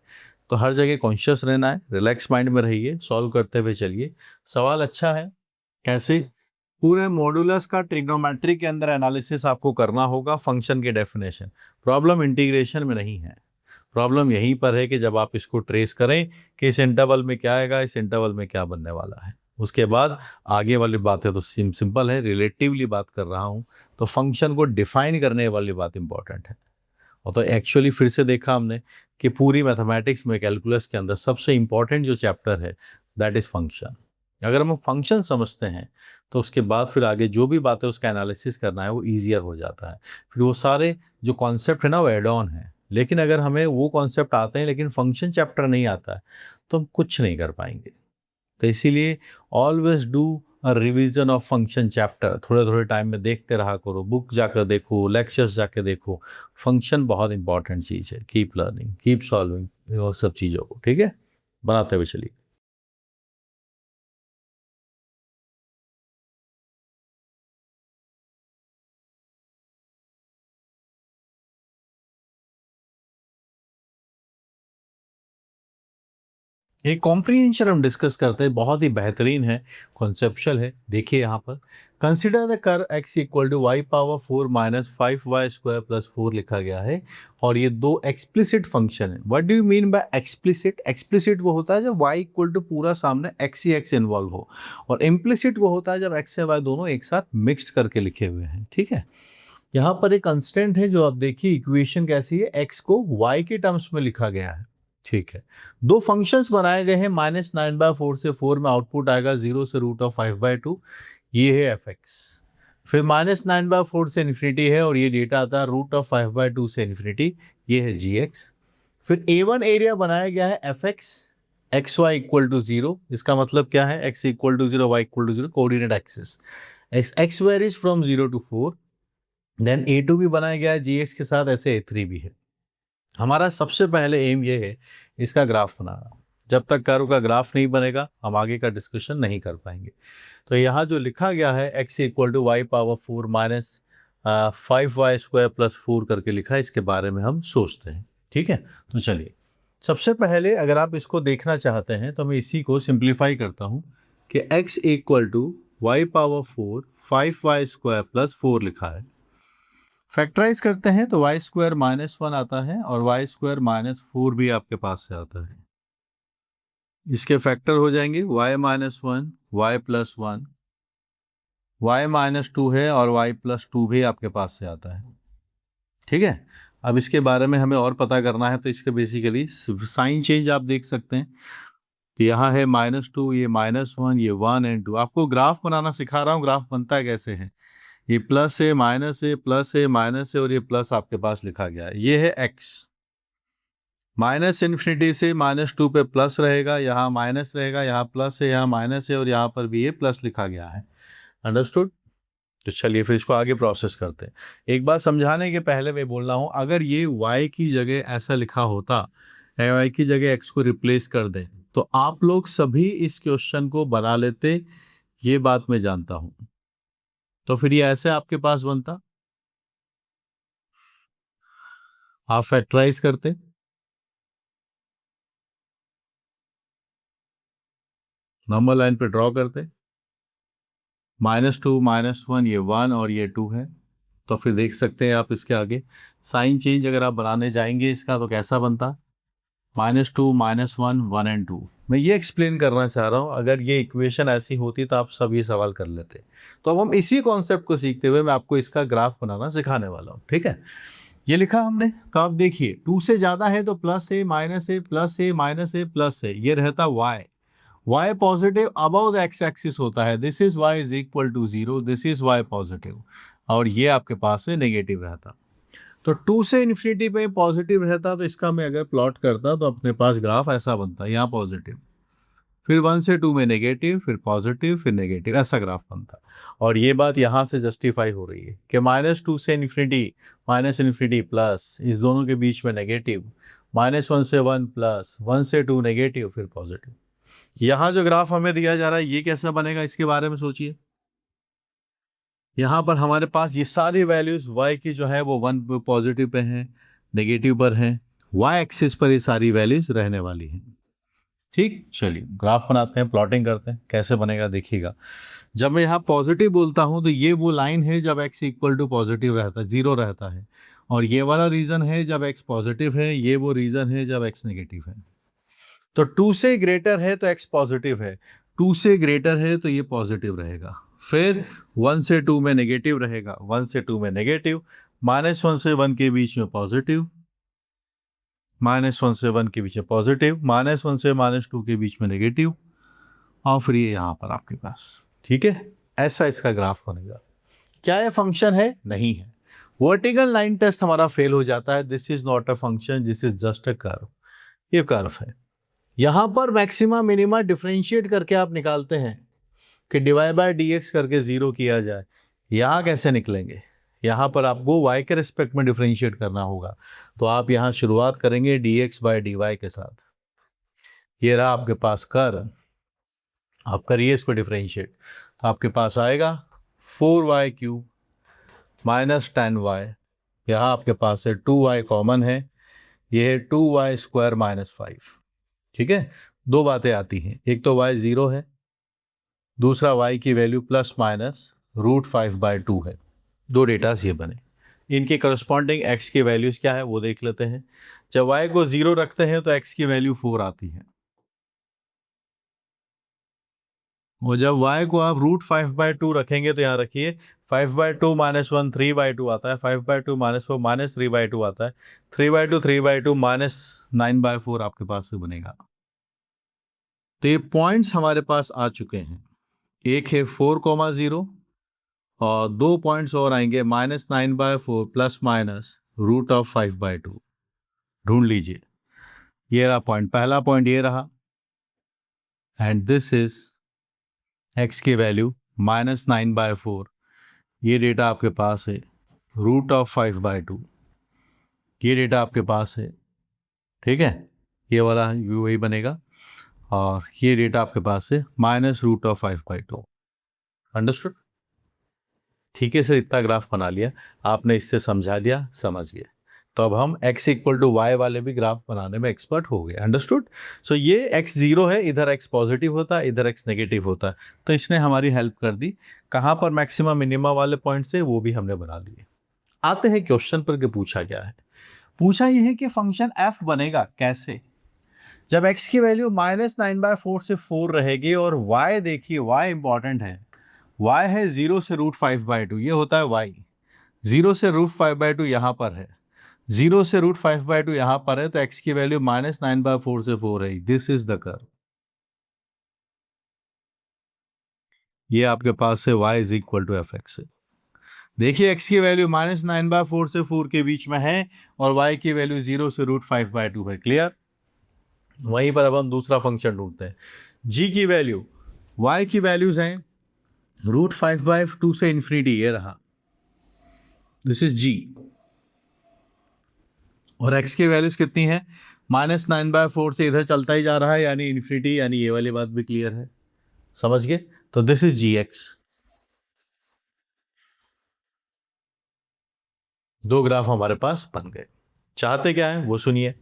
तो हर जगह कॉन्शियस रहना है, रिलैक्स माइंड में रहिए, सॉल्व करते हुए चलिए। सवाल अच्छा है। कैसे? पूरे मॉडुलस का ट्रिग्नोमेट्री के अंदर एनालिसिस आपको करना होगा, फंक्शन के डेफिनेशन। प्रॉब्लम इंटीग्रेशन में नहीं है, प्रॉब्लम यहीं पर है कि जब आप इसको ट्रेस करें कि इस इंटरवल में क्या आएगा, इस इंटरवल में क्या बनने वाला है। उसके बाद आगे वाली बातें तो सिंपल है, रिलेटिवली बात कर रहा हूँ, तो फंक्शन को डिफाइन करने वाली बात इंपॉर्टेंट है। और तो एक्चुअली फिर से देखा हमने कि पूरी मैथमेटिक्स में, कैलकुलस के अंदर सबसे इंपॉर्टेंट जो चैप्टर है दैट इज फंक्शन। अगर हम फंक्शन समझते हैं तो उसके बाद फिर आगे जो भी बातें उसका एनालिसिस करना है वो ईजियर हो जाता है। फिर वो सारे जो कॉन्सेप्ट है ना वो एड ऑन है। लेकिन अगर हमें वो कॉन्सेप्ट आते हैं लेकिन फंक्शन चैप्टर नहीं आता है तो हम कुछ नहीं कर पाएंगे। तो इसीलिए always do revision of function chapter, थोड़े थोड़े टाइम में देखते रहा करो, बुक जाकर देखो, लेक्चर्स जाकर देखो। फंक्शन बहुत इंपॉर्टेंट चीज़ है। कीप लर्निंग, कीप सॉल्विंग वो सब चीज़ों को, ठीक है, बनाते हुए चलिए। ये कॉम्प्रीहेंशन हम डिस्कस करते हैं, बहुत ही बेहतरीन है, कॉन्सेप्चुअल है। देखिए यहाँ पर, कंसिडर द कर x equal to y power 4 minus 5y² plus 4 लिखा गया है और ये दो एक्सप्लिसिट फंक्शन है। What do you mean by explicit? Explicit वो होता है जब y इक्वल टू पूरा सामने x ही x इन्वॉल्व हो, और इम्प्लिसिट वो होता है जब x से y दोनों एक साथ मिक्सड करके लिखे हुए हैं। ठीक है, यहाँ पर एक कंस्टेंट है जो आप देखिए, इक्वेशन कैसी है, x को y के टर्म्स में लिखा गया है। ठीक है, दो फंक्शंस बनाए गए हैं, -9/4 से 4 में आउटपुट आएगा 0 से √5/2, ये है एफ एक्स। फिर -9/4 से इन्फिनिटी है और ये डेटा आता है √5/2 से इन्फिनिटी, ये है जी एक्स। फिर A1 एरिया बनाया गया है F X, X Y equal to 0। इसका मतलब क्या है, x equal to 0, y equal to 0, coordinate axis. X varies from 0 to 4। Then A2 भी बनाया गया है जी एक्स के साथ, ऐसे A3 भी है। हमारा सबसे पहले एम ये है इसका ग्राफ बनाना। जब तक कर्व का ग्राफ नहीं बनेगा हम आगे का डिस्कशन नहीं कर पाएंगे। तो यहाँ जो लिखा गया है x equal to y power 4 minus 5y² plus 4 करके लिखा है, इसके बारे में हम सोचते हैं। ठीक है, तो चलिए, सबसे पहले अगर आप इसको देखना चाहते हैं तो मैं इसी को सिंप्लीफाई करता हूँ कि x equal to y power 4 5y² plus 4 लिखा है। फैक्टराइज करते हैं तो y² -1 आता है और y² -4 भी आपके पास से आता है। इसके फैक्टर हो जाएंगे y -1, y +1, y -2 है और y +2 भी आपके पास से आता है। ठीक है, अब इसके बारे में हमें और पता करना है तो इसके बेसिकली साइन चेंज आप देख सकते हैं। तो यहाँ है -2, ये -1, ये 1 एंड 2। आपको ग्राफ बनाना सिखा रहा हूँ, ग्राफ बनता है कैसे है। ये प्लस है, माइनस है, प्लस है, माइनस है और ये प्लस आपके पास लिखा गया है, ये है x। माइनस इन्फिनिटी से -2 पे प्लस रहेगा, यहाँ माइनस रहेगा, यहाँ प्लस है, यहाँ माइनस है और यहाँ पर भी ये प्लस लिखा गया है। अंडरस्टूड? तो चलिए फिर इसको आगे प्रोसेस करते हैं। एक बार समझाने के पहले मैं बोल रहा हूँ, अगर ये y की जगह ऐसा लिखा होता, y की जगह x को रिप्लेस कर दें, तो आप लोग सभी इस क्वेश्चन को बना लेते, ये बात मैं जानता हूँ। तो फिर ये ऐसे आपके पास बनता, आप फैक्टराइज करते, नंबर लाइन पे ड्रॉ करते, -2 -1, ये 1 और ये 2 है। तो फिर देख सकते हैं आप इसके आगे साइन चेंज अगर आप बनाने जाएंगे इसका तो कैसा बनता, -2 -1 1 एंड 2। मैं ये एक्सप्लेन करना चाह रहा हूँ, अगर ये इक्वेशन ऐसी होती तो आप सब ये सवाल कर लेते। तो अब हम इसी कॉन्सेप्ट को सीखते हुए मैं आपको इसका ग्राफ बनाना सिखाने वाला हूँ। ठीक है, ये लिखा हमने, तो आप देखिए 2 से ज़्यादा है तो प्लस है, माइनस है, प्लस है, माइनस है, प्लस है, ये रहता y। y positive above the x axis होता है, this is y is equal to 0, this is y positive, और ये आपके पास से नेगेटिव रहता। तो 2 से इन्फिनिटी पे पॉजिटिव रहता, तो इसका मैं अगर प्लॉट करता तो अपने पास ग्राफ ऐसा बनता, यहाँ पॉजिटिव, फिर 1 से 2 में नेगेटिव, फिर पॉजिटिव, फिर नेगेटिव, ऐसा ग्राफ बनता। और ये बात यहाँ से जस्टिफाई हो रही है कि -2 से इन्फिनिटी, माइनस इन्फिनिटी प्लस, इस दोनों के बीच में नेगेटिव, -1 से 1 प्लस, 1 से 2 नेगेटिव, फिर पॉजिटिव। यहाँ जो ग्राफ हमें दिया जा रहा है ये कैसा बनेगा, इसके बारे में सोचिए। यहाँ पर हमारे पास ये सारी वैल्यूज y की जो है वो 1 पॉजिटिव पे हैं, नेगेटिव पर हैं, y एक्सिस पर ये सारी वैल्यूज रहने वाली हैं। ठीक, चलिए ग्राफ बनाते हैं, प्लॉटिंग करते हैं, कैसे बनेगा देखिएगा। जब मैं यहाँ पॉजिटिव बोलता हूँ तो ये वो लाइन है जब x इक्वल टू पॉजिटिव रहता है, 0 रहता है, और ये वाला रीजन है जब x पॉजिटिव है, ये वो रीजन है जब x नेगेटिव है। तो 2 से ग्रेटर है तो x पॉजिटिव है, 2 से ग्रेटर है तो ये पॉजिटिव रहेगा, फिर 1 से 2 में नेगेटिव रहेगा, 1 से 2 में नेगेटिव, -1 से 1 के बीच में पॉजिटिव, -1 से 1 के बीच में पॉजिटिव, -1 से -2 के बीच में नेगेटिव, और फिर ये यहाँ पर आपके पास। ठीक है, ऐसा इसका ग्राफ बनेगा। क्या ये फंक्शन है? नहीं है। वर्टिकल लाइन टेस्ट हमारा फेल हो जाता है, this is not a function, this is just a curve. ये कर्व है। यहाँ पर मैक्सिमा मिनिमा डिफरेंशिएट करके आप निकालते हैं कि डिवाई बाय डी एक्स करके 0 किया जाए। यहाँ कैसे निकलेंगे? यहाँ पर आपको y के रिस्पेक्ट में डिफरेंशिएट करना होगा, तो आप यहाँ शुरुआत करेंगे dx बाय dy के साथ। ये रहा आपके पास कर्व, आप करिए इसको डिफरेंशिएट, तो आपके पास आएगा 4y क्यूब माइनस 10y, यहाँ आपके पास है 2y कॉमन है, ये है 2y स्क्वायर माइनस 5। ठीक है, दो बातें आती हैं, एक तो y 0 है, दूसरा y की वैल्यू प्लस माइनस √5/2 है। दो डेटास ये बने, इनके करस्पॉन्डिंग x की वैल्यूज क्या है वो देख लेते हैं। जब y को 0 रखते हैं तो x की वैल्यू 4 आती है, और जब y को आप √5/2 रखेंगे तो यहाँ रखिए 5/2 माइनस 1 3/2 आता है, 5/2 माइनस 4 माइनस 3/2 आता है, 3/2 3/2 माइनस 9/4 आपके पास से बनेगा। तो ये पॉइंट्स हमारे पास आ चुके हैं, एक है 4,0 और दो पॉइंट्स और आएंगे -9/4 प्लस माइनस √5/2। ढूंढ लीजिए, ये रहा पॉइंट, पहला पॉइंट ये रहा, एंड दिस इज x की वैल्यू -9/4, ये डेटा आपके पास है, √5/2 ये डेटा आपके पास है। ठीक है, ये वाला वही बनेगा, और ये डेटा आपके पास है -√5/2। अंडरस्टूड? ठीक है सर, इतना ग्राफ बना लिया आपने, इससे समझा दिया, समझ गए। तो अब हम x इक्वल टू वाई वाले भी ग्राफ बनाने में एक्सपर्ट हो गए। अंडरस्टूड? सो ये x 0 है, इधर x पॉजिटिव होता है, इधर x नेगेटिव होता है, तो इसने हमारी हेल्प कर दी। कहाँ पर मैक्सिमम मिनिमा वाले पॉइंट्स है वो भी हमने बना लिए। आते हैं क्वेश्चन पर कि पूछा क्या है। पूछा ये है कि फंक्शन f बनेगा कैसे जब x की वैल्यू -9/4 से 4 रहेगी, और y देखिए, y इंपॉर्टेंट है, y है 0 से √5/2, ये होता है y, 0 से √5/2 यहाँ पर है, 0 से √5/2 यहाँ पर है, तो x की वैल्यू -9/4 से 4 है, दिस इज द कर्व। ये आपके पास से y is equal to fx है। देखिए x की वैल्यू -9/4 से 4 के बीच में है, और y की वैल्यू 0 से √5/2 है। क्लियर? वहीं पर अब हम दूसरा फंक्शन ढूंढते हैं, g की वैल्यू, y की वैल्यूज हैं √5/2 से इन्फिनिटी, ये रहा, दिस इज g, और x की वैल्यूज कितनी है, -9/4 से इधर चलता ही जा रहा है, यानी इन्फिनिटी, यानी ये वाली बात भी क्लियर है। समझ गए? तो दिस इज gx। दो ग्राफ हमारे पास बन गए। चाहते क्या है वो सुनिए।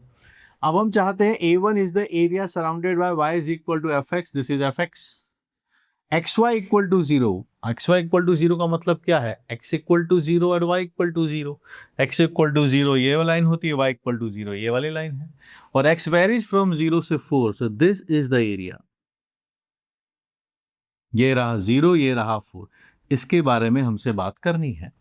अब हम चाहते हैं A1 is the area surrounded by y is equal to fx, this is fx, xy equal to 0। xy equal to 0 का मतलब क्या है, x इक्वल टू 0 और y equal to 0। x equal to 0 ये वाली लाइन होती है, y इक्वल टू 0 ये वाली लाइन है, और x वेरीज फ्रॉम 0 से 4, सो दिस इज द एरिया। ये रहा 0, ये रहा 4, इसके बारे में हमसे बात करनी है।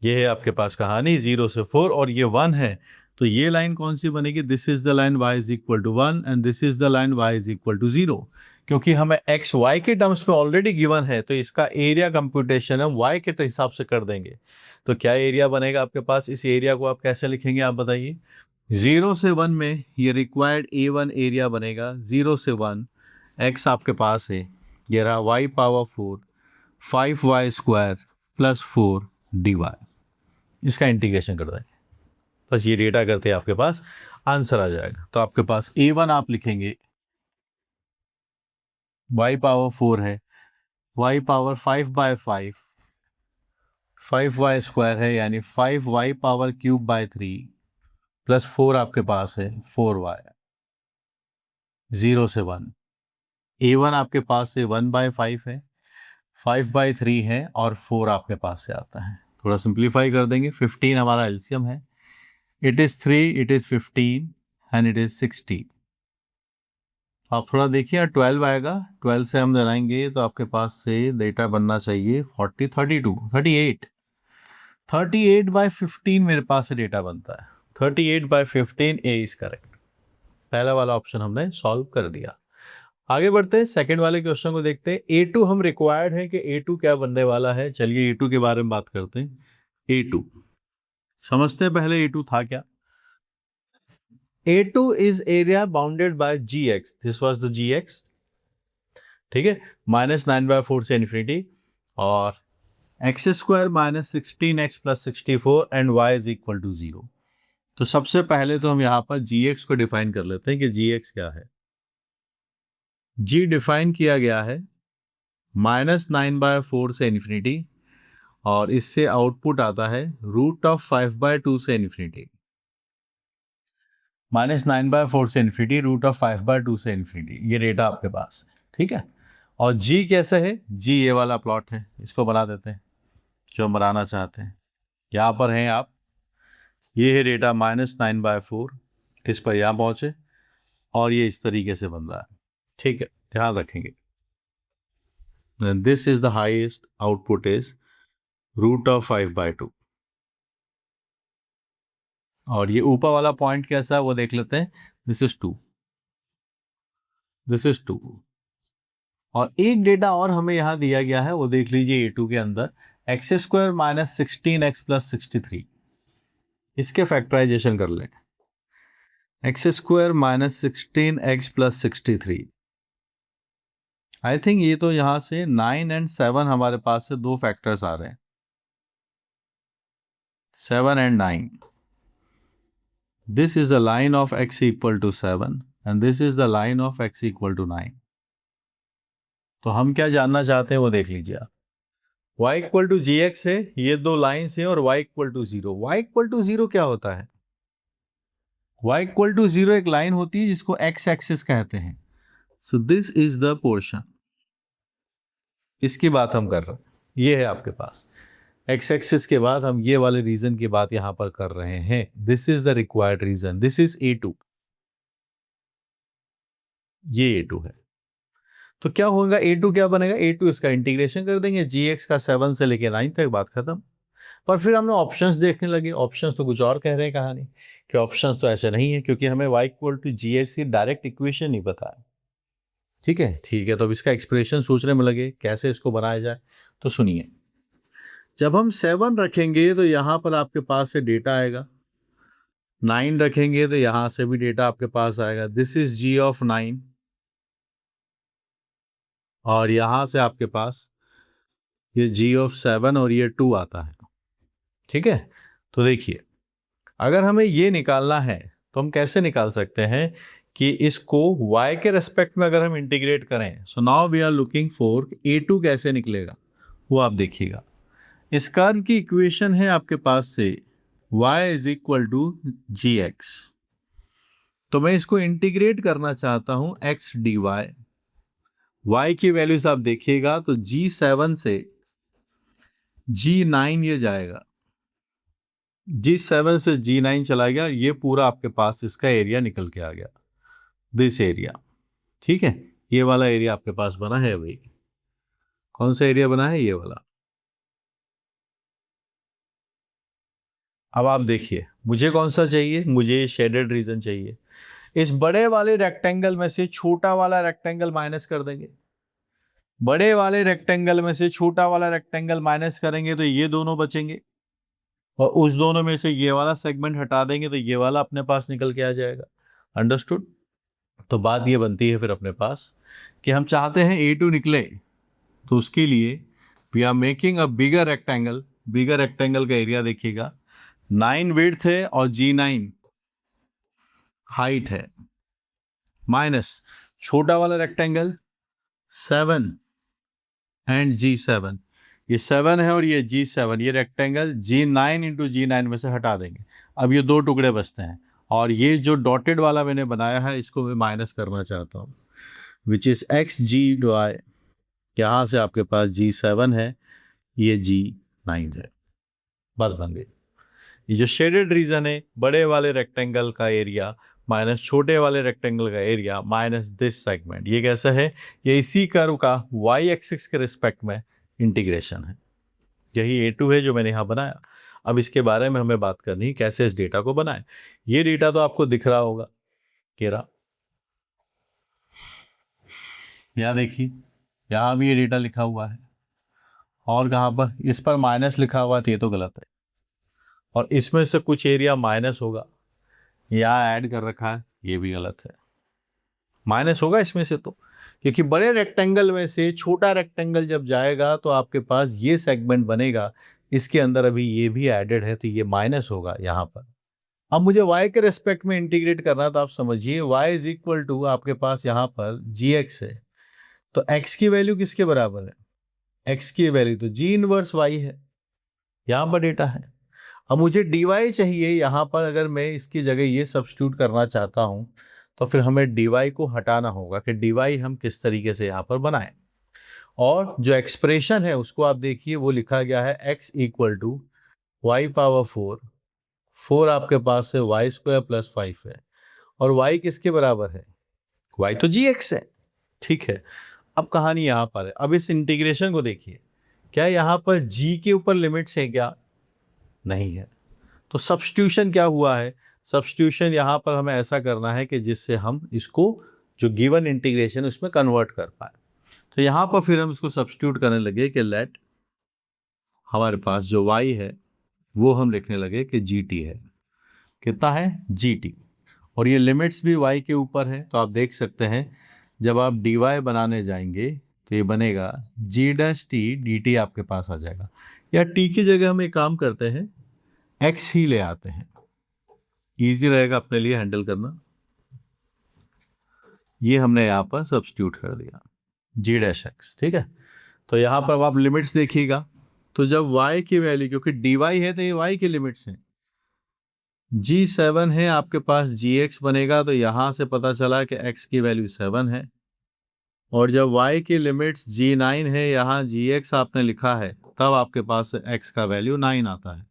ये है आपके पास कहानी, 0 से 4, और ये 1 है, तो ये लाइन कौन सी बनेगी? This is the line y is equal to 1 and this is the line y is equal to 0। क्योंकि हमें x y के टर्म्स में ऑलरेडी गिवन है, तो इसका एरिया कंप्यूटेशन हम y के हिसाब से कर देंगे। तो क्या एरिया बनेगा आपके पास? इस एरिया को आप कैसे लिखेंगे आप बताइए? 0 से 1 में ये रिक्वायर्ड A1 एरिया बनेगा। 0 से 1 x आपके पास है, ये रहा y power 4 5y square plus 4 dy। इसका इंटीग्रेशन कर देंगे, बस ये डेटा करते हैं आपके पास आंसर आ जाएगा। तो आपके पास A1 आप लिखेंगे, y पावर 4 है, y पावर 5/5 5y स्क्वायर है, यानी 5y power cube by 3 plus 4 आपके पास है 4y। 0 से 1 A1 आपके पास से 1/5 है, 5/3 है और 4 आपके पास से आता है। थोड़ा सिंप्लीफाई कर देंगे। 15 हमारा एलसीएम है, it is 3, it is 15 and it is 60। आप थोड़ा देखिए 12 आएगा, 12 से हम बनाएंगे तो आपके पास से डेटा बनना चाहिए 40 32 38 38/15 मेरे पास से डेटा बनता है। 38/15 ए इज करेक्ट। पहला वाला ऑप्शन हमने सॉल्व कर दिया। आगे बढ़ते हैं, सेकंड वाले क्वेश्चन को देखते हैं। A2 हम रिक्वायर्ड है कि A2 क्या बनने वाला है। चलिए A2 के बारे में बात करते हैं। A2 समझते हैं पहले A2 था क्या। A2 is area bounded by Gx, this was the Gx, ठीक है, -9/4 से इन्फिनिटी और x square -16x plus 64 and y is equal to 0। तो सबसे पहले तो हम यहाँ पर Gx को डिफाइन कर लेते हैं कि Gx क्या है। G डिफाइन किया गया है -9/4 से इन्फिनिटी और इससे आउटपुट आता है √5/2 से इन्फिनिटी। -9/4 से इन्फिनिटी, √5/2 से इन्फिनिटी, ये डेटा आपके पास है, ठीक है। और G कैसे है? G ये वाला प्लॉट है, इसको बना देते हैं जो हम बनाना चाहते हैं। यहाँ पर हैं आप, ये है डेटा -9/4, इस पर यहाँ पहुँचे और ये इस तरीके से बन रहा है, ठीक है, ध्यान रखेंगे। This is the highest output is √5/2 और ये ऊपर वाला पॉइंट कैसा है वो देख लेते हैं। दिस इज 2, दिस इज 2 और एक डेटा और हमें यहाँ दिया गया है, वो देख लीजिए A2 के अंदर, एक्स स्क्वायर -16x प्लस 63। इसके फैक्टराइजेशन कर लें, x square -16x plus 63। I think ये तो यहाँ से 9 एंड 7 हमारे पास से दो फैक्टर्स आ रहे हैं, 7 and 9। This is the line of x equal to 7 and this is the line of x equal to 9। तो हम क्या जानना चाहते हैं वो देख लीजिए आप। y equal to G X है, ये दो लाइन्स है, और y equal to 0। y equal to 0 क्या होता है? y इक्वल टू 0 एक लाइन होती है जिसको x एक्सिस कहते हैं। So this is the portion, इसकी बात हम कर रहे हैं। ये है आपके पास x एक्सिस के बाद हम ये वाले रीजन की बात यहां पर कर रहे हैं। This is the required region, this is A2, ये A2 है। तो क्या होगा? A2 क्या बनेगा? A2 इसका इंटीग्रेशन कर देंगे, Gx का 7 से लेके 9 तक, बात खत्म। पर फिर हमने ऑप्शंस देखने लगे, ऑप्शंस तो कुछ और कह रहे हैं कहानी, कि ऑप्शंस तो ऐसे नहीं है, क्योंकि हमें y equal to G X की डायरेक्ट इक्वेशन नहीं पता है। ठीक है, ठीक है, तो अब इसका एक्सप्रेशन सोचने में लगे कैसे इसको बनाया जाए। तो सुनिए, जब हम 7 रखेंगे तो यहाँ पर आपके पास से डेटा आएगा, 9 रखेंगे तो यहाँ से भी डेटा आपके पास आएगा। दिस इज G ऑफ 9 और यहाँ से आपके पास ये G ऑफ 7 और ये 2 आता है, ठीक है। तो देखिए, अगर हमें ये निकालना है तो हम कैसे निकाल सकते हैं कि इसको y के रेस्पेक्ट में अगर हम इंटीग्रेट करें। So now we are looking for A2 कैसे निकलेगा, वो आप देखिएगा। इस कर्व की इक्वेशन है आपके पास से y is equal to G X. तो मैं इसको इंटीग्रेट करना चाहता हूं x dy। y की वैल्यूज आप देखिएगा तो G7 से G9 ये जाएगा, G7 से G9 चला गया, ये पूरा आपके पास इसका एरिया निकल के आ गया, दिस एरिया, ठीक है। ये वाला एरिया आपके पास बना है भाई। कौन सा एरिया बना है? ये वाला। अब आप देखिए, मुझे कौन सा चाहिए, मुझे शेडेड रीजन चाहिए। इस बड़े वाले रेक्टेंगल में से छोटा वाला रेक्टेंगल माइनस कर देंगे, बड़े वाले रेक्टेंगल में से छोटा वाला रेक्टेंगल माइनस करेंगे तो ये दोनों बचेंगे, और उस दोनों में से ये वाला सेगमेंट हटा देंगे तो ये वाला अपने पास निकल के आ जाएगा। अंडरस्टूड। तो बात ये बनती है फिर अपने पास कि हम चाहते हैं A2 निकले, तो उसके लिए we are making a bigger rectangle. Bigger rectangle का एरिया देखिएगा, 9 विड्थ है और G9 हाइट है, माइनस छोटा वाला रेक्टेंगल 7 एंड G7, ये 7 है और ये G7, ये रेक्टेंगल G9 इंटू G9 में से हटा देंगे। अब ये दो टुकड़े बचते हैं, और ये जो डॉटेड वाला मैंने बनाया है इसको मैं माइनस करना चाहता हूँ, विच इज XG। यहाँ से आपके पास G7 है, ये G9 है, बात बन गई। ये जो शेडेड रीजन है, बड़े वाले रेक्टेंगल का एरिया माइनस छोटे वाले रेक्टेंगल का एरिया माइनस दिस सेगमेंट, ये कैसा है, ये इसी कर्व का y एक्सिस के रिस्पेक्ट में इंटीग्रेशन है। यही A2 है जो मैंने यहाँ बनाया। अब इसके बारे में हमें बात करनी है कैसे इस डेटा को बनाएं। ये डेटा तो आपको दिख रहा होगा, केरा यहाँ देखिए, यहाँ भी ये डेटा लिखा हुआ है, और कहाँ पर, इस पर माइनस लिखा हुआ है, तो ये तो गलत है, और इसमें से कुछ एरिया माइनस होगा, यहाँ ऐड कर रखा है, ये भी गलत है, माइनस होगा इसमें से, तो क्योंकि बड़े रेक्टेंगल में से छोटा रेक्टेंगल जब जाएगा तो आपके पास ये सेगमेंट बनेगा, इसके अंदर अभी ये भी एडेड है, तो ये माइनस होगा यहाँ पर। अब मुझे y के रेस्पेक्ट में इंटीग्रेट करना, तो आप समझिए y इज इक्वल टू आपके पास यहाँ पर gx है, तो x की वैल्यू किसके बराबर है, x की वैल्यू तो g इनवर्स y है, यहाँ पर डेटा है। अब मुझे dy चाहिए, यहाँ पर अगर मैं इसकी जगह ये सब्स्टिट्यूट करना चाहता हूँ तो फिर हमें dy को हटाना होगा कि dy हम किस तरीके से यहाँ पर बनाएं। और जो एक्सप्रेशन है उसको आप देखिए, वो लिखा गया है x equal to y power 4 आपके पास है वाई स्क्वायर प्लस 5 है, और y किसके बराबर है, y तो gx है, ठीक है। अब कहानी यहाँ पर है, अब इस इंटीग्रेशन को देखिए, क्या यहाँ पर g के ऊपर लिमिट्स है क्या, नहीं है, तो सब्स्टिट्यूशन क्या हुआ है, सब्स्टिट्यूशन यहाँ पर हमें ऐसा करना है कि जिससे हम इसको जो गिवन इंटीग्रेशन उसमें कन्वर्ट कर पाए। तो यहाँ पर फिर हम इसको सब्स्टिट्यूट करने लगे कि लेट हमारे पास जो y है वो हम लिखने लगे कि gt है, कितना है gt, और ये लिमिट्स भी y के ऊपर है, तो आप देख सकते हैं जब आप dy बनाने जाएंगे तो ये बनेगा g डैश t dt आपके पास आ जाएगा, या t की जगह हम एक काम करते हैं x ही ले आते हैं, इजी रहेगा अपने लिए हैंडल करना। ये हमने यहाँ पर सब्स्टिट्यूट कर दिया g डैश x, ठीक है। तो यहाँ पर आप लिमिट्स देखिएगा, तो जब y की वैल्यू, क्योंकि dy है तो ये y की लिमिट्स हैं, G7 है आपके पास gx बनेगा, तो यहाँ से पता चला कि x की वैल्यू 7 है, और जब y की लिमिट्स G9 है, यहाँ gx आपने लिखा है, तब आपके पास x का वैल्यू 9 आता है,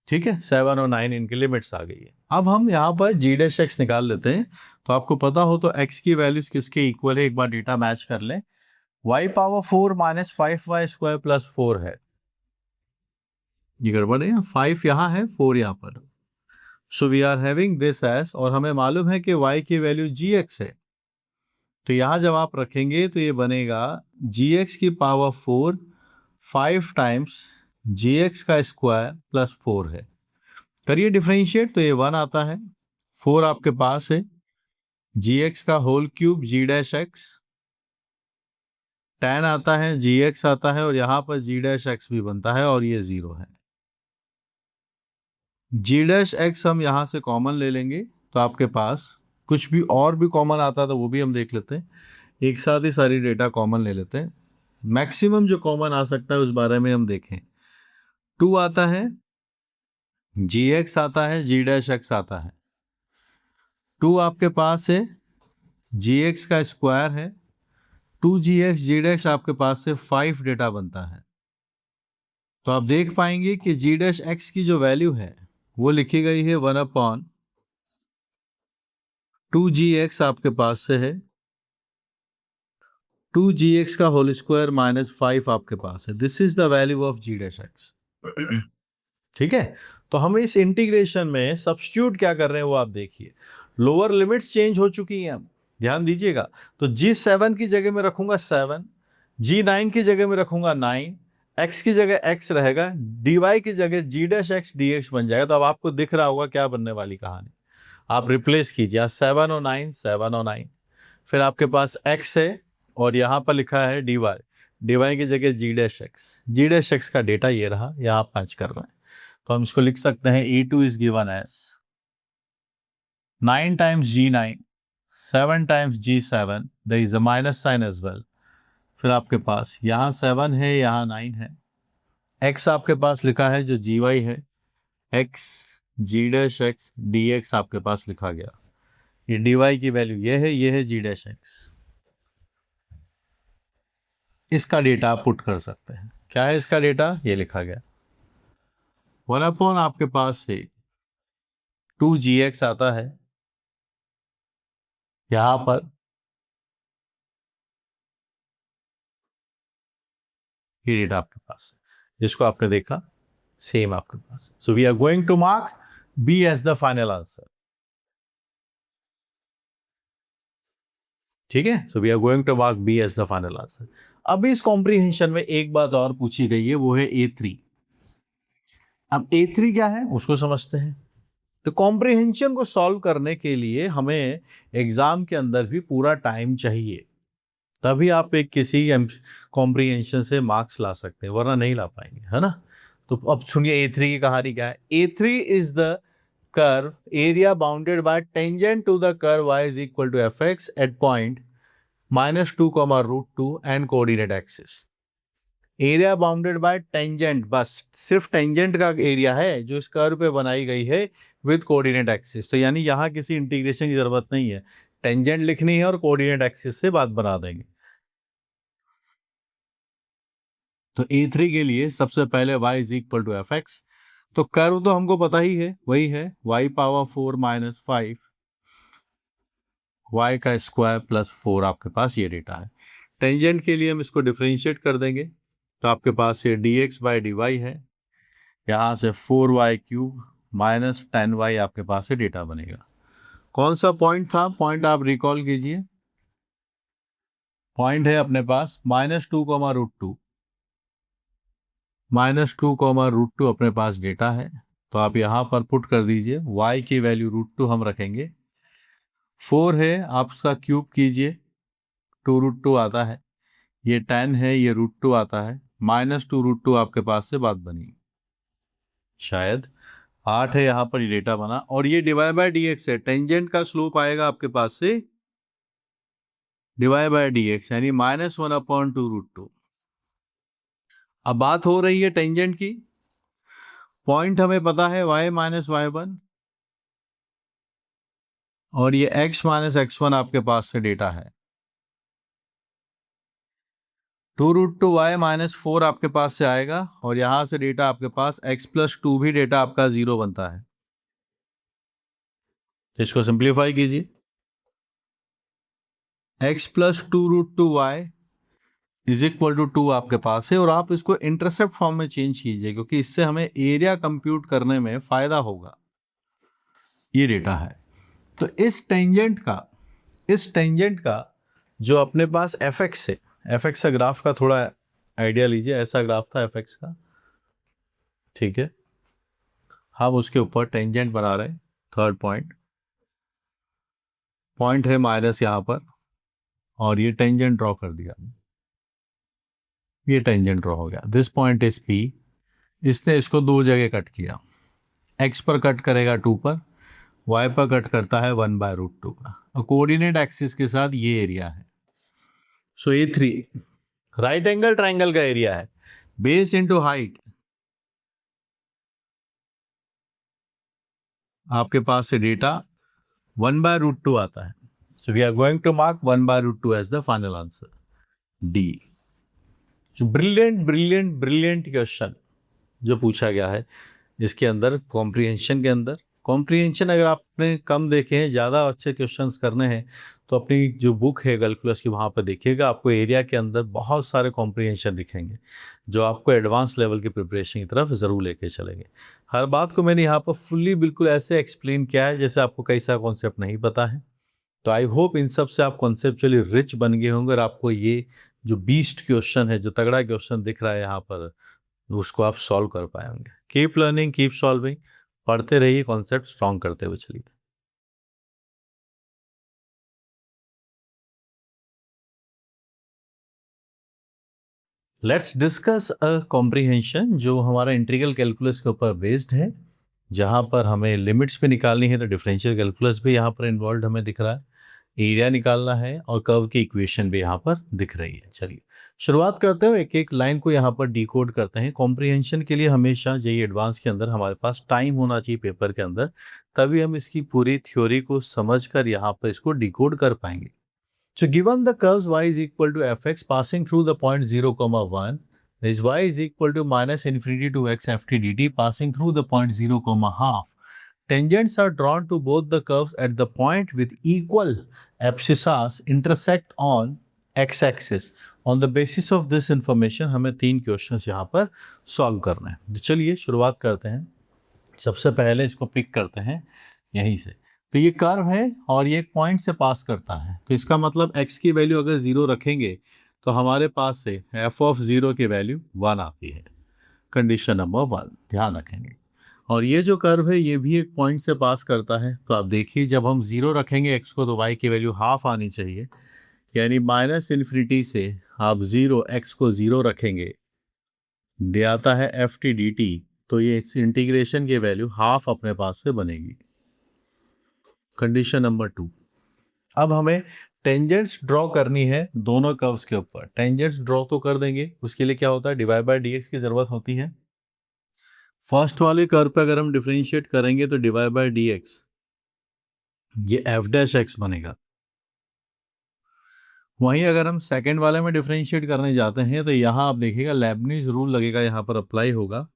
ठीक है। 7 और 9 इनकी लिमिट्स आ गई है। अब हम यहाँ पर g डैश x निकाल लेते हैं, तो आपको पता हो तो x की वैल्यूज किसके इक्वल है, एक बार डेटा मैच कर लें, y power 4 minus 5y square plus 4 है, ये गड़बड़ है, 5 यहाँ है 4 यहाँ पर, so we are having this as, और हमें मालूम है कि y की वैल्यू gx है, तो यहाँ जब आप रखेंगे तो ये बनेगा gx की पावर 4 5 टाइम्स gx का स्क्वायर प्लस 4 है, करिए डिफरेंशिएट तो ये 1 आता है, 4 आपके पास है, gx का whole cube g dash x 10 आता है, gx आता है, और यहाँ पर g डैश x भी बनता है, और ये 0 है। g डैश x हम यहाँ से कॉमन ले लेंगे, तो आपके पास कुछ भी और भी कॉमन आता था वो भी हम देख लेते हैं, एक साथ ही सारी डेटा कॉमन ले लेते हैं, मैक्सिमम जो कॉमन आ सकता है उस बारे में हम देखें। 2 आता है, gx आता है, g डैश x आता है, 2 आपके पास है, gx का स्क्वायर है, 2gx g डैश आपके पास से 5 डेटा बनता है, तो आप देख पाएंगे कि g डैश x की जो वैल्यू है वो लिखी गई है 1/2gx आपके पास से है, 2gx का होल स्क्वायर माइनस 5 आपके पास है, this is the value of g dash x, ठीक है। तो तो हम इस इंटीग्रेशन में सब्स्टिट्यूट क्या कर रहे हैं वो आप देखिए। लोअर लिमिट्स चेंज हो चुकी हैं, अब ध्यान दीजिएगा। तो G7 की जगह में रखूंगा 7, G9 की जगह में रखूंगा 9, x की जगह x रहेगा, dy की जगह g डैश x dx बन जाएगा। तो अब आपको दिख रहा होगा क्या बनने वाली कहानी। आप रिप्लेस कीजिए 7 और 9, 7 और 9, फिर आपके पास x है और यहाँ पर लिखा है dy, dy की जगह g डैश x का डेटा ये रहा, यहाँ आप मैच कर रहे हैं। तो हम इसको लिख सकते हैं E2 is given as 9 times G9, 7 times G7, there is a minus sign as well. फिर आपके पास यहाँ 7 है, यहाँ 9 है, x आपके पास लिखा है जो gy है, x g dash x dx आपके पास लिखा गया। ये dy की वैल्यू ये है g डैश x। इसका डेटा आप पुट कर सकते हैं। क्या है इसका डेटा, ये लिखा गया 1 आपके पास से 2gx आता है, यहां पर ये डेटा आपके पास है, जिसको आपने देखा सेम आपके पास है। So we are going to mark B as the final answer. ठीक है, so we are going to mark B as the final answer. अब इस कॉम्प्रिहेंशन में एक बात और पूछी गई है, वो है A3। अब A3 क्या है उसको समझते हैं। तो कॉम्प्रिहेंशन को सॉल्व करने के लिए हमें एग्जाम के अंदर भी पूरा टाइम चाहिए, तभी आप एक किसी कॉम्प्रिहेंशन से मार्क्स ला सकते हैं, वरना नहीं ला पाएंगे, है ना। तो अब सुनिए A3 की कहानी क्या है। A3 is the curve area bounded by tangent to the curve y is equal to fx at point -2, √2 and coordinate axis. Area bounded by tangent, बस सिर्फ टेंजेंट का एरिया है जो इस कर्व पे बनाई गई है विद कोऑर्डिनेट एक्सिस। तो यानी यहाँ किसी इंटीग्रेशन की जरूरत नहीं है, टेंजेंट लिखनी है और कोऑर्डिनेट एक्सिस से बात बना देंगे। तो A3 के लिए सबसे पहले y is equal to fx। तो कर्व तो हमको पता ही है, वही है y पावर 4 माइनस 5 y का स्क्वायर प्लस 4, आपके पास ये डेटा है। टेंजेंट के लिए हम इसको डिफरेंशिएट कर देंगे, तो आपके पास ये dx बाई dy है, यहाँ से 4y क्यूब माइनस 10y आपके पास से डेटा बनेगा। कौन सा पॉइंट था, पॉइंट आप रिकॉल कीजिए। पॉइंट है अपने पास -2, √2, -2, अपने पास डेटा है। तो आप यहाँ पर पुट कर दीजिए, y की वैल्यू √2 हम रखेंगे, 4 है आप उसका क्यूब कीजिए, 2√2 आता है, ये 10 है, ये √2 आता है, -2 √2 आपके पास से बात बनी। शायद 8 है, यहाँ पर ये डेटा बना, और ये डिवाइड बाय dx है, टेंजेंट का स्लोप आएगा आपके पास से डिवाइड बाय dx, यानी -1/2 √2। अब बात हो रही है टेंजेंट की। पॉइंट हमें पता है y माइनस y1, और ये x माइनस x1 आपके पास से डेटा है। 2√2 y माइनस 4 आपके पास से आएगा, और यहां से डेटा आपके पास x प्लस 2 भी डेटा आपका 0 बनता है। इसको सिंप्लीफाई कीजिए, x plus 2√2y is equal to 2 आपके पास है, और आप इसको इंटरसेप्ट फॉर्म में चेंज कीजिए, क्योंकि इससे हमें एरिया कंप्यूट करने में फायदा होगा। ये डेटा है। तो इस टेंजेंट का जो अपने पास fx है, fx का ग्राफ का थोड़ा आइडिया लीजिए। ऐसा ग्राफ था fx का, ठीक है, हम उसके ऊपर टेंजेंट बना रहे हैं। थर्ड पॉइंट है माइनस यहाँ पर, और ये टेंजेंट ड्रॉ कर दिया, ये टेंजेंट ड्रॉ हो गया। This point is P। इसने इसको दो जगह कट किया, x पर कट करेगा 2 पर, y पर कट करता है 1/√2 का, और कोऑर्डिनेट एक्सिस के साथ ये एरिया है। So A3 right angle triangle का एरिया है, बेस इंटू हाइट, आपके पास से डेटा 1/√2 आता है। So we are going to mark 1/√2 as the final answer, D। Brilliant question जो पूछा गया है इसके अंदर, कॉम्प्रिहेंशन के अंदर, कॉम्प्रिहेंशन अगर आपने कम देखे हैं, ज़्यादा अच्छे क्वेश्चंस करने हैं तो अपनी जो बुक है कैलकुलस की वहाँ पर देखिएगा, आपको एरिया के अंदर बहुत सारे कॉम्प्रिहेंशन दिखेंगे जो आपको एडवांस लेवल की प्रिपरेशन की तरफ ज़रूर लेके चलेंगे। हर बात को मैंने यहाँ पर फुल्ली बिल्कुल ऐसे एक्सप्लेन किया है जैसे आपको कई सारा कॉन्सेप्ट नहीं पता है। तो आई होप इन सब से आप कॉन्सेप्चुअली रिच बन गए होंगे और आपको ये जो बीस्ट क्वेश्चन है, जो तगड़ा क्वेश्चन दिख रहा है यहाँ पर, उसको आप सॉल्व कर पाए होंगे। कीप लर्निंग, कीप सॉल्विंग, पढ़ते रहिए, कॉन्सेप्ट स्ट्रॉन्ग करते हुए चलिए। लेट्स डिस्कस अ कॉम्प्रिहेंशन जो हमारा इंटीग्रल कैलकुलस के ऊपर बेस्ड है, जहाँ पर हमें लिमिट्स भी निकालनी है, तो डिफरेंशियल कैलकुलस भी यहाँ पर इन्वॉल्व हमें दिख रहा है, एरिया निकालना है और कर्व की इक्वेशन भी यहाँ पर दिख रही है। चलिए शुरुआत करते हुए एक एक लाइन को यहाँ पर डिकोड करते हैं। कॉम्प्रिहेंशन के लिए हमेशा जेईई एडवांस के अंदर हमारे पास टाइम होना चाहिए पेपर के अंदर, तभी हम इसकी पूरी थ्योरी को समझकर यहाँ पर इसको डिकोड कर पाएंगे। So given the curves y is equal to fx passing through the point 0, 1, there is y is equal to minus infinity to x ft dt passing through the point 0, half. Tangents are drawn to both the curves at the point with equal abscissas intersect on x-axis. On the basis of this information हमें 3 questions यहाँ पर solve करना है। तो चलिए शुरुआत करते हैं। सबसे पहले इसको पिक करते हैं यहीं से। तो ये कर्व है और ये एक पॉइंट से पास करता है, तो इसका मतलब x की वैल्यू अगर 0 रखेंगे तो हमारे पास से f ऑफ 0 की वैल्यू 1 आती है। कंडीशन नंबर 1 ध्यान रखेंगे। और ये जो कर्व है ये भी एक पॉइंट से पास करता है, तो आप देखिए जब हम 0 रखेंगे x को तो y की वैल्यू हाफ आनी चाहिए, यानी माइनस इन्फिनिटी से आप 0 x को 0 रखेंगे, दे आता है एफ टी डी टी, तो ये इंटीग्रेशन की वैल्यू हाफ अपने पास से बनेगी। कंडीशन नंबर 2, अब हमें टेंजेंट्स ड्रॉ करनी है दोनों कर्व्स के ऊपर। टेंजेंट्स ड्रॉ तो कर देंगे, उसके लिए क्या होता है, डिवाइड बाय डीएक्स की जरूरत होती है। फर्स्ट वाले कर्व पे अगर हम डिफरेंशिएट करेंगे तो डिवाइड बाय डीएक्स, ये एफ डैश एक्स बनेगा। वहीं अगर हम सेकेंड वाले में डिफरेंशिएट करने जाते हैं तो यहाँ आप देखिएगा लेबनीज रूल लगेगा, यहाँ पर अप्लाई होगा।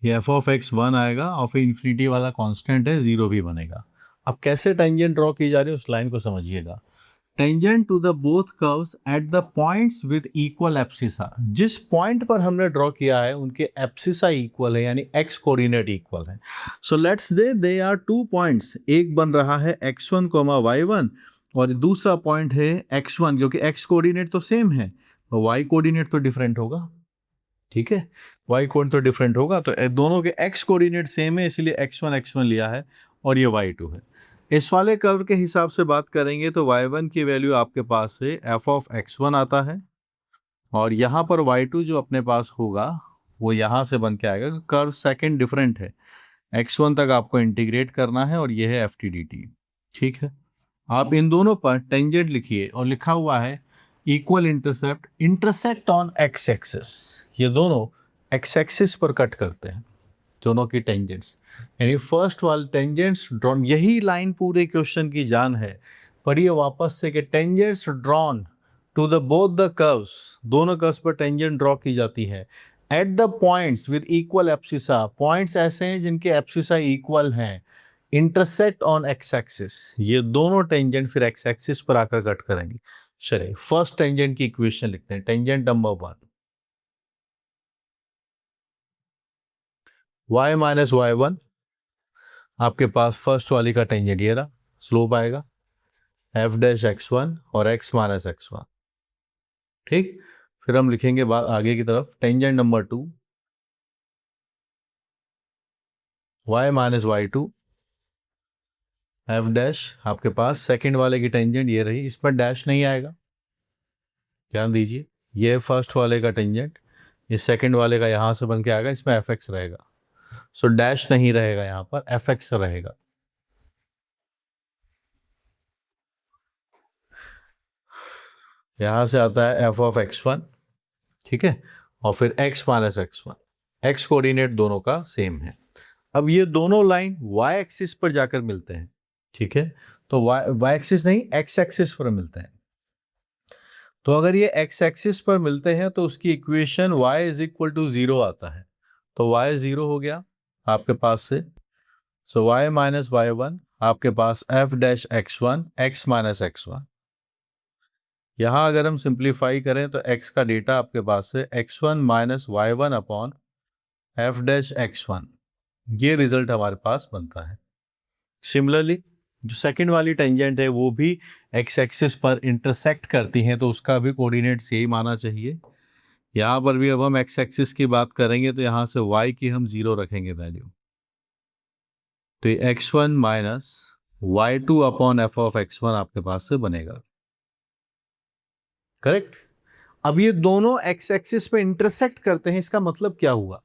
ये एफ ऑफ एक्स 1 आएगा और फिर इन्फिनिटी वाला कांस्टेंट है 0 भी बनेगा। अब कैसे टेंजेंट ड्रॉ की जा रही है उस लाइन को समझिएगा। Tangent to the both curves at the points with equal abscissa, जिस पॉइंट पर हमने ड्रॉ किया है उनके एब्सिसा इक्वल है, यानी एक्स कोऑर्डिनेट इक्वल है। So let's they are 2 points, एक बन रहा है x1, y1 और दूसरा पॉइंट है x1, क्योंकि x कोऑर्डिनेट तो सेम है तो y कोऑर्डिनेट तो डिफरेंट होगा। ठीक है, y कोड तो डिफरेंट होगा, तो दोनों के x कोऑर्डिनेट सेम है इसलिए x1 लिया है और ये y2 है। इस वाले कर्व के हिसाब से बात करेंगे तो y1 की वैल्यू आपके पास से f ऑफ x1 आता है और यहाँ पर y2 जो अपने पास होगा वो यहाँ से बन के आएगा। कर्व सेकंड डिफरेंट है, x1 तक आपको इंटीग्रेट करना है और ये है एफ टी डी टी। ठीक है, आप इन दोनों पर टेंजेंट लिखिए और लिखा हुआ है equal intercept, intersect on x axis. ये दोनों एक्स एक्सिस पर कट करते हैं दोनों की टेंजेंट्स, यानी फर्स्ट वाले टेंजेंट्स ड्रॉन, यही लाइन पूरे क्वेश्चन की जान है। पढ़िए वापस से कि tangents drawn to the both the curves, दोनों कर्व्स पर टेंजेंट ड्रॉ की जाती है at the points with equal abscissa, points ऐसे हैं जिनके एब्सिसा इक्वल हैं, इंटरसेक्ट ऑन एक्स एक्सिस, ये दोनों टेंजेंट फिर एक्स एक्सिस पर आकर कट करेंगे। चलिए फर्स्ट टेंजेंट की इक्वेशन लिखते हैं। Tangent number 1, y minus y1, आपके पास फर्स्ट वाली का टेंजेंट ये रहा, स्लोप आएगा एफ डैश x1 और x माइनस x1। ठीक, फिर हम लिखेंगे बात आगे की तरफ, tangent number 2, y minus y2 F dash, आपके पास सेकंड वाले की टेंजेंट ये रही, इसमें डैश नहीं आएगा, ध्यान दीजिए। ये फर्स्ट वाले का टेंजेंट, ये सेकंड वाले का यहाँ से बन के आएगा, इसमें एफ एक्स रहेगा, सो डैश नहीं रहेगा, यहाँ पर एफ एक्स रहेगा। यहाँ से आता है एफ ऑफ x1, ठीक है, और फिर x minus x1, x coordinate दोनों का सेम है। अब ये दोनों लाइन y एक्सिस पर जाकर मिलते हैं, ठीक है, तो y एक्सिस नहीं x एक्सिस पर मिलते हैं। तो अगर ये x एक्सिस पर मिलते हैं तो उसकी equation y is equal to 0 आता है, तो y 0 हो गया आपके पास से। सो y माइनस वाई वन आपके पास f dash x1 x minus x1। यहाँ अगर हम सिंप्लीफाई करें तो x का डेटा आपके पास है x1 minus y one upon f dash x1। ये रिजल्ट हमारे पास बनता है। सिमिलरली जो सेकंड वाली टेंजेंट है वो भी x एक्सिस पर इंटरसेक्ट करती हैं, तो उसका भी कोऑर्डिनेट्स यही माना चाहिए। यहाँ पर भी अब हम x एक्सिस की बात करेंगे तो यहाँ से y की हम 0 रखेंगे वैल्यू, तो ये x1 minus y two upon F of x1 आपके पास से बनेगा। करेक्ट। अब ये दोनों x एक्सिस पे इंटरसेक्ट करते हैं, इसका मतलब क्या हुआ?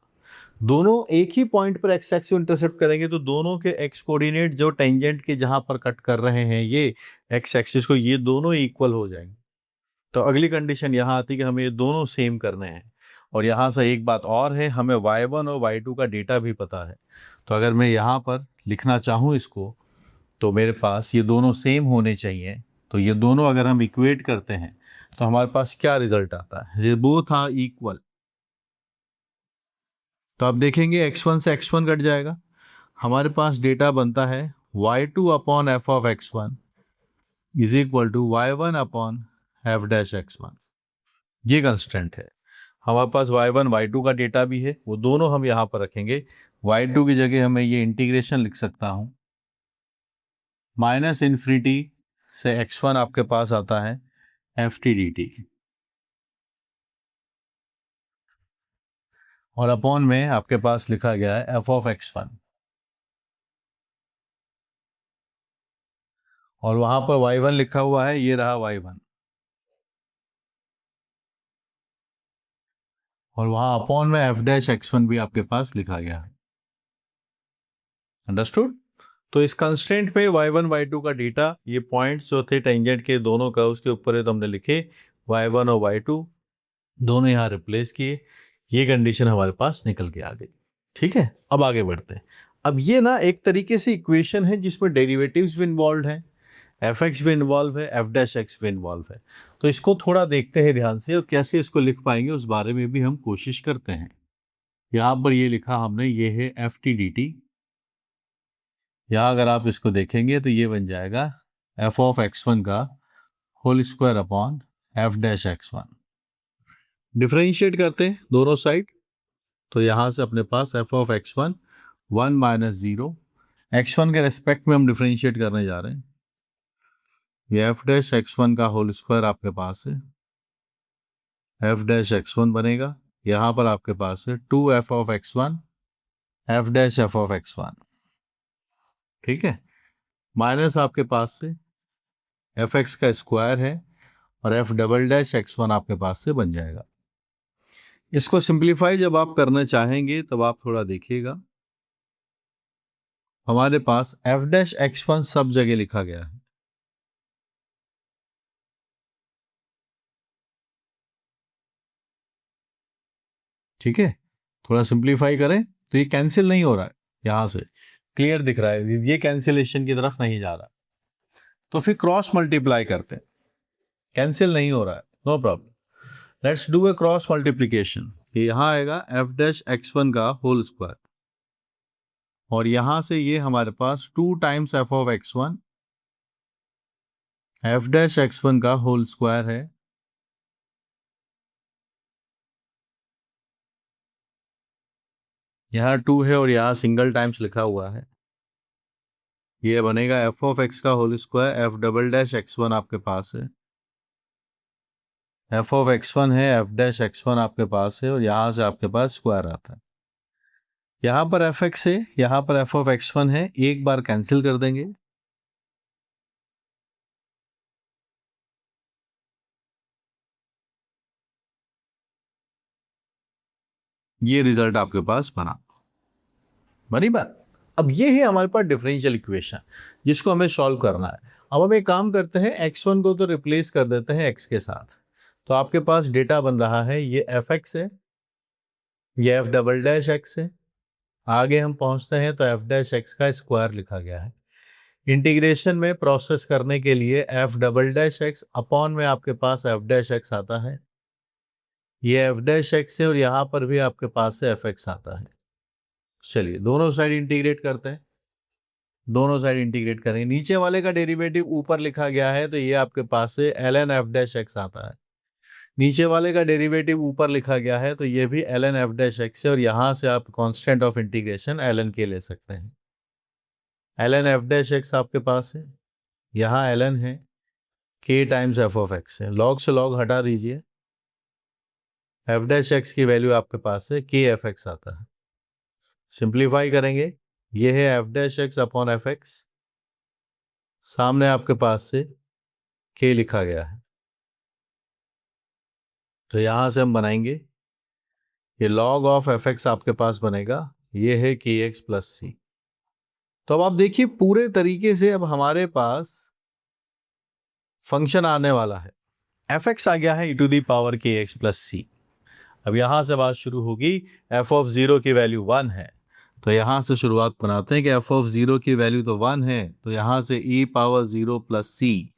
दोनों एक ही पॉइंट पर x एक्सिस इंटरसेप्ट करेंगे तो दोनों के x कोऑर्डिनेट जो टेंजेंट के जहां पर कट कर रहे हैं ये x एक्सिस को, ये दोनों इक्वल हो जाएंगे। तो अगली कंडीशन यहाँ आती है कि हमें ये दोनों सेम करने हैं। और यहाँ से एक बात और है, हमें y1 और y2 का डेटा भी पता है। तो अगर मैं यहाँ पर लिखना चाहूँ इसको, तो मेरे पास ये दोनों सेम होने चाहिए। तो ये दोनों अगर हम इक्वेट करते हैं तो हमारे पास क्या रिजल्ट आता है? ये बोथ आर इक्वल। तो आप देखेंगे x1 से x1 कट जाएगा, हमारे पास डेटा बनता है y2 upon F of x1 is equal to y1 upon f dash x1। ये कंस्टेंट है। हमारे पास y1 y2 का डेटा भी है, वो दोनों हम यहाँ पर रखेंगे। y2 की जगह हमें ये इंटीग्रेशन लिख सकता हूँ, माइनस इन्फिनिटी से x1 आपके पास आता है एफ टी डी टी, और अपॉन में आपके पास लिखा गया है एफ ऑफ x1, और वहां पर y1 लिखा हुआ है, ये रहा y1, और वहां अपॉन में एफ डैश x1 भी आपके पास लिखा गया है। अंडरस्टूड? तो इस कंस्ट्रेंट पे y1 y2 का डेटा, ये पॉइंट्स जो थे टेंजेंट के दोनों का, उसके ऊपर है तो हमने लिखे y1 और y2 दोनों यहाँ रिप्लेस किए। ये कंडीशन हमारे पास निकल के आ गई। ठीक है, अब आगे बढ़ते हैं। अब ये ना एक तरीके से इक्वेशन है जिसमें डेरिवेटिव्स भी इन्वॉल्व हैं, एफ एक्स भी इन्वॉल्व है, एफ डैश एक्स भी इन्वॉल्व है। तो इसको थोड़ा देखते हैं ध्यान से, और कैसे इसको लिख पाएंगे उस बारे में भी हम कोशिश करते हैं। यहाँ पर ये लिखा हमने, ये है एफ टी डी टी। यहाँ अगर आप इसको देखेंगे तो ये बन जाएगा एफ ऑफ x1 का whole square upon f dash x1। Differentiate करते हैं दोनों साइड, तो यहाँ से अपने पास F of x1 1 minus 0, x1 के रेस्पेक्ट में हम डिफरेंशिएट करने जा रहे हैं। ये एफ डैश x1 का होल स्क्वायर आपके पास है, एफ डैश x1 बनेगा। यहाँ पर आपके पास है 2 F of x1 F dash F of x1। ठीक है, माइनस आपके पास से एफ एक्स का स्क्वायर है, और एफ डबल डैश x1 आपके पास से बन जाएगा। इसको सिंप्लीफाई जब आप करना चाहेंगे तब आप थोड़ा देखिएगा, हमारे पास एफ डैश x1 सब जगह लिखा गया है। ठीक है, थोड़ा सिंप्लीफाई करें तो ये कैंसिल नहीं हो रहा है, यहां से क्लियर दिख रहा है, ये कैंसिलेशन की तरफ नहीं जा रहा। तो फिर क्रॉस मल्टीप्लाई करते हैं, कैंसिल नहीं हो रहा है, no problem. Let's do a cross multiplication. यहां आएगा एफ डैश x1 का होल स्क्वायर, और यहां से ये हमारे पास 2 times F of x1 F dash x1 का होल स्क्वायर है, यहाँ 2 है और यहाँ सिंगल टाइम्स लिखा हुआ है। ये बनेगा एफ ऑफ एक्स का whole square f double dash x1 आपके पास है, एफ ऑफ x1 है, एफ डैश x1 आपके पास है, और यहाँ से आपके पास स्क्वायर आता है। यहाँ पर एफ एक्स है, यहाँ पर एफ ऑफ x1 है, एक बार कैंसिल कर देंगे। ये रिजल्ट आपके पास बनी बात। अब ये है हमारे पास डिफरेंशियल इक्वेशन जिसको हमें सॉल्व करना है। अब हम एक काम करते हैं, x1 को तो रिप्लेस कर देते हैं x के साथ। तो आपके पास डेटा बन रहा है, ये एफ एक्स है, ये एफ डबल डैश एक्स है। आगे हम पहुंचते हैं तो एफ डैश एक्स का स्क्वायर लिखा गया है। इंटीग्रेशन में प्रोसेस करने के लिए F double dash x upon में आपके पास एफ डैश एक्स आता है, ये एफ डैश एक्स है, और यहाँ पर भी आपके पास से एफ एक्स आता है। चलिए दोनों साइड इंटीग्रेट करते हैं। दोनों साइड इंटीग्रेट करेंगे। नीचे वाले का डेरिवेटिव ऊपर लिखा गया है तो ये आपके पास से ln f डैश x आता है। नीचे वाले का डेरिवेटिव ऊपर लिखा गया है तो ये भी ln f डैश x है, और यहां से आप कांस्टेंट ऑफ इंटीग्रेशन ln के ले सकते हैं। ln f डैश x आपके पास है, यहाँ ln है, k times f of x है। लॉग से लॉग हटा दीजिए, f डैश x की वैल्यू आपके पास है k f x आता है। सिंप्लीफाई करेंगे, ये है f dash x upon F x, सामने आपके पास से k लिखा गया है, तो यहां से हम बनाएंगे, ये log ऑफ एफ एक्स आपके पास बनेगा, ये है के एक्स प्लस सी। तो अब आप देखिए पूरे तरीके से अब हमारे पास फंक्शन आने वाला है, एफ एक्स आ गया है e टू दी पावर के एक्स प्लस सी। अब यहां से बात शुरू होगी, एफ ऑफ जीरो की वैल्यू 1 है, तो यहां से शुरुआत बनाते हैं कि एफ ऑफ जीरो की वैल्यू तो 1 है, तो यहां से e पावर 0 प्लस सी,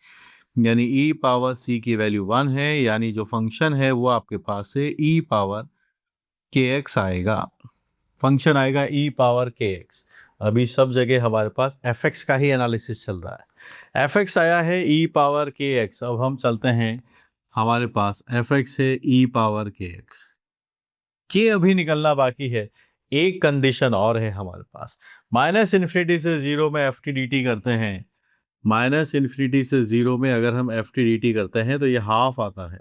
यानी e पावर c की वैल्यू 1 है, यानी जो फंक्शन है वो आपके पास से e पावर के एक्स आएगा। फंक्शन आएगा e पावर के एक्स। अभी सब जगह हमारे पास एफ एक्स का ही एनालिसिस चल रहा है। एफ एक्स आया है e पावर के एक्स। अब हम चलते हैं, हमारे पास एफ एक्स है e पावर के एक्स, के अभी निकलना बाकी है। एक कंडीशन और है हमारे पास, माइनस इन्फिनिटी से जीरो में एफ टी डी टी करते हैं, माइनस इन्फिनिटी से जीरो में अगर हम एफ टी डी टी करते हैं तो ये हाफ आता है।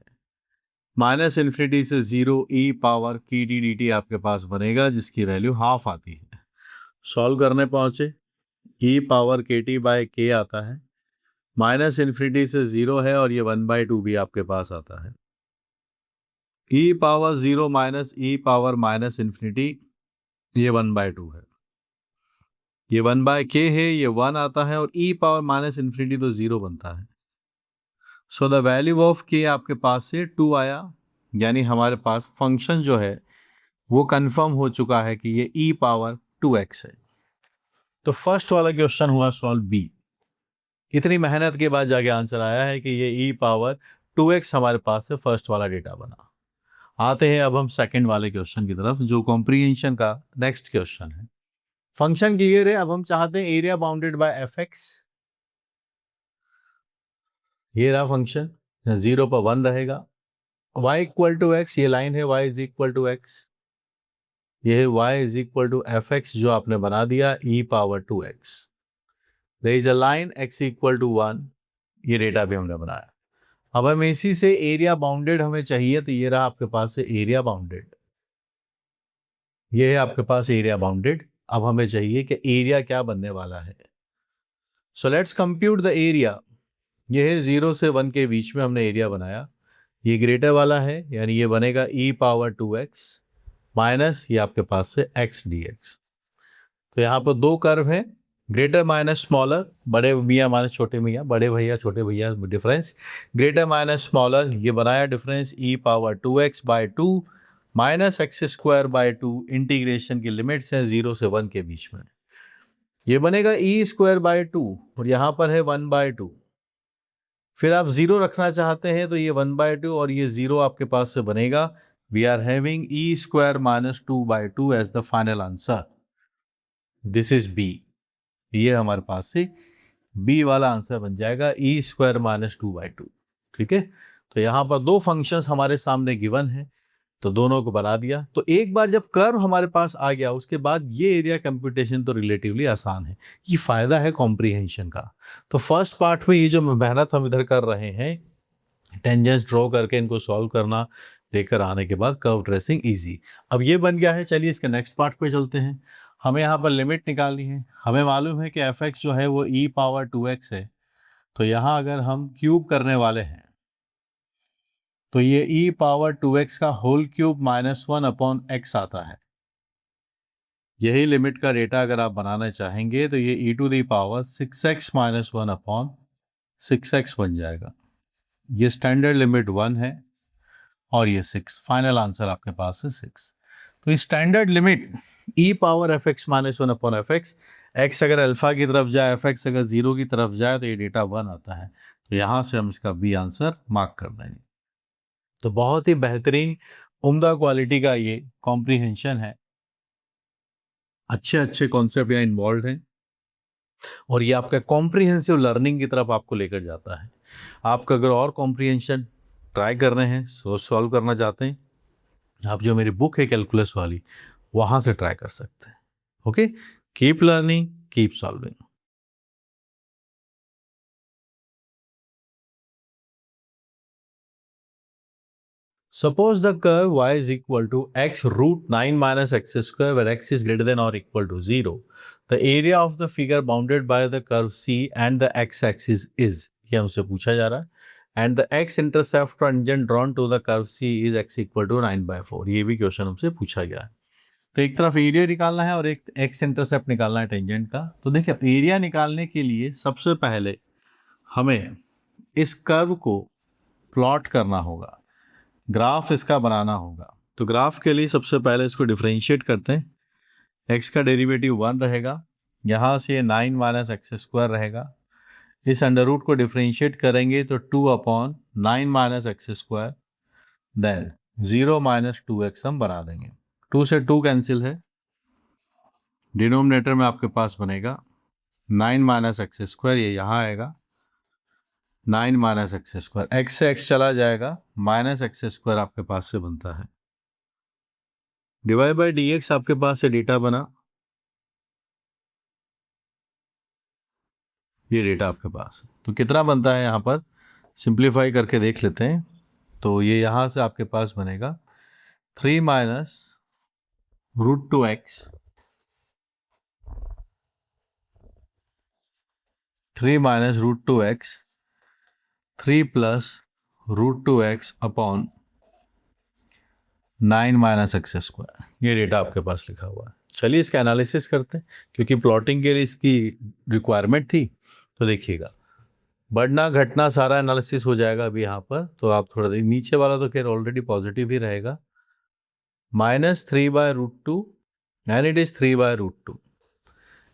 माइनस इन्फिनिटी से जीरो ई पावर की डी डी टी आपके पास बनेगा, जिसकी वैल्यू हाफ आती है। सॉल्व करने पहुंचे, ई पावर के टी बाय के आता है, माइनस इन्फिनिटी से जीरो है और ये 1/2 भी आपके पास आता है। E power zero minus e power minus infinity, ये 1/2 है, ये 1/k है, ये 1 आता है, और e पावर माइनस इन्फिनिटी तो 0 बनता है। So the value of k आपके पास से 2 आया, यानी हमारे पास फंक्शन जो है वो कंफर्म हो चुका है कि ये e पावर 2x है। तो फर्स्ट वाला क्वेश्चन हुआ सॉल्व बी। इतनी मेहनत के बाद जाके आंसर आया है कि ये e पावर 2x हमारे पास से फर्स्ट वाला डेटा बना। आते हैं अब हम सेकंड वाले क्वेश्चन की तरफ, जो कॉम्प्रिहेंशन का नेक्स्ट क्वेश्चन है। फंक्शन क्लियर है, अब हम चाहते हैं area bounded by f x. ये रहा फंक्शन, 0 पर 1 रहेगा, y इक्वल टू एक्स, ये लाइन है y is equal to x, ये है y is equal to F x जो आपने बना दिया e power 2x। There is a line x equal to 1, ये डेटा भी हमने बनाया। अब हम इसी से एरिया बाउंडेड हमें चाहिए, तो ये रहा आपके पास से एरिया बाउंडेड, ये है आपके पास एरिया बाउंडेड। अब हमें चाहिए कि एरिया क्या बनने वाला है। So let's compute the area. ये है 0 से 1 के बीच में हमने एरिया बनाया, ये ग्रेटर वाला है, यानी ये बनेगा e पावर 2x माइनस ये आपके पास से x dx। तो यहाँ पर दो कर्व हैं, ग्रेटर माइनस स्मॉलर, बड़े मियाँ माइनस छोटे मियाँ, बड़े भैया छोटे भैया डिफरेंस, ग्रेटर माइनस स्मॉलर, ये बनाया डिफरेंस e पावर 2x बाय 2 minus x square by 2, integration की लिमिट्स हैं 0 से 1 के बीच में, ये बनेगा e स्क्वायर बाय 2, और यहाँ पर है 1/2। फिर आप 0 रखना चाहते हैं तो ये 1/2 और ये 0 आपके पास से बनेगा। We are having e square minus 2/2 as the final answer. This is B, ये हमारे पास से बी वाला आंसर बन जाएगा, e स्क्वायर माइनस 2/2। ठीक है, तो यहाँ पर दो फंक्शंस हमारे सामने गिवन है, तो दोनों को बना दिया। तो एक बार जब कर्व हमारे पास आ गया, उसके बाद ये एरिया कंप्यूटेशन तो रिलेटिवली आसान है। ये फायदा है कॉम्प्रिहेंशन का। तो फर्स्ट पार्ट में ये जो मेहनत हम इधर कर रहे हैं, टेंजेंस ड्रॉ करके इनको सॉल्व करना, लेकर आने के बाद कर्व ट्रेसिंग इजी। अब ये बन गया है, चलिए इसके नेक्स्ट पार्ट पे चलते हैं। हमें यहाँ पर लिमिट निकालनी है। हमें मालूम है कि एफ एक्स जो है वो e पावर 2x है, तो यहाँ अगर हम क्यूब करने वाले हैं तो ये e पावर 2x का whole cube minus 1 upon x आता है। यही लिमिट का डेटा अगर आप बनाना चाहेंगे तो ये e to the power 6x minus 1 upon 6x बन जाएगा। ये स्टैंडर्ड लिमिट 1 है और ये 6, फाइनल आंसर आपके पास है 6। तो standard limit e power F x minus 1 upon F X, x अगर अल्फा की तरफ जाए, एफ एक्स अगर 0 की तरफ जाए तो ये डेटा 1 आता है। तो यहाँ से हम इसका बी आंसर मार्क कर देंगे। तो बहुत ही बेहतरीन उम्दा क्वालिटी का ये कॉम्प्रिहेंशन है, अच्छे अच्छे कॉन्सेप्ट यहाँ इन्वॉल्व हैं। और ये आपका कॉम्प्रिहेंसिव लर्निंग की तरफ आपको लेकर जाता है। आपका अगर और कॉम्प्रिहेंशन ट्राई कर रहे हैं, सॉल्व करना चाहते हैं, आप जो मेरी बुक है कैलकुलस वाली, वहाँ से ट्राई कर सकते हैं। Okay, keep learning, keep solving. Suppose the curve y is equal to x root 9 minus x square where x is greater than or equal to 0. The area of the figure bounded by the curve C and the x-axis is, ये हमसे पूछा जा रहा है, and the x-intercept tangent drawn to the curve C is x equal to 9/4. ये भी question हमसे पूछा गया है। तो एक तरफ एरिया निकालना है और एक एक्स इंटरसेप्ट निकालना है टेंजेंट का। तो देखिए, एरिया निकालने के लिए सबसे पहले हमें इस कर्व को प्लॉट करना होगा, ग्राफ इसका बनाना होगा। तो ग्राफ के लिए सबसे पहले इसको डिफ्रेंशिएट करते हैं। एक्स का डेरिवेटिव 1 रहेगा, यहाँ से 9 माइनस एक्स स्क्वायर रहेगा। इस अंडर रूट को डिफ्रेंशिएट करेंगे तो 2/9 minus x square, then 0 minus 2x हम बना देंगे। 2 से 2 कैंसिल है, डिनोमिनेटर में आपके पास बनेगा 9 माइनस एक्स स्क्वायर, ये यहाँ आएगा 9 माइनस एक्स स्क्वायर, एक्स से एक्स चला जाएगा, माइनस एक्स स्क्वायर आपके पास से बनता है, डिवाइड बाई डी एक्स आपके पास से डेटा बना, ये डेटा आपके पास है। तो कितना बनता है यहाँ पर, सिंप्लीफाई करके देख लेते हैं। तो ये यहाँ से आपके पास बनेगा 3 minus root 2x, 3 minus root 2x, 3 plus root 2x upon 9 minus x square, ये डेटा आपके पास लिखा हुआ है। चलिए इसका एनालिसिस करते हैं, क्योंकि प्लॉटिंग के लिए इसकी रिक्वायरमेंट थी। तो देखिएगा, बढ़ना घटना सारा एनालिसिस हो जाएगा अभी यहाँ पर। तो आप थोड़ा नीचे वाला तो खैर ऑलरेडी पॉजिटिव ही रहेगा, -3/√2 एंड इट इज 3/√2।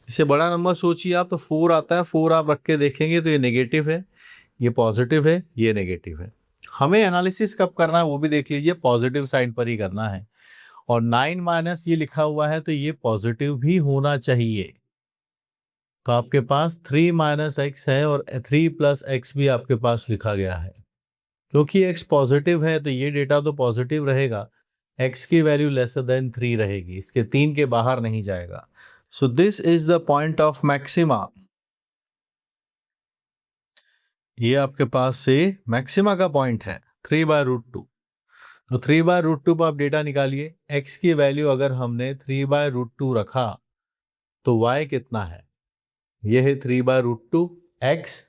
इससे बड़ा नंबर सोचिए आप तो 4 आता है, 4 आप रख के देखेंगे तो ये नेगेटिव है, ये पॉजिटिव है, ये नेगेटिव है। हमें एनालिसिस कब करना है वो भी देख लीजिए, पॉजिटिव साइड पर ही करना है। और 9 माइनस ये लिखा हुआ है तो ये पॉजिटिव भी होना चाहिए। तो आपके पास 3 माइनस एक्स है और 3 प्लस एक्स भी आपके पास लिखा गया है। क्योंकि x पॉजिटिव है तो ये डेटा तो पॉजिटिव रहेगा, x की वैल्यू लेसर देन 3 रहेगी, इसके 3 के बाहर नहीं जाएगा। सो this is the point of maxima. ये आपके पास से मैक्सिमा का पॉइंट है 3/√2। तो 3/√2 पर आप डेटा निकालिए। x की वैल्यू अगर हमने 3/√2 रखा तो y कितना है, ये है 3/√2 x,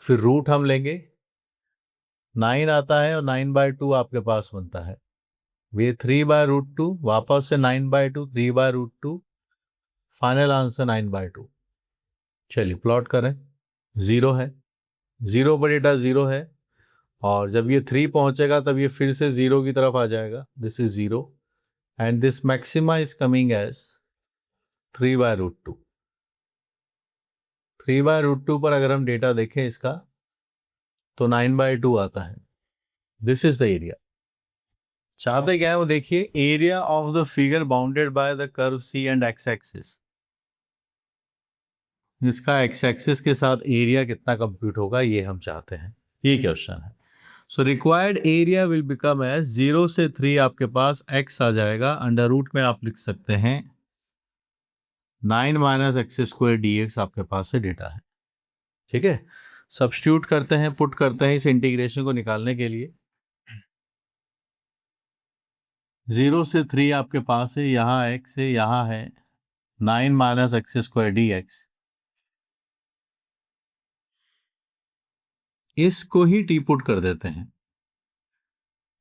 फिर रूट हम लेंगे, 9 आता है और 9/2 आपके पास बनता है, ये 3/√2, वापस से 9/2, 3/√2, फाइनल आंसर 9/2। चलिए प्लॉट करें, 0 है, 0 पर डेटा 0 है, और जब ये 3 पहुंचेगा तब ये फिर से 0 की तरफ आ जाएगा, this is 0 and this maxima is coming as 3/√2। 3/√2 पर अगर हम डेटा देखें इसका तो 9/2 आता है, दिस इज द एरिया। चाहते क्या है वो देखिए, area of the figure bounded by the curve C and x axis. इसका एक्स एक्सिस के साथ एरिया कितना कंप्यूट होगा ये हम चाहते हैं, ये क्वेश्चन है। So required area will become as 0 से 3 आपके पास x आ जाएगा, अंडर रूट में आप लिख सकते हैं 9 माइनस एक्स स्क्वायर dx आपके पास से डेटा है। ठीक है, सब्स्टिट्यूट करते हैं, पुट करते हैं इस इंटीग्रेशन को निकालने के लिए। 0 से 3 आपके पास है, यहाँ x है, यहाँ है 9 माइनस एक्स स्क्वायर dx, इसको ही टी पुट कर देते हैं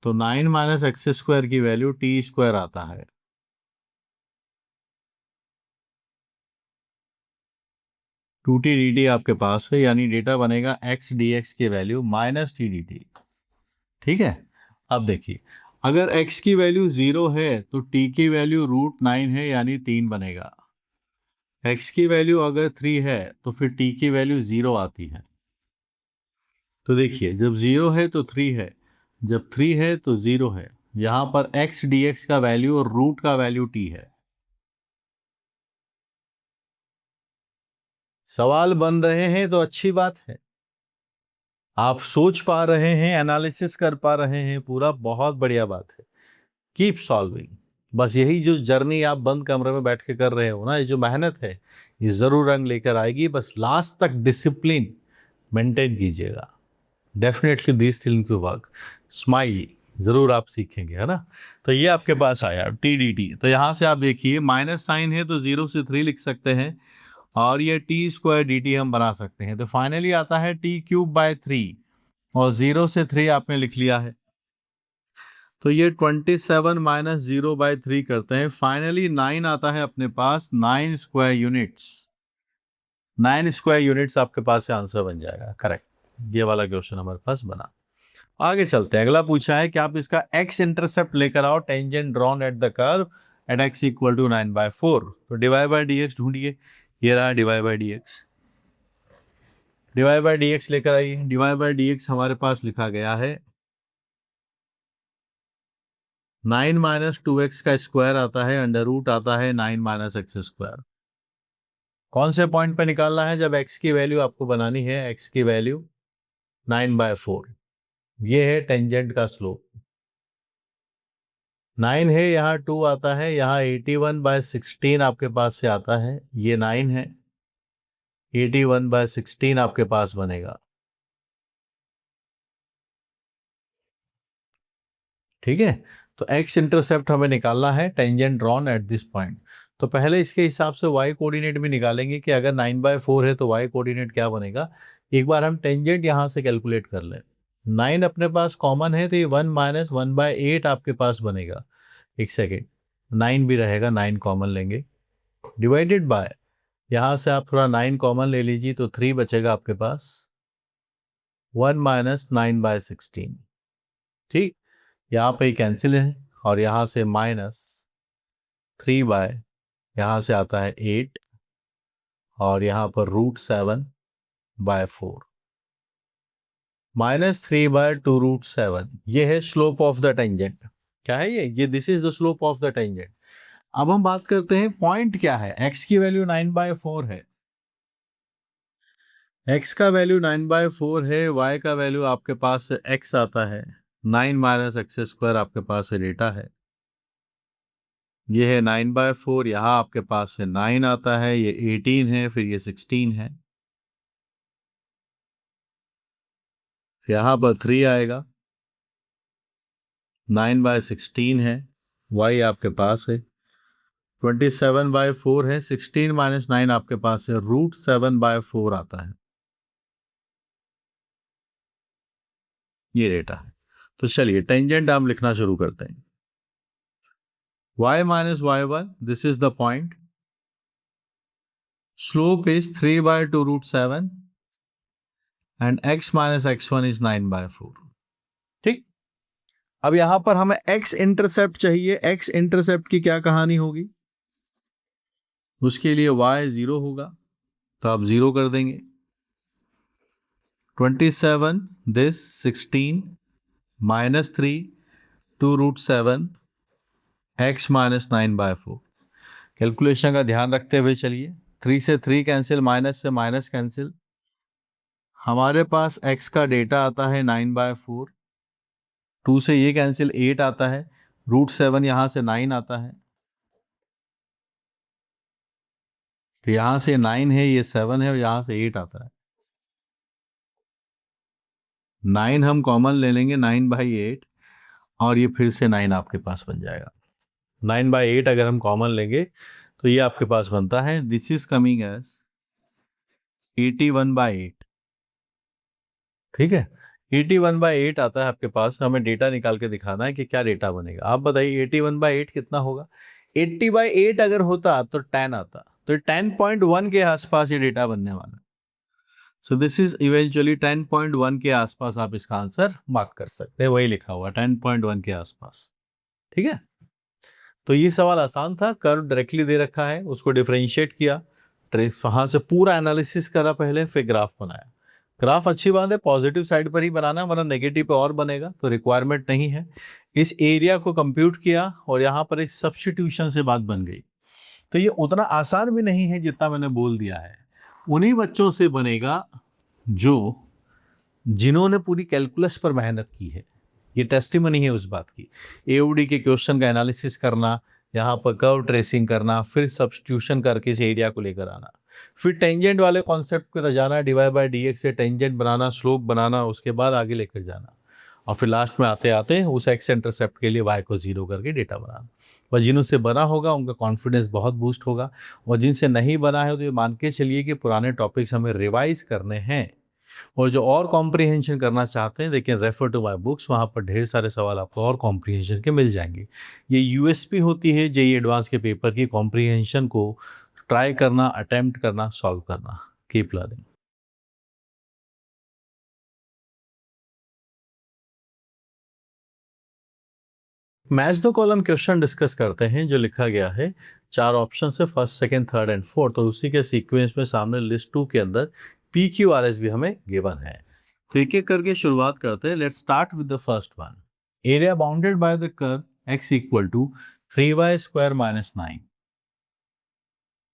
तो 9 माइनस एक्स स्क्वायर की वैल्यू टी स्क्वायर आता है। 2t dt आपके पास है, यानी डेटा बनेगा x dx की value minus T D T. ठीक है, अब देखिए, अगर x की वैल्यू 0 है तो t की वैल्यू √9 है, यानी 3 बनेगा। x की वैल्यू अगर 3 है तो फिर t की वैल्यू 0 आती है। तो देखिए, जब 0 है तो 3 है, जब 3 है तो 0 है। यहाँ पर x dx का वैल्यू और रूट का वैल्यू t है। सवाल बन रहे हैं तो अच्छी बात है, आप सोच पा रहे हैं, एनालिसिस कर पा रहे हैं पूरा, बहुत बढ़िया बात है। Keep solving. बस यही जो जर्नी आप बंद कमरे में बैठ के कर रहे हो ना, ये जो मेहनत है, ये जरूर रंग लेकर आएगी। बस लास्ट तक डिसिप्लिन मेंटेन कीजिएगा। Definitely this thing to work. Smile जरूर आप सीखेंगे, है ना। तो ये आपके पास आया TDT। तो यहाँ से आप देखिए माइनस साइन है तो 0 से 3 लिख सकते हैं, और ये t² dt हम बना सकते हैं। तो फाइनली आता है t³/3, और 0 से 3 आपने लिख लिया है। तो ये 27 - 0/3 करते हैं, फाइनली 9 आता है अपने पास। 9 स्क्वायर यूनिट्स, 9 स्क्वायर यूनिट्स आपके पास से आंसर बन जाएगा। करेक्ट, ये वाला क्वेश्चन हमारे पास बना। आगे चलते हैं। अगला पूछा है कि आप इसका x इंटरसेप्ट लेकर आओ, tangent drawn at the curve eight x = 9/4। तो dy/dx ढूंढिए। ये रहा dy/dx। dy/dx लेकर आइए। dy/dx हमारे पास लिखा गया है 9 - 2x का स्क्वायर आता है, अंडर रूट आता है 9 - x²। कौन से पॉइंट पे निकालना है? जब x की वैल्यू आपको बनानी है, x की वैल्यू 9/4। ये है टेंजेंट का स्लोप। 9 है, यहाँ 2 आता है, यहाँ 81/16 आपके पास से आता है। ये 9 है, 81/16 आपके पास बनेगा। ठीक है, तो x इंटरसेप्ट हमें निकालना है, tangent drawn at this point. तो पहले इसके हिसाब से y कोऑर्डिनेट भी निकालेंगे कि अगर 9/4 है तो y कोऑर्डिनेट क्या बनेगा। एक बार हम टेंजेंट यहाँ से कैलकुलेट कर लें। 9 अपने पास कॉमन है, तो ये 1 - 1/8 आपके पास बनेगा। एक सेकेंड, 9 भी रहेगा, 9 कॉमन लेंगे, डिवाइडेड बाय, यहाँ से आप थोड़ा 9 कॉमन ले लीजिए तो 3 बचेगा आपके पास, 1 - 9/16। ठीक, यहाँ पे कैंसिल है, और यहाँ से -3 यहाँ से आता है 8, और यहाँ पर √7/4, -3/2√7। ये है स्लोप ऑफ द टेंजेंट। क्या है ये this is the slope of the tangent. अब हम बात करते हैं पॉइंट क्या है। x की वैल्यू 9/4 है, x का वैल्यू 9/4 है, y का वैल्यू आपके पास x आता है, 9 - x² आपके पास डेटा है। ये है 9/4, यहाँ आपके पास से 9 आता है, ये 18 है, फिर ये 16 है, यहाँ पर 3 आएगा, 9/16 है, y आपके पास है 27/4 है, 16 - 9 आपके पास है √7/4 आता है। ये डेटा है। तो चलिए टेंजेंट हम लिखना शुरू करते हैं। y - y1, this is the point. Slope is 3/2√7 and x - x1 is 9/4। ठीक, अब यहां पर हमें x इंटरसेप्ट चाहिए। x इंटरसेप्ट की क्या कहानी होगी? उसके लिए y 0 होगा, तो आप 0 कर देंगे। 27 this 16 -3 2√7 x - 9/4। कैलकुलेशन का ध्यान रखते हुए चलिए। 3 से 3 कैंसिल, माइनस से माइनस कैंसिल। हमारे पास x का डेटा आता है 9/4, 2 से ये कैंसिल, 8 आता है, √7 यहाँ से 9 आता है, तो यहाँ से 9 है, ये 7 है, और यहाँ से 8 आता है। 9 हम कॉमन ले लेंगे, 9/8, और ये फिर से 9 आपके पास बन जाएगा। 9/8 अगर हम कॉमन लेंगे तो ये आपके पास बनता है, दिस इज कमिंग एज 81/8। ठीक है, 81/8 आता है आपके पास। हमें डेटा निकाल के दिखाना है कि क्या डेटा बनेगा। आप बताइए 81/8 कितना होगा। 80/8 अगर होता तो 10 आता, तो 10.1 के आसपास ये डेटा बनने वाला। सो दिस इज इवेंचुअली 10.1 के आसपास आप इसका आंसर मार्क कर सकते हैं। वही लिखा हुआ 10.1 के आसपास। ठीक है, तो ये सवाल आसान था। कर्व डायरेक्टली दे रखा है, उसको डिफरेंशिएट किया, वहां से पूरा एनालिसिस करा पहले, फिर ग्राफ बनाया। ग्राफ अच्छी बात है, पॉजिटिव साइड पर ही बनाना, वरना नेगेटिव पे और बनेगा, तो रिक्वायरमेंट नहीं है। इस एरिया को कंप्यूट किया, और यहाँ पर एक सब्स्टिट्यूशन से बात बन गई। तो ये उतना आसान भी नहीं है जितना मैंने बोल दिया है। उन्हीं बच्चों से बनेगा जो जिन्होंने पूरी कैलकुलस पर मेहनत की है। ये टेस्टिमनी है उस बात की। एओडी के क्वेश्चन का एनालिसिस करना, यहाँ पर कर्व ट्रेसिंग करना, फिर सब्स्टिट्यूशन करके इस एरिया को लेकर आना, फिर टेंजेंट वाले कॉन्सेप्ट को जाना, डिवाई बाय डीएक्स से टेंजेंट बनाना, स्लोप बनाना, उसके बाद आगे लेकर जाना, और फिर लास्ट में आते आते उस एक्स इंटरसेप्ट के लिए वाई को जीरो करके डेटा बनाना। और जिनसे बना होगा उनका कॉन्फिडेंस बहुत बूस्ट होगा, और जिनसे नहीं बना है तो ये मान के चलिए कि पुराने टॉपिक्स हमें रिवाइज करने हैं। और जो और कॉम्प्रिहेंशन करना चाहते हैं, देखिए रेफर टू माय बुक्स, वहाँ पर ढेर सारे सवाल आपको और कॉम्प्रिहेंशन के मिल जाएंगे। ये यूएसपी होती है जेईई एडवांस के पेपर की, कॉम्प्रिहेंशन को ट्राई करना, अटेम्प्ट करना, सॉल्व करना। Keep learning. Match the column question discuss करते हैं, जो लिखा गया है 4 ऑप्शन है, first, second, third and fourth, और उसी के सीक्वेंस में सामने लिस्ट 2 के अंदर PQRS भी हमें गिवन है। तो एक एक करके शुरुआत करते हैं। Let's start with the first one. Area bounded by the curve x equal to 3y square minus 9।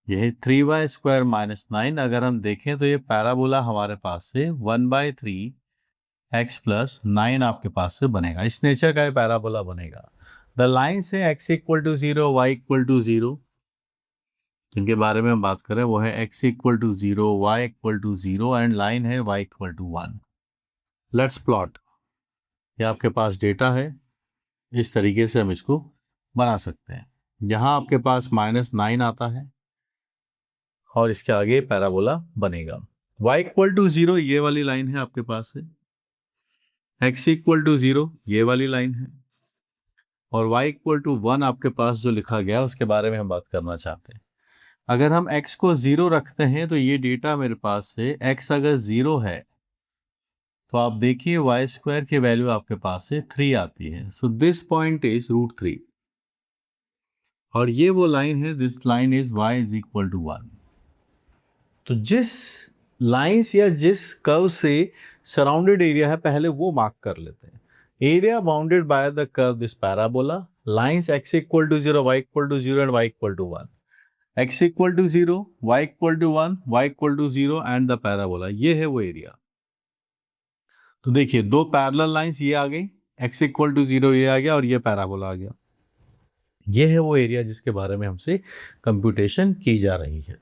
यह 3y स्क्वायर माइनस 9 अगर हम देखें तो ये पैराबोला हमारे पास से 1/3 x प्लस 9 आपके पास से बनेगा। इस नेचर का ये पैराबोला बनेगा। द लाइन से x equal to 0, y equal to 0, जिनके बारे में हम बात करें वो है x equal to 0, y equal to 0 and line है y equal to 1। Let's plot. ये आपके पास डेटा है, इस तरीके से हम इसको बना सकते हैं। यहाँ आपके पास -9 आता है और इसके आगे पैराबोला बनेगा। y इक्वल टू 0 ये वाली लाइन है आपके पास है, x इक्वल टू 0 ये वाली लाइन है, और y इक्वल टू 1 आपके पास जो लिखा गया उसके बारे में हम बात करना चाहते हैं। अगर हम x को 0 रखते हैं तो ये डेटा मेरे पास से x अगर 0 है तो आप देखिए y स्क्वायर की वैल्यू आपके पास से 3 आती है। सो दिस पॉइंट इज √3, और ये वो लाइन है, this line is y is equal to 1। तो जिस लाइंस या जिस कर्व से सराउंडेड एरिया है पहले वो मार्क कर लेते हैं। Area bounded by the curve this parabola, lines x equal to 0, y equal to 0 and y equal to 1। x equal to 0, y equal to 1, y equal to 0 and the parabola, ये है वो area. तो देखिए दो parallel lines ये आ गई, x equal to 0 ये आ गया और ये पैराबोला आ गया। ये है वो एरिया जिसके बारे में हमसे कंप्यूटेशन की जा रही है।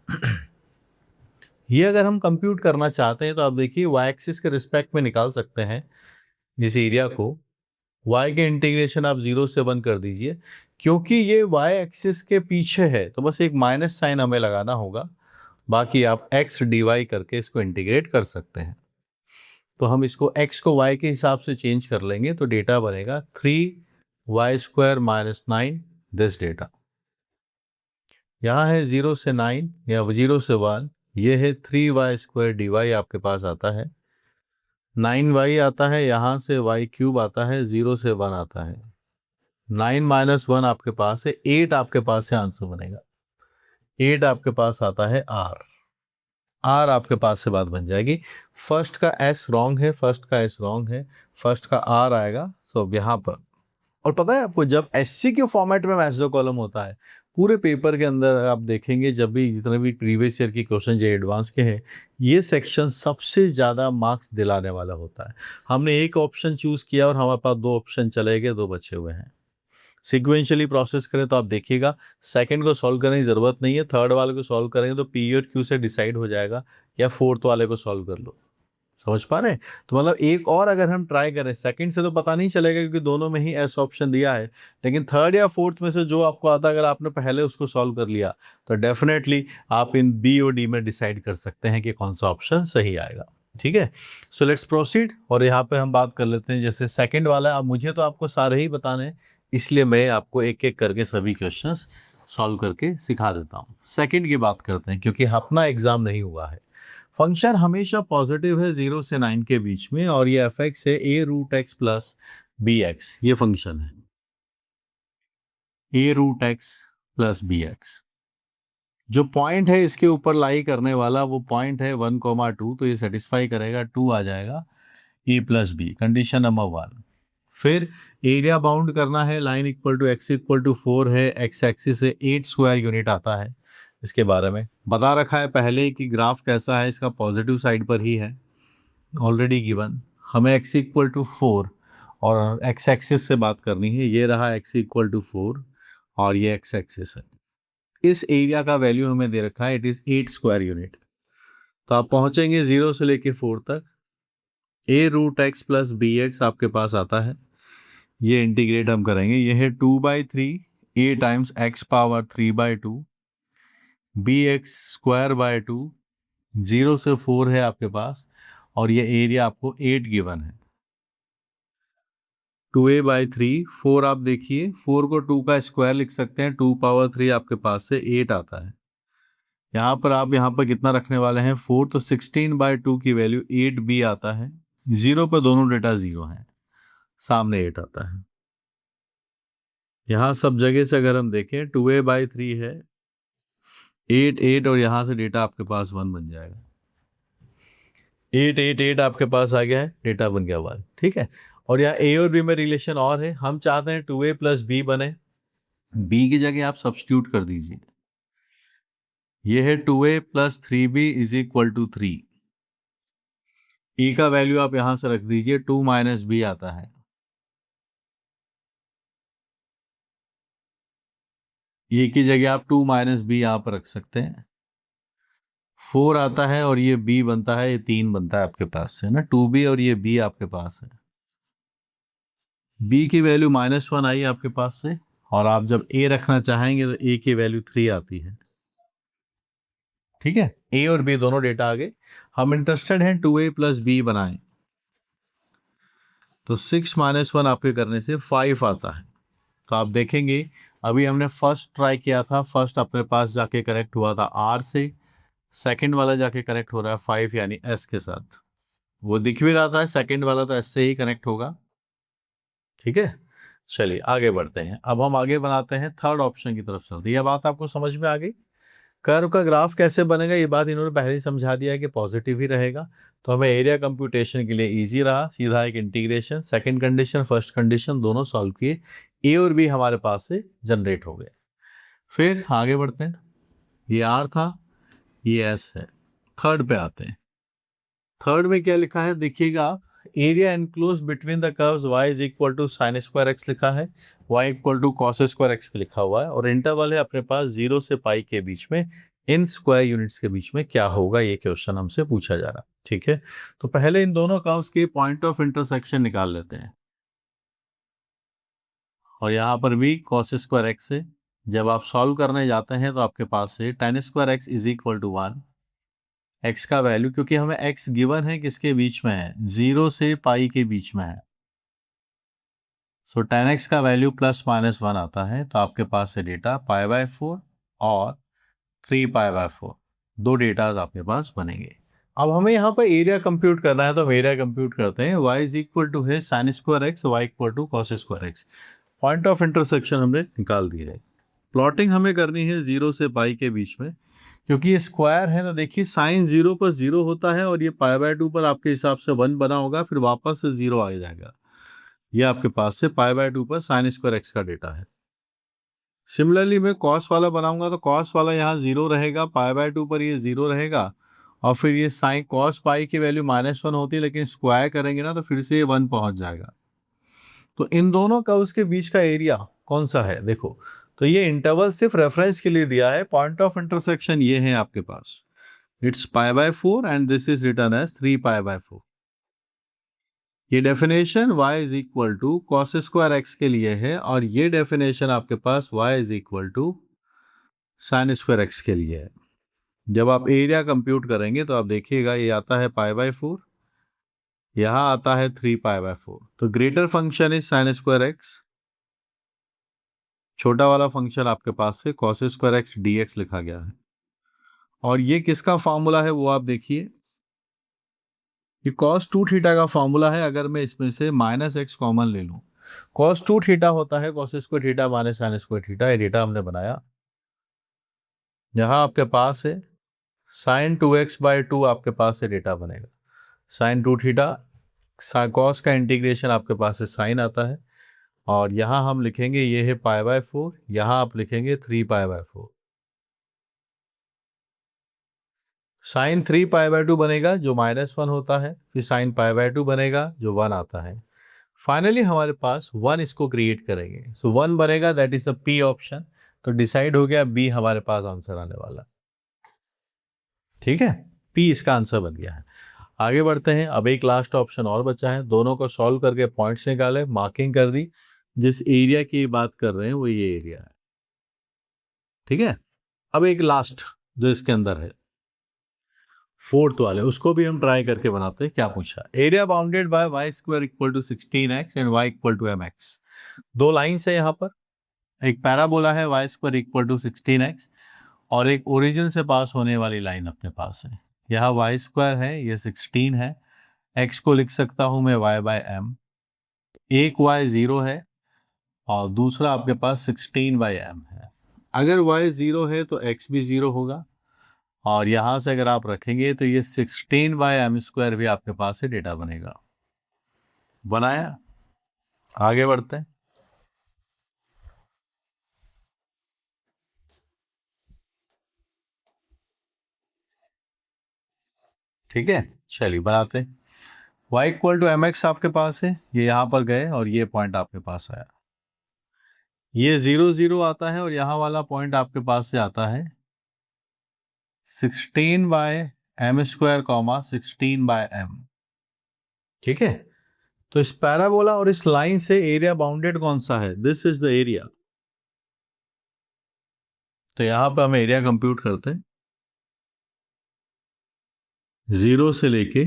ये अगर हम कंप्यूट करना चाहते हैं तो आप देखिए y एक्सिस के रिस्पेक्ट में निकाल सकते हैं इस एरिया को। y के इंटीग्रेशन आप 0 से 1 कर दीजिए, क्योंकि ये y एक्सिस के पीछे है तो बस एक माइनस साइन हमें लगाना होगा, बाकी आप x dy करके इसको इंटीग्रेट कर सकते हैं। तो हम इसको x को y के हिसाब से चेंज कर लेंगे तो डेटा बनेगा 3y square minus 9 this data. यहाँ है 0 से 9 या 0 से 1, ये है 3y स्क्वायर dy आपके पास आता है, 9y आता है, यहाँ से y क्यूब आता है, 0 से 1 आता है, 9 माइनस 1 आपके पास है 8, आपके पास से आंसर बनेगा 8 आपके पास आता है r आपके पास से बात बन जाएगी। फर्स्ट का s रॉन्ग है, फर्स्ट का s रॉन्ग है, फर्स्ट का r आएगा। सो यहाँ पर, और पता है आपको जब SCQ फॉर्मेट में मैच द कॉलम होता है पूरे पेपर के अंदर आप देखेंगे, जब भी जितने भी प्रीवियस ईयर के क्वेश्चन जो एडवांस के हैं, ये सेक्शन सबसे ज़्यादा मार्क्स दिलाने वाला होता है। हमने एक ऑप्शन चूज़ किया और हमारे पास 2 ऑप्शन चले गए, 2 बचे हुए हैं। सिक्वेंशियली प्रोसेस करें तो आप देखिएगा सेकंड को सॉल्व करने की ज़रूरत नहीं है, थर्ड वाले को सॉल्व करेंगे तो P और Q से डिसाइड हो जाएगा, या फोर्थ वाले को सॉल्व कर लो। समझ पा रहे हैं? तो मतलब एक और अगर हम ट्राई करें, सेकंड से तो पता नहीं चलेगा क्योंकि दोनों में ही एस ऑप्शन दिया है, लेकिन थर्ड या फोर्थ में से जो आपको आता है अगर आपने पहले उसको सॉल्व कर लिया तो डेफिनेटली आप इन बी और डी में डिसाइड कर सकते हैं कि कौन सा ऑप्शन सही आएगा। ठीक है, सो लेट्स प्रोसीड। और यहाँ पे हम बात कर लेते हैं, जैसे सेकंड वाला, अब मुझे तो आपको सारे ही बताने हैं इसलिए मैं आपको एक एक करके सभी क्वेश्चंस सॉल्व करके सिखा देता हूँ। सेकंड की बात करते हैं क्योंकि अपना एग्जाम नहीं हुआ है। फंक्शन हमेशा पॉजिटिव है 0 से 9 के बीच में, और ये fx है a√x प्लस bx, ये फंक्शन है a√x प्लस bx। जो पॉइंट है इसके ऊपर लाई करने वाला वो पॉइंट है 1,2, तो ये सेटिस्फाई करेगा, 2 आ जाएगा a plus b, condition number 1। फिर एरिया बाउंड करना है, line equal to x equal to 4 है, x एक्सिस से 8 स्क्वायर यूनिट आता है, इसके बारे में बता रखा है पहले कि ग्राफ कैसा है, इसका पॉजिटिव साइड पर ही है, ऑलरेडी गिवन। हमें x इक्वल टू 4 और x एक्सिस से बात करनी है। ये रहा x इक्वल टू 4 और ये x एक्सिस है। इस एरिया का वैल्यू हमें दे रखा है, इट इज 8 स्क्वायर यूनिट। तो आप पहुंचेंगे 0 से लेके 4 तक। a root x plus b x आपके पास आता है, ये इंटीग्रेट हम करेंगे। ये है 2/3 a times x power 3/2 b x square by 2, 0 से 4 है आपके पास, और ये एरिया आपको 8 गिवन है। 2a/3, 4 आप देखिए, 4 को 2 का स्क्वायर लिख सकते हैं, 2 पावर 3 आपके पास से 8 आता है। यहाँ पर आप यहाँ पर कितना रखने वाले हैं 4, तो 16/2 की वैल्यू 8b आता है। 0 पर दोनों डेटा 0 हैं, सामने 8 आता है। यहाँ सब जगह से अगर हम देखें 2a/3 है, 8 8 और यहाँ से डेटा आपके पास 1 बन जाएगा। 8 8 8 आपके पास आ गया है, डेटा बन गया 1। ठीक है, और यहाँ a और b में रिलेशन और है। हम चाहते हैं 2a प्लस b बने, b की जगह आप सब्स्टिट्यूट कर दीजिए। ये है 2a plus 3b is equal to 3। e का वैल्यू आप यहां से रख दीजिए, 2 माइनस बी आता है। e की जगह आप 2 माइनस बी यहां पर रख सकते हैं। 4 आता है और ये b बनता है, ये 3 बनता है आपके पास से ना, 2b और ये b आपके पास है। b की वैल्यू -1 आई आपके पास से, और आप जब a रखना चाहेंगे तो a की वैल्यू 3 आती है। ठीक है, a और b दोनों डेटा आ गए। हम इंटरेस्टेड हैं 2a प्लस b बनाएं, तो 6 - 1 आपके करने से 5 आता है। तो आप देखेंगे अभी हमने फर्स्ट ट्राई किया था, फर्स्ट अपने पास जाके कनेक्ट हुआ था r से, सेकंड वाला जाके कनेक्ट हो रहा है 5 यानी s के साथ। वो दिख भी रहा था सेकंड वाला तो s से ही कनेक्ट होगा। ठीक है, चलिए आगे बढ़ते हैं। अब हम आगे बनाते हैं, थर्ड ऑप्शन की तरफ चलते हैं। यह बात आपको समझ में आ गई? कर्व का ग्राफ कैसे बनेगा ये बात इन्होंने पहले ही समझा दिया है कि पॉजिटिव ही रहेगा। तो हमें एरिया कंप्यूटेशन के लिए इजी रहा, सीधा एक integration, second condition first condition दोनों सॉल्व किए, ए और बी हमारे पास से जनरेट हो गए। फिर आगे बढ़ते हैं, ये आर था, ये एस है। थर्ड पे आते हैं। थर्ड में क्या लिखा है देखिएगा, area enclose between the curves y is equal to sine square x लिखा है, y equal to cos square x पे लिखा हुआ है, और इंटरवल है अपने पास 0 से पाई के बीच में, इन स्क्वायर यूनिट्स के बीच में क्या होगा, ये क्वेश्चन हमसे पूछा जा रहा। ठीक है, तो पहले इन दोनों कर्व्स के पॉइंट ऑफ इंटरसेक्शन निकाल लेते हैं, और यहाँ पर भी कॉस स्क्वायर एक्स है। जब आप सॉल्व करने जाते हैं तो आपके पास से tan square x is equal to 1, x का वैल्यू, क्योंकि हमें x गिवन है किसके बीच में है, 0 से पाई के बीच में है, सो tan x का वैल्यू +-1 आता है। तो आपके पास है डेटा π/4 और 3π/4, दो डेटा आपके पास बनेंगे। अब हमें यहाँ पर एरिया कंप्यूट करना है, तो हम एरिया कंप्यूट करते हैं। y इज इक्वल टू है sine square x, y equal to cos square x. Point of intersection हमने निकाल दिया है। प्लॉटिंग हमें करनी है 0 से पाई के बीच में, क्योंकि ये स्क्वायर है। तो देखिए साइन 0 पर 0 होता है, और ये π/2 पर आपके हिसाब से 1 बना होगा, फिर वापस से 0 आ जाएगा। ये आपके पास से π/2 पर साइन स्क्वायर एक्स का डेटा है। सिमिलरली मैं कॉस वाला बनाऊंगा, तो कॉस वाला यहाँ 0 रहेगा, π/2 पर ये 0 रहेगा, और फिर ये साइन कॉस पाई की वैल्यू -1 होती है, लेकिन स्क्वायर करेंगे ना तो फिर से ये 1 पहुंच जाएगा। तो इन दोनों का उसके बीच का एरिया कौन सा है देखो, तो ये इंटरवल सिर्फ रेफरेंस के लिए दिया है। पॉइंट ऑफ इंटरसेक्शन ये है आपके पास, it's π/4 and this is return as 3π/4। ये definition y is equal to cos square x के लिए है, और ये डेफिनेशन आपके पास y is equal to sine square x के लिए है। जब आप एरिया कंप्यूट करेंगे तो आप देखिएगा ये आता है π/4, यहाँ आता है 3π/4। तो greater function is sine square x, छोटा वाला फंक्शन आपके पास से कॉस स्क्वायर एक्स dx लिखा गया है। और ये किसका फॉर्मूला है वो आप देखिए, ये cos 2 थीटा का फॉर्मूला है। अगर मैं इसमें से -x कॉमन ले लूं, cos 2 थीटा होता है cos square theta minus sine square theta. ये डेटा हमने बनाया। यहाँ आपके पास है sin 2x/2, आपके पास से डेटा बनेगा sin 2 थीटा। cos का इंटीग्रेशन आपके पास से साइन आता है, और यहाँ हम लिखेंगे ये है π/4, यहाँ आप लिखेंगे 3π/4। साइन 3 पाई/2 बनेगा जो -1 होता है, फिर साइन पाई/2 बनेगा जो 1 आता है। फाइनली हमारे पास 1 इसको क्रिएट करेंगे, सो 1 बनेगा, that is the P option. तो डिसाइड हो गया बी हमारे पास आंसर आने वाला। ठीक है, पी इसका आंसर बन गया है। आगे बढ़ते हैं। अब एक लास्ट ऑप्शन और बचा है, दोनों को सॉल्व करके पॉइंट्स निकाले, मार्किंग कर दी। जिस एरिया की बात कर रहे हैं वो ये एरिया है। ठीक है, अब एक लास्ट जो इसके अंदर है, फोर्थ वाले, उसको भी हम ट्राई करके बनाते हैं। क्या पूछा, area bounded by y square equal to 16x and y equal to mx। दो लाइन्स है यहाँ पर, एक पैराबोला है y square equal to 16x और एक ओरिजिन से पास होने वाली लाइन अपने पास है। यहाँ वाई स्क्वायर है, ये 16 है, x को लिख सकता हूँ मैं y/m। एक y 0 है और दूसरा आपके पास 16/m है। अगर y 0 है तो x भी 0 होगा, और यहां से अगर आप रखेंगे तो ये 16/m² भी आपके पास से डेटा बनेगा। बनाया, आगे बढ़ते हैं। ठीक है, चलिए बनाते हैं। y इक्वल टू mx आपके पास है, ये यहां पर गए और ये पॉइंट आपके पास आया, ये 0 0 आता है और यहाँ वाला पॉइंट आपके पास से आता है 16/m², 16/m। ठीक है, तो इस पैराबोला और इस लाइन से एरिया बाउंडेड कौन सा है, दिस इज द एरिया। तो यहां पर हम एरिया कंप्यूट करते हैं, 0 से लेके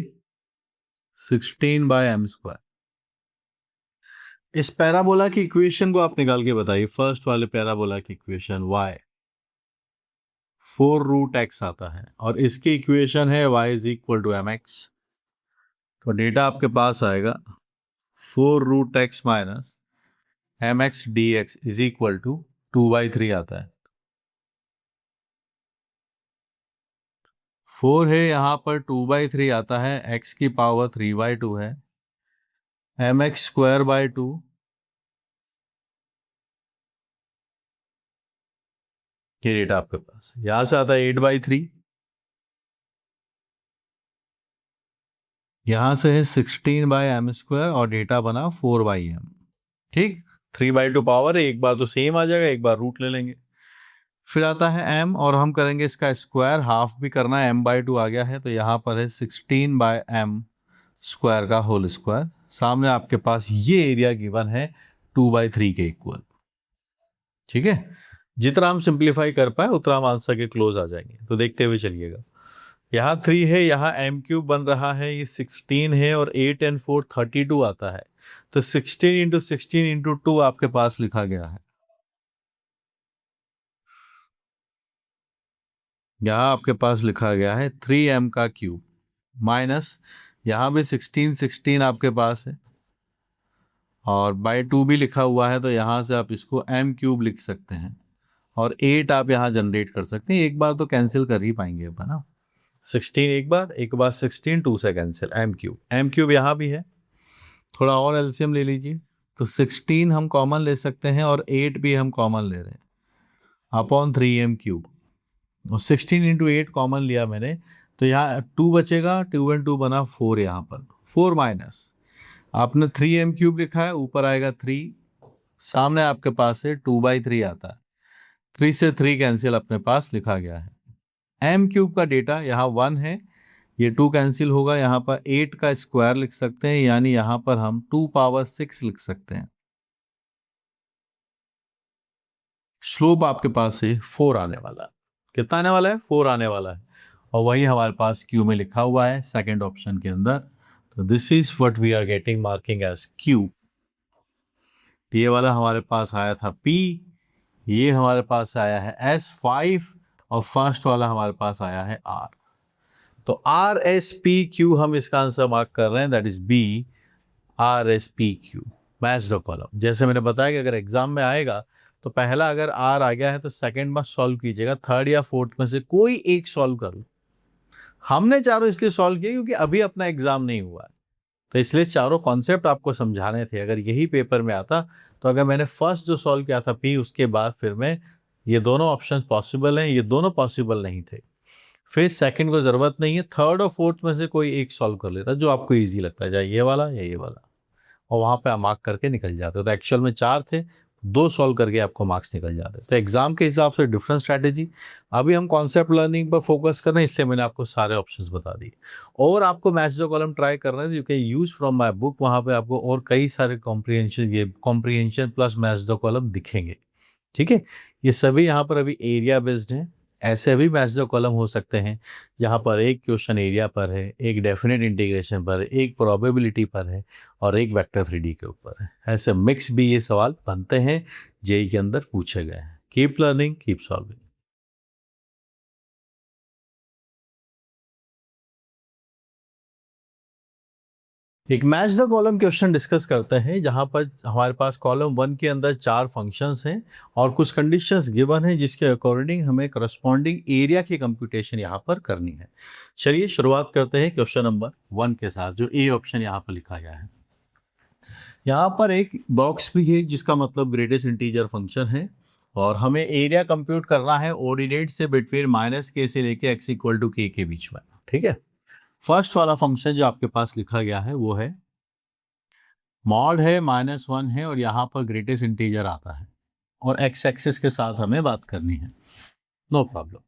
16/m²। इस पैराबोला की इक्वेशन को आप निकाल के बताइए, फर्स्ट वाले पैराबोला की इक्वेशन y 4√x आता है और इसकी इक्वेशन है y is equal to mx। तो डेटा आपके पास आएगा 4√x minus mx dx is equal to 2/3 आता है। 4 है यहाँ पर, 2/3 आता है, x की पावर 3/2 है, mx²/2 ये डेटा आपके पास। यहां से आता है 8/3, यहां से है 16/m² और डेटा बना 4/m। ठीक, 3/2 पावर है, एक बार तो सेम आ जाएगा, एक बार रूट ले लेंगे। फिर आता है m और हम करेंगे इसका स्क्वायर, हाफ भी करना है, m/2 आ गया है तो यहाँ पर है 16/m² का होल स्क्वायर। सामने आपके पास ये एरिया गिवन है 2/3 के इक्वल। ठीक है, जितना हम सिंप्लीफाई कर पाए उतना हम आंसर के क्लोज आ जाएंगे, तो देखते हुए चलिएगा। यहाँ 3 है, यहाँ m³ बन रहा है, ये 16 है और 8 and 4 32 आता है, तो 16 × 16 × 2 आपके पास लिखा गया है। यहाँ आपके पास लिखा गया है 3m³ माइनस यहाँ भी 16 16 आपके पास है और बाई 2 भी लिखा हुआ है, तो यहाँ से आप इसको m³ लिख सकते हैं और 8 आप यहाँ जनरेट कर सकते हैं। एक बार तो कैंसिल कर ही पाएंगे अपन ना, 16 एक बार 16 2 से कैंसिल, m³ यहाँ भी है, थोड़ा और एलसीएम ले लीजिए, तो 16 हम कॉमन ले सकते हैं और 8 भी हम कॉमन ले रहे हैं अपॉन 3m³ और 16 × 8 कॉमन लिया मैंने, तो यहाँ 2 बचेगा, 2 and 2 बना 4, यहाँ पर 4 माइनस आपने 3m³ लिखा है, ऊपर आएगा 3, सामने आपके पास है 2/3 आता है, 3 से 3 कैंसिल अपने पास लिखा गया है। m³ का डेटा यहाँ 1 है, ये 2 कैंसिल होगा, यहाँ पर 8 का स्क्वायर लिख सकते हैं, यानी यहाँ पर हम 2⁻6 लिख सकते हैं। स्लोप आपके पास है 4 आने वाला है, कितना आने वाला है, 4 आने वाला है, और वही हमारे पास क्यू में लिखा हुआ है सेकंड ऑप्शन के अंदर। तो this is what we are getting marking as Q. ये वाला हमारे पास आया था P, ये हमारे पास आया है S5 और फर्स्ट वाला हमारे पास आया है R। तो RSPQ हम इसका आंसर मार्क कर रहे हैं, that is B, RSPQ match the column. जैसे मैंने बताया कि अगर एग्जाम में आएगा तो पहला अगर R आ गया है तो सेकंड मत सॉल्व कीजिएगा, थर्ड या फोर्थ में से कोई एक सॉल्व कर लो। हमने चारों इसलिए सॉल्व किए क्योंकि अभी अपना एग्जाम नहीं हुआ है, तो इसलिए चारों कॉन्सेप्ट आपको समझाने थे। अगर यही पेपर में आता तो अगर मैंने फर्स्ट जो सॉल्व किया था P, उसके बाद फिर मैं ये दोनों ऑप्शन पॉसिबल हैं, ये दोनों पॉसिबल नहीं थे। फिर सेकंड को ज़रूरत नहीं है, थर्ड और फोर्थ में से कोई एक सॉल्व कर लेता है जो आपको ईजी लगता है, चाहे ये वाला या ये वाला, और वहाँ पे आप मार्क करके निकल जाते हो। तो एक्चुअल में 4 थे, 2 सॉल्व करके आपको मार्क्स निकल जाते हैं। तो एग्जाम के हिसाब से डिफरेंट स्ट्रैटेजी। अभी हम कॉन्सेप्ट लर्निंग पर फोकस कर रहे हैं, इसलिए मैंने आपको सारे ऑप्शंस बता दिए। और आपको मैच द कॉलम ट्राई करना है, you can use from my book, वहाँ पे आपको और कई सारे comprehension plus match the column दिखेंगे। ठीक है, ये सभी यहाँ पर अभी एरिया बेस्ड हैं। ऐसे भी मैच द कॉलम हो सकते हैं जहाँ पर एक क्वेश्चन एरिया पर है, एक डेफिनेट इंटीग्रेशन पर है, एक प्रोबेबिलिटी पर है और एक वेक्टर 3D के ऊपर है। ऐसे मिक्स भी ये सवाल बनते हैं, जेई के अंदर पूछे गए हैं। Keep learning, keep solving. एक match the column question discuss करते हैं जहां पर हमारे पास कॉलम 1 के अंदर 4 फंक्शंस हैं और कुछ कंडीशंस गिवन है जिसके अकॉर्डिंग हमें करस्पॉन्डिंग एरिया की कंप्यूटेशन यहां पर करनी है। चलिए शुरुआत करते हैं क्वेश्चन नंबर 1 के साथ, जो ए ऑप्शन यहां पर लिखा गया है। यहाँ पर एक बॉक्स भी है जिसका मतलब ग्रेटेस्ट इंटीजर फंक्शन है और हमें एरिया कंप्यूट करना है ऑर्डिनेट से बिटवीन -k से लेके x इक्वल टू k के बीच में। ठीक है, फर्स्ट वाला फंक्शन जो आपके पास लिखा गया है वो है मॉड है, -1 है और यहाँ पर ग्रेटेस्ट इंटीजर आता है और x एक्सिस के साथ हमें बात करनी है। No problem.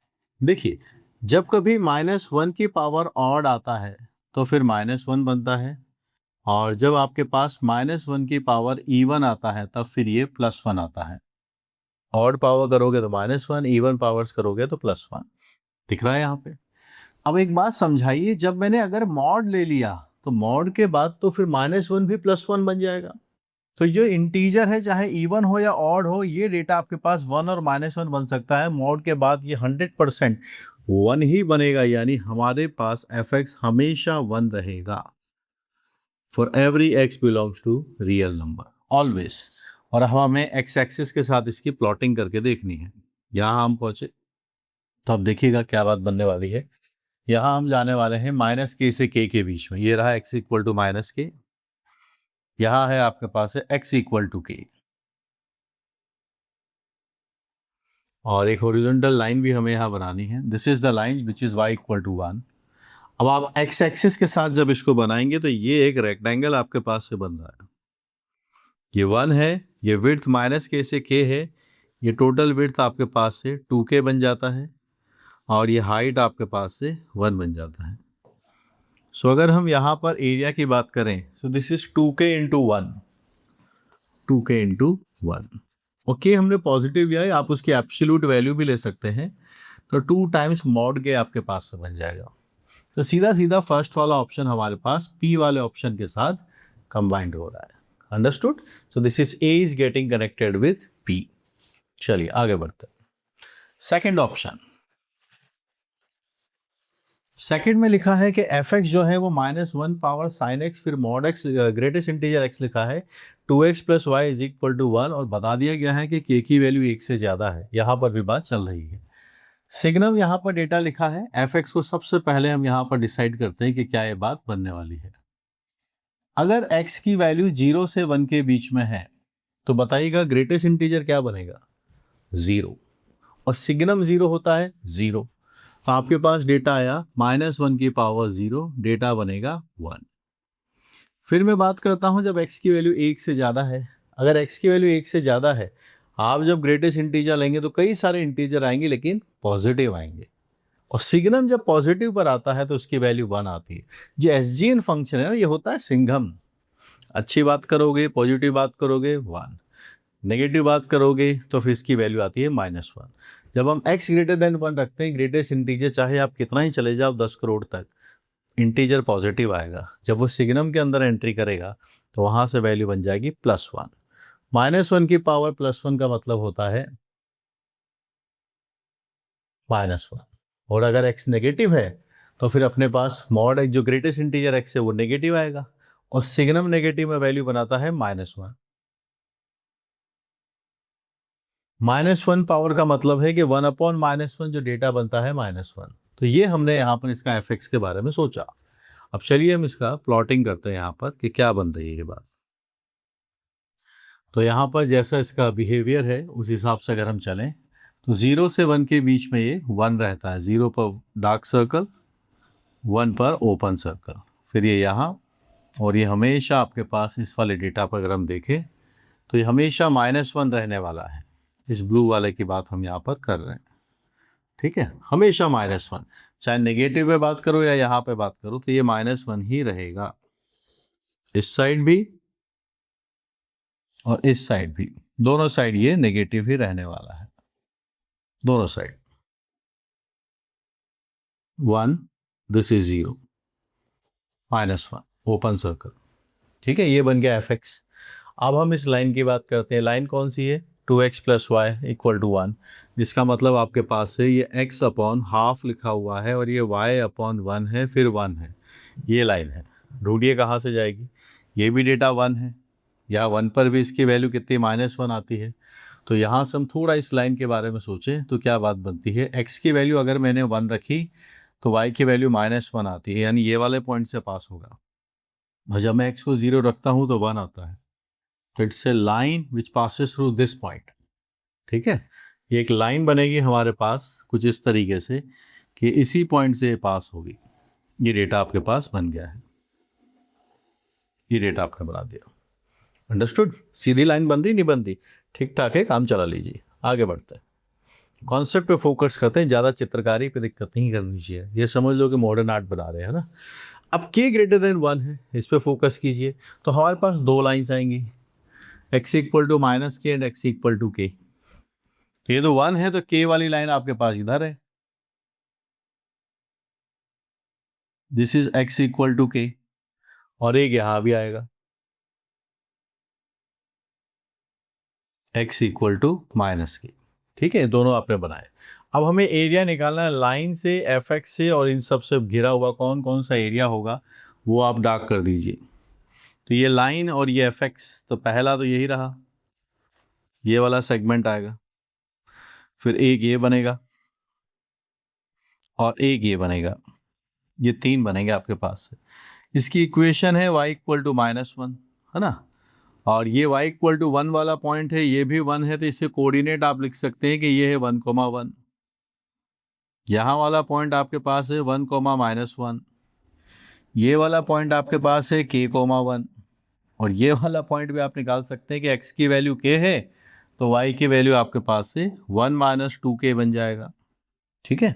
देखिए, जब कभी -1 की पावर ऑड आता है तो फिर -1 बनता है, और जब आपके पास -1 की पावर इवन आता है तब फिर ये +1 आता है। ऑड पावर करोगे तो -1, इवन पावर्स करोगे तो +1। दिख रहा है यहाँ पे। अब एक बात समझाइए, जब मैंने अगर मॉड ले लिया तो मॉड के बाद तो फिर -1 भी +1 बन जाएगा। तो जो इंटीजर है चाहे इवन हो या ऑड हो, ये डेटा आपके पास 1 और -1 बन सकता है। मॉड के बाद ये 100% 1 ही बनेगा, यानी हमारे पास f(x) हमेशा 1 रहेगा for every x belongs to real number always. और हमें x एक्सिस के साथ इसकी प्लॉटिंग करके देखनी है। यहाँ हम पहुंचे तो अब देखिएगा क्या बात बनने वाली है। यहाँ हम जाने वाले हैं -k से k के बीच में। ये रहा x इक्वल टू -k, यहाँ है आपके पास है x इक्वल टू k, और एक हॉरिजॉन्टल लाइन भी हमें यहाँ बनानी है। This is the line which is y equal to 1। अब आप x एक्सिस के साथ जब इसको बनाएंगे तो ये एक रेक्टेंगल आपके पास से बन रहा है। ये 1 है, ये विड्थ -k से k है, ये टोटल विड्थ आपके पास से 2k बन जाता है और ये हाइट आपके पास से 1 बन जाता है। सो अगर हम यहाँ पर एरिया की बात करें, सो this is 2k into 1, 2k into 1। Okay, हमने पॉजिटिव लिया है, आप उसकी एब्सोल्यूट वैल्यू भी ले सकते हैं, तो 2 टाइम्स मॉड के आपके पास से बन जाएगा। तो सीधा सीधा फर्स्ट वाला ऑप्शन हमारे पास P वाले ऑप्शन के साथ कंबाइंड हो रहा है। Understood? So this is A is getting connected with P। चलिए आगे बढ़ते हैं। सेकेंड ऑप्शन, सेकेंड में लिखा है कि f(x) जो है वो -1 पावर sin x, फिर mod x, greatest integer x लिखा है, 2x plus y is equal to 1, और बता दिया गया है कि k की वैल्यू 1 से ज़्यादा है। यहाँ पर भी बात चल रही है। सिग्नम यहाँ पर डेटा लिखा है, f(x) को सबसे पहले हम यहाँ पर डिसाइड करते हैं कि क्या ये बात बनने वाली है। अगर x की वैल्यू 0 से 1 के बीच में है तो बताइएगा ग्रेटेस्ट इंटीजर क्या बनेगा? 0, और सिग्नम 0 होता है 0, तो आपके पास डेटा आया -1 की पावर 0, डेटा बनेगा 1। फिर मैं बात करता हूं जब x की वैल्यू 1 से ज़्यादा है। अगर x की वैल्यू 1 से ज़्यादा है, आप जब ग्रेटेस्ट इंटीजर लेंगे तो कई सारे इंटीजर आएंगे लेकिन पॉजिटिव आएंगे, और सिग्नम जब पॉजिटिव पर आता है तो उसकी वैल्यू 1 आती है। जो एसजीएन फंक्शन है ना, ये होता है सिंघम। अच्छी बात करोगे, पॉजिटिव बात करोगे 1, नेगेटिव बात करोगे तो फिर इसकी वैल्यू आती है -1। जब हम x ग्रेटर देन 1 रखते हैं, ग्रेटेस्ट इंटीजर चाहे आप कितना ही चले जाओ 10 करोड़ तक, इंटीजर पॉजिटिव आएगा। जब वो सिग्नम के अंदर एंट्री करेगा तो वहां से वैल्यू बन जाएगी +1। -1 की पावर +1 का मतलब होता है -1, और अगर x नेगेटिव है तो फिर अपने पास मॉड x, जो ग्रेटेस्ट इंटीजर x है, वो नेगेटिव आएगा, और सिग्नम नेगेटिव में वैल्यू बनाता है -1। -1 पावर का मतलब है कि 1/-1 जो डेटा बनता है -1। तो ये हमने यहाँ पर इसका f(x) के बारे में सोचा। अब चलिए हम इसका प्लॉटिंग करते हैं यहाँ पर कि क्या बन रही है ये बात। तो यहाँ पर जैसा इसका बिहेवियर है उस हिसाब से अगर हम चलें, तो 0 से 1 के बीच में ये 1 रहता है, 0 पर डार्क सर्कल, 1 पर ओपन सर्कल, फिर ये यहाँ, और ये हमेशा आपके पास इस वाले डेटा पर अगर हम देखें तो ये हमेशा -1 रहने वाला है। इस ब्लू वाले की बात हम यहाँ पर कर रहे हैं, ठीक है, हमेशा -1, चाहे नेगेटिव पे बात करो या यहाँ पे बात करो तो ये -1 ही रहेगा, इस साइड भी और इस साइड भी, दोनों साइड ये नेगेटिव ही रहने वाला है, दोनों side. 1, this is 0, -1 open circle, ठीक है, ये बन गया fx। अब हम इस लाइन की बात करते हैं, लाइन कौन सी है, 2x + y = 1, जिसका मतलब आपके पास से ये x अपॉन हाफ लिखा हुआ है और ये y अपॉन 1 है, फिर 1 है, ये लाइन है। ढूंढिए कहाँ से जाएगी, ये भी डेटा 1 है, या 1 पर भी इसकी वैल्यू कितनी -1 आती है। तो यहाँ से हम थोड़ा इस लाइन के बारे में सोचें तो क्या बात बनती है, x की वैल्यू अगर मैंने 1 रखी तो y की वैल्यू -1 आती है, यानी ये वाले पॉइंट से पास होगा, और जब मैं x को 0 रखता हूँ तो 1 आता है। तो it's a line which passes through this point, ठीक है, ये एक लाइन बनेगी हमारे पास कुछ इस तरीके से कि इसी पॉइंट से पास होगी। ये डेटा आपके पास बन गया है, ये डेटा आपने बना दिया, अंडरस्टूड। सीधी लाइन बन रही नहीं बन रही, ठीक ठाक है, काम चला लीजिए, आगे बढ़ते हैं, कॉन्सेप्ट पे फोकस करते हैं, ज़्यादा चित्रकारी पे दिक्कत नहीं करनी चाहिए, ये समझ लो कि मॉडर्न आर्ट बना रहे हैं ना। अब k > 1 है, इस पे फोकस कीजिए, तो हमारे पास दो लाइंस आएंगी, x = -k and x = k। तो ये तो 1 है तो k वाली लाइन आपके पास इधर है, दिस इज x = k, और एक यहां भी आएगा x = -k, ठीक है, दोनों आपने बनाए। अब हमें एरिया निकालना है लाइन से, fx से, और इन सब से घिरा हुआ कौन कौन सा एरिया होगा वो आप डार्क कर दीजिए। तो ये लाइन और ये fx, तो पहला तो यही रहा, ये वाला सेगमेंट आएगा, फिर एक ये बनेगा और एक ये बनेगा, ये 3 बनेंगे आपके पास से। इसकी इक्वेशन है y = -1, है ना, और ये y = 1 वाला पॉइंट है, ये भी 1 है, तो इससे कोऑर्डिनेट आप लिख सकते हैं कि ये है 1, 1। यहाँ वाला पॉइंट आपके पास है 1, -1, ये वाला पॉइंट आपके पास है k, 1, और ये वाला पॉइंट भी आप निकाल सकते हैं कि x की वैल्यू k है तो y की वैल्यू आपके पास से 1 - 2k बन जाएगा, ठीक है।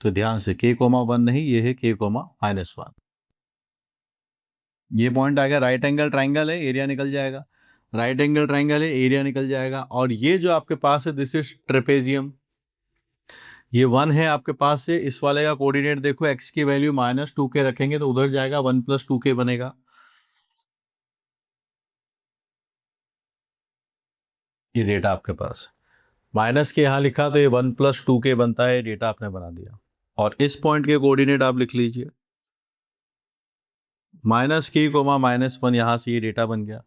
तो ध्यान से k, 1 नहीं, ये है k, -1। ये पॉइंट आ गया, राइट एंगल ट्राइंगल है, एरिया निकल जाएगा, राइट एंगल ट्राइंगल है, एरिया निकल जाएगा। और ये जो आपके पास है दिस इज ट्रेपेजियम, ये 1 है आपके पास से, इस वाले का कोऑर्डिनेट देखो, x की वैल्यू -2k रखेंगे तो उधर जाएगा, 1 + 2k बनेगा, ये डेटा आपके पास माइनस के यहाँ लिखा तो ये 1 + 2k बनता है, डेटा आपने बना दिया। और इस पॉइंट के कोऑर्डिनेट आप लिख लीजिए, -k, -1, यहाँ से ये डेटा बन गया।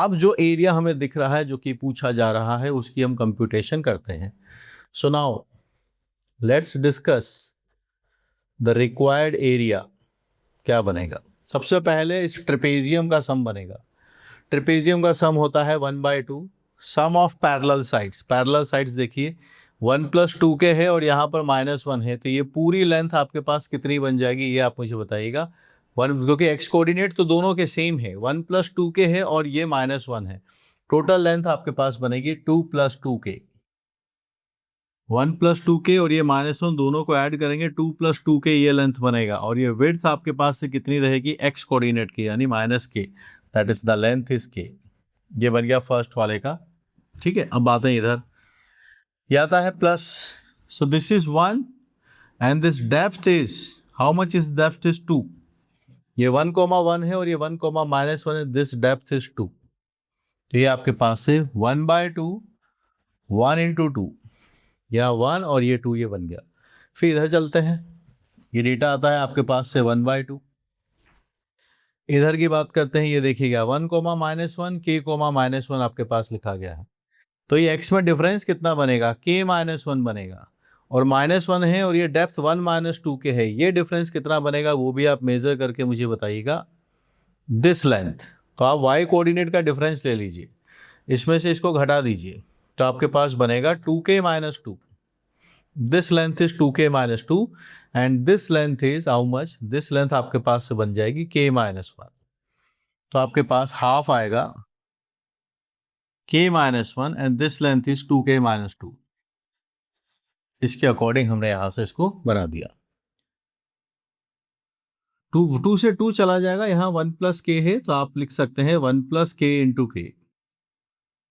अब जो एरिया हमें दिख रहा है जो कि पूछा जा रहा है उसकी हम कंप्यूटेशन करते हैं। So now let's discuss the required area, क्या बनेगा। सबसे पहले इस ट्रेपेजियम का सम बनेगा, ट्रेपेजियम का सम होता है 1/2 sum of parallel sides. Parallel sides देखिए 1 + 2k है और यहाँ पर -1 है, तो ये पूरी लेंथ आपके पास कितनी बन जाएगी ये आप मुझे बताइएगा। 1, क्योंकि x कोऑर्डिनेट तो दोनों के सेम है, 1 + 2k है और ये -1 है, टोटल लेंथ आपके पास बनेगी 2 + 2k। 1 + 2k और ये -1 दोनों को ऐड करेंगे, 2 + 2k ये लेंथ बनेगा, और ये विड्थ आपके पास से कितनी रहेगी x कोऑर्डिनेट की, यानी -k, that is the length is k। ये बन गया फर्स्ट वाले का, ठीक है। अब आते हैं इधर, ये आता है plus, so this is 1 and this depth is, how much is depth is 2, ये 1, 1 है और ये 1, -1 है, दिस डेप्थ इज 2, तो ये आपके पास से 1/2 1 × 2, या 1 और ये 2 ये बन गया। फिर इधर चलते हैं, ये डेटा आता है आपके पास से 1/2, इधर की बात करते हैं, ये देखिएगा 1, -1, k, -1 आपके पास लिखा गया है, तो ये x में डिफरेंस कितना बनेगा, k -1 बनेगा, और -1 है और ये डेप्थ 1 - 2k है, ये डिफरेंस कितना बनेगा वो भी आप मेजर करके मुझे बताइएगा, दिस लेंथ। तो आप y कोऑर्डिनेट का डिफरेंस ले लीजिए, इसमें से इसको घटा दीजिए, तो आपके पास बनेगा 2k minus 2. This length is 2k minus 2 and this length is how much, this length आपके पास से बन जाएगी k माइनस 1. तो आपके पास हाफ आएगा k minus 1 and this length is 2k minus 2. इसके अकॉर्डिंग हमने यहां से इसको बना दिया. 2 से 2 चला जाएगा, यहाँ 1 प्लस k है तो आप लिख सकते हैं 1 plus k into k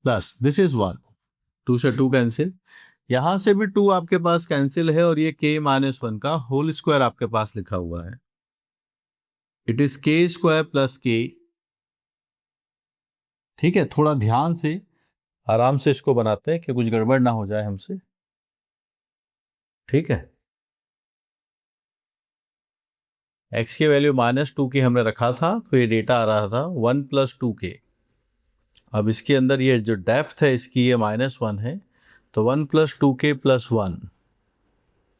plus this is 1. 2 से 2 कैंसिल, यहां से भी 2 आपके पास कैंसिल है और ये k माइनस 1 का होल स्क्वायर आपके पास लिखा हुआ है. It is k square plus k. ठीक है, थोड़ा ध्यान से आराम से इसको बनाते हैं कि कुछ गड़बड़ ना हो जाए हमसे. ठीक है, x की वैल्यू माइनस 2 की हमने रखा था तो ये डेटा आ रहा था 1 प्लस 2k. अब इसके अंदर ये जो डेप्थ है इसकी ये माइनस 1 है तो 1 प्लस 2k प्लस 1,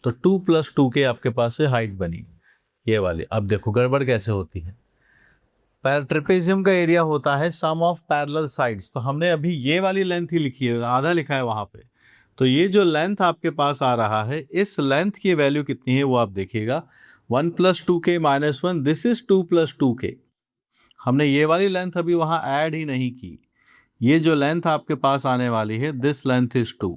तो 2 प्लस 2k आपके पास से हाइट बनी ये वाली. अब देखो गड़बड़ कैसे होती है. ट्रेपेजियम का एरिया होता है सम ऑफ पैरेलल साइड्स, तो हमने अभी ये वाली लेंथ ही लिखी है, आधा लिखा है वहां पे. तो ये जो लेंथ आपके पास आ रहा है इस लेंथ की वैल्यू कितनी है वो आप देखिएगा. 1 plus 2k minus 1, this is 2 plus 2k. हमने ये वाली लेंथ अभी वहां ऐड ही नहीं की. ये जो लेंथ आपके पास आने वाली है दिस लेंथ इज 2,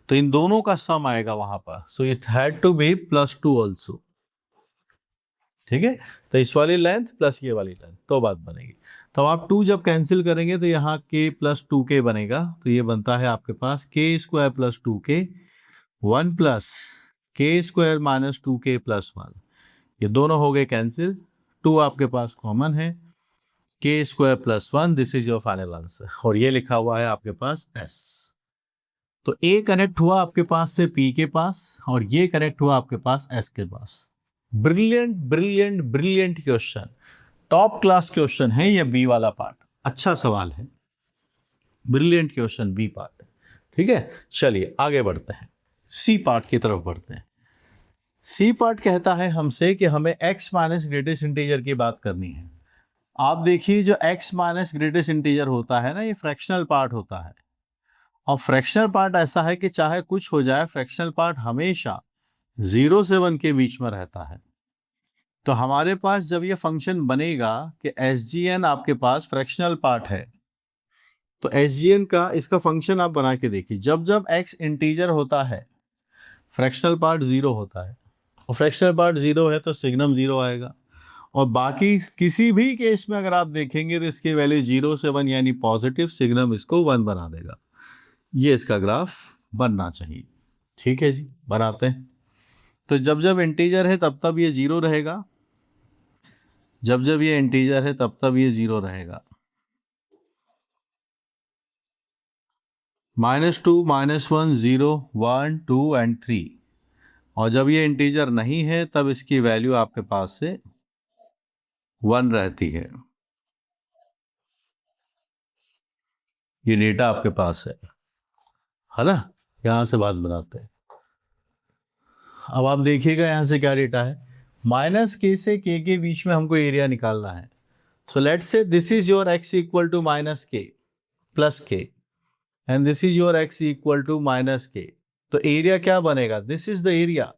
तो इन दोनों का सम आएगा वहां पर. So it had to be plus 2 also. ठीक है, तो इस वाली लेंथ प्लस ये वाली लेंथ तो बात बनेगी. तो आप 2 जब कैंसिल करेंगे तो यहाँ k प्लस 2k बनेगा, तो ये बनता है आपके पास k square plus 2k 1 plus k square minus 2k plus 1. ये दोनों हो गए कैंसिल, 2 आपके पास कॉमन है, k square plus 1, this is your final answer. और ये लिखा हुआ है आपके पास s. तो a कनेक्ट हुआ आपके पास से p के पास और ये कनेक्ट हुआ आपके पास s के पास. Brilliant brilliant brilliant question, top class question है ये बी वाला पार्ट. अच्छा सवाल है, ब्रिलियंट क्वेश्चन बी पार्ट. ठीक है, चलिए आगे बढ़ते हैं, सी पार्ट की तरफ बढ़ते हैं. सी पार्ट कहता है हमसे कि हमें x माइनस ग्रेटेस्ट इंटीजर की बात करनी है. आप देखिए जो x माइनस ग्रेटेस्ट इंटीजर होता है ना ये फ्रैक्शनल पार्ट होता है. और फ्रैक्शनल पार्ट ऐसा है कि चाहे कुछ हो जाए फ्रैक्शनल पार्ट हमेशा 0 से 1 के बीच में रहता है. तो हमारे पास जब ये फंक्शन बनेगा कि SGN आपके पास फ्रैक्शनल पार्ट है, तो SGN का इसका फंक्शन आप बना के देखिए. जब जब x इंटीजर होता है फ्रैक्शनल पार्ट 0 होता है, और फ्रैक्शनल पार्ट 0 है तो सिग्नम 0 आएगा. और बाकी किसी भी केस में अगर आप देखेंगे तो इसकी वैल्यू 0 से 1 यानी पॉजिटिव, सिग्नम इसको 1 बना देगा. ये इसका ग्राफ बनना चाहिए. ठीक है जी, बनाते हैं. तो जब जब इंटीजर है तब तब ये 0 रहेगा, जब जब ये इंटीजर है तब तब ये 0 रहेगा. -2 -1 0 1 2 एंड 3. और जब ये इंटीजर नहीं है तब इसकी वैल्यू आपके पास से 1 रहती है. ये डेटा आपके पास है ना. यहां से बात बनाते हैं. अब आप देखिएगा यहां से क्या डेटा है. -k से k के बीच में हमको एरिया निकालना है. So let's say this is your x equal to -k plus k and this is your x equal to -k. तो एरिया क्या बनेगा, this is the area.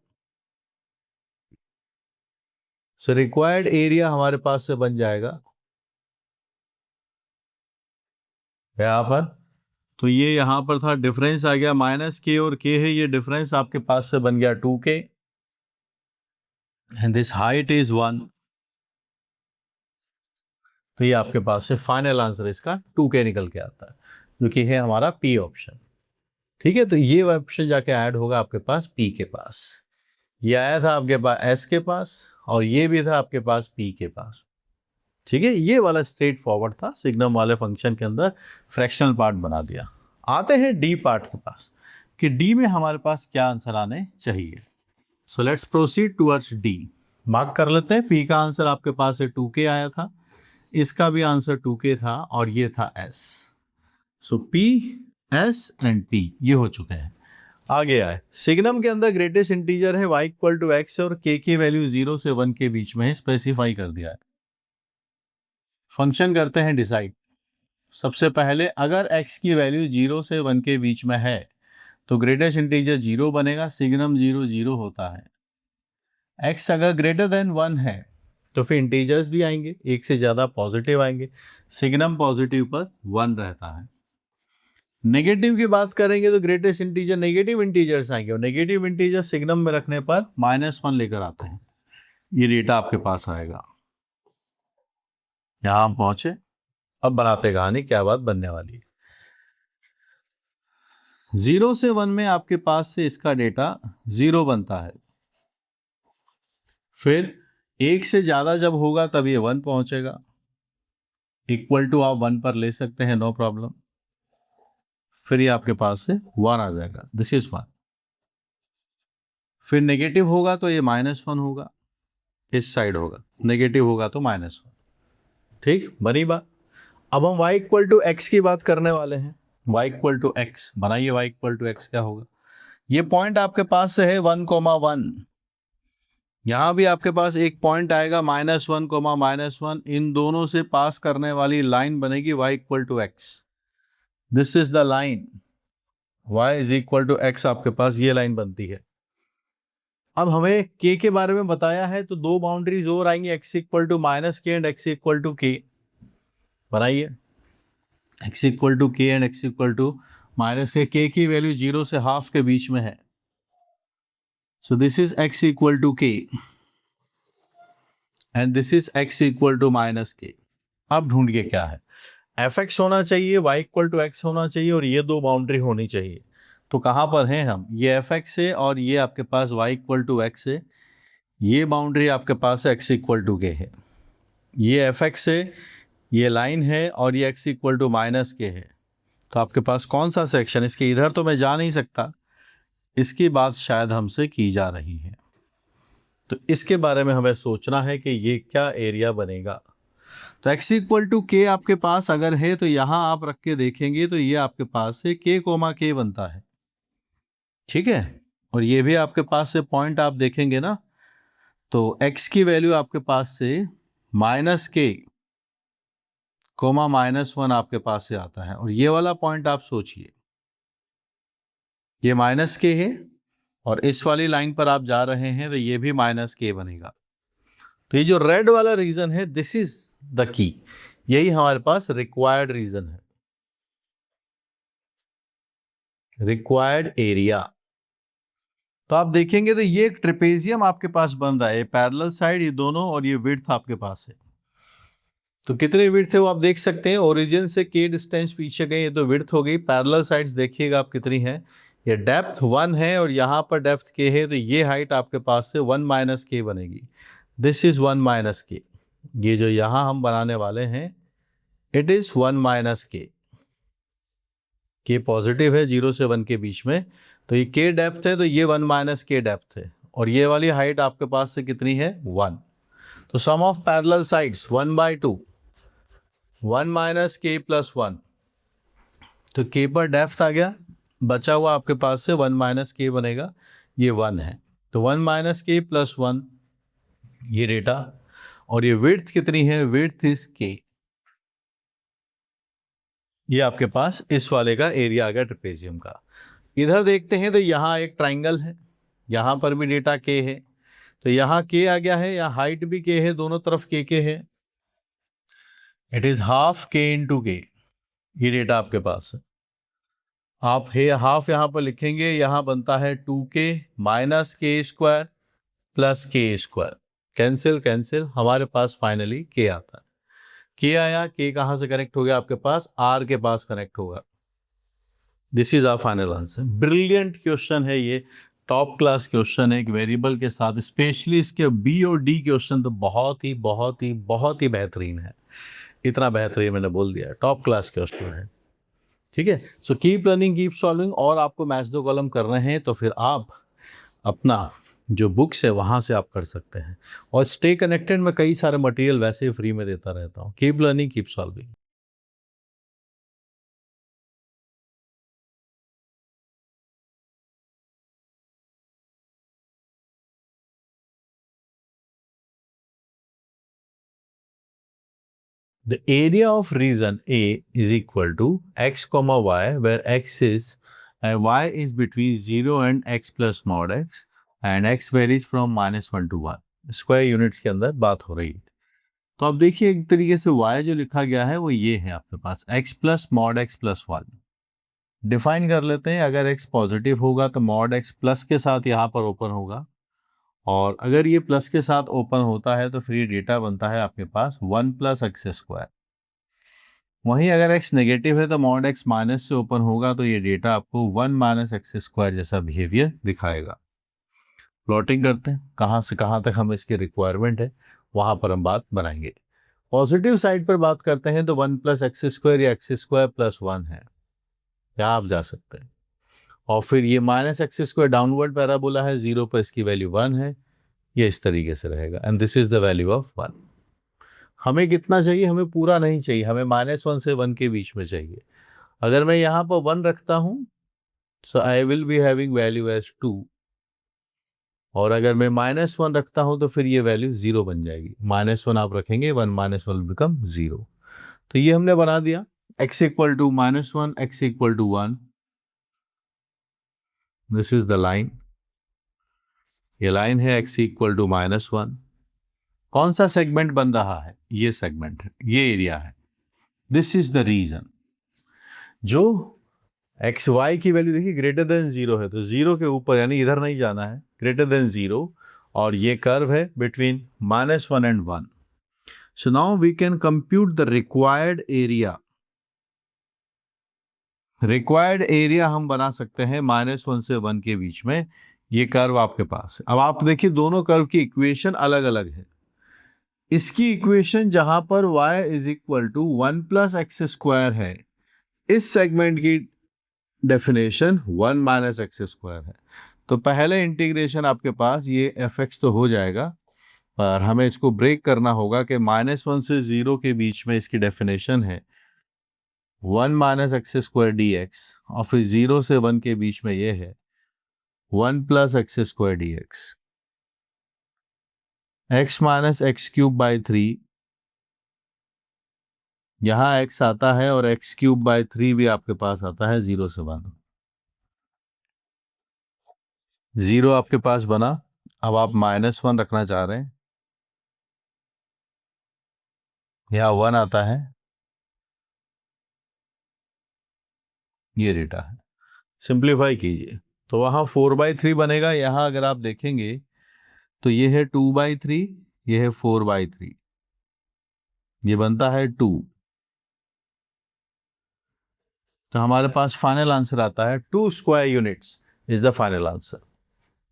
So required area हमारे पास से बन जाएगा यहां पर. तो ये यहां पर था, डिफरेंस आ गया -k और k है, ये डिफरेंस आपके पास से बन गया 2k and this height is 1. तो ये आपके पास से फाइनल आंसर इसका 2k निकल के आता है, जो कि है हमारा p ऑप्शन. ठीक है, तो ये ऑप्शन जाके ऐड होगा आपके पास p के पास. ये आया था आपके पास s के पास और ये भी था आपके पास p के पास. ठीक है, ये वाला स्ट्रेट फॉरवर्ड था, सिग्नम वाले फंक्शन के अंदर फ्रैक्शनल पार्ट बना दिया. आते हैं डी पार्ट के पास कि डी में हमारे पास क्या आंसर आने चाहिए. So let's proceed towards D. Mark कर लेते हैं. p का आंसर आपके पास से 2k आया था, इसका भी आंसर 2k था और ये था s. So p s and p ये हो चुके हैं. आगे आए, सिग्नम के अंदर ग्रेटेस्ट इंटीजर है y इक्वल टू x और k की वैल्यू 0 से 1 के बीच में स्पेसिफाई कर दिया है. फंक्शन करते हैं डिसाइड. सबसे पहले अगर x की वैल्यू 0 से 1 के बीच में है तो ग्रेटेस्ट इंटीजर 0 बनेगा, सिग्नम 0 0 होता है। x अगर ग्रेटर देन 1 है तो फिर इंटीजर्स भी आएंगे, एक से ज़्यादा पॉजिटिव आएंगे, सिग्नम पॉजिटिव पर 1 रहता है। नेगेटिव की बात करेंगे तो ग्रेटेस्ट इंटीजर नेगेटिव इंटीजर्स आएंगे और नेगेटिव इंटीजर सिग्नम में रखने पर -1 लेकर आते हैं। ये डेटा आपके पास आएगा। यहां हम पहुंचे, अब बनाते कहानी, क्या बात बनने वाली है। 0 से 1 में आपके पास से इसका डेटा 0 बनता है, फिर 1 से ज्यादा जब होगा तब ये 1 पहुंचेगा, इक्वल टू आप 1 पर ले सकते हैं, नो प्रॉब्लम। फिर ये आपके पास से 1 आ जाएगा, दिस इज 1। फिर नेगेटिव होगा तो ये -1 होगा, इस साइड होगा, नेगेटिव होगा तो -1। ठीक, बनी बात। अब हम y इक्वल टू एक्स की बात करने वाले हैं। y इक्वल टू एक्स बनाइए, y इक्वल टू एक्स क्या होगा। ये पॉइंट आपके पास से है 1,1, यहां भी आपके पास एक पॉइंट आएगा -1, -1, इन दोनों से पास करने वाली लाइन बनेगी y equal to x. This is the line, y is equal to x, आपके पास ये लाइन बनती है। अब हमें k के बारे में बताया है तो दो बाउंड्रीज और आएंगी, x equal to -k and x equal to k। बनाइए, x equal to k and x equal to -k, k की वैल्यू 0 से हाफ के बीच में है, so this is x equal to k and this is x equal to -k। अब ढूंढिए क्या है, fx होना चाहिए, y इक्वल टू x होना चाहिए और ये दो बाउंड्री होनी चाहिए। तो कहां पर हैं हम, ये fx है और ये आपके पास y इक्वल टू x है। ये बाउंड्री आपके पास x इक्वल टू k है, ये fx है, ये लाइन है और ये x इक्वल टू -k है। तो आपके पास कौन सा सेक्शन, इसके इधर तो मैं जा नहीं सकता, इसकी बात शायद हमसे की जा रही है, तो इसके बारे में हमें सोचना है कि ये क्या एरिया बनेगा। तो x इक्वल टू k आपके पास अगर है तो यहां आप रख के देखेंगे तो ये आपके पास से k, k बनता है, ठीक है। और ये भी आपके पास से पॉइंट आप देखेंगे ना, तो x की वैल्यू आपके पास से -k, -1 आपके पास से आता है। और ये वाला पॉइंट आप सोचिए, ये -k है और इस वाली लाइन पर आप जा रहे हैं तो ये भी -k बनेगा। तो ये जो रेड वाला रीजन है, दिस इज द की, यही हमारे पास रिक्वायर्ड रीजन है, रिक्वायर्ड एरिया। तो आप देखेंगे तो ये एक ट्रेपेजियम आपके पास बन रहा है, पैरेलल साइड ये दोनों और ये विड्थ आपके पास है। तो कितने विड्थ है वो आप देख सकते हैं, ओरिजिन से k डिस्टेंस पीछे गए, ये तो विड्थ हो गई। पैरेलल साइड्स देखिएगा आप कितनी है, ये डेप्थ 1 है और यहाँ पर डेप्थ k है, तो ये हाइट आपके पास से 1 - k बनेगी। This is 1 - k। ये जो यहाँ हम बनाने वाले हैं, it is 1 - k। k positive है 0 से 1 के बीच में, तो ये k डेप्थ है तो ये 1 - k डेप्थ है और ये वाली हाइट आपके पास से कितनी है, 1। तो सम ऑफ पैरेलल साइड्स 1/2, 1 - k + 1, तो k पर डेप्थ आ गया, बचा हुआ आपके पास से 1 - k बनेगा, ये 1 है। तो 1 - k + 1 ये डेटा, और ये विड्थ कितनी है, विड्थ इज k। ये आपके पास इस वाले का एरिया आ गया ट्रेपेजियम का। इधर देखते हैं तो यहाँ एक ट्राइंगल है, यहाँ पर भी डेटा k है, तो यहाँ k आ गया है, यहाँ हाइट भी k है, दोनों तरफ k है, it is half k × k। ये डेटा आपके पास है, आप है हाफ यहाँ पर लिखेंगे, यहाँ बनता है 2k - k² + k², cancel cancel, हमारे पास फाइनली k आता है। k आया, k कहाँ से कनेक्ट हो गया आपके पास, r के पास कनेक्ट होगा। This is our final answer. Brilliant question है ये, टॉप क्लास क्वेश्चन है, एक वेरिएबल के साथ, स्पेशली इसके बी और डी क्वेश्चन तो बहुत ही बहुत ही बहुत ही बेहतरीन है। इतना बेहतरीन मैंने बोल दिया, टॉप क्लास क्वेश्चन है, ठीक है। So keep learning, keep solving. और आपको मैथ्स दो कॉलम करना है तो फिर आप अपना जो बुक्स है वहाँ से आप कर सकते हैं, और स्टे कनेक्टेड, मैं कई सारे मटेरियल वैसे ही फ्री में देता रहता हूँ। Keep learning, keep solving. The area of region A is equal to x comma y, where x is and y is between 0 and x plus mod x and x varies from -1 to 1. Square units के अंदर बात हो रही है. तो अब देखिए एक तरीके से y जो लिखा गया है वो ये है आपके पास x plus mod x plus 1. Define कर लेते हैं. अगर x पॉजिटिव होगा तो मॉड x प्लस के साथ यहाँ पर ओपन होगा, और अगर ये प्लस के साथ ओपन होता है तो फिर ये डेटा बनता है आपके पास 1 प्लस एक्स स्क्वायर. वहीं अगर x नेगेटिव है तो मॉड x माइनस से ओपन होगा तो ये डेटा आपको 1 माइनस एक्स स्क्वायर जैसा बिहेवियर दिखाएगा. प्लॉटिंग करते हैं कहाँ से कहाँ तक हमें इसकी रिक्वायरमेंट है, वहाँ पर हम बात बनाएंगे. पॉजिटिव साइड पर बात करते हैं तो 1 प्लस एक्स स्क्वायर या एक्स स्क्वायर प्लस 1 है, यहाँ आप जा सकते हैं. और फिर ये minus x square downward parabola है, 0 पर इसकी वैल्यू 1 है. ये इस तरीके से रहेगा and this is the value of 1. हमें कितना चाहिए? हमें पूरा नहीं चाहिए, हमें -1 से 1 के बीच में चाहिए. अगर मैं यहाँ पर 1 रखता हूँ so I will be having value as 2, और अगर मैं -1 रखता हूँ तो फिर ये वैल्यू 0 बन जाएगी. -1 आप रखेंगे, 1 -1 बिकम 0. तो ये हमने बना दिया x equal to -1, x equal to 1. This is the line. ये लाइन है x इक्वल टू -1. कौन सा सेगमेंट बन रहा है? ये सेगमेंट है, ये एरिया है. This is the region. जो एक्स वाई की वैल्यू देखिए ग्रेटर देन 0 है, तो 0 के ऊपर यानी इधर नहीं जाना है, ग्रेटर देन 0. और ये कर्व है between -1 and 1. So now we can compute the required area. Required area हम बना सकते हैं -1 से 1 के बीच में. ये कर्व आपके पास है. अब आप देखिए दोनों कर्व की इक्वेशन अलग अलग है. इसकी इक्वेशन जहां पर y is equal to 1 plus x square है, इस सेगमेंट की डेफिनेशन 1 माइनस एक्स स्क्वायर है. तो पहले इंटीग्रेशन आपके पास ये fx तो हो जाएगा, पर हमें इसको ब्रेक करना होगा कि -1 से 0 के बीच में इसकी डेफिनेशन है 1 minus x square d x, और फिर 0 से 1 के बीच में ये है 1 plus x square d x. X minus x cube by 3, यहाँ x आता है और एक्स क्यूब बाई 3 भी आपके पास आता है 0 से 1. 0 आपके पास बना. अब आप -1 रखना चाह रहे हैं, यहाँ 1 आता है, ये डेटा है. सिंप्लीफाई कीजिए तो वहाँ 4/3 बनेगा. यहाँ अगर आप देखेंगे तो ये है 2/3, ये है 4/3, ये बनता है 2. तो हमारे पास फाइनल आंसर आता है 2 square units is the final answer.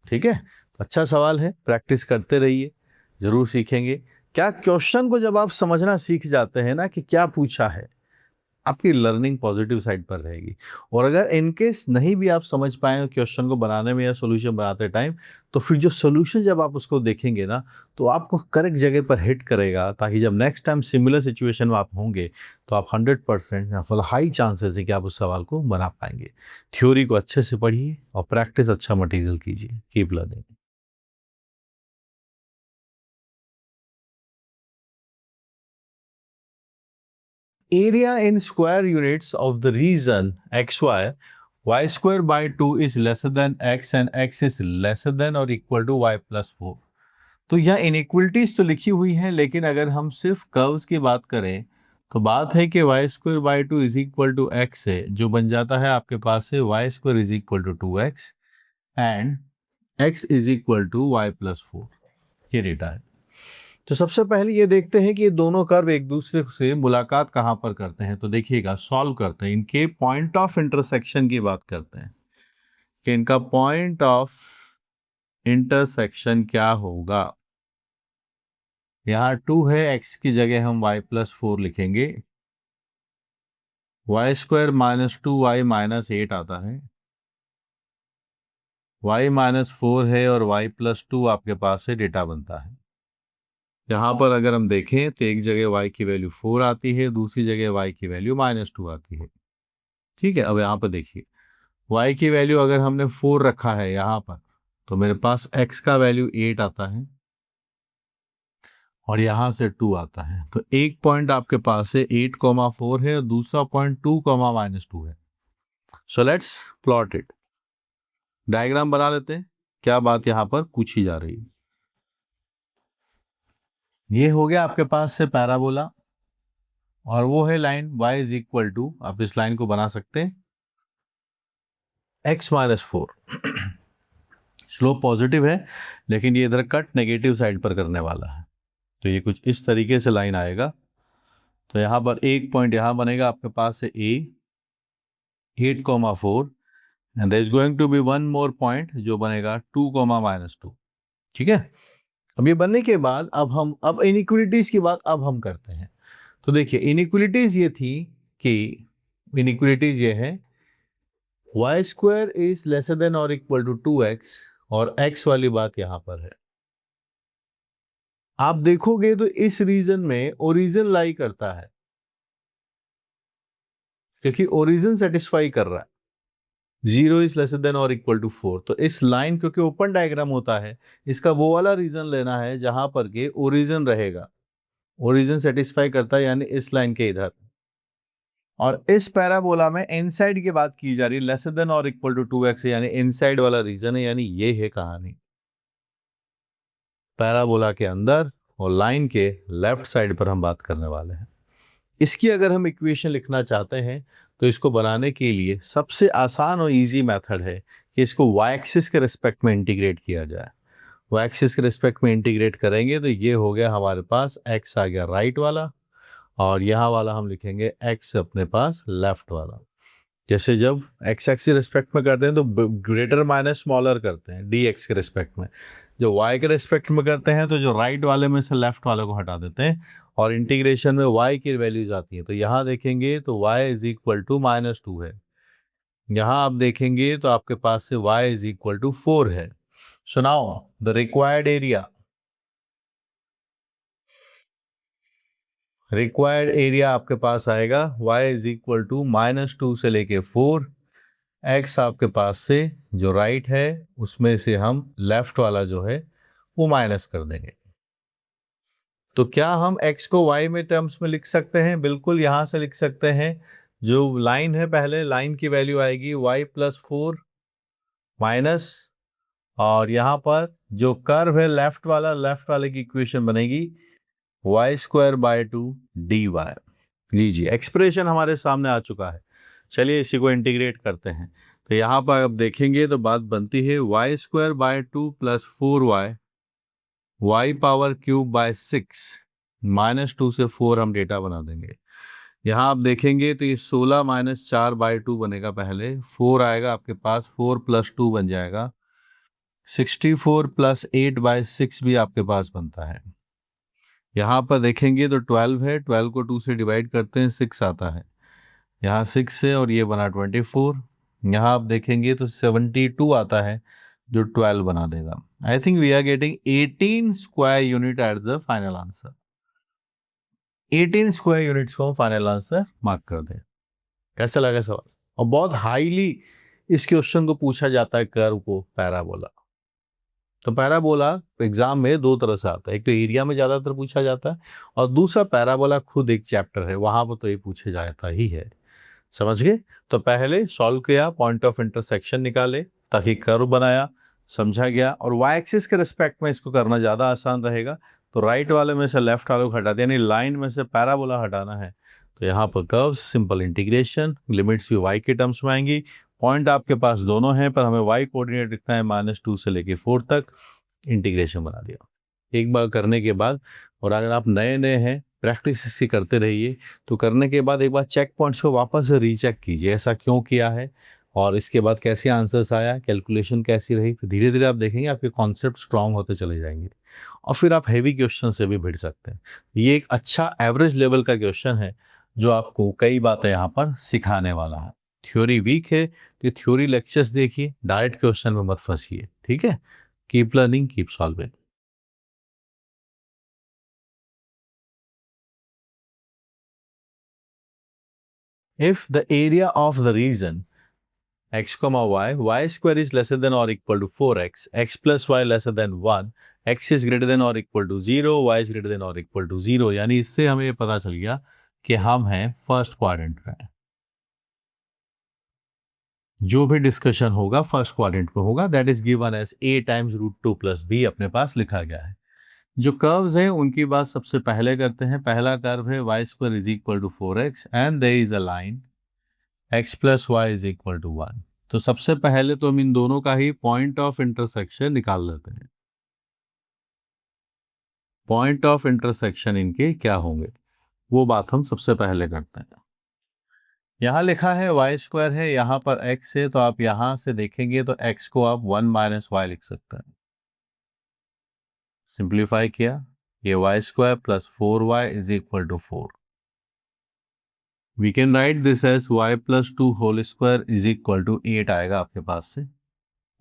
ठीक है, अच्छा सवाल है, प्रैक्टिस करते रहिए, जरूर सीखेंगे. क्या क्वेश्चन को जब आप समझना सीख जाते हैं ना कि क्या पूछा है, आपकी लर्निंग पॉजिटिव साइड पर रहेगी. और अगर इनकेस नहीं भी आप समझ पाए क्वेश्चन को बनाने में या सोल्यूशन बनाते टाइम, तो फिर जो सोल्यूशन जब आप उसको देखेंगे ना तो आपको करेक्ट जगह पर हिट करेगा, ताकि जब नेक्स्ट टाइम सिमिलर सिचुएशन में आप होंगे तो आप 100% या फुल हाई चांसेस है कि आप उस सवाल को बना पाएंगे. थ्योरी को अच्छे से पढ़िए और प्रैक्टिस अच्छा मटेरियल कीजिए. Keep learning. Area in square units of the region xy, y square by 2 is lesser than x and x is lesser than or equal to y plus 4. तो यह इनइक्वलिटीज तो लिखी हुई है, लेकिन अगर हम सिर्फ कर्व्स की बात करें तो बात है कि y square by 2 is equal to x है, जो बन जाता है आपके पास से y square is equal to 2x and x is equal to y plus 4. ये डेटा है. तो सबसे पहले ये देखते हैं कि ये दोनों कर्व एक दूसरे से मुलाकात कहाँ पर करते हैं. तो देखिएगा, सॉल्व करते हैं, इनके पॉइंट ऑफ इंटरसेक्शन की बात करते हैं कि इनका पॉइंट ऑफ इंटरसेक्शन क्या होगा. यहाँ 2 है, x की जगह हम y प्लस 4 लिखेंगे. y square minus 2y minus 8 आता है, y माइनस 4 है और y प्लस 2 आपके पास से डेटा बनता है. यहाँ पर अगर हम देखें तो एक जगह y की वैल्यू 4 आती है, दूसरी जगह y की वैल्यू -2 आती है. ठीक है, अब यहाँ पर देखिए y की वैल्यू अगर हमने 4 रखा है यहाँ पर, तो मेरे पास x का वैल्यू 8 आता है और यहाँ से 2 आता है, तो एक पॉइंट आपके पास है 8,4 है और दूसरा पॉइंट 2,-2 है। So let's plot it. Diagram बना लेते हैं, क्या बात यहाँ पर पूछी जा रही है। ये हो गया आपके पास से पैराबोला, और वो है line y is equal to, आप इस लाइन को बना सकते हैं x-4। स्लोप पॉजिटिव है, लेकिन ये इधर कट नेगेटिव साइड पर करने वाला है, तो ये कुछ इस तरीके से लाइन आएगा। तो यहाँ पर एक पॉइंट यहाँ बनेगा आपके पास है a 8,4 and there is going to be one more point जो बनेगा 2,-2। ठीक है, अब ये बनने के बाद अब इनइक्वलिटीज की बात अब हम करते हैं। तो देखिए इनइक्वलिटीज ये थी कि इनइक्वलिटीज ये है y² इज लेसर देन और इक्वल टू 2x, और x वाली बात यहां पर है। आप देखोगे तो इस रीजन में ओरिजिन लाई करता है, क्योंकि ओरिजिन सेटिस्फाई कर रहा है। 0 इज लेसर देन और इक्वल टू 4, तो इस लाइन क्योंकि ओपन डायग्राम होता है, इसका वो वाला रीजन लेना है जहां पर के ओरिजिन रहेगा, ओरिजिन सेटिस्फाई करता है, यानी इस लाइन के इधर। और इस पैराबोला में इनसाइड की बात की जा रही है, लेसर देन और इक्वल टू 2x, यानी इनसाइड वाला रीजन है, यानी ये है कहानी। पैराबोला के अंदर और लाइन के लेफ्ट साइड पर हम बात करने वाले हैं। इसकी अगर हम इक्वेशन लिखना चाहते हैं तो इसको बनाने के लिए सबसे आसान और इजी मेथड है कि इसको y एक्सिस के रिस्पेक्ट में इंटीग्रेट किया जाए। y एक्सिस के रिस्पेक्ट में इंटीग्रेट करेंगे तो ये हो गया हमारे पास x आ गया राइट वाला, और यहाँ वाला हम लिखेंगे x अपने पास लेफ्ट वाला। जैसे जब x एक्सिस रिस्पेक्ट में करते हैं तो ग्रेटर माइनस स्मॉलर करते हैं dx के रिस्पेक्ट में, जो y के रिस्पेक्ट में करते हैं तो जो राइट वाले में से लेफ्ट वाले को हटा देते हैं और इंटीग्रेशन में y की वैल्यूज आती है। तो यहाँ देखेंगे तो y इज इक्वल टू -2 है, यहाँ आप देखेंगे तो आपके पास से y इज इक्वल टू 4 है। So now the required area आपके पास आएगा y इज इक्वल टू -2 से लेके 4, x आपके पास से जो राइट है उसमें से हम लेफ्ट वाला जो है वो माइनस कर देंगे। तो क्या हम x को y में टर्म्स में लिख सकते हैं? बिल्कुल, यहां से लिख सकते हैं। जो लाइन है, पहले लाइन की वैल्यू आएगी y+4 माइनस, और यहाँ पर जो कर्व है लेफ्ट वाले की इक्वेशन बनेगी y²/2 dy। लीजिए एक्सप्रेशन हमारे सामने आ चुका है। चलिए इसी को इंटीग्रेट करते हैं। तो यहाँ पर अब देखेंगे तो बात बनती है y²/2 + 4y y⁻³/6 -2 से 4 हम डेटा बना देंगे। यहाँ आप देखेंगे तो ये 16 - 4/2 बनेगा, पहले 4 आएगा आपके पास, 4 + 2 बन जाएगा 64 + 8/6 भी आपके पास बनता है। यहाँ पर देखेंगे तो 12 है, 12 को 2 से डिवाइड करते हैं 6 आता है, यहाँ 6 है और ये बना 24। यहाँ आप देखेंगे तो 72 आता है जो 12 बना देगा। I think we are getting 18 square unit at the final answer. 18 square units को हम फाइनल आंसर मार्क कर दें। कैसा लगा सवाल? और बहुत हाईली इस क्वेश्चन को पूछा जाता है, कर्व को पैराबोला। तो पैराबोला एग्जाम में दो तरह से आता है, एक तो एरिया में ज्यादातर पूछा जाता है, और दूसरा पैराबोला खुद एक चैप्टर है, वहां पर तो ये पूछे जाता ही है। समझ गए? तो पहले सॉल्व किया, पॉइंट ऑफ इंटरसेक्शन निकाले, ताकि कर्व बनाया, समझा गया, और वाई एक्सिस के रिस्पेक्ट में इसको करना ज़्यादा आसान रहेगा। तो राइट वाले में से लेफ्ट वाले को हटा दिया, यानी लाइन में से पैराबोला हटाना है। तो यहाँ पर कर्व, सिंपल इंटीग्रेशन, लिमिट्स भी वाई के टर्म्स में आएंगी। पॉइंट आपके पास दोनों हैं, पर हमें वाई कोऑर्डिनेट लिखना है -2 से लेके 4 तक। इंटीग्रेशन बना दिया एक बार करने के बाद। और अगर आप नए नए हैं, प्रैक्टिस इसकी करते रहिए, तो करने के बाद एक बार चेक पॉइंट्स को वापस से रीचेक कीजिए, ऐसा क्यों किया है और इसके बाद कैसे आंसर्स आया, कैलकुलेशन कैसी रही। फिर धीरे धीरे आप देखेंगे आपके कॉन्सेप्ट स्ट्रांग होते चले जाएंगे, और फिर आप हैवी क्वेश्चन से भी भिड़ सकते हैं। ये एक अच्छा एवरेज लेवल का क्वेश्चन है जो आपको कई बातें यहाँ पर सिखाने वाला है। थ्योरी वीक है तो थ्योरी लेक्चर्स देखिए, डायरेक्ट क्वेश्चन में मत फंसिए, ठीक है? Keep learning, keep solving. If the area of the region x, y, y² is lesser than or equal to 4x, x plus y lesser than 1, x is greater than और equal to 0, y is greater than और equal to 0, यानी इससे हमें पता चल गया कि हम हैं फर्स्ट क्वाड्रेंट में। जो भी डिस्कशन होगा फर्स्ट क्वाड्रेंट में होगा, that is given as a times root 2 plus b अपने पास लिखा गया है। जो कर्व्स हैं उनकी बात सबसे पहले करते हैं। पहला कर्व है y square is equal to 4x and there is a line x plus y is equal to 1। तो सबसे पहले तो हम इन दोनों का ही पॉइंट ऑफ इंटरसेक्शन निकाल लेते हैं। पॉइंट ऑफ इंटरसेक्शन इनके क्या होंगे वो बात हम सबसे पहले करते हैं। यहाँ लिखा है वाई स्क्वायर है, यहाँ पर x है, तो आप यहाँ से देखेंगे तो x को आप 1 माइनस वाई लिख सकते हैं। सिंप्लीफाई किया, ये y square plus 4y is equal to 4। We can write this as y plus 2 whole square is equal to 8 आएगा आपके पास से।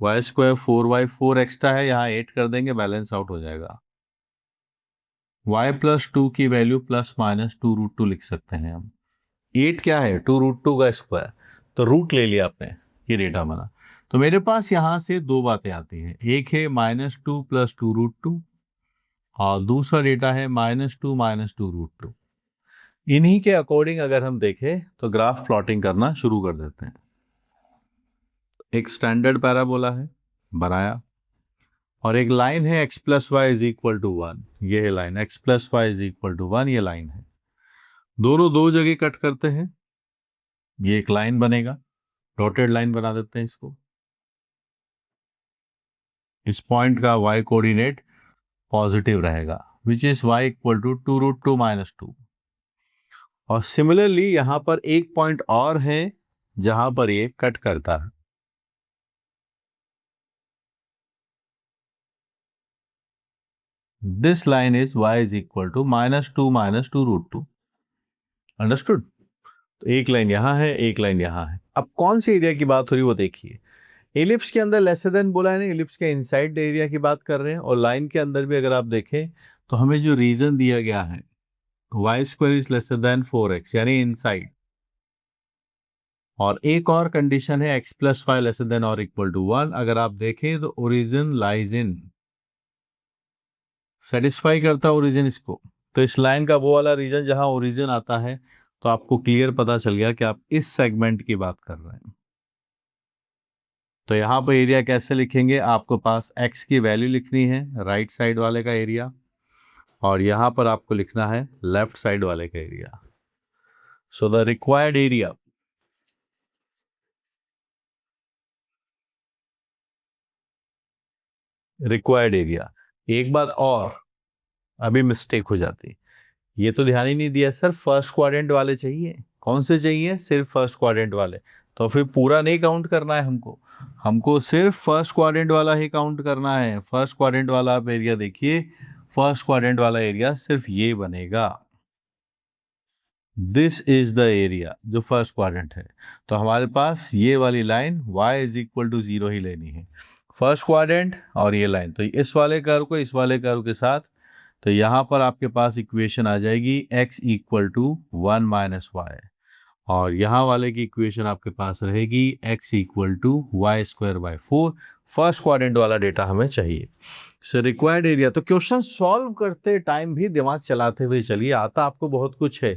वाई स्क्वायर 4y, 4 एक्स्ट्रा है, यहाँ 8 कर देंगे, बैलेंस आउट हो जाएगा। y प्लस 2 की वैल्यू प्लस माइनस 2 रूट 2 लिख सकते हैं हम। 8 क्या है, 2 रूट 2 का स्क्वायर, तो रूट ले लिया आपने, ये डेटा बना। तो मेरे पास यहाँ से दो बातें आती हैं, एक है -2 प्लस 2 रूट 2 और दूसरा डेटा है -2 माइनस 2 रूट 2। इन्हीं के अकॉर्डिंग अगर हम देखें तो ग्राफ प्लॉटिंग करना शुरू कर देते हैं। एक स्टैंडर्ड पैराबोला है, बनाया, और एक लाइन है x plus y is equal to 1, ये है line x plus y is equal to 1, ये लाइन है। दोनों दो जगह कट करते हैं, ये एक लाइन बनेगा, डॉटेड लाइन बना देते हैं इसको। इस पॉइंट का y कोऑर्डिनेट पॉजिटिव रहेगा, which is y equal to 2 root 2 minus 2। और सिमिलरली यहां पर एक पॉइंट और है जहां पर ये कट करता है। This line is y is equal to -2 minus 2 root 2। Understood? तो एक लाइन यहां है, एक लाइन यहां है। अब कौन सी एरिया की बात हो रही है वो देखिए। एलिप्स के अंदर लेसर देन बोला है ना, एलिप्स के इनसाइड एरिया की बात कर रहे हैं, और लाइन के अंदर भी अगर आप देखें तो हमें जो रीजन दिया गया है y square is lesser than 4x, यानी इनसाइड। और एक और कंडीशन है x plus y lesser than और इक्वल टू 1। अगर आप देखें तो ओरिजिन लाइज इन, सेटिस्फाई करता है ओरिजिन इसको। तो इस लाइन का वो वाला रीजन जहां ओरिजिन आता है, तो आपको क्लियर पता चल गया कि आप इस सेगमेंट की बात कर रहे हैं। तो यहाँ पर एरिया कैसे लिखेंगे, आपको पास x की वैल्यू लिखनी है राइट साइड वाले का एरिया, और यहाँ पर आपको लिखना है लेफ्ट साइड वाले का area. So the required area, एक बात और अभी मिस्टेक हो जाती, ये तो ध्यान ही नहीं दिया सर, फर्स्ट क्वाड्रेंट वाले चाहिए। कौन से चाहिए? सिर्फ फर्स्ट क्वाड्रेंट वाले। तो फिर पूरा नहीं काउंट करना है हमको, हमको सिर्फ फर्स्ट क्वाड्रेंट वाला ही काउंट करना है। फर्स्ट क्वाड्रेंट वाला आप एरिया देखिए, फर्स्ट क्वाड्रेंट वाला एरिया सिर्फ ये बनेगा। दिस इज द एरिया जो फर्स्ट क्वाड्रेंट है। तो हमारे पास ये वाली line y is equal to 0 ही लेनी है, फर्स्ट क्वाड्रेंट और ये लाइन। तो इस वाले कर्व को इस वाले कर्व के साथ, तो यहाँ पर आपके पास इक्वेशन आ जाएगी x equal to 1 minus y, और यहाँ वाले की इक्वेशन आपके पास रहेगी x equal to y square by 4। First quadrant वाला डेटा हमें चाहिए। सो रिक्वायर्ड एरिया, तो क्वेश्चन सॉल्व करते टाइम भी दिमाग चलाते हुए चलिए, आता आपको बहुत कुछ है,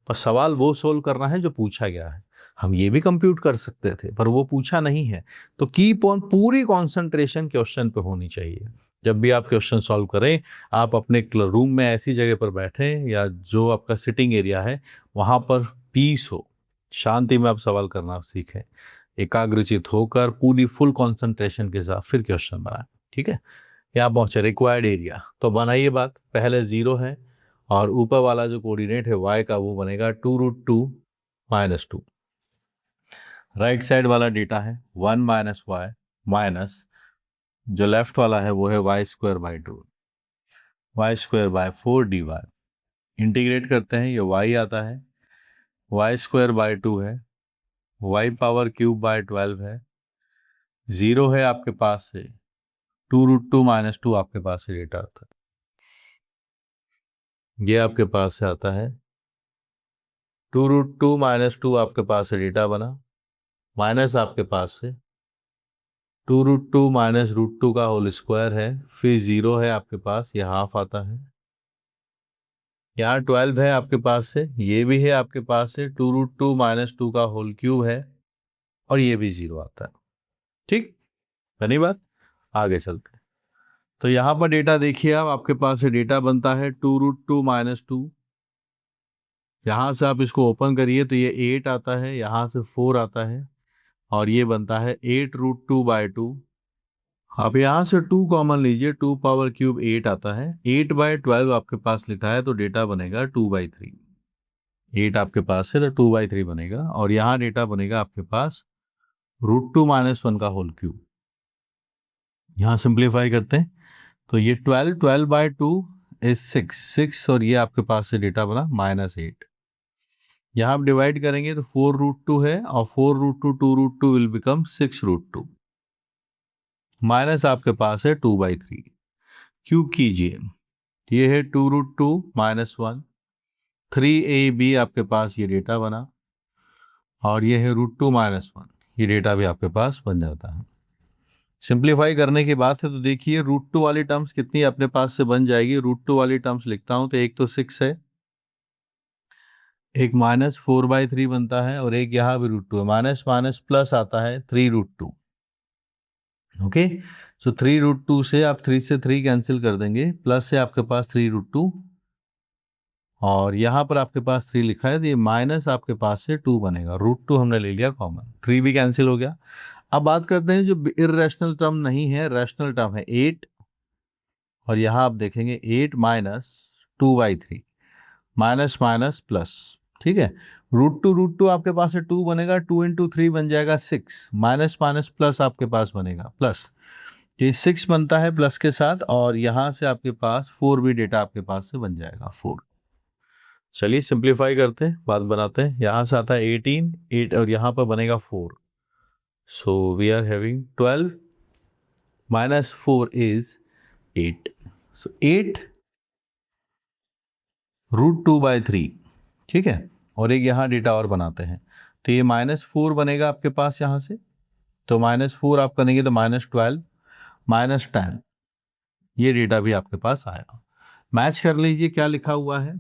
पर सवाल वो सोल्व करना है जो पूछा गया है। हम ये भी कंप्यूट कर सकते थे पर वो पूछा नहीं है। तो कीप ऑन, पूरी कंसंट्रेशन क्वेश्चन पे होनी चाहिए। जब भी आप क्वेश्चन सॉल्व करें, आप अपने रूम में ऐसी जगह पर बैठें या जो आपका सिटिंग एरिया है वहाँ पर पीस हो, शांति में आप सवाल करना सीखें, एकाग्रचित होकर पूरी फुल कंसंट्रेशन के साथ फिर क्वेश्चन बनाएं। ठीक है, यहाँ पहुँचे रिक्वायर्ड एरिया, तो बनाइए बात। पहले 0 है और ऊपर वाला जो कोऑर्डिनेट है y का वो बनेगा 2 रूट 2 माइनस 2। राइट साइड वाला डेटा है 1 माइनस वाई, माइनस जो लेफ्ट वाला है वो है y square by 2, y square by 4 dy। Integrate करते हैं, ये y आता है, y स्क्वायर बाय 2 है, y पावर क्यूब बाय 12 है, 0 है आपके पास से, 2 रूट 2 माइनस 2 आपके पास से डेटा आता है, ये आपके पास से आता है 2 रूट 2 माइनस 2 आपके पास से डेटा बना, माइनस आपके पास से 2√2 माइनस √2 का होल स्क्वायर है, फिर 0 है आपके पास, ये हाफ आता है। यहाँ 12 है आपके पास से, ये भी है आपके पास से, 2√2 माइनस 2 का होल क्यूब है, और ये भी 0 आता है। ठीक, बनी बात। आगे चलते हैं। तो यहाँ पर डेटा देखिए, आप आपके पास से डेटा बनता है 2√2 माइनस 2। यहाँ से आप इसको ओपन करिए तो ये 8 आता है, यहाँ से 4 आता है, और ये बनता है 8√2/2। आप यहाँ से 2 कॉमन लीजिए, 2 पावर क्यूब 8 आता है, 8/12 आपके पास लिखा है, तो डेटा बनेगा 2/3। 8 आपके पास है तो 2/3 बनेगा, और यहाँ डेटा बनेगा आपके पास √2 माइनस 1 का होल क्यूब। यहाँ सिंप्लीफाई करते हैं तो ये 12/2 इज 6, और ये आपके पास से डेटा बना -8। यहाँ आप डिवाइड करेंगे तो 4√2 है, और 4√2 2√2 विल बिकम 6√2, माइनस आपके पास है 2/3। क्यूब कीजिए, ये है 2√2 माइनस 1, 3ab आपके पास ये डेटा बना, और ये है √2 माइनस 1, ये डेटा भी आपके पास बन जाता है। सिंप्लीफाई करने की बात है तो देखिए √2 वाली टर्म्स कितनी अपने पास से बन जाएगी। √2 वाली टर्म्स लिखता हूं तो एक तो 6 है, एक -4/3 बनता है, और एक यहाँ भी √2 है, माइनस माइनस प्लस आता है 3√2। ओके, सो 3√2 से आप 3 से 3 कैंसिल कर देंगे, प्लस से आपके पास 3√2, और यहाँ पर आपके पास 3 लिखा है, तो ये माइनस आपके पास से 2 बनेगा। √2 हमने ले लिया कॉमन, 3 भी कैंसिल हो गया। अब बात करते हैं जो इर्रेशनल टर्म नहीं है, रैशनल टर्म है 8, और यहाँ आप देखेंगे 8 माइनस 2/3, माइनस माइनस प्लस। ठीक है, √2 आपके पास है 2 बनेगा, 2 इंटू 3 बन जाएगा 6, माइनस माइनस प्लस आपके पास बनेगा प्लस, ये 6 बनता है प्लस के साथ, और यहाँ से आपके पास 4 भी डेटा आपके पास से बन जाएगा 4। चलिए सिंप्लीफाई करते हैं, बात बनाते हैं। यहाँ से आता है 18, 8, और यहाँ पर बनेगा 4, so we are having 12 minus 4 is 8, so 8 √2/3। ठीक है, और एक यहाँ डेटा और बनाते हैं, तो ये -4 बनेगा आपके पास यहाँ से, तो -4 आप करेंगे तो -12 -10, ये डेटा भी आपके पास आया। मैच कर लीजिए क्या लिखा हुआ है,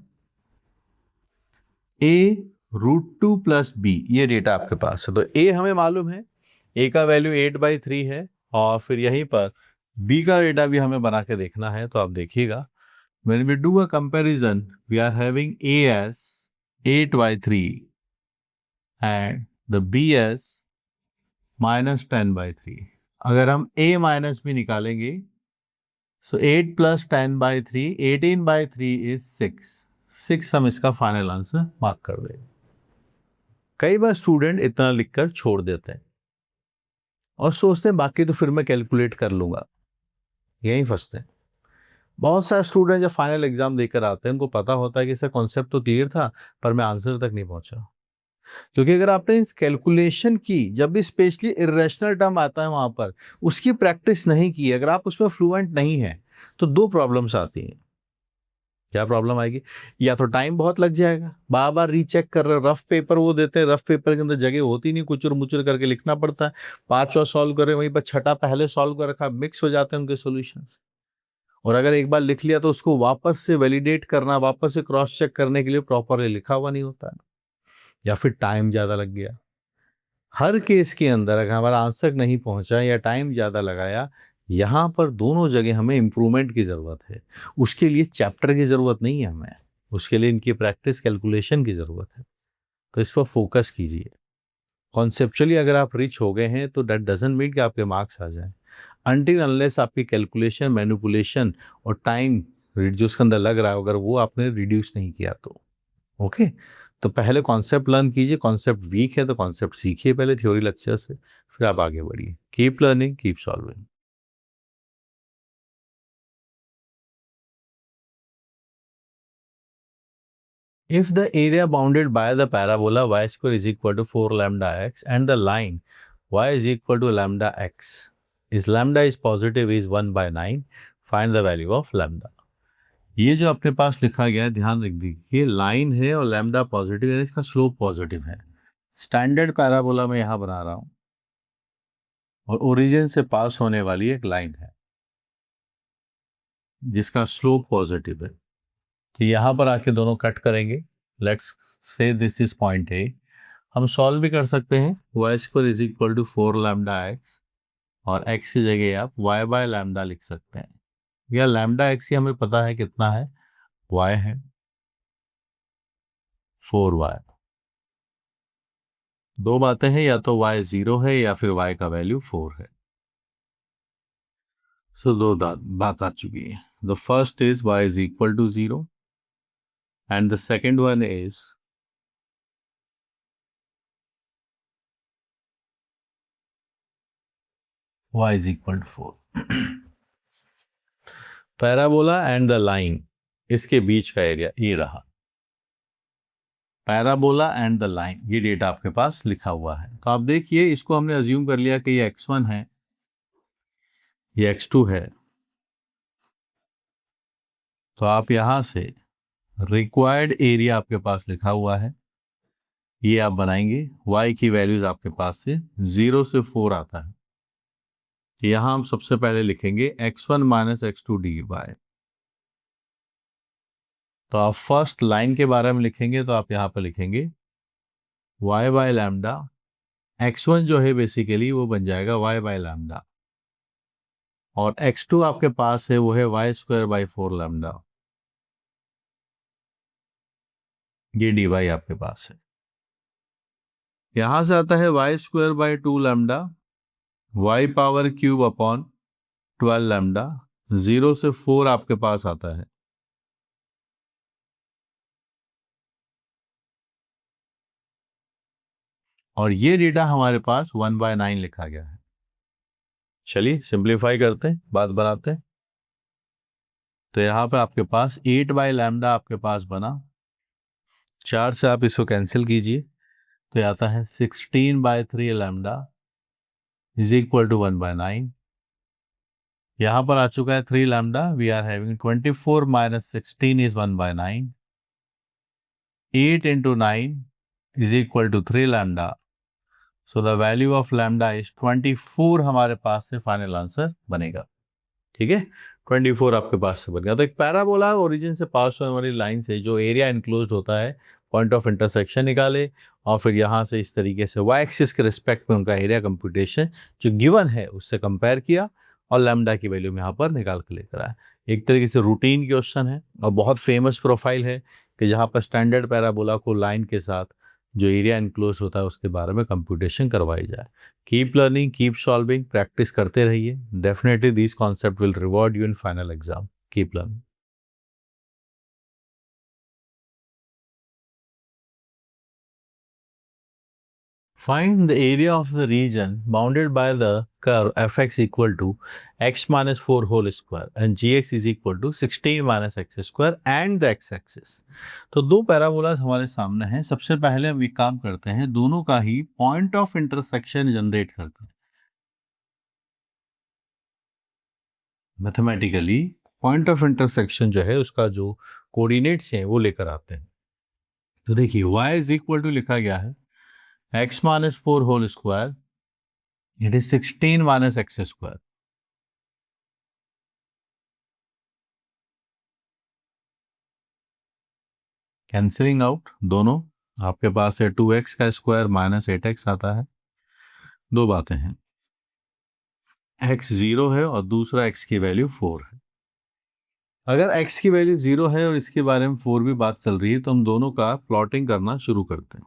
a √2 प्लस b, ये डेटा आपके पास है। तो a हमें मालूम है, a का वैल्यू 8/3 है, और फिर यहीं पर b का डेटा भी हमें बना के देखना है। तो आप देखिएगा, when we do a comparison, we are having a as 8/3 and the b as -10/3। अगर हम a माइनस b निकालेंगे, सो 8 प्लस 10/3, 18/3 इज 6 हम इसका फाइनल आंसर मार्क कर देंगे। कई बार स्टूडेंट इतना लिखकर छोड़ देते हैं और सोचते हैं बाकी तो फिर मैं कैलकुलेट कर लूंगा, यहीं फंसते हैं। बहुत सारे स्टूडेंट जब फाइनल एग्जाम देकर आते हैं, उनको पता होता है कि इसका कॉन्सेप्ट तो क्लियर था, पर मैं आंसर तक नहीं पहुंचा। क्योंकि अगर आपने इस कैलकुलेशन की, जब भी स्पेशली इरेशनल टर्म आता है वहां पर, उसकी प्रैक्टिस नहीं की, अगर आप उसमें फ्लुएंट नहीं है, तो दो प्रॉब्लम्स आती हैं। क्या प्रॉब्लम आएगी, या तो टाइम बहुत लग जाएगा, बार बार रीचेक कर रहे, रफ पेपर वो देते हैं, रफ पेपर के अंदर जगह होती नहीं, कुचुर मुचुर करके लिखना पड़ता है, 5वां सॉल्व कर रहे वहीं पर 6ठा पहले सॉल्व कर रखा, मिक्स हो जाते हैं उनके सॉल्यूशंस। और अगर एक बार लिख लिया तो उसको वापस से वैलिडेट करना, वापस से क्रॉस चेक करने के लिए प्रॉपरली लिखा हुआ नहीं होता है, या फिर टाइम ज़्यादा लग गया। हर केस के अंदर अगर हमारा आंसर नहीं पहुंचा या टाइम ज़्यादा लगाया, यहाँ पर दोनों जगह हमें इम्प्रूवमेंट की ज़रूरत है। उसके लिए चैप्टर की ज़रूरत नहीं है हमें, उसके लिए इनकी प्रैक्टिस कैलकुलेशन की ज़रूरत है। तो इस पर फोकस कीजिए। कॉन्सेप्चुअली अगर आप रिच हो गए हैं तो दैट डजंट मीन कि आपके मार्क्स आ जाएं, अनटिल अनलेस आपकी कैलकुलेशन, मैनिपुलेशन और टाइम जो उसके अंदर लग रहा है, अगर वो आपने रिड्यूस नहीं किया तो ओके। तो पहले कॉन्सेप्ट लर्न कीजिए, कॉन्सेप्ट वीक है तो कॉन्सेप्ट सीखिए पहले थ्योरी लेक्चर से, फिर आप आगे बढ़िए। Keep learning, keep solving. If the area bounded by the parabola y square is equal to 4 lambda x and the line y is equal to lambda x, is lambda is positive is 1/9, find the value of lambda। ये जो अपने पास लिखा गया है ध्यान रख दीजिए, लाइन है और लैम्डा पॉजिटिव है, इसका स्लोप पॉजिटिव है। स्टैंडर्ड पैराबोला में यहाँ बना रहा हूँ, और ओरिजिन से पास होने वाली एक लाइन है जिसका स्लोप पॉजिटिव है। तो यहाँ पर आके दोनों कट करेंगे। Let's say this is point A. हम सॉल्व भी कर सकते हैं। Y square is equal to 4 lambda x, और x की जगह आप y बाय लैम्डा लिख सकते हैं, या लैम्डा x ही हमें पता है कितना है, y है 4y। दो बातें हैं, या तो y 0 है या फिर y का वैल्यू 4 है। सो दो बात आ चुकी है। The first is y is equal to 0 and the second one is y is equal to 4। Parabola and the line, इसके बीच का एरिया ये रहा। पैराबोला एंड द लाइन, ये डेटा आपके पास लिखा हुआ है। तो आप देखिए, इसको हमने अज्यूम कर लिया कि ये x1 है, ये x2 है। तो आप यहां से रिक्वायर्ड एरिया आपके पास लिखा हुआ है, ये आप बनाएंगे। y की वैल्यूज आपके पास से 0 से 4 आता है। यहां हम सबसे पहले लिखेंगे x1 माइनस x2 dy। तो आप फर्स्ट लाइन के बारे में लिखेंगे तो आप यहां पर लिखेंगे y बाय लैम्डा। x1 जो है बेसिकली वो बन जाएगा y बाय लैम्डा, और x2 आपके पास है वो है y स्क्वायर बाई 4 लैम्डा। ये dy आपके पास है। यहां से आता है y square by 2 lambda, y power cube upon 12 lambda. 0 से 4 आपके पास आता है। और ये डेटा हमारे पास 1/9 लिखा गया है। चलिए सिंप्लीफाई करते हैं, बात बनाते हैं। तो यहाँ पे आपके पास 8 बाय लैम्डा आपके पास बना। 4 से आप इसको कैंसिल कीजिए तो आता है 16 by 3 lambda is equal to 1/9। यहाँ पर आ चुका है 3 lambda. We are having 24 minus 16 is 1/9। 8 into 9 is equal to 3 lambda. So the value of lambda is 24 हमारे पास से फाइनल आंसर बनेगा। ठीक है, 24 आपके पास से बन गया। तो एक पैराबोला ओरिजिन से पास होने वाली लाइन से जो एरिया इनक्लोज्ड होता है, पॉइंट ऑफ इंटरसेक्शन निकाले, और फिर यहाँ से इस तरीके से वाई एक्सिस के रिस्पेक्ट में उनका एरिया कंप्यूटेशन जो गिवन है उससे कंपेयर किया, और लैम्डा की वैल्यू में यहाँ पर निकाल के लेकर आया। एक तरीके से रूटीन क्वेश्चन है और बहुत फेमस प्रोफाइल है कि जहाँ पर स्टैंडर्ड पैराबोला को लाइन के साथ जो एरिया इनक्लोज होता है उसके बारे में कंप्यूटेशन करवाई जाए। Keep learning, keep solving, practice करते रहिए। Definitely this concept will reward you in final exam. Keep learning. Find the area of the region bounded by the curve fx equal to x minus 4 whole square and gx is equal to 16 minus x square and the x-axis। तो दो parabolas हमारे सामने हैं। सबसे पहले हम एक काम करते हैं, दोनों का ही पॉइंट ऑफ इंटरसेक्शन जनरेट करते हैं। मैथमेटिकली पॉइंट ऑफ इंटरसेक्शन जो है उसका जो कोऑर्डिनेट्स हैं वो लेकर आते हैं। तो देखिए y इज इक्वल टू लिखा गया है x minus 4 whole square, it is 16 minus x square. Cancelling out दोनों, आपके पास है 2x का स्क्वायर माइनस 8x आता है। दो बातें हैं, x 0 है और दूसरा x की वैल्यू 4 है। अगर x की वैल्यू 0 है और इसके बारे में 4 भी बात चल रही है तो हम दोनों का प्लॉटिंग करना शुरू करते हैं।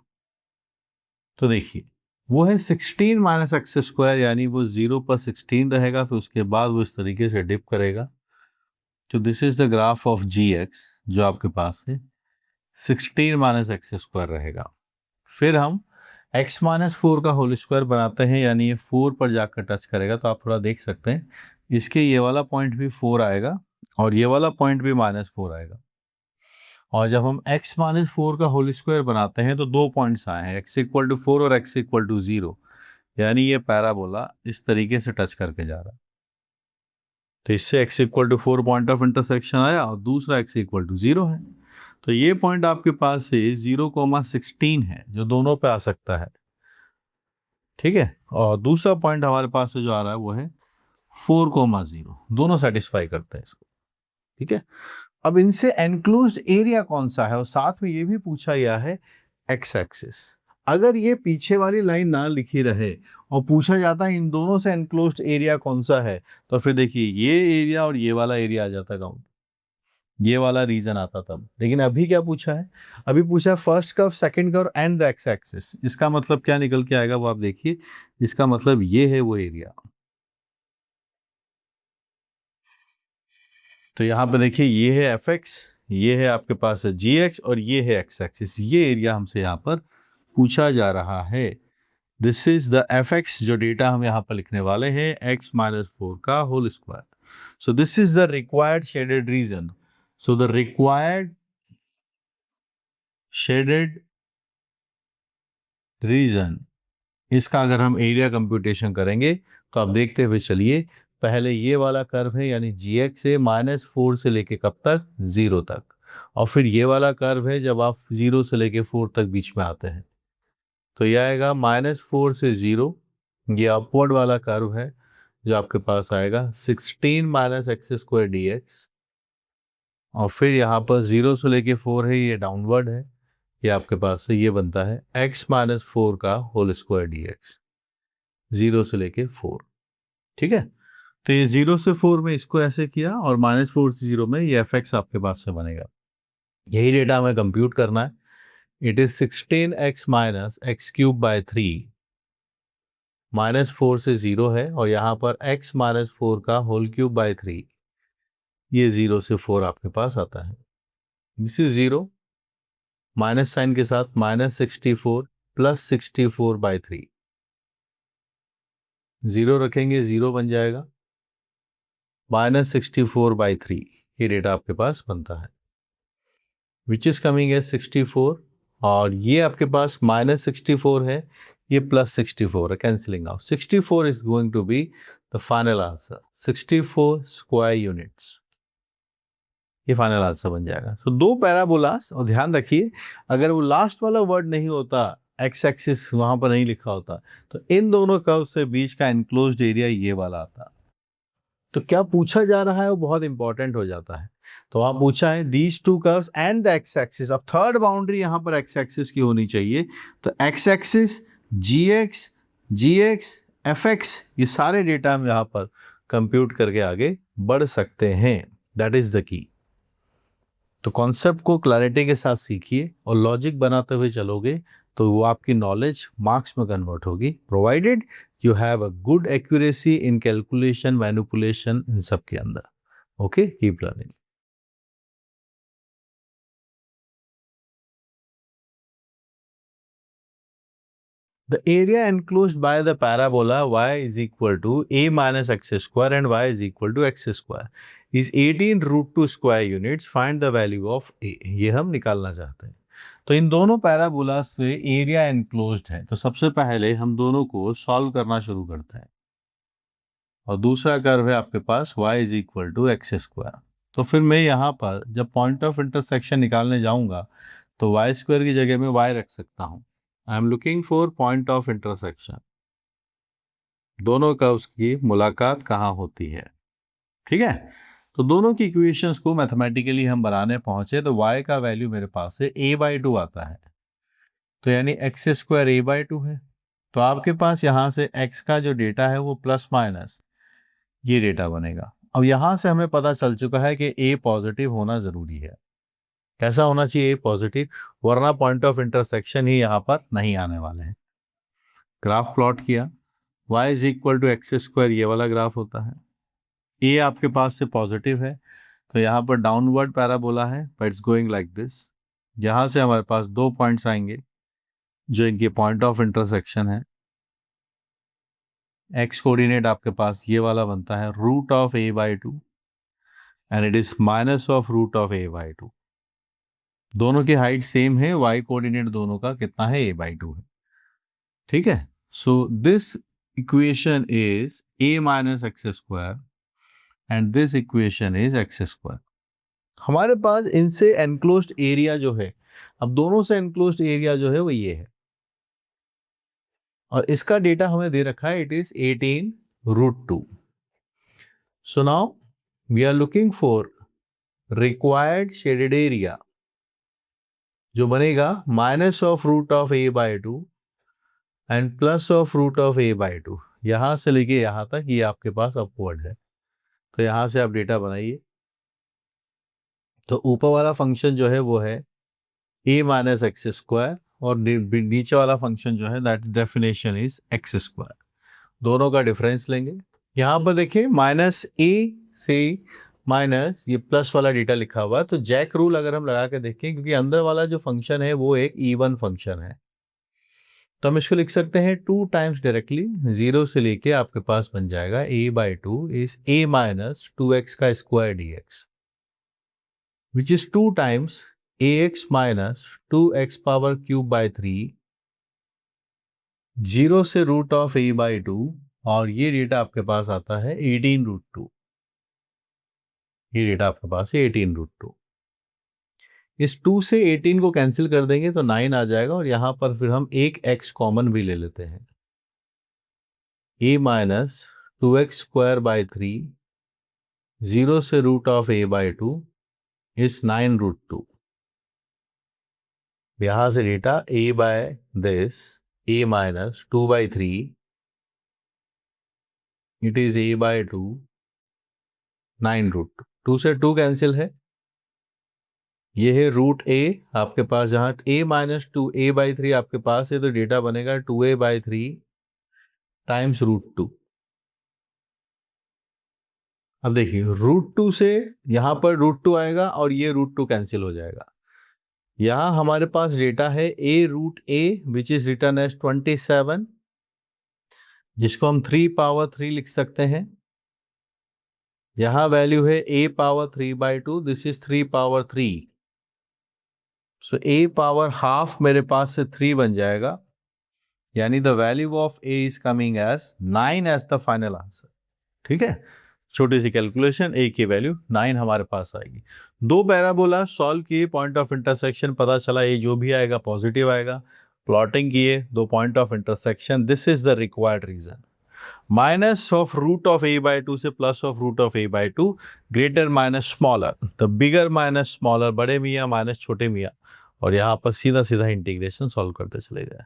तो देखिए वो है 16 माइनस एक्स स्क्वायर, यानी वो 0 पर 16 रहेगा, फिर उसके बाद वो इस तरीके से डिप करेगा। तो this is the graph of gx जो आपके पास है 16 माइनस एक्स स्क्वायर रहेगा। फिर हम x माइनस 4 का होल स्क्वायर बनाते हैं, यानी ये 4 पर जाकर टच करेगा। तो आप थोड़ा देख सकते हैं, इसके ये वाला पॉइंट भी 4 आएगा और ये वाला पॉइंट भी -4 आएगा। और जब हम x माइनस 4 का होल स्क्वायर बनाते हैं तो दो पॉइंट्स आए हैं, x इक्वल टू 4 और x इक्वल टू 0, यानी ये पैराबोला इस तरीके से टच करके जा रहा है। तो इससे x equal to 4 point of intersection आया और दूसरा x इक्वल टू 0 है। तो ये पॉइंट आपके पास से 0,16 है जो दोनों पे आ सकता है। ठीक है। और दूसरा पॉइंट हमारे पास से जो आ रहा है वो है 4,0, दोनों सेटिस्फाई करते हैं इसको। ठीक है। अब इनसे एनक्लोज्ड एरिया कौन सा है, और साथ में ये भी पूछा गया है एक्स एक्सिस। अगर ये पीछे वाली लाइन ना लिखी रहे और पूछा जाता है इन दोनों से एनक्लोज्ड एरिया कौन सा है, तो फिर देखिए ये एरिया और ये वाला एरिया आ जाता काउंट, ये वाला रीजन आता तब। लेकिन अभी क्या पूछा है, अभी पूछा है first curve, second curve and the x axis. इसका मतलब क्या निकल के आएगा वो आप देखिए। इसका मतलब ये है वो एरिया। तो यहाँ पे देखिए ये है एफ एक्स, ये है आपके पास है जी एक्स, और ये है एक्स एक्सिस। ये एरिया हमसे यहाँ पर पूछा जा रहा है। This is the f x, जो डेटा हम यहाँ पर लिखने वाले हैं, x-4 का whole square. So this is the required shaded region. So the required shaded region, इसका अगर हम एरिया कंप्यूटेशन करेंगे तो आप देखते हुए चलिए। पहले ये वाला कर्व है यानी जी एक्स है -4 से लेके कब तक, 0 तक। और फिर ये वाला कर्व है जब आप 0 से लेके 4 तक बीच में आते हैं, तो यह आएगा -4 से 0। ये अपवर्ड वाला कर्व है जो आपके पास आएगा 16 - x² dx। और फिर यहाँ पर 0 से लेके 4 है, ये डाउनवर्ड है। ये आपके पास से ये बनता है x-4 का होल स्क्वायर dx, 0 से लेके 4। ठीक है। तो ये 0 से 4 में इसको ऐसे किया, और -4 से 0 में ये एफ एक्स आपके पास से बनेगा। यही डेटा हमें कंप्यूट करना है। इट इज 16x - x³/3, -4 से 0 है, और यहाँ पर x-4 का होल³/3, ये 0 से 4 आपके पास आता है। दिस इज 0, माइनस साइन के साथ -64 + 64/3, 0 रखेंगे 0 बन जाएगा, -64/3, ये डेटा आपके पास बनता है, विच इज कमिंग एज 64। और ये आपके पास -64 है, ये +64 है, cancelling out. 64 is going to be the final answer, 64 square units, ये फाइनल आंसर बन जाएगा। तो दो पैराबोलास, और ध्यान रखिए अगर वो लास्ट वाला वर्ड नहीं होता, एक्स एक्सिस वहां पर नहीं लिखा होता, तो इन दोनों कर्व से बीच का एनक्लोज्ड एरिया ये वाला आता। तो क्या पूछा जा रहा है वो बहुत इंपॉर्टेंट हो जाता है। तो वहां पूछा है these two curves and the x axis. अब थर्ड बाउंड्री यहां पर एक्स एक्सिस की होनी चाहिए। तो एक्स एक्सिस, जी एक्स, एफ एक्स, ये सारे डेटा हम यहां पर कंप्यूट करके आगे बढ़ सकते हैं। दैट इज द की। तो कॉन्सेप्ट को क्लैरिटी के साथ सीखिए और लॉजिक बनाते हुए चलोगे तो वो आपकी नॉलेज मार्क्स में कन्वर्ट होगी, provided you have a good accuracy in calculation, manipulation, इन सब के अंदर। Okay, keep learning. The area enclosed by the parabola y is equal to a minus x square and y is equal to x square is 18√2 square units. Find the value of a. ये हम निकालना चाहते हैं। तो इन दोनों parabola से area enclosed है, तो सबसे पहले हम दोनों को सॉल्व करना शुरू करते हैं। और दूसरा कर्व है आपके पास y is equal to x square. तो फिर मैं यहाँ पर जब पॉइंट ऑफ इंटरसेक्शन निकालने जाऊंगा तो y स्क्वायर की जगह में y रख सकता हूँ। I am looking for point of intersection, दोनों कर्व्स की मुलाकात कहाँ होती है। ठीक है। तो दोनों की इक्वेशंस को मैथमेटिकली हम बनाने पहुंचे तो y का वैल्यू मेरे पास है a/2 आता है, तो यानी x² a/2 है। तो आपके पास यहाँ से x का जो डेटा है वो प्लस माइनस ये डेटा बनेगा। अब यहां से हमें पता चल चुका है कि a पॉजिटिव होना जरूरी है। कैसा होना चाहिए? a पॉजिटिव, वरना पॉइंट ऑफ इंटरसेक्शन ही यहां पर नहीं आने वाले हैं। ग्राफ प्लॉट किया, y is equal to x², ये वाला ग्राफ होता है। a आपके पास से पॉजिटिव है, तो यहाँ पर डाउनवर्ड पैराबोला है, but it's going like this. यहाँ से हमारे पास दो पॉइंट्स आएंगे जो इनके पॉइंट ऑफ इंटरसेक्शन है। x कोऑर्डिनेट आपके पास ये वाला बनता है √a/2 and it is -√a/2। दोनों की हाइट सेम है, y कोऑर्डिनेट दोनों का कितना है? a/2 है। ठीक है। So this equation is a - x² and this equation is x²। हमारे पास इनसे एनक्लोज्ड एरिया जो है, अब दोनों से एनक्लोज्ड एरिया जो है वो ये है। और इसका डेटा हमें दे रखा है, it is 18√2. So now we are looking for required shaded area, जो बनेगा -√(a/2) एंड +√(a/2). यहां से लेके यहां तक ये आपके पास अपवर्ड है, तो यहां से आप डेटा बनाइए. तो ऊपर वाला फंक्शन जो है वो है a-x², और नीचे वाला फंक्शन जो है दैट डेफिनेशन इज x². दोनों का डिफरेंस लेंगे. यहां पर देखिए -a से माइनस ये प्लस वाला डेटा लिखा हुआ है, तो जैक रूल अगर हम लगा के देखें, क्योंकि अंदर वाला जो फंक्शन है वो एक इवन फंक्शन है, तो हम इसको लिख सकते हैं 2 टाइम्स डायरेक्टली. 0 से लेके आपके पास बन जाएगा a/2 is a-2x² dx, which is 2 times ax minus 2x⁻³ 0 से √(a/2), और ये डेटा आपके पास आता है 18√2. ये डेटा आपके पास है 18√2. इस 2 से 18 को कैंसिल कर देंगे तो 9 आ जाएगा, और यहां पर फिर हम एक x कॉमन भी ले लेते हैं. a-2x²/3 0 से √(a/2) इज 9√2. यहां से data a/2/3 it is a/2 9√2. 2 से 2 कैंसिल है, ये है √a आपके पास, जहां a-2 a/3 आपके पास है, तो डेटा बनेगा 2a/3 टाइम्स √2. अब देखिए √2 से यहां पर √2 आएगा और ये √2 कैंसिल हो जाएगा. यहां हमारे पास डेटा है a√a which is return as 27, जिसको हम 3/3 लिख सकते हैं. यहां वैल्यू है a⁻3/2, this is 3/3. So a⁻½ मेरे पास से 3 बन जाएगा, यानी the value of a is coming as 9 as the final answer. ठीक है, छोटी सी कैलकुलेशन, a की वैल्यू 9 हमारे पास आएगी. 2 पैराबोला सॉल्व किए, पॉइंट ऑफ इंटरसेक्शन पता चला, ये जो भी आएगा पॉजिटिव आएगा. प्लॉटिंग किए, 2 point of intersection, this is the required region. -√(a/2) से +√(a/2), greater minus smaller, the bigger minus smaller, बड़े मियाँ माइनस छोटे मियाँ, और यहाँ पर सीधा सीधा इंटीग्रेशन सॉल्व करते चले गए.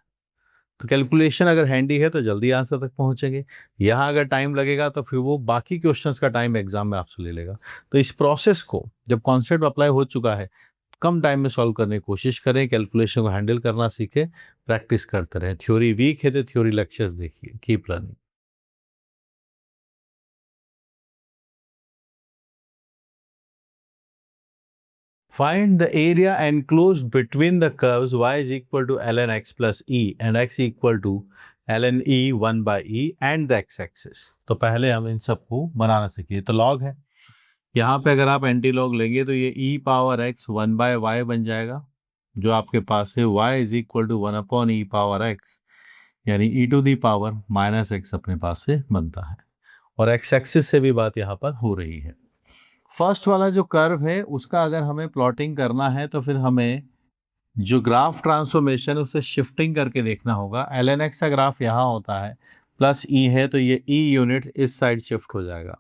तो कैलकुलेशन अगर हैंडी है तो जल्दी आंसर तक पहुंचेंगे. यहाँ अगर टाइम लगेगा तो फिर वो बाकी क्वेश्चंस का टाइम एग्जाम में आपसे ले लेगा. तो इस प्रोसेस को जब कॉन्सेप्ट अप्लाई हो चुका है, कम टाइम में सॉल्व करने की कोशिश करें, कैलकुलेशन को हैंडल करना सीखें, प्रैक्टिस करते रहें. थ्योरी वीक है तो थ्योरी लेक्चर्स देखिए. Keep learning. Find the area enclosed between the curves y is equal to ln x plus e and x equal to ln e 1/e and the x-axis. तो पहले हम इन सबको बनाना सीखिए. तो log है, यहाँ पे अगर आप एंटी लॉग लेंगे तो ये e⁻x 1/y बन जाएगा, जो आपके पास है y is equal to 1/e⁻x, यानी e⁻−x अपने पास से बनता है. और एक्स एक्सिस से भी बात यहाँ पर हो रही है. फर्स्ट वाला जो कर्व है उसका अगर हमें प्लॉटिंग करना है तो फिर हमें जो ग्राफ ट्रांसफॉर्मेशन उसे शिफ्टिंग करके देखना होगा. ln x का ग्राफ यहाँ होता है, प्लस e है तो ये e यूनिट इस साइड शिफ्ट हो जाएगा,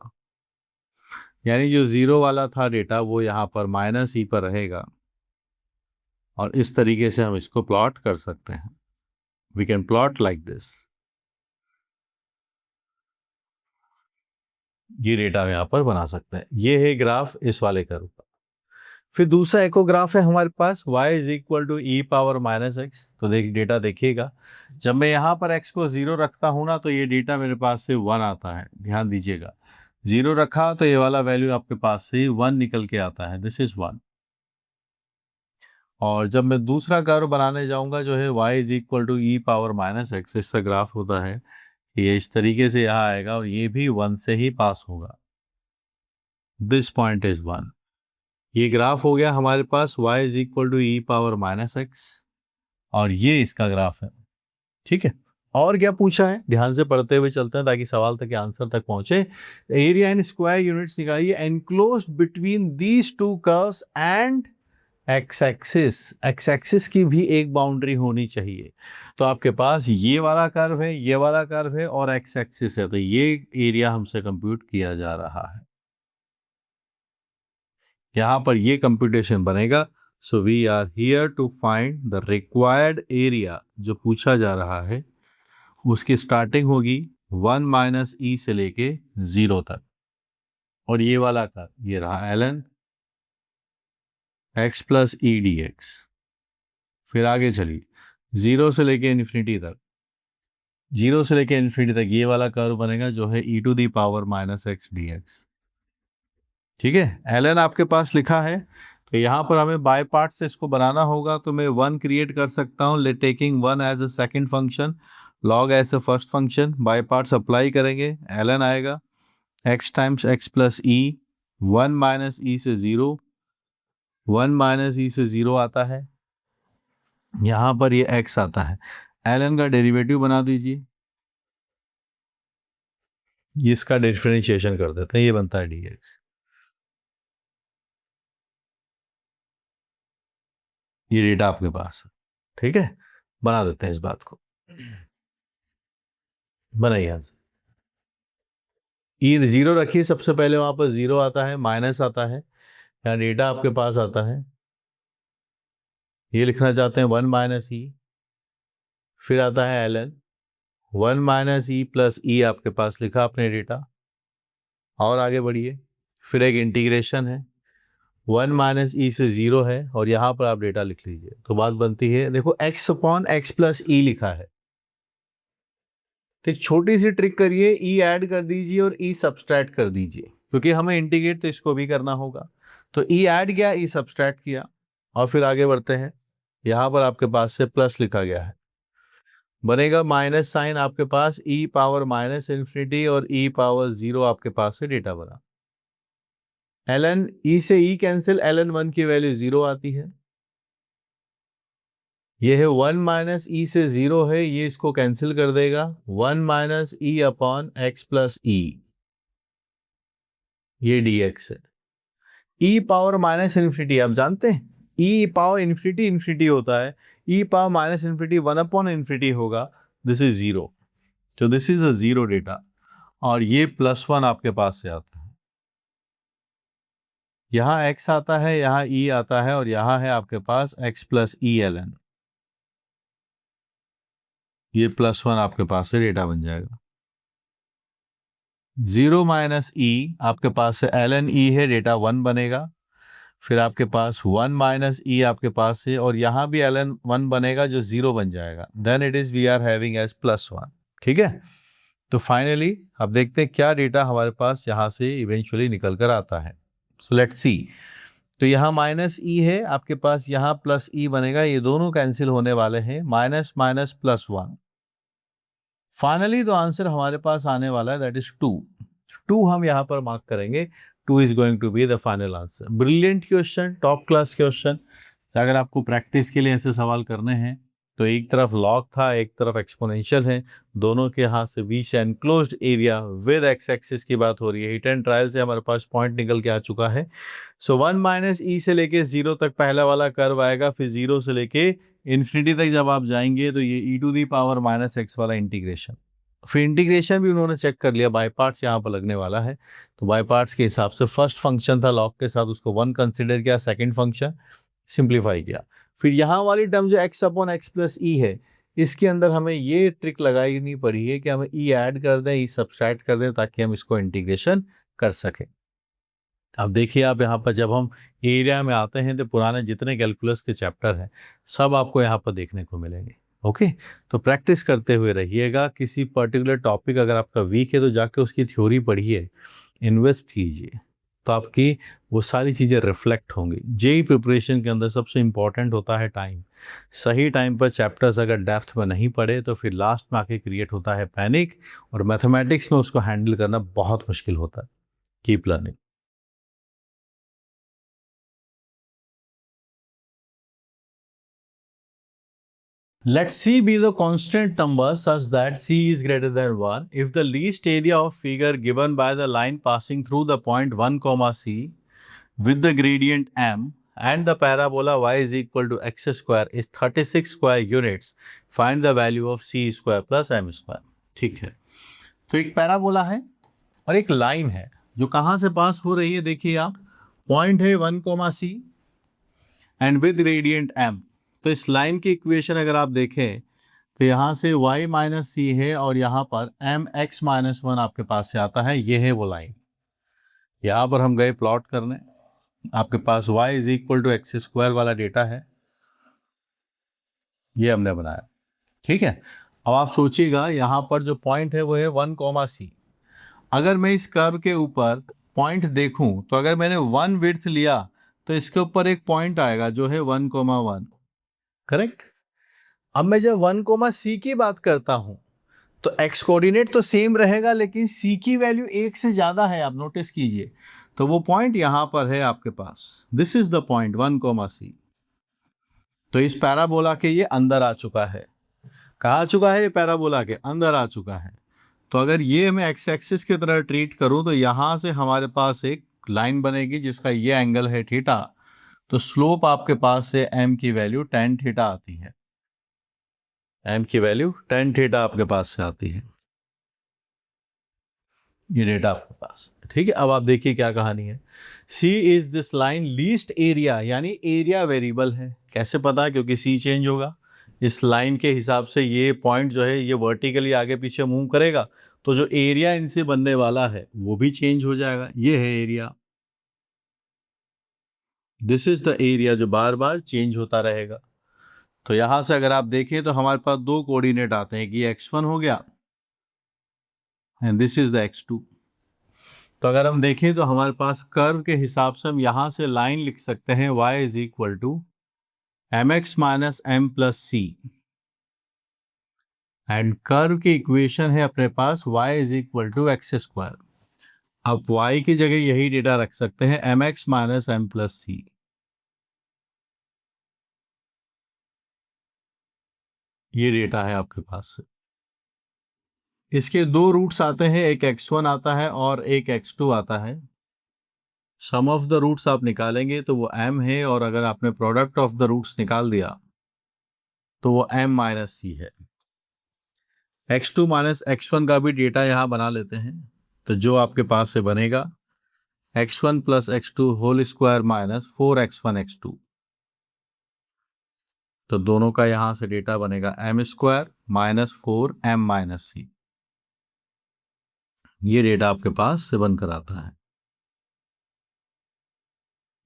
यानी जो 0 वाला था डेटा वो यहाँ पर -e पर रहेगा, और इस तरीके से हम इसको प्लॉट कर सकते हैं. We can plot like this. ये डेटा हम यहाँ पर बना सकते हैं. ये है ग्राफ इस वाले कर्व का. फिर दूसरा एको ग्राफ है हमारे पास y is equal to e⁻−x. तो डेटा देखिएगा, जब मैं यहाँ पर x को 0 रखता हूँ ना, तो ये डेटा मेरे पास से 1 आता है. ध्यान दीजिएगा, 0 रखा तो ये वाला वैल्यू आपके पास से 1 निकल के आता है, दिस इज 1. और जब मैं दूसरा कर्व बनाने जाऊंगा जो है y is equal to e⁻−x, इसका ग्राफ होता है ये इस तरीके से यहाँ आएगा, और ये भी 1 से ही पास होगा. This point is 1. ये ग्राफ हो गया हमारे पास y is equal to e⁻−x, और ये इसका ग्राफ है. ठीक है, और क्या पूछा है, ध्यान से पढ़ते हुए चलते हैं ताकि सवाल तक आंसर तक पहुंचे. एरिया इन स्क्वायर यूनिट्स निकालिए enclosed between these to curves and x axis की भी एक बाउंड्री होनी चाहिए। तो आपके पास ये वाला कर्व है, ये वाला कर्व है और एक्स एक्सिस है, तो ये एरिया हमसे कंप्यूट किया जा रहा है। यहाँ पर ये कंप्यूटेशन बनेगा। So we are here to find the required area जो पूछा जा रहा है, उसकी स्टार्टिंग होगी 1 - e से लेके 0 तक, और ये वाला का ये रहा ln x plus E D x. फिर आगे चलिए 0 से लेके इन्फिनिटी तक, 0 से लेके इन्फिनिटी तक ये वाला कर्व बनेगा जो है e⁻⁻x ठीक है। ln आपके पास लिखा है, तो यहाँ पर हमें बाय पार्ट से इसको बनाना होगा, तो मैं 1 क्रिएट कर सकता हूँ, ले taking 1 as a second function, log as a first function, by parts apply करेंगे, ln आएगा x times x plus e, 1 - e से 0, 1 - e से 0 आता है, यहाँ पर ये x आता है, ln का डेरिवेटिव बना दीजिए, ये इसका डिफरेंशिएशन कर देते हैं, ये बनता है dx। ये डेटा आपके पास है, ठीक है, बना देते हैं इस बात को, बनाइए आंसर। ये 0 रखिए, सबसे पहले वहां पर 0 आता है, माइनस आता है, यहाँ डेटा आपके पास आता है, ये लिखना चाहते हैं 1 - e, फिर आता है ln 1 - e प्लस e, आपके पास लिखा अपने डेटा, और आगे बढ़िए, फिर एक इंटीग्रेशन है, 1 - e से 0 है, और यहाँ पर आप डेटा लिख लीजिए, तो बात बनती है, देखो x अपॉन x प्लस ई लिखा है, तो एक छोटी सी ट्रिक करिए, e ऐड कर दीजिए और e सब्सट्रैक्ट कर दीजिए, क्योंकि हमें इंटीग्रेट तो इसको भी करना होगा, तो e ऐड किया, e सब्सट्रैक्ट किया, और फिर आगे बढ़ते हैं, यहाँ पर आपके पास से प्लस लिखा गया है, बनेगा माइनस साइन आपके पास e⁻⁻∞ और e⁻0 आपके पास से डेटा बना, ln e से e कैंसिल, ln 1 की वैल्यू 0 आती है, ये है 1 - e से 0 है, ये इसको कैंसिल कर देगा, 1 - e अपॉन x प्लस ई, ये dx है, e⁻∞ आप जानते हैं e⁻∞ होता है, e⁻∞ 1/∞ होगा, दिस इज 0, तो दिस इज अ 0 डेटा, और ये +1 आपके पास से आता है, यहाँ x आता है, यहाँ e आता है, और यहाँ है आपके पास x प्लस ई ln, ये +1 आपके पास से डेटा बन जाएगा, 0 - e आपके पास से ln e है, डेटा 1 बनेगा, फिर आपके पास 1 - e आपके पास से, और यहाँ भी ln 1 बनेगा जो 0 बन जाएगा, then it is we are having as +1, ठीक है। तो फाइनली अब देखते हैं क्या डेटा हमारे पास यहाँ से इवेंचुअली निकल कर आता है, सो लेट्स सी। तो यहाँ -e है आपके पास, यहाँ +e बनेगा, ये दोनों कैंसिल होने वाले हैं, माइनस माइनस +1, फाइनली तो आंसर हमारे पास आने वाला है, दैट इज 2 हम यहाँ पर मार्क करेंगे, 2 is going to be the final answer. Brilliant question, top class question. अगर आपको प्रैक्टिस के लिए ऐसे सवाल करने हैं, तो एक तरफ लॉग था, एक तरफ एक्सपोनेंशियल है, दोनों के हाथ से बीच से enclosed area with x axis की बात हो रही है, हिट एंड ट्रायल से हमारे पास पॉइंट निकल के आ चुका है। सो 1 - e से लेके 0 तक पहला वाला कर्व आएगा, फिर 0 से लेके इन्फिनिटी तक जब आप जाएंगे तो ये e⁻⁻x वाला इंटीग्रेशन, फिर इंटीग्रेशन भी उन्होंने चेक कर लिया, बाय पार्ट्स यहाँ पर लगने वाला है, तो बाय पार्ट्स के हिसाब से फर्स्ट फंक्शन था लॉग के साथ, उसको 1 कंसिडर किया, सेकंड फंक्शन सिंप्लीफाई किया, फिर यहाँ वाली टर्म जो x अपॉन x प्लस ई है, इसके अंदर हमें ये ट्रिक लगानी पड़ी है कि हमें e ऐड कर दें, e सब्सट्रैक्ट कर दें, ताकि हम इसको इंटीग्रेशन कर सकें। अब देखिए आप यहाँ पर जब हम एरिया में आते हैं, तो पुराने जितने कैलकुलस के चैप्टर हैं सब आपको यहाँ पर देखने को मिलेंगे, ओके। तो प्रैक्टिस करते हुए रहिएगा, किसी पर्टिकुलर टॉपिक अगर आपका वीक है तो जाके उसकी थ्योरी पढ़िए, इन्वेस्ट कीजिए, तो आपकी वो सारी चीज़ें रिफ्लेक्ट होंगी। जेई प्रिपरेशन के अंदर सबसे इम्पॉर्टेंट होता है टाइम, सही टाइम पर चैप्टर्स अगर डेप्थ में नहीं पढ़े तो फिर लास्ट में आके क्रिएट होता है पैनिक, और मैथमेटिक्स में उसको हैंडल करना बहुत मुश्किल होता है। Keep learning. Let C be the constant number such that C is greater than 1 if the least area of figure given by the line passing through the point 1, C with the gradient m and the parabola y is equal to x square is 36 square units, find the value of c square plus m square। ठीक है, तो एक parabola है और एक line है जो कहां से पास हो रही है, देखिए आप, पॉइंट है 1, c and with radiant m। तो इस लाइन की इक्वेशन अगर आप देखें तो यहां से y माइनस सी है और यहां पर m x माइनस 1 आपके पास से आता है, ये है वो लाइन। यहां पर हम गए प्लॉट करने, आपके पास y is equal to x square वाला डेटा है, ये हमने बनाया। ठीक है, अब आप सोचिएगा यहां पर जो पॉइंट है वो है 1, c। अगर मैं इस कर्व के ऊपर पॉइंट देखूं तो अगर मैंने 1 विड्थ लिया तो इसके ऊपर एक पॉइंट आएगा जो है 1, 1। करेक्ट। अब मैं जब 1, c की बात करता हूं तो x कोऑर्डिनेट तो सेम रहेगा लेकिन c की वैल्यू 1 से ज्यादा है, आप नोटिस कीजिए। तो वो पॉइंट यहां पर है आपके पास, this is the point 1, c। तो इस पैराबोला के ये अंदर आ चुका है। कहाँ आ चुका है? ये पैराबोला के अंदर आ चुका है। तो अगर ये मैं एक्स एक्सिस की तरह ट्रीट करूं तो यहां से हमारे पास एक लाइन बनेगी जिसका ये एंगल है थीटा। तो स्लोप आपके पास से m की वैल्यू tan थीटा आती है, m की वैल्यू tan थीटा आपके पास से आती है, ये डेटा आपके पास। ठीक है, अब आप देखिए क्या कहानी है। C is this line least area, यानी एरिया वेरिएबल है। कैसे पता? क्योंकि C चेंज होगा इस लाइन के हिसाब से। ये पॉइंट जो है ये वर्टिकली आगे पीछे मूव करेगा तो जो एरिया इनसे बनने वाला है वो भी चेंज हो जाएगा। ये है area, this is the area जो बार बार चेंज होता रहेगा। तो यहां से अगर आप देखें तो हमारे पास दो कोऑर्डिनेट आते हैं कि ये x1 हो गया and this is the x2। तो अगर हम देखें तो हमारे पास कर्व के हिसाब से हम यहां से लाइन लिख सकते हैं y is equal to mx minus m plus c, and curve की इक्वेशन है अपने पास y is equal to x square. आप y की जगह यही डेटा रख सकते हैं mx माइनस m प्लस सी। ये डेटा है आपके पास से। इसके दो रूट्स आते हैं, एक x1 आता है और एक x2 आता है। सम ऑफ द रूट्स आप निकालेंगे तो वो m है, और अगर आपने प्रोडक्ट ऑफ द रूट्स निकाल दिया तो वो m माइनस सी है। x2 माइनस x1 का भी डेटा यहां बना लेते हैं। तो जो आपके पास से बनेगा x1 plus x2 whole square minus 4x1 x2। तो दोनों का यहां से डेटा बनेगा m square minus 4m minus c. ये डेटा आपके पास से बनकर आता है,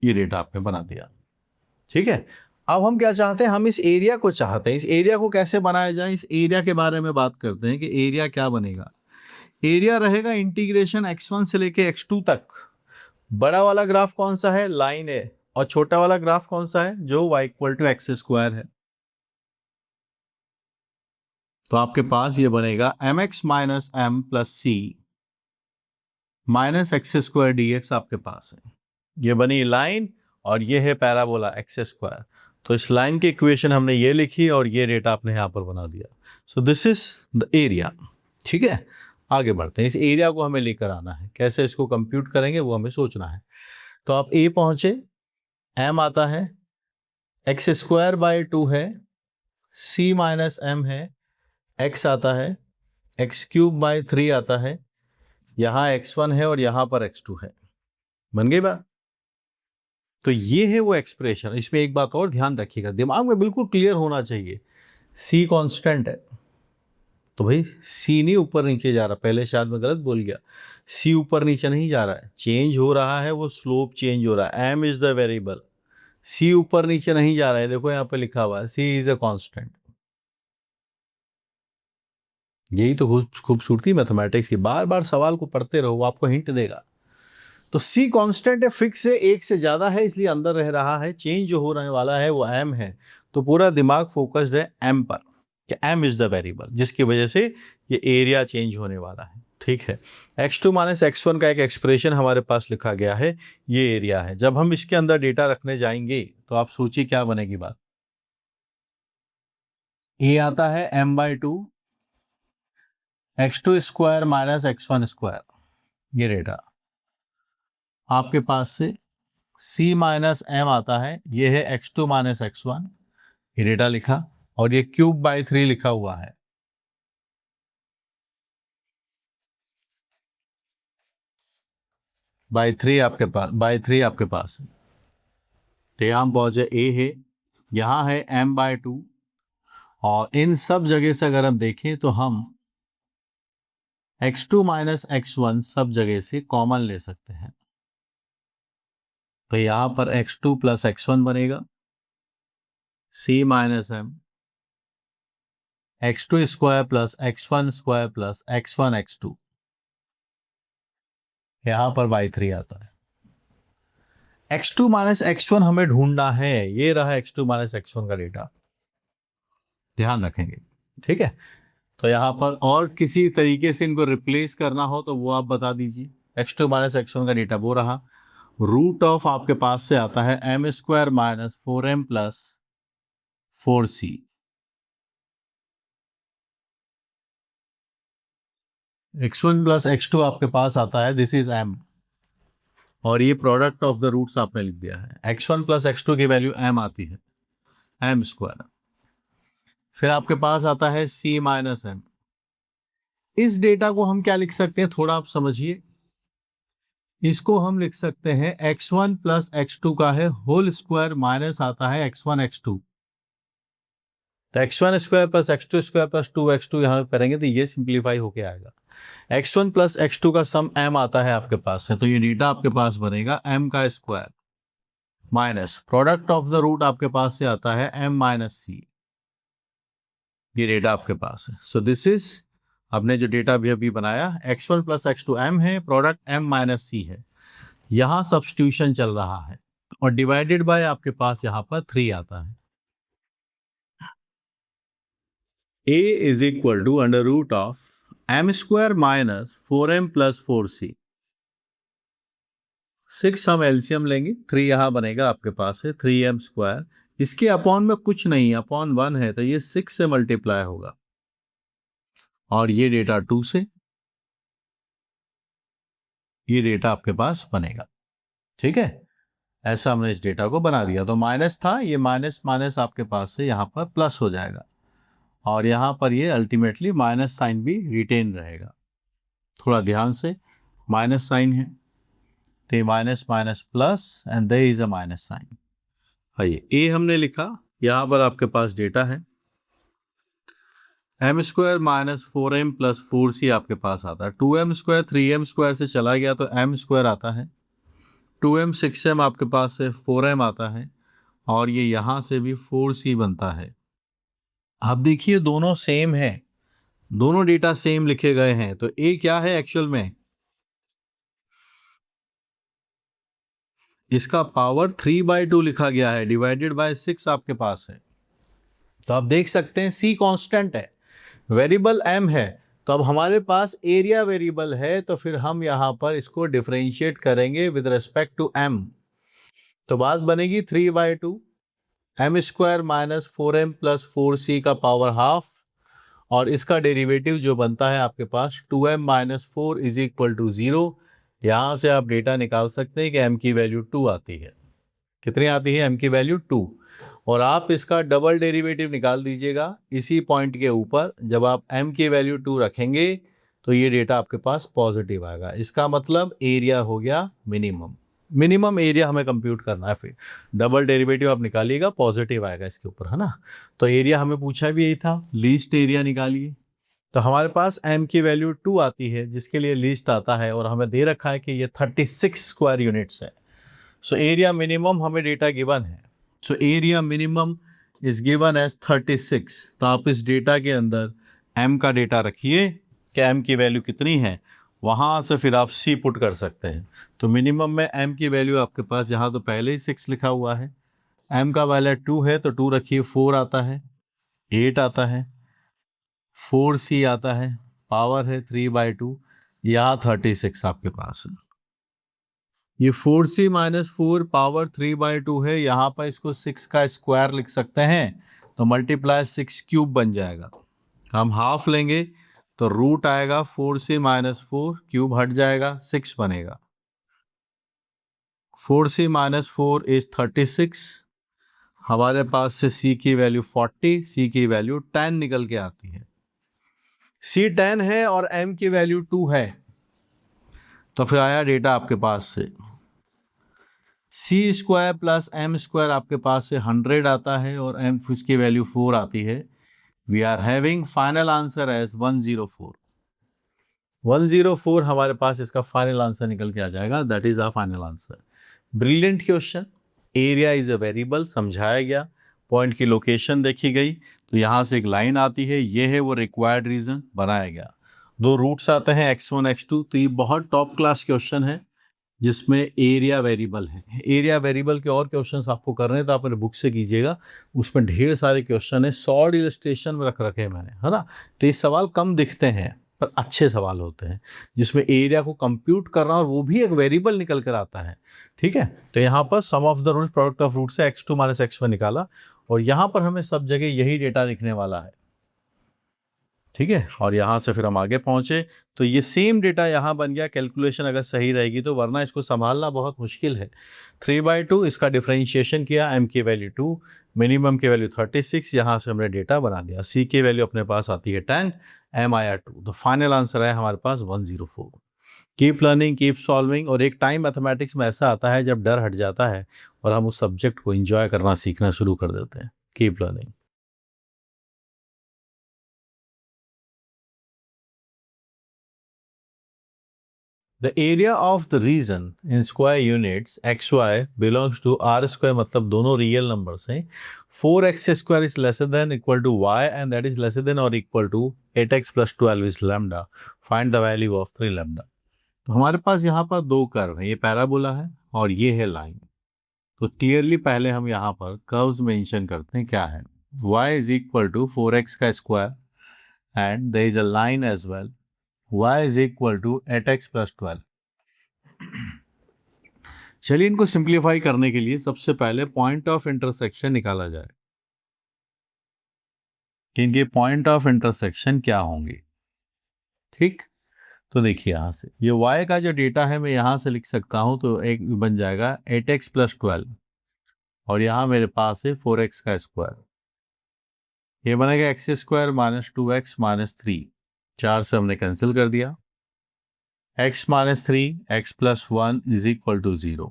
ये डेटा आपने बना दिया। ठीक है, अब हम क्या चाहते हैं? हम इस एरिया को चाहते हैं। इस एरिया को कैसे बनाया जाए, इस एरिया के बारे में बात करते हैं कि एरिया क्या बनेगा। एरिया रहेगा इंटीग्रेशन x1 से लेके x2 तक। बड़ा वाला ग्राफ कौन सा है? लाइन है। और छोटा वाला ग्राफ कौन सा है? जो y equal to x square है। तो आपके पास ये बनेगा mx minus m plus c minus x square d x आपके पास है। ये बनी लाइन और ये है पैराबोला एक्स स्क्वायर। तो इस लाइन की इक्वेशन हमने ये लिखी और ये डेटा आपने यहाँ पर बना दिया। सो दिस इज द एरिया। ठीक है, आगे बढ़ते हैं। इस एरिया को हमें लेकर आना है, कैसे इसको कंप्यूट करेंगे वो हमें सोचना है। तो आप ए पहुंचे, एम आता है, एक्स स्क्वायर बाय 2 है, सी माइनस एम है, एक्स आता है, एक्स क्यूब बाय 3 आता है, यहाँ x1 है और यहाँ पर x2 है। बन गई बात? तो ये है वो एक्सप्रेशन। इसमें एक बात और ध्यान रखिएगा, दिमाग में बिल्कुल क्लियर होना चाहिए, c कांस्टेंट है। तो भाई c नहीं ऊपर नीचे जा रहा, पहले शायद मैं गलत बोल गया, c ऊपर नीचे नहीं जा रहा है, चेंज हो रहा है, वो स्लोप चेंज हो रहा है। m is the variable, c ऊपर नीचे नहीं जा रहा है। देखो यहाँ पे लिखा हुआ है c इज अ कांस्टेंट। यही तो खूबसूरती मैथमेटिक्स की, बार बार सवाल को पढ़ते रहो, वो आपको हिंट देगा। तो c कांस्टेंट है, फिक्स है, एक से ज्यादा है इसलिए अंदर रह रहा है। चेंज जो होने वाला है वो m है। तो पूरा दिमाग फोकस्ड है m पर कि m इज द वेरिएबल, जिसकी वजह से ये एरिया चेंज होने वाला है। ठीक है, x2 माइनस x1 का एक एक्सप्रेशन हमारे पास लिखा गया है, ये एरिया है। जब हम इसके अंदर डेटा रखने जाएंगे तो आप सोचिए क्या बनेगी बात। a आता है m/2 x2 square minus x1 square, ये डेटा आपके पास से C माइनस एम आता है, ये है x2 माइनस x1, ये डेटा लिखा, और ये क्यूब बाई 3 लिखा हुआ है। बाई 3 आपके पास है। तो यहाँ हम पहुंचे, A है, यहाँ है m/2, और इन सब जगह से अगर हम देखें तो हम x2 माइनस x1 सब जगह से कॉमन ले सकते हैं। तो यहां पर x2 प्लस x1 बनेगा, C minus m, x2 square plus x1 square plus x1 x2, यहां पर बाई 3 आता है। x2 माइनस x1 हमें ढूंढना है, ये रहा x2 माइनस x1 का डेटा, ध्यान रखेंगे, ठीक है। तो यहाँ पर और किसी तरीके से इनको रिप्लेस करना हो तो वो आप बता दीजिए। x2 माइनस x1 का डेटा वो रहा, रूट ऑफ आपके पास से आता है m square minus 4m plus 4c, x1 plus x2 आपके पास आता है, दिस इज m, और ये प्रोडक्ट ऑफ द रूट्स आपने लिख दिया है। x1 प्लस x2 की वैल्यू m आती है, m स्क्वायर। फिर आपके पास आता है c माइनस m। इस डेटा को हम क्या लिख सकते हैं, थोड़ा आप समझिए, इसको हम लिख सकते हैं x1 प्लस x2 का है होल स्क्वायर माइनस आता है x1 x2। तो x1 square plus x2 square plus 2x2 यहाँ करेंगे तो ये सिंप्लीफाई होके आएगा। x1 प्लस x2 का सम m आता है आपके पास है, तो ये डेटा आपके पास बनेगा m का square minus product of the root आपके पास से आता है m माइनस c, ये डेटा आपके पास है। सो दिस इज, आपने जो डेटा भी अभी बनाया, x1 प्लस x2 m है, प्रोडक्ट m माइनस c है, यहाँ सब्स्टिट्यूशन चल रहा है, और डिवाइडेड बाय आपके पास यहाँ पर 3 आता है। a is equal to under root of m square minus 4m plus 4c। 6 हम एलसीएम लेंगे, 3 यहाँ बनेगा आपके पास है 3m स्क्वायर, इसके अपॉन में कुछ नहीं, अपॉन 1 है, तो ये 6 से मल्टीप्लाई होगा, और ये डेटा 2 से, ये डेटा आपके पास बनेगा, ठीक है। ऐसा हमने इस डेटा को बना दिया। तो माइनस था, ये माइनस माइनस आपके पास से यहाँ पर प्लस हो जाएगा, और यहाँ पर ये अल्टीमेटली माइनस साइन भी रिटेन रहेगा। थोड़ा ध्यान से, माइनस साइन है तो ये minus minus plus and there is a minus sign. आइए, ए हमने लिखा, यहाँ पर आपके पास डेटा है m square minus 4m plus 4c आपके पास आता है। 2m स्क्वायर 3m स्क्वायर से चला गया तो m स्क्वायर आता है, 2m 6m आपके पास से 4m आता है, और ये यहाँ से भी 4c बनता है। आप देखिए दोनों सेम है, दोनों डेटा सेम लिखे गए हैं, तो a क्या है एक्चुअल में, इसका पावर 3/2 लिखा गया है, डिवाइडेड बाय 6 आपके पास है। तो आप देख सकते हैं c कांस्टेंट है, वेरिएबल m है, तो अब हमारे पास एरिया वेरिएबल है, तो फिर हम यहाँ पर इसको डिफरेंशिएट करेंगे विद रिस्पेक्ट टू m। तो बात बनेगी 3/2 m square minus 4m plus 4c का पावर हाफ, और इसका डेरिवेटिव जो बनता है आपके पास 2m minus 4 is equal to 0। यहाँ से आप डेटा निकाल सकते हैं कि m की वैल्यू 2 आती है। कितनी आती है, m की वैल्यू 2, और आप इसका डबल डेरिवेटिव निकाल दीजिएगा इसी पॉइंट के ऊपर। जब आप m की वैल्यू 2 रखेंगे तो ये डेटा आपके पास पॉजिटिव आएगा, इसका मतलब एरिया हो गया मिनिमम। मिनिमम एरिया हमें कंप्यूट करना है, फिर डबल डेरिवेटिव आप निकालिएगा, पॉजिटिव आएगा इसके ऊपर, है ना। तो एरिया हमें पूछा भी यही था, लीस्ट एरिया निकालिए। तो हमारे पास m की वैल्यू 2 आती है, जिसके लिए लीस्ट आता है, और हमें दे रखा है कि ये 36 स्क्वायर यूनिट्स है। सो एरिया मिनिमम हमें डेटा गिवन है, so area minimum is given as 36। तो आप इस डेटा के अंदर m का डेटा रखिए कि m की वैल्यू कितनी है, वहाँ से फिर आप c पुट कर सकते हैं। तो मिनिमम में m की वैल्यू आपके पास यहाँ तो पहले ही 6 लिखा हुआ है, m का वैल्यू 2 है तो 2 रखिए, 4 आता है, 8 आता है, 4c आता है, पावर है 3/2, यहाँ 36 आपके पास है। ये 4c माइनस 4 पावर 3/2 है, यहाँ पर इसको 6 का स्क्वायर लिख सकते हैं, तो मल्टीप्लाई 6 क्यूब बन जाएगा। हम हाफ लेंगे तो रूट आएगा 4c माइनस 4, क्यूब हट जाएगा, 6 बनेगा। 4c minus 4 is 36। हमारे पास से c की वैल्यू 40, c की वैल्यू 10 निकल के आती है। c 10 है और m की वैल्यू 2 है, तो फिर आया डेटा आपके पास से c square plus m square आपके पास से 100 आता है और m इसकी वैल्यू 4 आती है। We are having final answer as 104। 104 हमारे पास इसका फाइनल आंसर निकल के आ जाएगा। That is our final answer. Brilliant question. Area is a variable समझाया गया, पॉइंट की लोकेशन देखी गई, तो यहाँ से एक लाइन आती है, ये है वो रिक्वायर्ड रीजन बनाया गया। दो रूट्स आते हैं x1 x2, तो ये बहुत टॉप क्लास क्वेश्चन है जिसमें एरिया वेरिएबल है। एरिया वेरिएबल के और क्वेश्चंस आपको कर रहे हैं तो आप मेरे बुक से कीजिएगा, उसमें ढेर सारे क्वेश्चन है, 100 इलस्ट्रेशन में रख रखे हैं मैंने, है ना। तो ये सवाल कम दिखते हैं पर अच्छे सवाल होते हैं जिसमें एरिया को कंप्यूट करना और वो भी एक वेरिएबल निकल कर आता है। ठीक है, तो यहाँ पर sum of the roots product of root से x2 माइनस x1 निकाला और यहाँ पर हमें सब जगह यही डेटा लिखने वाला है। ठीक है, और यहाँ से फिर हम आगे पहुंचे तो ये सेम डेटा यहाँ बन गया, कैलकुलेशन अगर सही रहेगी तो, वरना इसको संभालना बहुत मुश्किल है। 3/2 इसका डिफरेंशिएशन किया, m की वैल्यू 2, मिनिमम की वैल्यू 36, यहाँ से हमने डेटा बना दिया। c की वैल्यू अपने पास आती है 10, m आया 2, तो फाइनल आंसर है हमारे पास 104। Keep learning, keep solving. और एक टाइम मैथमेटिक्स में ऐसा आता है जब डर हट जाता है और हम उस सब्जेक्ट को एंजॉय करना सीखना शुरू कर देते हैं। Keep learning. The area of the region in square units xy belongs to r square, मतलब दोनों रियल नंबर्स हैं। 4x square is lesser than equal to y and that is lesser than or equal to 8x plus 12 is lambda. Find the value of 3 lambda. तो हमारे पास यहाँ पर दो curve है, ये पैराबोला है और ये है लाइन। तो क्लियरली पहले हम यहाँ पर कर्व्स मेंशन करते हैं, क्या है। y is equal to 4x का square and there is a line as well. y is equal to 8x plus 12. चलिए इनको सिंप्लीफाई करने के लिए सबसे पहले पॉइंट ऑफ इंटरसेक्शन निकाला जाए कि इनके पॉइंट ऑफ इंटरसेक्शन क्या होंगे। ठीक, तो देखिए यहाँ से ये y का जो डेटा है मैं यहाँ से लिख सकता हूँ, तो एक बन जाएगा 8x प्लस 12 और यहाँ मेरे पास है 4x का स्क्वायर, ये बनेगा x square minus 2x minus 3, 4 से हमने कैंसिल कर दिया। x minus 3 x plus 1 is equal to 0।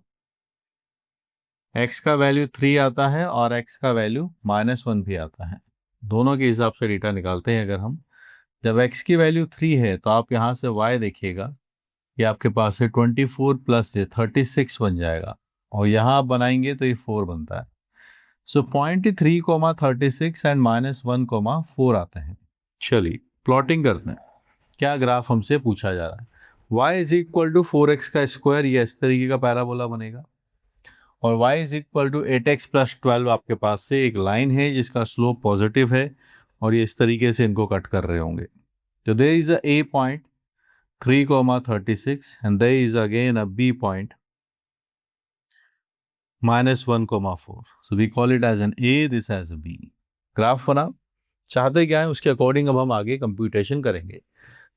x का वैल्यू 3 आता है और x का वैल्यू माइनस 1 भी आता है, दोनों के हिसाब से डेटा निकालते हैं। अगर हम जब x की वैल्यू 3 है तो आप यहाँ से y देखिएगा, ये आपके पास है 24 प्लस 36 बन जाएगा और यहाँ आप बनाएंगे तो ये 4 बनता है। सो 0.3, 36 एंड माइनस 1, 4 आते हैं। चलिए प्लॉटिंग करते हैं, क्या ग्राफ हमसे पूछा जा रहा है। y is equal to 4x का स्क्वायर, ये इस तरीके का पैराबोला बनेगा और y is equal to 8x plus 12 आपके पास से एक लाइन है जिसका स्लोप पॉजिटिव है और ये इस तरीके से इनको कट कर रहे होंगे। तो there is a a point 3, 36 and there is again a b point minus 1, 4। So we call it as an a, this as a b। Graph बना, चाहते क्या है उसके अकॉर्डिंग अब हम आगे कंप्यूटेशन करेंगे।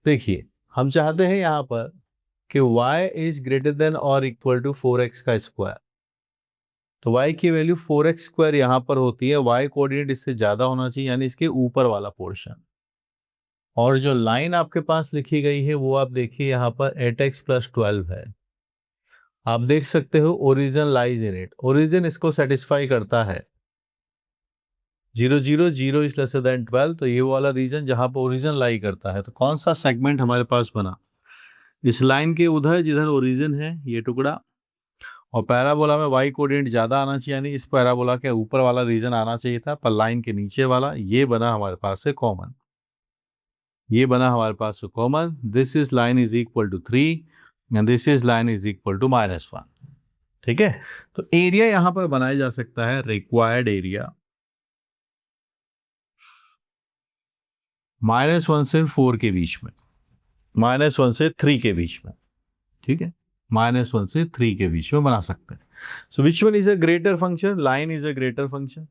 देखिए हम चाहते हैं यहाँ पर कि y इज ग्रेटर देन और इक्वल टू 4x का स्क्वायर, तो y की वैल्यू 4x स्क्वायर यहाँ पर होती है, y कोऑर्डिनेट इससे ज़्यादा होना चाहिए यानी इसके ऊपर वाला पोर्शन। और जो लाइन आपके पास लिखी गई है वो आप देखिए यहाँ पर 8x प्लस 12 है। आप देख सकते हो origin lies in it, origin इसको सेटिस्फाई करता है। 0, 0, 0 इज लेसर देन 12, तो ये वाला रीजन जहाँ पर ओरिजिन लाई करता है। तो कौन सा सेगमेंट हमारे पास बना, इस लाइन के उधर जिधर ओरिजिन है ये टुकड़ा, और पैराबोला में y कोऑर्डिनेट ज़्यादा आना चाहिए यानी इस पैराबोला के ऊपर वाला रीजन आना चाहिए था, पर लाइन के नीचे वाला ये बना हमारे पास से कॉमन, ये बना हमारे पास से common. This is line is equal to 3 and this is line is equal to -1। ठीक है, तो एरिया यहां पर बनाया जा सकता है, रिक्वायर्ड एरिया -1 से 4 के बीच में, -1 से 3 के बीच में। ठीक है, -1 से 3 के बीच में बना सकते हैं। So which one is a greater function, line is a greater function.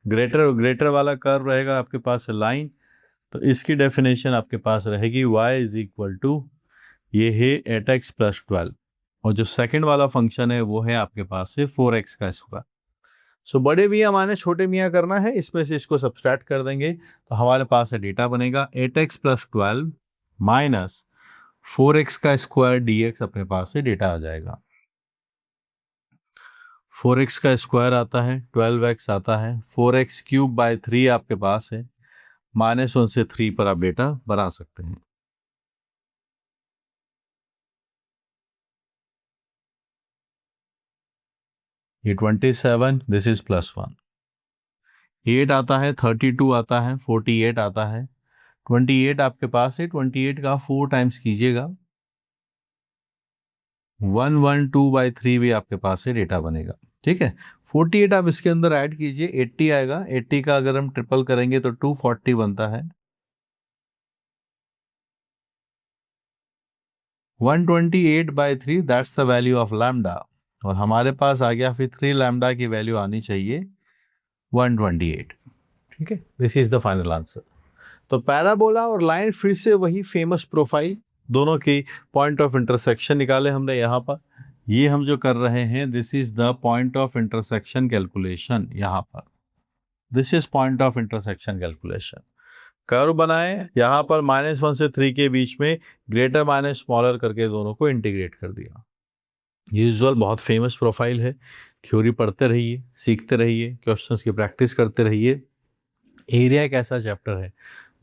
Greater वाला कर्व रहेगा आपके पास लाइन, तो इसकी डेफिनेशन आपके पास रहेगी y इज इक्वल टू ये है 8x प्लस 12 और जो सेकंड वाला फंक्शन है वो है आपके पास से 4x का स्क्वायर। सो बड़े मियाँ माने छोटे मियाँ करना है, इसमें से इसको सब्सट्रैक्ट कर देंगे तो हमारे पास है डेटा बनेगा 8x प्लस 12 माइनस 4x का स्क्वायर dx अपने पास से डेटा आ जाएगा। 4x का स्क्वायर आता है, 12x आता है, 4x क्यूब बाय 3 आपके पास है, -1 से 3 पर आप डेटा बना सकते हैं। ये 27, दिस इज +1। 8 आता है, 32 आता है, 48 आता है, 28 आपके पास है, 28 का 4 टाइम्स कीजिएगा, 112/3 भी आपके पास से डेटा बनेगा। ठीक है, 48 आप इसके अंदर ऐड कीजिए, 80 आएगा, 80 का अगर हम ट्रिपल करेंगे तो 240 बनता है, 128/3 that's the value of lambda, और हमारे पास आ गया फिर 3 लैम्डा की वैल्यू आनी चाहिए 128। ठीक है, this is the final answer. तो पैराबोला और लाइन फिर से वही फेमस प्रोफाइल, दोनों की पॉइंट ऑफ इंटरसेक्शन निकाले हमने यहाँ पर। ये हम जो कर रहे हैं this is the point of intersection calculation, यहाँ पर this is point of intersection calculation. Curve बनाए यहाँ पर -1 से 3 के बीच में, ग्रेटर माइनस स्मॉलर करके दोनों को इंटीग्रेट कर दिया। यूजुअल बहुत फेमस प्रोफाइल है, थ्योरी पढ़ते रहिए, सीखते रहिए, क्वेश्चंस की प्रैक्टिस करते रहिए। एरिया एक ऐसा चैप्टर है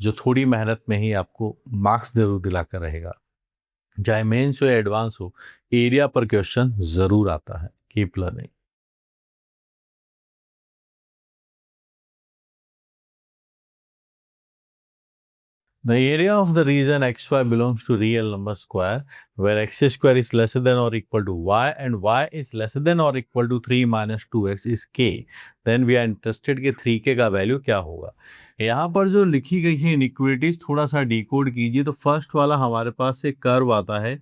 जो थोड़ी मेहनत में ही आपको मार्क्स जरूर दिलाकर रहेगा, चाहे मेंस हो या एडवांस हो, एरिया पर क्वेश्चन जरूर आता है। Keep learning. The area of the region xy belongs to real number square where x square is lesser than or equal to y and y is lesser than or equal to 3 minus 2x is k. Then we are interested कि 3k का value क्या होगा। यहाँ पर जो लिखी गई है इनइक्वालिटीज थोड़ा सा डिकोड कीजिए। तो फर्स्ट वाला हमारे पास एक कर्व आता है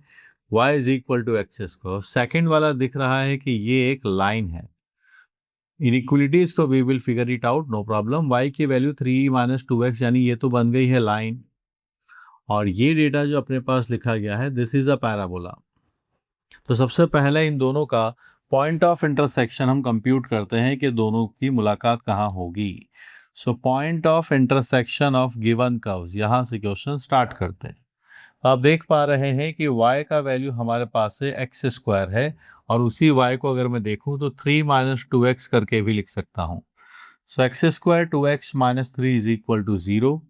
y is equal to x square, second वाला दिख रहा है कि ये एक लाइन है। इनइक्वालिटीज तो we will figure it out, no problem. y की वैल्यू 3 माइनस 2x यानी ये तो बन गई है लाइन, और ये डेटा जो अपने पास लिखा गया है दिस इज अ पैराबोला। तो सबसे पहले इन दोनों का पॉइंट ऑफ इंटरसेक्शन हम कंप्यूट करते हैं कि दोनों की मुलाकात कहाँ होगी। So point of intersection of given curves, यहाँ से क्वेश्चन स्टार्ट करते हैं। तो आप देख पा रहे हैं कि y का वैल्यू हमारे पास से एक्स स्क्वायर है, और उसी y को अगर मैं देखूं तो 3 माइनस 2x करके भी लिख सकता हूं। So x square 2x minus 3 is equal to 0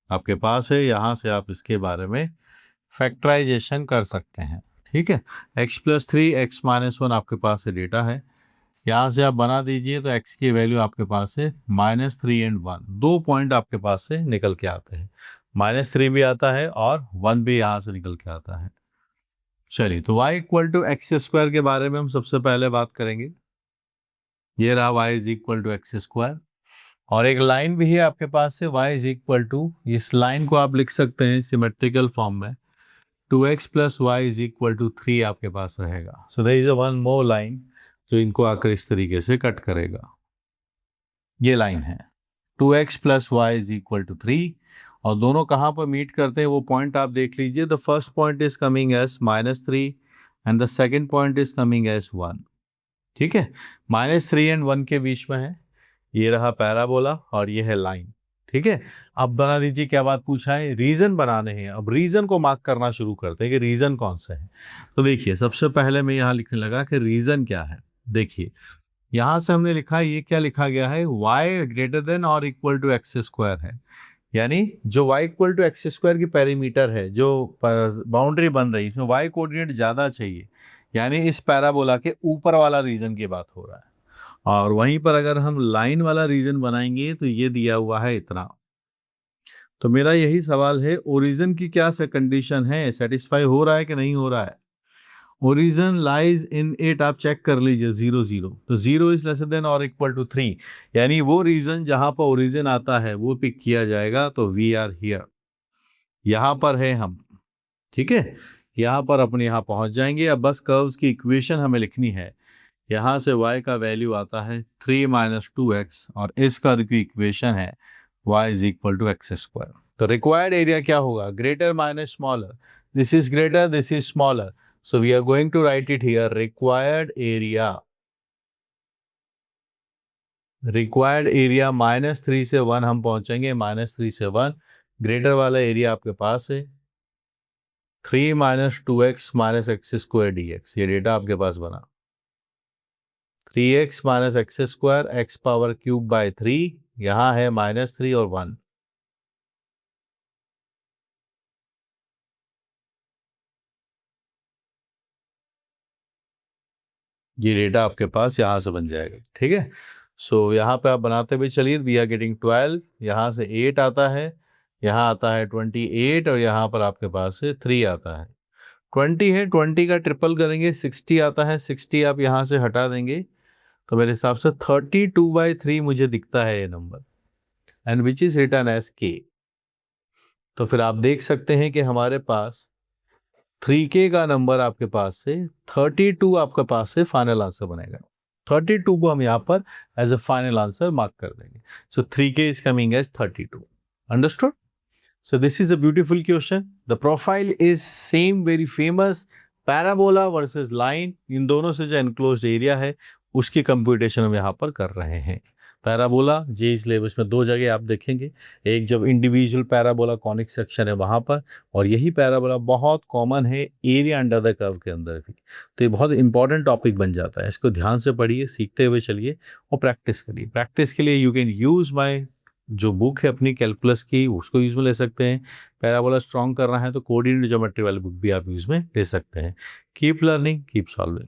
आपके पास है। यहाँ से आप इसके बारे में फैक्टराइजेशन कर सकते हैं। ठीक है, x प्लस 3 x माइनस 1 आपके पास से डेटा है, यहाँ से आप बना दीजिए तो x की वैल्यू आपके पास है -3 एंड 1, 2 पॉइंट आपके पास से निकल के आते हैं, -3 भी आता है और 1 भी यहाँ से निकल के आता है। चलिए, तो y equal to x square के बारे में हम सबसे पहले बात करेंगे। ये रहा y is equal to x square, और एक लाइन भी है आपके पास से y इज इक्वल टू, इस लाइन को आप लिख सकते हैं सिमेट्रिकल फॉर्म में, 2x plus y is equal to 3 आपके पास रहेगा। So there is a one more line जो इनको आकर इस तरीके से कट करेगा। ये लाइन है 2x plus y is equal to 3, और दोनों कहाँ पर मीट करते हैं वो पॉइंट आप देख लीजिए। The first point is coming as -3 and the second point is coming as 1। ठीक है, -3 एंड 1 के बीच में है। ये रहा पैराबोला और ये है लाइन। ठीक है, अब बना दीजिए, क्या बात पूछा है, रीजन बनाने हैं। अब रीजन को मार्क करना शुरू करते हैं कि रीजन कौन सा है। तो देखिए, सबसे पहले मैं यहाँ लिखने लगा कि रीजन क्या है। देखिए, यहाँ से हमने लिखा, ये क्या लिखा गया है, y ग्रेटर देन और इक्वल टू एक्स स्क्वायर है, यानी जो y equal to x square की पेरीमीटर है, जो बाउंड्री बन रही है, इसमें y कोऑर्डिनेट ज़्यादा चाहिए, यानी इस पैराबोला के ऊपर वाला रीजन की बात हो रहा है। और वहीं पर अगर हम लाइन वाला रीजन बनाएंगे तो ये दिया हुआ है इतना। तो मेरा यही सवाल है, ओरिजिन की क्या से कंडीशन है, सेटिस्फाई हो रहा है कि नहीं हो रहा है। ओरिजिन लाइज इन 8, आप चेक कर लीजिए 0 0, तो 0 इज लेसर देन और इक्वल टू 3, यानी वो रीजन जहां पर ओरिजिन आता है वो पिक किया जाएगा। तो वी आर हियर, यहाँ पर है हम। ठीक है, यहाँ पर अपने यहाँ पहुँच जाएंगे। अब बस कर्व्स की इक्वेशन हमें लिखनी है। यहाँ से y का वैल्यू आता है 3 माइनस 2x, और इस कर्व की इक्वेशन है y is equal to x square. तो रिक्वायर्ड एरिया क्या होगा, greater minus smaller, this is greater this is smaller, So we are going to write it here, required area -3 से 1 हम पहुंचेंगे, -3 से 1 ग्रेटर वाला एरिया आपके पास है 3 - 2x - x² dx, ये डेटा आपके पास बना 3x - x², x⁻³ यहाँ है -3 और 1। ये डेटा आपके पास यहाँ से बन जाएगा, ठीक है। सो यहाँ पे आप बनाते हुए चलिए, वी आर गेटिंग 12, यहाँ से 8 आता है, यहाँ आता है 28 और यहाँ पर आपके पास से 3 आता है। 20 है, 20 का ट्रिपल करेंगे 60 आता है, 60 आप यहाँ से हटा देंगे तो मेरे हिसाब से 32/3 मुझे दिखता है ये number, and which is written as k। तो फिर आप देख सकते हैं कि हमारे पास 3k का नंबर आपके पास से 32 आपके पास से फाइनल आंसर बनेगा। 32 को हम यहाँ पर as a final answer mark कर देंगे। सो 3k is coming as 32। Understood? So this is a beautiful question. The profile is same, very famous. Parabola versus line, इन दोनों से जो एनक्लोज्ड एरिया है उसकी कंप्यूटेशन हम यहाँ पर कर रहे हैं। पैराबोला जे सिलेबस में 2 जगह आप देखेंगे, एक जब इंडिविजुअल पैराबोला कॉनिक सेक्शन है वहाँ पर, और यही पैराबोला बहुत कॉमन है एरिया अंडर द कर्व के अंदर भी। तो ये बहुत इंपॉर्टेंट टॉपिक बन जाता है, इसको ध्यान से पढ़िए, सीखते हुए चलिए और प्रैक्टिस करिए। प्रैक्टिस के लिए यू कैन यूज़ माई जो बुक है अपनी कैलकुलस की, उसको यूज़ में ले सकते हैं। पैराबोला स्ट्रॉन्ग करना है तो कोऑर्डिनेट ज्योमेट्री वाली बुक भी आप यूज़ में ले सकते हैं। Keep learning, keep solving.